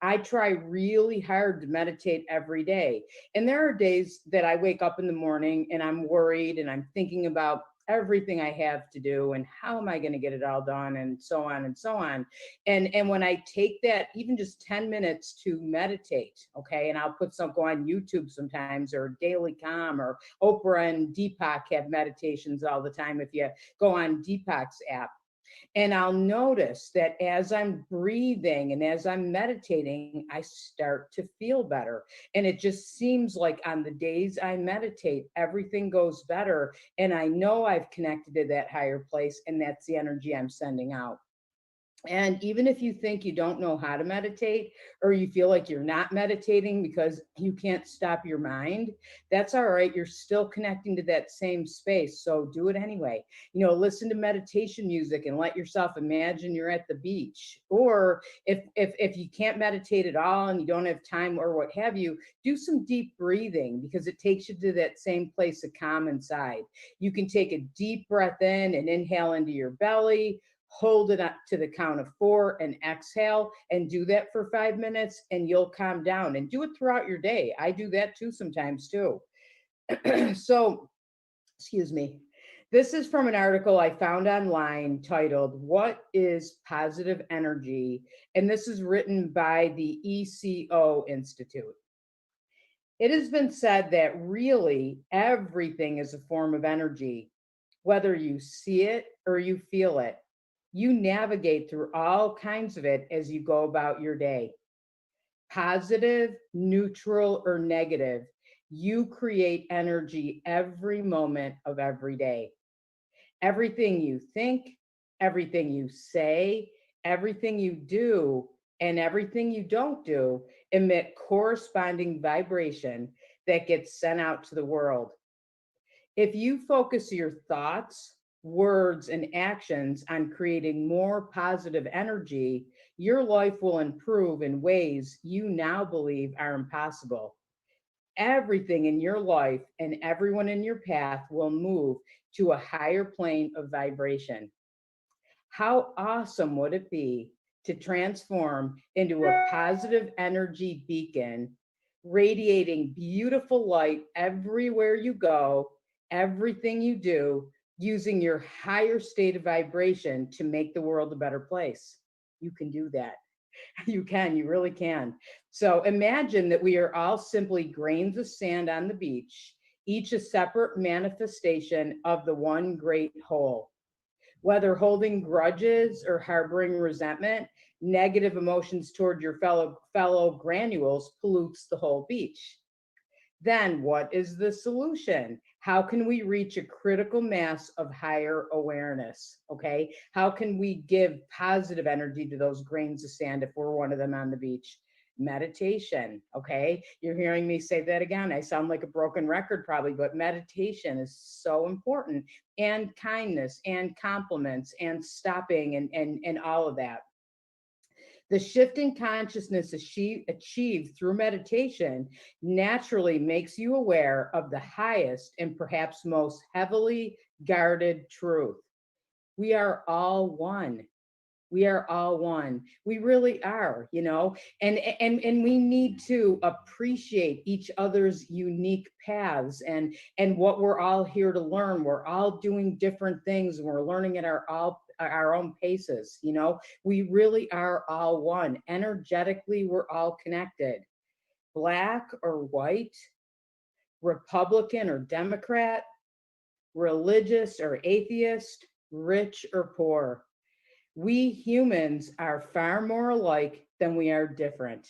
I try really hard to meditate every day. And there are days that I wake up in the morning and I'm worried and I'm thinking about everything I have to do and how am I going to get it all done and so on and so on. And when I take that, even just 10 minutes to meditate, okay, and I'll go on YouTube sometimes or Daily Com or Oprah and Deepak have meditations all the time if you go on Deepak's app. And I'll notice that as I'm breathing and as I'm meditating, I start to feel better. And it just seems like on the days I meditate, everything goes better. And I know I've connected to that higher place, and that's the energy I'm sending out. And even if you think you don't know how to meditate, or you feel like you're not meditating because you can't stop your mind, that's all right. You're still connecting to that same space. So do it anyway. You know, listen to meditation music and let yourself imagine you're at the beach. Or if you can't meditate at all and you don't have time or what have you, do some deep breathing, because it takes you to that same place of calm inside. You can take a deep breath in and inhale into your belly, hold it up to the count of 4 and exhale, and do that for 5 minutes, and you'll calm down. And do it throughout your day. I do that too sometimes too. So, excuse me. This is from an article I found online titled, "What is Positive Energy?" And this is written by the ECO Institute. It has been said that really everything is a form of energy, whether you see it or you feel it. You navigate through all kinds of it as you go about your day. Positive, neutral, or negative, you create energy every moment of every day. Everything you think, everything you say, everything you do, and everything you don't do emit corresponding vibration that gets sent out to the world. If you focus your thoughts, words, and actions on creating more positive energy, your life will improve in ways you now believe are impossible. Everything in your life and everyone in your path will move to a higher plane of vibration. How awesome would it be to transform into a positive energy beacon, radiating beautiful light everywhere you go, everything you do, using your higher state of vibration to make the world a better place? You can do that. You can, you really can. So imagine that we are all simply grains of sand on the beach, each a separate manifestation of the one great whole. Whether holding grudges or harboring resentment, negative emotions toward your fellow granules pollutes the whole beach. Then what is the solution? How can we reach a critical mass of higher awareness? Okay. How can we give positive energy to those grains of sand if we're one of them on the beach? Meditation. Okay. You're hearing me say that again. I sound like a broken record probably, but meditation is so important, and kindness and compliments and stopping and all of that. The shift in consciousness achieved through meditation naturally makes you aware of the highest and perhaps most heavily guarded truth. We are all one. We are all one. We really are, you know, and we need to appreciate each other's unique paths and what we're all here to learn. We're all doing different things, and we're learning at our own paces. You know, we really are all one. Energetically, we're all connected. Black or white, Republican or Democrat, religious or atheist, rich or poor. We humans are far more alike than we are different.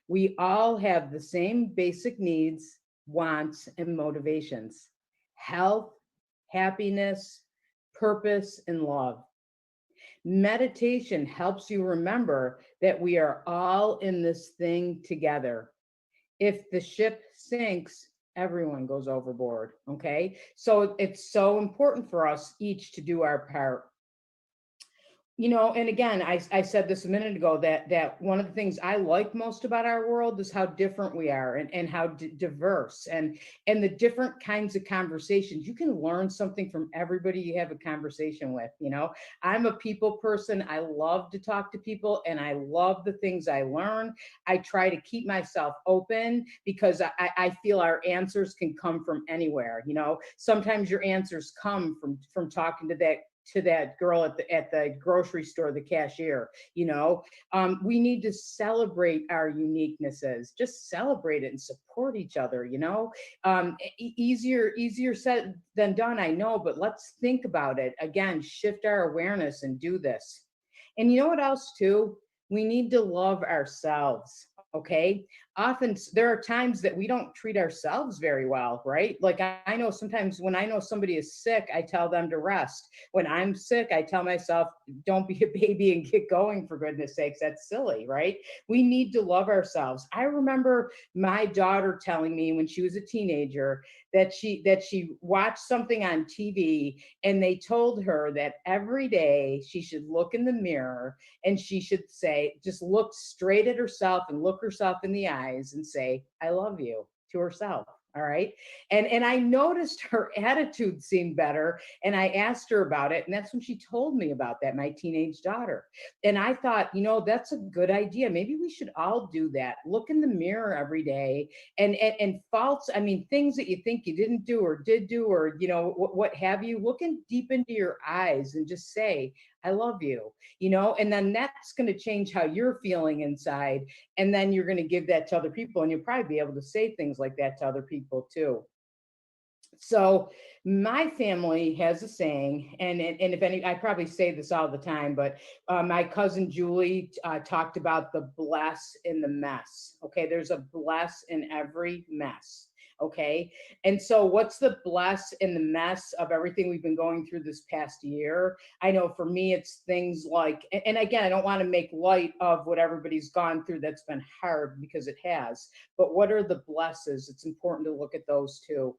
We all have the same basic needs, wants, and motivations: health, happiness, purpose, and love. Meditation helps you remember that we are all in this thing together. If the ship sinks, everyone goes overboard, okay? So it's so important for us each to do our part. You know, and again, I said this a minute ago, that one of the things I like most about our world is how different we are, and how diverse, and the different kinds of conversations. You can learn something from everybody you have a conversation with. You know, I'm a people person. I love to talk to people, and I love the things I learn. I try to keep myself open, because I feel our answers can come from anywhere. You know, sometimes your answers come from talking to that to that girl at the grocery store, the cashier. We need to celebrate our uniquenesses. Just celebrate it and support each other. Easier said than done, I know, but let's think about it again. Shift our awareness and do this. And you know what else too? We need to love ourselves. Okay. Often there are times that we don't treat ourselves very well, right? Like I know sometimes when I know somebody is sick, I tell them to rest. When I'm sick, I tell myself, don't be a baby and get going, for goodness sakes. That's silly, right? We need to love ourselves. I remember my daughter telling me when she was a teenager that she watched something on TV and they told her that every day she should look in the mirror and she should say, just look straight at herself and look herself in the eyes and say, I love you, to herself. All right. And I noticed her attitude seemed better. And I asked her about it. And that's when she told me about that, my teenage daughter. And I thought, that's a good idea. Maybe we should all do that. Look in the mirror every day and faults. I mean, things that you think you didn't do or did do, or, what have you, looking deep into your eyes and just say, I love you, and then that's going to change how you're feeling inside. And then you're going to give that to other people, and you'll probably be able to say things like that to other people too. So my family has a saying, and if any, I probably say this all the time, but my cousin Julie talked about the bless in the mess. Okay, there's a bless in every mess. Okay. And so what's the bless in the mess of everything we've been going through this past year? I know for me, it's things like, and again, I don't want to make light of what everybody's gone through that's been hard, because it has, but what are the blesses? It's important to look at those too.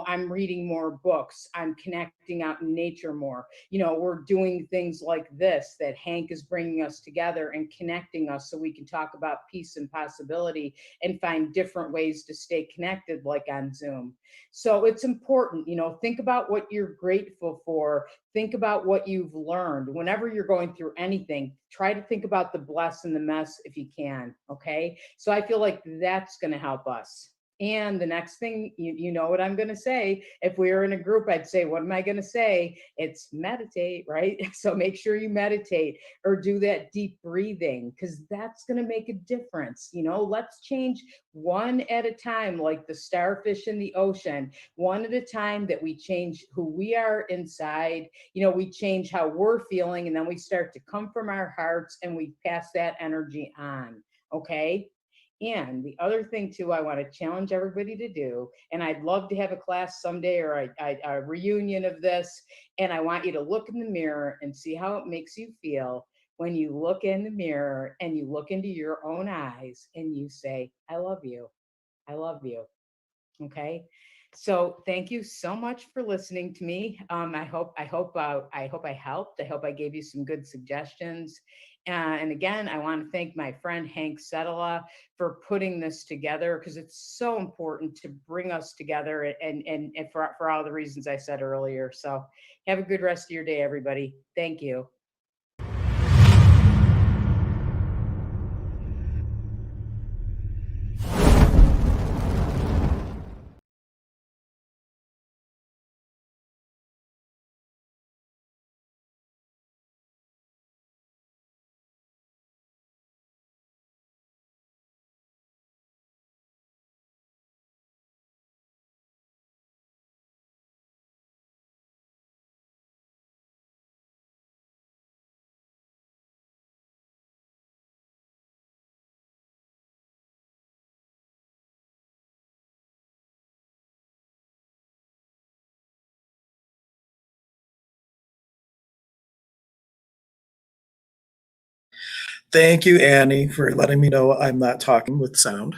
I'm reading more books. I'm connecting out in nature more. We're doing things like this, that Hank is bringing us together and connecting us so we can talk about peace and possibility and find different ways to stay connected, like on Zoom. So it's important, think about what you're grateful for. Think about what you've learned. Whenever you're going through anything, try to think about the bless and the mess if you can. Okay. So I feel like that's going to help us. And the next thing, you know what I'm going to say. If we were in a group, I'd say, what am I going to say? It's meditate, right? So make sure you meditate or do that deep breathing, because that's going to make a difference. Let's change one at a time, like the starfish in the ocean, one at a time, that we change who we are inside. We change how we're feeling, and then we start to come from our hearts and we pass that energy on. Okay. And the other thing too, I want to challenge everybody to do, and I'd love to have a class someday or a reunion of this, and I want you to look in the mirror and see how it makes you feel when you look in the mirror and you look into your own eyes and you say, I love you. I love you. Okay. So thank you so much for listening to me. I hope I helped. I hope I gave you some good suggestions. And again, I want to thank my friend Hank Setala for putting this together, because it's so important to bring us together, and for all the reasons I said earlier. So have a good rest of your day, everybody. Thank you. Thank you, Annie, for letting me know I'm not talking with sound.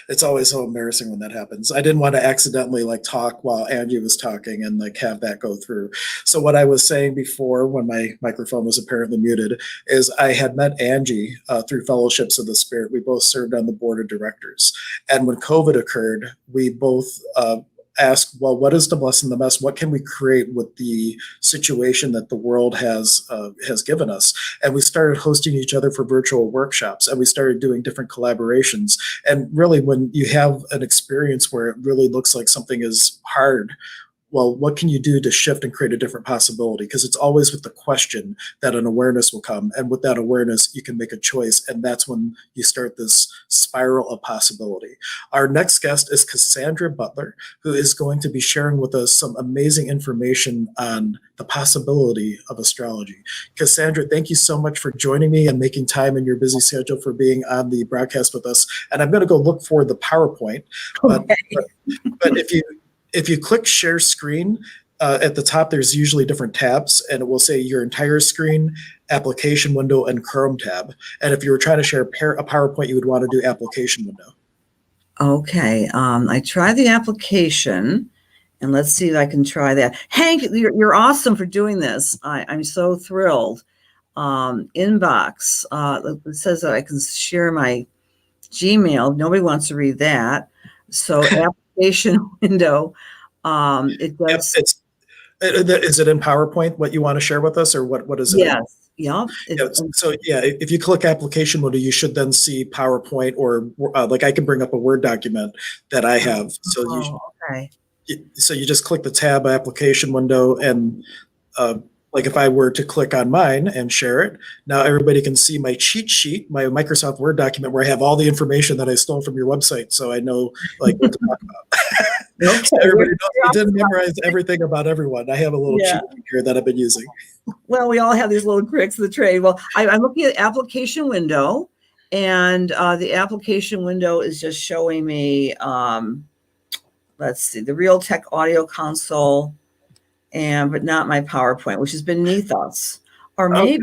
It's always so embarrassing when that happens. I didn't want to accidentally talk while Angie was talking and have that go through. So what I was saying before, when my microphone was apparently muted, is I had met Angie through Fellowships of the Spirit. We both served on the board of directors. And when COVID occurred, we both asked, well, what is the bless in the mess? What can we create with the situation that the world has given us? And we started hosting each other for virtual workshops, and we started doing different collaborations. And really, when you have an experience where it really looks like something is hard, well, what can you do to shift and create a different possibility? Because it's always with the question that an awareness will come. And with that awareness, you can make a choice. And that's when you start this spiral of possibility. Our next guest is Cassandra Butler, who is going to be sharing with us some amazing information on the possibility of astrology. Cassandra, thank you so much for joining me and making time in your busy schedule for being on the broadcast with us. And I'm going to go look for the PowerPoint. But if you click share screen, at the top, there's usually different tabs, and it will say your entire screen, application window, and Chrome tab. And if you were trying to share a PowerPoint, you would want to do application window. Okay, I tried the application, and let's see if I can try that. Hank, you're awesome for doing this. I'm so thrilled. Inbox, it says that I can share my Gmail. Nobody wants to read that. So application window, it does. Is it in PowerPoint what you want to share with us, or what is it? Yes. Yeah. So yeah, if you click application window, you should then see PowerPoint, or like I can bring up a Word document that I have. So okay. So you just click the tab application window, and like if I were to click on mine and share it, now everybody can see my cheat sheet, my Microsoft Word document where I have all the information that I stole from your website. So I know like what to talk about. Okay. So everybody knows I didn't memorize everything about everyone. I have a little cheat here that I've been using. Well, we all have these little tricks of the trade. Well, I'm looking at application window, and the application window is just showing me, let's see, the Realtek audio console, but not my PowerPoint, which is beneath us. Or maybe,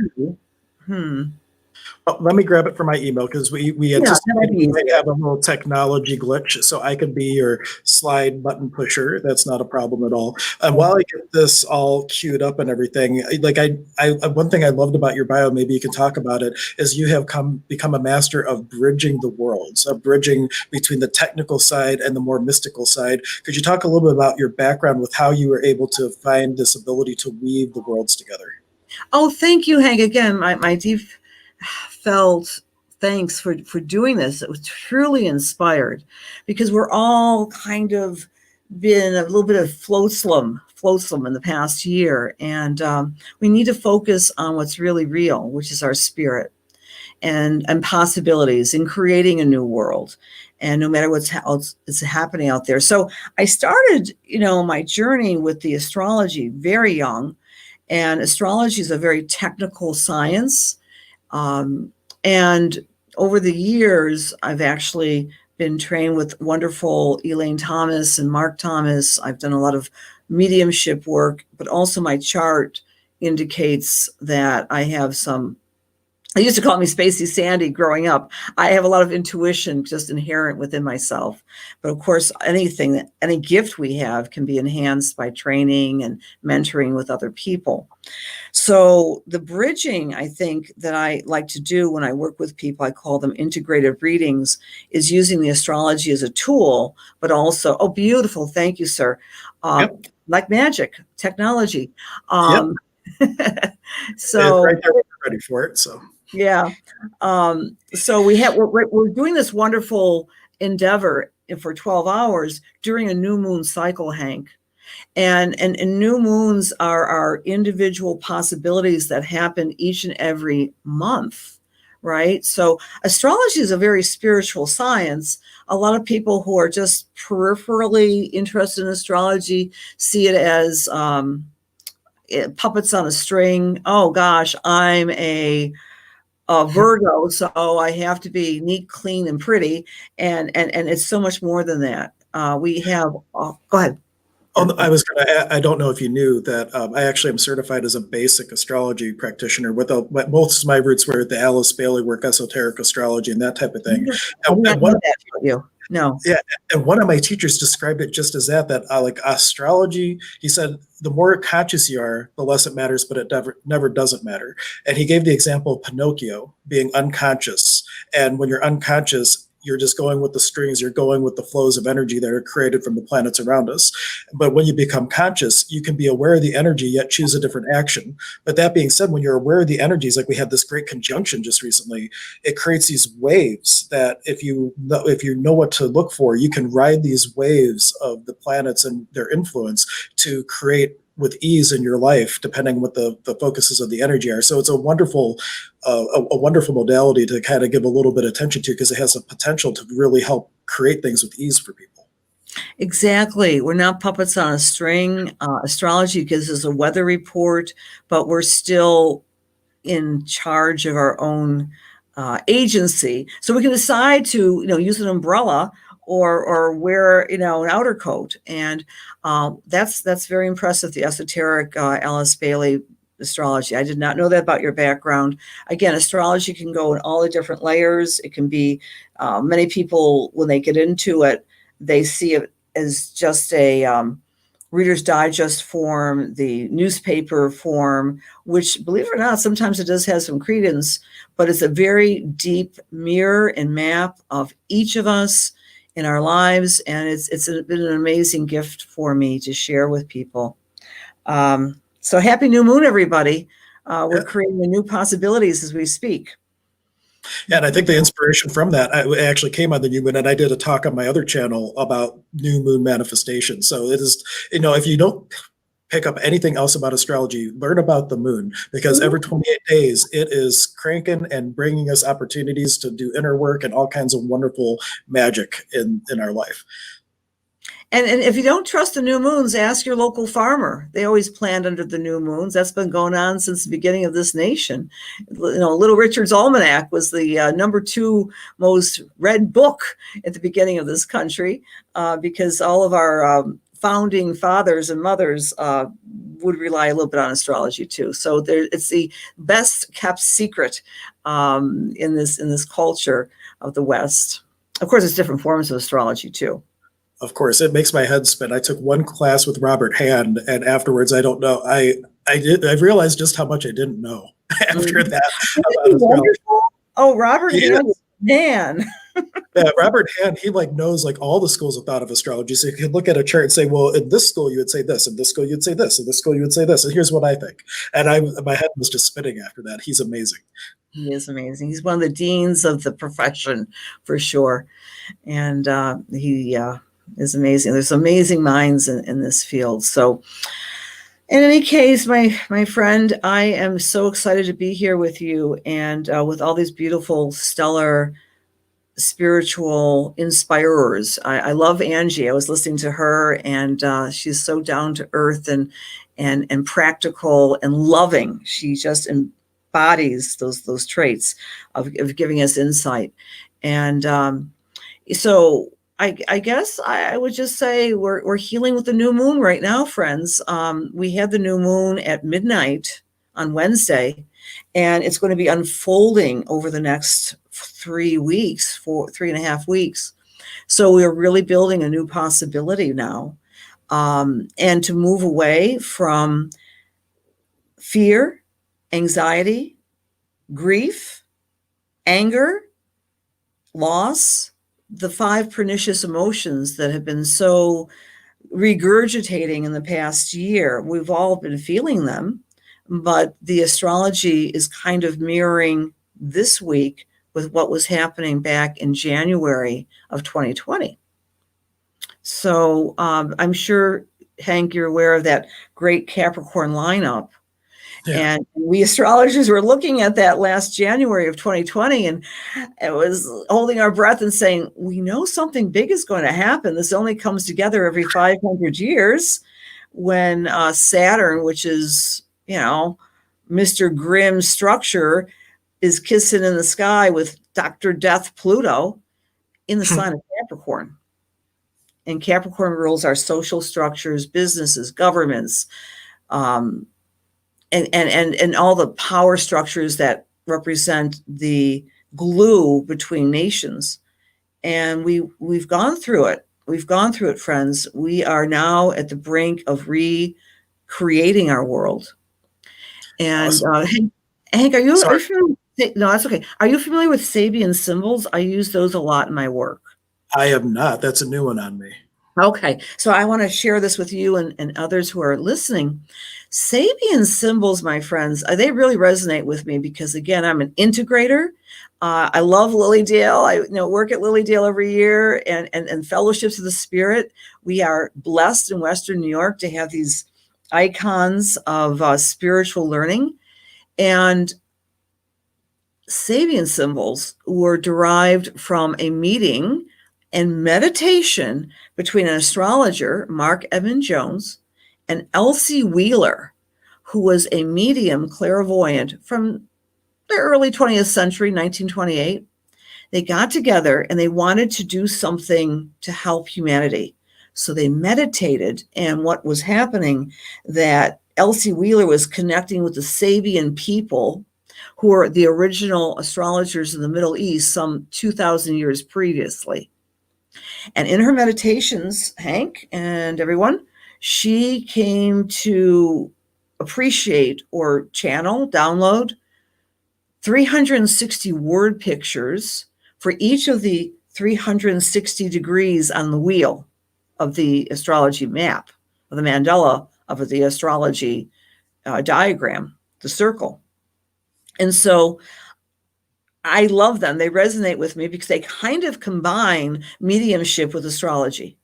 Oh, let me grab it from my email, because we anticipated we might have a little technology glitch, so I could be your slide button pusher. That's not a problem at all. And while I get this all queued up and everything, like I one thing I loved about your bio, maybe you can talk about it, is you have become a master of bridging the worlds, of bridging between the technical side and the more mystical side. Could you talk a little bit about your background with how you were able to find this ability to weave the worlds together? Oh, thank you, Hank. Again, my deep felt thanks for doing this. It was truly inspired, because we're all kind of been a little bit of flotsam in the past year, and we need to focus on what's really real, which is our spirit and possibilities in creating a new world, and no matter what's happening out there. So I started, my journey with the astrology very young, and astrology is a very technical science. And over the years, I've actually been trained with wonderful Elaine Thomas and Mark Thomas. I've done a lot of mediumship work, but also my chart indicates that I have some, they used to call me Spacey Sandy growing up. I have a lot of intuition just inherent within myself. But of course, any gift we have can be enhanced by training and mentoring with other people. So the bridging, I think, that I like to do when I work with people, I call them integrative readings, is using the astrology as a tool, but also, oh, beautiful. Thank you, sir. Like magic, technology. So it's right there, we're ready for it. So yeah. So we're doing this wonderful endeavor for 12 hours during a new moon cycle, Hank. And new moons are our individual possibilities that happen each and every month, right? So astrology is a very spiritual science. A lot of people who are just peripherally interested in astrology see it as puppets on a string. Oh gosh, I'm a Virgo, so I have to be neat, clean, and pretty. And it's so much more than that. We have, go ahead. Oh, I was going to add, I don't know if you knew that I actually am certified as a basic astrology practitioner. Most of my roots were the Alice Bailey work, esoteric astrology, and that type of thing. No. Yeah, and one of my teachers described it just as that like astrology, he said, the more conscious you are, the less it matters, but it never doesn't matter. And he gave the example of Pinocchio being unconscious. And when you're unconscious, you're just going with the strings, you're going with the flows of energy that are created from the planets around us. But when you become conscious, you can be aware of the energy, yet choose a different action. But that being said, when you're aware of the energies, like we had this great conjunction just recently, it creates these waves that if you know what to look for, you can ride these waves of the planets and their influence to create with ease in your life, depending on what the focuses of the energy are. So it's a wonderful modality to kind of give a little bit of attention to, because it has a potential to really help create things with ease for people. Exactly. We're not puppets on a string. Astrology gives us a weather report, but we're still in charge of our own agency. So we can decide to, use an umbrella or wear, an outer coat. And that's very impressive, the esoteric Alice Bailey astrology. I did not know that about your background. Again, astrology can go in all the different layers. It can be, many people, when they get into it, they see it as just a Reader's Digest form, the newspaper form, which, believe it or not, sometimes it does have some credence, but it's a very deep mirror and map of each of us in our lives. And it's been an amazing gift for me to share with people. So happy new moon, everybody. We're creating new possibilities as we speak. Yeah, and I think the inspiration from that, I actually came on the new moon, and I did a talk on my other channel about new moon manifestation. So it is, if you don't pick up anything else about astrology, learn about the moon, because every 28 days it is cranking and bringing us opportunities to do inner work and all kinds of wonderful magic in our life. And if you don't trust the new moons, ask your local farmer. They always plant under the new moons. That's been going on since the beginning of this nation. Little Richard's Almanac was the #2 most read book at the beginning of this country, because all of our founding fathers and mothers would rely a little bit on astrology too. So it's the best kept secret in this culture of the West. Of course, there's different forms of astrology too. Of course, it makes my head spin. I took one class with Robert Hand, and afterwards, I don't know. I realized just how much I didn't know after that. About astrology. Oh, Robert Hand, man. Yeah, Robert Hand, he knows all the schools of thought of astrology. So you can look at a chart and say, well, in this school you would say this, in this school you'd say this, in this school you would say this, and here's what I think. And my head was just spinning after that. He's amazing. He is amazing. He's one of the deans of the profession for sure, and he is amazing. There's amazing minds in this field. So in any case, my friend, I am so excited to be here with you and with all these beautiful, stellar, spiritual inspirers. I love Angie. I was listening to her, and she's so down to earth and practical and loving. She just embodies those traits of giving us insight. And so I guess I would just say we're healing with the new moon right now, friends. We had the new moon at midnight on Wednesday, and it's going to be unfolding over the next 3.5 weeks. So we're really building a new possibility now, and to move away from fear, anxiety, grief, anger, loss, the 5 pernicious emotions that have been so regurgitating in the past year. We've all been feeling them, but the astrology is kind of mirroring this week with what was happening back in January of 2020. So I'm sure, Hank, you're aware of that great Capricorn lineup. Yeah. And we astrologers were looking at that last January of 2020, and it was holding our breath and saying, we know something big is going to happen. This only comes together every 500 years when Saturn, which is, Mr. Grimm structure, is kissing in the sky with Dr. Death Pluto in the sign of Capricorn. And Capricorn rules our social structures, businesses, governments, and all the power structures that represent the glue between nations. And we've gone through it. We've gone through it, friends. We are now at the brink of recreating our world. And awesome. Hank, are you familiar? No, that's okay. Are you familiar with Sabian symbols? I use those a lot in my work. I am not. That's a new one on me. Okay, so I want to share this with you and others who are listening. Sabian symbols, my friends, they really resonate with me because, again, I'm an integrator. I love Lily Dale. I work at Lily Dale every year and Fellowships of the Spirit. We are blessed in Western New York to have these icons of spiritual learning. And Sabian symbols were derived from a meeting and meditation between an astrologer, Mark Evan Jones, and Elsie Wheeler, who was a medium clairvoyant from the early 20th century, 1928. They got together and they wanted to do something to help humanity. So they meditated, and what was happening, that Elsie Wheeler was connecting with the Sabian people, who were the original astrologers in the Middle East some 2,000 years previously. And in her meditations, Hank and everyone, she came to appreciate or channel, download 360 word pictures for each of the 360 degrees on the wheel of the astrology map, of the mandala, of the astrology diagram, the circle. And so I love them. They resonate with me because they kind of combine mediumship with astrology.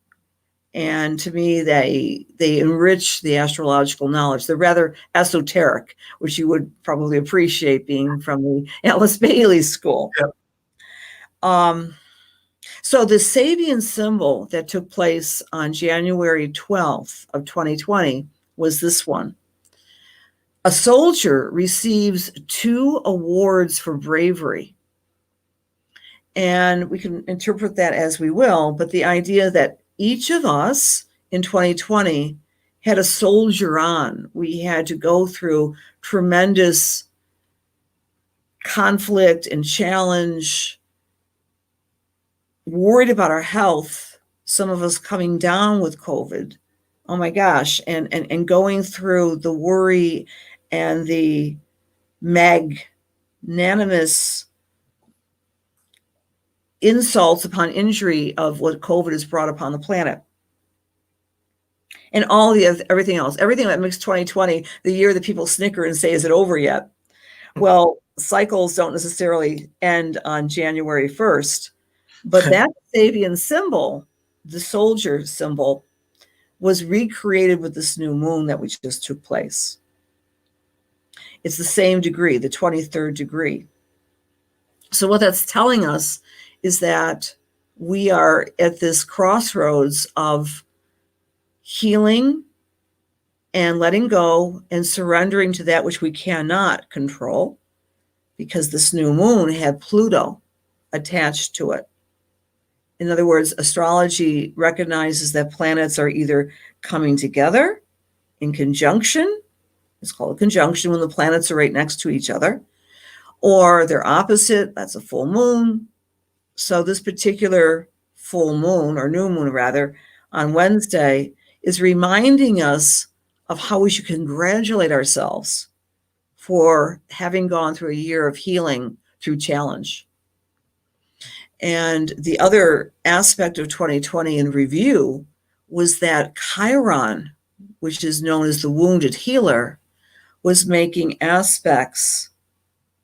And to me, they enrich the astrological knowledge. They're rather esoteric, which you would probably appreciate being from the Alice Bailey school. Yep. So the Sabian symbol that took place on January 12th of 2020 was this one. A soldier receives 2 awards for bravery. And we can interpret that as we will, but the idea that each of us in 2020 had a soldier on. We had to go through tremendous conflict and challenge, worried about our health, some of us coming down with COVID. Oh my gosh, and going through the worry and the magnanimous insults upon injury of what COVID has brought upon the planet. And all everything else, everything that makes 2020 the year that people snicker and say, is it over yet? Well, cycles don't necessarily end on January 1st, but that Sabian symbol, the soldier symbol, was recreated with this new moon that we just took place. It's the same degree, the 23rd degree. So what that's telling us is that we are at this crossroads of healing and letting go and surrendering to that which we cannot control, because this new moon had Pluto attached to it. In other words, astrology recognizes that planets are either coming together in conjunction, it's called a conjunction when the planets are right next to each other, or they're opposite, that's a full moon. So this particular full moon, or new moon rather, on Wednesday is reminding us of how we should congratulate ourselves for having gone through a year of healing through challenge. And the other aspect of 2020 in review was that Chiron, which is known as the wounded healer, was making aspects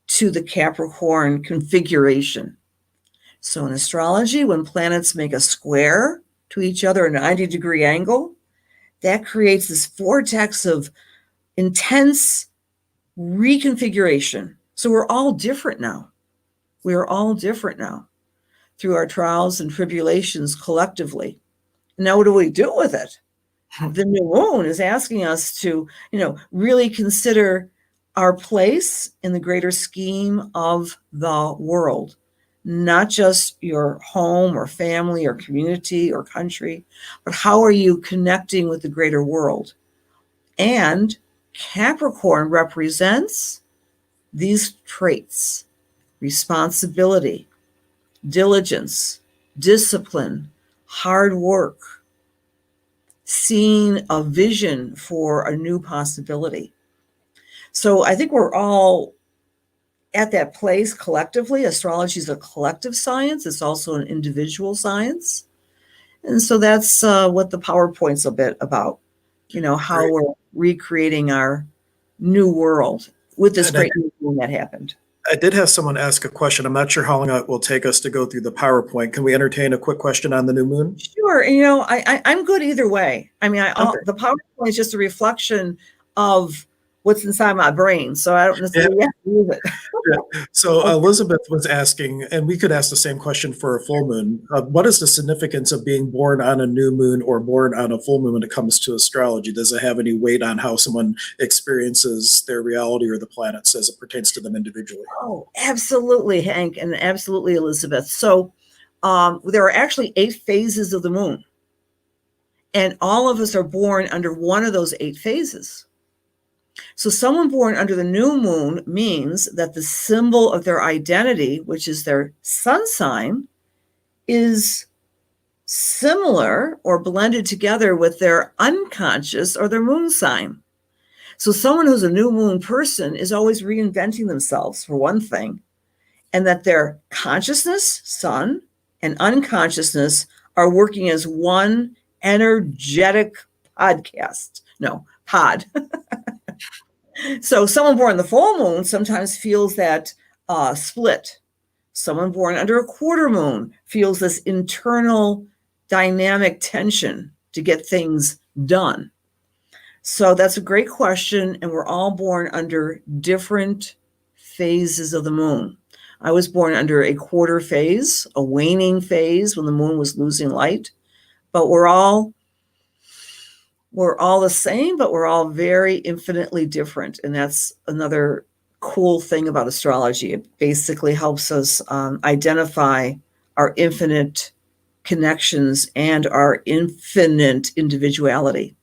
to the Capricorn configuration. So in astrology, when planets make a square to each other, a 90-degree angle, that creates this vortex of intense reconfiguration. So we're all different now. We are all different now through our trials and tribulations collectively. Now, what do we do with it? The new moon is asking us to, really consider our place in the greater scheme of the world, not just your home or family or community or country, but how are you connecting with the greater world? And Capricorn represents these traits: responsibility, diligence, discipline, hard work, seeing a vision for a new possibility. So I think we're all at that place collectively. Astrology is a collective science. It's also an individual science. And so that's what the PowerPoint's a bit about, how Great. we're recreating our new world with this great new thing that happened. I did have someone ask a question. I'm not sure how long it will take us to go through the PowerPoint. Can we entertain a quick question on the new moon? Sure. And, I'm good either way. I mean, the PowerPoint is just a reflection of what's inside my brain. So I don't necessarily have to use it. Yeah. So Elizabeth was asking, and we could ask the same question for a full moon. What is the significance of being born on a new moon or born on a full moon when it comes to astrology? Does it have any weight on how someone experiences their reality or the planets as it pertains to them individually? Oh, absolutely, Hank, and absolutely, Elizabeth. So there are actually 8 phases of the moon, and all of us are born under one of those 8 phases. So someone born under the new moon means that the symbol of their identity, which is their sun sign, is similar or blended together with their unconscious or their moon sign. So someone who's a new moon person is always reinventing themselves, for one thing, and that their consciousness, sun, and unconsciousness are working as one energetic pod. So someone born in the full moon sometimes feels that split. Someone born under a quarter moon feels this internal dynamic tension to get things done. So that's a great question. And we're all born under different phases of the moon. I was born under a quarter phase, a waning phase when the moon was losing light, but we're all the same, but we're all very infinitely different. And that's another cool thing about astrology. It basically helps us identify our infinite connections and our infinite individuality.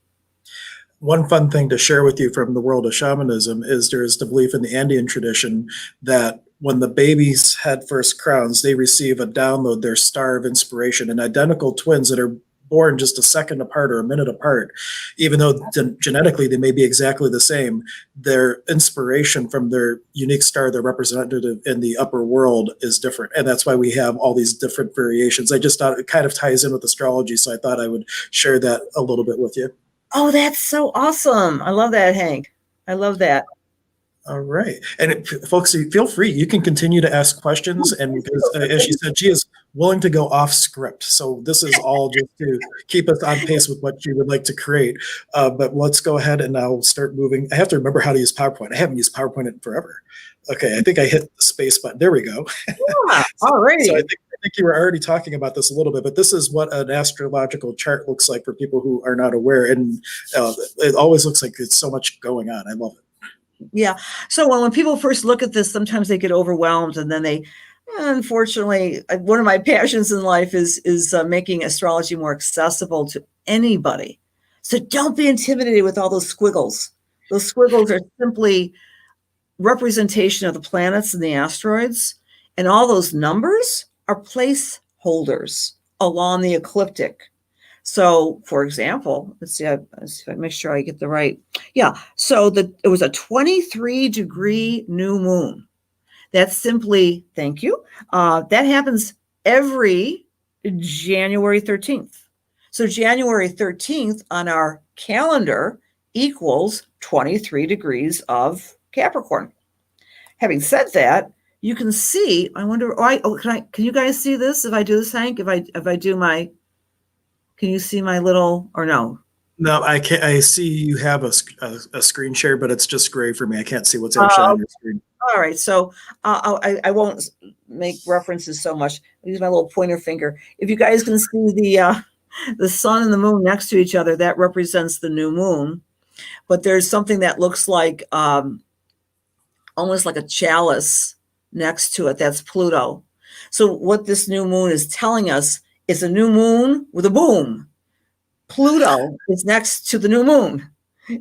One fun thing to share with you from the world of shamanism is there's the belief in the Andean tradition that when the baby's head first crowns, they receive a download, their star of inspiration, and identical twins that are born just a second apart or a minute apart, even though genetically they may be exactly the same, their inspiration from their unique star, their representative in the upper world, is different. And that's why we have all these different variations. I just thought it kind of ties in with astrology, so I thought I would share that a little bit with you. Oh, that's so awesome. I love that, Hank. I love that. All right. And folks, feel free. You can continue to ask questions. And because, as she said, she is willing to go off script. So this is all just to keep us on pace with what she would like to create. But let's go ahead and I'll start moving. I have to remember how to use PowerPoint. I haven't used PowerPoint in forever. Okay, I think I hit the space button. There we go. Yeah, all right. So I think you were already talking about this a little bit, but this is what an astrological chart looks like for people who are not aware. And it always looks like it's so much going on. I love it. Yeah. So when people first look at this, sometimes they get overwhelmed, and then they, unfortunately, one of my passions in life is making astrology more accessible to anybody. So don't be intimidated with all those squiggles. Those squiggles are simply representation of the planets and the asteroids, and all those numbers are placeholders along the ecliptic. So, for example, let's see if I make sure I get the right. Yeah. So it was a 23-degree new moon. That's simply, thank you. That happens every January 13th. So January 13th on our calendar equals 23 degrees of Capricorn. Having said that, you can see, I wonder, can you guys see this? If I do this, Hank, if I do my, can you see my little, or no? No, I can't. I see you have a screen share, but it's just gray for me. I can't see what's actually on your screen. All right, so I won't make references so much. I'll use my little pointer finger. If you guys can see the sun and the moon next to each other, that represents the new moon. But there's something that looks like almost like a chalice next to it. That's Pluto. So what this new moon is telling us is a new moon with a boom. Pluto is next to the new moon,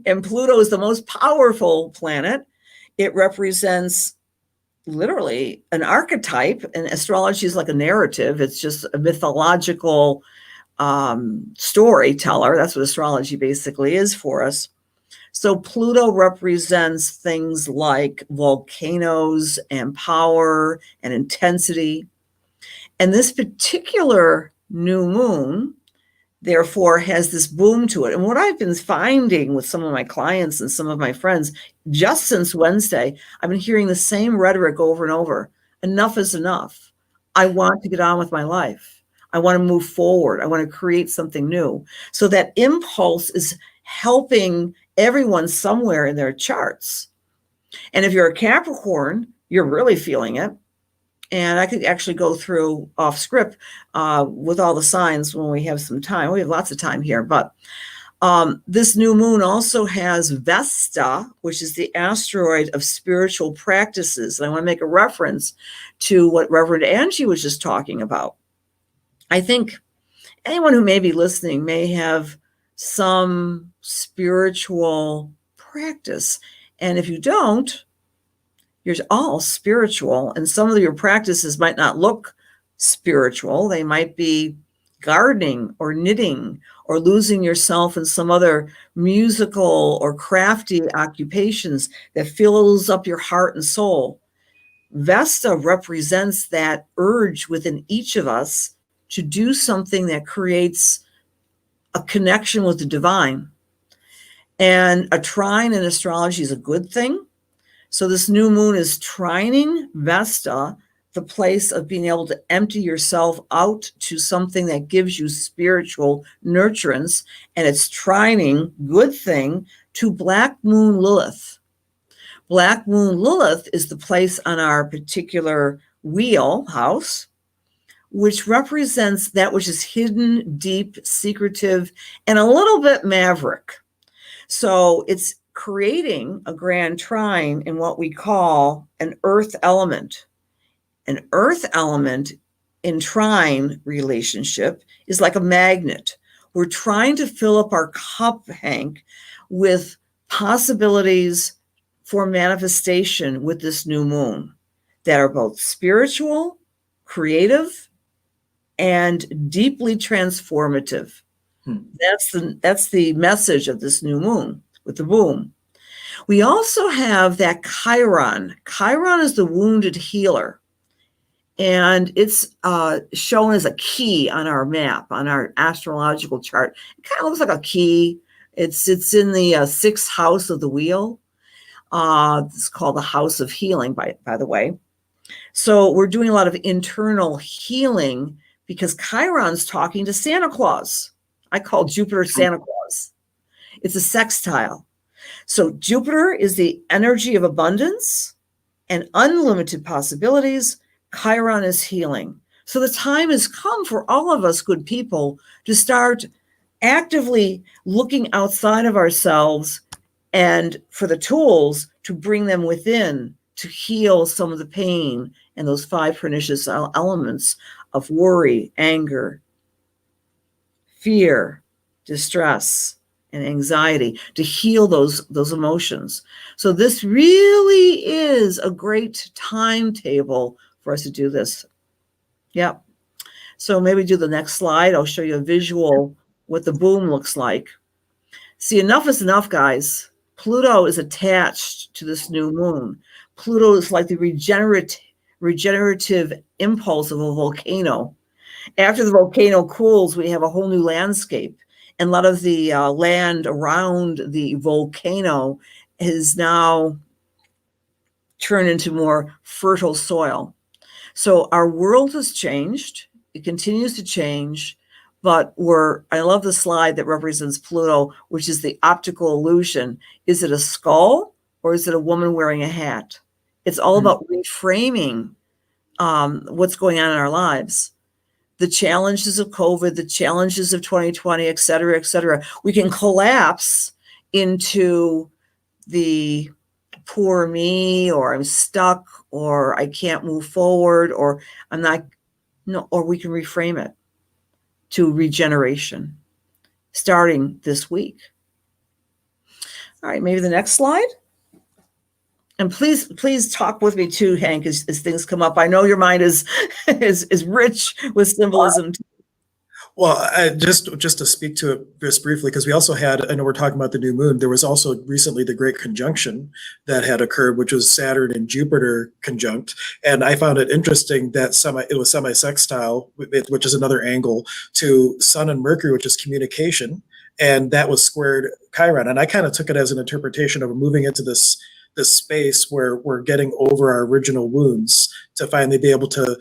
and Pluto is the most powerful planet. It represents literally an archetype, and astrology is like a narrative. It's just a mythological storyteller. That's what astrology basically is for us. So Pluto represents things like volcanoes and power and intensity. And this particular new moon, therefore, has this boom to it. And what I've been finding with some of my clients and some of my friends, just since Wednesday, I've been hearing the same rhetoric over and over. Enough is enough. I want to get on with my life. I want to move forward. I want to create something new. So that impulse is helping everyone somewhere in their charts. And if you're a Capricorn, you're really feeling it. And I could actually go through off script with all the signs when we have some time. We have lots of time here, but this new moon also has Vesta, which is the asteroid of spiritual practices. And I want to make a reference to what Reverend Angie was just talking about. I think anyone who may be listening may have some spiritual practice. And if you don't, you're all spiritual, and some of your practices might not look spiritual. They might be gardening or knitting or losing yourself in some other musical or crafty occupations that fills up your heart and soul. Vesta represents that urge within each of us to do something that creates a connection with the divine. And a trine in astrology is a good thing. So this new moon is trining Vesta, the place of being able to empty yourself out to something that gives you spiritual nurturance. And it's trining, good thing, to Black Moon Lilith. Black Moon Lilith is the place on our particular wheel house, which represents that which is hidden, deep, secretive, and a little bit maverick. So it's creating a grand trine in what we call an earth element. An earth element in trine relationship is like a magnet. We're trying to fill up our cup, Hank, with possibilities for manifestation with this new moon that are both spiritual, creative, and deeply transformative. That's the message of this new moon with the boom. We also have that Chiron. Chiron is the wounded healer. And it's shown as a key on our map, on our astrological chart. It kind of looks like a key. It's in the sixth house of the wheel. It's called the house of healing, by the way. So we're doing a lot of internal healing because Chiron's talking to Santa Claus. I call Jupiter Santa Claus. It's a sextile. So Jupiter is the energy of abundance and unlimited possibilities. Chiron is healing. So the time has come for all of us good people to start actively looking outside of ourselves and for the tools to bring them within to heal some of the pain and those five pernicious elements of worry, anger, fear, distress, and anxiety, to heal those emotions. So this really is a great timetable for us to do this. Yep. So maybe do the next slide. I'll show you a visual what the boom looks like. See, enough is enough, guys. Pluto is attached to this new moon. Pluto is like the regenerative impulse of a volcano. After the volcano cools, we have a whole new landscape. And a lot of the land around the volcano is now turned into more fertile soil. So our world has changed. It continues to change. But I love the slide that represents Pluto, which is the optical illusion. Is it a skull or is it a woman wearing a hat? It's all about reframing what's going on in our lives. The challenges of COVID, the challenges of 2020, et cetera, et cetera. We can collapse into the poor me, or I'm stuck, or I can't move forward, or I'm not, no, or we can reframe it to regeneration starting this week. All right, maybe the next slide. And please talk with me too, Hank, as things come up. I know your mind is rich with symbolism. Well, just to speak to it just briefly, because we also had, I know we're talking about the new moon, there was also recently the great conjunction that had occurred, which was Saturn and Jupiter conjunct. And I found it interesting that it was semi-sextile, which is another angle to Sun and Mercury, which is communication. And that was squared Chiron. And I kind of took it as an interpretation of moving into this space where we're getting over our original wounds to finally be able to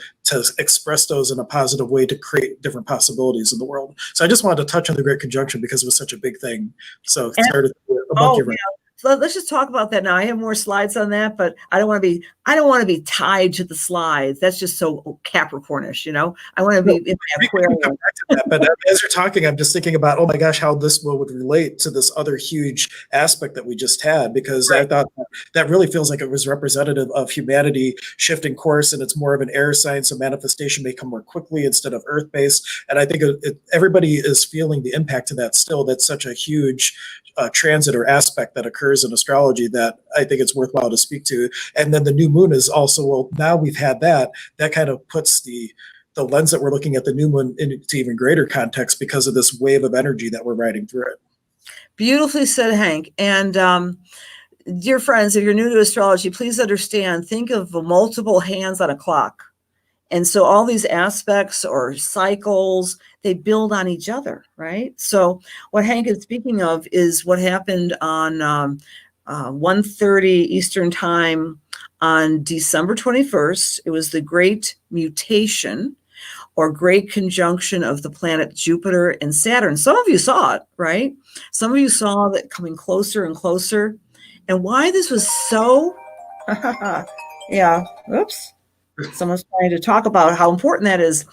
express those in a positive way to create different possibilities in the world. So I just wanted to touch on the Great Conjunction because it was such a big thing. So it started a bunch of different. So let's just talk about that now. I have more slides on that, but I don't want to be tied to the slides. That's just so Capricornish, you know. I want to be in my Aquarium. Come back to that, but as you're talking, I'm just thinking about, oh my gosh, how this would relate to this other huge aspect that we just had, because I thought that really feels like it was representative of humanity shifting course, and it's more of an air sign, so manifestation may come more quickly instead of earth-based. And I think everybody is feeling the impact of that still. That's such a huge transit or aspect that occurs in astrology that I think it's worthwhile to speak to. And then the new moon is also, well, now we've had that kind of puts the lens that we're looking at the new moon into even greater context because of this wave of energy that we're riding through it. Beautifully said, Hank. And dear friends, if you're new to astrology, please understand, think of multiple hands on a clock. And so all these aspects or cycles, they build on each other, right? So what Hank is speaking of is what happened on 1:30 Eastern time on December 21st. It was the great mutation or great conjunction of the planet Jupiter and Saturn. Some of you saw it, right? Some of you saw that coming closer and closer. And why this was so, yeah, oops. Someone's trying to talk about how important that is.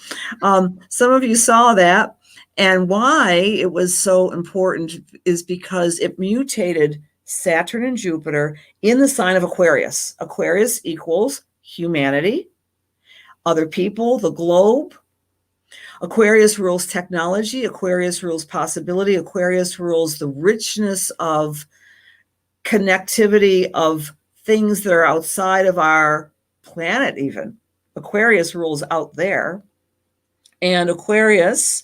Some of you saw that, and why it was so important is because it mutated Saturn and Jupiter in the sign of Aquarius. Aquarius equals humanity, other people, the globe. Aquarius rules technology. Aquarius rules possibility. Aquarius rules the richness of connectivity of things that are outside of our planet even. Aquarius rules out there. And Aquarius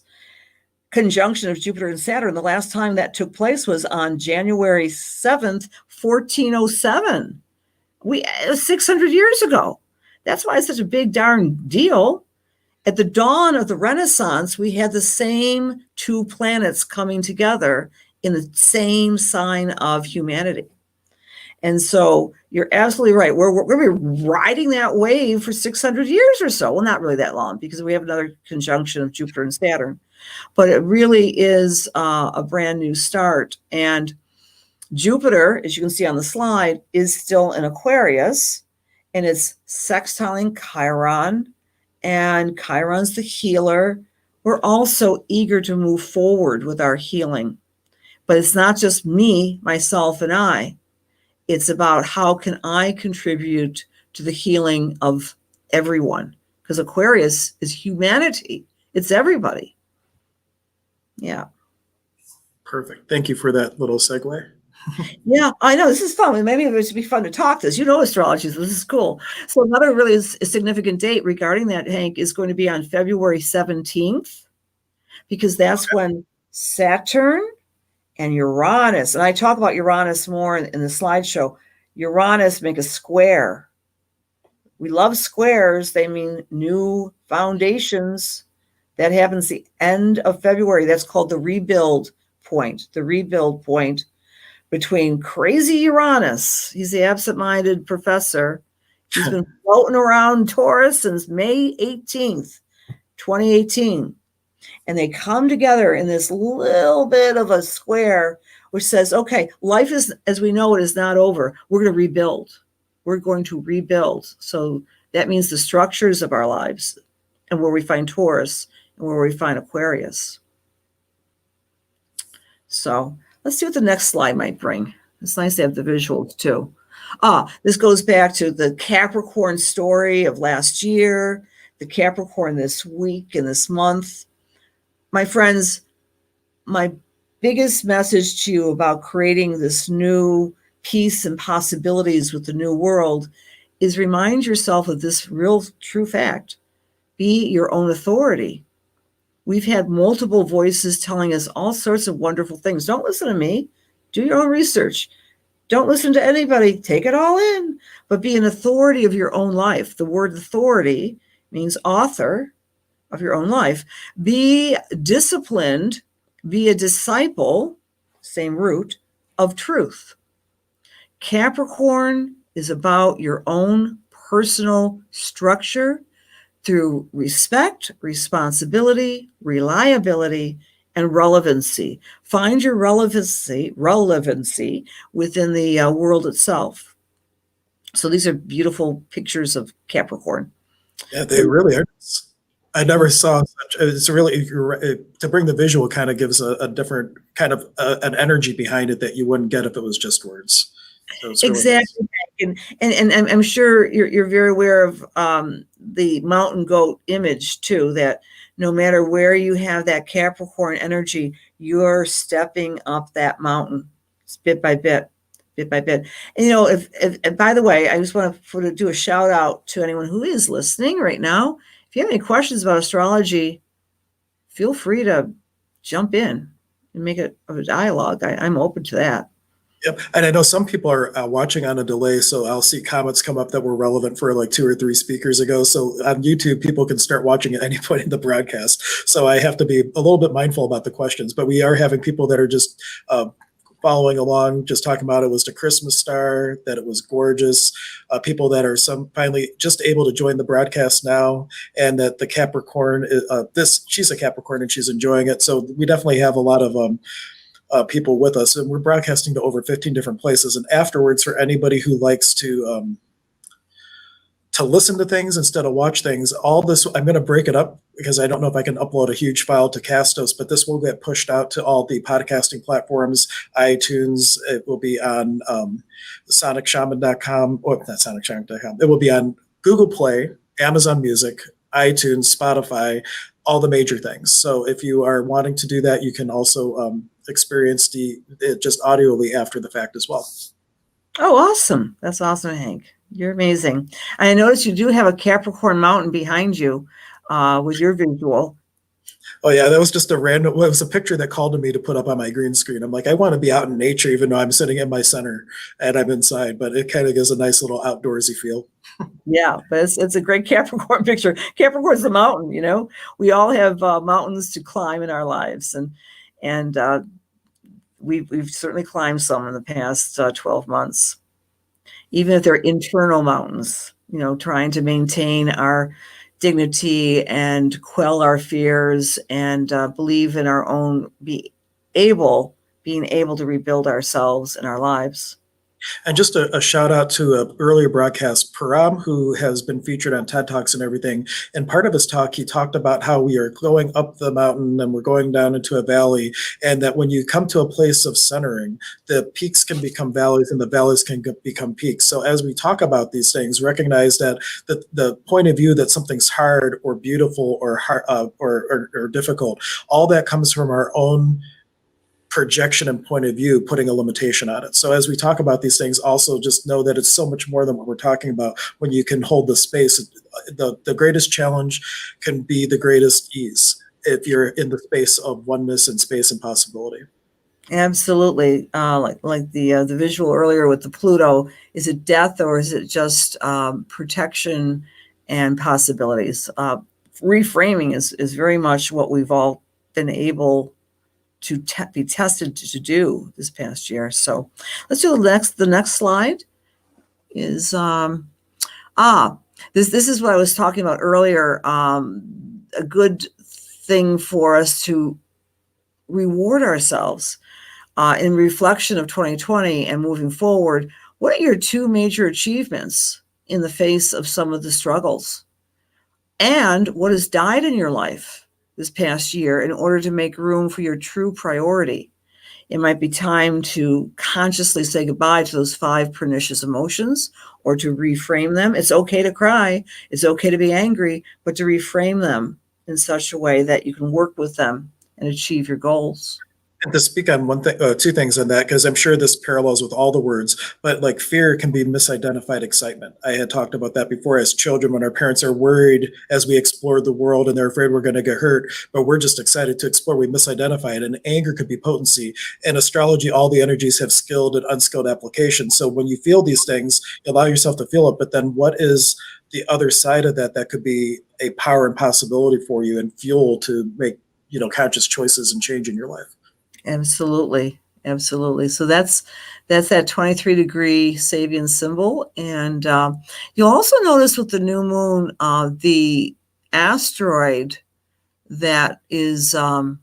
conjunction of Jupiter and Saturn, the last time that took place was on January 7th, 1407. It was 600 years ago. That's why it's such a big darn deal. At the dawn of the Renaissance, we had the same two planets coming together in the same sign of humanity. And so you're absolutely right. We're going to be riding that wave for 600 years or so. Well, not really that long because we have another conjunction of Jupiter and Saturn. But it really is a brand new start. And Jupiter, as you can see on the slide, is still in Aquarius. And it's sextiling Chiron. And Chiron's the healer. We're also eager to move forward with our healing. But it's not just me, myself, and I. It's about how can I contribute to the healing of everyone? Because Aquarius is humanity. It's everybody. Yeah. Perfect. Thank you for that little segue. Yeah, I know. This is fun. Maybe it would be fun to talk this. You know astrology, so this is cool. So another really significant date regarding that, Hank, is going to be on February 17th, because that's when Saturn and Uranus, and I talk about Uranus more in the slideshow, Uranus make a square. We love squares. They mean new foundations. That happens the end of February. That's called the rebuild point between crazy Uranus. He's the absent-minded professor. He's been floating around Taurus since May 18th, 2018. And they come together in this little bit of a square, which says, okay, life is, as we know it, is not over. We're going to rebuild. We're going to rebuild. So that means the structures of our lives and where we find Taurus and where we find Aquarius. So let's see what the next slide might bring. It's nice to have the visuals too. This goes back to the Capricorn story of last year, the Capricorn this week and this month. My friends, my biggest message to you about creating this new peace and possibilities with the new world is remind yourself of this real true fact. Be your own authority. We've had multiple voices telling us all sorts of wonderful things. Don't listen to me. Do your own research. Don't listen to anybody. Take it all in, but be an authority of your own life. The word authority means author of your own life. Be disciplined, be a disciple, same root, of truth. Capricorn is about your own personal structure through respect, responsibility, reliability, and relevancy. Find your relevancy within the world itself. So these are beautiful pictures of Capricorn. Yeah, they really are. I never saw such. It's really, to bring the visual kind of gives a different kind of an energy behind it that you wouldn't get if it was just words. So it's really Exactly. And I'm sure you're very aware of the mountain goat image too, that no matter where you have that Capricorn energy, you're stepping up that mountain bit by bit, bit by bit. And, you know, if by the way, I just want to do a shout out to anyone who is listening right now. If you have any questions about astrology, feel free to jump in and make it a dialogue. I'm open to that. Yep. And I know some people are watching on a delay, so I'll see comments come up that were relevant for like 2 or 3 speakers ago. So on YouTube, people can start watching at any point in the broadcast. So I have to be a little bit mindful about the questions, but we are having people that are just following along, just talking about it was the Christmas star, that it was gorgeous. People that are finally just able to join the broadcast now, and that the Capricorn, she's a Capricorn and she's enjoying it. So we definitely have a lot of people with us, and we're broadcasting to over 15 different places. And afterwards, for anybody who likes to listen to things instead of watch things, all this, I'm going to break it up because I don't know if I can upload a huge file to Castos, but this will get pushed out to all the podcasting platforms, iTunes. It will be on sonicshaman.com, or not sonicshaman.com. It will be on Google Play, Amazon Music, iTunes, Spotify, all the major things. So if you are wanting to do that, you can also experience it just audioly after the fact as well. Oh, awesome. That's awesome, Hank. You're amazing. I noticed you do have a Capricorn mountain behind you with your visual. Oh yeah, that was just it was a picture that called to me to put up on my green screen. I'm like, I want to be out in nature, even though I'm sitting in my center and I'm inside, but it kind of gives a nice little outdoorsy feel. Yeah, but it's a great Capricorn picture. Capricorn's the mountain, you know. We all have mountains to climb in our lives, and we've certainly climbed some in the past 12 months. Even if they're internal mountains, you know, trying to maintain our dignity and quell our fears and believe in our own, being able to rebuild ourselves and our lives. And just a shout out to an earlier broadcast, Param, who has been featured on TED Talks and everything. And part of his talk, he talked about how we are going up the mountain and we're going down into a valley. And that when you come to a place of centering, the peaks can become valleys and the valleys can become peaks. So as we talk about these things, recognize that the point of view that something's hard or beautiful or hard, or difficult, all that comes from our own projection and point of view, putting a limitation on it. So as we talk about these things, also just know that it's so much more than what we're talking about when you can hold the space. The greatest challenge can be the greatest ease if you're in the space of oneness and space and possibility. Absolutely. Like the visual earlier with the Pluto, is it death or is it just protection and possibilities? Reframing is very much what we've all been able to be tested to do this past year. So let's do the next slide is, this is what I was talking about earlier. A good thing for us to reward ourselves in reflection of 2020 and moving forward. What are your 2 major achievements in the face of some of the struggles? And what has died in your life this past year in order to make room for your true priority? It might be time to consciously say goodbye to those 5 pernicious emotions or to reframe them. It's okay to cry. It's okay to be angry, but to reframe them in such a way that you can work with them and achieve your goals. And to speak on one thing, two things on that, because I'm sure this parallels with all the words, but like fear can be misidentified excitement. I had talked about that before as children when our parents are worried as we explore the world and they're afraid we're going to get hurt, but we're just excited to explore. We misidentify it. And anger could be potency. In astrology, all the energies have skilled and unskilled applications. So when you feel these things, allow yourself to feel it. But then what is the other side of that could be a power and possibility for you and fuel to make, conscious choices and change in your life? Absolutely. Absolutely. So that's that 23-degree Sabian symbol. And you'll also notice with the new moon, the asteroid that is, okay.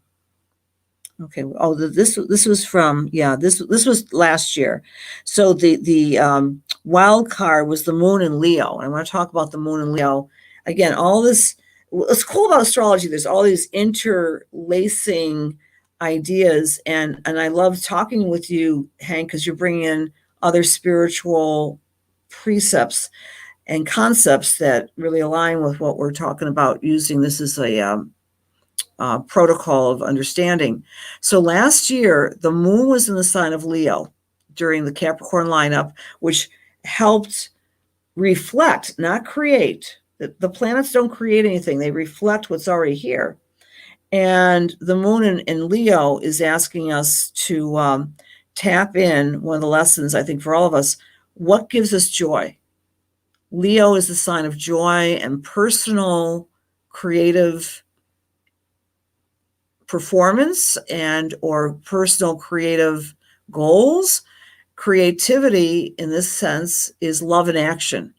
Oh, this was from, this was last year. So the wild card was the moon in Leo. And I want to talk about the moon in Leo. Again, all this, what's cool about astrology, there's all these interlacing ideas. And I love talking with you, Hank, because you're bringing in other spiritual precepts and concepts that really align with what we're talking about, using this as a protocol of understanding. So last year, the moon was in the sign of Leo during the Capricorn lineup, which helped reflect, not create. The planets don't create anything. They reflect what's already here. And the moon in Leo is asking us to tap in. One of the lessons, I think, for all of us, what gives us joy? Leo is the sign of joy and personal, creative performance and or personal creative goals. Creativity, in this sense, is love in action.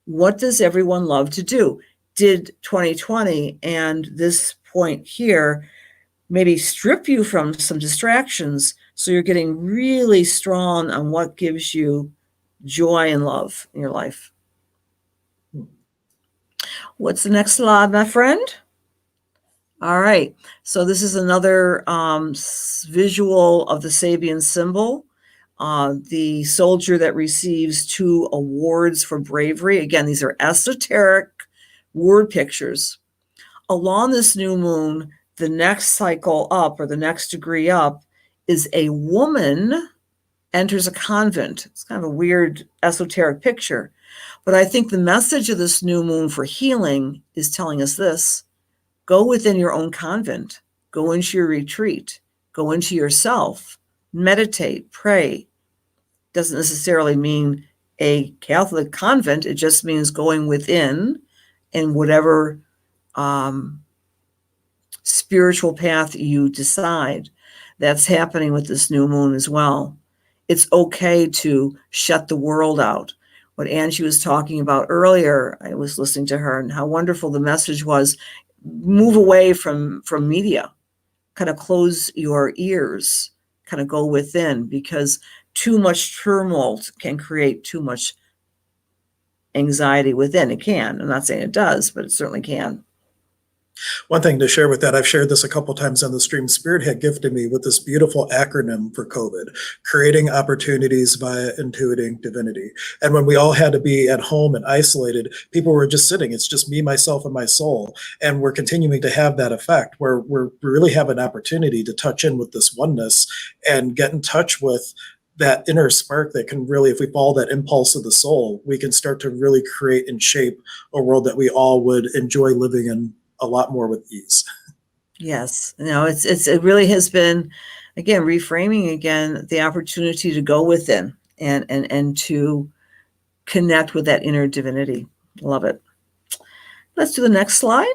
What does everyone love to do? Did 2020 and this point here maybe strip you from some distractions so you're getting really strong on what gives you joy and love in your life? What's the next slide, my friend? All right, so this is another visual of the Sabian symbol. The soldier that receives 2 awards for bravery. Again, these are esoteric word pictures. Along this new moon, the next cycle up, or the next degree up, is a woman enters a convent. It's kind of a weird esoteric picture. But I think the message of this new moon for healing is telling us this: go within your own convent, go into your retreat, go into yourself, meditate, pray. Doesn't necessarily mean a Catholic convent. It just means going within in whatever spiritual path you decide. That's happening with this new moon as well. It's okay to shut the world out. What Angie was talking about earlier, I was listening to her, and how wonderful the message was: move away from media, kind of close your ears, kind of go within, because too much tumult can create too much anxiety within. It can. I'm not saying it does, but it certainly can. One thing to share with that, I've shared this a couple times on the stream. Spirit had gifted me with this beautiful acronym for COVID: creating opportunities via intuiting divinity. And when we all had to be at home and isolated, people were just sitting. It's just me, myself, and my soul. And we're continuing to have that effect where we really have an opportunity to touch in with this oneness and get in touch with that inner spark that can really, if we follow that impulse of the soul, we can start to really create and shape a world that we all would enjoy living in a lot more with ease. Yes, it really has been, again, reframing again the opportunity to go within and to connect with that inner divinity. Love it. Let's do the next slide.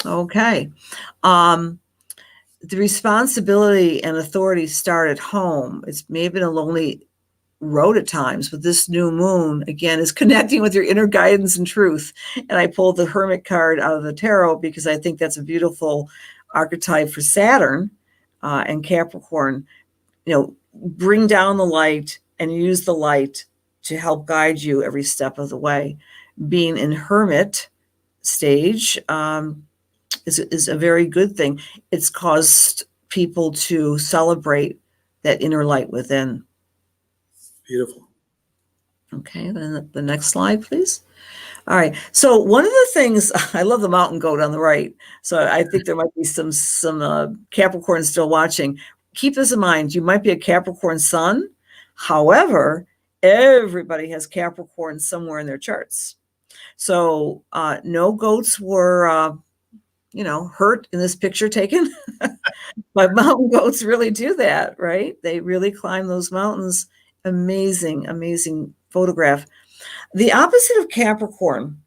Okay. The responsibility and authority start at home. It may have been a lonely road at times, but this new moon, again, is connecting with your inner guidance and truth. And I pulled the Hermit card out of the tarot because I think that's a beautiful archetype for Saturn and Capricorn. Bring down the light and use the light to help guide you every step of the way. Being in Hermit stage is a very good thing. It's caused people to celebrate that inner light within. Beautiful. Okay, then the next slide, please. All right. So one of the things, I love the mountain goat on the right. So I think there might be some Capricorn still watching. Keep this in mind. You might be a Capricorn sun. However, everybody has Capricorn somewhere in their charts. So no goats were, hurt in this picture taken. But mountain goats really do that, right? They really climb those mountains. Amazing, amazing photograph. The opposite of Capricorn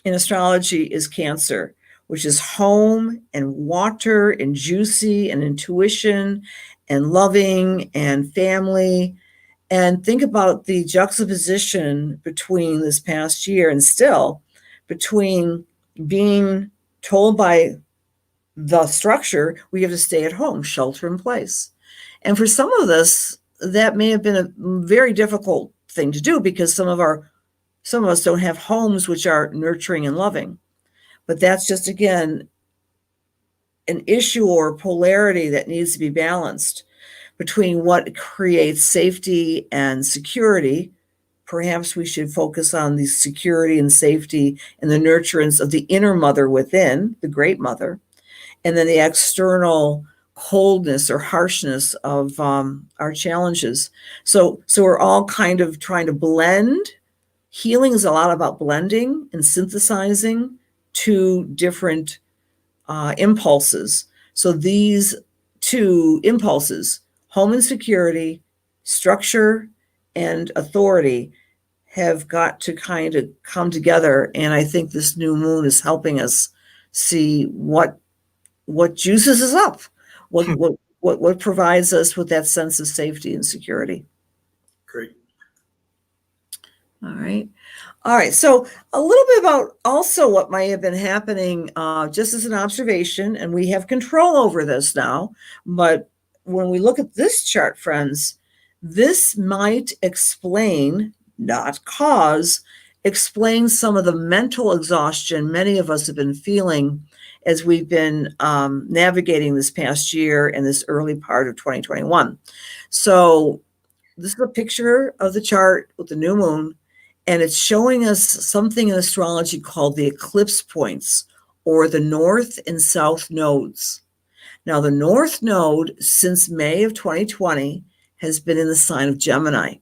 in astrology is Cancer, which is home and water and juicy and intuition and loving and family. And think about the juxtaposition between this past year and still between being told by the structure, we have to stay at home, shelter in place. And for some of us, that may have been a very difficult thing to do because some of us don't have homes which are nurturing and loving. But that's just, again, an issue or polarity that needs to be balanced between what creates safety and security. Perhaps we should focus on the security and safety and the nurturance of the inner mother within, the great mother, and then the external coldness or harshness of our challenges. So we're all kind of trying to blend. Healing is a lot about blending and synthesizing two different impulses. So these two impulses, home and security, structure and authority, have got to kind of come together. And I think this new moon is helping us see what juices us up, what provides us with that sense of safety and security. Great. All right. So a little bit about also what might have been happening, just as an observation, and we have control over this now. But when we look at this chart, friends, this might explain, not cause, explain some of the mental exhaustion many of us have been feeling as we've been navigating this past year and this early part of 2021. So this is a picture of the chart with the new moon, and it's showing us something in astrology called the eclipse points, or the north and south nodes. Now, the north node since May of 2020 has been in the sign of Gemini.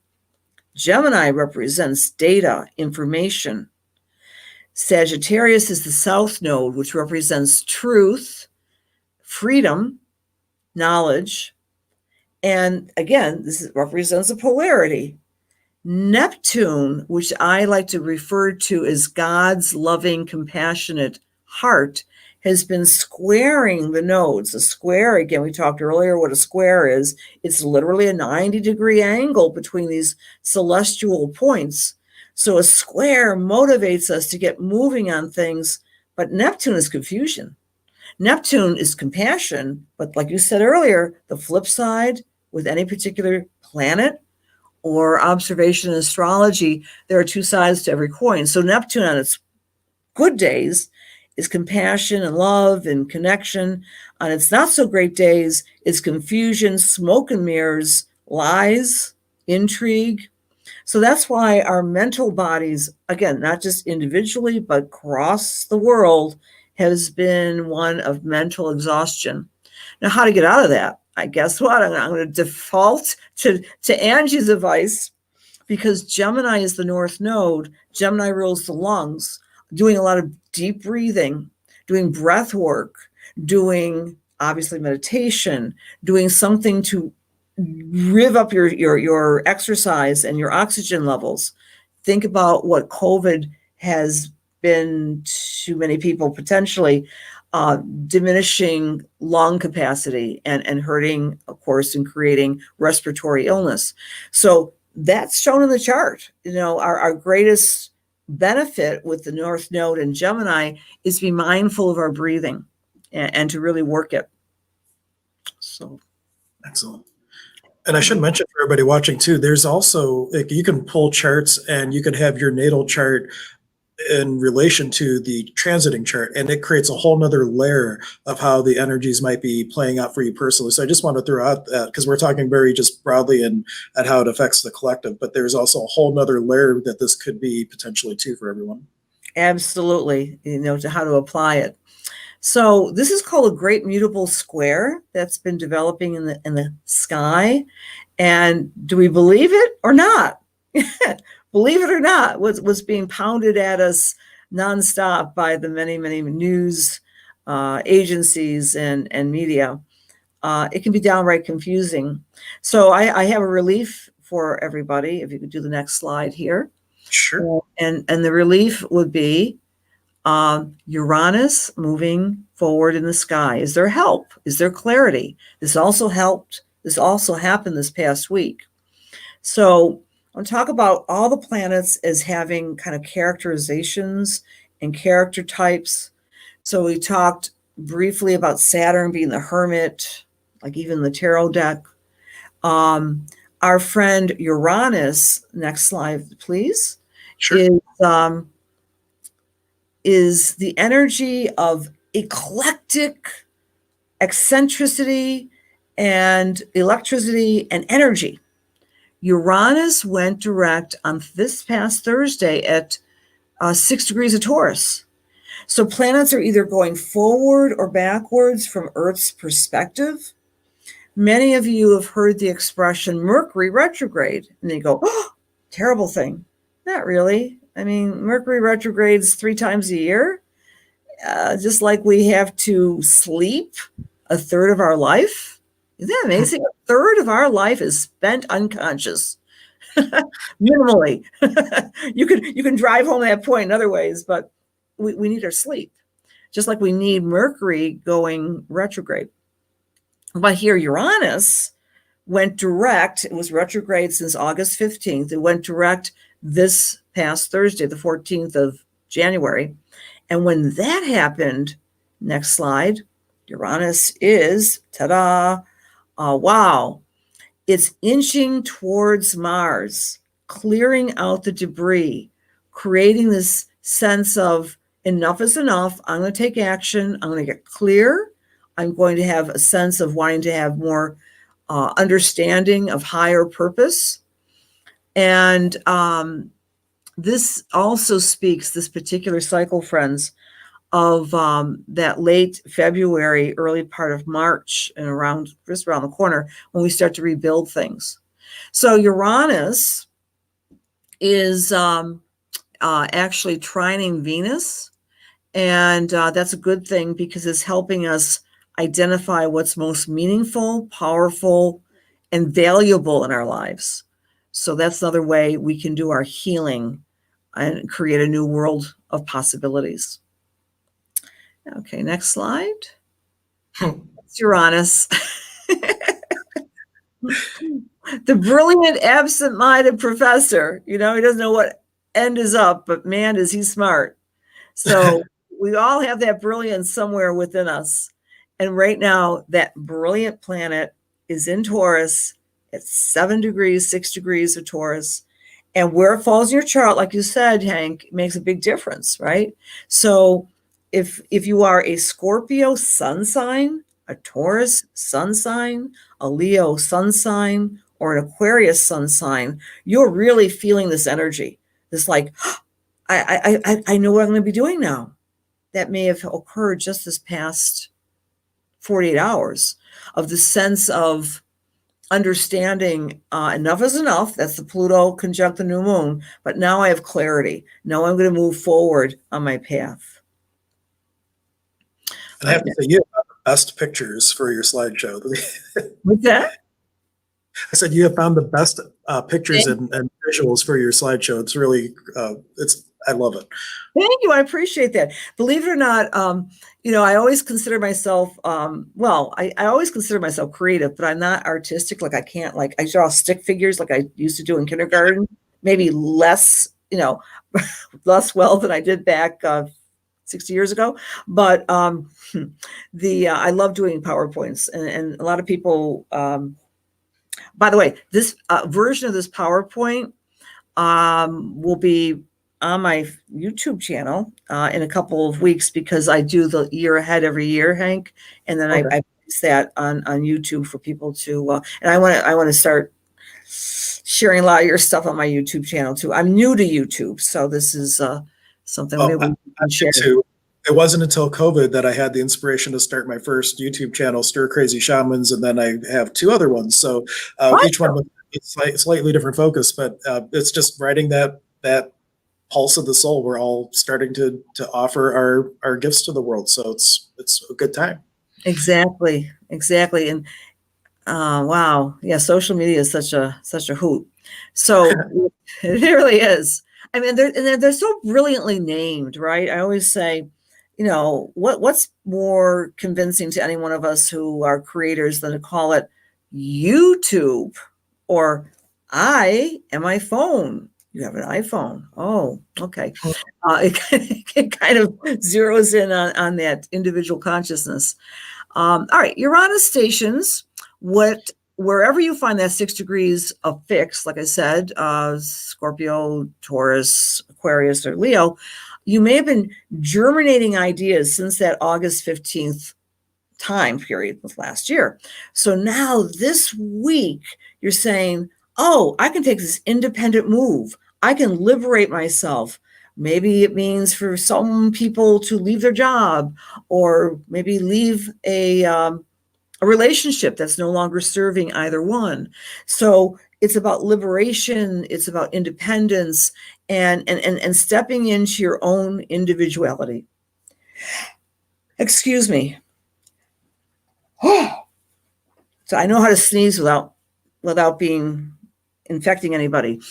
Gemini represents data, information. Sagittarius is the south node, which represents truth, freedom, knowledge. And again, this represents a polarity. Neptune, which I like to refer to as God's loving, compassionate heart, has been squaring the nodes. A square, again, we talked earlier what a square is. It's literally a 90-degree angle between these celestial points. So a square motivates us to get moving on things, but Neptune is confusion. Neptune is compassion, but like you said earlier, the flip side with any particular planet or observation in astrology, there are two sides to every coin. So Neptune on its good days is compassion and love and connection. On its not so great days, it's confusion, smoke and mirrors, lies, intrigue. So that's why our mental bodies, again, not just individually, but across the world, has been one of mental exhaustion. Now, how to get out of that? I guess what? I'm going to default to Angie's advice, because Gemini is the north node. Gemini rules the lungs, doing a lot of deep breathing, doing breath work, doing obviously meditation, doing something to rev up your exercise and your oxygen levels. Think about what COVID has been to many people, potentially diminishing lung capacity and hurting, of course, and creating respiratory illness. So that's shown in the chart. Our greatest benefit with the North Node and Gemini is to be mindful of our breathing and to really work it. So excellent. And I should mention for everybody watching too, there's also, you can pull charts and you could have your natal chart in relation to the transiting chart, and it creates a whole nother layer of how the energies might be playing out for you personally. So I just want to throw out that, because we're talking very just broadly and at how it affects the collective, but there's also a whole nother layer that this could be potentially too for everyone. Absolutely, to how to apply it. So this is called a great mutable square that's been developing in the sky. And do we believe it or not? Believe it or not, what's being pounded at us nonstop by the many, many news agencies and media. It can be downright confusing. So I have a relief for everybody. If you could do the next slide here. Sure. And the relief would be Uranus moving forward in the sky. Is there help? Is there clarity? This also helped. This also happened this past week. So I'll talk about all the planets as having kind of characterizations and character types. So we talked briefly about Saturn being the hermit, like even the tarot deck. Our friend Uranus, next slide, please, sure. is the energy of eclectic eccentricity and electricity and energy. Uranus went direct on this past Thursday at 6 degrees of Taurus. So planets are either going forward or backwards from Earth's perspective. Many of you have heard the expression Mercury retrograde, and they go, oh, terrible thing. Not really. I mean, Mercury retrogrades 3 times a year, just like we have to sleep a third of our life. Isn't that amazing? A third of our life is spent unconscious, minimally. You can drive home that point in other ways, but we need our sleep, just like we need Mercury going retrograde. But here Uranus went direct. It was retrograde since August 15th. It went direct this past Thursday, the 14th of January. And when that happened, next slide, Uranus is, ta-da, wow, it's inching towards Mars, clearing out the debris, creating this sense of enough is enough. I'm going to take action. I'm going to get clear. I'm going to have a sense of wanting to have more understanding of higher purpose. And this also speaks, this particular cycle, friends, of that late February, early part of March, and just around the corner when we start to rebuild things. So Uranus is actually trining Venus, and that's a good thing because it's helping us identify what's most meaningful, powerful, and valuable in our lives. So that's another way we can do our healing and create a new world of possibilities. Okay, next slide. It's Uranus. The brilliant, absent-minded professor. He doesn't know what end is up, but man, is he smart. So we all have that brilliance somewhere within us. And right now, that brilliant planet is in Taurus at 7 degrees, 6 degrees of Taurus. And where it falls in your chart, like you said, Hank, makes a big difference, right? So if you are a Scorpio sun sign, a Taurus sun sign, a Leo sun sign, or an Aquarius sun sign, you're really feeling this energy. This like, I know what I'm going to be doing now. That may have occurred just this past 48 hours of the sense of understanding enough is enough. That's the Pluto conjunct the new moon. But now I have clarity. Now I'm going to move forward on my path. And I have to say, you have the best pictures for your slideshow. What's that? I said you have found the best pictures and visuals for your slideshow. It's really, I love it. Thank you. I appreciate that. Believe it or not, I always consider myself, I always consider myself creative, but I'm not artistic. Like I can't, I draw stick figures like I used to do in kindergarten, maybe less, less well than I did back 60 years ago. But I love doing PowerPoints, and a lot of people, by the way, this version of this PowerPoint will be on my YouTube channel in a couple of weeks because I do the year ahead every year, Hank, and then I place that on YouTube for people to. And I want to start sharing a lot of your stuff on my YouTube channel too. I'm new to YouTube, so this is something maybe we can share. Too. It wasn't until COVID that I had the inspiration to start my first YouTube channel, Stir Crazy Shamans, and then I have 2 other ones. So each one with a slightly different focus, but it's just writing that pulse of the soul. We're all starting to offer our gifts to the world, so it's a good time. Exactly, and wow, yeah, social media is such a hoot. So it really is. I mean, they're so brilliantly named, right? I always say, you know, what's more convincing to any one of us who are creators than to call it YouTube or I am my phone. You have an iPhone. Oh, okay. It kind of zeroes in on that individual consciousness. All right, Uranus stations, wherever you find that 6 degrees of fix, like I said, Scorpio, Taurus, Aquarius, or Leo, you may have been germinating ideas since that August 15th time period of last year. So now this week, you're saying, oh, I can take this independent move. I can liberate myself. Maybe it means for some people to leave their job or maybe leave a relationship that's no longer serving either one. So it's about liberation. It's about independence and stepping into your own individuality. Excuse me. So I know how to sneeze without infecting anybody.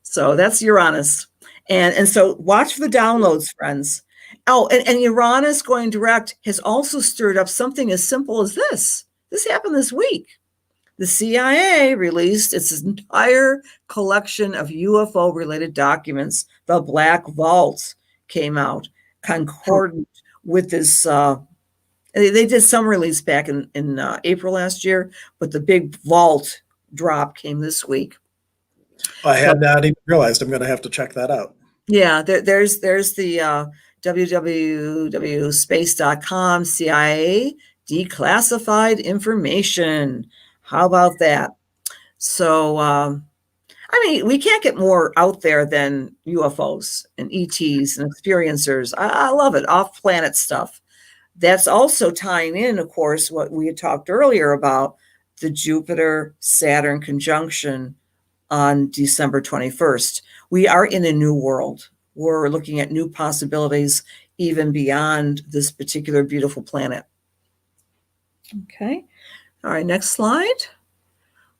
So that's Uranus. And so watch for the downloads, friends. Oh, and Uranus going direct has also stirred up something as simple as this. This happened this week. The CIA released its entire collection of UFO-related documents. The Black Vault came out, concordant with this. They did some release back in April last year, but the big vault drop came this week. I had not even realized. I'm going to have to check that out. Yeah, there's the www.space.com CIA declassified information. How about that? So, I mean, we can't get more out there than UFOs and ETs and experiencers. I love it. Off-planet stuff. That's also tying in, of course, what we had talked earlier about the Jupiter-Saturn conjunction on December 21st. We are in a new world. We're looking at new possibilities even beyond this particular beautiful planet. Okay. All right, next slide.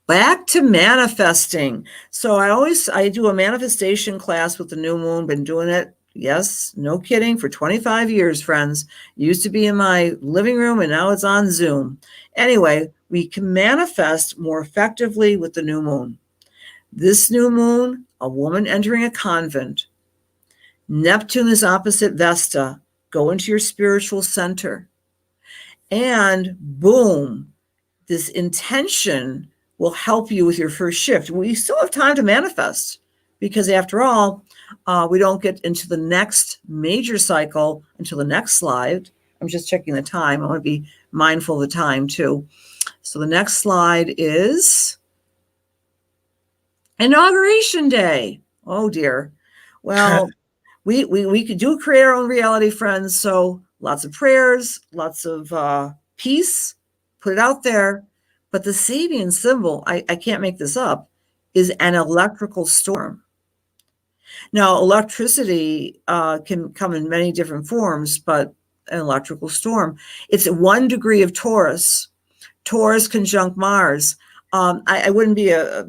Back to manifesting. So I do a manifestation class with the new moon, been doing it, yes, no kidding, for 25 years, friends. Used to be in my living room and now it's on Zoom. Anyway, we can manifest more effectively with the new moon. This new moon, a woman entering a convent. Neptune is opposite Vesta. Go into your spiritual center. And boom, this intention will help you with your first shift. We still have time to manifest because after all, we don't get into the next major cycle until the next slide. I'm just checking the time. I want to be mindful of the time too. So the next slide is Inauguration Day. Oh dear. Well, we do create our own reality, friends. So lots of prayers, lots of peace, put it out there. But the Sabian symbol, I can't make this up, is an electrical storm. Now, electricity can come in many different forms, but an electrical storm. It's 1 degree of Taurus. Taurus conjunct Mars. I wouldn't be a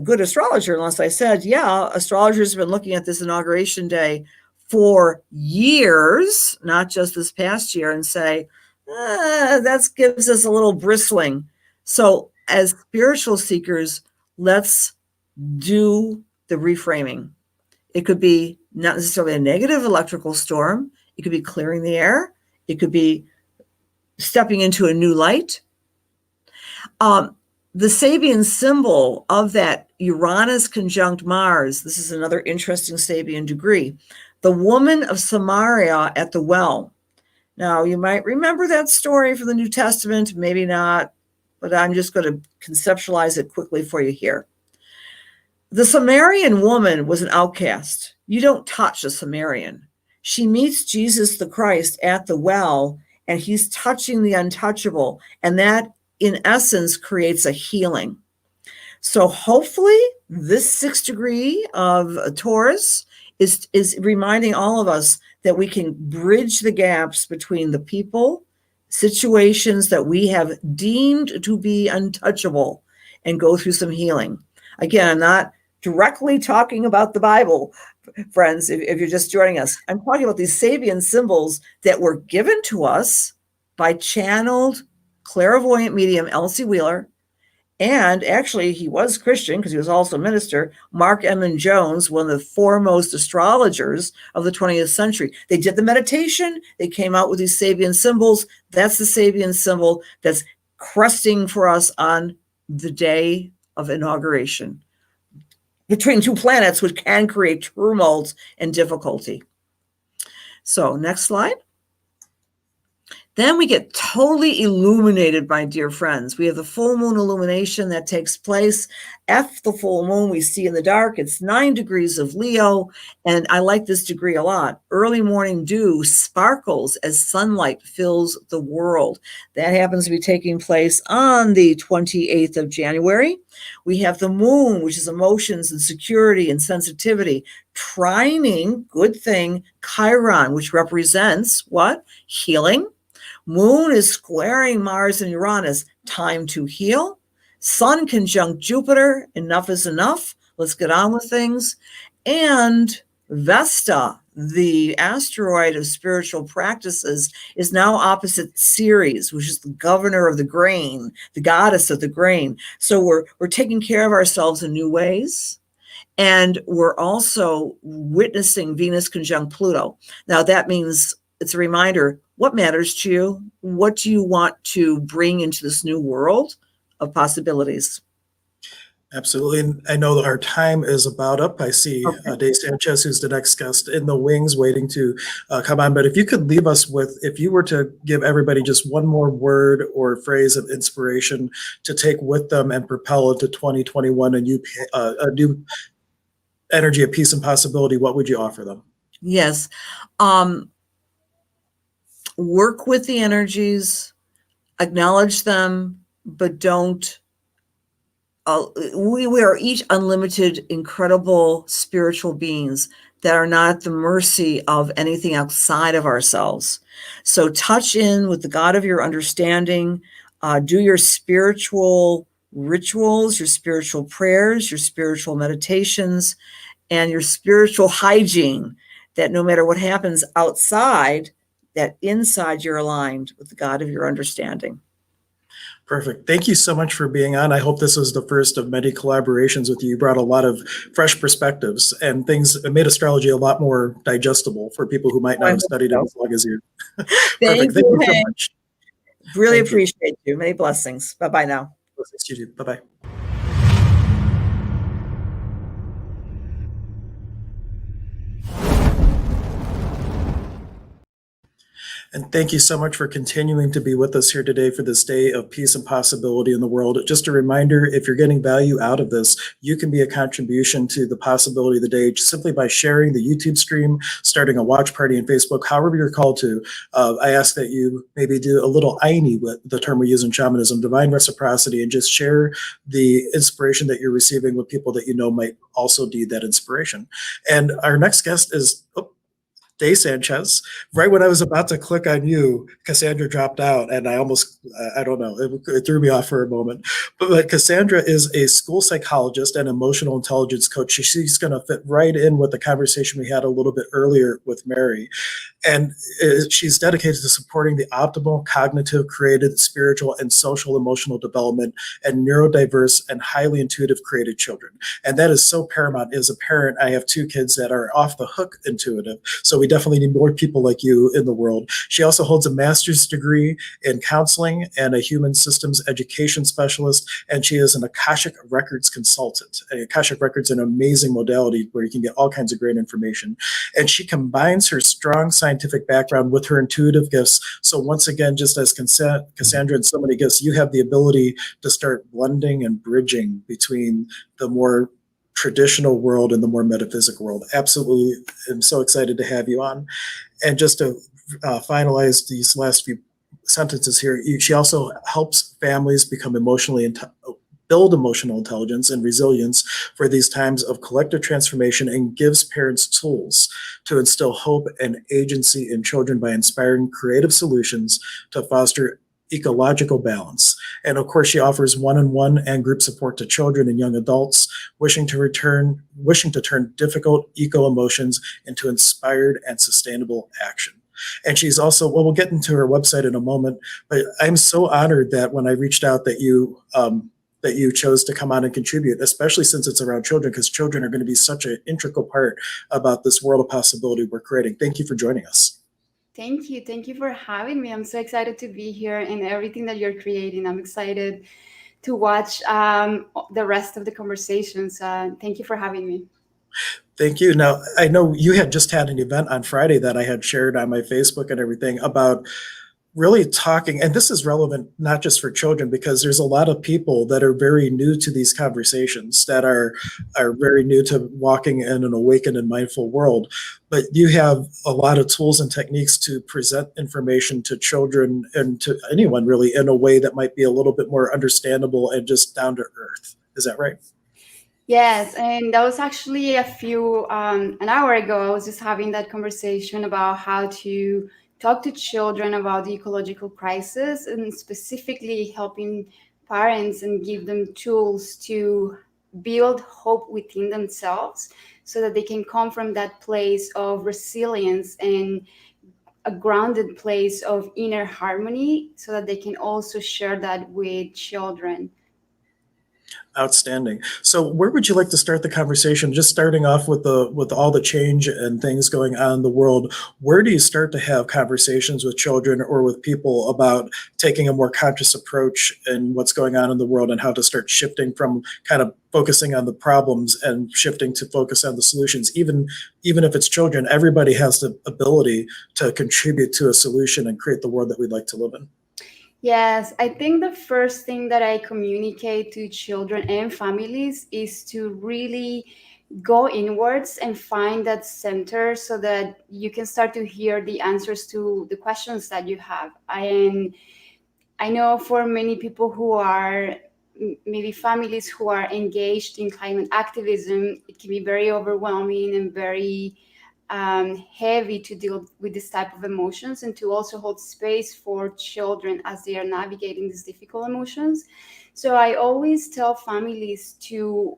good astrologer unless I said, yeah, astrologers have been looking at this Inauguration Day for years, not just this past year, and say, that gives us a little bristling. So as spiritual seekers, let's do the reframing. It could be not necessarily a negative electrical storm. It could be clearing the air. It could be stepping into a new light. The Sabian symbol of that Uranus conjunct Mars. This is another interesting Sabian degree. The woman of Samaria at the well. Now, you might remember that story from the New Testament, maybe not, but I'm just going to conceptualize it quickly for you here. The Samaritan woman was an outcast. You don't touch a Samaritan. She meets Jesus the Christ at the well, and he's touching the untouchable, and that, in essence, creates a healing. So hopefully this 6th degree of Taurus is reminding all of us that we can bridge the gaps between the people, situations that we have deemed to be untouchable, and go through some healing. Again, I'm not directly talking about the Bible, friends, if you're just joining us. I'm talking about these Sabian symbols that were given to us by channeled clairvoyant medium Elsie Wheeler. And actually, he was Christian because he was also a minister. Mark Emmon Jones, one of the foremost astrologers of the 20th century. They did the meditation. They came out with these Sabian symbols. That's the Sabian symbol that's cresting for us on the day of inauguration between two planets, which can create tumult and difficulty. So next slide. Then we get totally illuminated, my dear friends. We have the full moon illumination that takes place. The full moon we see in the dark. It's 9 degrees of Leo, and I like this degree a lot. Early morning dew sparkles as sunlight fills the world. That happens to be taking place on the 28th of January. We have the moon, which is emotions and security and sensitivity, trining, good thing, Chiron, which represents what? Healing. Moon is squaring Mars and Uranus. Time to heal. Sun conjunct Jupiter. Enough is enough. Let's get on with things. And Vesta, the asteroid of spiritual practices, is now opposite Ceres, which is the governor of the grain, the goddess of the grain. So we're taking care of ourselves in new ways. And we're also witnessing Venus conjunct Pluto. Now that means it's a reminder, what matters to you? What do you want to bring into this new world of possibilities? Absolutely. And I know that our time is about up. I see Dave Sanchez, who's the next guest, in the wings waiting to come on. But if you could leave us with, if you were to give everybody just one more word or phrase of inspiration to take with them and propel into 2021, a new energy of peace and possibility, what would you offer them? Yes. Work with the energies, acknowledge them, but don't. We are each unlimited, incredible spiritual beings that are not at the mercy of anything outside of ourselves. So touch in with the God of your understanding, do your spiritual rituals, your spiritual prayers, your spiritual meditations, and your spiritual hygiene, that no matter what happens outside, that inside you're aligned with the God of your understanding. Perfect. Thank you so much for being on. I hope this was the first of many collaborations with you. You brought a lot of fresh perspectives and things that made astrology a lot more digestible for people who might not have studied it as long as you. Thank Thank you so Hank. much. Really Thank you. appreciate you. Many blessings. Bye-bye now. Blessings to you. Bye-bye. And thank you so much for continuing to be with us here today for this day of peace and possibility in the world. Just a reminder, if you're getting value out of this, you can be a contribution to the possibility of the day simply by sharing the YouTube stream, starting a watch party on Facebook, however you're called to. I ask that you maybe do a little Aini, with the term we use in shamanism, divine reciprocity, and just share the inspiration that you're receiving with people that you know might also need that inspiration. And our next guest is Dave Sanchez. Right when I was about to click on you, Cassandra dropped out, and I almost, I don't know, it threw me off for a moment. But Cassandra is a school psychologist and emotional intelligence coach. She's going to fit right in with the conversation we had a little bit earlier with Mary. And she's dedicated to supporting the optimal cognitive, creative, spiritual, and social emotional development and neurodiverse and highly intuitive creative children. And that is so paramount. As a parent, I have 2 kids that are off the hook intuitive. So we we definitely need more people like you in the world. She also holds a master's degree in counseling and a human systems education specialist, and she is an Akashic Records consultant. Akashic Records is an amazing modality where you can get all kinds of great information. And she combines her strong scientific background with her intuitive gifts. So once again, just as Cassandra and so many gifts, you have the ability to start blending and bridging between the more traditional world and the more metaphysical world. Absolutely. I'm so excited to have you on. And just to finalize these last few sentences here, she also helps families become build emotional intelligence and resilience for these times of collective transformation, and gives parents tools to instill hope and agency in children by inspiring creative solutions to foster ecological balance. And of course, she offers one-on-one and group support to children and young adults wishing to turn difficult eco-emotions into inspired and sustainable action. And she's also, well, we'll get into her website in a moment, but I'm so honored that when I reached out that you chose to come on and contribute, especially since it's around children, because children are going to be such an integral part about this world of possibility we're creating. Thank you for joining us. Thank you. Thank you for having me. I'm so excited to be here and everything that you're creating. I'm excited to watch the rest of the conversations. Thank you for having me. Thank you. Now, I know you had just had an event on Friday that I had shared on my Facebook and everything about really talking, and this is relevant not just for children, because there's a lot of people that are very new to these conversations, that are very new to walking in an awakened and mindful world. But you have a lot of tools and techniques to present information to children and to anyone really in a way that might be a little bit more understandable and just down to earth. Is that right? Yes, and that was actually an hour ago. I was just having that conversation about how to talk to children about the ecological crisis, and specifically helping parents and give them tools to build hope within themselves so that they can come from that place of resilience and a grounded place of inner harmony, so that they can also share that with children. Outstanding. So where would you like to start the conversation? Just starting off with all the change and things going on in the world, where do you start to have conversations with children or with people about taking a more conscious approach in what's going on in the world, and how to start shifting from kind of focusing on the problems and shifting to focus on the solutions? Even if it's children, everybody has the ability to contribute to a solution and create the world that we'd like to live in. Yes, I think the first thing that I communicate to children and families is to really go inwards and find that center, so that you can start to hear the answers to the questions that you have. I know for many people who are maybe families who are engaged in climate activism, it can be very overwhelming and very heavy to deal with this type of emotions, and to also hold space for children as they are navigating these difficult emotions. So I always tell families to,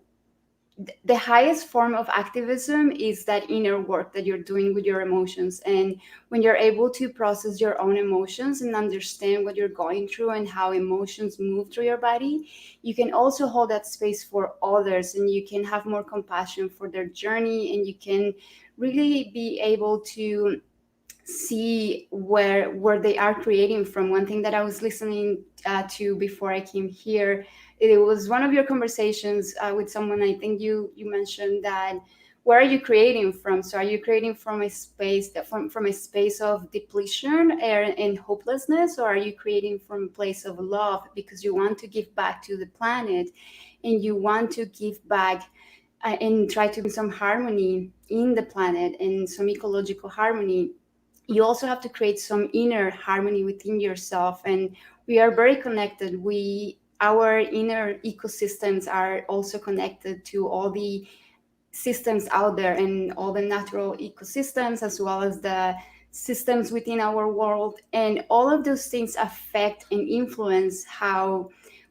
the highest form of activism is that inner work that you're doing with your emotions. And when you're able to process your own emotions and understand what you're going through and how emotions move through your body, you can also hold that space for others, and you can have more compassion for their journey, and you can really be able to see where they are creating from. One thing that I was listening to before I came here, it was one of your conversations with someone. I think you mentioned that, where are you creating from? So are you creating from a space from a space of depletion and hopelessness, or are you creating from a place of love because you want to give back to the planet, and you want to give back and try to bring some harmony in the planet and some ecological harmony? You also have to create some inner harmony within yourself. And we are very connected. Our inner ecosystems are also connected to all the systems out there, and all the natural ecosystems, as well as the systems within our world. And all of those things affect and influence how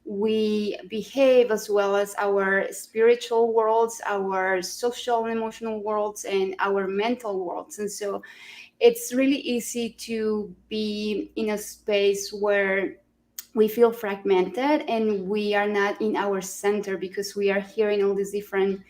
we behave, as well as our spiritual worlds, our social and emotional worlds, and our mental worlds. And so it's really easy to be in a space where we feel fragmented and we are not in our center, because we are hearing all these different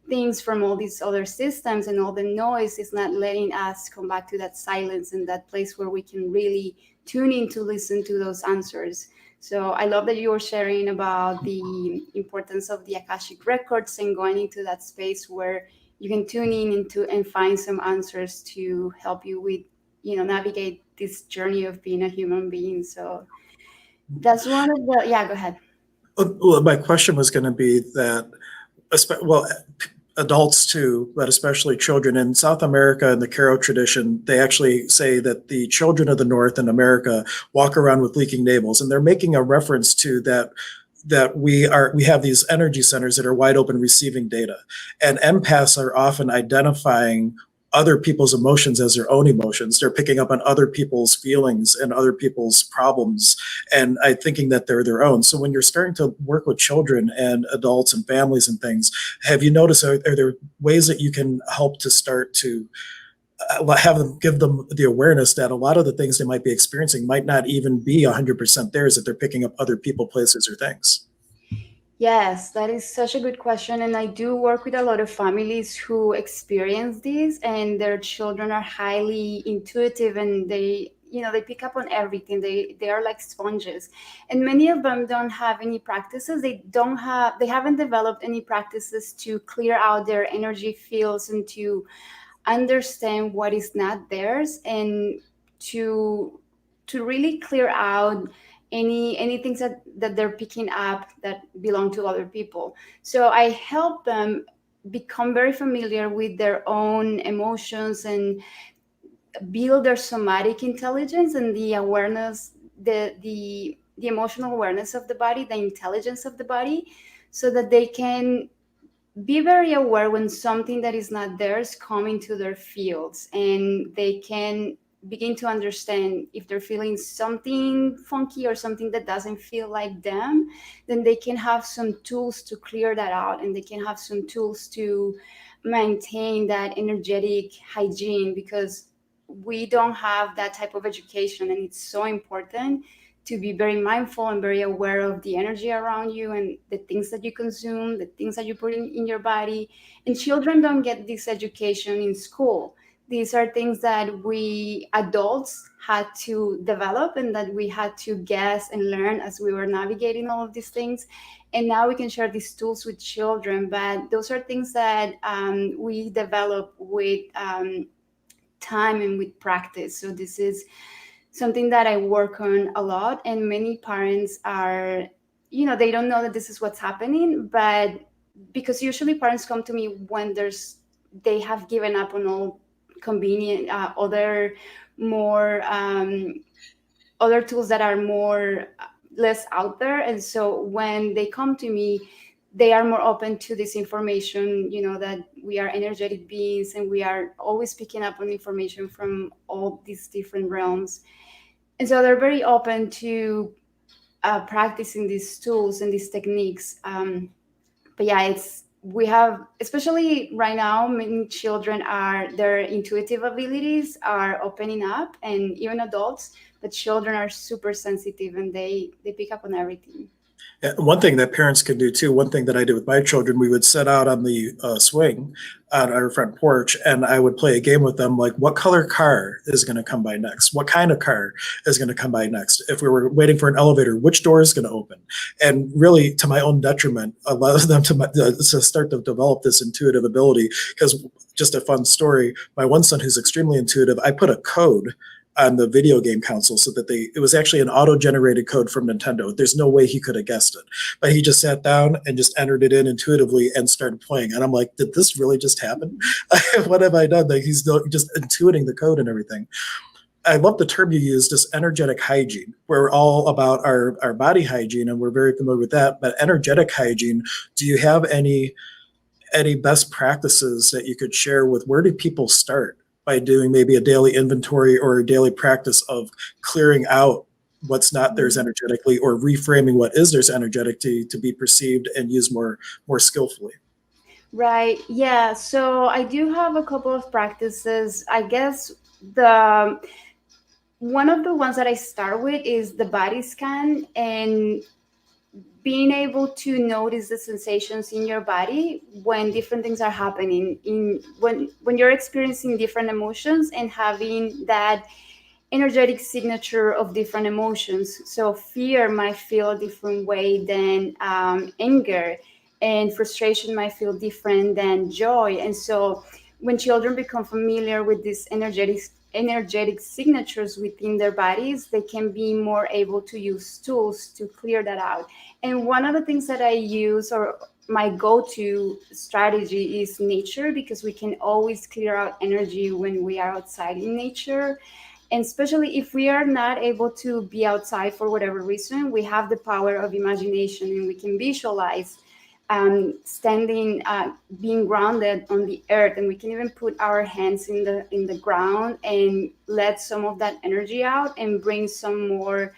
things from all these other systems and all the noise is not letting us come back to that silence and that place where we can really tune in to listen to those answers. So I love that you were sharing about the importance of the Akashic records and going into that space where you can tune in into and find some answers to help you with, navigate this journey of being a human being. So that's one of the, yeah, go ahead. Well, my question was going to be that, well, adults too, but especially children in South America in the Karo tradition, they actually say that the children of the North in America walk around with leaking navels, and they're making a reference to that we have these energy centers that are wide open receiving data, and empaths are often identifying other people's emotions as their own emotions. They're picking up on other people's feelings and other people's problems, and thinking that they're their own. So when you're starting to work with children and adults and families and things, have you noticed, are there ways that you can help to start to give them the awareness that a lot of the things they might be experiencing might not even be 100% theirs, that they're picking up other people, places, or things? Yes, that is such a good question. And I do work with a lot of families who experience this, and their children are highly intuitive, and they pick up on everything. They are like sponges. And many of them don't have any practices. They haven't developed any practices to clear out their energy fields and to understand what is not theirs, and to really clear out any things that they're picking up that belong to other people. So I help them become very familiar with their own emotions and build their somatic intelligence and the awareness, the emotional awareness of the body, the intelligence of the body, so that they can be very aware when something that is not theirs come into their fields, and they can begin to understand if they're feeling something funky or something that doesn't feel like them, then they can have some tools to clear that out, and they can have some tools to maintain that energetic hygiene, because we don't have that type of education, and it's so important to be very mindful and very aware of the energy around you and the things that you consume, the things that you put in your body. And children don't get this education in school. These are things that we adults had to develop and that we had to guess and learn as we were navigating all of these things. And now we can share these tools with children, but those are things that we develop with time and with practice. So this is something that I work on a lot, and many parents are, they don't know that this is what's happening, but because usually parents come to me when they have given up on all convenient, other tools that are less out there. And so when they come to me, they are more open to this information, that we are energetic beings and we are always picking up on information from all these different realms. And so they're very open to practicing these tools and these techniques. But yeah, we have, especially right now, many children their intuitive abilities are opening up, and even adults, but children are super sensitive and they pick up on everything. One thing that parents can do too, one thing that I did with my children, we would sit out on the swing on our front porch, and I would play a game with them, like what color car is going to come by next? What kind of car is going to come by next? If we were waiting for an elevator, which door is going to open? And really, to my own detriment, allows them to start to develop this intuitive ability. Because just a fun story, my one son who's extremely intuitive, I put a code on the video game console so that it was actually an auto-generated code from Nintendo. There's no way he could have guessed it. But he just sat down and just entered it in intuitively and started playing. And I'm like, did this really just happen? What have I done? Like, he's just intuiting the code and everything. I love the term you used, just energetic hygiene. We're all about our body hygiene, and we're very familiar with that. But energetic hygiene, do you have any best practices that you could share with? Where do people start by doing maybe a daily inventory or a daily practice of clearing out what's not theirs energetically, or reframing what is theirs energetically to be perceived and used more skillfully? Right. Yeah. So I do have a couple of practices. I guess one of the ones that I start with is the body scan, and being able to notice the sensations in your body when different things are happening, when you're experiencing different emotions, and having that energetic signature of different emotions. So fear might feel a different way than anger, and frustration might feel different than joy. And so when children become familiar with these energetic signatures within their bodies, they can be more able to use tools to clear that out. And one of the things that I use, or my go-to strategy, is nature, because we can always clear out energy when we are outside in nature. And especially if we are not able to be outside for whatever reason, we have the power of imagination, and we can visualize standing, being grounded on the earth, and we can even put our hands in the ground and let some of that energy out and bring some more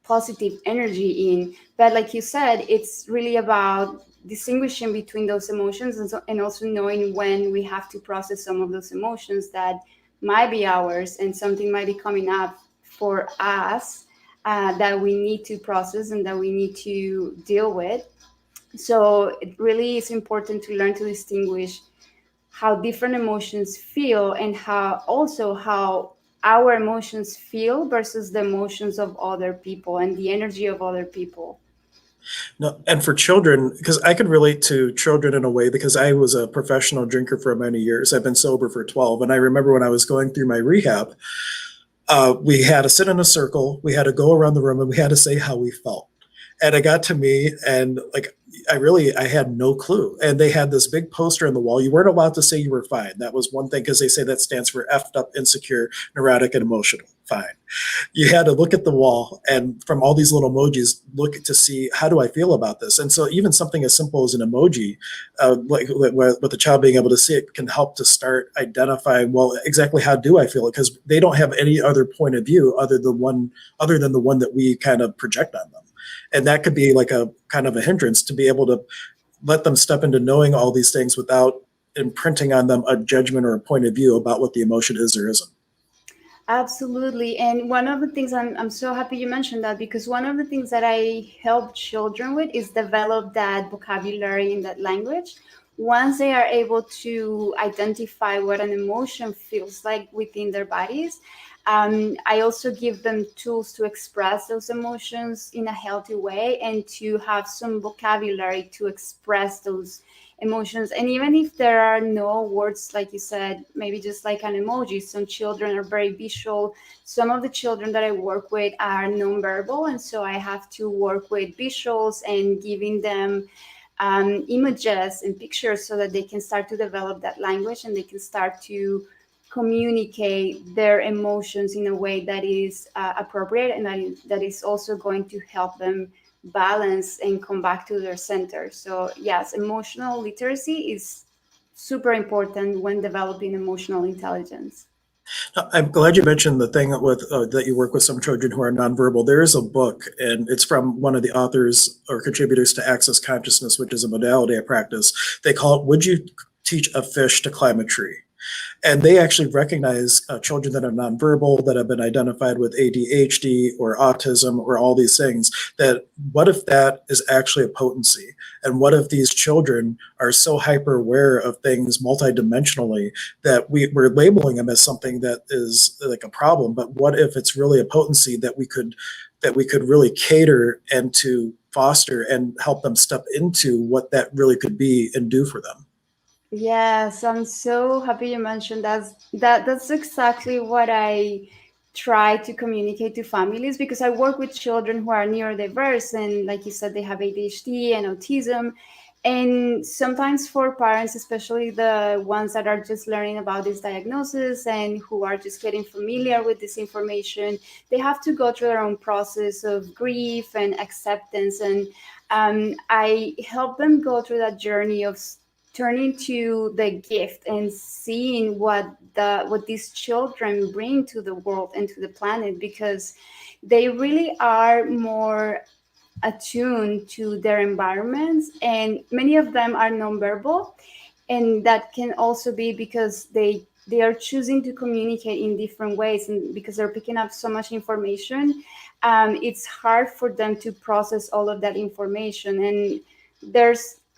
positive energy in. But like you said, it's really about distinguishing between those emotions, and also knowing when we have to process some of those emotions that might be ours, and something might be coming up for us that we need to process and that we need to deal with. So it really is important to learn to distinguish how different emotions feel, and how our emotions feel versus the emotions of other people and the energy of other people. No, and for children, because I could relate to children in a way, because I was a professional drinker for many years. I've been sober for 12. And I remember when I was going through my rehab, we had to sit in a circle, we had to go around the room, and we had to say how we felt. And it got to me, and like, I had no clue. And they had this big poster on the wall. You weren't allowed to say you were fine. That was one thing, because they say that stands for effed up, insecure, neurotic, and emotional. Fine. You had to look at the wall, and from all these little emojis, look to see, how do I feel about this? And so even something as simple as an emoji, like with the child being able to see it, can help to start identifying, well, exactly how do I feel it? Because they don't have any other point of view other than the one that we kind of project on them. And that could be like a kind of a hindrance to be able to let them step into knowing all these things without imprinting on them a judgment or a point of view about what the emotion is or isn't. Absolutely. And one of the things, I'm so happy you mentioned that, because one of the things that I help children with is develop that vocabulary in that language. Once they are able to identify what an emotion feels like within their bodies, I also give them tools to express those emotions in a healthy way, and to have some vocabulary to express those emotions. And even if there are no words, like you said, maybe just like an emoji. Some children are very visual. Some of the children that I work with are nonverbal, and so I have to work with visuals and giving them images and pictures so that they can start to develop that language, and they can start to communicate their emotions in a way that is appropriate, and that is also going to help them balance and come back to their center. So yes, emotional literacy is super important when developing emotional intelligence. I'm glad you mentioned the thing with that you work with some children who are nonverbal. There is a book, and it's from one of the authors or contributors to Access Consciousness, which is a modality I practice. They call it, "Would You Teach a Fish to Climb a Tree?" And they actually recognize children that are nonverbal, that have been identified with ADHD or autism or all these things, that what if that is actually a potency? And what if these children are so hyper aware of things multidimensionally that we're labeling them as something that is like a problem? But what if it's really a potency that we could really cater and to foster and help them step into what that really could be and do for them? Yes, I'm so happy you mentioned that. That's exactly what I try to communicate to families, because I work with children who are neurodiverse, and like you said, they have ADHD and autism. And sometimes for parents, especially the ones that are just learning about this diagnosis and who are just getting familiar with this information, they have to go through their own process of grief and acceptance. And I help them go through that journey of turning to the gift and seeing what these children bring to the world and to the planet, because they really are more attuned to their environments, and many of them are nonverbal, and that can also be because they are choosing to communicate in different ways, and because they're picking up so much information, it's hard for them to process all of that information. And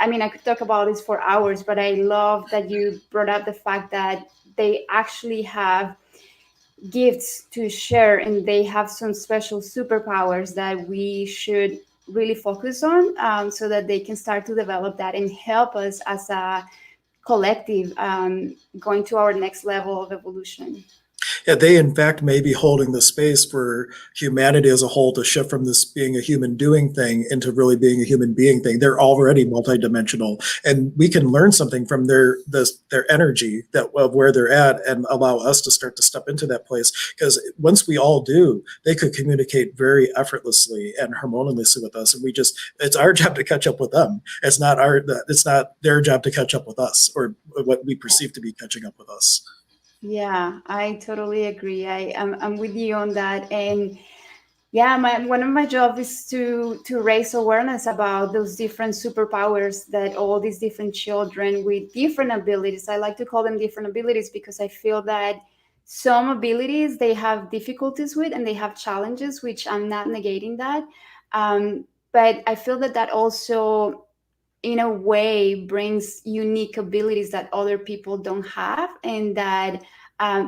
I could talk about this for hours, but I love that you brought up the fact that they actually have gifts to share, and they have some special superpowers that we should really focus on, so that they can start to develop that and help us as a collective, going to our next level of evolution. Yeah, they in fact may be holding the space for humanity as a whole to shift from this being a human doing thing into really being a human being thing. They're already multidimensional, and we can learn something from their energy of where they're at, and allow us to start to step into that place. Because once we all do, they could communicate very effortlessly and harmoniously with us, and it's our job to catch up with them. It's not their job to catch up with us, or what we perceive to be catching up with us. Yeah, I totally agree. I'm with you on that. And yeah, one of my jobs is to raise awareness about those different superpowers that all these different children with different abilities, I like to call them different abilities, because I feel that some abilities they have difficulties with and they have challenges, which I'm not negating that. But I feel that also, in a way, brings unique abilities that other people don't have, and that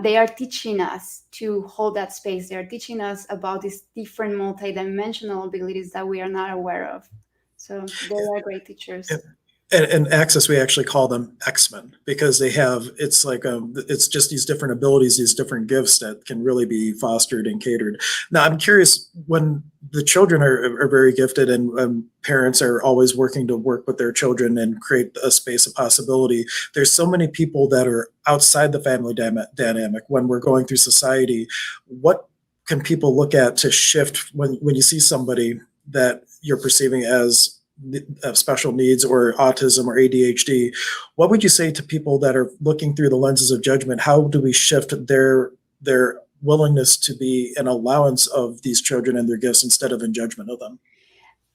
they are teaching us to hold that space. They are teaching us about these different multidimensional abilities that we are not aware of. So they are great teachers. And Access, we actually call them X-Men, because it's just these different abilities, these different gifts that can really be fostered and catered. Now, I'm curious, when the children are very gifted, and parents are always working to work with their children and create a space of possibility, there's so many people that are outside the family dynamic. When we're going through society, what can people look at to shift when you see somebody that you're perceiving as special needs or autism or ADHD? What would you say to people that are looking through the lenses of judgment? How do we shift their willingness to be an allowance of these children and their gifts instead of in judgment of them?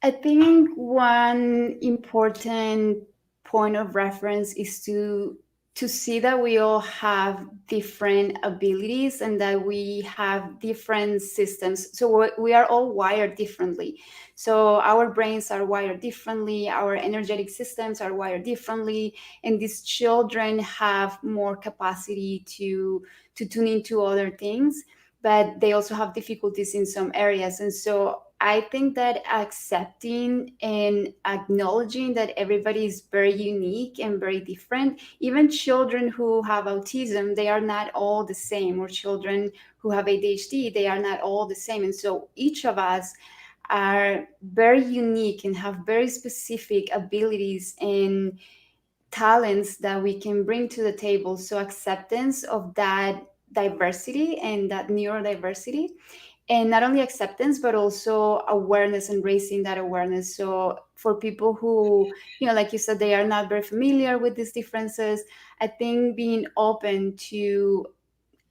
I think one important point of reference is to see that we all have different abilities and that we have different systems. So we are all wired differently. So our brains are wired differently, our energetic systems are wired differently, and these children have more capacity to tune into other things, but they also have difficulties in some areas. And so I think that accepting and acknowledging that everybody is very unique and very different, even children who have autism, they are not all the same, or children who have ADHD, they are not all the same. And so each of us are very unique and have very specific abilities and talents that we can bring to the table. So acceptance of that diversity and that neurodiversity. And not only acceptance, but also awareness and raising that awareness. So for people who, like you said, they are not very familiar with these differences, I think being open to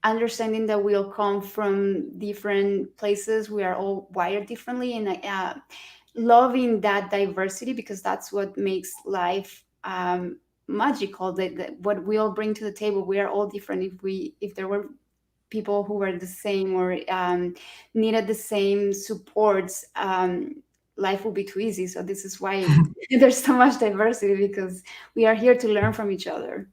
understanding that we all come from different places, we are all wired differently, and loving that diversity, because that's what makes life magical. What we all bring to the table, we are all different. If there were people who were the same or needed the same supports, life will be too easy. So this is why there's so much diversity, because we are here to learn from each other.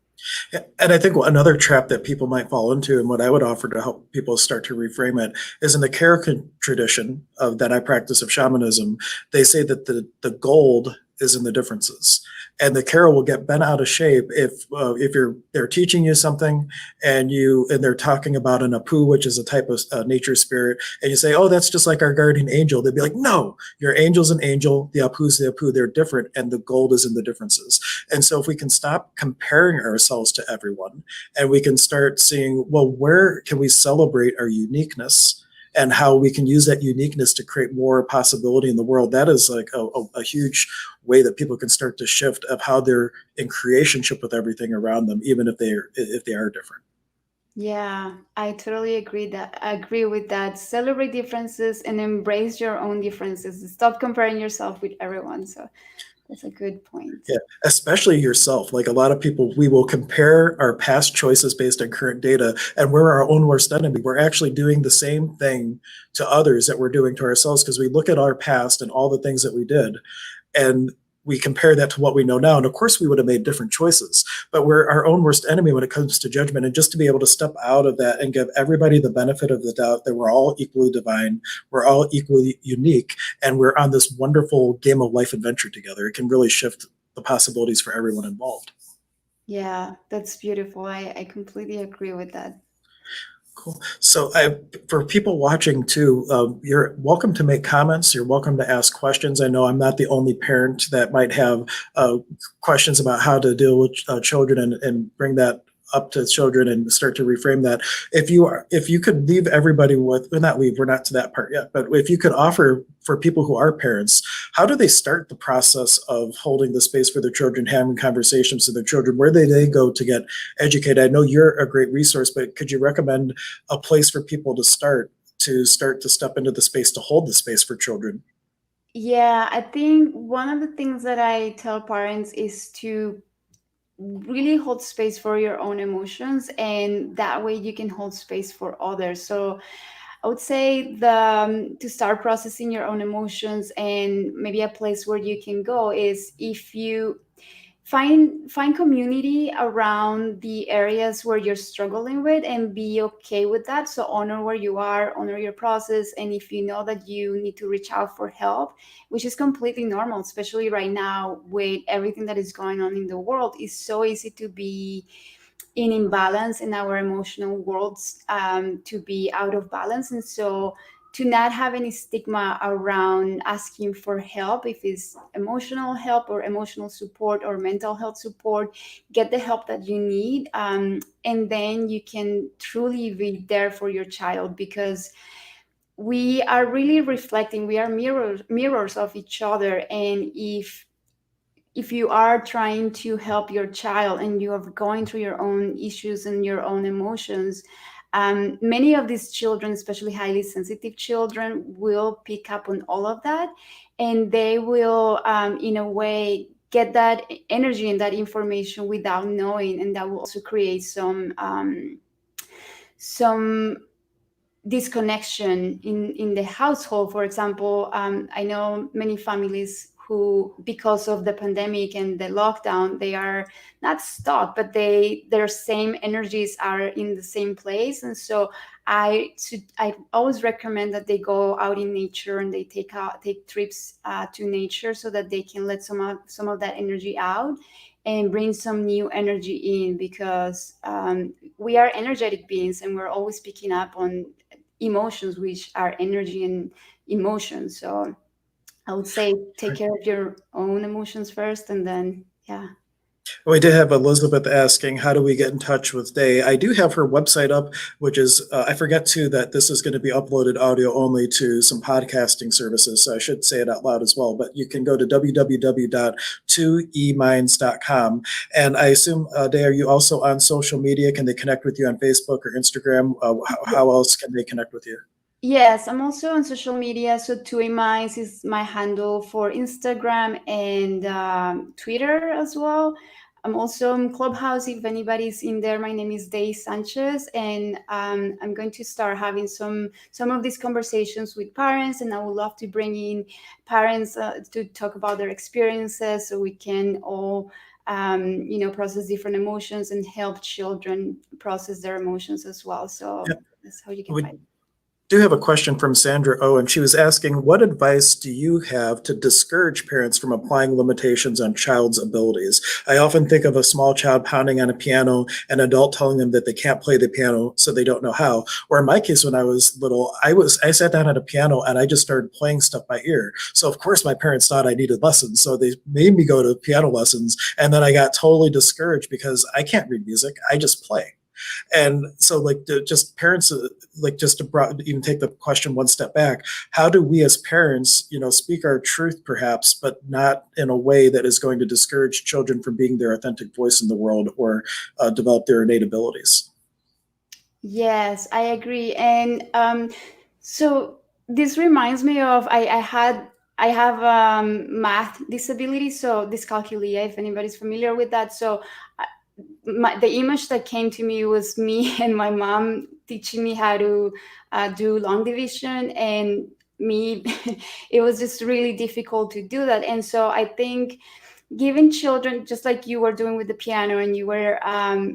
And I think another trap that people might fall into, and what I would offer to help people start to reframe it, is in the Karakin tradition that I practice of shamanism. They say that the gold is in the differences, and the Kara will get bent out of shape if they're teaching you something and they're talking about an Apu, which is a type of nature spirit, and you say, oh, that's just like our guardian angel. They'd be like, no, your angel's an angel, the Apu's the Apu, they're different, and the gold is in the differences. And so if we can stop comparing ourselves to everyone, and we can start seeing, well, where can we celebrate our uniqueness and how we can use that uniqueness to create more possibility in the world, that is like a huge way that people can start to shift of how they're in creationship with everything around them, even if they are different. Yeah, I totally agree with that. Celebrate differences and embrace your own differences. Stop comparing yourself with everyone. So That's a good point. Yeah, especially yourself. Like a lot of people, we will compare our past choices based on current data, and we're our own worst enemy. We're actually doing the same thing to others that we're doing to ourselves because we look at our past and all the things that we did, and we compare that to what we know now. And of course, we would have made different choices, but we're our own worst enemy when it comes to judgment. And just to be able to step out of that and give everybody the benefit of the doubt that we're all equally divine, we're all equally unique, and we're on this wonderful game of life adventure together, it can really shift the possibilities for everyone involved. Yeah, that's beautiful. I completely agree with that. Cool. So for people watching too, you're welcome to make comments. You're welcome to ask questions. I know I'm not the only parent that might have questions about how to deal with children and bring that up to children and start to reframe that. If you could leave everybody with, well, not leave, we're not to that part yet, but if you could offer for people who are parents, how do they start the process of holding the space for their children, having conversations with their children? Where do they go to get educated? I know you're a great resource, but could you recommend a place for people to start to step into the space, to hold the space for children? Yeah, I think one of the things that I tell parents is to really hold space for your own emotions, and that way you can hold space for others. So I would say to start processing your own emotions, and maybe a place where you can go is if you find community around the areas where you're struggling with, and be okay with that. So honor where you are, honor your process, and if you know that you need to reach out for help, which is completely normal, especially right now with everything that is going on in the world, it's so easy to be in imbalance in our emotional worlds, to be out of balance. And so to not have any stigma around asking for help, if it's emotional help or emotional support or mental health support, get the help that you need. And then you can truly be there for your child, because we are really reflecting, we are mirrors of each other. And if you are trying to help your child and you are going through your own issues and your own emotions, many of these children, especially highly sensitive children, will pick up on all of that, and they will, in a way, get that energy and that information without knowing, and that will also create some disconnection in the household. For example, I know many families who, because of the pandemic and the lockdown, they are not stuck, but their same energies are in the same place. And so I always recommend that they go out in nature and they take trips to nature, so that they can let some of that energy out and bring some new energy in, because we are energetic beings, and we're always picking up on emotions, which are energy and emotions. So I would say take care of your own emotions first, and then, yeah. We did have Elizabeth asking, how do we get in touch with Day? I do have her website up, which is, I forget too that this is going to be uploaded audio only to some podcasting services. So I should say it out loud as well, but you can go to www.2eminds.com. And I assume, Day, are you also on social media? Can they connect with you on Facebook or Instagram? How else can they connect with you? Yes, I'm also on social media. So 2eminds is my handle for Instagram and Twitter as well. I'm also on Clubhouse. If anybody's in there, my name is Day Sanchez, and I'm going to start having some of these conversations with parents, and I would love to bring in parents to talk about their experiences, so we can all process different emotions and help children process their emotions as well. So that's how you can find it. Do have a question from Sandra O, and she was asking, what advice do you have to discourage parents from applying limitations on child's abilities? I often think of a small child pounding on a piano, an adult telling them that they can't play the piano, so they don't know how. Or in my case, when I was little, I sat down at a piano and I just started playing stuff by ear. So of course my parents thought I needed lessons, so they made me go to piano lessons, and then I got totally discouraged because I can't read music, I just play. And so just parents, just to even take the question one step back, how do we as parents, speak our truth perhaps, but not in a way that is going to discourage children from being their authentic voice in the world or develop their innate abilities? Yes, I agree. And so this reminds me of, I had I have math disability, so dyscalculia, if anybody's familiar with that. So the image that came to me was me and my mom teaching me how to do long division, and me, it was just really difficult to do that. And so I think giving children, just like you were doing with the piano, and you were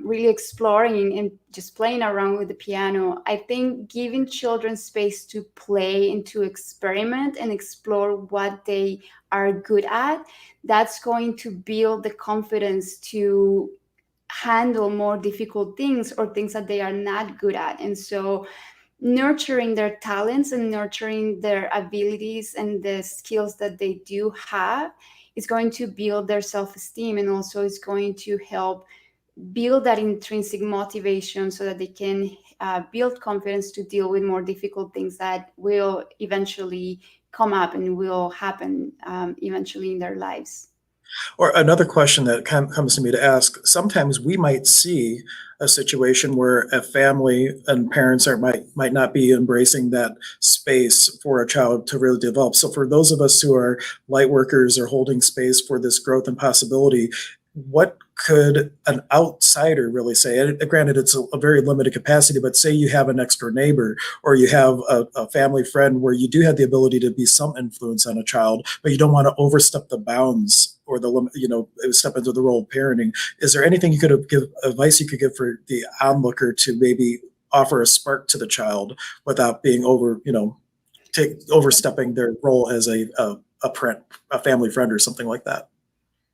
really exploring and just playing around with the piano, I think giving children space to play and to experiment and explore what they are good at, that's going to build the confidence to handle more difficult things or things that they are not good at. And so nurturing their talents and nurturing their abilities and the skills that they do have is going to build their self-esteem, and also is going to help build that intrinsic motivation so that they can build confidence to deal with more difficult things that will eventually come up and will happen eventually in their lives. Or another question that comes to me to ask, sometimes we might see a situation where a family and parents might not be embracing that space for a child to really develop. So for those of us who are light workers or holding space for this growth and possibility, what could an outsider really say? And granted, it's a very limited capacity, but say you have an next door neighbor, or you have a family friend where you do have the ability to be some influence on a child, but you don't want to overstep the bounds or step into the role of parenting. Is there anything you could give advice you could give for the onlooker to maybe offer a spark to the child without being overstepping their role as a family friend or something like that?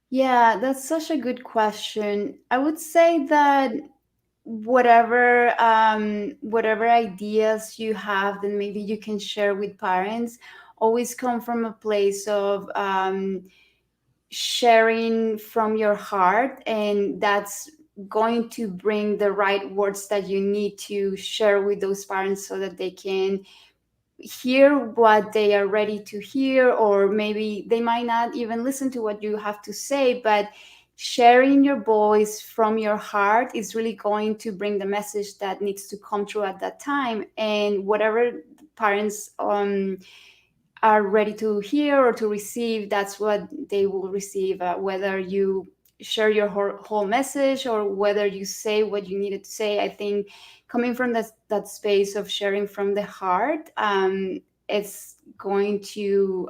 Yeah, that's such a good question. I would say that whatever ideas you have that maybe you can share with parents always come from a place of sharing from your heart, and that's going to bring the right words that you need to share with those parents so that they can hear what they are ready to hear, or maybe they might not even listen to what you have to say, but sharing your voice from your heart is really going to bring the message that needs to come through at that time. And whatever parents are ready to hear or to receive, that's what they will receive, whether you share your whole message or whether you say what you needed to say. I think coming from that space of sharing from the heart, it's going to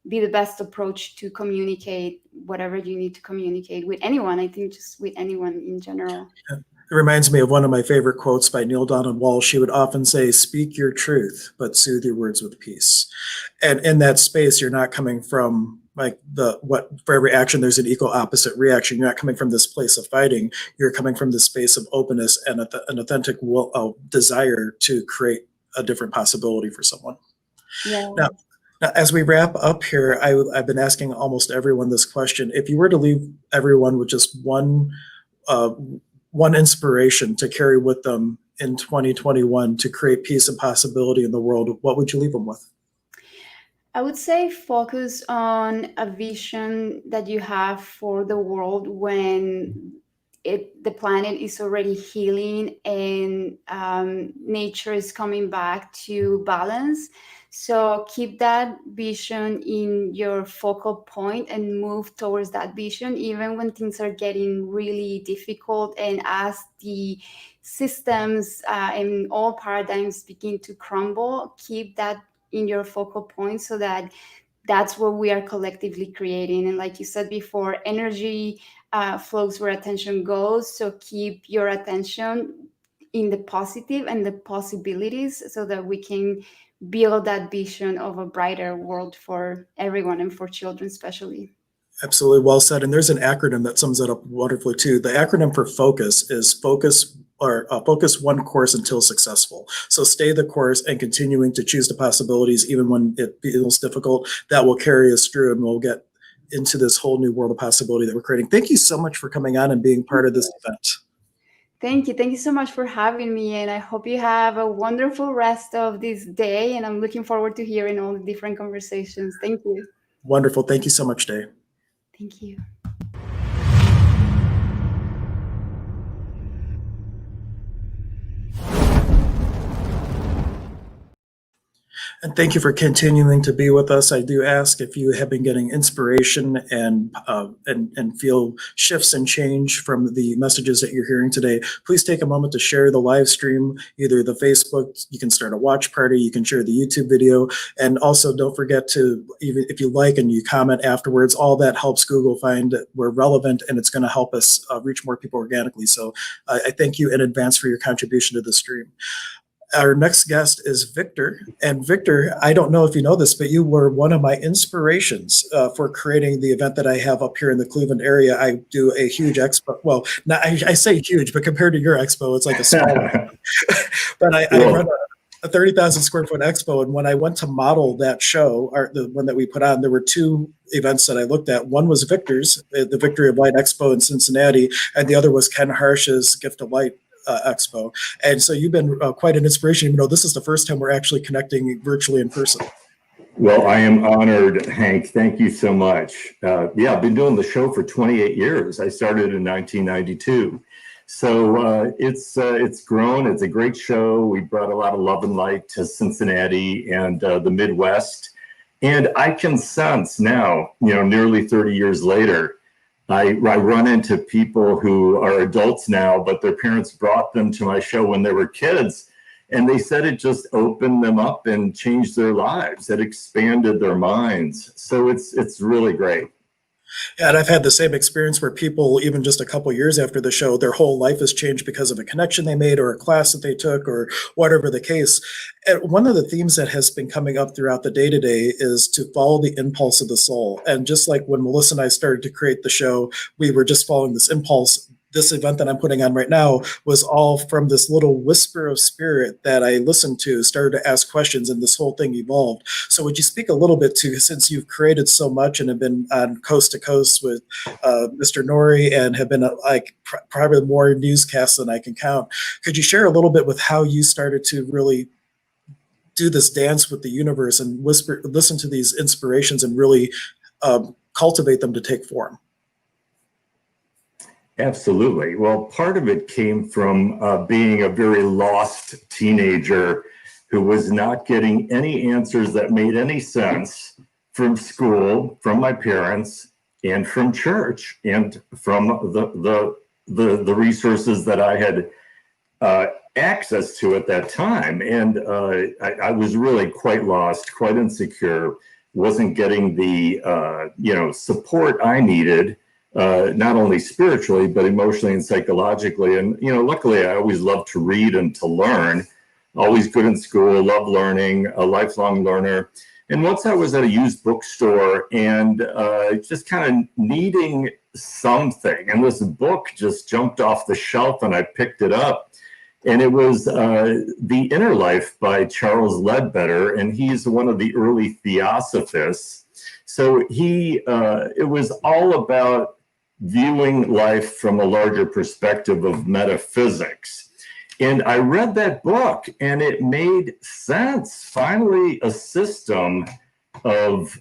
be the best approach to communicate whatever you need to communicate with anyone. I think just with anyone in general. Yeah. It reminds me of one of my favorite quotes by Neil Donald Walsh. She would often say, "Speak your truth, but soothe your words with peace." And in that space, you're not coming from for every action, there's an equal opposite reaction. You're not coming from this place of fighting. You're coming from this space of openness and an authentic desire to create a different possibility for someone. Yeah. Now, as we wrap up here, I've been asking almost everyone this question. If you were to leave everyone with just one inspiration to carry with them in 2021 to create peace and possibility in the world, what would you leave them with? I would say focus on a vision that you have for the world when the planet is already healing and nature is coming back to balance. So keep that vision in your focal point and move towards that vision, even when things are getting really difficult. And as the systems and all paradigms begin to crumble, keep that in your focal point, so that's what we are collectively creating. And like you said before, energy flows where attention goes. So keep your attention in the positive and the possibilities so that we can build that vision of a brighter world for everyone and for children especially. Absolutely, well said. And there's an acronym that sums it up wonderfully too. The acronym for focus is focus one course until successful. So stay the course and continuing to choose the possibilities even when it feels difficult. That will carry us through, and we'll get into this whole new world of possibility that we're creating. Thank you so much for coming on and being part of this event. Thank you. Thank you so much for having me. And I hope you have a wonderful rest of this day. And I'm looking forward to hearing all the different conversations. Thank you. Wonderful. Thank you so much, Day. Thank you. And thank you for continuing to be with us. I do ask if you have been getting inspiration and feel shifts and change from the messages that you're hearing today. Please take a moment to share the live stream, either the Facebook. You can start a watch party. You can share the YouTube video, and also don't forget to, even if you like and you comment afterwards, all that helps Google find that we're relevant, and it's going to help us reach more people organically. So I thank you in advance for your contribution to the stream. Our next guest is Victor. And Victor, I don't know if you know this, but you were one of my inspirations for creating the event that I have up here in the Cleveland area. I do a huge expo. Well, not, I say huge, but compared to your expo, it's like a small one. But I run a 30,000 square foot expo. And when I went to model that show, or the one that we put on, there were two events that I looked at. One was Victor's, the Victory of Light Expo in Cincinnati, and the other was Ken Harsh's Gift of Light Expo. And so you've been quite an inspiration, even though this is the first time we're actually connecting virtually in person. Well, I am honored, Hank. Thank you so much. Yeah, I've been doing the show for 28 years. I started in 1992. So it's grown. It's a great show. We brought a lot of love and light to Cincinnati and the Midwest. And I can sense now, nearly 30 years later, I run into people who are adults now, but their parents brought them to my show when they were kids. And they said it just opened them up and changed their lives. It expanded their minds. So it's really great. Yeah, and I've had the same experience where people, even just a couple years after the show, their whole life has changed because of a connection they made or a class that they took or whatever the case. And one of the themes that has been coming up throughout the day today is to follow the impulse of the soul. And just like when Melissa and I started to create the show, we were just following this impulse. This event that I'm putting on right now was all from this little whisper of spirit that I listened to, started to ask questions, and this whole thing evolved. So would you speak a little bit to, since you've created so much and have been on coast to coast with Mr. Nori and have been probably more newscasts than I can count, could you share a little bit with how you started to really do this dance with the universe and listen to these inspirations and really cultivate them to take form? Absolutely. Well, part of it came from being a very lost teenager who was not getting any answers that made any sense from school, from my parents, and from church, and from the resources that I had access to at that time. And I was really quite lost, quite insecure, wasn't getting the support I needed. Not only spiritually, but emotionally and psychologically. And, luckily I always loved to read and to learn, always good in school, love learning, a lifelong learner. And once I was at a used bookstore and just kind of needing something, and this book just jumped off the shelf and I picked it up. And it was The Inner Life by Charles Ledbetter, and he's one of the early theosophists. So it was all about viewing life from a larger perspective of metaphysics. And I read that book and it made sense. Finally, a system of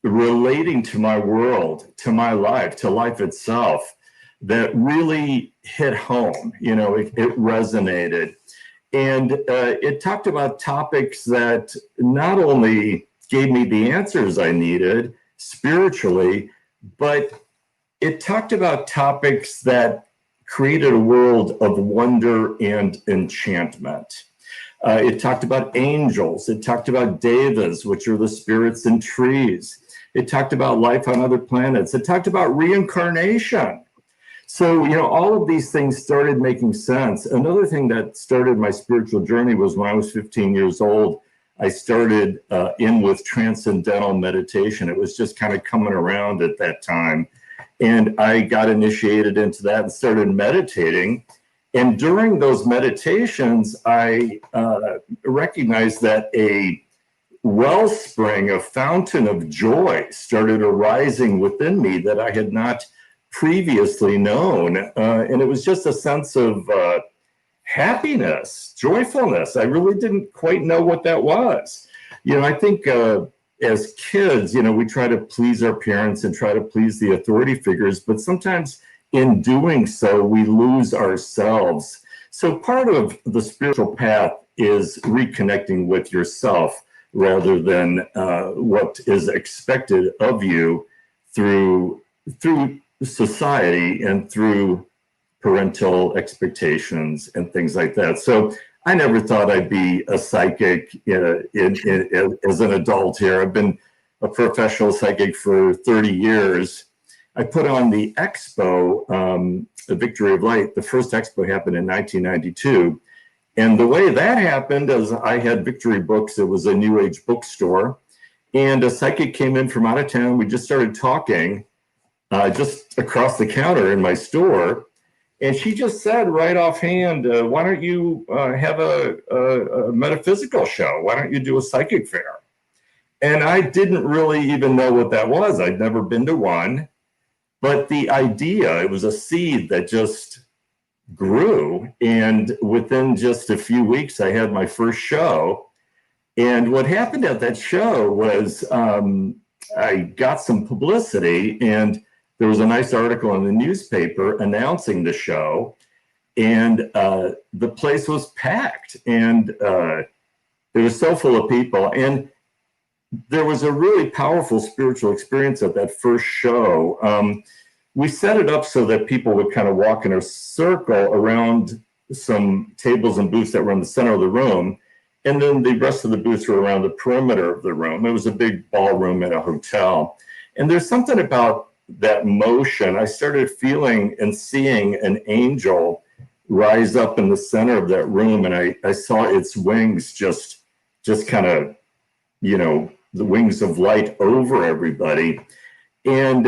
relating to my world, to my life, to life itself that really hit home. It resonated. And it talked about topics that not only gave me the answers I needed spiritually, but it talked about topics that created a world of wonder and enchantment. It talked about angels. It talked about devas, which are the spirits in trees. It talked about life on other planets. It talked about reincarnation. So, all of these things started making sense. Another thing that started my spiritual journey was when I was 15 years old, I started in with transcendental meditation. It was just kind of coming around at that time. And I got initiated into that and started meditating. And during those meditations, I recognized that a wellspring, a fountain of joy started arising within me that I had not previously known. And it was just a sense of happiness, joyfulness. I really didn't quite know what that was. I think as kids, we try to please our parents and try to please the authority figures, but sometimes in doing so, we lose ourselves. So part of the spiritual path is reconnecting with yourself, rather than what is expected of you through society and through parental expectations and things like that. So I never thought I'd be a psychic as an adult here. I've been a professional psychic for 30 years. I put on the expo, the Victory of Light. The first expo happened in 1992. And the way that happened is I had Victory Books. It was a New Age bookstore. And a psychic came in from out of town. We just started talking just across the counter in my store. And she just said right offhand, why don't you have a metaphysical show? Why don't you do a psychic fair? And I didn't really even know what that was. I'd never been to one. But the idea, it was a seed that just grew. And within just a few weeks, I had my first show. And what happened at that show was I got some publicity, and there was a nice article in the newspaper announcing the show. And the place was packed. And it was so full of people. And there was a really powerful spiritual experience at that first show. We set it up so that people would kind of walk in a circle around some tables and booths that were in the center of the room. And then the rest of the booths were around the perimeter of the room. It was a big ballroom at a hotel. And there's something about that motion. I started feeling and seeing an angel rise up in the center of that room. And I saw its wings just kind of, the wings of light over everybody. And,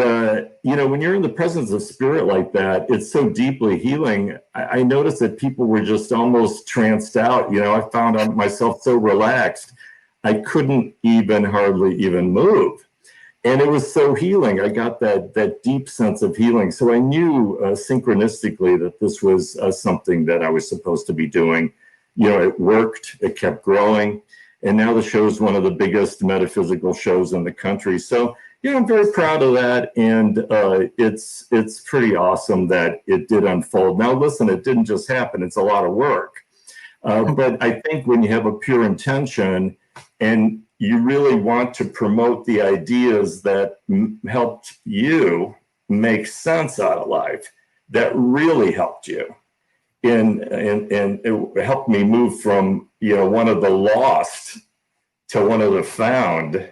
when you're in the presence of spirit like that, it's so deeply healing. I noticed that people were just almost tranced out. I found myself so relaxed, I couldn't hardly even move. And it was so healing. I got that deep sense of healing. So I knew synchronistically that this was something that I was supposed to be doing. It worked, it kept growing. And now the show is one of the biggest metaphysical shows in the country. So, I'm very proud of that. And it's pretty awesome that it did unfold. Now, listen, it didn't just happen. It's a lot of work. But I think when you have a pure intention and you really want to promote the ideas that helped you make sense out of life, that really helped you. And it helped me move from, one of the lost to one of the found.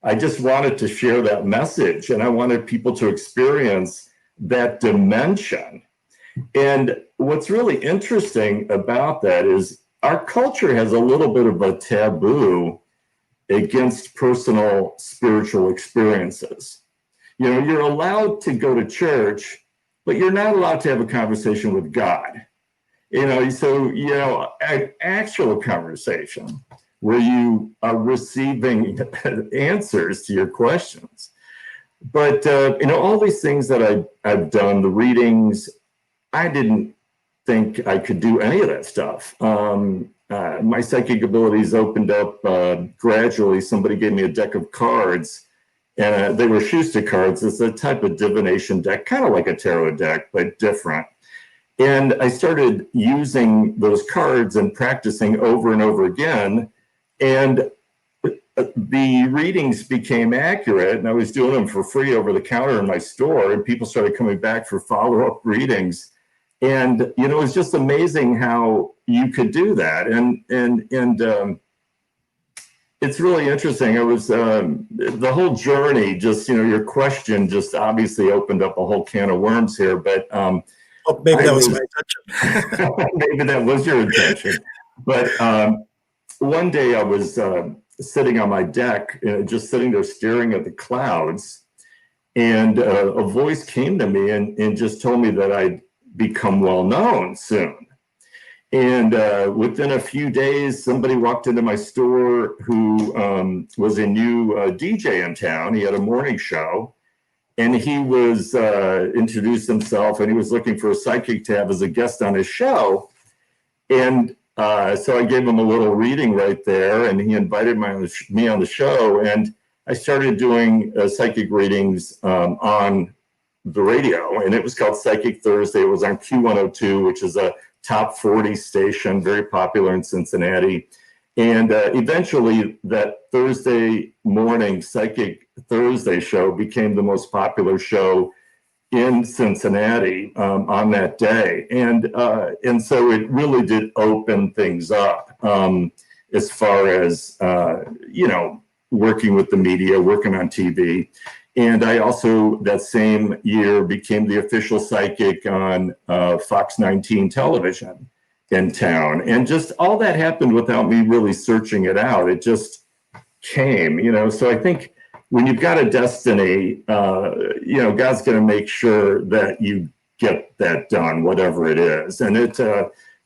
I just wanted to share that message, and I wanted people to experience that dimension. And what's really interesting about that is our culture has a little bit of a taboo against personal spiritual experiences. You're allowed to go to church, but you're not allowed to have a conversation with God. An actual conversation where you are receiving answers to your questions. But, all these things that I've done, the readings, I didn't think I could do any of that stuff. My psychic abilities opened up gradually. Somebody gave me a deck of cards, and they were Schuster cards. It's a type of divination deck, kind of like a tarot deck, but different. And I started using those cards and practicing over and over again. And the readings became accurate, and I was doing them for free over the counter in my store, and people started coming back for follow-up readings. And, it was just amazing how you could do that. And it's really interesting. It was the whole journey, just, your question just obviously opened up a whole can of worms here, but maybe that was my intention. Maybe that was your intention. But one day I was sitting on my deck, just sitting there staring at the clouds, and a voice came to me and just told me that I'd become well known soon. And within a few days, somebody walked into my store who was a new DJ in town. He had a morning show, and he was introduced himself, and he was looking for a psychic to have as a guest on his show. And so I gave him a little reading right there, and he invited me on the show, and I started doing psychic readings on the radio, and it was called Psychic Thursday. It was on Q102, which is a top 40 station, very popular in Cincinnati. And eventually that Thursday morning Psychic Thursday show became the most popular show in Cincinnati on that day. And so it really did open things up as far as, working with the media, working on TV. And I also, that same year, became the official psychic on Fox 19 television in town. And just all that happened without me really searching it out. It just came, So I think when you've got a destiny, God's going to make sure that you get that done, whatever it is. And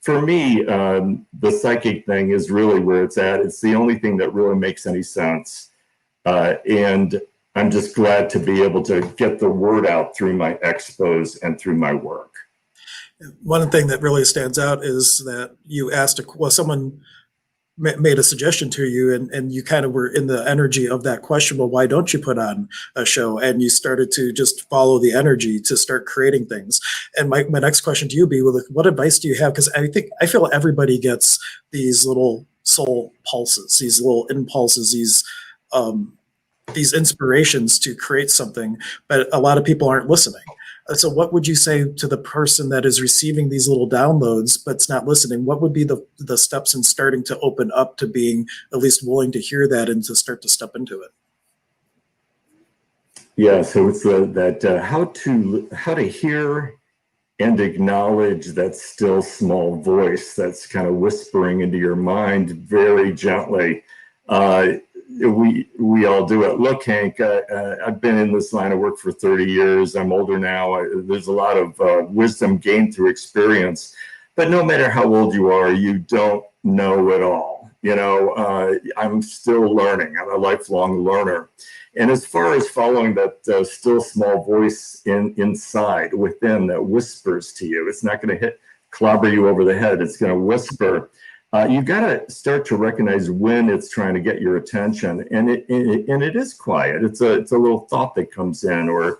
for me, the psychic thing is really where it's at. It's the only thing that really makes any sense. And I'm just glad to be able to get the word out through my expos and through my work. One thing that really stands out is that you asked, someone made a suggestion to you, and you kind of were in the energy of that question, well, why don't you put on a show? And you started to just follow the energy to start creating things. And my next question to you be, well, what advice do you have? Because I feel everybody gets these little soul pulses, these little impulses, these inspirations to create something, but a lot of people aren't listening. So what would you say to the person that is receiving these little downloads but's not listening? What would be the steps in starting to open up to being at least willing to hear that and to start to step into it? Yeah, so it's how to hear and acknowledge that still small voice that's kind of whispering into your mind very gently. We all do it. Look, Hank, I've been in this line of work for 30 years. I'm older now. There's a lot of wisdom gained through experience. But no matter how old you are, you don't know it all. I'm still learning. I'm a lifelong learner. And as far as following that still small voice inside, within, that whispers to you, it's not going to clobber you over the head. It's going to whisper. You've got to start to recognize when it's trying to get your attention, and it is quiet. It's a little thought that comes in, or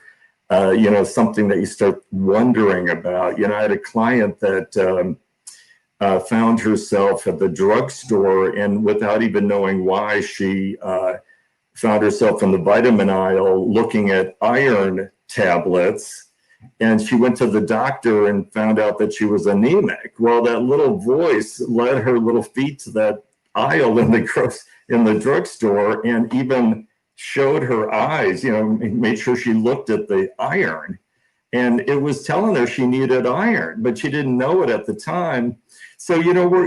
something that you start wondering about. I had a client that found herself at the drugstore, and without even knowing why, she found herself in the vitamin aisle looking at iron tablets. And she went to the doctor and found out that she was anemic. Well, that little voice led her little feet to that aisle in the drugstore, and even showed her eyes, made sure she looked at the iron. And it was telling her she needed iron, but she didn't know it at the time. So,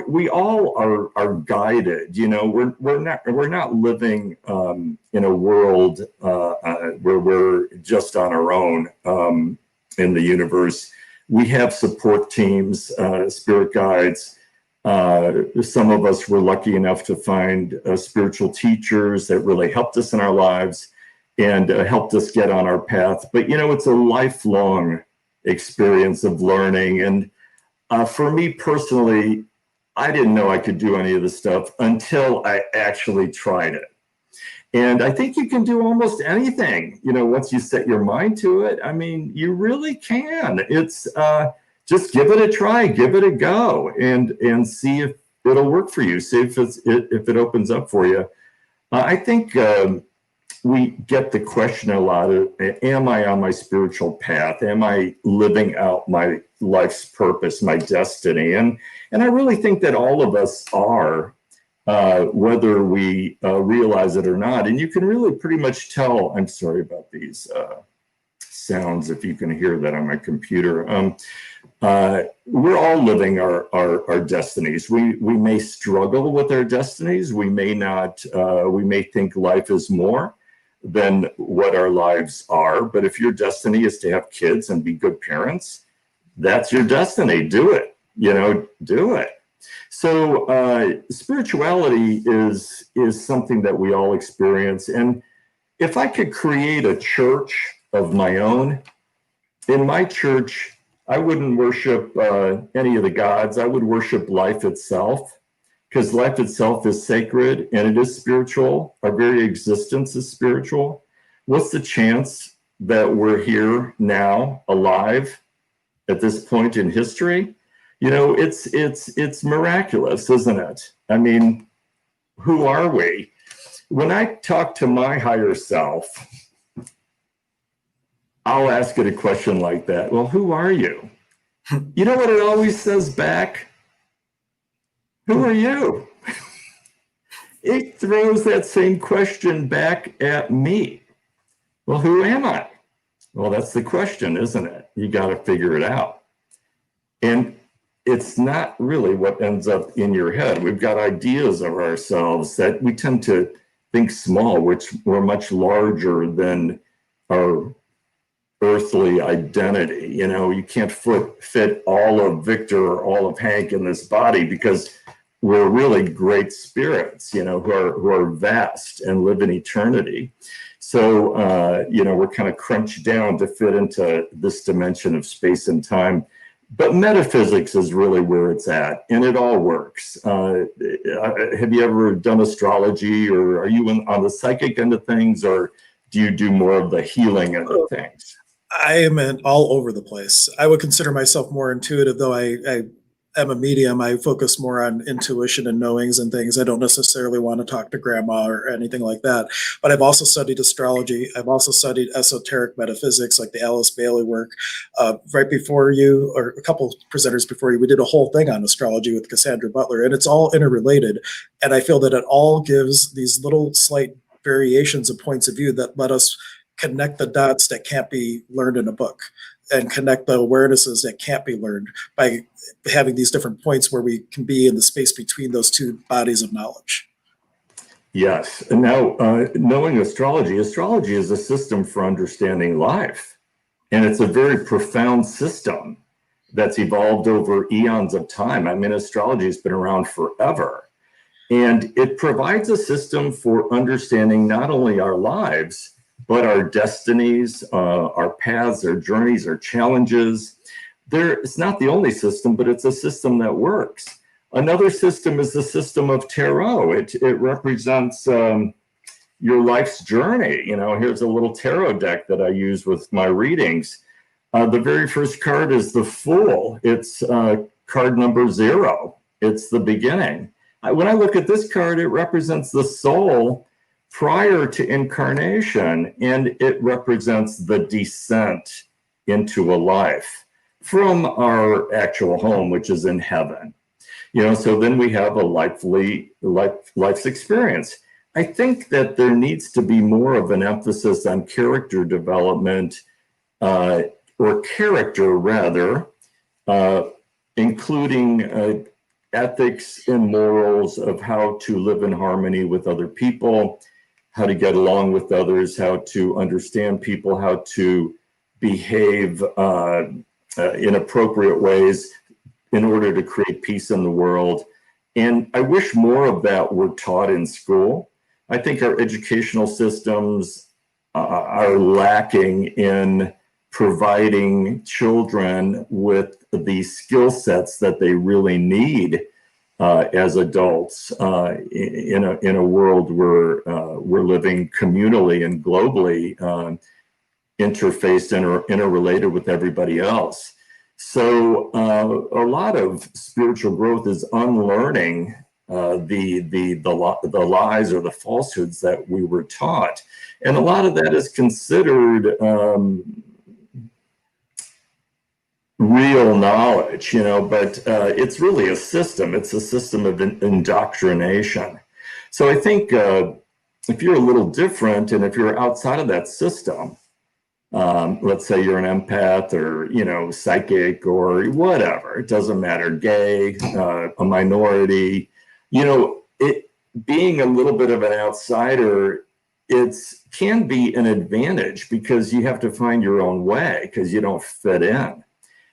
we all are guided. We're not living in a world where we're just on our own. In the universe, we have support teams, spirit guides. Some of us were lucky enough to find spiritual teachers that really helped us in our lives and helped us get on our path. But it's a lifelong experience of learning. And for me personally, I didn't know I could do any of this stuff until I actually tried it. And I think you can do almost anything, once you set your mind to it. I mean, you really can. It's just give it a try, give it a go, and see if it'll work for you. See if it opens up for you. I think we get the question a lot of, am I on my spiritual path? Am I living out my life's purpose, my destiny? And I really think that all of us are. Whether we realize it or not. And you can really pretty much tell. I'm sorry about these sounds, if you can hear that on my computer. We're all living our destinies. We may struggle with our destinies. We may not, we may think life is more than what our lives are. But if your destiny is to have kids and be good parents, that's your destiny. Do it, do it. So spirituality is something that we all experience. And if I could create a church of my own, in my church, I wouldn't worship any of the gods. I would worship life itself, because life itself is sacred and it is spiritual. Our very existence is spiritual. What's the chance that we're here now, alive, at this point in history? It's miraculous, isn't it? I mean, who are we? When I talk to my higher self, I'll ask it a question like that. Well, who are you? You know what it always says back? Who are you? It throws that same question back at me. Well, who am I? Well, that's the question, isn't it? You got to figure it out. And it's not really what ends up in your head. We've got ideas of ourselves that we tend to think small, which we're much larger than our earthly identity. You know, you can't fit all of Victor or all of Hank in this body because we're really great spirits, you know, who are vast and live in eternity. So, you know, we're kind of crunched down to fit into this dimension of space and time. But metaphysics is really where it's at, and it all works. Have you ever done astrology, or are you on the psychic end of things, or do you do more of the healing end of things? I am all over the place. I would consider myself more intuitive, though I am a medium. I focus more on intuition and knowings and things. I don't necessarily want to talk to grandma or anything like that. But I've also studied astrology. I've also studied esoteric metaphysics, like the Alice Bailey work. Right before you, or a couple presenters before you, we did a whole thing on astrology with Cassandra Butler, and it's all interrelated. And I feel that it all gives these little slight variations of points of view that let us connect the dots that can't be learned in a book, and connect the awarenesses that can't be learned by having these different points where we can be in the space between those two bodies of knowledge. Yes. And now, knowing astrology is a system for understanding life. And it's a very profound system that's evolved over eons of time. I mean, astrology has been around forever. And it provides a system for understanding not only our lives, but our destinies, our paths, our journeys, our challenges. It's not the only system, but it's a system that works. Another system is the system of tarot. It represents your life's journey. You know, here's a little tarot deck that I use with my readings. The very first card is the Fool. It's card number 0. It's the beginning. When I look at this card, it represents the soul prior to incarnation, and it represents the descent into a life from our actual home, which is in heaven. You know, so then we have a life's experience. I think that there needs to be more of an emphasis on character development, or character rather, including ethics and morals of how to live in harmony with other people, how to get along with others, how to understand people, how to behave in appropriate ways in order to create peace in the world. And I wish more of that were taught in school. I think our educational systems are lacking in providing children with the skill sets that they really need as adults in a world where we're living communally and globally interfaced and interrelated with everybody else. So a lot of spiritual growth is unlearning the lies or the falsehoods that we were taught, and a lot of that is considered real knowledge, you know, but it's really a system. It's a system of indoctrination. So I think if you're a little different, and if you're outside of that system, let's say you're an empath, or, you know, psychic, or whatever, it doesn't matter, gay, a minority, you know, being a little bit of an outsider, can be an advantage because you have to find your own way because you don't fit in.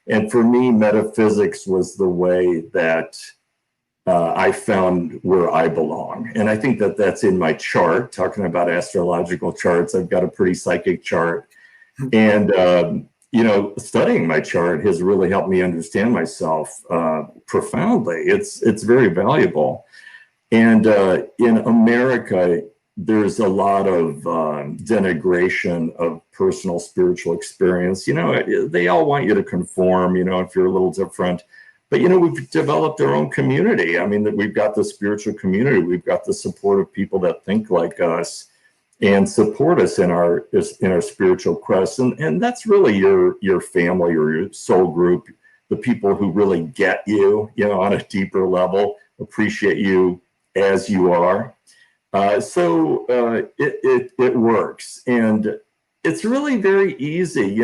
And for me, metaphysics was the way that I found where I belong. And I think that that's in my chart. Talking about astrological charts, I've got a pretty psychic chart. And, you know, studying my chart has really helped me understand myself profoundly. It's very valuable. And in America, there's a lot of denigration of personal spiritual experience. You know, they all want you to conform, you know, if you're a little different. But, we've developed our own community. I mean, that we've got the spiritual community. We've got the support of people that think like us and support us in our spiritual quest. And that's really your family or your soul group, the people who really get you, on a deeper level, appreciate you as you are. So it works. And it's really very easy,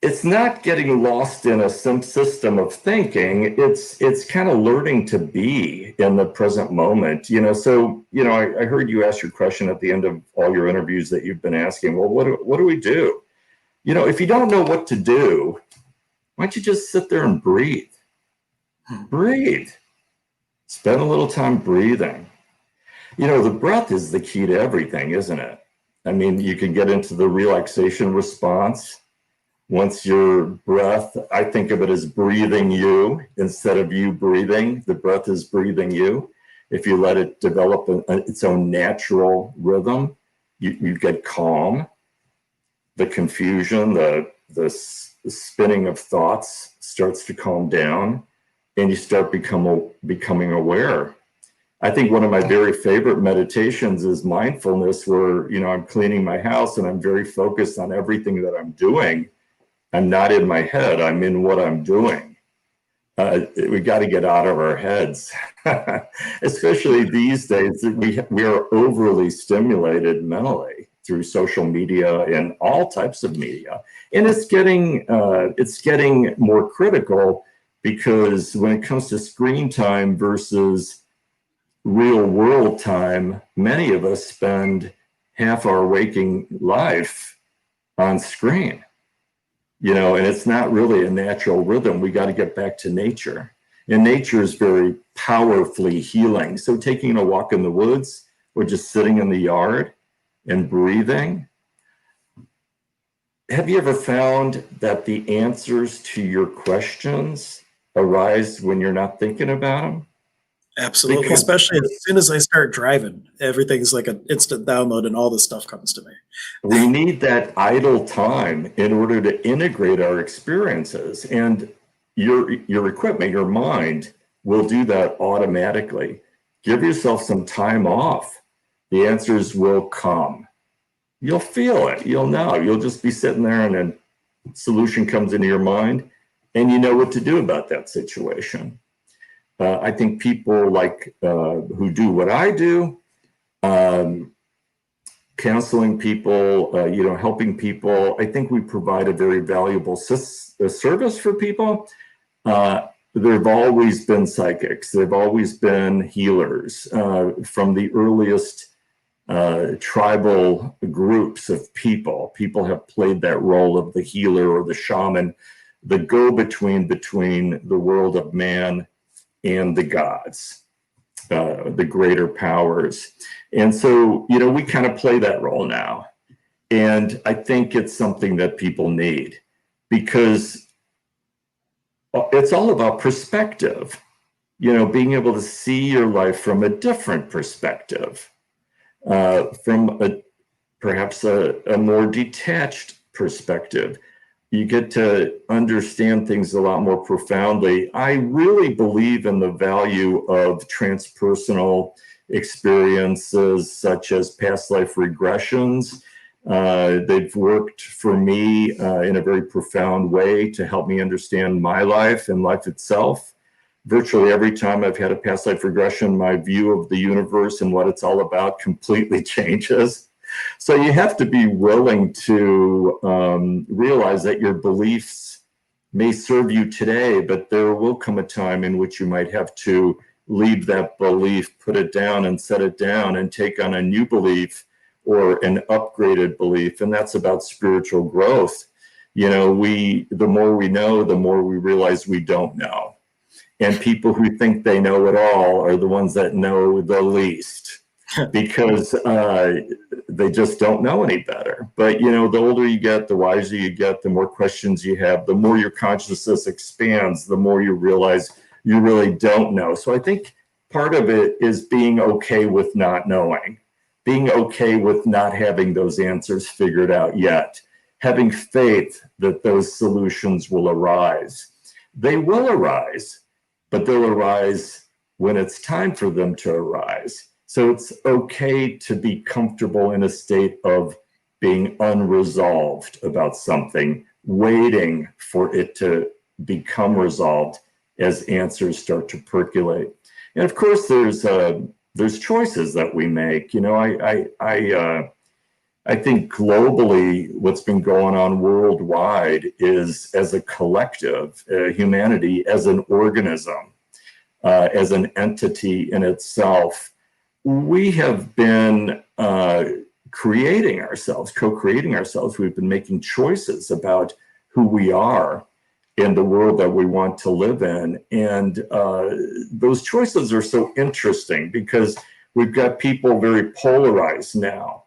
It's not getting lost in a system of thinking. It's kind of learning to be in the present moment. So I heard you ask your question at the end of all your interviews that you've been asking. Well, what do we do? If you don't know what to do, why don't you just sit there and breathe? Breathe. Spend a little time breathing. The breath is the key to everything, isn't it? I mean, you can get into the relaxation response. Once your breath, I think of it as breathing you instead of you breathing. The breath is breathing you. If you let it develop its own natural rhythm, you get calm. The confusion, the spinning of thoughts starts to calm down, and you start becoming aware. I think one of my very favorite meditations is mindfulness, where I'm cleaning my house and I'm very focused on everything that I'm doing. I'm not in my head, I'm in what I'm doing. We got to get out of our heads, especially these days. We are overly stimulated mentally through social media and all types of media. And it's getting more critical, because when it comes to screen time versus real world time, many of us spend half our waking life on screen. And it's not really a natural rhythm. We got to get back to nature. And nature is very powerfully healing. So taking a walk in the woods or just sitting in the yard and breathing. Have you ever found that the answers to your questions arise when you're not thinking about them? Absolutely, especially as soon as I start driving, everything's like an instant download and all this stuff comes to me. We need that idle time in order to integrate our experiences, and your equipment, your mind, will do that automatically. Give yourself some time off. The answers will come. You'll feel it. You'll know. You'll just be sitting there and a solution comes into your mind and you know what to do about that situation. I think people who do what I do, counseling people, helping people, I think we provide a very valuable service for people. There have always been psychics. There have always been healers from the earliest tribal groups of people. People have played that role of the healer or the shaman, the go-between between the world of man and the gods, the greater powers. And so, we kind of play that role now. And I think it's something that people need, because it's all about perspective, being able to see your life from a different perspective, from perhaps a more detached perspective. You get to understand things a lot more profoundly. I really believe in the value of transpersonal experiences such as past life regressions. They've worked for me in a very profound way to help me understand my life and life itself. Virtually every time I've had a past life regression, my view of the universe and what it's all about completely changes. So you have to be willing to realize that your beliefs may serve you today, but there will come a time in which you might have to leave that belief, put it down and set it down and take on a new belief or an upgraded belief. And that's about spiritual growth. The more we know, the more we realize we don't know. And people who think they know it all are the ones that know the least, because they just don't know any better. But, the older you get, the wiser you get, the more questions you have, the more your consciousness expands, the more you realize you really don't know. So I think part of it is being okay with not knowing, being okay with not having those answers figured out yet, having faith that those solutions will arise. they will arise, but they'll arise when it's time for them to arise. So it's okay to be comfortable in a state of being unresolved about something, waiting for it to become resolved as answers start to percolate. And of course, there's choices that we make. You know, I think globally, what's been going on worldwide is, as a collective, humanity as an organism, as an entity in itself, we have been creating ourselves, co-creating ourselves. We've been making choices about who we are in the world that we want to live in. And those choices are so interesting because we've got people very polarized now.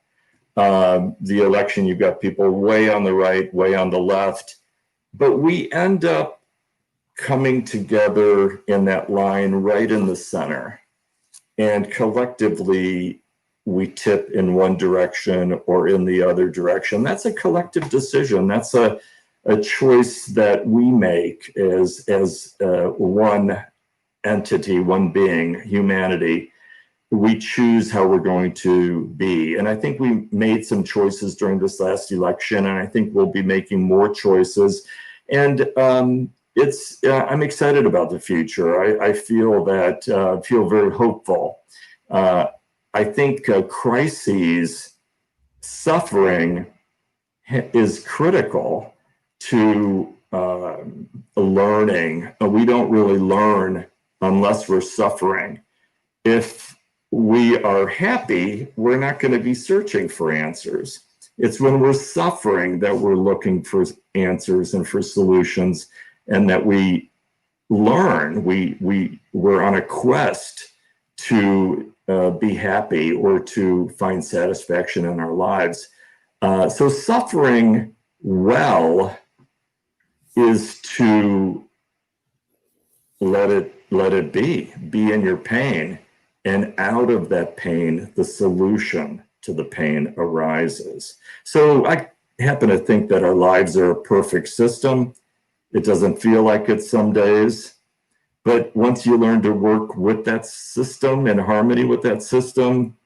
The election, you've got people way on the right, way on the left, but we end up coming together in that line right in the center. And collectively, we tip in one direction or in the other direction. That's a collective decision. That's a choice that we make as one entity, one being, humanity. We choose how we're going to be. And I think we made some choices during this last election, and I think we'll be making more choices. And I'm excited about the future. I feel very hopeful. I think crises, suffering is critical to learning. We don't really learn unless we're suffering. If we are happy, we're not going to be searching for answers. It's when we're suffering that we're looking for answers and for solutions, and that we learn. We're on a quest to be happy or to find satisfaction in our lives. So suffering well is to let it be in your pain, and out of that pain, the solution to the pain arises. So I happen to think that our lives are a perfect system. It doesn't feel like it some days, but once you learn to work with that system, in harmony with that system,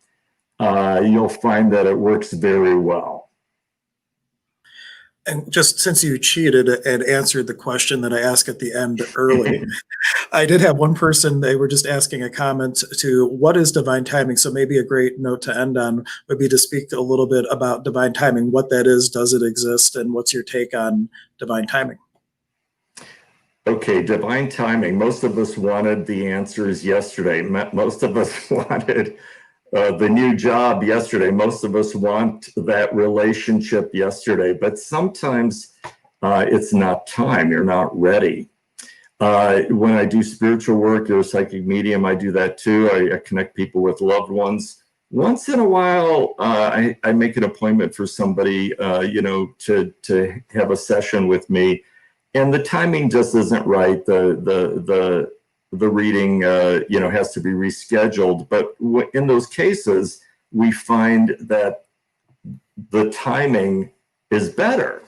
you'll find that it works very well. And just since you cheated and answered the question that I asked at the end early, I did have one person, they were just asking a comment to what is divine timing? So maybe a great note to end on would be to speak a little bit about divine timing, what that is, does it exist, and what's your take on divine timing? Okay, divine timing. Most of us wanted the answers yesterday. Most of us wanted the new job yesterday. Most of us want that relationship yesterday, but sometimes it's not time. You're not ready. When I do spiritual work, you're a psychic medium, I do that too. I connect people with loved ones. Once in a while, I make an appointment for somebody, to have a session with me, and the timing just isn't right. The reading, has to be rescheduled. But in those cases, we find that the timing is better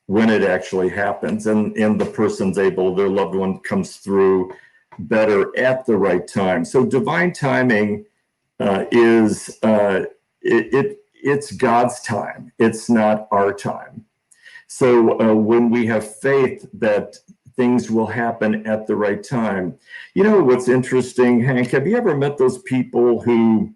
when it actually happens, and the person's able, their loved one comes through better at the right time. So divine timing is it's God's time. It's not our time. So when we have faith that things will happen at the right time. You know what's interesting, Hank? Have you ever met those people who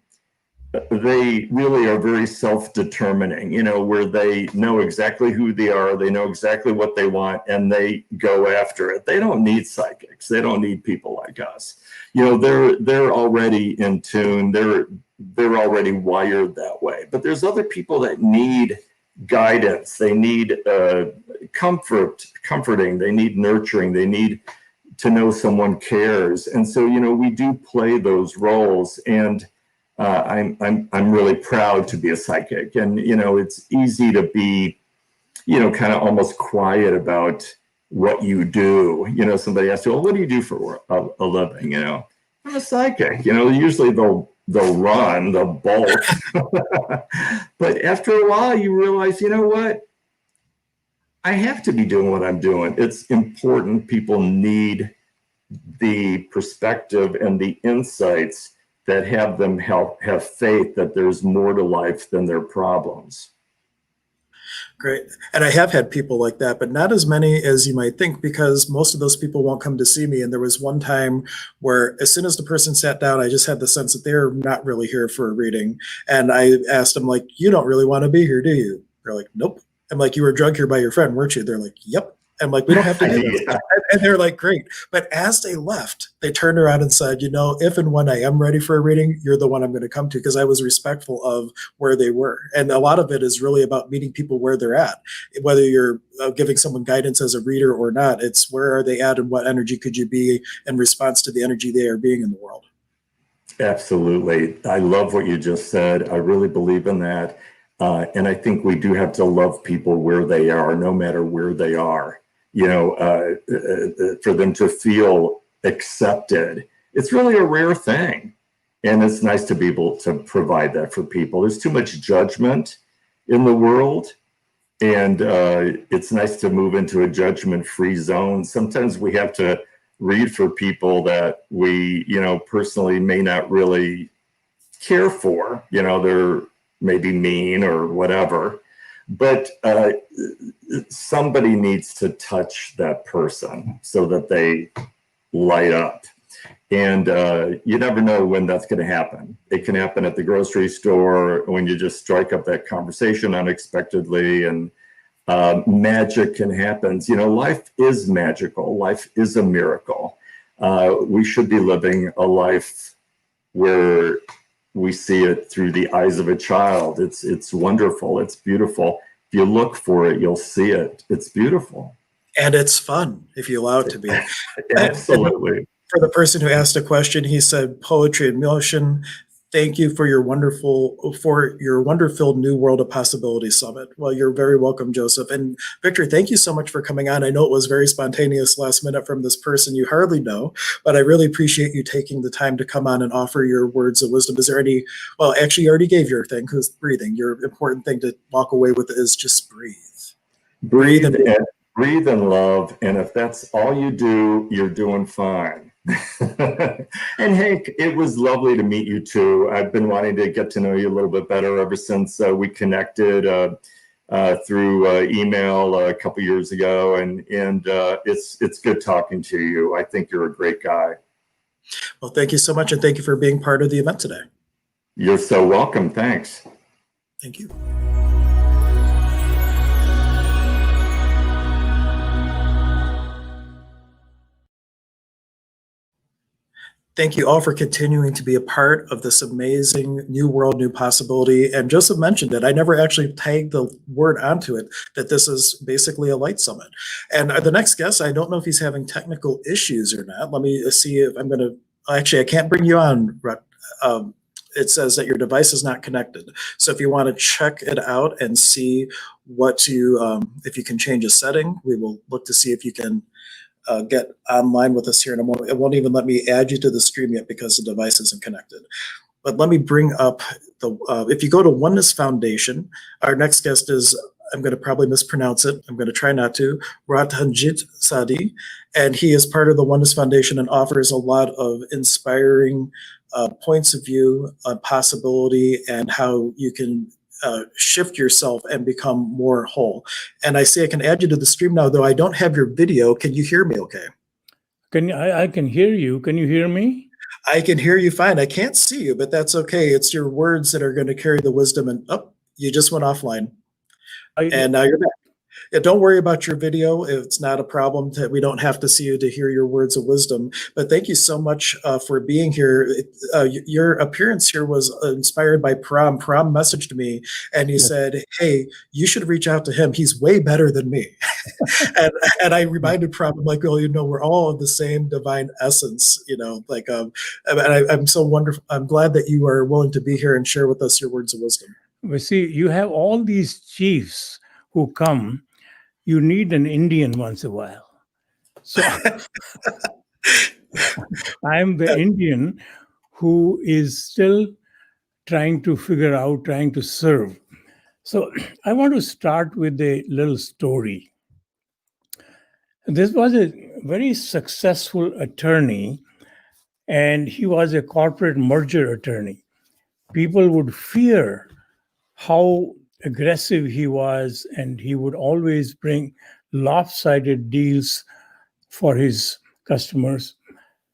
they really are very self-determining, where they know exactly who they are, they know exactly what they want, and they go after it. They don't need psychics. They don't need people like us. They're already in tune. They're already wired that way. But there's other people that need guidance. They need comforting. They need nurturing. They need to know someone cares. And so, we do play those roles. And I'm really proud to be a psychic. And it's easy to be, kind of almost quiet about what you do. Somebody asks you, well, what do you do for a living? I'm a psychic. Usually they'll run, they'll bolt. But after a while, you realize, I have to be doing what I'm doing. It's important. People need the perspective and the insights that have them have faith that there's more to life than their problems. Great. And I have had people like that, but not as many as you might think, because most of those people won't come to see me. And there was one time where as soon as the person sat down, I just had the sense that they're not really here for a reading. And I asked them, like, you don't really want to be here, do you? They're like, nope. I'm like, you were drugged here by your friend, weren't you? They're like, yep. I'm like, we don't have to do this. And they're like, great. But as they left, they turned around and said, you know, if and when I am ready for a reading, you're the one I'm going to come to, because I was respectful of where they were. And a lot of it is really about meeting people where they're at. Whether you're giving someone guidance as a reader or not, it's where are they at and what energy could you be in response to the energy they are being in the world. Absolutely. I love what you just said. I really believe in that. And I think we do have to love people where they are, no matter where they are. You know, for them to feel accepted. It's really a rare thing. And it's nice to be able to provide that for people. There's too much judgment in the world. And it's nice to move into a judgment-free zone. Sometimes we have to read for people that we, you know, personally may not really care for. You know, they're maybe mean or whatever. But somebody needs to touch that person so that they light up. And you never know when that's going to happen. It can happen at the grocery store when you just strike up that conversation unexpectedly, and magic can happen. You know, life is magical. Life is a miracle. We should be living a life where we see it through the eyes of a child. It's wonderful. It's beautiful. If you look for it, you'll see it. It's beautiful. And it's fun if you allow it to be. Absolutely. For the person who asked a question, he said, poetry in motion. Thank you for your wonderful New World of Possibilities Summit. Well, you're very welcome, Joseph. And Victor, thank you so much for coming on. I know it was very spontaneous last minute from this person you hardly know, but I really appreciate you taking the time to come on and offer your words of wisdom. Is there any, well, actually you already gave your thing, who's breathing. Your important thing to walk away with is just breathe. Breathe and love. And if that's all you do, you're doing fine. And Hank, it was lovely to meet you too. I've been wanting to get to know you a little bit better ever since we connected through email a couple years ago, and it's good talking to you. I think you're a great guy. Well, thank you so much, and thank you for being part of the event today. You're so welcome. Thanks. Thank you. Thank you all for continuing to be a part of this amazing new world, new possibility. And Joseph mentioned it. I never actually tagged the word onto it, that this is basically a light summit. And the next guest, I don't know if he's having technical issues or not. Let me see if I'm going to, actually, I can't bring you on. It says that your device is not connected. So if you want to check it out and see what you, if you can change a setting, we will look to see if you can get online with us here in a moment. It won't even let me add you to the stream yet because the device isn't connected. But let me bring up the, if you go to Oneness Foundation, our next guest is, I'm going to probably mispronounce it. I'm going to try not to, Ratanjit Sadi. And he is part of the Oneness Foundation and offers a lot of inspiring points of view on possibility and how you can shift yourself and become more whole. And I say I can add you to the stream now, though I don't have your video. Can you hear me okay? I can hear you. Can you hear me? I can hear you fine. I can't see you, but that's okay. It's your words that are going to carry the wisdom. And you just went offline. And now you're back. Yeah, don't worry about your video. It's not a problem. We don't have to see you to hear your words of wisdom. But thank you so much for being here. Your appearance here was inspired by Param. Param messaged me and he said, hey, you should reach out to him. He's way better than me. and I reminded Param, I'm like, well, you know, we're all of the same divine essence, you know, like, and I'm so wonderful. I'm glad that you are willing to be here and share with us your words of wisdom. Well, see, you have all these chiefs who come. You need an Indian once in a while. So I'm the Indian who is still trying to figure out, trying to serve. So I want to start with a little story. This was a very successful attorney, and he was a corporate merger attorney. People would fear how aggressive he was, and he would always bring lopsided deals for his customers.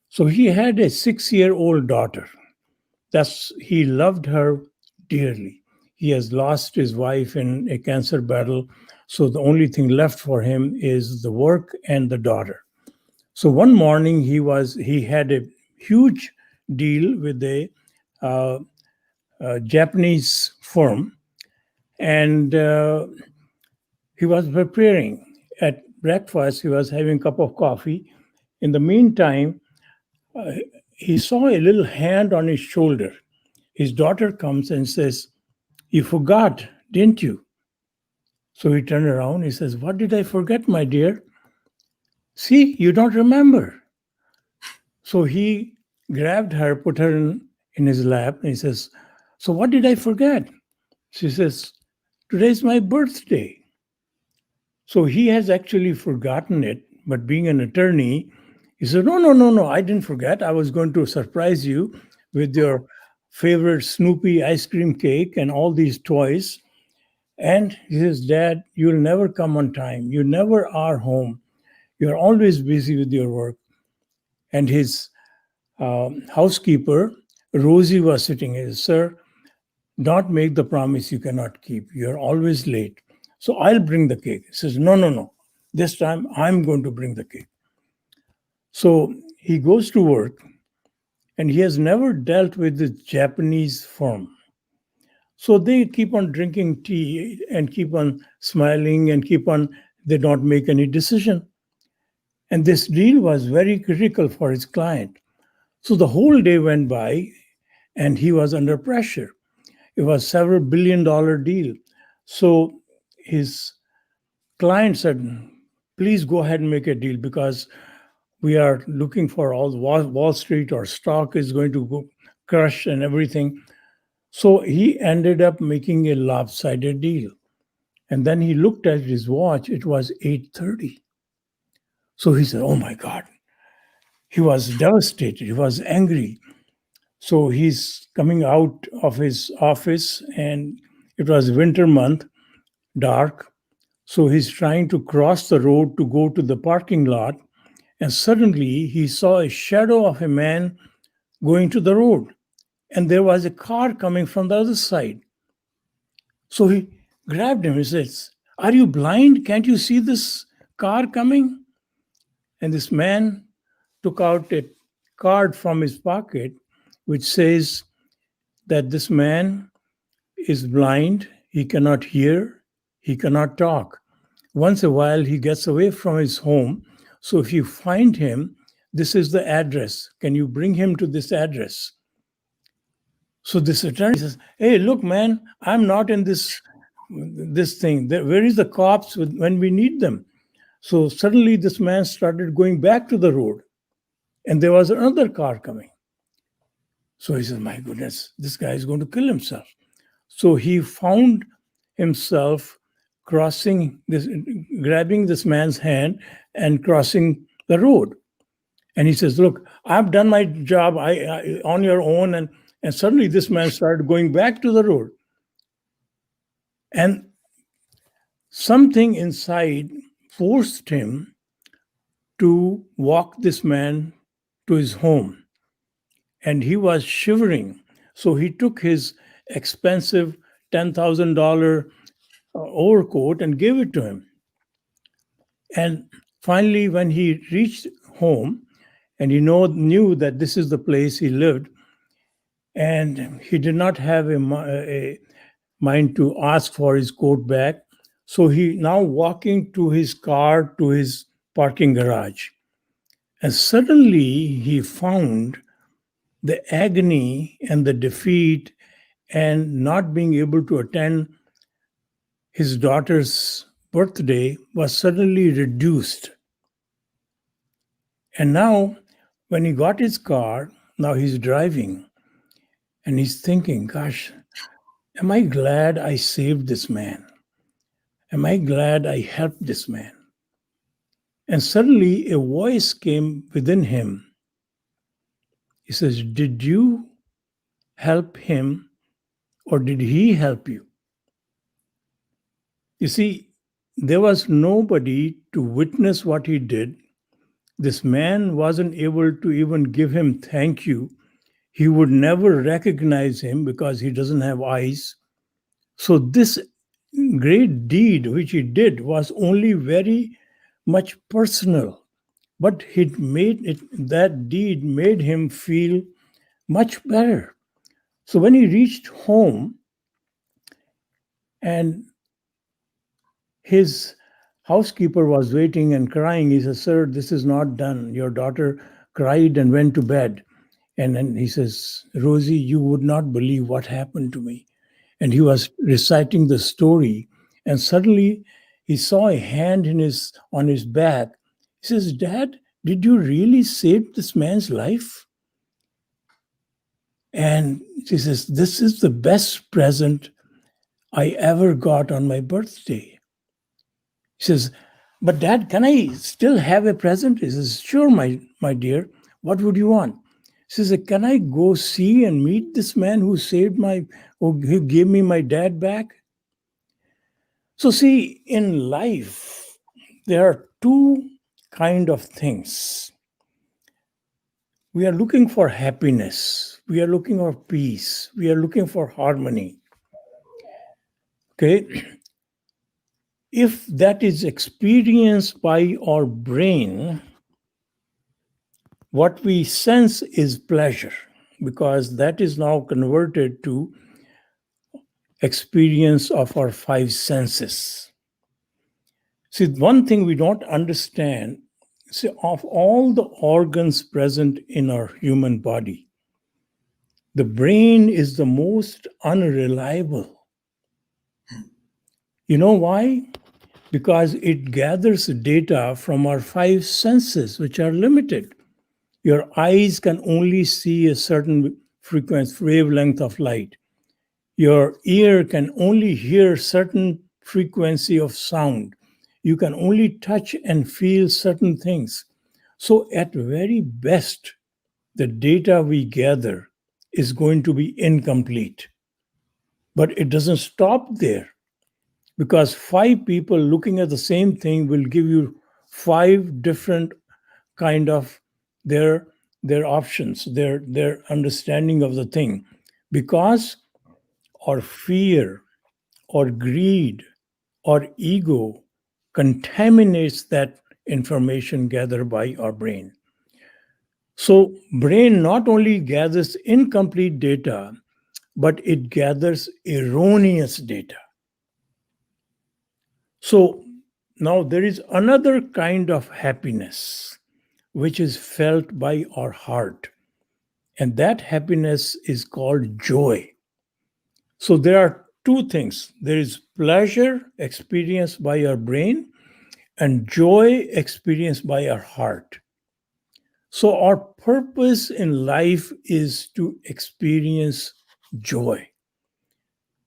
So he had a 6-year-old daughter. He loved her dearly. He has lost his wife in a cancer battle, so the only thing left for him is the work and the daughter. So one morning he had a huge deal with a Japanese firm, and he was preparing. At breakfast, he was having a cup of coffee. In the meantime, he saw a little hand on his shoulder. His daughter comes and says, "You forgot, didn't you?" So he turned around. He says, "What did I forget, my dear? See, you don't remember." So he grabbed her, put her in his lap, and he says, "So what did I forget?" She says, "Today's my birthday." So he has actually forgotten it, but being an attorney, he said, No, I didn't forget. I was going to surprise you with your favorite Snoopy ice cream cake and all these toys. And he says, "Dad, you'll never come on time. You never are home. You're always busy with your work." And his housekeeper, Rosie, was sitting here. "Sir, don't make the promise you cannot keep. You're always late. So I'll bring the cake." He says, No. This time I'm going to bring the cake. So he goes to work, and he has never dealt with this Japanese firm. So they keep on drinking tea and keep on smiling and they don't make any decision. And this deal was very critical for his client. So the whole day went by, and he was under pressure. It was several $billion deal. So his client said, "Please go ahead and make a deal, because we are looking for all the Wall Street, or stock is going to go crush and everything." So he ended up making a lopsided deal. And then he looked at his watch. It was 8:30. So he said, "Oh my God." He was devastated. He was angry. So he's coming out of his office, and it was winter month, dark. So he's trying to cross the road to go to the parking lot. And suddenly he saw a shadow of a man going to the road. And there was a car coming from the other side. So he grabbed him. He says, "Are you blind? Can't you see this car coming?" And this man took out a card from his pocket, which says that this man is blind. He cannot hear. He cannot talk. Once a while, he gets away from his home. So if you find him, this is the address. Can you bring him to this address? So this attorney says, "Hey, look, man, I'm not in this thing. Where is the cops when we need them?" So suddenly this man started going back to the road, and there was another car coming. So he says, "My goodness, this guy is going to kill himself." So he found himself grabbing this man's hand and crossing the road. And he says, "Look, I've done my job on your own." And suddenly this man started going back to the road. And something inside forced him to walk this man to his home. And he was shivering. So he took his expensive $10,000 overcoat and gave it to him. And finally, when he reached home, and he knew that this is the place he lived, and he did not have a mind to ask for his coat back. So he now walking to his car, to his parking garage. And suddenly he found the agony and the defeat and not being able to attend his daughter's birthday was suddenly reduced. And now, when he got his car, now he's driving, and he's thinking, "Gosh, am I glad I saved this man? Am I glad I helped this man?" And suddenly a voice came within him. He says, did you help him or did he help you? You see, there was nobody to witness what he did. This man wasn't able to even give him thank you. He would never recognize him because he doesn't have eyes. So this great deed which he did was only very much personal, but that deed made him feel much better. So when he reached home and his housekeeper was waiting and crying, he says, sir, this is not done. Your daughter cried and went to bed. And then he says, Rosie, you would not believe what happened to me. And he was reciting the story. And suddenly he saw a hand on his back. He says, Dad, did you really save this man's life? And she says, this is the best present I ever got on my birthday. He says, but Dad, can I still have a present? He says, sure, my dear. What would you want? She says, can I go see and meet this man who who gave me my dad back? So see, in life, there are two kind of things. We are looking for happiness. We are looking for peace. We are looking for harmony. Okay? If that is experienced by our brain, what we sense is pleasure, because that is now converted to experience of our five senses. See, one thing we don't understand, of all the organs present in our human body, the brain is the most unreliable. You know why? Because it gathers data from our five senses, which are limited. Your eyes can only see a certain frequency, wavelength of light. Your ear can only hear certain frequency of sound. You can only touch and feel certain things. So at very best, the data we gather is going to be incomplete. But it doesn't stop there, because five people looking at the same thing will give you five different kind of their options, their understanding of the thing, because or fear or greed or ego contaminates that information gathered by our brain. So brain not only gathers incomplete data, but it gathers erroneous data. So now there is another kind of happiness which is felt by our heart, and that happiness is called joy. So there are two things. There is pleasure experienced by our brain and joy experienced by our heart. So our purpose in life is to experience joy.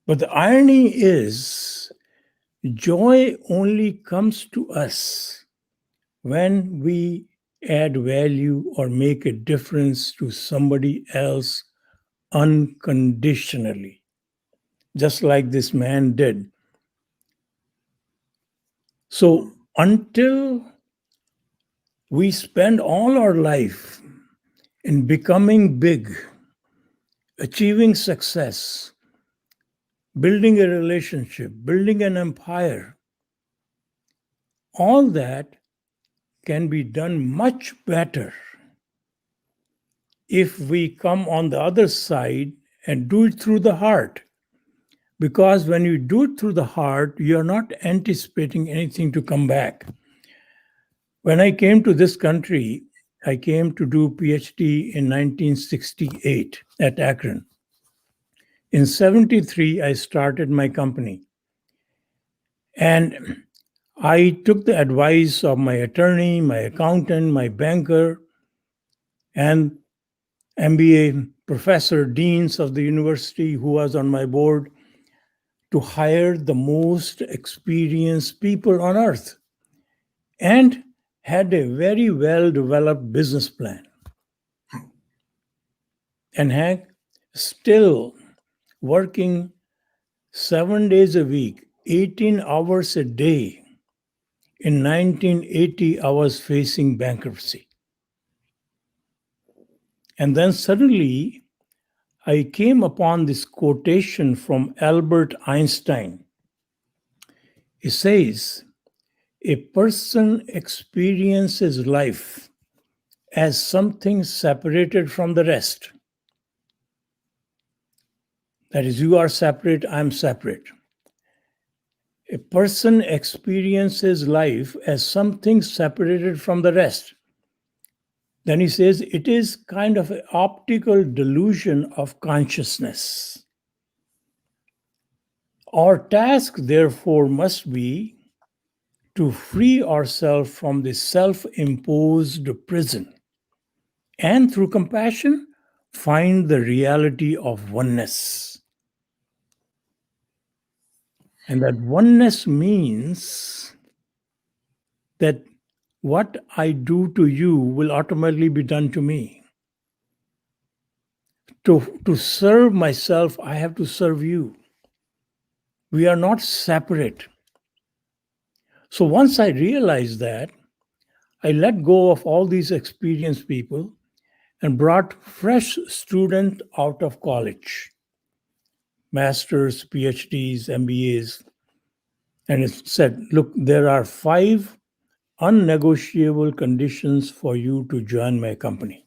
But the irony is, joy only comes to us when we add value or make a difference to somebody else unconditionally, just like this man did. So until we spend all our life in becoming big, achieving success, building a relationship, building an empire, all that can be done much better if we come on the other side and do it through the heart. Because when you do it through the heart, you're not anticipating anything to come back. When I came to this country, I came to do PhD in 1968 at Akron. In 73, I started my company. And I took the advice of my attorney, my accountant, my banker, and MBA professor, deans of the university who was on my board, to hire the most experienced people on earth. And had a very well developed business plan. And Hank, still working 7 days a week, 18 hours a day. In 1980, I was facing bankruptcy. And then suddenly, I came upon this quotation from Albert Einstein. It says, "A person experiences life as something separated from the rest." That is, you are separate, I'm separate. A person experiences life as something separated from the rest. Then he says it is kind of an optical delusion of consciousness. Our task, therefore, must be to free ourselves from this self-imposed prison and through compassion, find the reality of oneness. And that oneness means that what I do to you will ultimately be done to me. To serve myself, I have to serve you. We are not separate. So once I realized that, I let go of all these experienced people and brought fresh students out of college, masters, PhDs, MBAs, and it said, look, there are 5 unnegotiable conditions for you to join my company.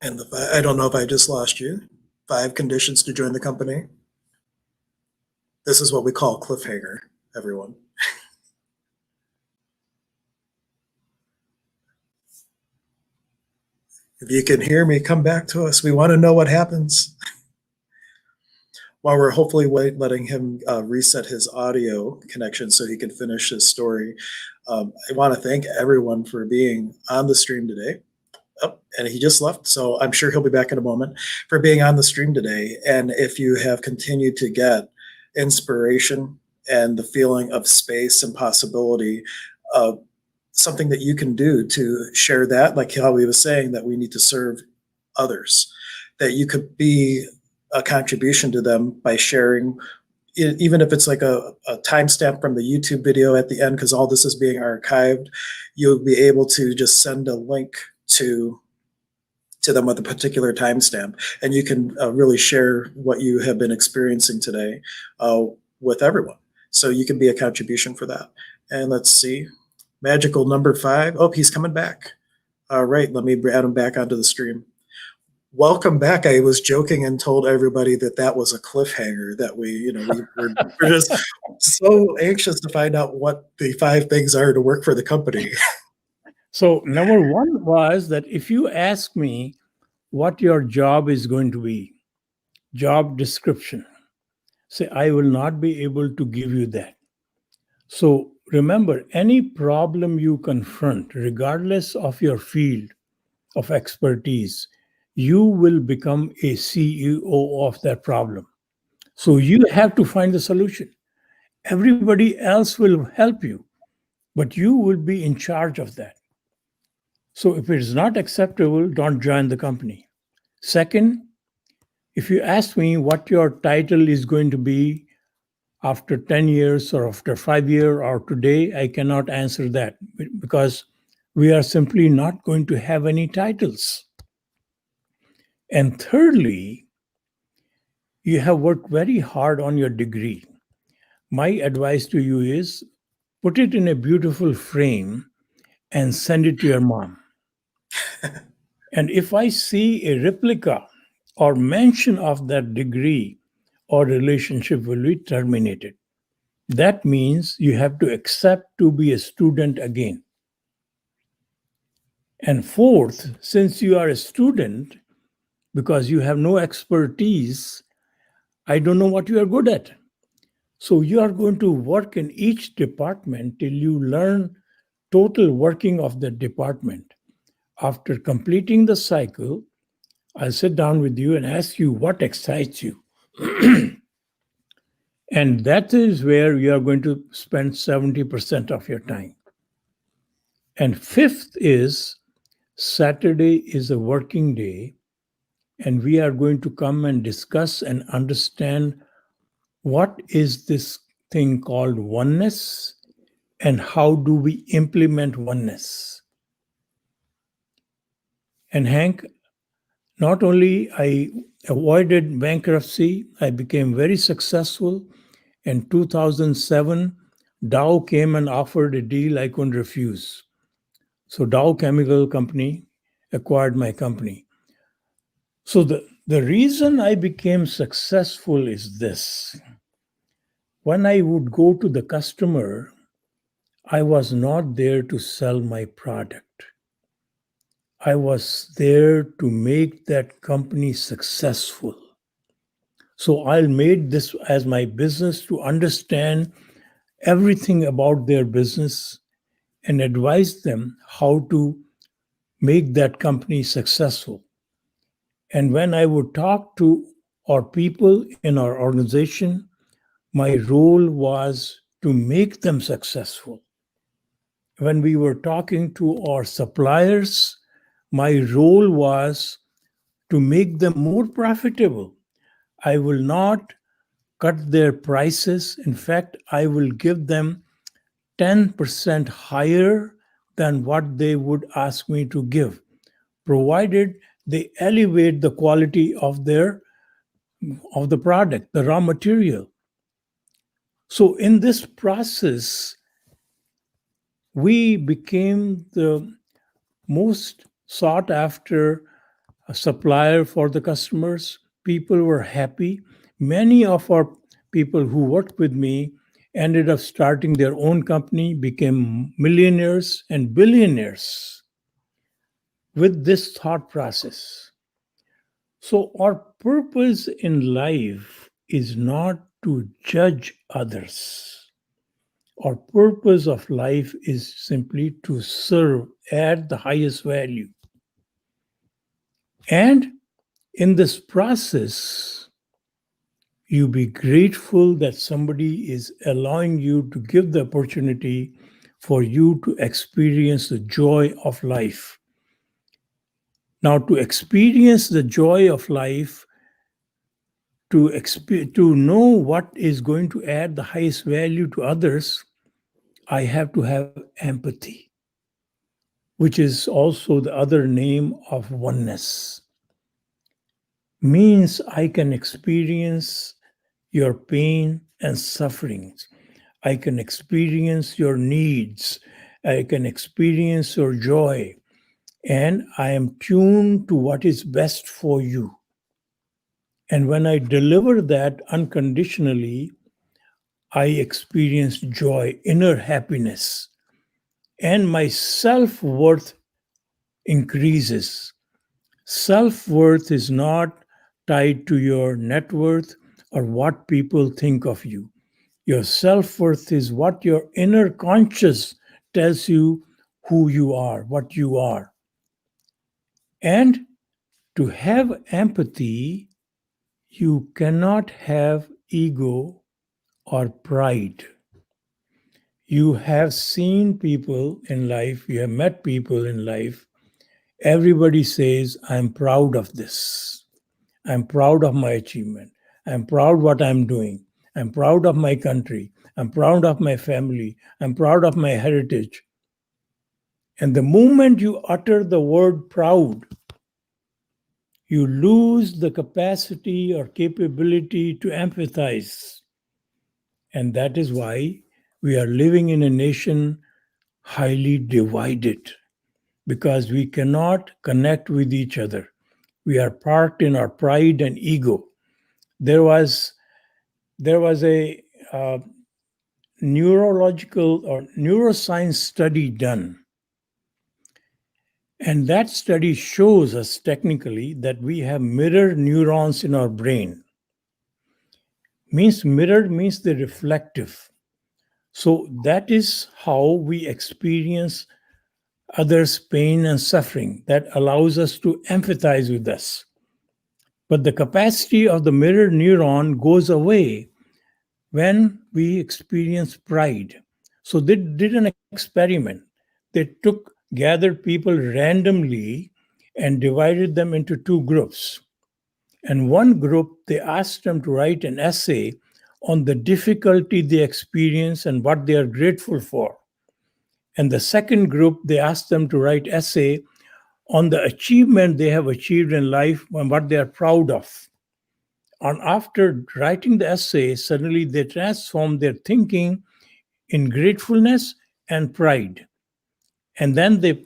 And I don't know if I just lost you. 5 conditions to join the company. This is what we call cliffhanger, everyone. If you can hear me, come back to us. We want to know what happens. While we're hopefully letting him reset his audio connection so he can finish his story, I want to thank everyone for being on the stream today. Oh, and he just left, so I'm sure he'll be back in a moment, for being on the stream today. And if you have continued to get inspiration and the feeling of space and possibility, something that you can do to share that, like how he was saying that we need to serve others, that you could be a contribution to them by sharing, even if it's like a timestamp from the YouTube video at the end, because all this is being archived, you'll be able to just send a link to them with a particular timestamp, and you can really share what you have been experiencing today with everyone. So you can be a contribution for that. And let's see, magical number 5. Oh, he's coming back. All right, let me add him back onto the stream. Welcome back. I was joking and told everybody that that was a cliffhanger, that we're just so anxious to find out what the 5 things are to work for the company. So number 1 was that if you ask me what your job is going to be, job description, say, I will not be able to give you that. So remember, any problem you confront, regardless of your field of expertise, you will become a CEO of that problem. So you have to find the solution. Everybody else will help you, but you will be in charge of that. So if it is not acceptable, don't join the company. Second, if you ask me what your title is going to be after 10 years or after 5 years or today, I cannot answer that because we are simply not going to have any titles. And thirdly, you have worked very hard on your degree. My advice to you is put it in a beautiful frame and send it to your mom. And if I see a replica or mention of that degree or relationship will be terminated, that means you have to accept to be a student again. And fourth, since you are a student, because you have no expertise, I don't know what you are good at. So you are going to work in each department till you learn total working of the department. After completing the cycle, I'll sit down with you and ask you what excites you. And that is where you are going to spend 70% of your time. And fifth is Saturday is a working day, and we are going to come and discuss and understand what is this thing called oneness and how do we implement oneness. And Hank, not only I avoided bankruptcy, I became very successful. In 2007, Dow came and offered a deal I couldn't refuse. So Dow Chemical Company acquired my company. So the reason I became successful is this. When I would go to the customer, I was not there to sell my product. I was there to make that company successful. So I made this as my business to understand everything about their business and advise them how to make that company successful. And when I would talk to our people in our organization, my role was to make them successful. When we were talking to our suppliers, my role was to make them more profitable. I will not cut their prices. In fact, I will give them 10% higher than what they would ask me to give, provided they elevate the quality of the product, the raw material. So in this process, we became the most sought after supplier for the customers. People were happy. Many of our people who worked with me ended up starting their own company, became millionaires and billionaires with this thought process. So our purpose in life is not to judge others. Our purpose of life is simply to serve, add the highest value. And in this process, you be grateful that somebody is allowing you to give the opportunity for you to experience the joy of life. Now, to experience the joy of life, to know what is going to add the highest value to others, I have to have empathy, which is also the other name of oneness. Means I can experience your pain and sufferings. I can experience your needs. I can experience your joy. And I am tuned to what is best for you. And when I deliver that unconditionally, I experience joy, inner happiness, and my self-worth increases. Self-worth is not tied to your net worth or what people think of you. Your self-worth is what your inner conscious tells you who you are, what you are. And to have empathy, you cannot have ego or pride. You have seen people in life, you have met people in life. Everybody says, I'm proud of this. I'm proud of my achievement. I'm proud what I'm doing. I'm proud of my country. I'm proud of my family. I'm proud of my heritage. And the moment you utter the word proud, you lose the capacity or capability to empathize. And that is why we are living in a nation highly divided, because we cannot connect with each other. We are parked in our pride and ego. There was a neurological or neuroscience study done. And that study shows us technically that we have mirror neurons in our brain. Mirror means the reflective. So that is how we experience others' pain and suffering. That allows us to empathize with us. But the capacity of the mirror neuron goes away when we experience pride. So they did an experiment. They gathered people randomly and divided them into two groups. And one group, they asked them to write an essay on the difficulty they experience and what they are grateful for. And the second group, they asked them to write essay on the achievement they have achieved in life and what they are proud of. And after writing the essay, suddenly they transformed their thinking in gratefulness and pride. And then they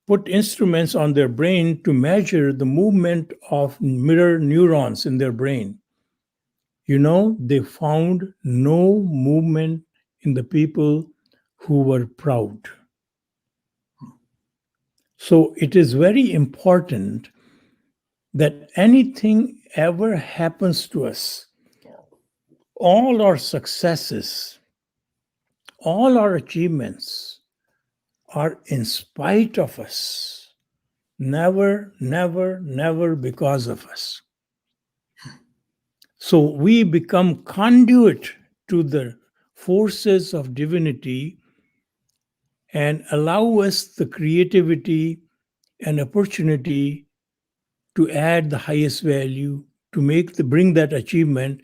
put instruments on their brain to measure the movement of mirror neurons in their brain. You know, they found no movement in the people who were proud. So it is very important that anything ever happens to us, all our successes, all our achievements are in spite of us. Never, never, never because of us. So we become conduit to the forces of divinity and allow us the creativity and opportunity to add the highest value, to bring that achievement,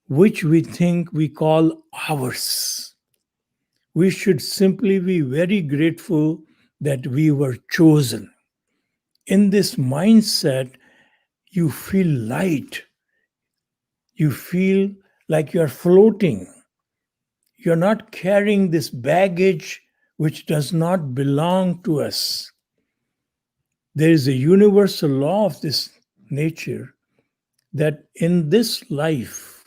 which we think we call ours. We should simply be very grateful that we were chosen. In this mindset, you feel light. You feel like you're floating. You're not carrying this baggage which does not belong to us. There is a universal law of this nature that in this life,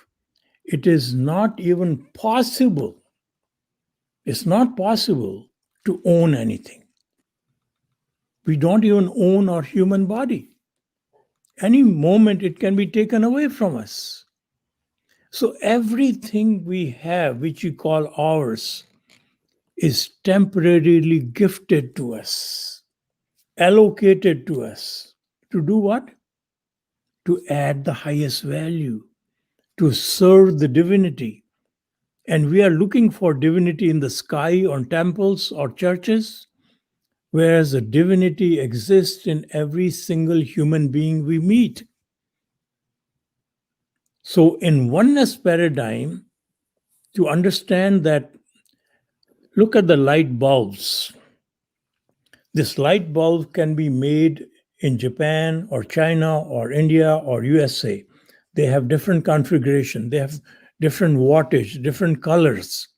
it is not even possible. It's not possible to own anything. We don't even own our human body. Any moment it can be taken away from us. So everything we have, which we call ours, is temporarily gifted to us, allocated to us. To do what? To add the highest value, to serve the divinity. And we are looking for divinity in the sky, on temples or churches, whereas the divinity exists in every single human being we meet. So in oneness paradigm, to understand that, look at the light bulbs. This light bulb can be made in Japan or China or India or USA. They have different configuration. They have different wattage, different colors.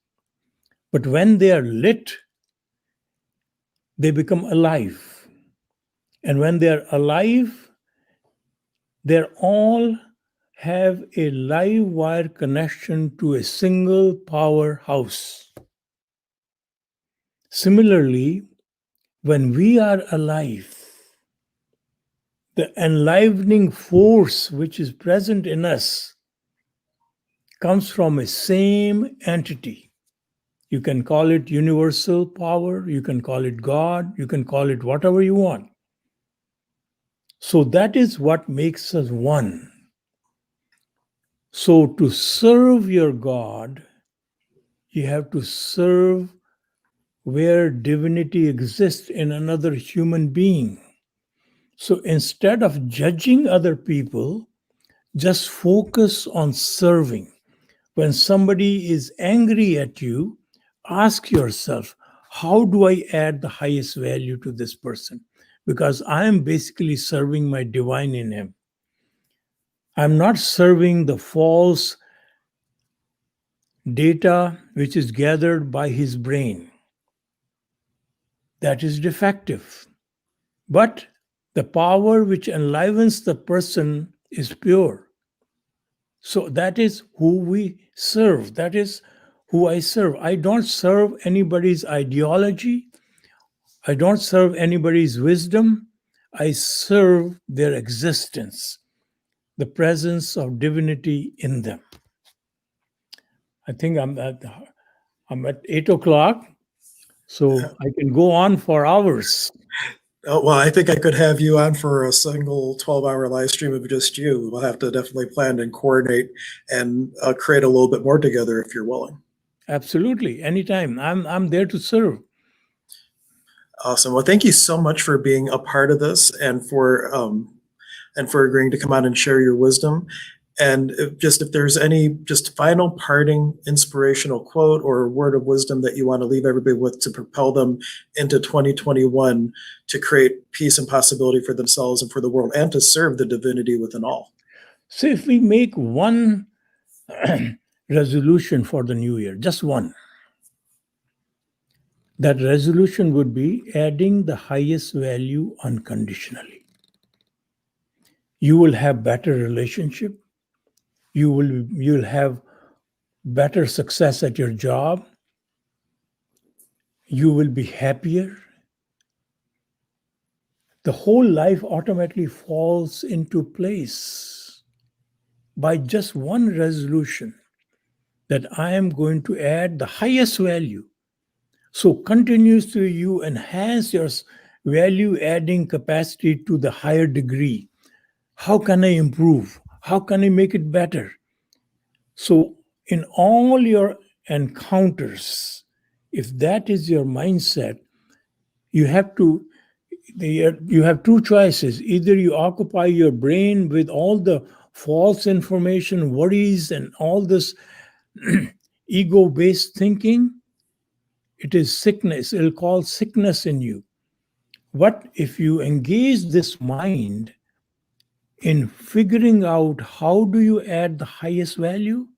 But when they are lit, they become alive. And when they are alive, they all have a live wire connection to a single powerhouse. Similarly, when we are alive, the enlivening force which is present in us comes from a same entity. You can call it universal power, you can call it God, you can call it whatever you want. So that is what makes us one. So to serve your God, you have to serve where divinity exists in another human being. So instead of judging other people, just focus on serving. When somebody is angry at you, ask yourself, how do I add the highest value to this person? Because I am basically serving my divine in him. I'm not serving the false data which is gathered by his brain. That is defective. But the power which enlivens the person is pure. So that is who we serve. That is who I serve. I don't serve anybody's ideology. I don't serve anybody's wisdom. I serve their existence, the presence of divinity in them. I think I'm at 8 o'clock, so I can go on for hours. Oh, well, I think I could have you on for a single 12-hour live stream of just you. We'll have to definitely plan and coordinate and create a little bit more together if you're willing. Absolutely. Anytime. I'm there to serve. Awesome. Well, thank you so much for being a part of this and for agreeing to come on and share your wisdom. And if there's any just final parting inspirational quote or word of wisdom that you want to leave everybody with to propel them into 2021 to create peace and possibility for themselves and for the world and to serve the divinity within all. So if we make one resolution for the new year, just one, that resolution would be adding the highest value unconditionally. You will have better relationship. You'll have better success at your job. You will be happier. The whole life automatically falls into place by just one resolution that I am going to add the highest value. So continuously you enhance your value adding capacity to the higher degree. How can I improve? How can I make it better? So in all your encounters, if that is your mindset, you have two choices. Either you occupy your brain with all the false information, worries, and all this ego-based thinking. It is sickness. It'll cause sickness in you. What if you engage this mind in figuring out how do you add the highest value?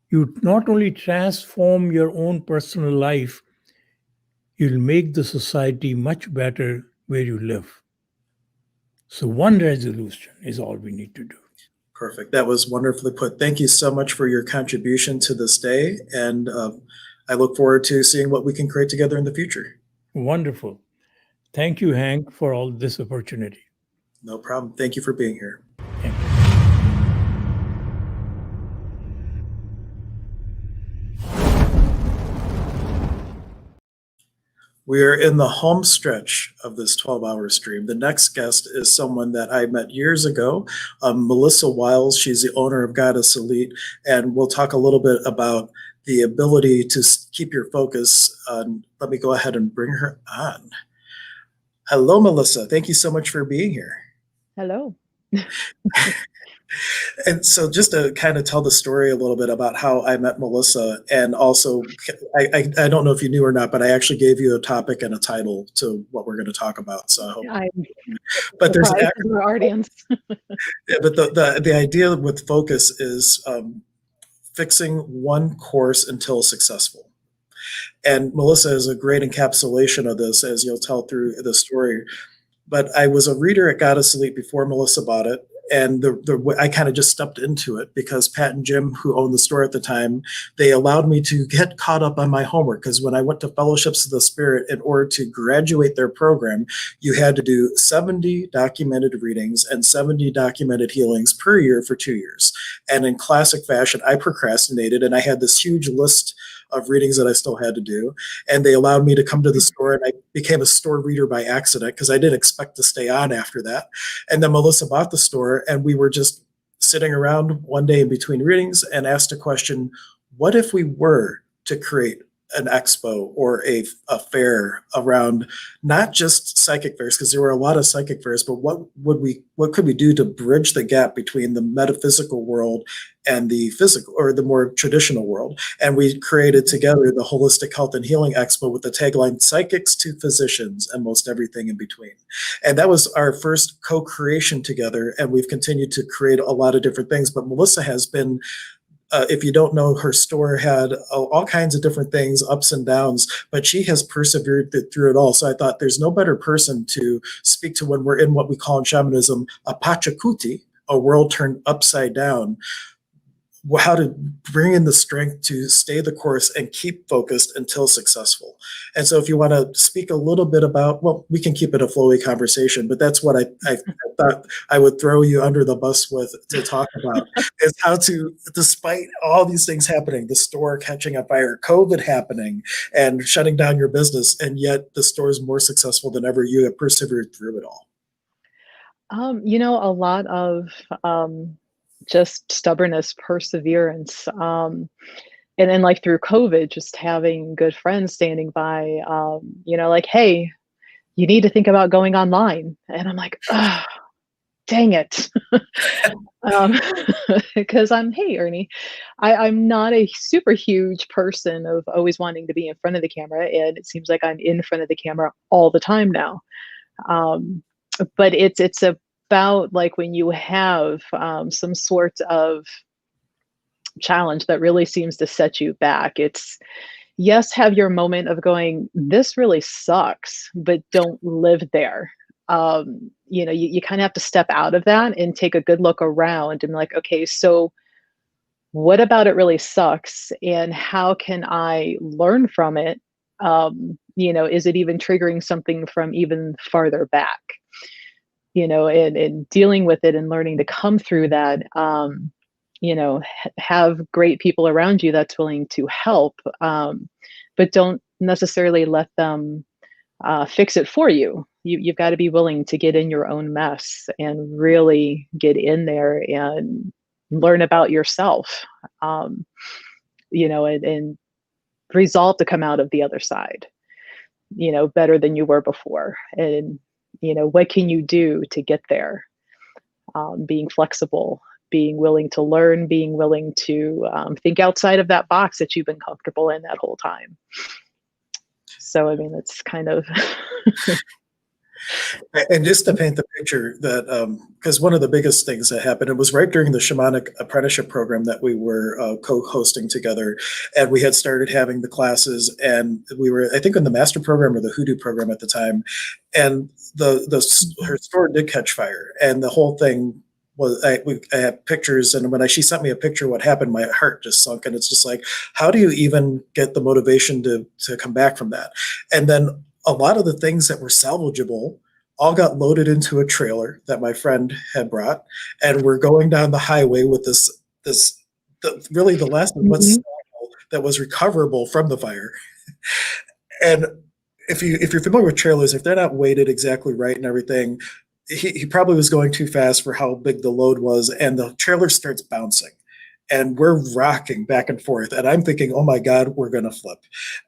You not only transform your own personal life, you'll make the society much better where you live. So one resolution is all we need to do. Perfect. That was wonderfully put. Thank you so much for your contribution to this day. And I look forward to seeing what we can create together in the future. Wonderful. Thank you, Hank, for all this opportunity. No problem. Thank you for being here. We are in the home stretch of this 12-hour stream. The next guest is someone that I met years ago, Melissa Wiles. She's the owner of Goddess Elite, and we'll talk a little bit about the ability to keep your focus on. Let me go ahead and bring her on. Hello, Melissa. Thank you so much for being here. Hello. And so just to kind of tell the story a little bit about how I met Melissa, and also, I don't know if you knew or not, but I actually gave you a topic and a title to what we're going to talk about. So I hope. But there's our audience. Yeah, but the idea with focus is fixing one course until successful. And Melissa is a great encapsulation of this, as you'll tell through the story. But I was a reader at Goddess Elite before Melissa bought it. And I kind of just stepped into it because Pat and Jim, who owned the store at the time, they allowed me to get caught up on my homework. Because when I went to Fellowships of the Spirit, in order to graduate their program, you had to do 70 documented readings and 70 documented healings per year for 2 years. And in classic fashion, I procrastinated, and I had this huge list of readings that I still had to do. And they allowed me to come to the store, and I became a store reader by accident because I didn't expect to stay on after that. And then Melissa bought the store, and we were just sitting around one day in between readings and asked a question: what if we were to create an expo or a fair around not just psychic fairs, because there were a lot of psychic fairs, but what could we do to bridge the gap between the metaphysical world and the physical or the more traditional world? And we created together the Holistic Health and Healing Expo with the tagline "Psychics to Physicians and Most Everything in Between." And that was our first co-creation together. And we've continued to create a lot of different things, but Melissa has been, if you don't know, her store had all kinds of different things, ups and downs, but she has persevered through it all. So I thought there's no better person to speak to when we're in what we call in shamanism a pachacuti, a world turned upside down. how to bring in the strength to stay the course and keep focused until successful. And so if you want to speak a little bit about, well, we can keep it a flowy conversation, but that's what I thought I would throw you under the bus with to talk about is how to, despite all these things happening, the store catching on fire, COVID happening and shutting down your business, and yet the store is more successful than ever. You have persevered through it all. A lot of just stubbornness, perseverance, and then like through COVID, just having good friends standing by, like, hey, you need to think about going online. And I'm like, oh, dang it. Because hey, Ernie, I'm not a super huge person of always wanting to be in front of the camera. And it seems like I'm in front of the camera all the time now. But it's about like when you have some sort of challenge that really seems to set you back. It's, yes, have your moment of going, this really sucks, but don't live there. You kind of have to step out of that and take a good look around and be like, okay, so what about it really sucks? And how can I learn from it? Is it even triggering something from even farther back? And dealing with it and learning to come through that, have great people around you that's willing to help, but don't necessarily let them fix it for you. You've got to be willing to get in your own mess and really get in there and learn about yourself, and resolve to come out of the other side, better than you were before. And what can you do to get there? Being flexible, being willing to learn, being willing to think outside of that box that you've been comfortable in that whole time. So, I mean, it's kind of. And just to paint the picture that, because one of the biggest things that happened, it was right during the shamanic apprenticeship program that we were co-hosting together, and we had started having the classes, and we were, I think, in the master program or the hoodoo program at the time, and her store did catch fire, and the whole thing was, I had pictures, and when she sent me a picture of what happened, my heart just sunk, and it's just like, how do you even get the motivation to come back from that? And then a lot of the things that were salvageable all got loaded into a trailer that my friend had brought, and we're going down the highway with really the last of what's that was recoverable from the fire. And if you're familiar with trailers, if they're not weighted exactly right and everything, he probably was going too fast for how big the load was, and the trailer starts bouncing. And we're rocking back and forth. And I'm thinking, oh my God, we're going to flip.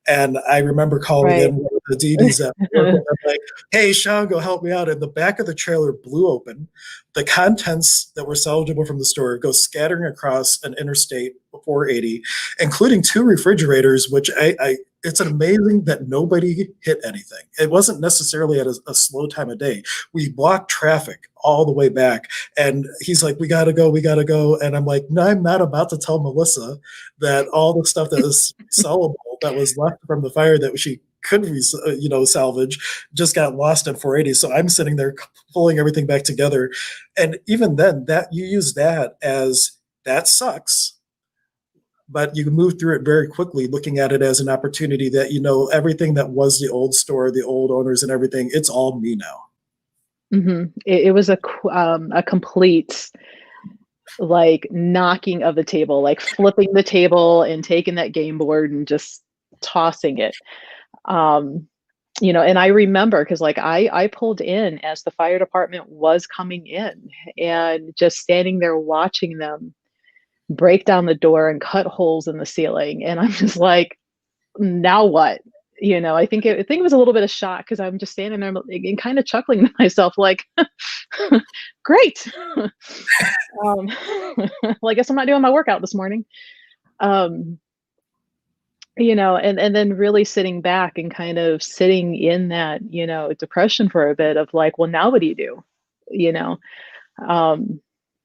And I remember calling in one of the DDs at work, and I'm like, hey, Sean, go help me out. And the back of the trailer blew open. The contents that were salvageable from the store go scattering across an interstate 480, including 2 refrigerators, which it's amazing that nobody hit anything. It wasn't necessarily at a slow time of day. We blocked traffic all the way back. And he's like, we got to go. And I'm like, no, I'm not about to tell Melissa that all the stuff that was sellable, that was left from the fire that she could salvage, just got lost at 480. So I'm sitting there pulling everything back together. And even then, that you use that as, that sucks, but you can move through it very quickly, looking at it as an opportunity that, everything that was the old store, the old owners and everything, it's all me now. Mm-hmm. It was a complete like knocking of the table, like flipping the table and taking that game board and just tossing it. And I remember, because like I pulled in as the fire department was coming in, and just standing there watching them break down the door and cut holes in the ceiling. And I'm just like, now what? I think it was a little bit of shock, because I'm just standing there and kind of chuckling to myself, like, great. Well, I guess I'm not doing my workout this morning. And then really sitting back and kind of sitting in that, depression for a bit of like, well, now what do you do?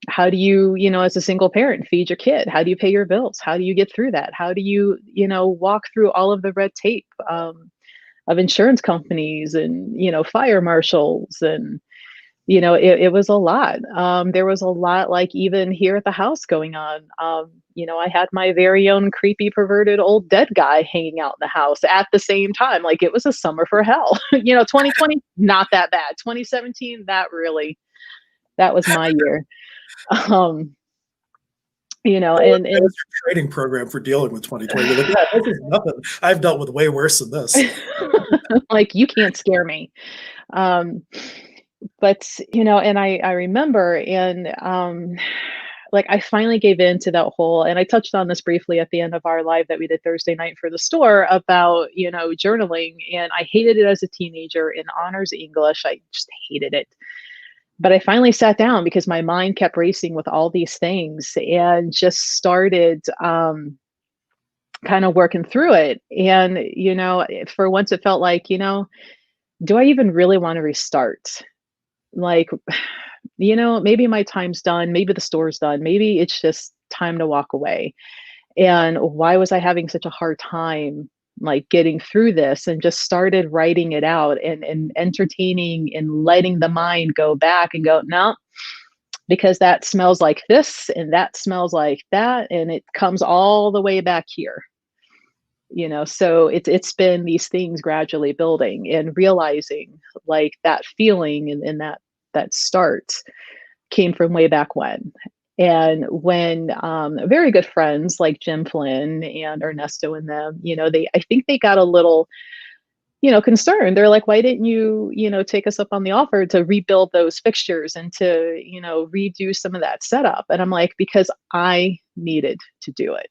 How do you, as a single parent, feed your kid? How do you pay your bills? How do you get through that? How do you, walk through all of the red tape of insurance companies and, fire marshals and, it was a lot. There was a lot, like even here at the house going on. I had my very own creepy, perverted old dead guy hanging out in the house at the same time. Like it was a summer for hell. 2020, not that bad. 2017, that was my year. And That was your training program for dealing with 2020. You're like, yeah, this is nothing. I've dealt with way worse than this. like, you can't scare me. But and I remember, and like I finally gave in to that whole, and I touched on this briefly at the end of our live that we did Thursday night for the store about journaling, and I hated it as a teenager in honors English. I just hated it. But I finally sat down because my mind kept racing with all these things, and just started kind of working through it. And for once it felt like, do I even really want to restart? Like, maybe my time's done, maybe the store's done, maybe it's just time to walk away. And why was I having such a hard time like getting through this? And just started writing it out and entertaining and letting the mind go back and go, no, because that smells like this and that smells like that, and it comes all the way back here. So it's been these things gradually building and realizing like that feeling and that start came from way back when. And when very good friends like Jim Flynn and Ernesto and them, I think they got a little, concerned. They're like, why didn't you, take us up on the offer to rebuild those fixtures and to, redo some of that setup? And I'm like, because I needed to do it.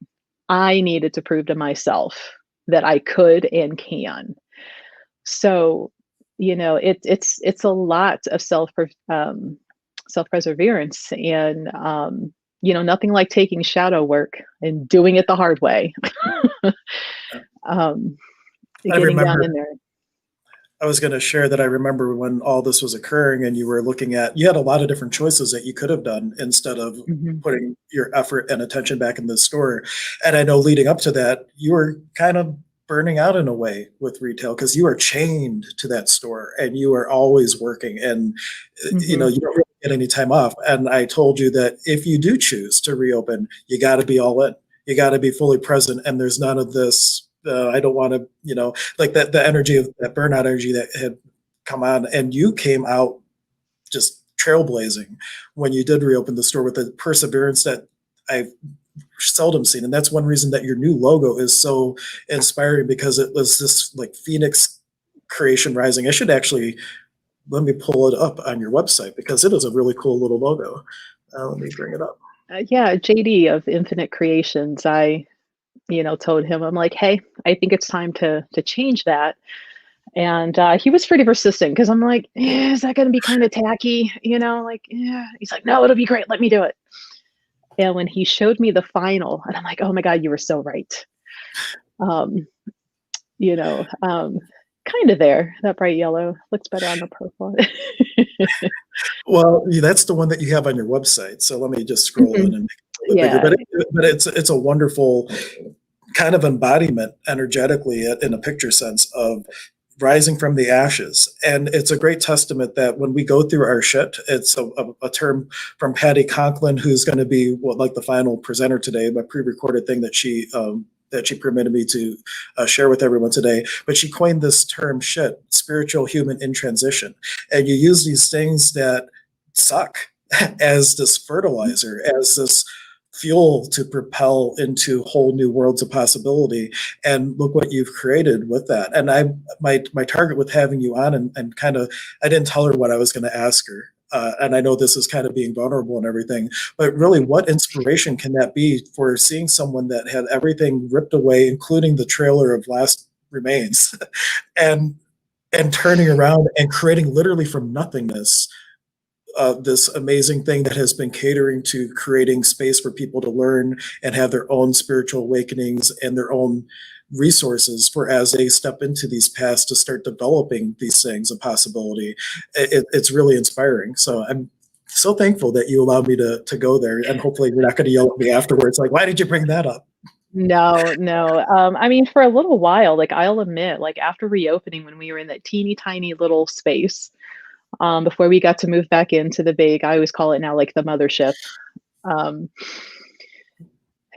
I needed to prove to myself that I could and can. So, it's a lot of self-perseverance, and nothing like taking shadow work and doing it the hard way. Getting down in there. I was going to share that I remember when all this was occurring and you were looking at, you had a lot of different choices that you could have done instead of putting your effort and attention back in the store. And I know leading up to that, you were kind of burning out in a way with retail because you are chained to that store and you are always working, and you don't really get any time off. And I told you that if you do choose to reopen, you got to be all in. You got to be fully present, and there's none of this I don't want to, like that, the energy of that burnout energy that had come on, and you came out just trailblazing when you did reopen the store with the perseverance that I've seldom seen. And that's one reason that your new logo is so inspiring, because it was this like Phoenix creation rising. I should actually, let me pull it up on your website because it is a really cool little logo. Let me bring it up. Yeah, JD of Infinite Creations, I told him, I'm like, hey, I think it's time to change that. And he was pretty persistent because I'm like, is that going to be kind of tacky? Like, yeah. He's like, no, it'll be great. Let me do it. And when he showed me the final, and I'm like, oh my God, you were so right. Kind of there. That bright yellow looks better on the purple. Well, that's the one that you have on your website. So let me just scroll in and make it a little bigger. But it's a wonderful kind of embodiment energetically in a picture sense of rising from the ashes. And it's a great testament that when we go through our shit, it's a term from Patty Conklin, who's going to be like the final presenter today, my pre-recorded thing that she permitted me to share with everyone today. But she coined this term shit, spiritual human in transition. And you use these things that suck as this fertilizer, as this fuel to propel into whole new worlds of possibility. And look what you've created with that. And my target with having you on and kind of, I didn't tell her what I was going to ask her. And I know this is kind of being vulnerable and everything, but really what inspiration can that be for seeing someone that had everything ripped away, including the trailer of Last Remains, and turning around and creating literally from nothingness this amazing thing that has been catering to creating space for people to learn and have their own spiritual awakenings and their own resources for as they step into these paths to start developing these things of possibility. It's really inspiring. So I'm so thankful that you allowed me to go there, and hopefully you're not going to yell at me afterwards like, why did you bring that up? No. I mean, for a little while, like I'll admit, like after reopening, when we were in that teeny tiny little space, before we got to move back into the Vague. I always call it now like the mothership.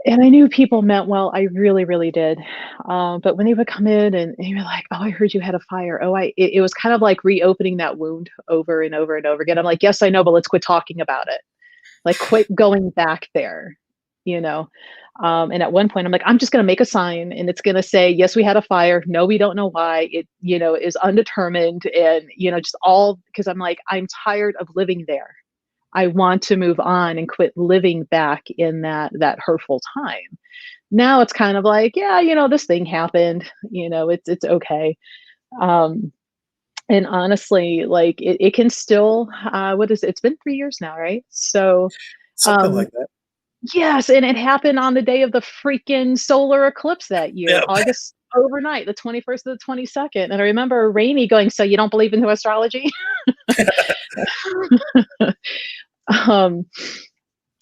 And I knew people meant well. I really, really did. But when they would come in and you were like, "Oh, I heard you had a fire." Oh, it was kind of like reopening that wound over and over and over again. I'm like, "Yes, I know, but let's quit talking about it. Like, quit going back there." You know. And at one point, I'm like, "I'm just going to make a sign, and it's going to say, yes, we had a fire. No, we don't know why. It, is undetermined, and just all because I'm like, I'm tired of living there. I want to move on and quit living back in that hurtful time." Now it's kind of like, yeah, this thing happened. It's okay. And honestly, like it can still. What is it? It's been 3 years now, right? So. Something like that. Yes, and it happened on the day of the freaking solar eclipse that year, Yep. August overnight, the 21st to the 22nd. And I remember Rainey going, "So you don't believe into astrology?"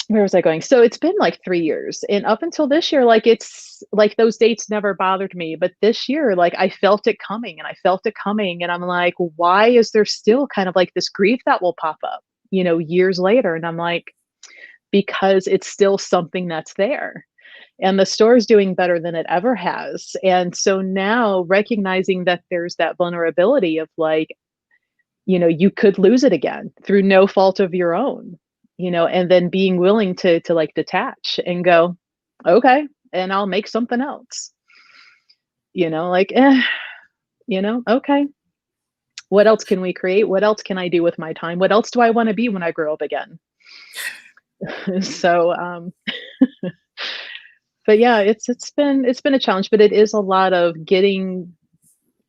Where was I going? So it's been like 3 years, and up until this year, like it's like those dates never bothered me, but this year, like I felt it coming, and I'm like, why is there still kind of like this grief that will pop up, years later? And I'm like, because it's still something that's there. And the store is doing better than it ever has. And so now recognizing that there's that vulnerability of like, you could lose it again through no fault of your own, and then being willing to like detach and go, okay, and I'll make something else, okay. What else can we create? What else can I do with my time? What else do I want to be when I grow up again? So, but yeah, it's been a challenge, but it is a lot of getting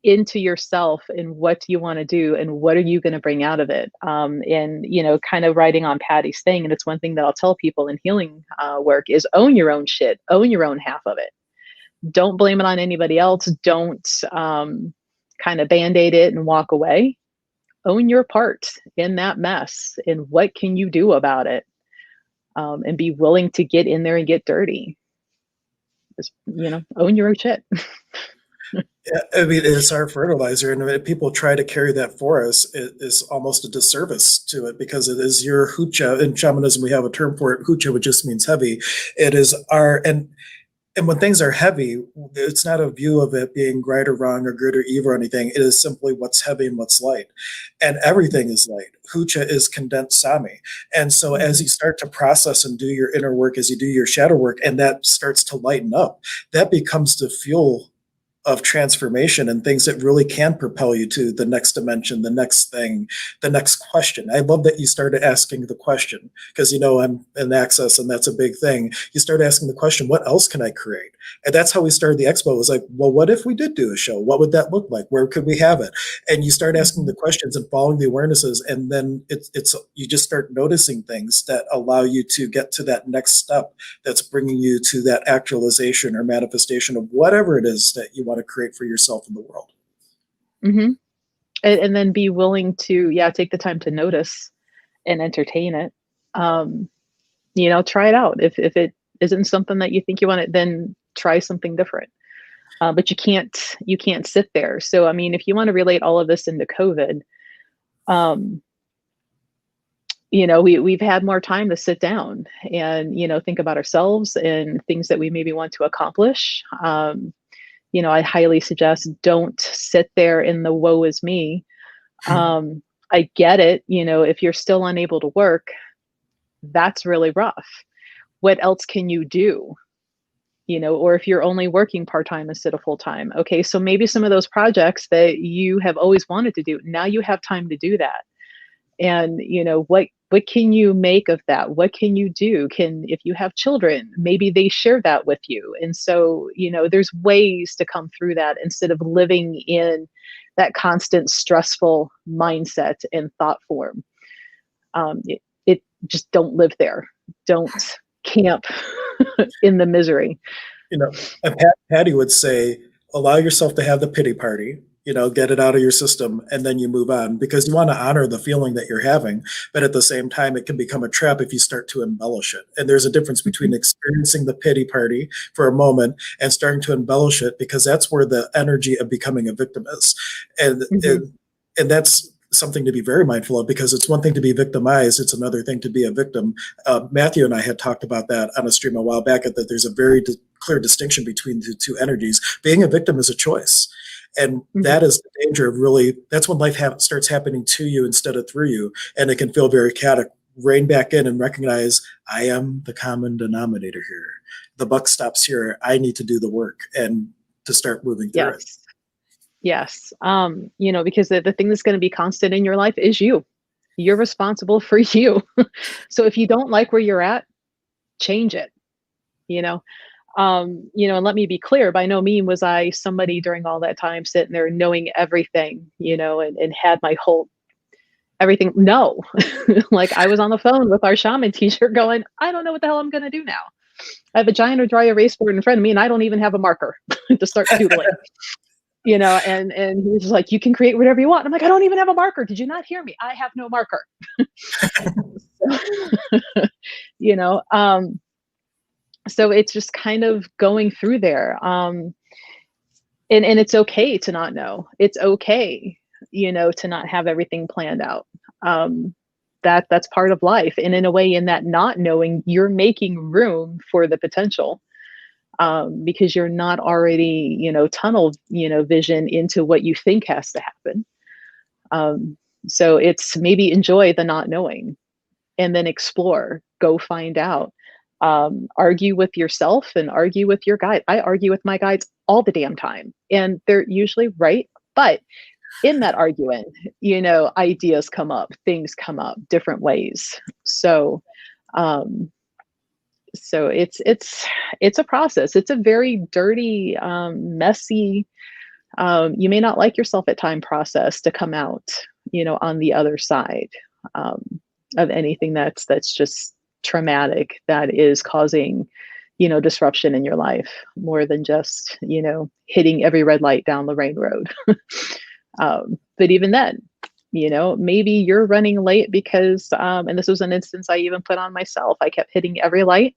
into yourself and what do you want to do and what are you going to bring out of it? And kind of riding on Patty's thing. And it's one thing that I'll tell people in healing work is own your own shit, own your own half of it. Don't blame it on anybody else. Don't kind of band-aid it and walk away. Own your part in that mess and what can you do about it? And be willing to get in there and get dirty. Just, own your own shit. Yeah, I mean, it's our fertilizer, and if people try to carry that for us, it is almost a disservice to it because it is your hucha. In shamanism, we have a term for it, hucha, which just means heavy. It is and when things are heavy, it's not a view of it being right or wrong or good or evil or anything. It is simply what's heavy and what's light. And everything is light. Hucha is condensed Sami. And so as you start to process and do your inner work, as you do your shadow work, and that starts to lighten up, that becomes the fuel of transformation and things that really can propel you to the next dimension, the next thing, the next question. I love that you started asking the question because, I'm in Access and that's a big thing. You start asking the question, what else can I create? And that's how we started the expo. It was like, well, what if we did do a show? What would that look like? Where could we have it? And you start asking the questions and following the awarenesses. And then you just start noticing things that allow you to get to that next step that's bringing you to that actualization or manifestation of whatever it is that you want to create for yourself in the world. Mm-hmm. And then be willing to, take the time to notice and entertain it. Try it out. If it isn't something that you think you want it, then try something different. But you can't sit there. So, I mean, if you want to relate all of this into COVID, we've had more time to sit down and, think about ourselves and things that we maybe want to accomplish. I highly suggest don't sit there in the woe is me. I get it. If you're still unable to work, that's really rough. What else can you do? Or if you're only working part-time instead of full-time. Okay, so maybe some of those projects that you have always wanted to do, now you have time to do that. And, what can you make of that? What can you do? If you have children, maybe they share that with you. And so, there's ways to come through that instead of living in that constant stressful mindset and thought form. It just don't live there. Don't camp in the misery. And Patty would say, allow yourself to have the pity party, get it out of your system, and then you move on because you want to honor the feeling that you're having. But at the same time, it can become a trap if you start to embellish it. And there's a difference between experiencing the pity party for a moment and starting to embellish it because that's where the energy of becoming a victim is. And that's something to be very mindful of, because it's one thing to be victimized, it's another thing to be a victim. Matthew and I had talked about that on a stream a while back, that there's a very clear distinction between the two energies. Being a victim is a choice. And that is the danger of really, that's when life starts happening to you instead of through you. And it can feel very chaotic. Rein back in and recognize, I am the common denominator here. The buck stops here. I need to do the work and to start moving through it. Yes. You know, because the thing that's going to be constant in your life is you. You're responsible for you. So if you don't like where you're at, change it, you know? And let me be clear, by no means was I somebody during all that time sitting there knowing everything, and had my whole everything. No, like I was on the phone with our shaman teacher going, I don't know what the hell I'm going to do now. I have a giant dry erase board in front of me and I don't even have a marker to start doodling. And he was just like, you can create whatever you want. I'm like, I don't even have a marker. Did you not hear me? I have no marker. So it's just kind of going through there. And it's okay to not know. It's okay, to not have everything planned out. That's part of life. And in a way, in that not knowing, you're making room for the potential. Because you're not already, tunnel, vision into what you think has to happen. So it's maybe enjoy the not knowing and then explore, go find out, argue with yourself and argue with your guide. I argue with my guides all the damn time and they're usually right. But in that arguing, ideas come up, things come up different ways. So it's a process. It's a very dirty, messy, you may not like yourself at time process to come out, on the other side of anything that's just traumatic, that is causing, disruption in your life more than just, hitting every red light down the rain road. But even then, maybe you're running late because, and this was an instance I even put on myself. I kept hitting every light.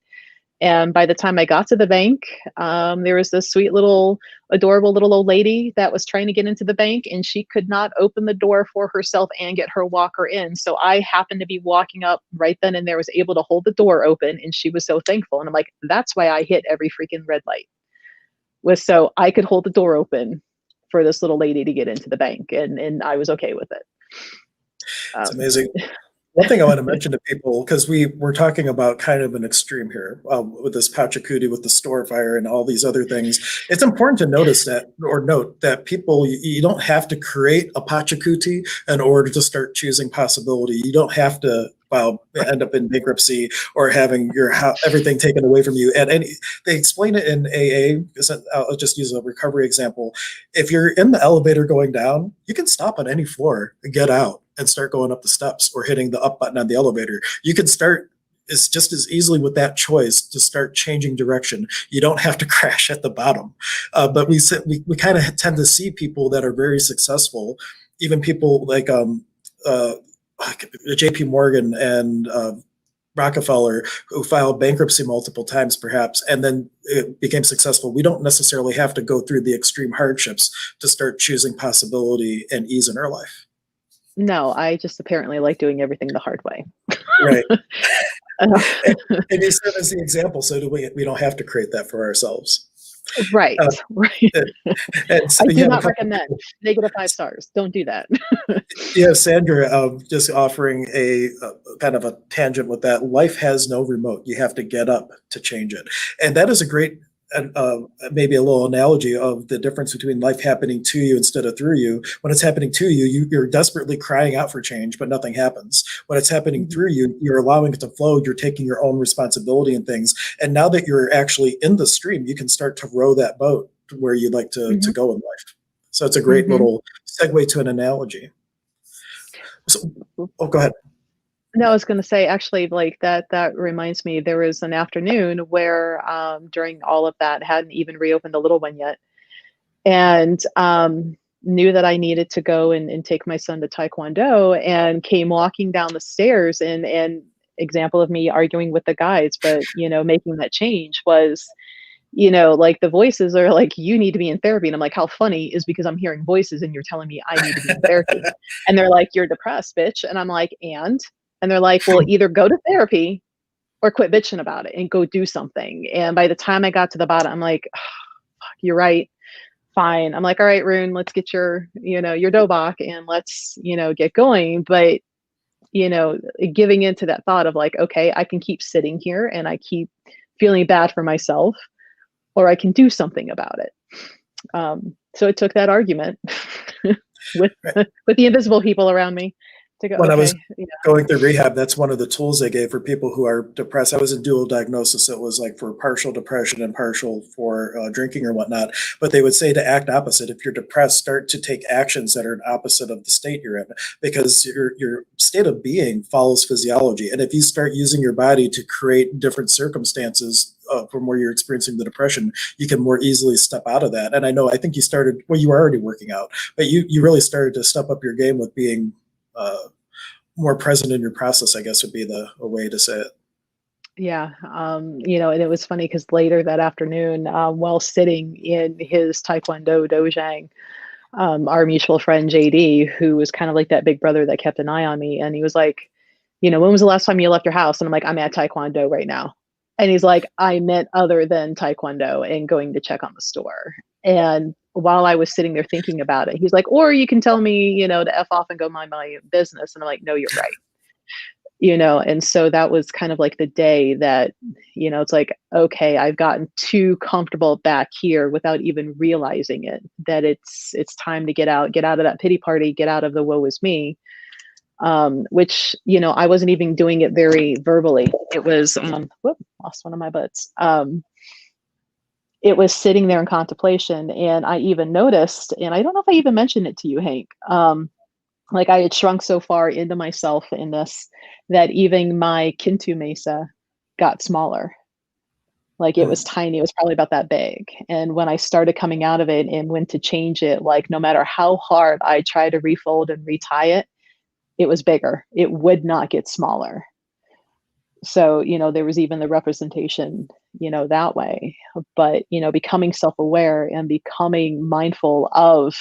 And by the time I got to the bank, there was this sweet little, adorable little old lady that was trying to get into the bank and she could not open the door for herself and get her walker in. So I happened to be walking up right then and there, was able to hold the door open, and she was so thankful. And I'm like, that's why I hit every freaking red light, was so I could hold the door open for this little lady to get into the bank. And I was okay with it. It's amazing. One thing I want to mention to people, because we're talking about kind of an extreme here with this Pachacuti, with the store fire and all these other things. It's important to note that people, you don't have to create a Pachacuti in order to start choosing possibility. You don't have to end up in bankruptcy or having your everything taken away from you. And they explain it in AA. I'll just use a recovery example. If you're in the elevator going down, you can stop on any floor and get out and start going up the steps or hitting the up button on the elevator. You can start, it's just as easily with that choice to start changing direction. You don't have to crash at the bottom. But we kind of tend to see people that are very successful, even people like JP Morgan and Rockefeller, who filed bankruptcy multiple times perhaps, and then it became successful. We don't necessarily have to go through the extreme hardships to start choosing possibility and ease in our life. No, I just apparently like doing everything the hard way. Right. And you serve as the example, so we don't have to create that for ourselves. Right, right. So I do not recommend. -5 stars. Don't do that. Yeah, Sandra, just offering a kind of a tangent with that. Life has no remote. You have to get up to change it. And that is a great, maybe a little analogy of the difference between life happening to you instead of through you. When it's happening to you, you're desperately crying out for change, but nothing happens. When it's happening through you, you're allowing it to flow. You're taking your own responsibility and things. And now that you're actually in the stream, you can start to row that boat to where you'd like to go in life. So it's a great little segue to an analogy. So, go ahead. No, I was going to say, actually, like that reminds me, there was an afternoon where during all of that, hadn't even reopened the little one yet, and knew that I needed to go and take my son to Taekwondo, and came walking down the stairs, and example of me arguing with the guides, but making that change was like the voices are like, you need to be in therapy. And I'm like, how funny is because I'm hearing voices and you're telling me I need to be in therapy. And they're like, you're depressed, bitch. And I'm like, and they're like, well, either go to therapy or quit bitching about it and go do something. And by the time I got to the bottom, I'm like, oh, fuck, you're right. Fine. I'm like, all right, Rune, let's get your Dobok and let's, get going. But, giving into that thought of like, okay, I can keep sitting here and I keep feeling bad for myself, or I can do something about it. So it took that argument with the invisible people around me to go, When I was okay, going through rehab, that's one of the tools they gave for people who are depressed. I was in dual diagnosis. It was like for partial depression and partial for drinking or whatnot. But they would say to act opposite. If you're depressed, start to take actions that are an opposite of the state you're in, because your state of being follows physiology. And if you start using your body to create different circumstances from where you're experiencing the depression, you can more easily step out of that. And I think you started, well, you were already working out, but you really started to step up your game with being more present in your process, I guess would be a way to say it. Yeah. And it was funny because later that afternoon, while sitting in his Taekwondo dojang, our mutual friend JD, who was kind of like that big brother that kept an eye on me, and he was like, when was the last time you left your house? And I'm like, I'm at Taekwondo right now. And he's like, I meant other than Taekwondo and going to check on the store. And while I was sitting there thinking about it, he's like, or you can tell me, to F off and go mind my business. And I'm like, no, you're right. And so that was kind of like the day that, it's like, okay, I've gotten too comfortable back here without even realizing it, that it's time to get out of that pity party, get out of the woe is me. Which, I wasn't even doing it very verbally. It was, lost one of my butts. It was sitting there in contemplation, and I even noticed, and I don't know if I even mentioned it to you, Hank, like I had shrunk so far into myself in this, that even my Kintu Mesa got smaller. Like it was tiny. It was probably about that big. And when I started coming out of it and went to change it, like no matter how hard I tried to refold and retie it, it was bigger. It would not get smaller. So, there was even the representation, that way. But, becoming self-aware and becoming mindful of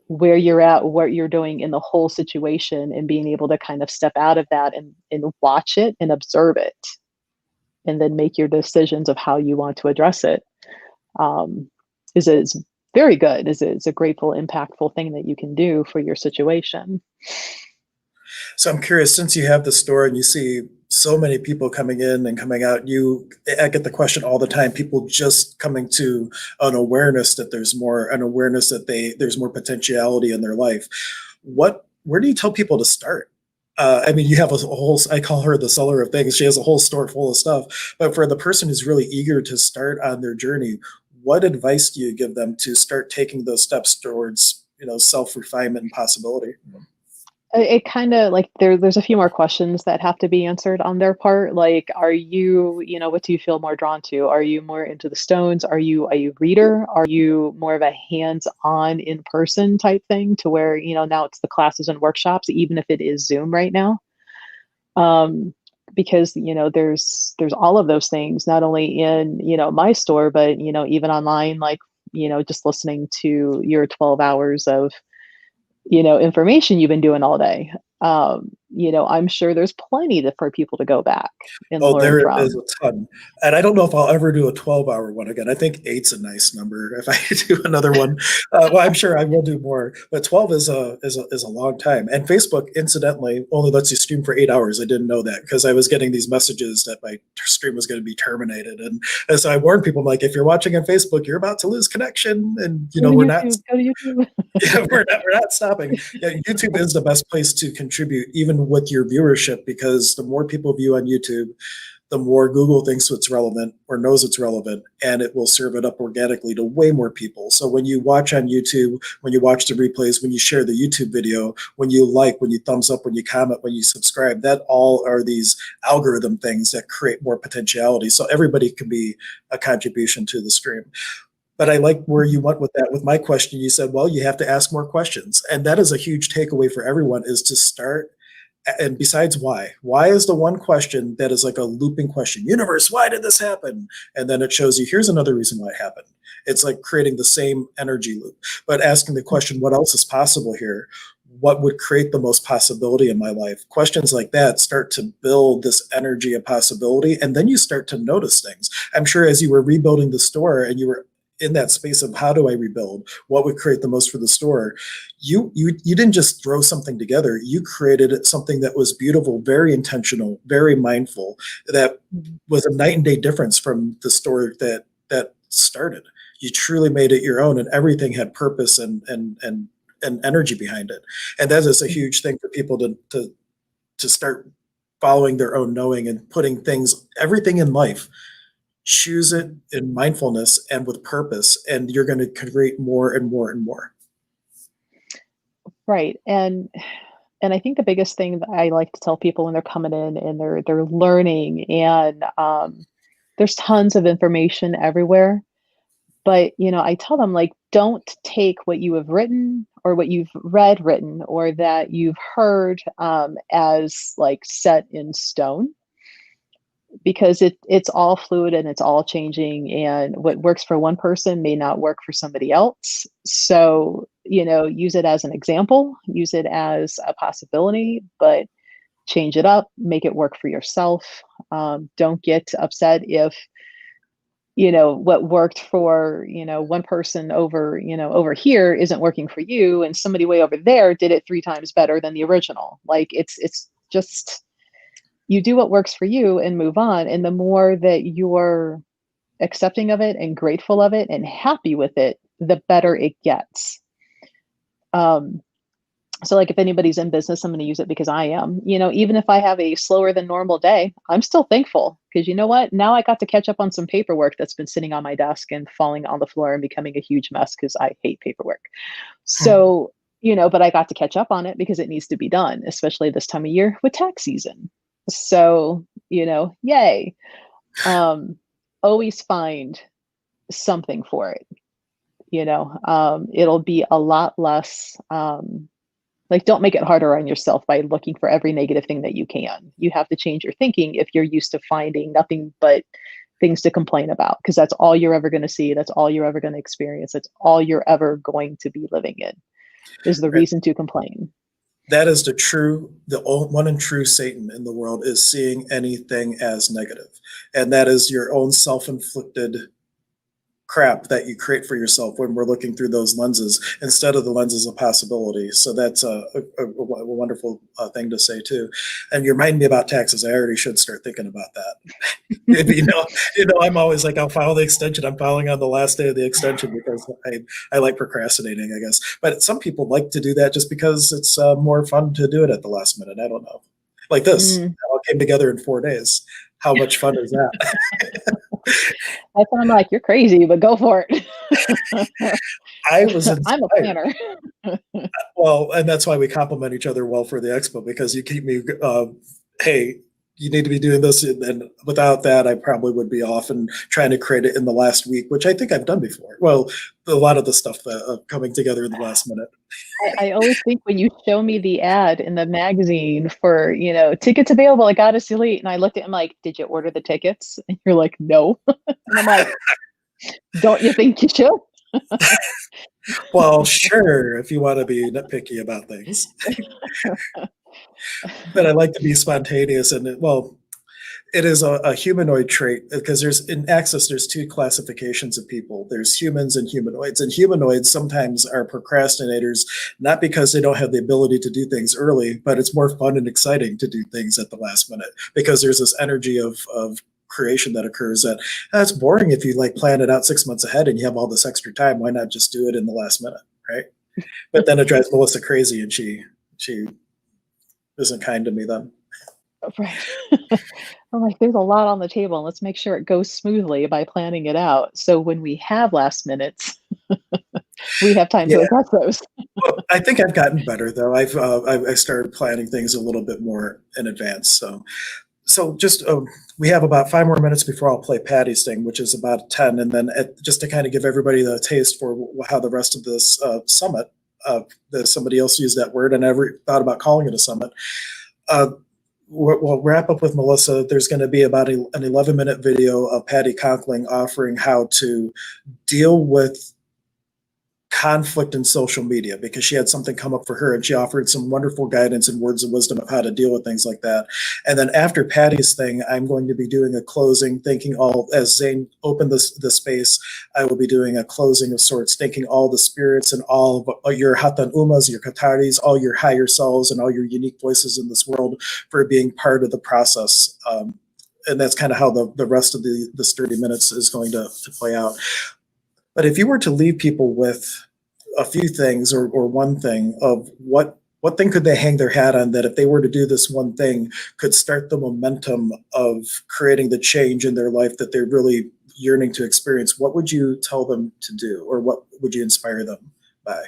where you're at, what you're doing in the whole situation, and being able to kind of step out of that and watch it and observe it, and then make your decisions of how you want to address it, is very good. It's a grateful, impactful thing that you can do for your situation. So I'm curious, since you have the store and you see so many people coming in and coming out, I get the question all the time, people just coming to an awareness that there's more potentiality in their life. Where do you tell people to start? You have a whole, I call her the seller of things. She has a whole store full of stuff. But for the person who's really eager to start on their journey, what advice do you give them to start taking those steps towards, self-refinement and possibility? It kind of like there's a few more questions that have to be answered on their part. Like, are you, what do you feel more drawn to? Are you more into the stones? Are you a reader? Are you more of a hands-on in-person type thing to where, now it's the classes and workshops, even if it is Zoom right now? Because, there's all of those things, not only in, my store, but, even online, like, just listening to your 12 hours of, information you've been doing all day. I'm sure there's plenty for people to go back and learn there from. is a ton. And I don't know if I'll ever do a 12-hour one again. I think 8's a nice number. If I do another one, well, I'm sure I will do more. But 12 is a long time. And Facebook, incidentally, only lets you stream for 8 hours. I didn't know that because I was getting these messages that my stream was going to be terminated. And so I warned people, like, if you're watching on Facebook, you're about to lose connection. And we're not. Go to YouTube. Yeah, we're not stopping. Yeah, YouTube is the best place to contribute, even with your viewership, because the more people view on YouTube, the more Google thinks it's relevant or knows it's relevant, and it will serve it up organically to way more people. So when you watch on YouTube, when you watch the replays, when you share the YouTube video, when you like, when you thumbs up, when you comment, when you subscribe, that all are these algorithm things that create more potentiality. So everybody can be a contribution to the stream. But I like where you went with that. With my question, you said, well, you have to ask more questions. And that is a huge takeaway for everyone, is to start And besides why is the one question that is like a looping question. Universe, why did this happen? And then it shows you, here's another reason why it happened. It's like creating the same energy loop, but asking the question, what else is possible here? What would create the most possibility in my life? Questions like that start to build this energy of possibility. And then you start to notice things. I'm sure as you were rebuilding the store and you were in that space of how do I rebuild? What would create the most for the store? You didn't just throw something together. You created something that was beautiful, very intentional, very mindful, that was a night and day difference from the store that started. You truly made it your own, and everything had purpose and energy behind it. And that is a huge thing for people to start following their own knowing and putting everything in life, choose it in mindfulness and with purpose, and you're going to create more and more and more. Right. And I think the biggest thing that I like to tell people when they're coming in and they're learning, and there's tons of information everywhere, but I tell them, like, don't take what you have written or what you've read written or that you've heard as like set in stone, because it's all fluid and it's all changing, and what works for one person may not work for somebody else. So, use it as an example, use it as a possibility, but change it up, make it work for yourself. Don't get upset if, what worked for, one person over, over here isn't working for you, and somebody way over there did it 3 times better than the original. Like it's just, you do what works for you and move on. And the more that you're accepting of it and grateful of it and happy with it, the better it gets. So like if anybody's in business, I'm going to use it because I am, even if I have a slower than normal day, I'm still thankful, because you know what? Now I got to catch up on some paperwork that's been sitting on my desk and falling on the floor and becoming a huge mess because I hate paperwork. So, but I got to catch up on it because it needs to be done, especially this time of year with tax season. So, yay. Always find something for it. It'll be a lot less, like, don't make it harder on yourself by looking for every negative thing that you can. You have to change your thinking if you're used to finding nothing but things to complain about, because that's all you're ever going to see. That's all you're ever going to experience. That's all you're ever going to be living in, is the reason to complain. That is the one and true Satan in the world, is seeing anything as negative. And that is your own self-inflicted crap that you create for yourself when we're looking through those lenses instead of the lenses of possibility. So that's a wonderful thing to say too. And you remind me about taxes. I already should start thinking about that. I'm always like, I'll file the extension. I'm filing on the last day of the extension because I like procrastinating, I guess. But some people like to do that just because it's more fun to do it at the last minute. I don't know. Like this, it all came together in 4 days. How much fun is that? That's why I'm like, you're crazy, but go for it. I'm a planner. Well, and that's why we complement each other well for the expo, because you keep me, hey, you need to be doing this. And without that, I probably would be off and trying to create it in the last week, which I think I've done before. Well, a lot of the stuff coming together in the last minute. I always think when you show me the ad in the magazine for, tickets available at Goddess Elite, and I looked at him like, did you order the tickets? And you're like, no. And I'm like, don't you think you should? Well, sure, if you want to be nitpicky about things. But I like to be spontaneous, and it is a humanoid trait, because in Access, there's 2 classifications of people. There's humans and humanoids. And humanoids sometimes are procrastinators, not because they don't have the ability to do things early, but it's more fun and exciting to do things at the last minute, because there's this energy of creation that occurs that's boring if you plan it out 6 months ahead and you have all this extra time. Why not just do it in the last minute, right? But then it drives Melissa crazy, and she isn't kind to me then. Right. I'm like, there's a lot on the table. Let's make sure it goes smoothly by planning it out. So when we have last minutes, we have time to address those. Well, I think I've gotten better though. I started planning things a little bit more in advance. So just we have about 5 more minutes before I'll play Patty's thing, which is about 10, and then just to kind of give everybody the taste for how the rest of this summit. That somebody else used that word, and I never thought about calling it a summit. We'll wrap up with Melissa. There's going to be about an 11-minute video of Patty Conkling offering how to deal with conflict in social media, because she had something come up for her and she offered some wonderful guidance and words of wisdom of how to deal with things like that. And then after Patty's thing, I'm going to be doing a closing, thanking all, as Zane opened the space, I will be doing a closing of sorts, thanking all the spirits and all of your Hatan Umas, your Kataris, all your higher selves and all your unique voices in this world for being part of the process. And that's kind of how the rest of this 30 minutes is going to play out. But if you were to leave people with a few things or one thing of what thing could they hang their hat on that if they were to do this one thing could start the momentum of creating the change in their life that they're really yearning to experience, what would you tell them to do, or what would you inspire them by?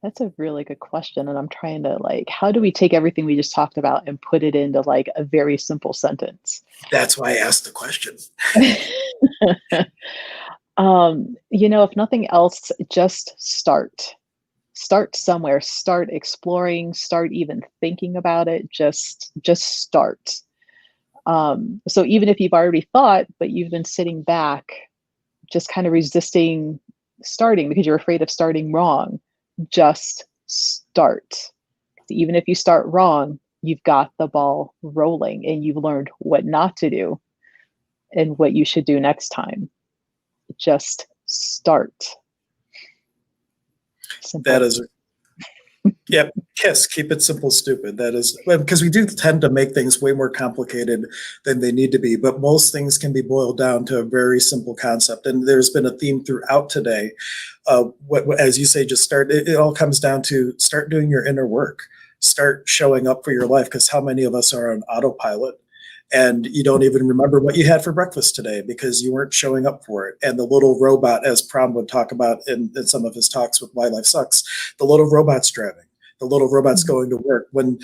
That's a really good question. And I'm trying to how do we take everything we just talked about and put it into a very simple sentence? That's why I asked the question. If nothing else, just start somewhere, start exploring, start even thinking about it, just start. So even if you've already thought, but you've been sitting back, just kind of resisting starting because you're afraid of starting wrong, just start. Even if you start wrong, you've got the ball rolling and you've learned what not to do and what you should do next time. Just start. Simple. That is, yeah, KISS, keep it simple, stupid. That is, because we do tend to make things way more complicated than they need to be, but most things can be boiled down to a very simple concept. And there's been a theme throughout today. As you say, just start. It all comes down to start doing your inner work, start showing up for your life, because how many of us are on autopilot? And you don't even remember what you had for breakfast today because you weren't showing up for it. And the little robot, as Param would talk about in some of his talks with Why Life Sucks, the little robot's driving. The little robot's going to work. When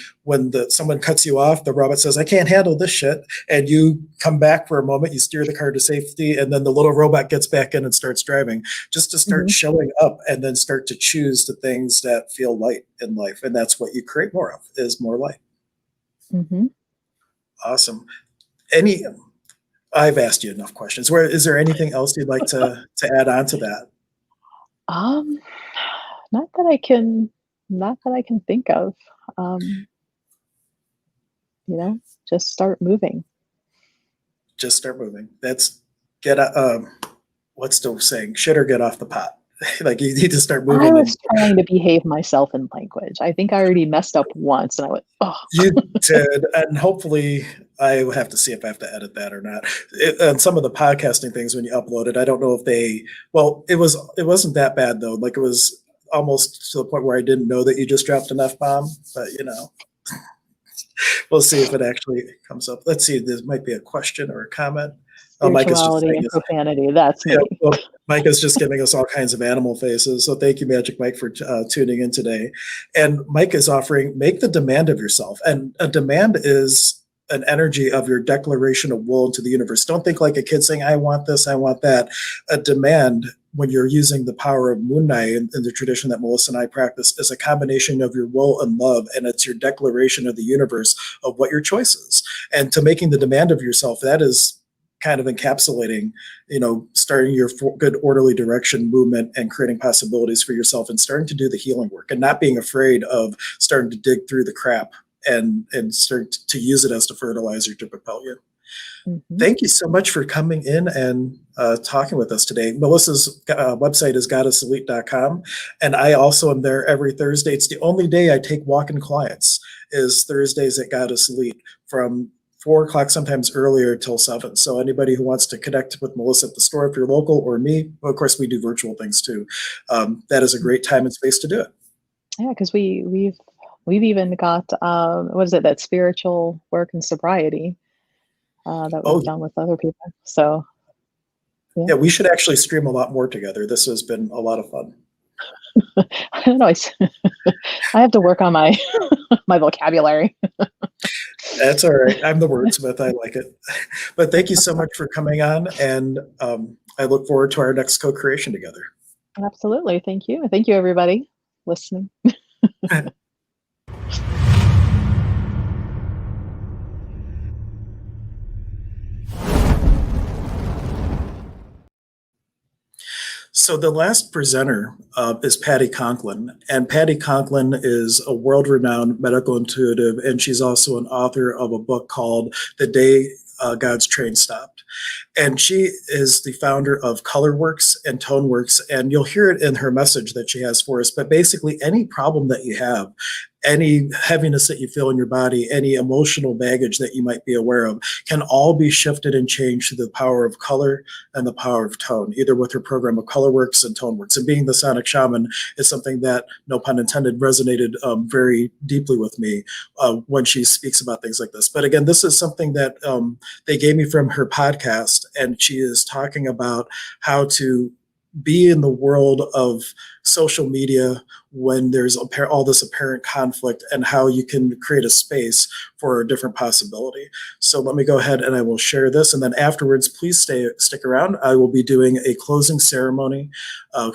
someone cuts you off, the robot says, I can't handle this shit. And you come back for a moment, you steer the car to safety, and then the little robot gets back in and starts driving. Just to start showing up and then start to choose the things that feel light in life. And that's what you create more of, is more light. Mm-hmm. Awesome. I've asked you enough questions. Is there anything else you'd like to add on to that? Not that I can think of. Just start moving. Just start moving. That's what's the saying? Shit or get off the pot. Like you need to start moving. I was trying to behave myself in language. I think I already messed up once and I went, oh. You did. And hopefully I will have to see if I have to edit that or not. And some of the podcasting things when you upload it, I don't know if it wasn't that bad though. Like it was almost to the point where I didn't know that you just dropped an F-bomb, but we'll see if it actually comes up. Let's see, there might be a question or a comment. Spirituality and profanity, that's me. Well, Mike is just giving us all kinds of animal faces. So thank you, Magic Mike, for tuning in today. And Mike is offering, make the demand of yourself. And a demand is an energy of your declaration of will into the universe. Don't think like a kid saying, I want this, I want that. A demand, when you're using the power of Moonai in the tradition that Melissa and I practice, is a combination of your will and love, and it's your declaration of the universe of what your choice is. And to making the demand of yourself, that is kind of encapsulating, starting your good orderly direction movement and creating possibilities for yourself and starting to do the healing work and not being afraid of starting to dig through the crap and start to use it as the fertilizer to propel you. Mm-hmm. Thank you so much for coming in and talking with us today. Melissa's website is goddelite.com, and I also am there every Thursday. It's the only day I take walk-in clients is Thursdays at Goddess Elite from 4 o'clock, sometimes earlier till 7. So anybody who wants to connect with Melissa at the store, if you're local, or me, well, of course, we do virtual things too. That is a great time and space to do it. Yeah, because we've even got that spiritual work and sobriety that we've done with other people. So yeah, we should actually stream a lot more together. This has been a lot of fun. I don't know. I have to work on my my vocabulary. That's all right. I'm the wordsmith. I like it. But thank you so much for coming on, and I look forward to our next co-creation together. Absolutely. Thank you. Thank you, everybody listening. So the last presenter is Patty Conklin, and Patty Conklin is a world-renowned medical intuitive, and she's also an author of a book called The Day God's Train Stopped. And she is the founder of Colorworks and Toneworks, and you'll hear it in her message that she has for us. But basically, any problem that you have, any heaviness that you feel in your body, any emotional baggage that you might be aware of, can all be shifted and changed through the power of color and the power of tone, either with her program of Colorworks and Toneworks. And being the sonic shaman is something that, no pun intended, resonated very deeply with me when she speaks about things like this. But again, this is something that they gave me from her podcast, and she is talking about how to be in the world of social media when there's all this apparent conflict, and how you can create a space for a different possibility. So let me go ahead and I will share this, and then afterwards, please stick around. I will be doing a closing ceremony,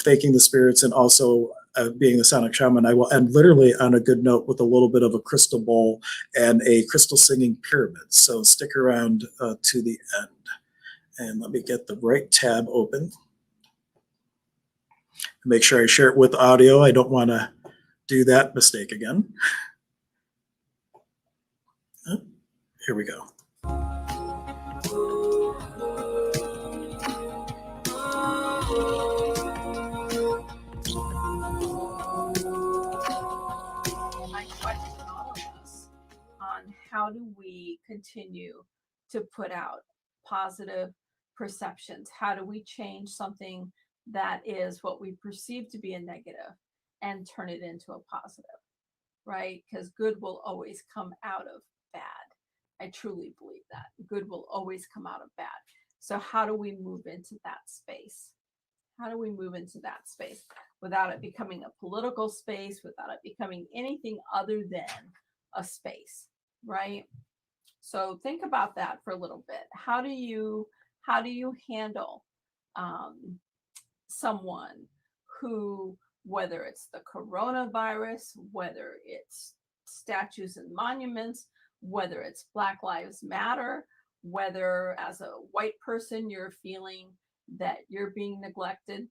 thanking the spirits, and also being the sonic shaman. I will end literally on a good note with a little bit of a crystal bowl and a crystal singing pyramid. So stick around to the end. And let me get the right tab open. Make sure I share it with audio. I don't want to do that mistake again. Oh, here we go. My question to all of us on how do we continue to put out positive perceptions? How do we change something that is what we perceive to be a negative and turn it into a positive, right? Because good will always come out of bad. I truly believe that. Good will always come out of bad. So how do we move into that space? How do we move into that space without it becoming a political space, without it becoming anything other than a space, right? So think about that for a little bit. How do you handle someone who, whether it's the coronavirus, whether it's statues and monuments, whether it's Black Lives Matter, whether as a white person you're feeling that you're being neglected,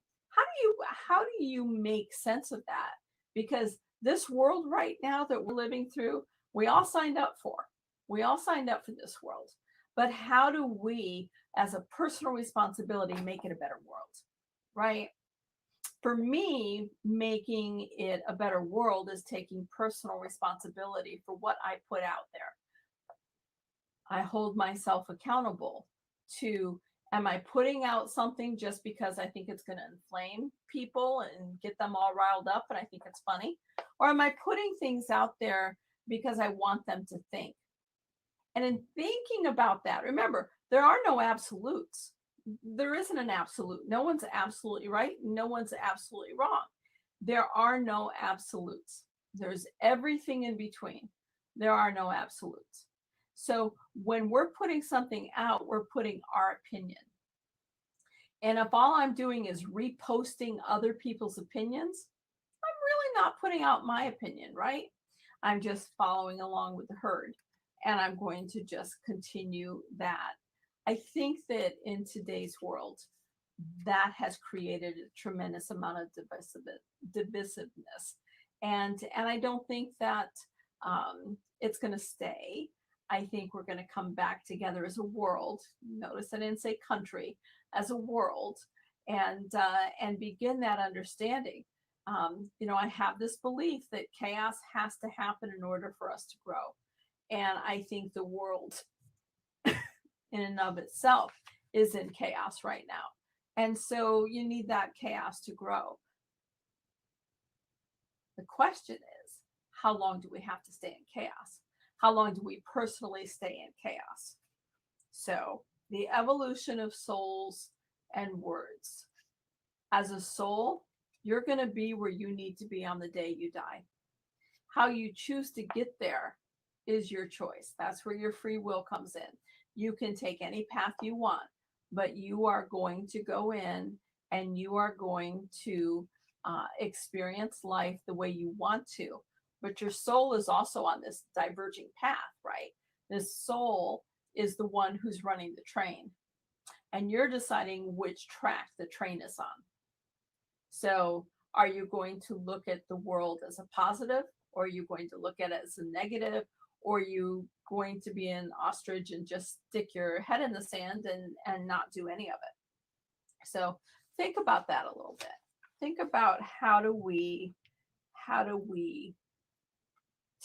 how do you make sense of that? Because this world right now that we're living through, we all signed up for. We all signed up for this world. But how do we, as a personal responsibility, make it a better world? Right? For me, making it a better world is taking personal responsibility for what I put out there. I hold myself accountable to, am I putting out something just because I think it's going to inflame people and get them all riled up and I think it's funny? Or am I putting things out there because I want them to think? And in thinking about that, remember, there are no absolutes. There isn't an absolute. No one's absolutely right. No one's absolutely wrong. There are no absolutes. There's everything in between. There are no absolutes. So when we're putting something out, we're putting our opinion. And if all I'm doing is reposting other people's opinions, I'm really not putting out my opinion, right? I'm just following along with the herd. And I'm going to just continue that. I think that in today's world, that has created a tremendous amount of divisiveness. And I don't think that it's going to stay. I think we're going to come back together as a world. Notice I didn't say country, as a world, and begin that understanding. I have this belief that chaos has to happen in order for us to grow. And I think the world in and of itself is in chaos right now. And so you need that chaos to grow. The question is, how long do we have to stay in chaos? How long do we personally stay in chaos? So the evolution of souls and words. As a soul, you're going to be where you need to be on the day you die. How you choose to get there is your choice. That's where your free will comes in. You can take any path you want, but you are going to go in and you are going to experience life the way you want to. But your soul is also on this diverging path, right? This soul is the one who's running the train, and you're deciding which track the train is on. So are you going to look at the world as a positive, or are you going to look at it as a negative, or are you going to be an ostrich and just stick your head in the sand and not do any of it? So think about that a little bit. Think about how do we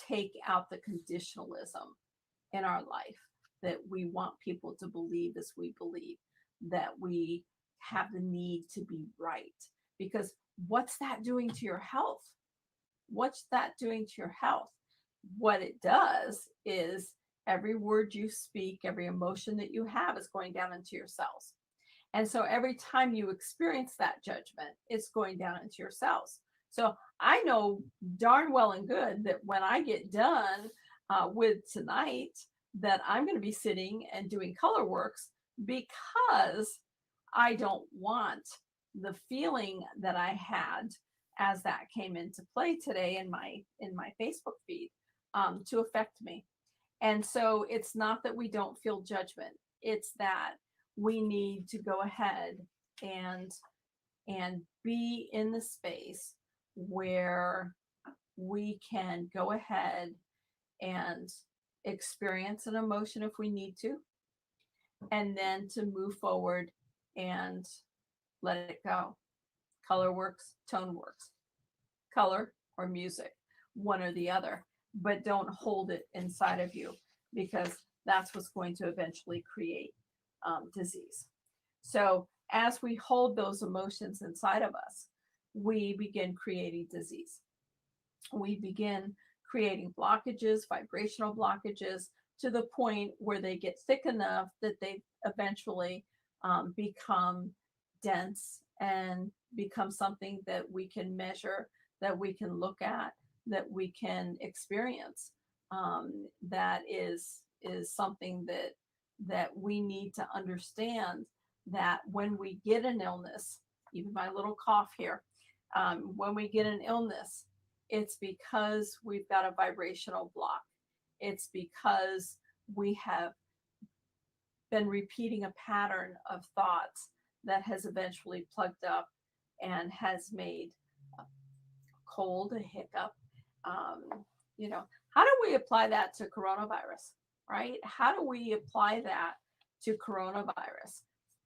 take out the conditionalism in our life that we want people to believe as we believe, that we have the need to be right. Because what's that doing to your health? What's that doing to your health? What it does is every word you speak, every emotion that you have is going down into your cells. And so every time you experience that judgment, it's going down into your cells. So I know darn well and good that when I get done with tonight, that I'm going to be sitting and doing color works, because I don't want the feeling that I had as that came into play today in my Facebook feed to affect me. And so it's not that we don't feel judgment. It's that we need to go ahead and be in the space where we can go ahead and experience an emotion if we need to, and then to move forward and let it go. Color works, tone works, color or music, one or the other, but don't hold it inside of you, because that's what's going to eventually create disease. So as we hold those emotions inside of us, we begin creating disease. We begin creating blockages, vibrational blockages, to the point where they get thick enough that they eventually become dense and become something that we can measure, that we can look at, that we can experience. That is something that we need to understand, that when we get an illness, even my little cough here, when we get an illness, it's because we've got a vibrational block. It's because we have been repeating a pattern of thoughts that has eventually plugged up and has made a cold, a hiccup. How do we apply that to coronavirus, right? How do we apply that to coronavirus?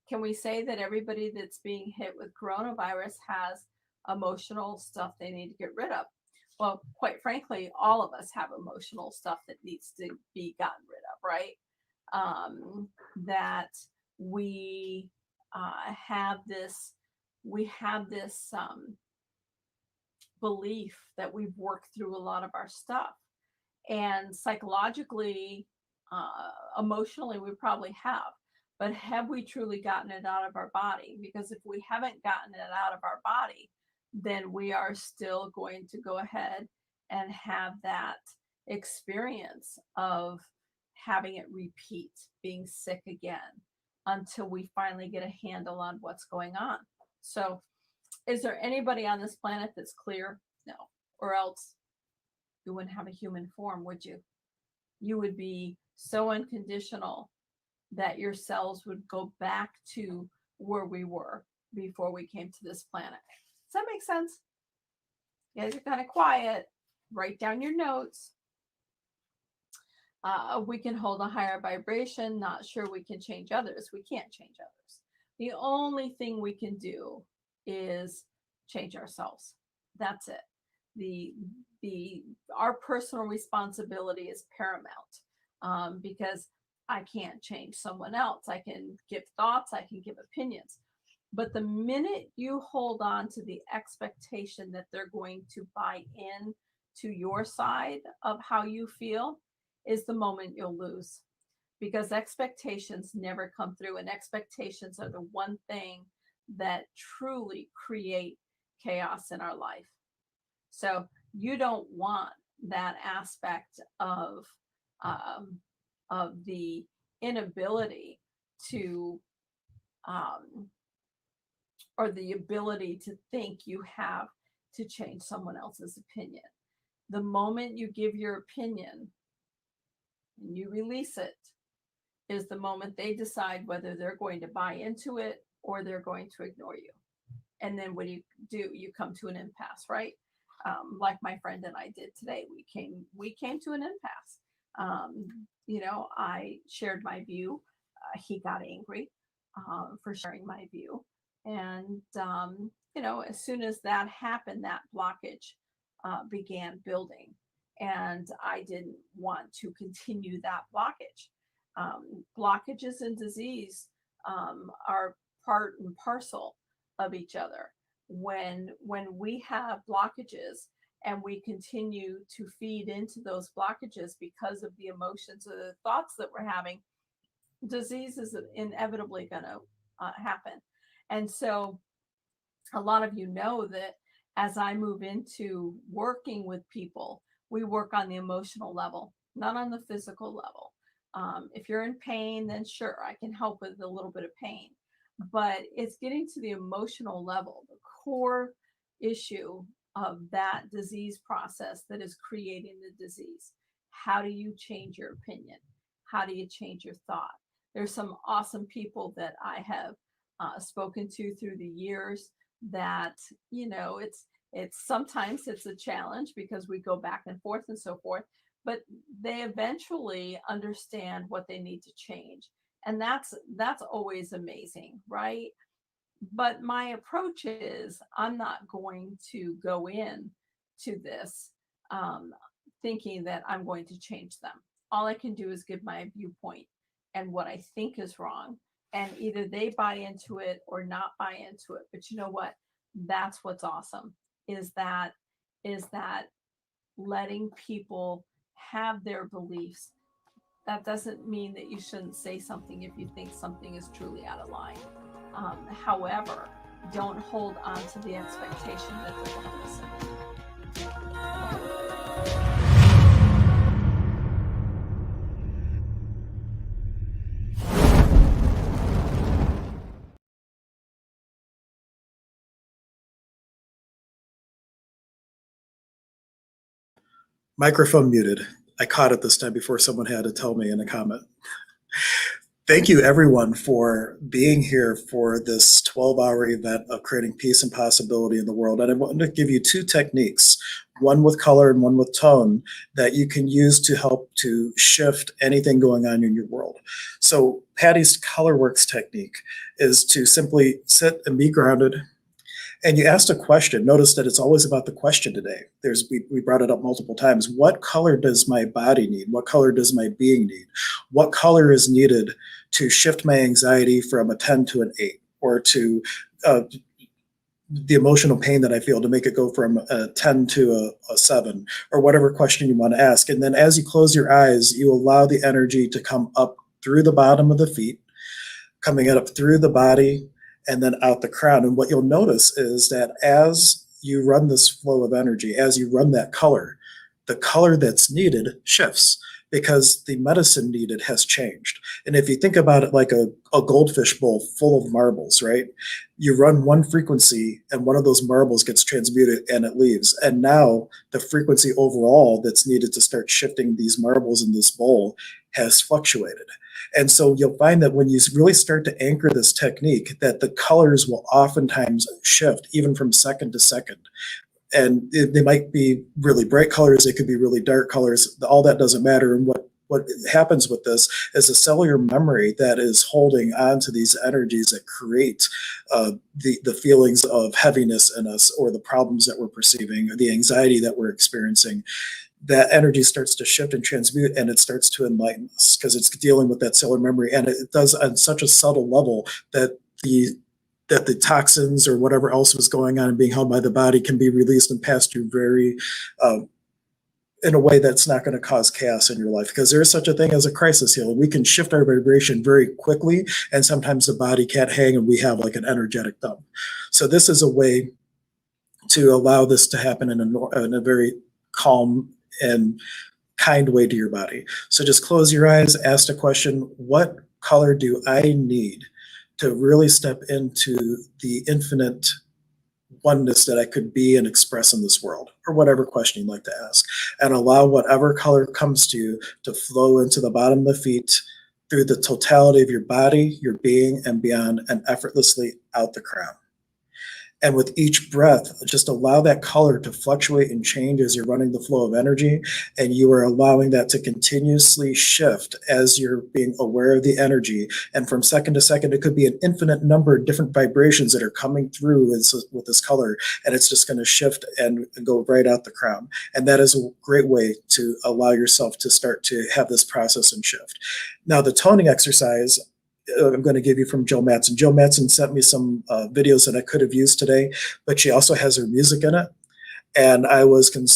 Can we say that everybody that's being hit with coronavirus has emotional stuff they need to get rid of? Well, quite frankly, all of us have emotional stuff that needs to be gotten rid of, right? That we have this belief that we've worked through a lot of our stuff, and psychologically, emotionally, we probably have. But have we truly gotten it out of our body? Because if we haven't gotten it out of our body, then we are still going to go ahead and have that experience of having it repeat, being sick again, until we finally get a handle on what's going on. So is there anybody on this planet that's clear? No. Or else you wouldn't have a human form, would you? You would be so unconditional that your cells would go back to where we were before we came to this planet. Does that make sense? You guys are kind of quiet. Write down your notes. We can hold a higher vibration. Not sure we can change others. We can't change others. The only thing we can do is change ourselves. That's it. Our personal responsibility is paramount, because I can't change someone else. I can give thoughts, I can give opinions. But the minute you hold on to the expectation that they're going to buy in to your side of how you feel, is the moment you'll lose. Because expectations never come through, and expectations are the one thing that truly create chaos in our life. So you don't want that aspect of the inability to or the ability to think you have to change someone else's opinion. The moment you give your opinion and you release it is the moment they decide whether they're going to buy into it or they're going to ignore you. And then what do? You come to an impasse, right? Like my friend and I did today. We came to an impasse. You know, I shared my view. He got angry for sharing my view. And, you know, as soon as that happened, that blockage began building. And I didn't want to continue that blockage. Blockages and disease are part and parcel of each other. When we have blockages and we continue to feed into those blockages because of the emotions or the thoughts that we're having, disease is inevitably going to happen. And so a lot of you know that as I move into working with people, we work on the emotional level, not on the physical level. If you're in pain, then sure, I can help with a little bit of pain. But it's getting to the emotional level, the core issue of that disease process that is creating the disease. How do you change your opinion? How do you change your thought? There's some awesome people that I have spoken to through the years that, you know, it's sometimes it's a challenge because we go back and forth and so forth, but they eventually understand what they need to change. And that's always amazing, right? But my approach is I'm not going to go in to this thinking that I'm going to change them. All I can do is give my viewpoint and what I think is wrong. And either they buy into it or not buy into it. But you know what? That's what's awesome is that letting people have their beliefs. That doesn't mean that you shouldn't say something if you think something is truly out of line. However, don't hold on to the expectation that they're going to listen. Microphone muted. I caught it this time before someone had to tell me in a comment. Thank you, everyone, for being here for this 12-hour event of creating peace and possibility in the world. And I want to give you two techniques, one with color and one with tone, that you can use to help to shift anything going on in your world. So Patty's ColorWorks technique is to simply sit and be grounded. And you asked a question. Notice that it's always about the question today. We brought it up multiple times. What color does my body need? What color does my being need? What color is needed to shift my anxiety from a 10 to an 8, or to the emotional pain that I feel to make it go from a 10 to a 7, or whatever question you want to ask. And then as you close your eyes, you allow the energy to come up through the bottom of the feet, coming up through the body, and then out the crown. And what you'll notice is that as you run this flow of energy, as you run that color, the color that's needed shifts because the medicine needed has changed. And if you think about it like a goldfish bowl full of marbles, right? You run one frequency and one of those marbles gets transmuted and it leaves. And now the frequency overall that's needed to start shifting these marbles in this bowl has fluctuated. And so you'll find that when you really start to anchor this technique, that the colors will oftentimes shift even from second to second. And they might be really bright colors, they could be really dark colors, all that doesn't matter. And what happens with this is a cellular memory that is holding on to these energies that create the feelings of heaviness in us, or the problems that we're perceiving, or the anxiety that we're experiencing. That energy starts to shift and transmute, and it starts to enlighten us because it's dealing with that cellular memory. And it does on such a subtle level that the toxins or whatever else was going on and being held by the body can be released and passed through very in a way that's not going to cause chaos in your life, because there is such a thing as a crisis healer. We can shift our vibration very quickly, and sometimes the body can't hang and we have like an energetic dump. So this is a way to allow this to happen in a very calm and kind way to your body. So just close your eyes, ask a question: what color do I need to really step into the infinite oneness that I could be and express in this world, or whatever question you'd like to ask, and allow whatever color comes to you to flow into the bottom of the feet, through the totality of your body, your being, and beyond, and effortlessly out the crown. And with each breath, just allow that color to fluctuate and change as you're running the flow of energy. And you are allowing that to continuously shift as you're being aware of the energy. And from second to second, it could be an infinite number of different vibrations that are coming through with this color. And it's just going to shift and go right out the crown. And that is a great way to allow yourself to start to have this process and shift. Now, the toning exercise, I'm going to give you from Jill Matson. Jill Matson sent me some videos that I could have used today, but she also has her music in it. And I was concerned